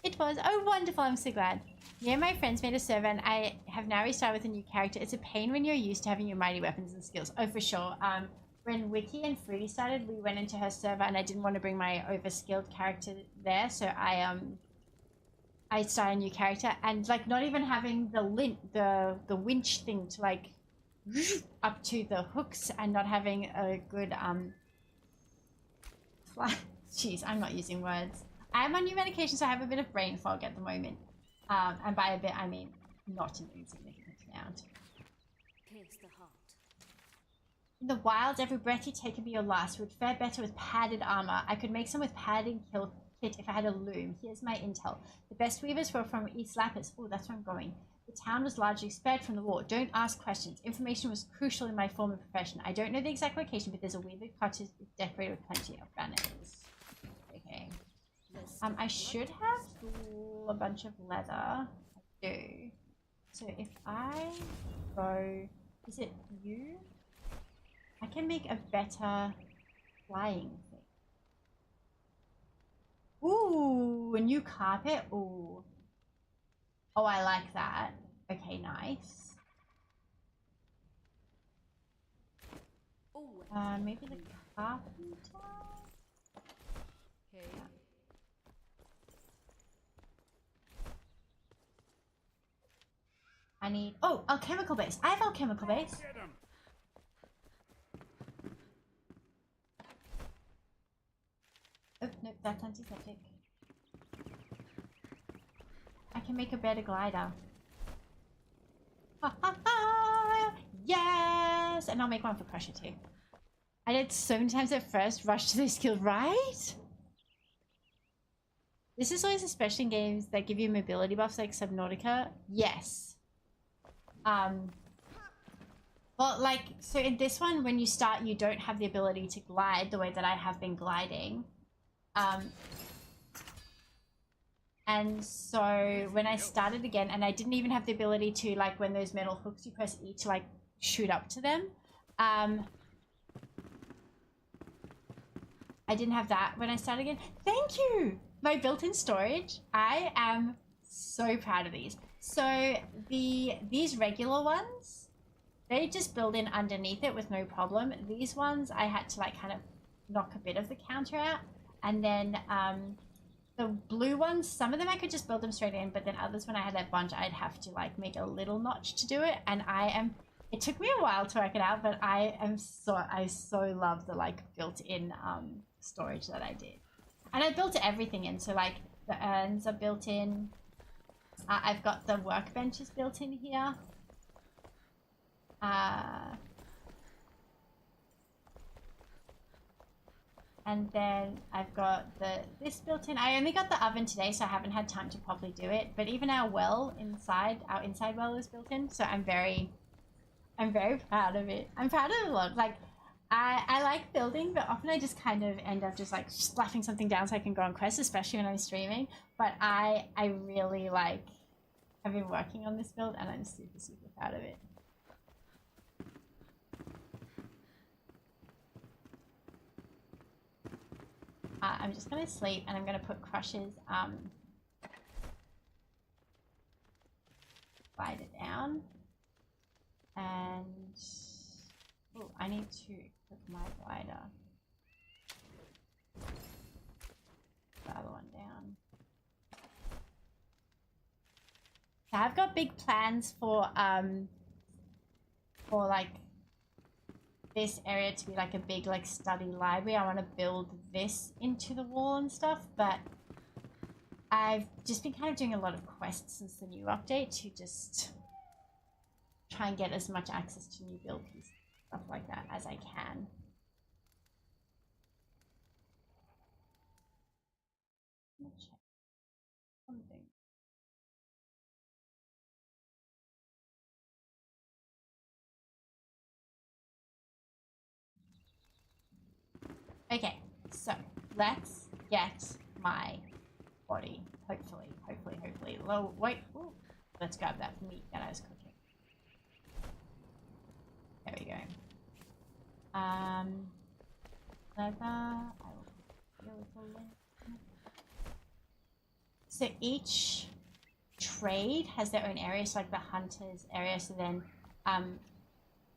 It was. Oh, wonderful. I'm so glad. Me and my friends made a server, and I have now restarted with a new character. It's a pain when you're used to having your mighty weapons and skills. Oh, for sure. When Wiki and Fruity started, we went into her server, and I didn't want to bring my overskilled character there, so I started a new character, and like not even having the winch thing to like up to the hooks, and not having a good jeez, I'm not using words. I am on new medication, so I have a bit of brain fog at the moment. And by a bit, I mean not an insignificant amount. Pierce the heart. In the wilds, every breath you take can be your last. Would fare better with padded armor. I could make some with padding kit if I had a loom. Here's my intel. The best weavers were from East Lapis. Oh, that's where I'm going. The town was largely spared from the war. Don't ask questions. Information was crucial in my former profession. I don't know the exact location, but there's a weird cottage decorated with plenty of banners. Okay. I should have a bunch of leather. I do. So if I go... Is it you? I can make a better flying thing. Ooh, a new carpet. Ooh. Oh, I like that. Okay, nice. Maybe the carpenter? Hey. I need... Oh, alchemical base. I have alchemical base. Oh, nope, that's antiseptic. I can make a better glider. Ha ha ha! Yes! And I'll make one for Crusher too. I did so many times at first, rush to those skills, right? This is always especially in games that give you mobility buffs like Subnautica. Yes. Well, like, so in this one, when you start, you don't have the ability to glide the way that I have been gliding. And so when I started again, and I didn't even have the ability to, like, when those metal hooks, you press E to, like, shoot up to them. I didn't have that when I started again. Thank you! My built-in storage. I am so proud of these. So these regular ones, they just build in underneath it with no problem. These ones, I had to, like, kind of knock a bit of the counter out. And then the blue ones, some of them I could just build them straight in, but then others, when I had that bunch, I'd have to, like, make a little notch to do it. And it took me a while to work it out, but I so love the, like, built-in storage that I did. And I built everything in, so, like, the urns are built in. I've got the workbenches built in here. And then I've got this built in. I only got the oven today, so I haven't had time to properly do it. But even our well inside, our inside well is built in, so I'm very proud of it. I'm proud of it a lot. Like, I like building, but often I just kind of end up just, like, slapping something down so I can go on quests, especially when I'm streaming. But I really, like, have been working on this build, and I'm super, super proud of it. I'm just gonna sleep, and I'm gonna put Crush's glider down, and oh, I need to put my glider, the other one down. So I've got big plans for like this area to be like a big, like, study library. I want to build this into the wall and stuff, but I've just been kind of doing a lot of quests since the new update to just try and get as much access to new build pieces, stuff like that, as I can. Check something. Okay, so let's get my body, hopefully. Low, wait, ooh, let's grab that meat that I was cooking. There we go. Leather, I will put a little link. So each trade has their own area, so like the hunter's area, so then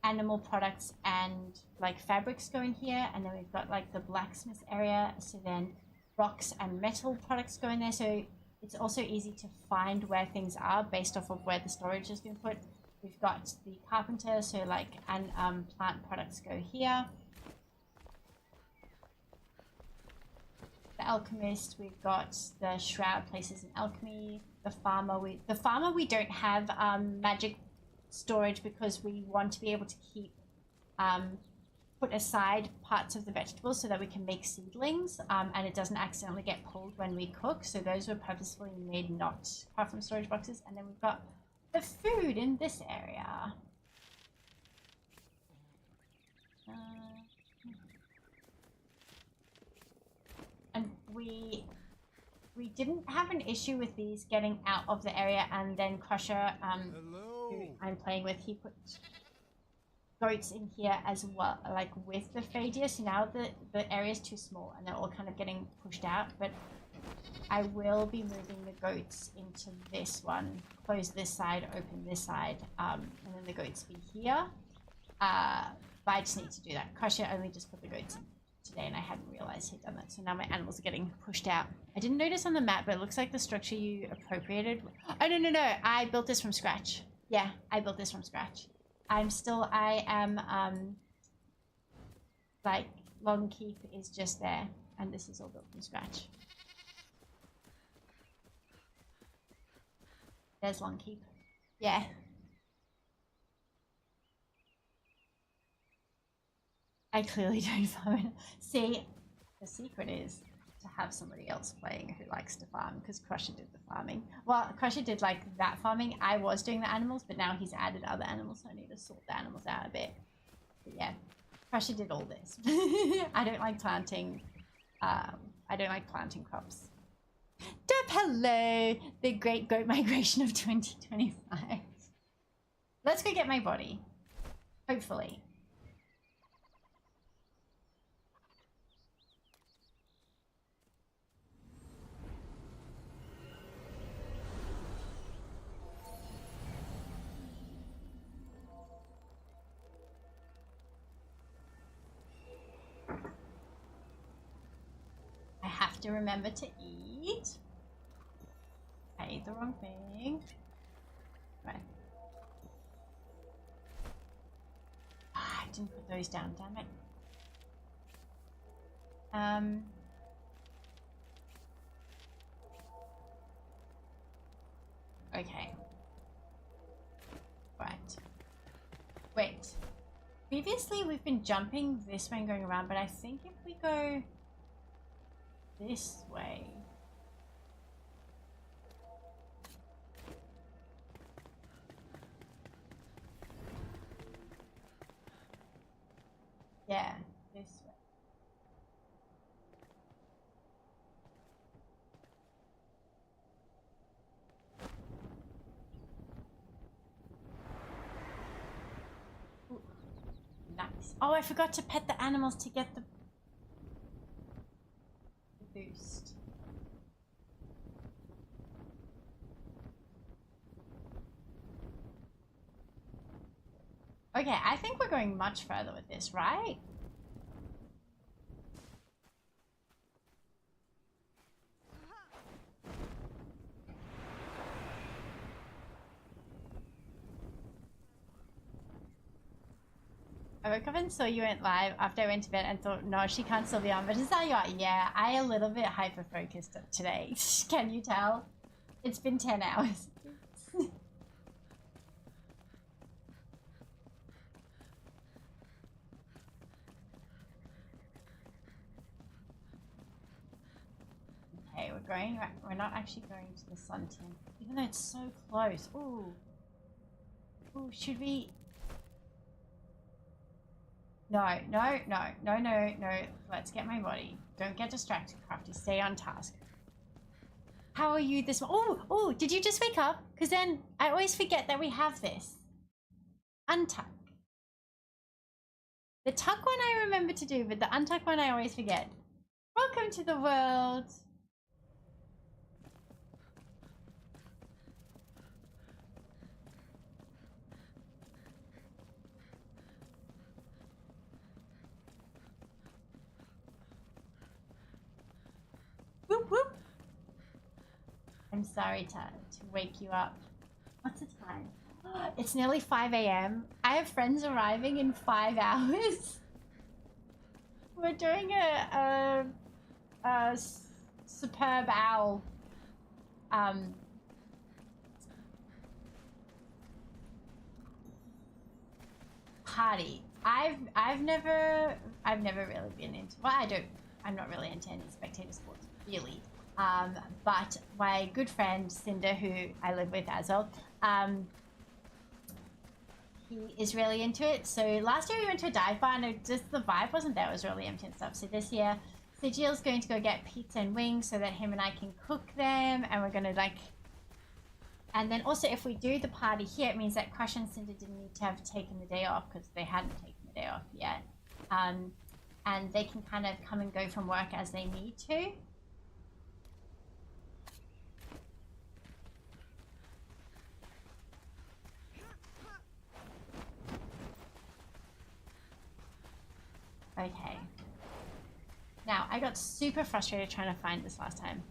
animal products and, like, fabrics go in here, and then we've got, like, the blacksmith area, so then rocks and metal products go in there, so it's also easy to find where things are based off of where the storage has been put. We've got the carpenter, so, like, and plant products go here. The alchemist, we've got the shroud places in alchemy. The farmer, we don't have magic storage because we want to be able to keep put aside parts of the vegetables so that we can make seedlings, and it doesn't accidentally get pulled when we cook, so those were purposefully made not apart from storage boxes. And then we've got the food in this area. And we didn't have an issue with these getting out of the area, and then Crusher, who I'm playing with, he put goats in here as well, like with the fadia. So now the area is too small and they're all kind of getting pushed out, but I will be moving the goats into this one, close this side, open this side, and then the goats be here. But I just need to do that. Crusher only just put the goats in today and I hadn't realized he'd done that, so now my animals are getting pushed out. I didn't notice on the map, but it looks like the structure you appropriated. Oh no, I built this from scratch. Yeah, I built this from scratch. I am like Long Keep is just there, and this is all built from scratch. There's Long Keep. Yeah. I clearly don't farm it. See, the secret is to have somebody else playing who likes to farm, because Crusher did the farming. Well, Crusher did like that farming. I was doing the animals, but now he's added other animals, so I need to sort the animals out a bit. But yeah, Crusher did all this. I don't like planting. I don't like planting crops. Derp, hello! The Great Goat Migration of 2025. Let's go get my body. Hopefully. I have to remember to eat. I ate the wrong thing. Right. Ah, I didn't put those down, damn it. Okay. Right. Wait. Previously we've been jumping this way and going around, but I think if we go this way. Yeah, this way. Ooh, nice. Oh, I forgot to pet the animals to get the boost. Okay, I think we're going much further with this, right? I woke up and saw you went live after I went to bed and thought, no, she can't still be on. But is that you? Yeah, I a little bit hyper-focused today. Can you tell? It's been 10 hours. Okay, we're not actually going to the sun temple, even though it's so close. Ooh. Ooh, should we? No. Let's get my body. Don't get distracted, Crafty. Stay on task. How are you this morning? Oh, did you just wake up? Because then I always forget that we have this. Untuck. The tuck one I remember to do, but the untuck one I always forget. Welcome to the world. Whoop, whoop. I'm sorry to wake you up. What's the time? It's nearly 5 a.m. I have friends arriving in 5 hours. We're doing a superb owl party. I've never really been into, well, I'm not really into any spectator sports really, but my good friend Cinder, who I live with as well, he is really into it. So last year we went to a dive bar and the vibe wasn't there. It was really empty and stuff. So this year, Sigil's going to go get pizza and wings so that him and I can cook them, and we're gonna like. And then also, if we do the party here, it means that Crush and Cinder didn't need to have taken the day off because they hadn't taken the day off yet. And they can kind of come and go from work as they need to. Okay. Now, I got super frustrated trying to find this last time.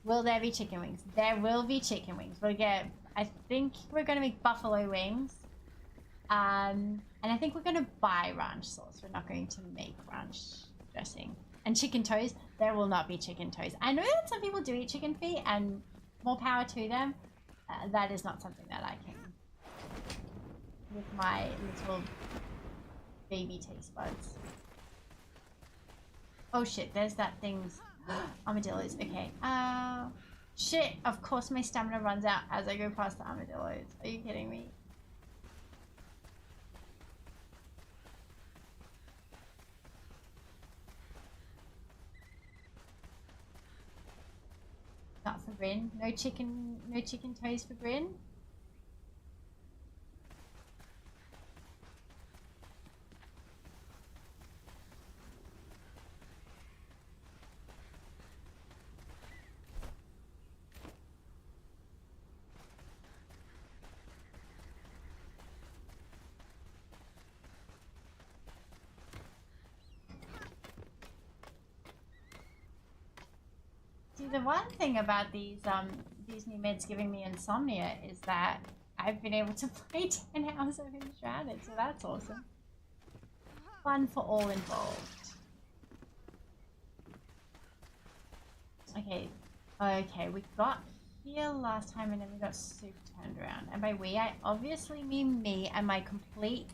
Will there be chicken wings? There will be chicken wings. We'll get, I think we're going to make buffalo wings. And I think we're going to buy ranch sauce. We're not going to make ranch dressing. And chicken toes, there will not be chicken toes. I know that some people do eat chicken feet, and more power to them. That is not something that I can, with my little baby taste buds. Oh shit, there's that thing's armadillos. Okay. Shit, of course my stamina runs out as I go past the armadillos. Are you kidding me? Not for Bryn. No chicken toes for Bryn. See, the one thing about these new meds giving me insomnia is that I've been able to play 10 hours of Shrouded, so that's awesome. Fun for all involved. Okay, we got here last time and then we got super turned around. And by we, I obviously mean me and my complete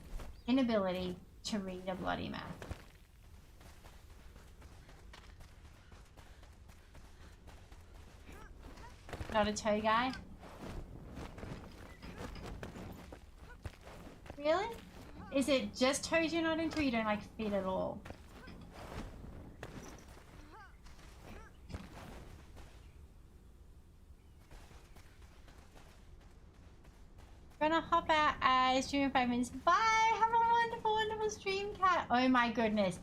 inability to read a bloody map. Not a toe guy? Really? Is it just toes you're not into? You don't like feet at all? Gonna hop out, stream in 5 minutes. Bye! Have a wonderful, wonderful stream, Cat. Oh my goodness.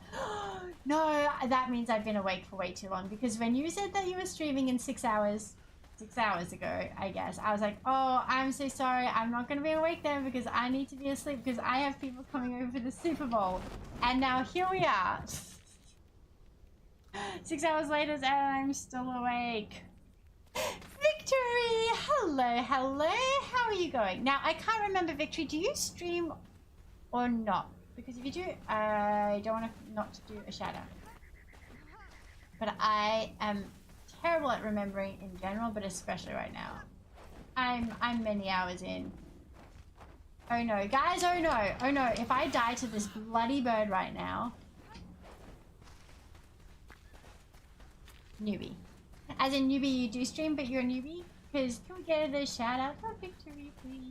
No, that means I've been awake for way too long, because when you said that you were streaming in 6 hours ago, I guess, I was like, oh, I'm so sorry. I'm not going to be awake then because I need to be asleep because I have people coming over for the Super Bowl. And now here we are. 6 hours later and I'm still awake. Victory! Hello, hello. How are you going? Now, I can't remember, Victory, do you stream or not? Because if you do, I don't want to not do a shout out. But I am terrible at remembering in general, but especially right now. I'm many hours in. Oh no, guys, oh no, oh no. If I die to this bloody bird right now. Newbie. As in newbie, you do stream, but you're a newbie? Because can we get a shout out for Victory, please?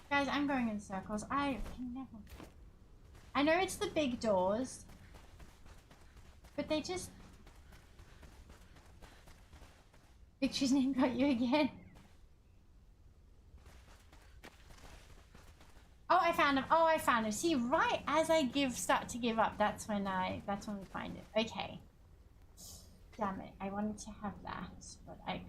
Guys, I'm going in circles. I can never. I know it's the big doors. But they just... Victory's name got you again. Oh, I found him. Oh, I found him. See, right as I start to give up, that's when we find it. Okay. Damn it. I wanted to have that, but I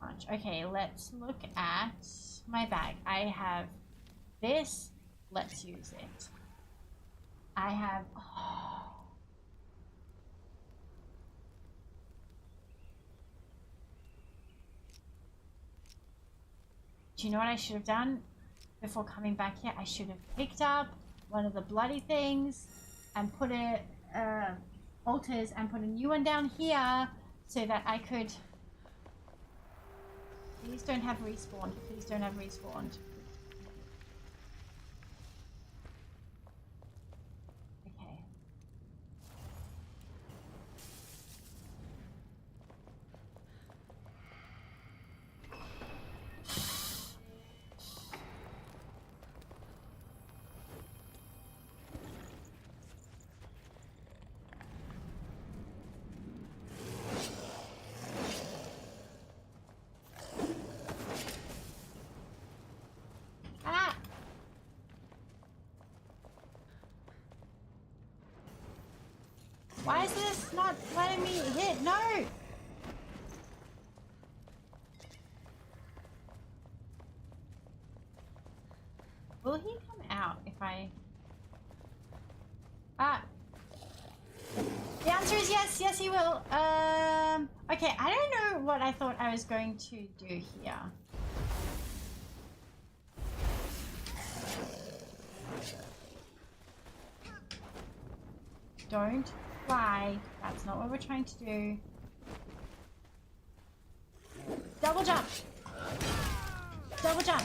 can't. Okay, let's look at my bag. I have this. Let's use it. I have... Oh. Do you know what I should have done before coming back here? I should have picked up one of the bloody things and put it, altars, and put a new one down here so that I could... Please don't have respawned. Please don't have respawned. Okay. Why is this not letting me hit? No! Will he come out if I... Ah. The answer is yes. Yes, he will. Okay, I don't know what I thought I was going to do here. Don't fly. That's not what we're trying to do. Double jump. Double jump.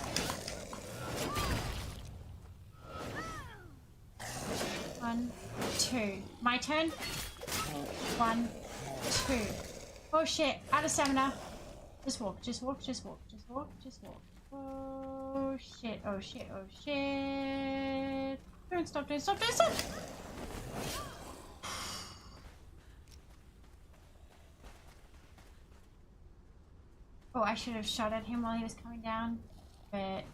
One, two. My turn. 1, 2. Oh shit, out of stamina. Just walk, just walk, just walk, just walk, just walk. Oh shit, oh shit, oh shit. Don't stop, don't stop, don't stop! Oh, I should have shot at him while he was coming down. But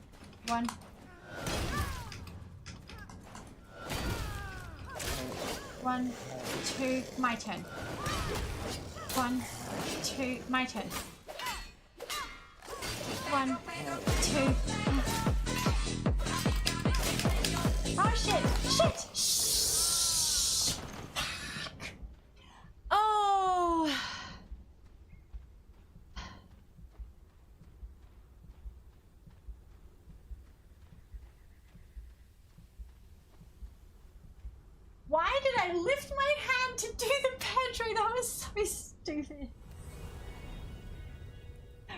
1. One, 2, my turn. 1, 2, my turn. 1, 2. Oh shit! Shit! Shh. Oh. Why did I lift my hand to do the pantry? That was so stupid.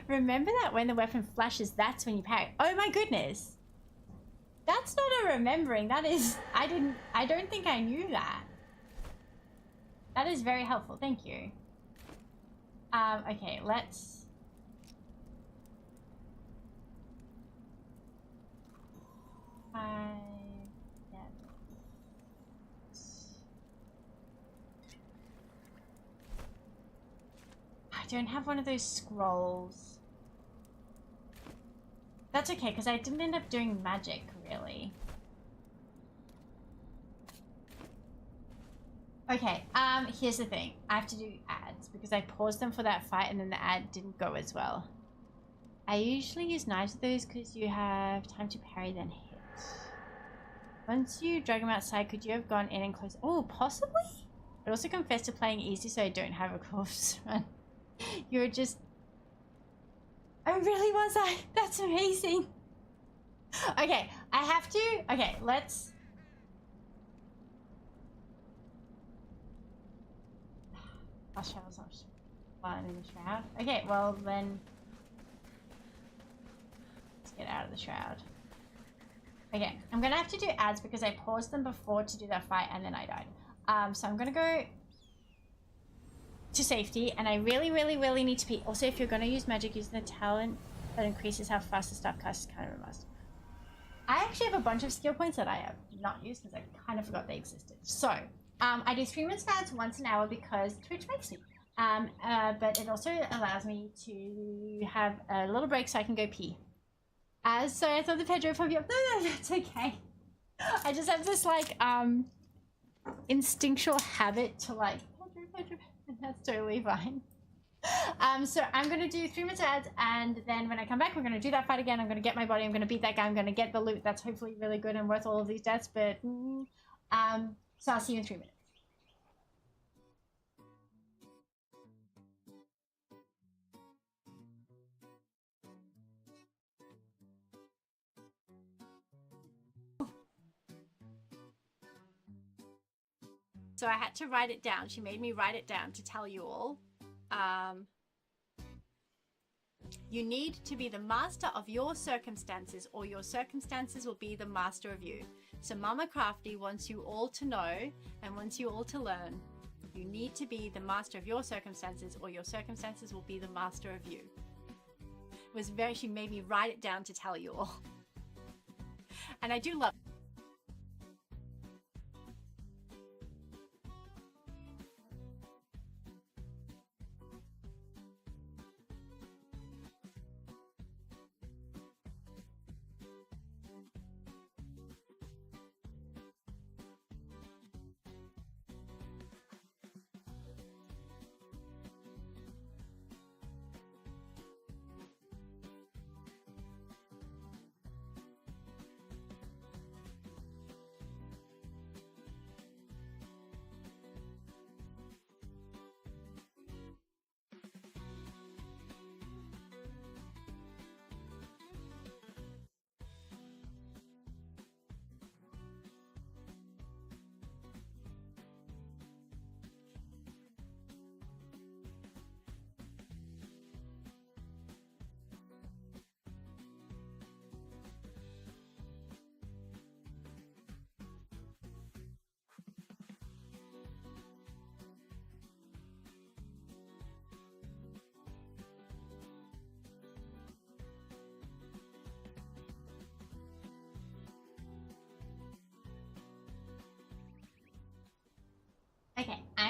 Remember that when the weapon flashes, that's when you parry. Oh my goodness. That's not a remembering. That is, I don't think I knew that. That is very helpful. Thank you. Okay, let's... I don't have one of those scrolls. That's okay, because I didn't end up doing magic, really. Okay, here's the thing. I have to do ads, because I paused them for that fight, and then the ad didn't go as well. I usually use knives with those, because you have time to parry, then hit. Once you drag them outside, could you have gone in and closed? Oh, possibly? I also confess to playing easy, so I don't have a corpse run. You were just... Oh, really was I? That's amazing. Okay, I have to... Okay, let's... Last shroud's not flying in the shroud. Okay, well then... Let's get out of the shroud. Okay, I'm gonna have to do ads because I paused them before to do that fight and then I died. So I'm gonna go... to safety, and I really need to pee. Also, if you're going to use magic, use the talent that increases how fast the stuff casts is kind of a must. I actually have a bunch of skill points that I have not used because I kind of forgot they existed. So, I do 3 minutes ads once an hour because Twitch makes me. But it also allows me to have a little break so I can go pee. So I thought the Pedro would probably be up. No, that's okay. I just have this like instinctual habit to like Pedro. That's totally fine. So I'm gonna do 3 minutes ads, and then when I come back, we're gonna do that fight again. I'm gonna get my body. I'm gonna beat that guy. I'm gonna get the loot. That's hopefully really good and worth all of these deaths. But so I'll see you in 3 minutes. So I had to write it down. She made me write it down to tell you all. You need to be the master of your circumstances, or your circumstances will be the master of you. So Mama Crafty wants you all to know and wants you all to learn. You need to be the master of your circumstances, or your circumstances will be the master of you. It was very, she made me write it down to tell you all. And I do love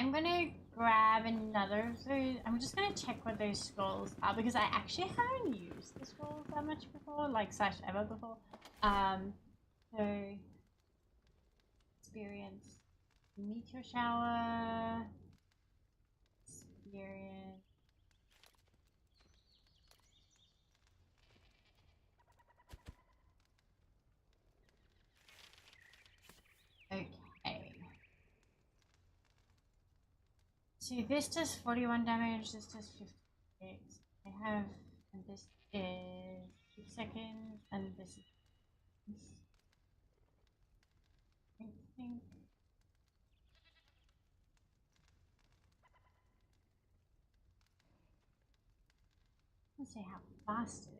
I'm gonna grab another of those. I'm just gonna check what those scrolls are because I actually haven't used the scrolls that much before, like slash ever before. So experience meteor shower, experience. Okay. So this does 41 damage, this does 56. I have, and this is 6 seconds, and this is. I think. Let's see how fast it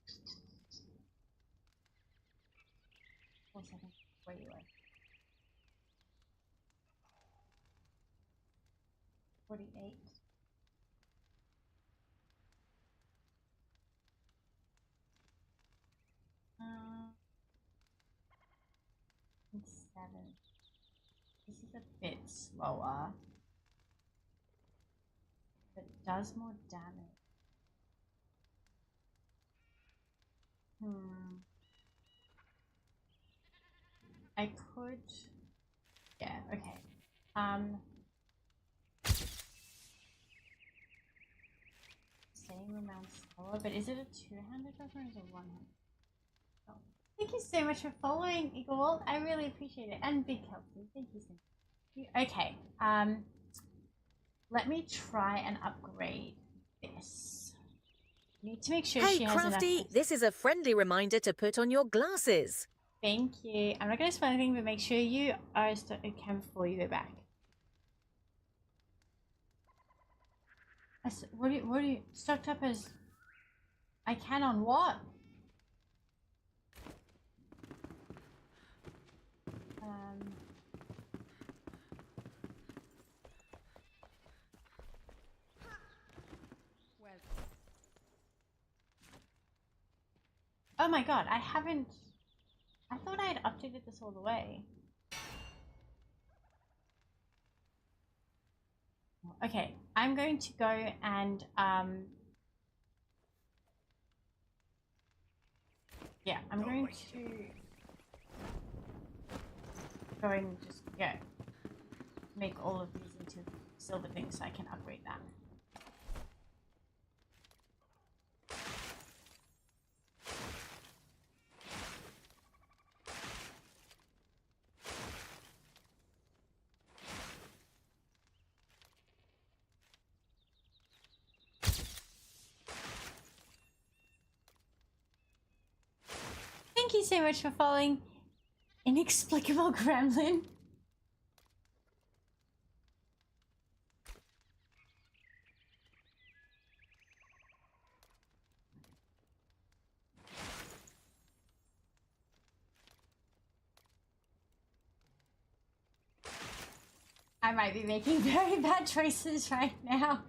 is. Four seconds. Where you are. 48. And 7. This is a bit slower, but it does more damage. I could. Yeah. Okay. Same amount slower, but is it a two-handed weapon or is it one-handed? Oh. Thank you so much for following, Eagle. I really appreciate it. And Big Healthy. Thank you so much. Okay. Let me try and upgrade this. Need to make sure hey, she has Crafty, enough. this is a friendly reminder to put on your glasses. Thank you. I'm not going to spell anything, but make sure you are okay before you go back. What are you stocked up as? I can on what? Oh my god, I haven't. I thought I had updated this all the way. Okay, I'm going to go and yeah, I'm going to go and just make all of these into silver things so I can upgrade that. Thank you so much for following, Inexplicable Gremlin. I might be making very bad choices right now.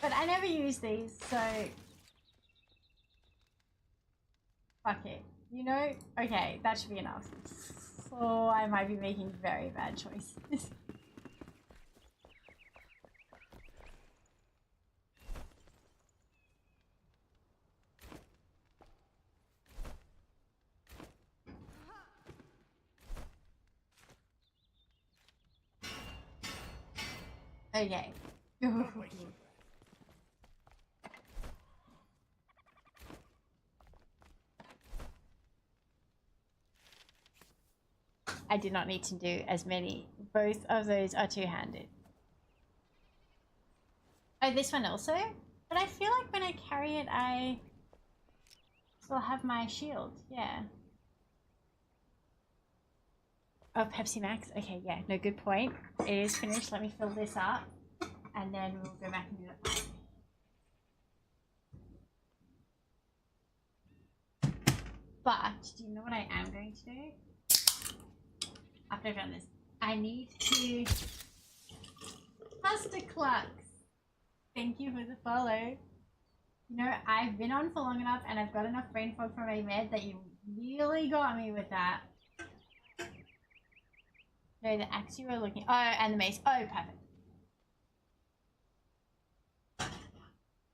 But I never use these, so fuck it. You know? Okay, that should be enough. Oh, I might be making very bad choices. Okay. I did not need to do as many. Both of those are two-handed. Oh, this one also? But I feel like when I carry it, I still have my shield. Yeah. Oh, Pepsi Max? Okay, yeah. No, good point. It is finished. Let me fill this up. And then we'll go back and do it. But, do you know what I am going to do? After I've done this, I need to Master Clucks. Thank you for the follow. You know, I've been on for long enough and I've got enough brain fog from my med that you really got me with that. No, the axe you were looking. Oh, and the mace. Oh, perfect.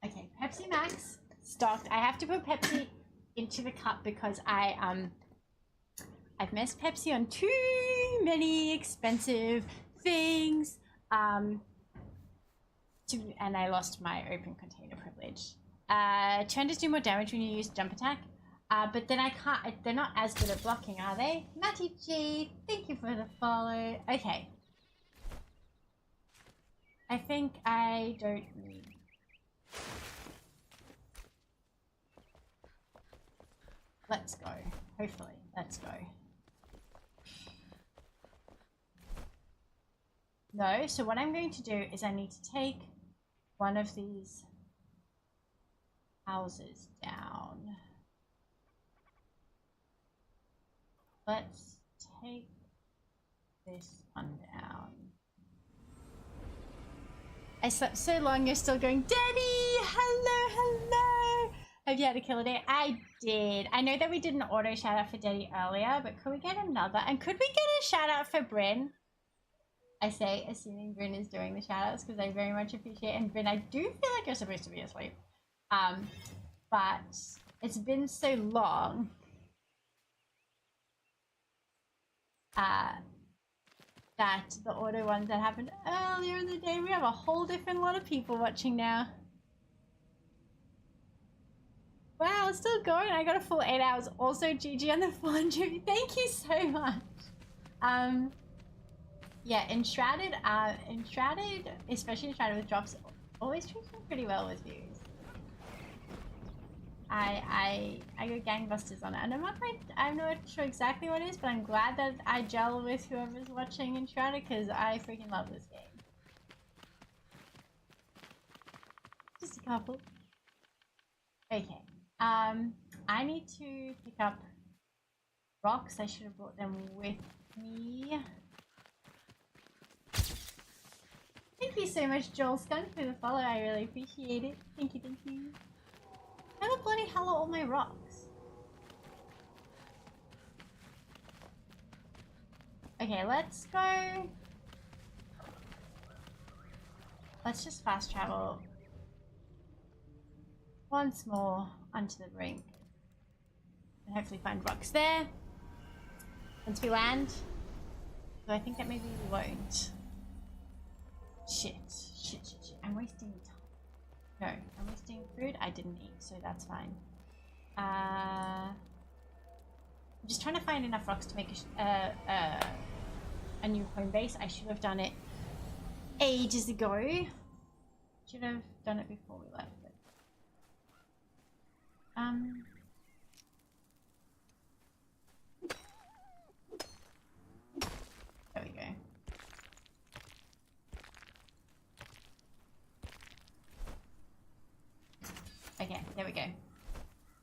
Okay, Pepsi Max stocked. I have to put Pepsi into the cup because I've messed Pepsi on too many expensive things. And I lost my open container privilege. Trenders do more damage when you use jump attack. But then I can't, they're not as good at blocking, are they? Matty G, thank you for the follow. Okay. I think I don't need... Let's go. Hopefully, let's go. No, so what I'm going to do is I need to take one of these houses down. Let's take this one down. I slept so long, you're still going, Daddy! Hello, hello! Have you had a killer day? I did. I know that we did an auto shout out for Daddy earlier, but could we get another? And could we get a shout out for Bryn? I say, assuming Bryn is doing the shout outs, because I very much appreciate it. And Bryn, I do feel like you're supposed to be asleep. But it's been so long. That the auto ones that happened earlier in the day, we have a whole different lot of people watching now. Wow, it's still going. I got a full 8 hours. Also, GG on the 400. Thank you so much. Yeah, Enshrouded, especially Enshrouded with drops, always treats me pretty well with views. I go gangbusters on it, and I'm not sure exactly what it is, but I'm glad that I gel with whoever's watching Enshrouded because I freaking love this game. Just a couple. Okay. I need to pick up rocks. I should have brought them with me. Thank you so much, Joel Skunk, for the follow. I really appreciate it. Thank you, thank you. How the bloody hell are all my rocks? Okay, let's go. Let's just fast travel once more onto the brink. And hopefully find rocks there. Once we land. So I think that maybe we won't. Shit. I'm wasting time. No, I'm wasting food I didn't eat, so that's fine. I'm just trying to find enough rocks to make a new home base. I should have done it ages ago. Should have done it before we left. But there we go. Okay, there we go.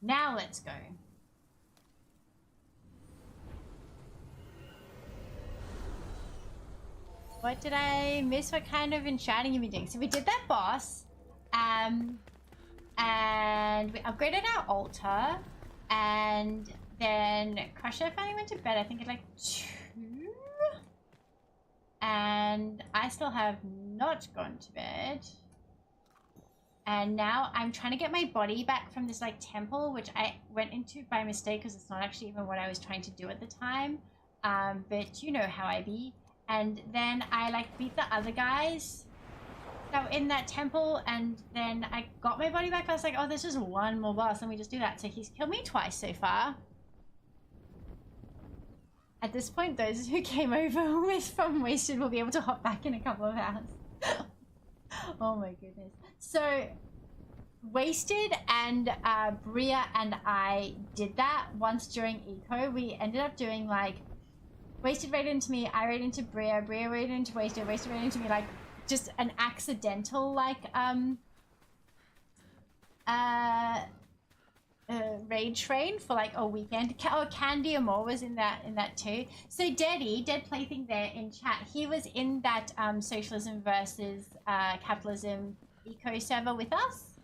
Now let's go. What did I miss? What kind of enchanting have you been doing? So we did that boss, and we upgraded our altar, and then Crusher finally went to bed, I think at like 2, and I still have not gone to bed. And now I'm trying to get my body back from this like temple, which I went into by mistake because it's not actually even what I was trying to do at the time. But you know how I be. And then I like beat the other guys that were in that temple, and then I got my body back. I was like, oh, there's just one more boss. Let me just do that. So he's killed me twice so far. At this point, those who came over from Wasted will be able to hop back in a couple of hours. Oh my goodness. So Wasted and Bria and I did that once during Eco. We ended up doing like Wasted raided into me, I raided into Bria, Bria raided into Wasted raided into me, like just an accidental like raid train for like a weekend. Oh, Candy Amore was in that too. So Dead Plaything there in chat, he was in that socialism versus capitalism eco server with us.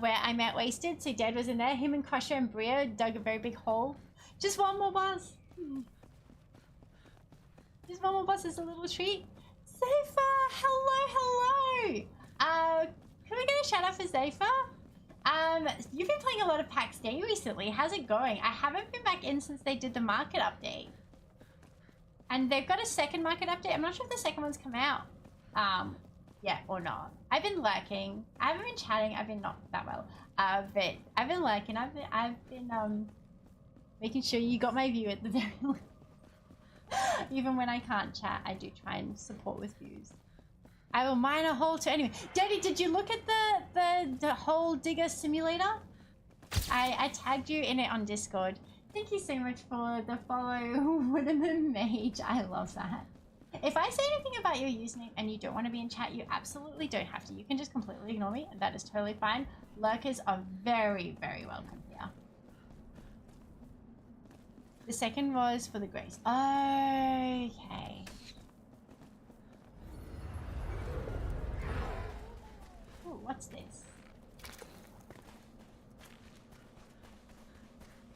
where I met Wasted. So Dad was in there. Him and Crusher and Bria dug a very big hole. Just one more boss. Just one more boss is a little treat. Zephyr, hello. Can we get a shout out for Zephyr? You've been playing a lot of PAX Day recently. How's it going? I haven't been back in since they did the market update. And they've got a second market update. I'm not sure if the second one's come out yet or not. I've been lurking. I haven't been chatting. I've been not that well. But I've been lurking. I've been making sure you got my view at the very least. Even when I can't chat, I do try and support with views. I will mine a hole too. Anyway, Daddy, did you look at the hole digger simulator? I tagged you in it on Discord. Thank you so much for the follow, Wooderman Mage. I love that. If I say anything about your username and you don't want to be in chat, you absolutely don't have to. You can just completely ignore me, and that is totally fine. Lurkers are very, very welcome here. The second was for the grace. Okay. Ooh, what's this?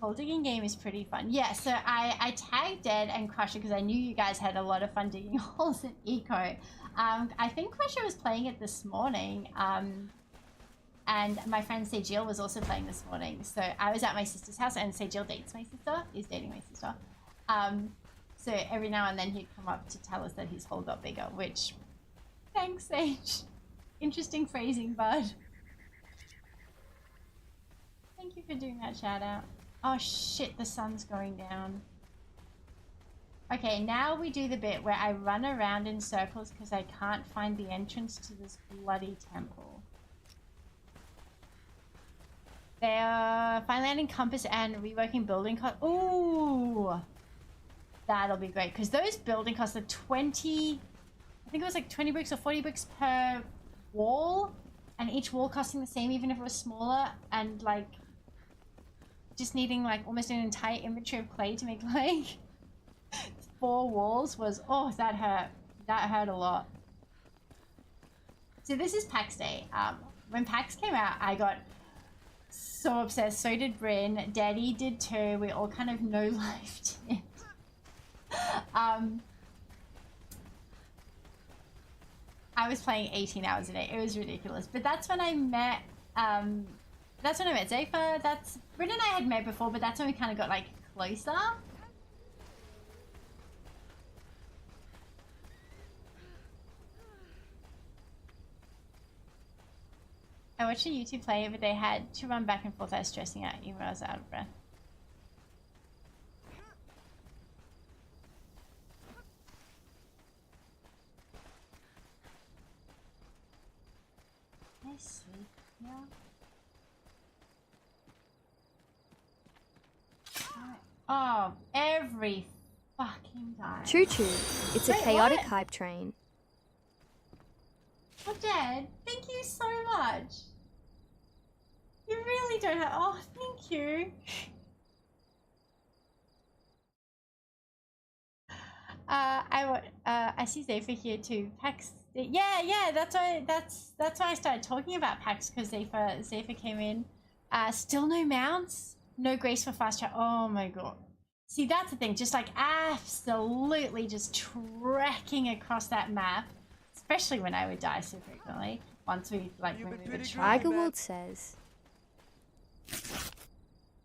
Hole digging game is pretty fun. Yeah, so I tagged Dead and Crusher because I knew you guys had a lot of fun digging holes in Eco. I think Crusher was playing it this morning. And my friend Sejil was also playing this morning. So I was at my sister's house, and Sejil dates my sister, is dating my sister. So every now and then he'd come up to tell us that his hole got bigger, which, thanks, Sage. Interesting phrasing, bud. Thank you for doing that shout out. Oh shit, the sun's going down. Okay, now we do the bit where I run around in circles because I can't find the entrance to this bloody temple. They are finally adding compass and reworking building costs. Ooh, that'll be great because those building costs are 20. I think it was like 20 bricks or 40 bricks per wall, and each wall costing the same, even if it was smaller, and like just needing like almost an entire inventory of clay to make like 4 walls was, oh, that hurt. That hurt a lot. So this is PAX Day. When PAX came out, I got so obsessed. So did Bryn. Daddy did too. We all kind of no-lifed it. I was playing 18 hours a day. It was ridiculous. But that's when I met Zephyr. That's Bryn and I had met before, but that's when we kind of got like closer. I watched a YouTube play, but they had to run back and forth. I was stressing out, even when I was out of breath. Can I sleep now? Oh, every fucking time. Choo choo. It's a Wait, chaotic what? hype train. Oh, Dad, thank you so much. You really don't have. Oh, thank you. I see Zephyr here too. PAX. Yeah. That's why I started talking about PAX, because Zephyr came in. Still no mounts, no grace for fast track. Oh my god. See, that's the thing. Just like absolutely just trekking across that map, especially when I would die so frequently. Once we like when we would try. Igerwold says,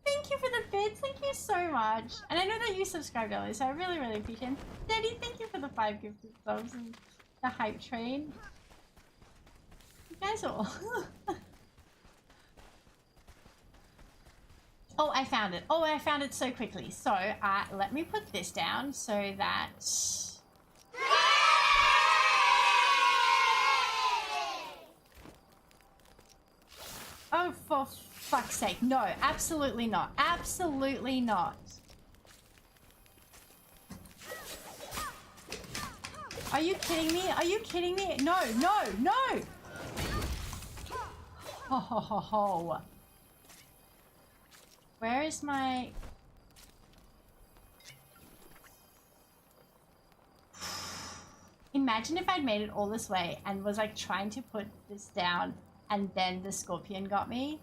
Thank you for the bits. Thank you so much. And I know that you subscribed earlier, so I really, really appreciate it. Daddy, thank you for the 5 gifted subs and the hype train. You guys are all... Oh, I found it. Oh, I found it so quickly. So, let me put this down so that... Oh, for fuck's sake. No, absolutely not. Absolutely not. Are you kidding me? Are you kidding me? No. Ho ho ho ho. Where is my... Imagine if I'd made it all this way and was like trying to put this down and then the scorpion got me.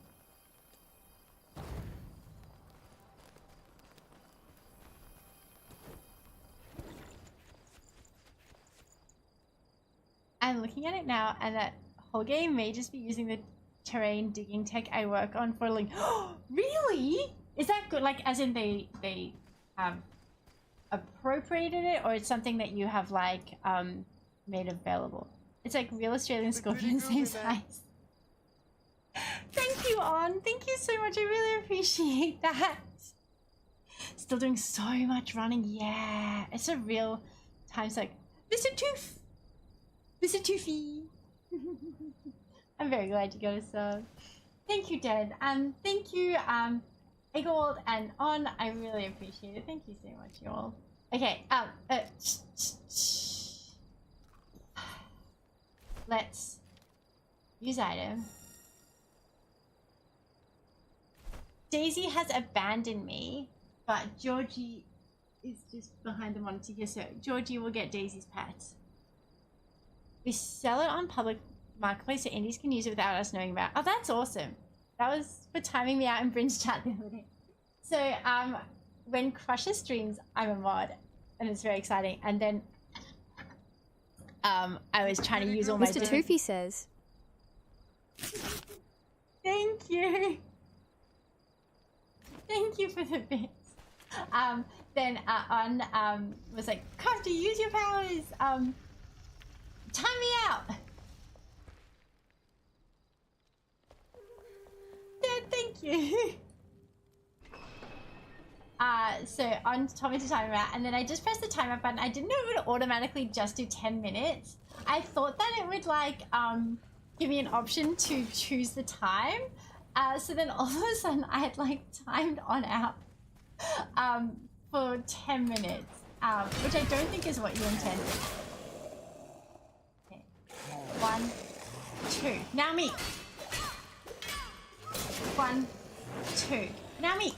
I'm looking at it now, and that whole game may just be using the terrain digging tech I work on for like. Really? Is that good? Like, as in they have appropriated it, or it's something that you have like made available? It's like real Australian scorpion, same size. Thank you, On. Thank you so much. I really appreciate that. Still doing so much running. Yeah, it's a real time suck. Mr. Tooth. Mr. Toothy. I'm very glad you got a sub. Thank you, Dad. Thank you, Egold and On. I really appreciate it. Thank you so much, you all. Okay, let's use item. Daisy has abandoned me, but Georgie is just behind the monitor here, so Georgie will get Daisy's pets. We sell it on public marketplace so indies can use it without us knowing about. Oh, that's awesome. That was for timing me out in Bryn's chat the other day. So when Crusher streams, I'm a mod, and it's very exciting. And then I was trying to use all my. Mr. Toofy says. Thank you. Thank you for the bits. Then On was like, Crafty, use your powers. Time me out. Yeah, thank you. So On told me to time him out, and then I just pressed the timer button. I didn't know it would automatically just do 10 minutes. I thought that it would like give me an option to choose the time. So then all of a sudden I had like timed On out for 10 minutes, which I don't think is what you intended. Okay. 1, 2. Now me. 1, 2. Now me.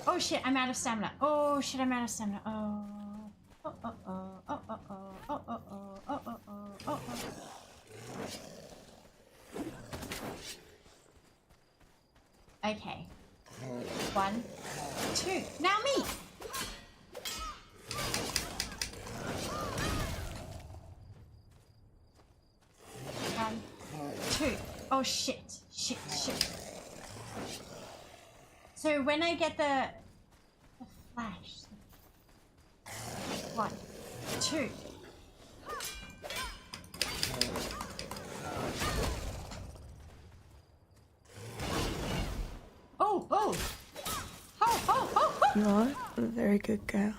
Oh shit, I'm out of stamina. Oh shit, I'm out of stamina. Oh. Oh, oh, oh, oh, oh, oh, oh, oh, oh, oh, oh, oh, oh. Okay. 1, 2. Now me. 1, 2. Oh shit. Shit, shit. So when I get the flash. 1, 2. Oh, oh. Oh, oh, oh, oh. You are a very good girl.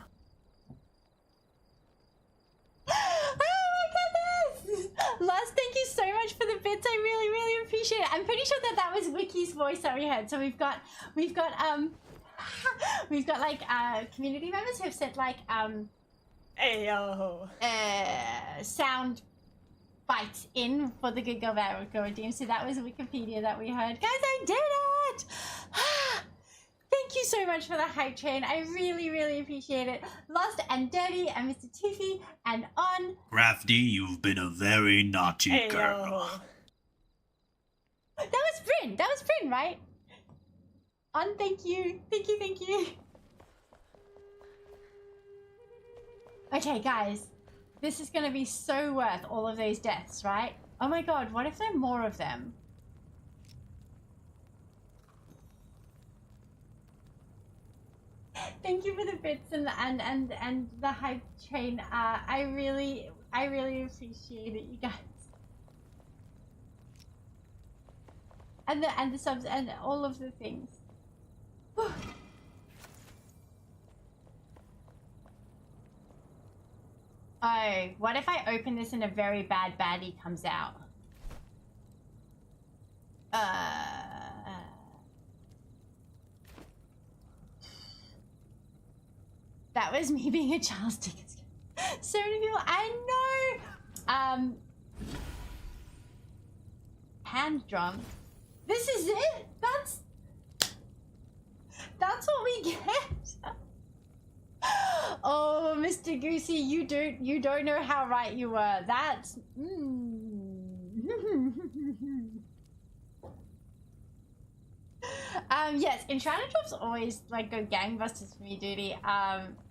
Lars, thank you so much for the bits. I really, really appreciate it. I'm pretty sure that that was Wiki's voice that we heard. So we've got like community members who've said like sound bites in for the Good Girl Bad Girl Redeem. So that was Wikipedia that we heard. Guys, I did it! Thank you so much for the hype train. I really, really appreciate it. Lost and Dirty and Mr. Toofy and On. Crafty, you've been a very naughty girl. That was Bryn. That was Bryn, right? On, thank you. Thank you, thank you. Okay, guys. This is going to be so worth all of those deaths, right? Oh my god, what if there are more of them? Thank you for the bits and the hype train. I really appreciate it, you guys. And the subs and all of the things. Oh, what if I open this and a very bad baddie comes out? That was me being a Charles Dickens. So many people, I know. Hand drum. This is it. That's what we get. Oh, Mr. Goosey, you don't know how right you were. That's Yes, Enshrouded drops always like go gangbusters for me, duty.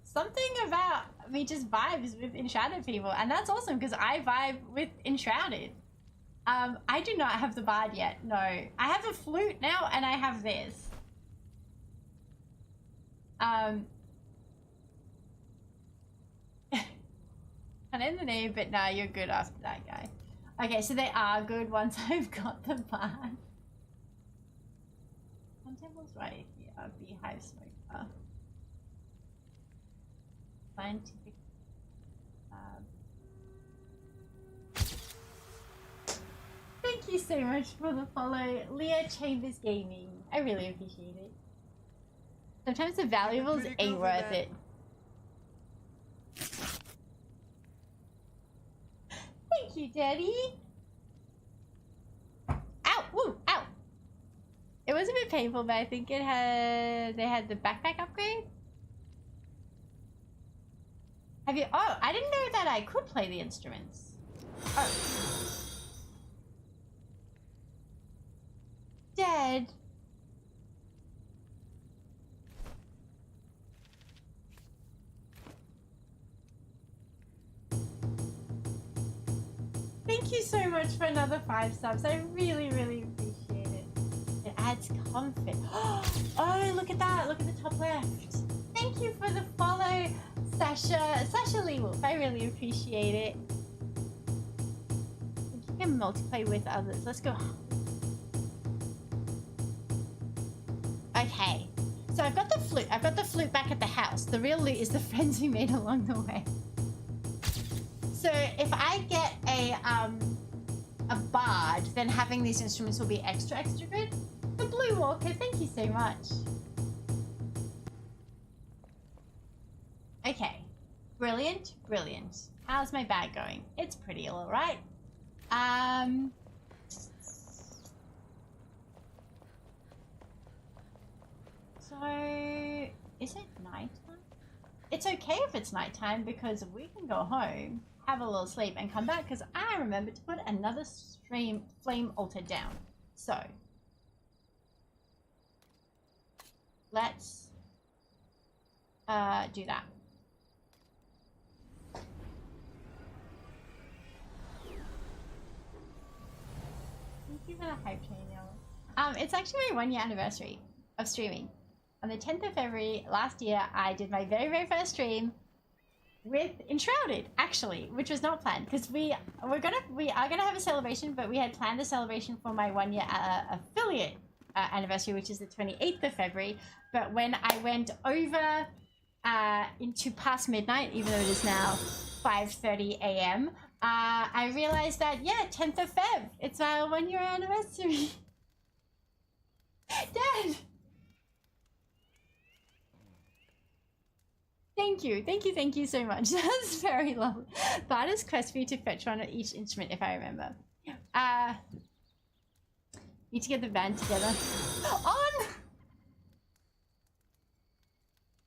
Something about me just vibes with Enshrouded people, and that's awesome because I vibe with Enshrouded. I do not have the bard yet. No, I have a flute now, and I have this. And in the name, but nah, you're good after that guy. Okay, so they are good once I've got the bard. Temple's right here. Beehive smoker. Scientific. Thank you so much for the follow, Leah Chambers Gaming. I really appreciate it. Sometimes the valuables ain't worth it. Thank you, Daddy. Ow! Woo! Ow! It was a bit painful, but I think they had the backpack upgrade. Have you? Oh, I didn't know that I could play the instruments. Oh. Dead. Thank you so much for another 5 subs. I really, really appreciate it. It adds comfort. Oh, look at that. Look at the top left. Thank you for the follow, Sasha Lee Wolf. I really appreciate it. You can multiplayer with others. Let's go. Okay. So I've got the flute. I've got the flute back at the house. The real loot is the friends we made along the way. So if I get a bard, then having these instruments will be extra good. The Blue Walker, thank you so much. Okay, brilliant, brilliant. How's my bag going? It's pretty all right. So is it nighttime? It's okay if it's nighttime because we can go home, have a little sleep, and come back because I remember to put another flame altar down. So let's do that. Thank you for the hype train, y'all. It's actually my 1 year anniversary of streaming. On the 10th of February last year, I did my very first stream with Enshrouded, actually, which was not planned because we are gonna have a celebration, but we had planned a celebration for my 1 year affiliate anniversary, which is the 28th of February. But when I went over into past midnight, even though it is now 5:30 a.m., I realized that, yeah, 10th of Feb, it's our 1 year anniversary. Dad! Thank you so much. That's very lovely. Bard is quest for you to fetch one of each instrument, if I remember. Need to get the band together. On!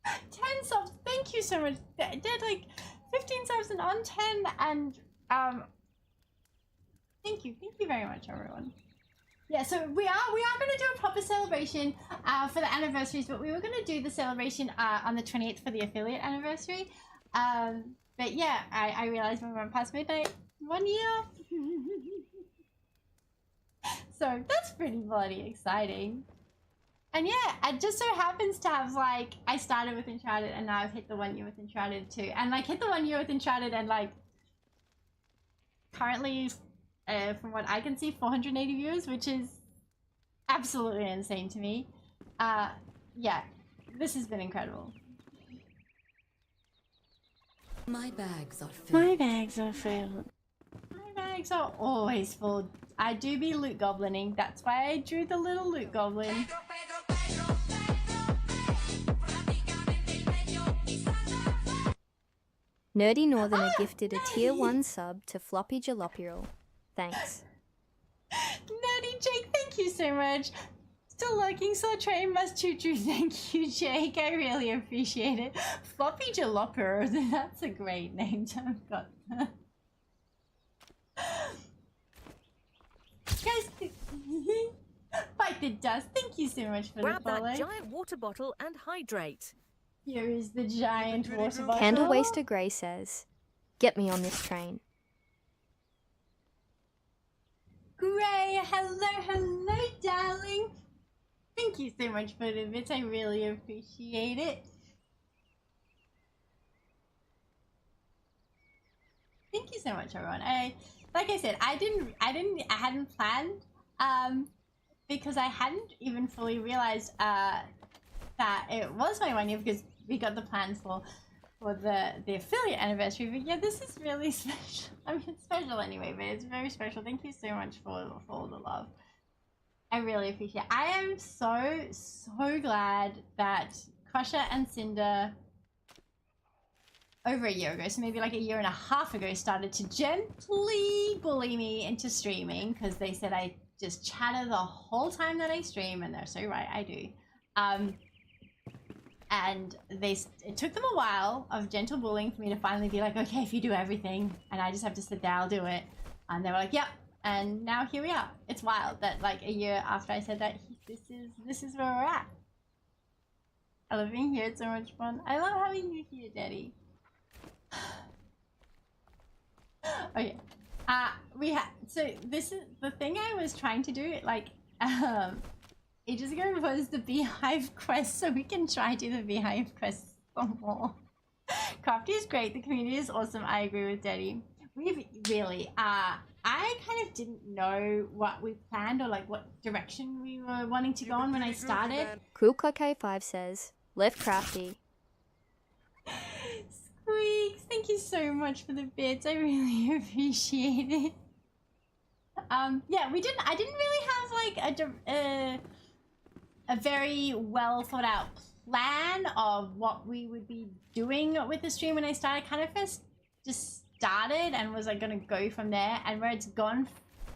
10 subs, thank you so much. Did like 15 subs and on 10, and thank you very much, everyone. Yeah, so we are going to do a proper celebration for the anniversaries, but we were going to do the celebration on the 28th for the affiliate anniversary. But yeah, I realized when we went past midnight, 1 year. So that's pretty bloody exciting. And yeah, it just so happens to have, like, I started with Enshrouded and now I've hit the 1 year with Enshrouded too. And like hit the 1 year with Enshrouded and like currently, from what I can see, 480 views, which is absolutely insane to me. Yeah, this has been incredible. My bags are filled. My bags are filled. My bags are always full. I do be loot goblining. That's why I drew the little loot goblin. Nerdy Northerner gifted a tier 1 sub to Floppy Jalopiril. Thanks. Nerdy Jake, thank you so much. Still lurking, so train must choo choo. Thank you, Jake. I really appreciate it. Floppy Jalopiril, that's a great name to have got. like it does. Thank you so much for Grab the follow. that giant water bottle and hydrate. Here is the giant water bottle. Candle Waster Grey says, "Get me on this train." Gray, hello, darling. Thank you so much for the bits. I really appreciate it. Thank you so much, everyone. Like I said, I hadn't planned, because I hadn't even fully realized that it was my 1 year, because we got the plans for the affiliate anniversary. But yeah, this is really special. I mean, it's special anyway, but it's very special. Thank you so much for all the love. I really appreciate it. I am so glad that Crusher and Cinder, over a year ago, so maybe like a year and a half ago, started to gently bully me into streaming, because they said I just chatter the whole time that I stream, and they're so right, I do. And it took them a while of gentle bullying for me to finally be like, okay, if you do everything and I just have to sit there, I'll do it. And they were like, yep. And now here we are. It's wild that like a year after I said that, this is where we're at. I love being here. It's so much fun. I love having you here, Daddy. Okay. So this is the thing I was trying to do, like, ages ago, was the beehive quest, so we can try to do the beehive quest some more. Crafty is great, the community is awesome, I agree with Daddy. We've really, I kind of didn't know what we planned or like what direction we were wanting to go on when I started. Coolclock5 says, "Left Crafty." Squeaks, thank you so much for the bits, I really appreciate it. Yeah, I didn't really have like a very well thought out plan of what we would be doing with the stream when I started. Kind of just started and was like gonna go from there, and where it's gone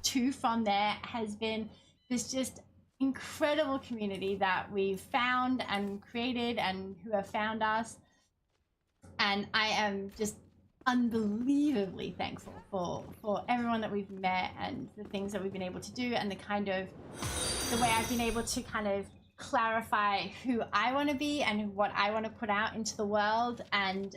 to from there has been this just incredible community that we've found and created and who have found us, and I am just unbelievably thankful for everyone that we've met and the things that we've been able to do, and the way I've been able to kind of clarify who I want to be and what I want to put out into the world. And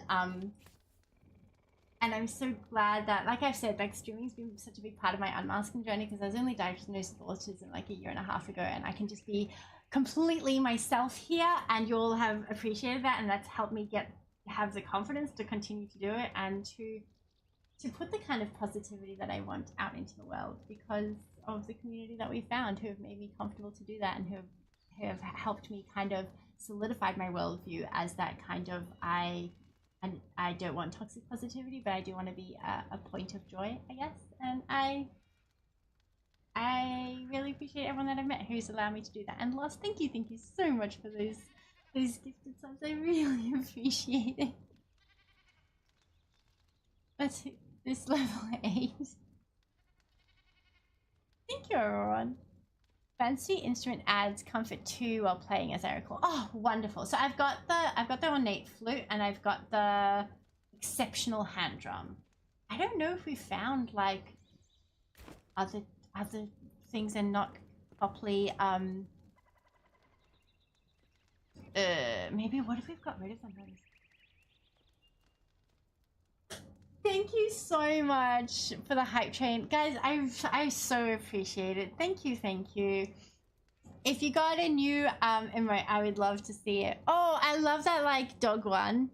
I'm so glad that, like I've said, like streaming's been such a big part of my unmasking journey, because I was only diagnosed with autism like a year and a half ago, and I can just be completely myself here, and you'll have appreciated that, and that's helped me have the confidence to continue to do it and to put the kind of positivity that I want out into the world, because of the community that we found, who have made me comfortable to do that, and who have helped me kind of solidify my worldview as that kind of I don't want toxic positivity, but I do want to be a point of joy, I guess. And I really appreciate everyone that I've met who's allowed me to do that. And Lost, thank you so much for those gifted subs. I really appreciate it. Let's hit this level 8. Thank you, everyone. Fancy instrument adds comfort 2 while playing, as I recall. Oh, wonderful. So I've got the ornate flute, and I've got the exceptional hand drum. I don't know if we found like other things and not properly maybe what if we've got rid of them? Thank you so much for the hype train, guys. I so appreciate it. Thank you. If you got a new emote, I would love to see it. Oh, I love that like dog one.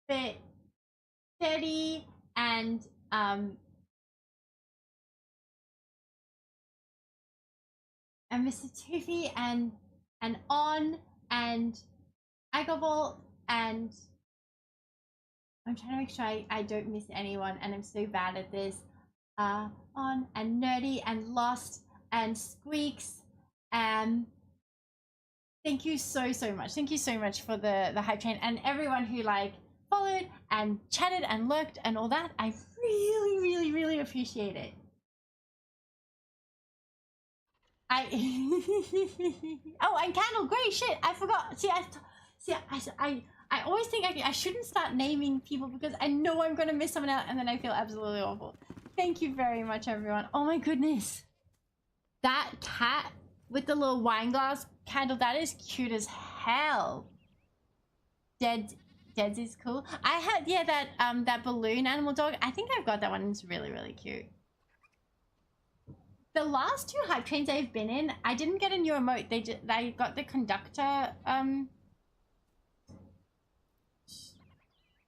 But Teddy and Mr. Toofy and On and Agabol, and I'm trying to make sure I don't miss anyone, and I'm so bad at this. On and Nerdy and Lost and Squeaks, and thank you so much. Thank you so much for the hype train and everyone who like followed and chatted and lurked and all that. I really appreciate it. Oh, and Candle, great shit! I forgot. I always think I shouldn't start naming people because I know I'm going to miss someone out and then I feel absolutely awful. Thank you very much, everyone. Oh my goodness. That cat with the little wine glass candle, that is cute as hell. Dead is cool. I had, yeah, that balloon animal dog. I think I've got that one. It's really, really cute. The last 2 hype trains I've been in, I didn't get a new emote. They got the conductor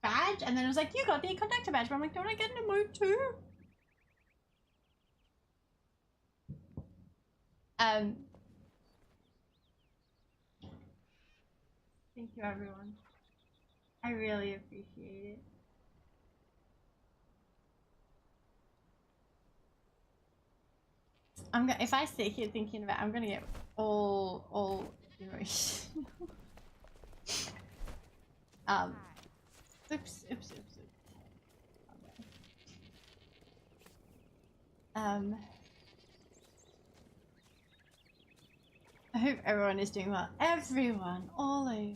badge, and then it was like, you got the conductor badge. But I'm like, don't I get an emote too? Thank you, everyone. I really appreciate it. If I sit here thinking about it, I'm gonna get all emotional. Oops. I hope everyone is doing well. Everyone, all over.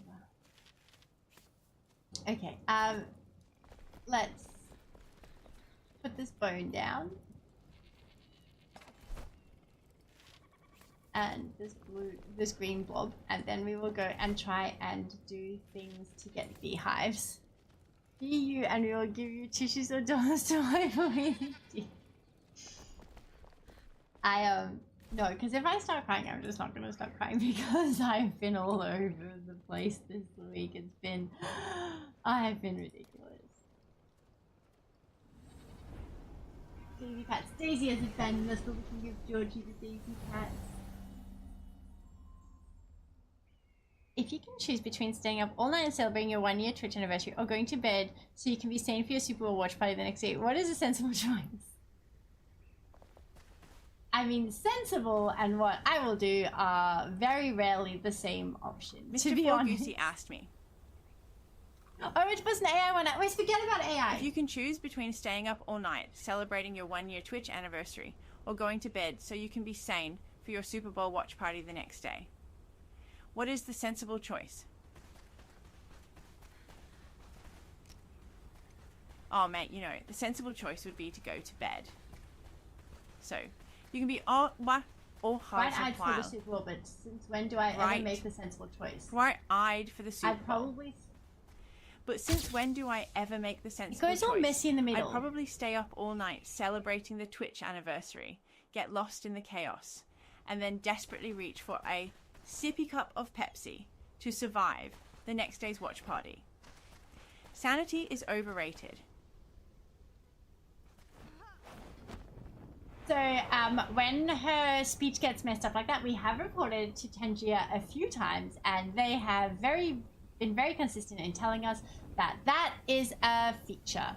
Okay, let's put this bone down. And this green blob, and then we will go and try and do things to get beehives. Be you, and we will give you tissues or dollars to wipe away the tears. No, because if I start crying, I'm just not gonna stop crying because I've been all over the place this week. I have been ridiculous. Daisy cats. Daisy has abandoned us, but we can give Georgie the daisy cats. If you can choose between staying up all night and celebrating your 1-year Twitch anniversary or going to bed so you can be sane for your Super Bowl watch party the next day, what is a sensible choice? I mean, sensible and what I will do are very rarely the same option. Mr. Forgoosey asked me. Oh, it was an AI one. Wait, forget about AI. If you can choose between staying up all night, celebrating your 1-year Twitch anniversary, or going to bed so you can be sane for your Super Bowl watch party the next day, what is the sensible choice? Oh, mate, you know, the sensible choice would be to go to bed. So, you can be all bright-eyed for the Super Bowl, but since when do I ever make the sensible choice? Bright-eyed for the Super Bowl. I'd probably... But since when do I ever make the sensible choice? It goes all messy in the middle. I'd probably stay up all night celebrating the Twitch anniversary, get lost in the chaos, and then desperately reach for a sippy cup of Pepsi to survive the next day's watch party. Sanity is overrated. So, when her speech gets messed up like that, we have reported to Tangia a few times, and they have been very consistent in telling us that that is a feature,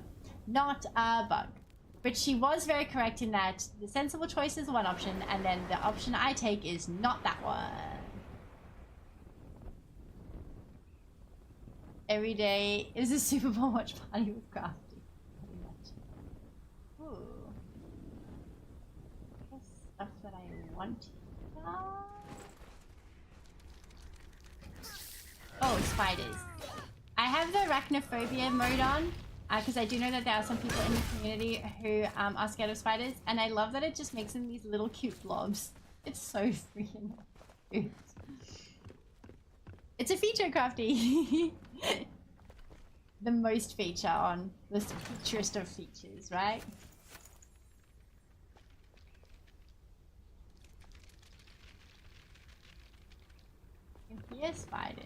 not a bug. But she was very correct in that the sensible choice is one option, and then the option I take is not that one. Every day is a Super Bowl watch party with Crafty. Pretty much. Ooh. That's stuff that I want. Oh, spiders. I have the arachnophobia mode on because I do know that there are some people in the community who are scared of spiders, and I love that it just makes them these little cute blobs. It's so freaking cute. It's a feature, Crafty. The most feature on the featurest of features, right? You can hear spiders.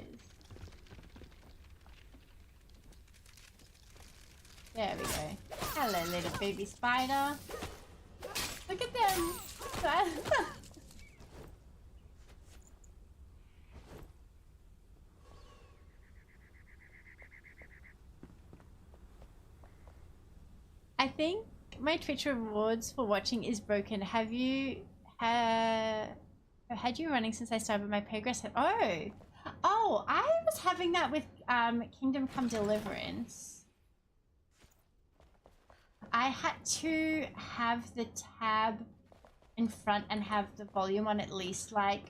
There we go. Hello, little baby spider. Look at them. I think my Twitch rewards for watching is broken. Have you had you running since I started my progress? Oh, I was having that with Kingdom Come Deliverance. I had to have the tab in front and have the volume on at least like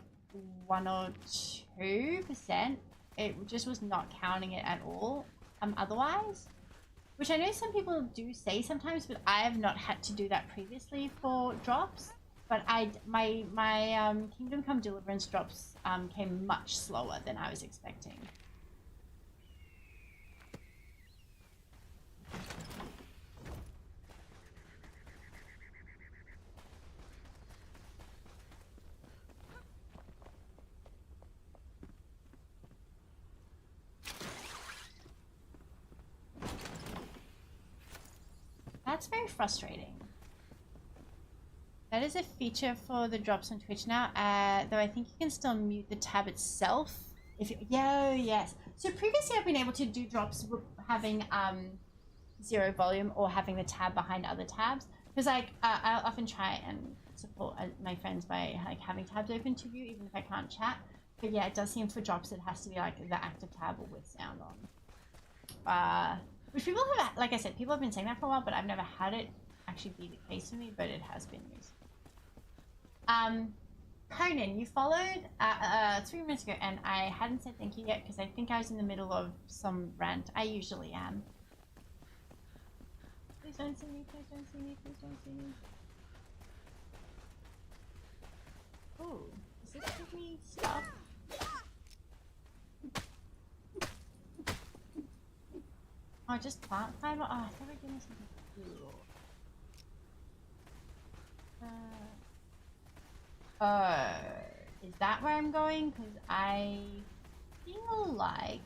1 or 2%. it just was not counting it at all. Otherwise, which I know some people do say sometimes, but I have not had to do that previously for drops. But my Kingdom Come Deliverance drops came much slower than I was expecting. That's very frustrating. That is a feature for the drops on Twitch now, though I think you can still mute the tab itself. If you, yes. So previously I've been able to do drops with having zero volume or having the tab behind other tabs. Because like I'll often try and support my friends by like having tabs open to view even if I can't chat. But yeah, it does seem for drops it has to be like the active tab or with sound on. Which people have, like I said, people have been saying that for a while, but I've never had it actually be the case for me, but it has been recently. Conan, you followed 3 minutes ago, and I hadn't said thank you yet because I think I was in the middle of some rant. I usually am. Please don't see me, please don't see me, please don't see me. Oh, does this give me stuff? Oh, just plant fiber? Oh, I thought I'd give me something cool. Is that where I'm going? Because I feel like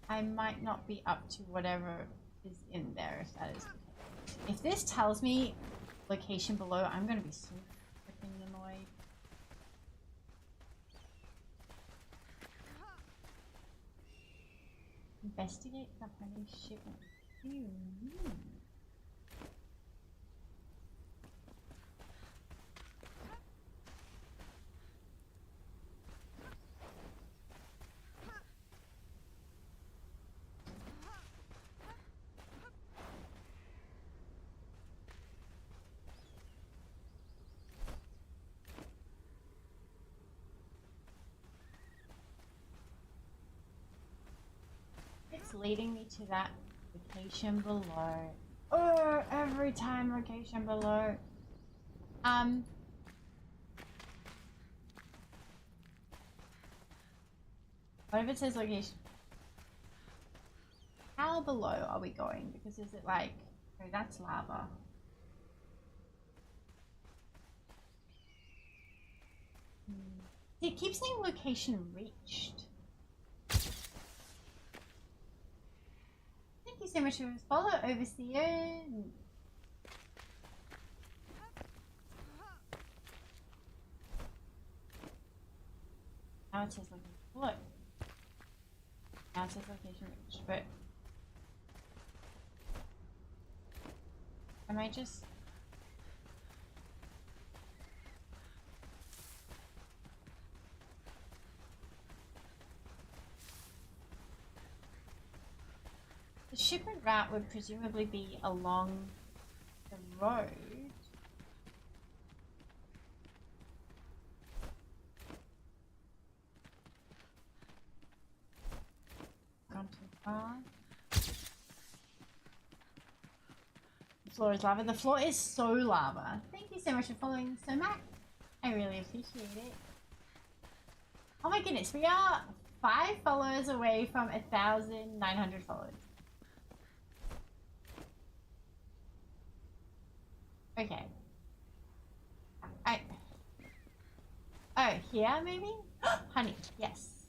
I might not be up to whatever is in there, if that is the case. If this tells me location below, I'm going to be so freaking annoyed. Investigate the honey shipment. What do you mean? It's leading me to that location below. Oh, every time location below. What if it says location? How below are we going? Because is it like, oh, that's lava. It keeps saying location reached. Thank you so much for your follow, Overseer. Now it says location. Look. Now it says location reached, but am I just... The shipment route would presumably be along the road. Gone too far. The floor is lava. The floor is so lava. Thank you so much for following, so Mac. I really appreciate it. Oh my goodness, we are 5 followers away from 1,900 followers. Okay. Oh, here maybe? Honey, yes.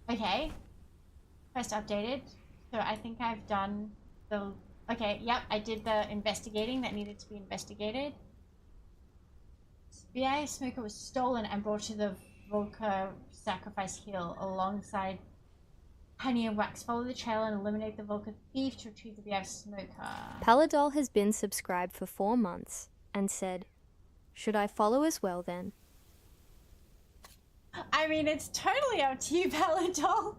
Okay. Quest updated. So I think I've done the... Okay, yep, I did the investigating that needed to be investigated. BI Smoker was stolen and brought to the Volca Sacrifice Hill alongside Honey and Wax. Follow the trail and eliminate the Volca thief to retrieve the BI Smoker. Paladol has been subscribed for 4 months and said, "Should I follow as well then?" I mean, it's totally up to you, Paladol.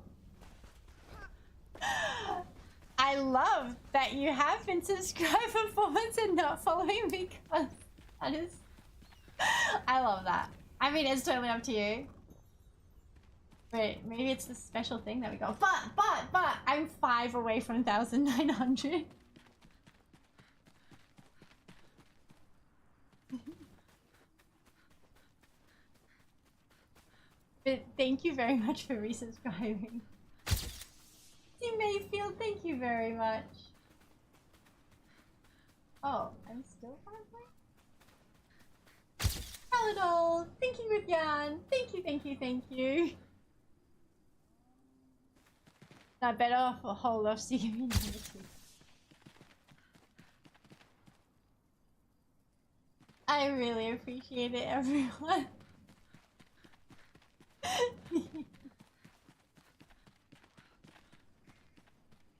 I love that you have been subscribed for 4 months and not following because that is... I love that. I mean, it's totally up to you. But maybe it's the special thing that we go, but, I'm 5 away from 1,900. But thank you very much for resubscribing. See Mayfield, thank you very much. Oh, I'm still 5 away? Paladol, thinking with Jan. Thank you, thank you, thank you. I better off a hold off so you can number 2. I really appreciate it, everyone.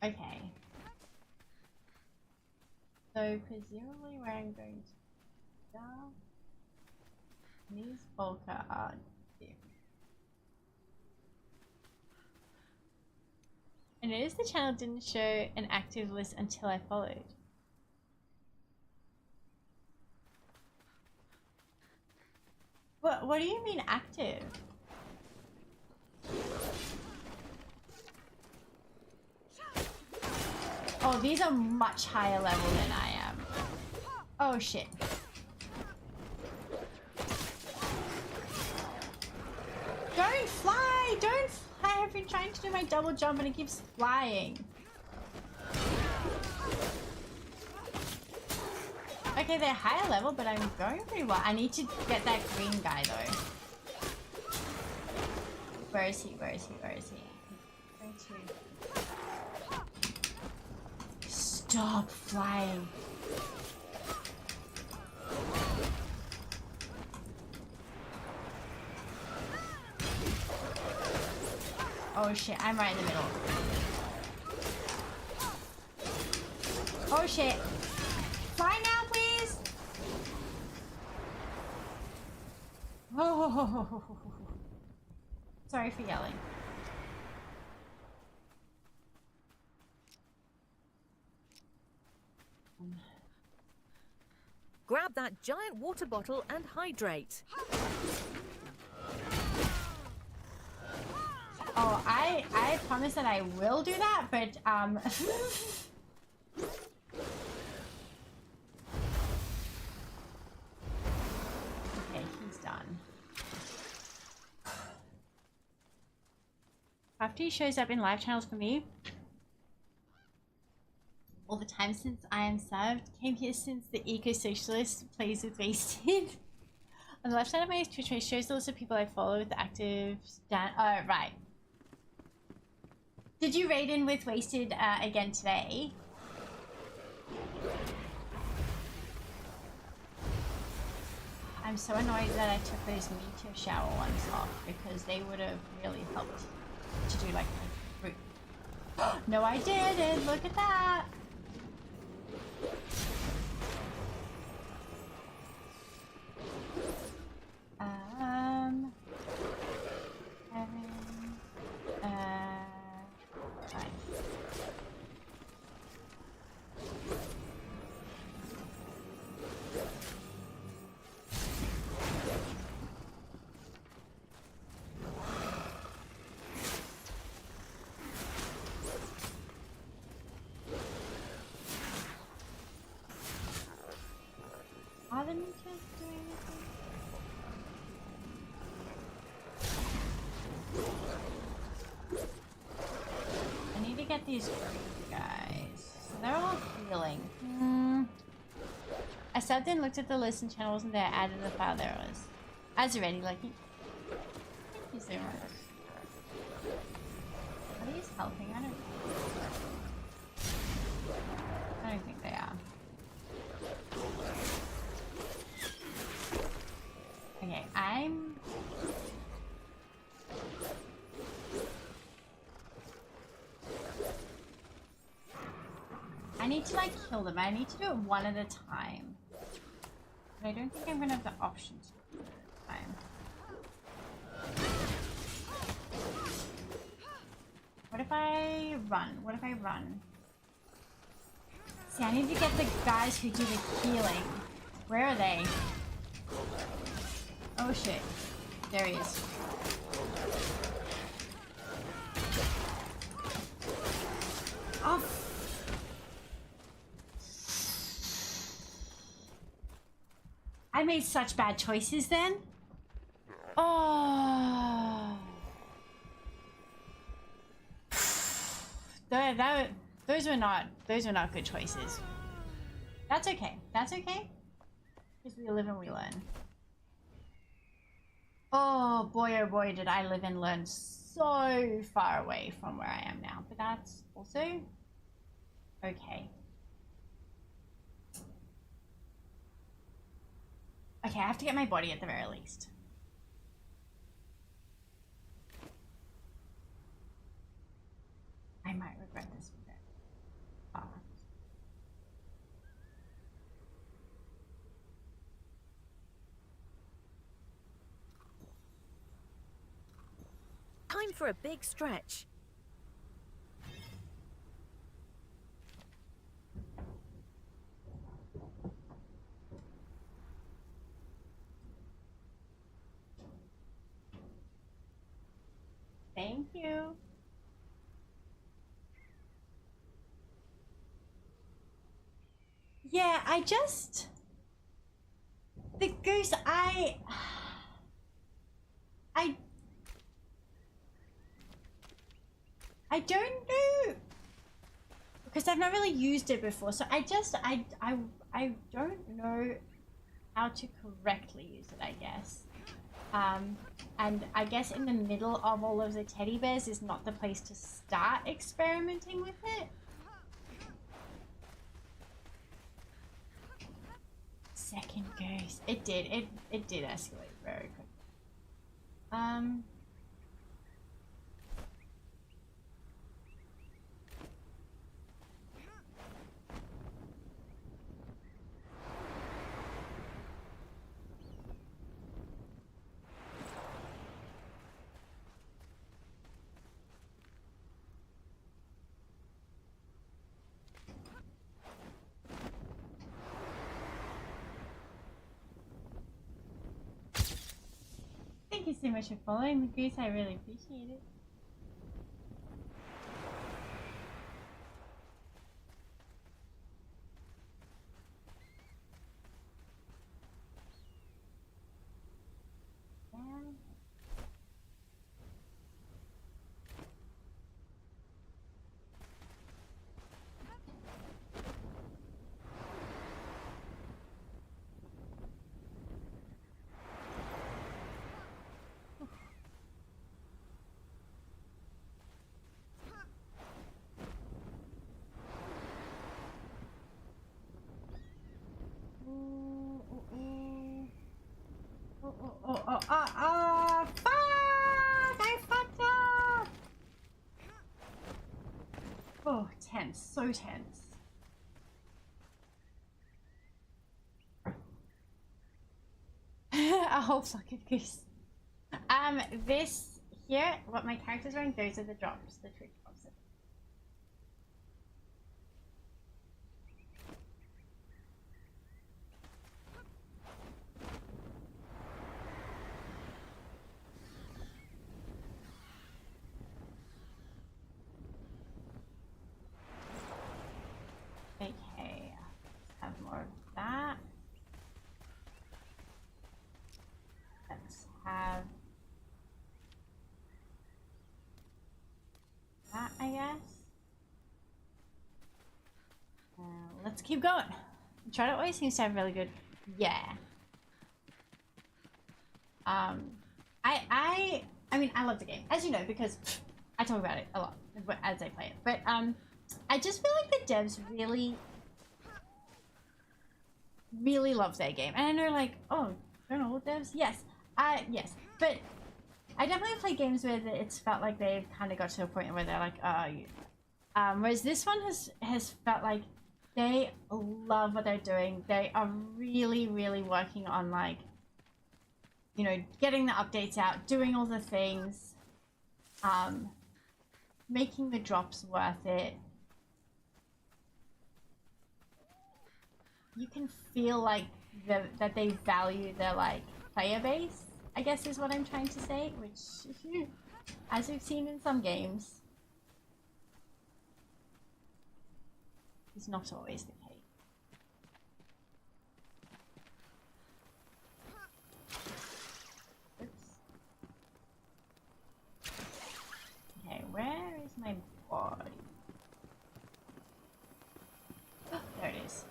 Okay. So presumably where I'm going to go, these Volca are different. I noticed the channel didn't show an active list until I followed. What do you mean active? Oh, these are much higher level than I am. Oh shit. Don't fly! Don't fly! I've been trying to do my double jump and it keeps flying. Okay, they're higher level, but I'm going pretty well. I need to get that green guy though. Where is he? Where is he? Where is he? Where is he? Stop flying. Oh shit, I'm right in the middle. Oh shit. Fly now, please. Oh. Sorry for yelling. Grab that giant water bottle and hydrate. Oh, I promise that I will do that, but okay, he's done. Crafty shows up in live channels for me all the time since I am subbed. Came here since the eco-socialist plays with Wasted. On the left side of my Twitch page shows the list of people I follow with the active down. Oh, right. Did you raid in with Wasted again today? I'm so annoyed that I took those meteor shower ones off because they would have really helped to do like a route. No, I didn't. Look at that. Fine. Are the meteors doing anything? I need to get these green guys. So they're all healing. I sat there and looked at the list and channels and there. I added the file there was. As you're ready, Lucky. Thank you so much. Are these helping? I don't think they are. Okay, I need to like kill them. I need to do it one at a time. I don't think I'm gonna have the option to this time. What if I run? What if I run? See, I need to get the guys who do the healing. Where are they? Oh shit. There he is. Oh. I made such bad choices then. Oh. Those were not good choices. That's okay. That's okay. Because we live and we learn. Oh boy, did I live and learn so far away from where I am now. But that's also okay. Okay, I have to get my body at the very least. I might regret this with it. Time for a big stretch. Thank you. Yeah, the goose, I don't know, because I've not really used it before, so I don't know how to correctly use it, I guess. And I guess in the middle of all of the teddy bears is not the place to start experimenting with it. Second goose. It did escalate very quickly. Thank you so much for following the goose. I really appreciate it. Fuck! I fucked up! Oh, tense. So tense. A whole fucking goose. This here, what my character's wearing, those are the drops, the trick drops. Okay, have more of that. Let's have that, I guess. Let's keep going. Shroud always seems to have really good. Yeah. I mean, I love the game, as you know, because I talk about it a lot as I play it. But I just feel like the devs really love their game, and I know, like, oh, don't all devs? Yes, yes, but I definitely play games where it's felt like they've kind of got to a point where they're like, oh, you. Whereas this one has felt like They love what they're doing. They are really, really working on, like, you know, getting the updates out, doing all the things, making the drops worth it. You can feel like that they value their, like, player base, I guess is what I'm trying to say, which, as we've seen in some games, is not always the case. Okay, where is my body? There it is.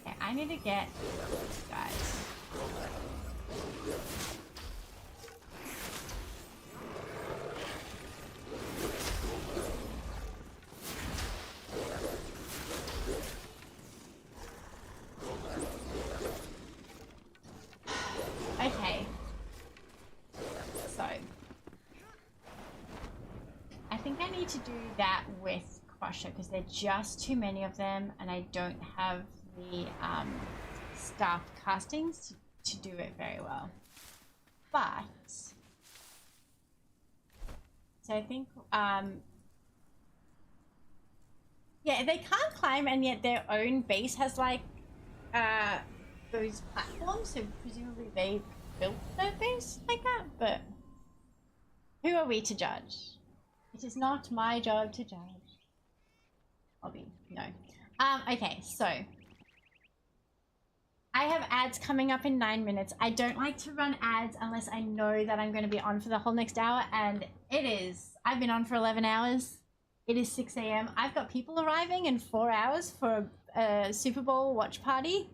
Okay, I need to get these guys. Okay. So, I think I need to do that with Crusher because there are just too many of them and I don't have the staffed castings to do it very well. But, so I think, yeah, they can't climb and yet their own base has like those platforms, so presumably they built their base like that, but who are we to judge? It is not my job to judge. No. Okay, so I have ads coming up in 9 minutes. I don't like to run ads unless I know that I'm going to be on for the whole next hour, and it is. I've been on for 11 hours. It is 6 a.m. I've got people arriving in 4 hours for a Super Bowl watch party.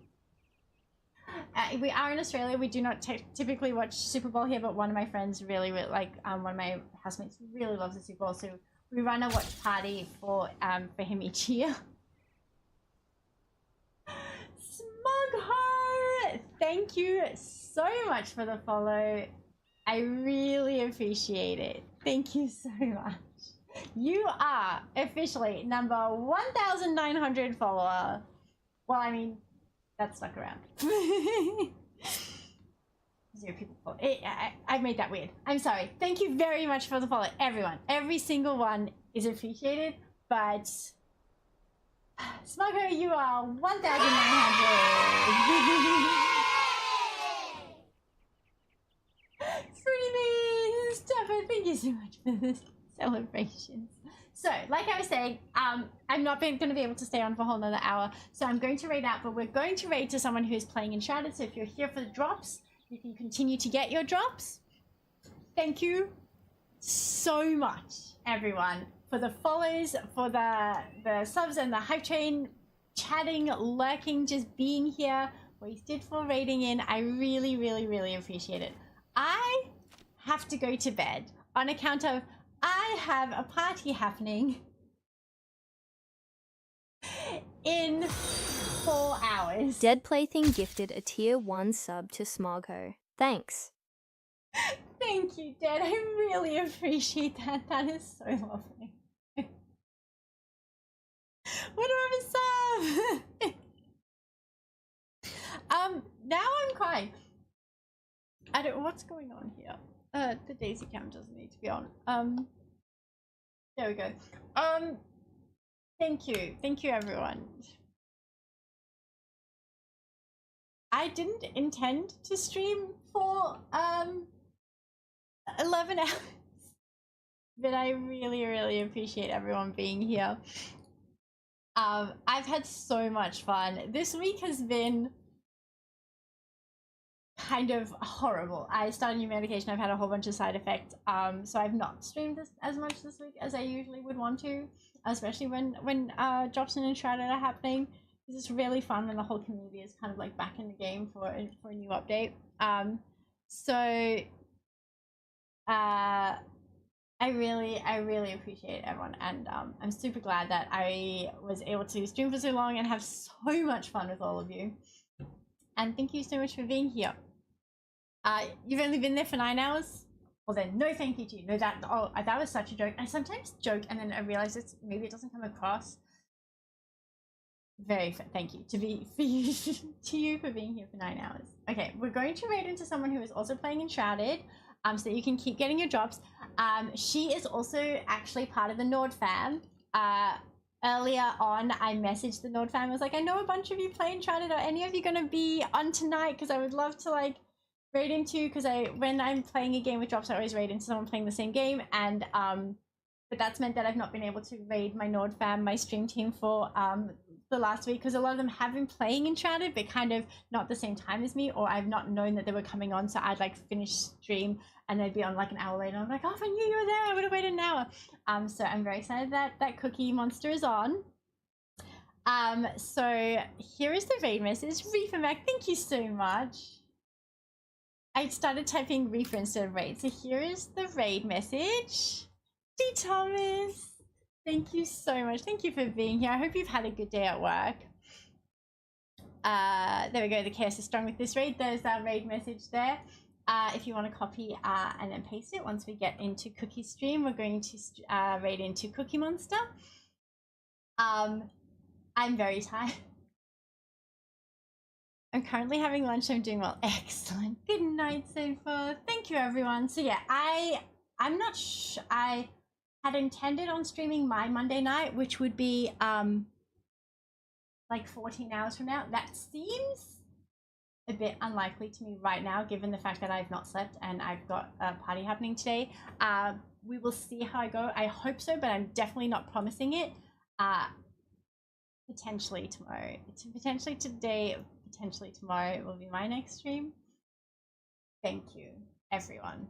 We are in Australia. We do not typically watch Super Bowl here, but one of my friends really like, one of my housemates really loves the Super Bowl, so we run a watch party for him each year. Smugheart, thank you so much for the follow. I really appreciate it. Thank you so much. You are officially number 1,900 follower. Well, I mean, that's stuck around. 0 people follow. I made that weird. I'm sorry. Thank you very much for the follow, everyone. Every single one is appreciated, but Smugger, you are 1,900. Pretty stuff. Thank you so much for this celebrations. So, like I was saying, I'm not going to be able to stay on for a whole nother hour, so I'm going to raid out, but we're going to raid to someone who's playing in Shrouded, so if you're here for the drops, you can continue to get your drops. Thank you so much, everyone, for the follows, for the subs and the hype train, chatting, lurking, just being here, wasted for raiding in. I really, really, really appreciate it. I have to go to bed on account of I have a party happening in 4 hours. Dead Plaything gifted a tier 1 sub to Smogho. Thanks. Thank you, Dead. I really appreciate that. That is so lovely. What do I have a sub? Now I'm crying. I don't. What's going on here? The Daisy cam doesn't need to be on. There we go. Thank you, everyone. I didn't intend to stream for 11 hours, but I really, really appreciate everyone being here. I've had so much fun. This week has been kind of horrible. I started new medication. I've had a whole bunch of side effects. So I've not streamed this as much this week as I usually would want to, especially when Jobson and Shrouded are happening. This is really fun when the whole community is kind of like back in the game for a new update. I really appreciate everyone, and I'm super glad that I was able to stream for so long and have so much fun with all of you. and thank you so much for being here. You've only been there for 9 hours? Well then, no thank you to you. No, that was such a joke. I sometimes joke and then I realize maybe it doesn't come across. Thank you to you for being here for 9 hours. Okay, we're going to raid into someone who is also playing in Shrouded, so that you can keep getting your drops. She is also actually part of the Nord fam. Earlier on, I messaged the Nord fam. I was like, I know a bunch of you play in Shrouded. Are any of you gonna be on tonight? Because I would love to like raid into. Because when I'm playing a game with drops, I always raid into someone playing the same game. And but that's meant that I've not been able to raid my Nord fam, my stream team for the last week, because a lot of them have been playing in Shrouded, but kind of not the same time as me, or I've not known that they were coming on, so I'd like finish stream and they'd be on like an hour later. I'm like, oh, if I knew you were there, I would have waited an hour. So I'm very excited that Cookie Monster is on. So here is the raid message. Reefer Mac, thank you so much. I started typing Reefer instead of raid, so here is the raid message. D. Thomas, thank you so much. Thank you for being here. I hope you've had a good day at work. There we go. The chaos is strong with this raid. There's our raid message there. If you want to copy and then paste it, once we get into Cookie stream, we're going to raid into Cookie Monster. I'm very tired. I'm currently having lunch. I'm doing well. Excellent. Good night so far. Thank you, everyone. So yeah, I'm not sure. I had intended on streaming my Monday night, which would be like 14 hours from now. That seems a bit unlikely to me right now, given the fact that I've not slept and I've got a party happening today. We will see how I go. I hope so, but I'm definitely not promising it. Potentially tomorrow. Potentially today, potentially tomorrow will be my next stream. Thank you, everyone.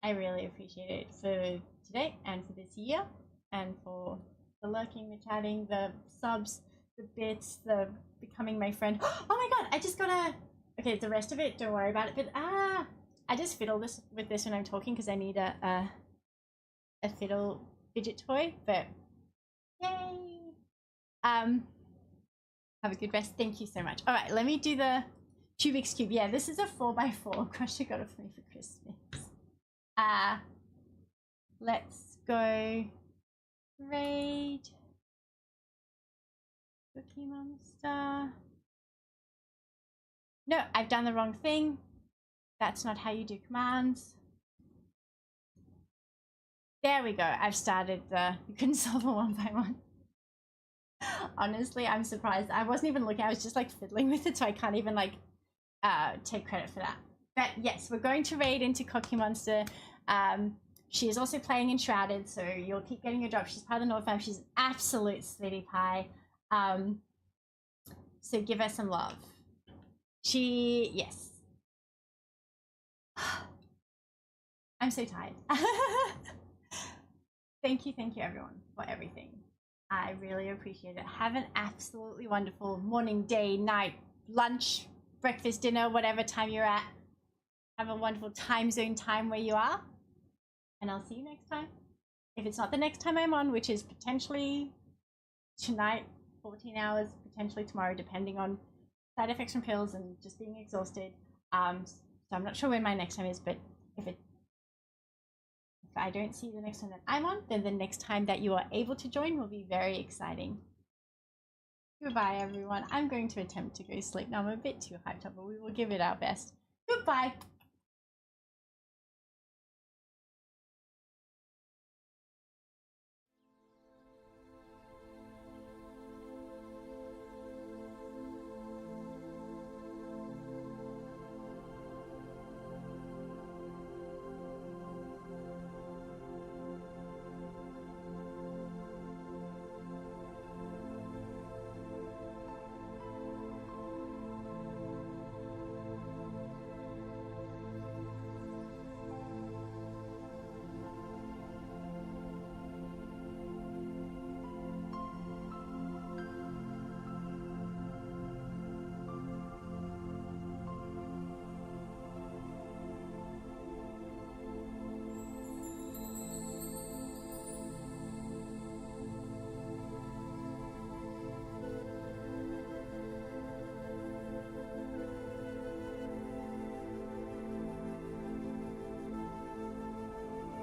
I really appreciate it for today and for this year, and for the lurking, the chatting, the subs, the bits, the becoming my friend. Oh my god, I just got okay, the rest of it, don't worry about it, but I just fiddle with this when I'm talking because I need a fiddle fidget toy, but yay. Have a good rest. Thank you so much. All right, let me do the Tubix Cube. Yeah, this is a 4x4. Crusher got it for me for Christmas. Let's go raid Cookie Monster. No, I've done the wrong thing. That's not how you do commands. There we go. I've started you couldn't solve a 1x1. Honestly, I'm surprised. I wasn't even looking. I was just like fiddling with it, so I can't even like take credit for that. But yes, we're going to raid into Cookie Monster. She is also playing in Shrouded, so you'll keep getting your drop. She's part of the Nord fam. She's an absolute sweetie pie. So give her some love. Yes. I'm so tired. Thank you everyone for everything. I really appreciate it. Have an absolutely wonderful morning, day, night, lunch, breakfast, dinner, whatever time you're at. Have a wonderful time zone time where you are. And I'll see you next time. If it's not the next time I'm on, which is potentially tonight, 14 hours, potentially tomorrow, depending on side effects from pills and just being exhausted. So I'm not sure when my next time is, but if I don't see the next time that I'm on, then the next time that you are able to join will be very exciting. Goodbye, everyone. I'm going to attempt to go sleep now. I'm a bit too hyped up, but we will give it our best. Goodbye.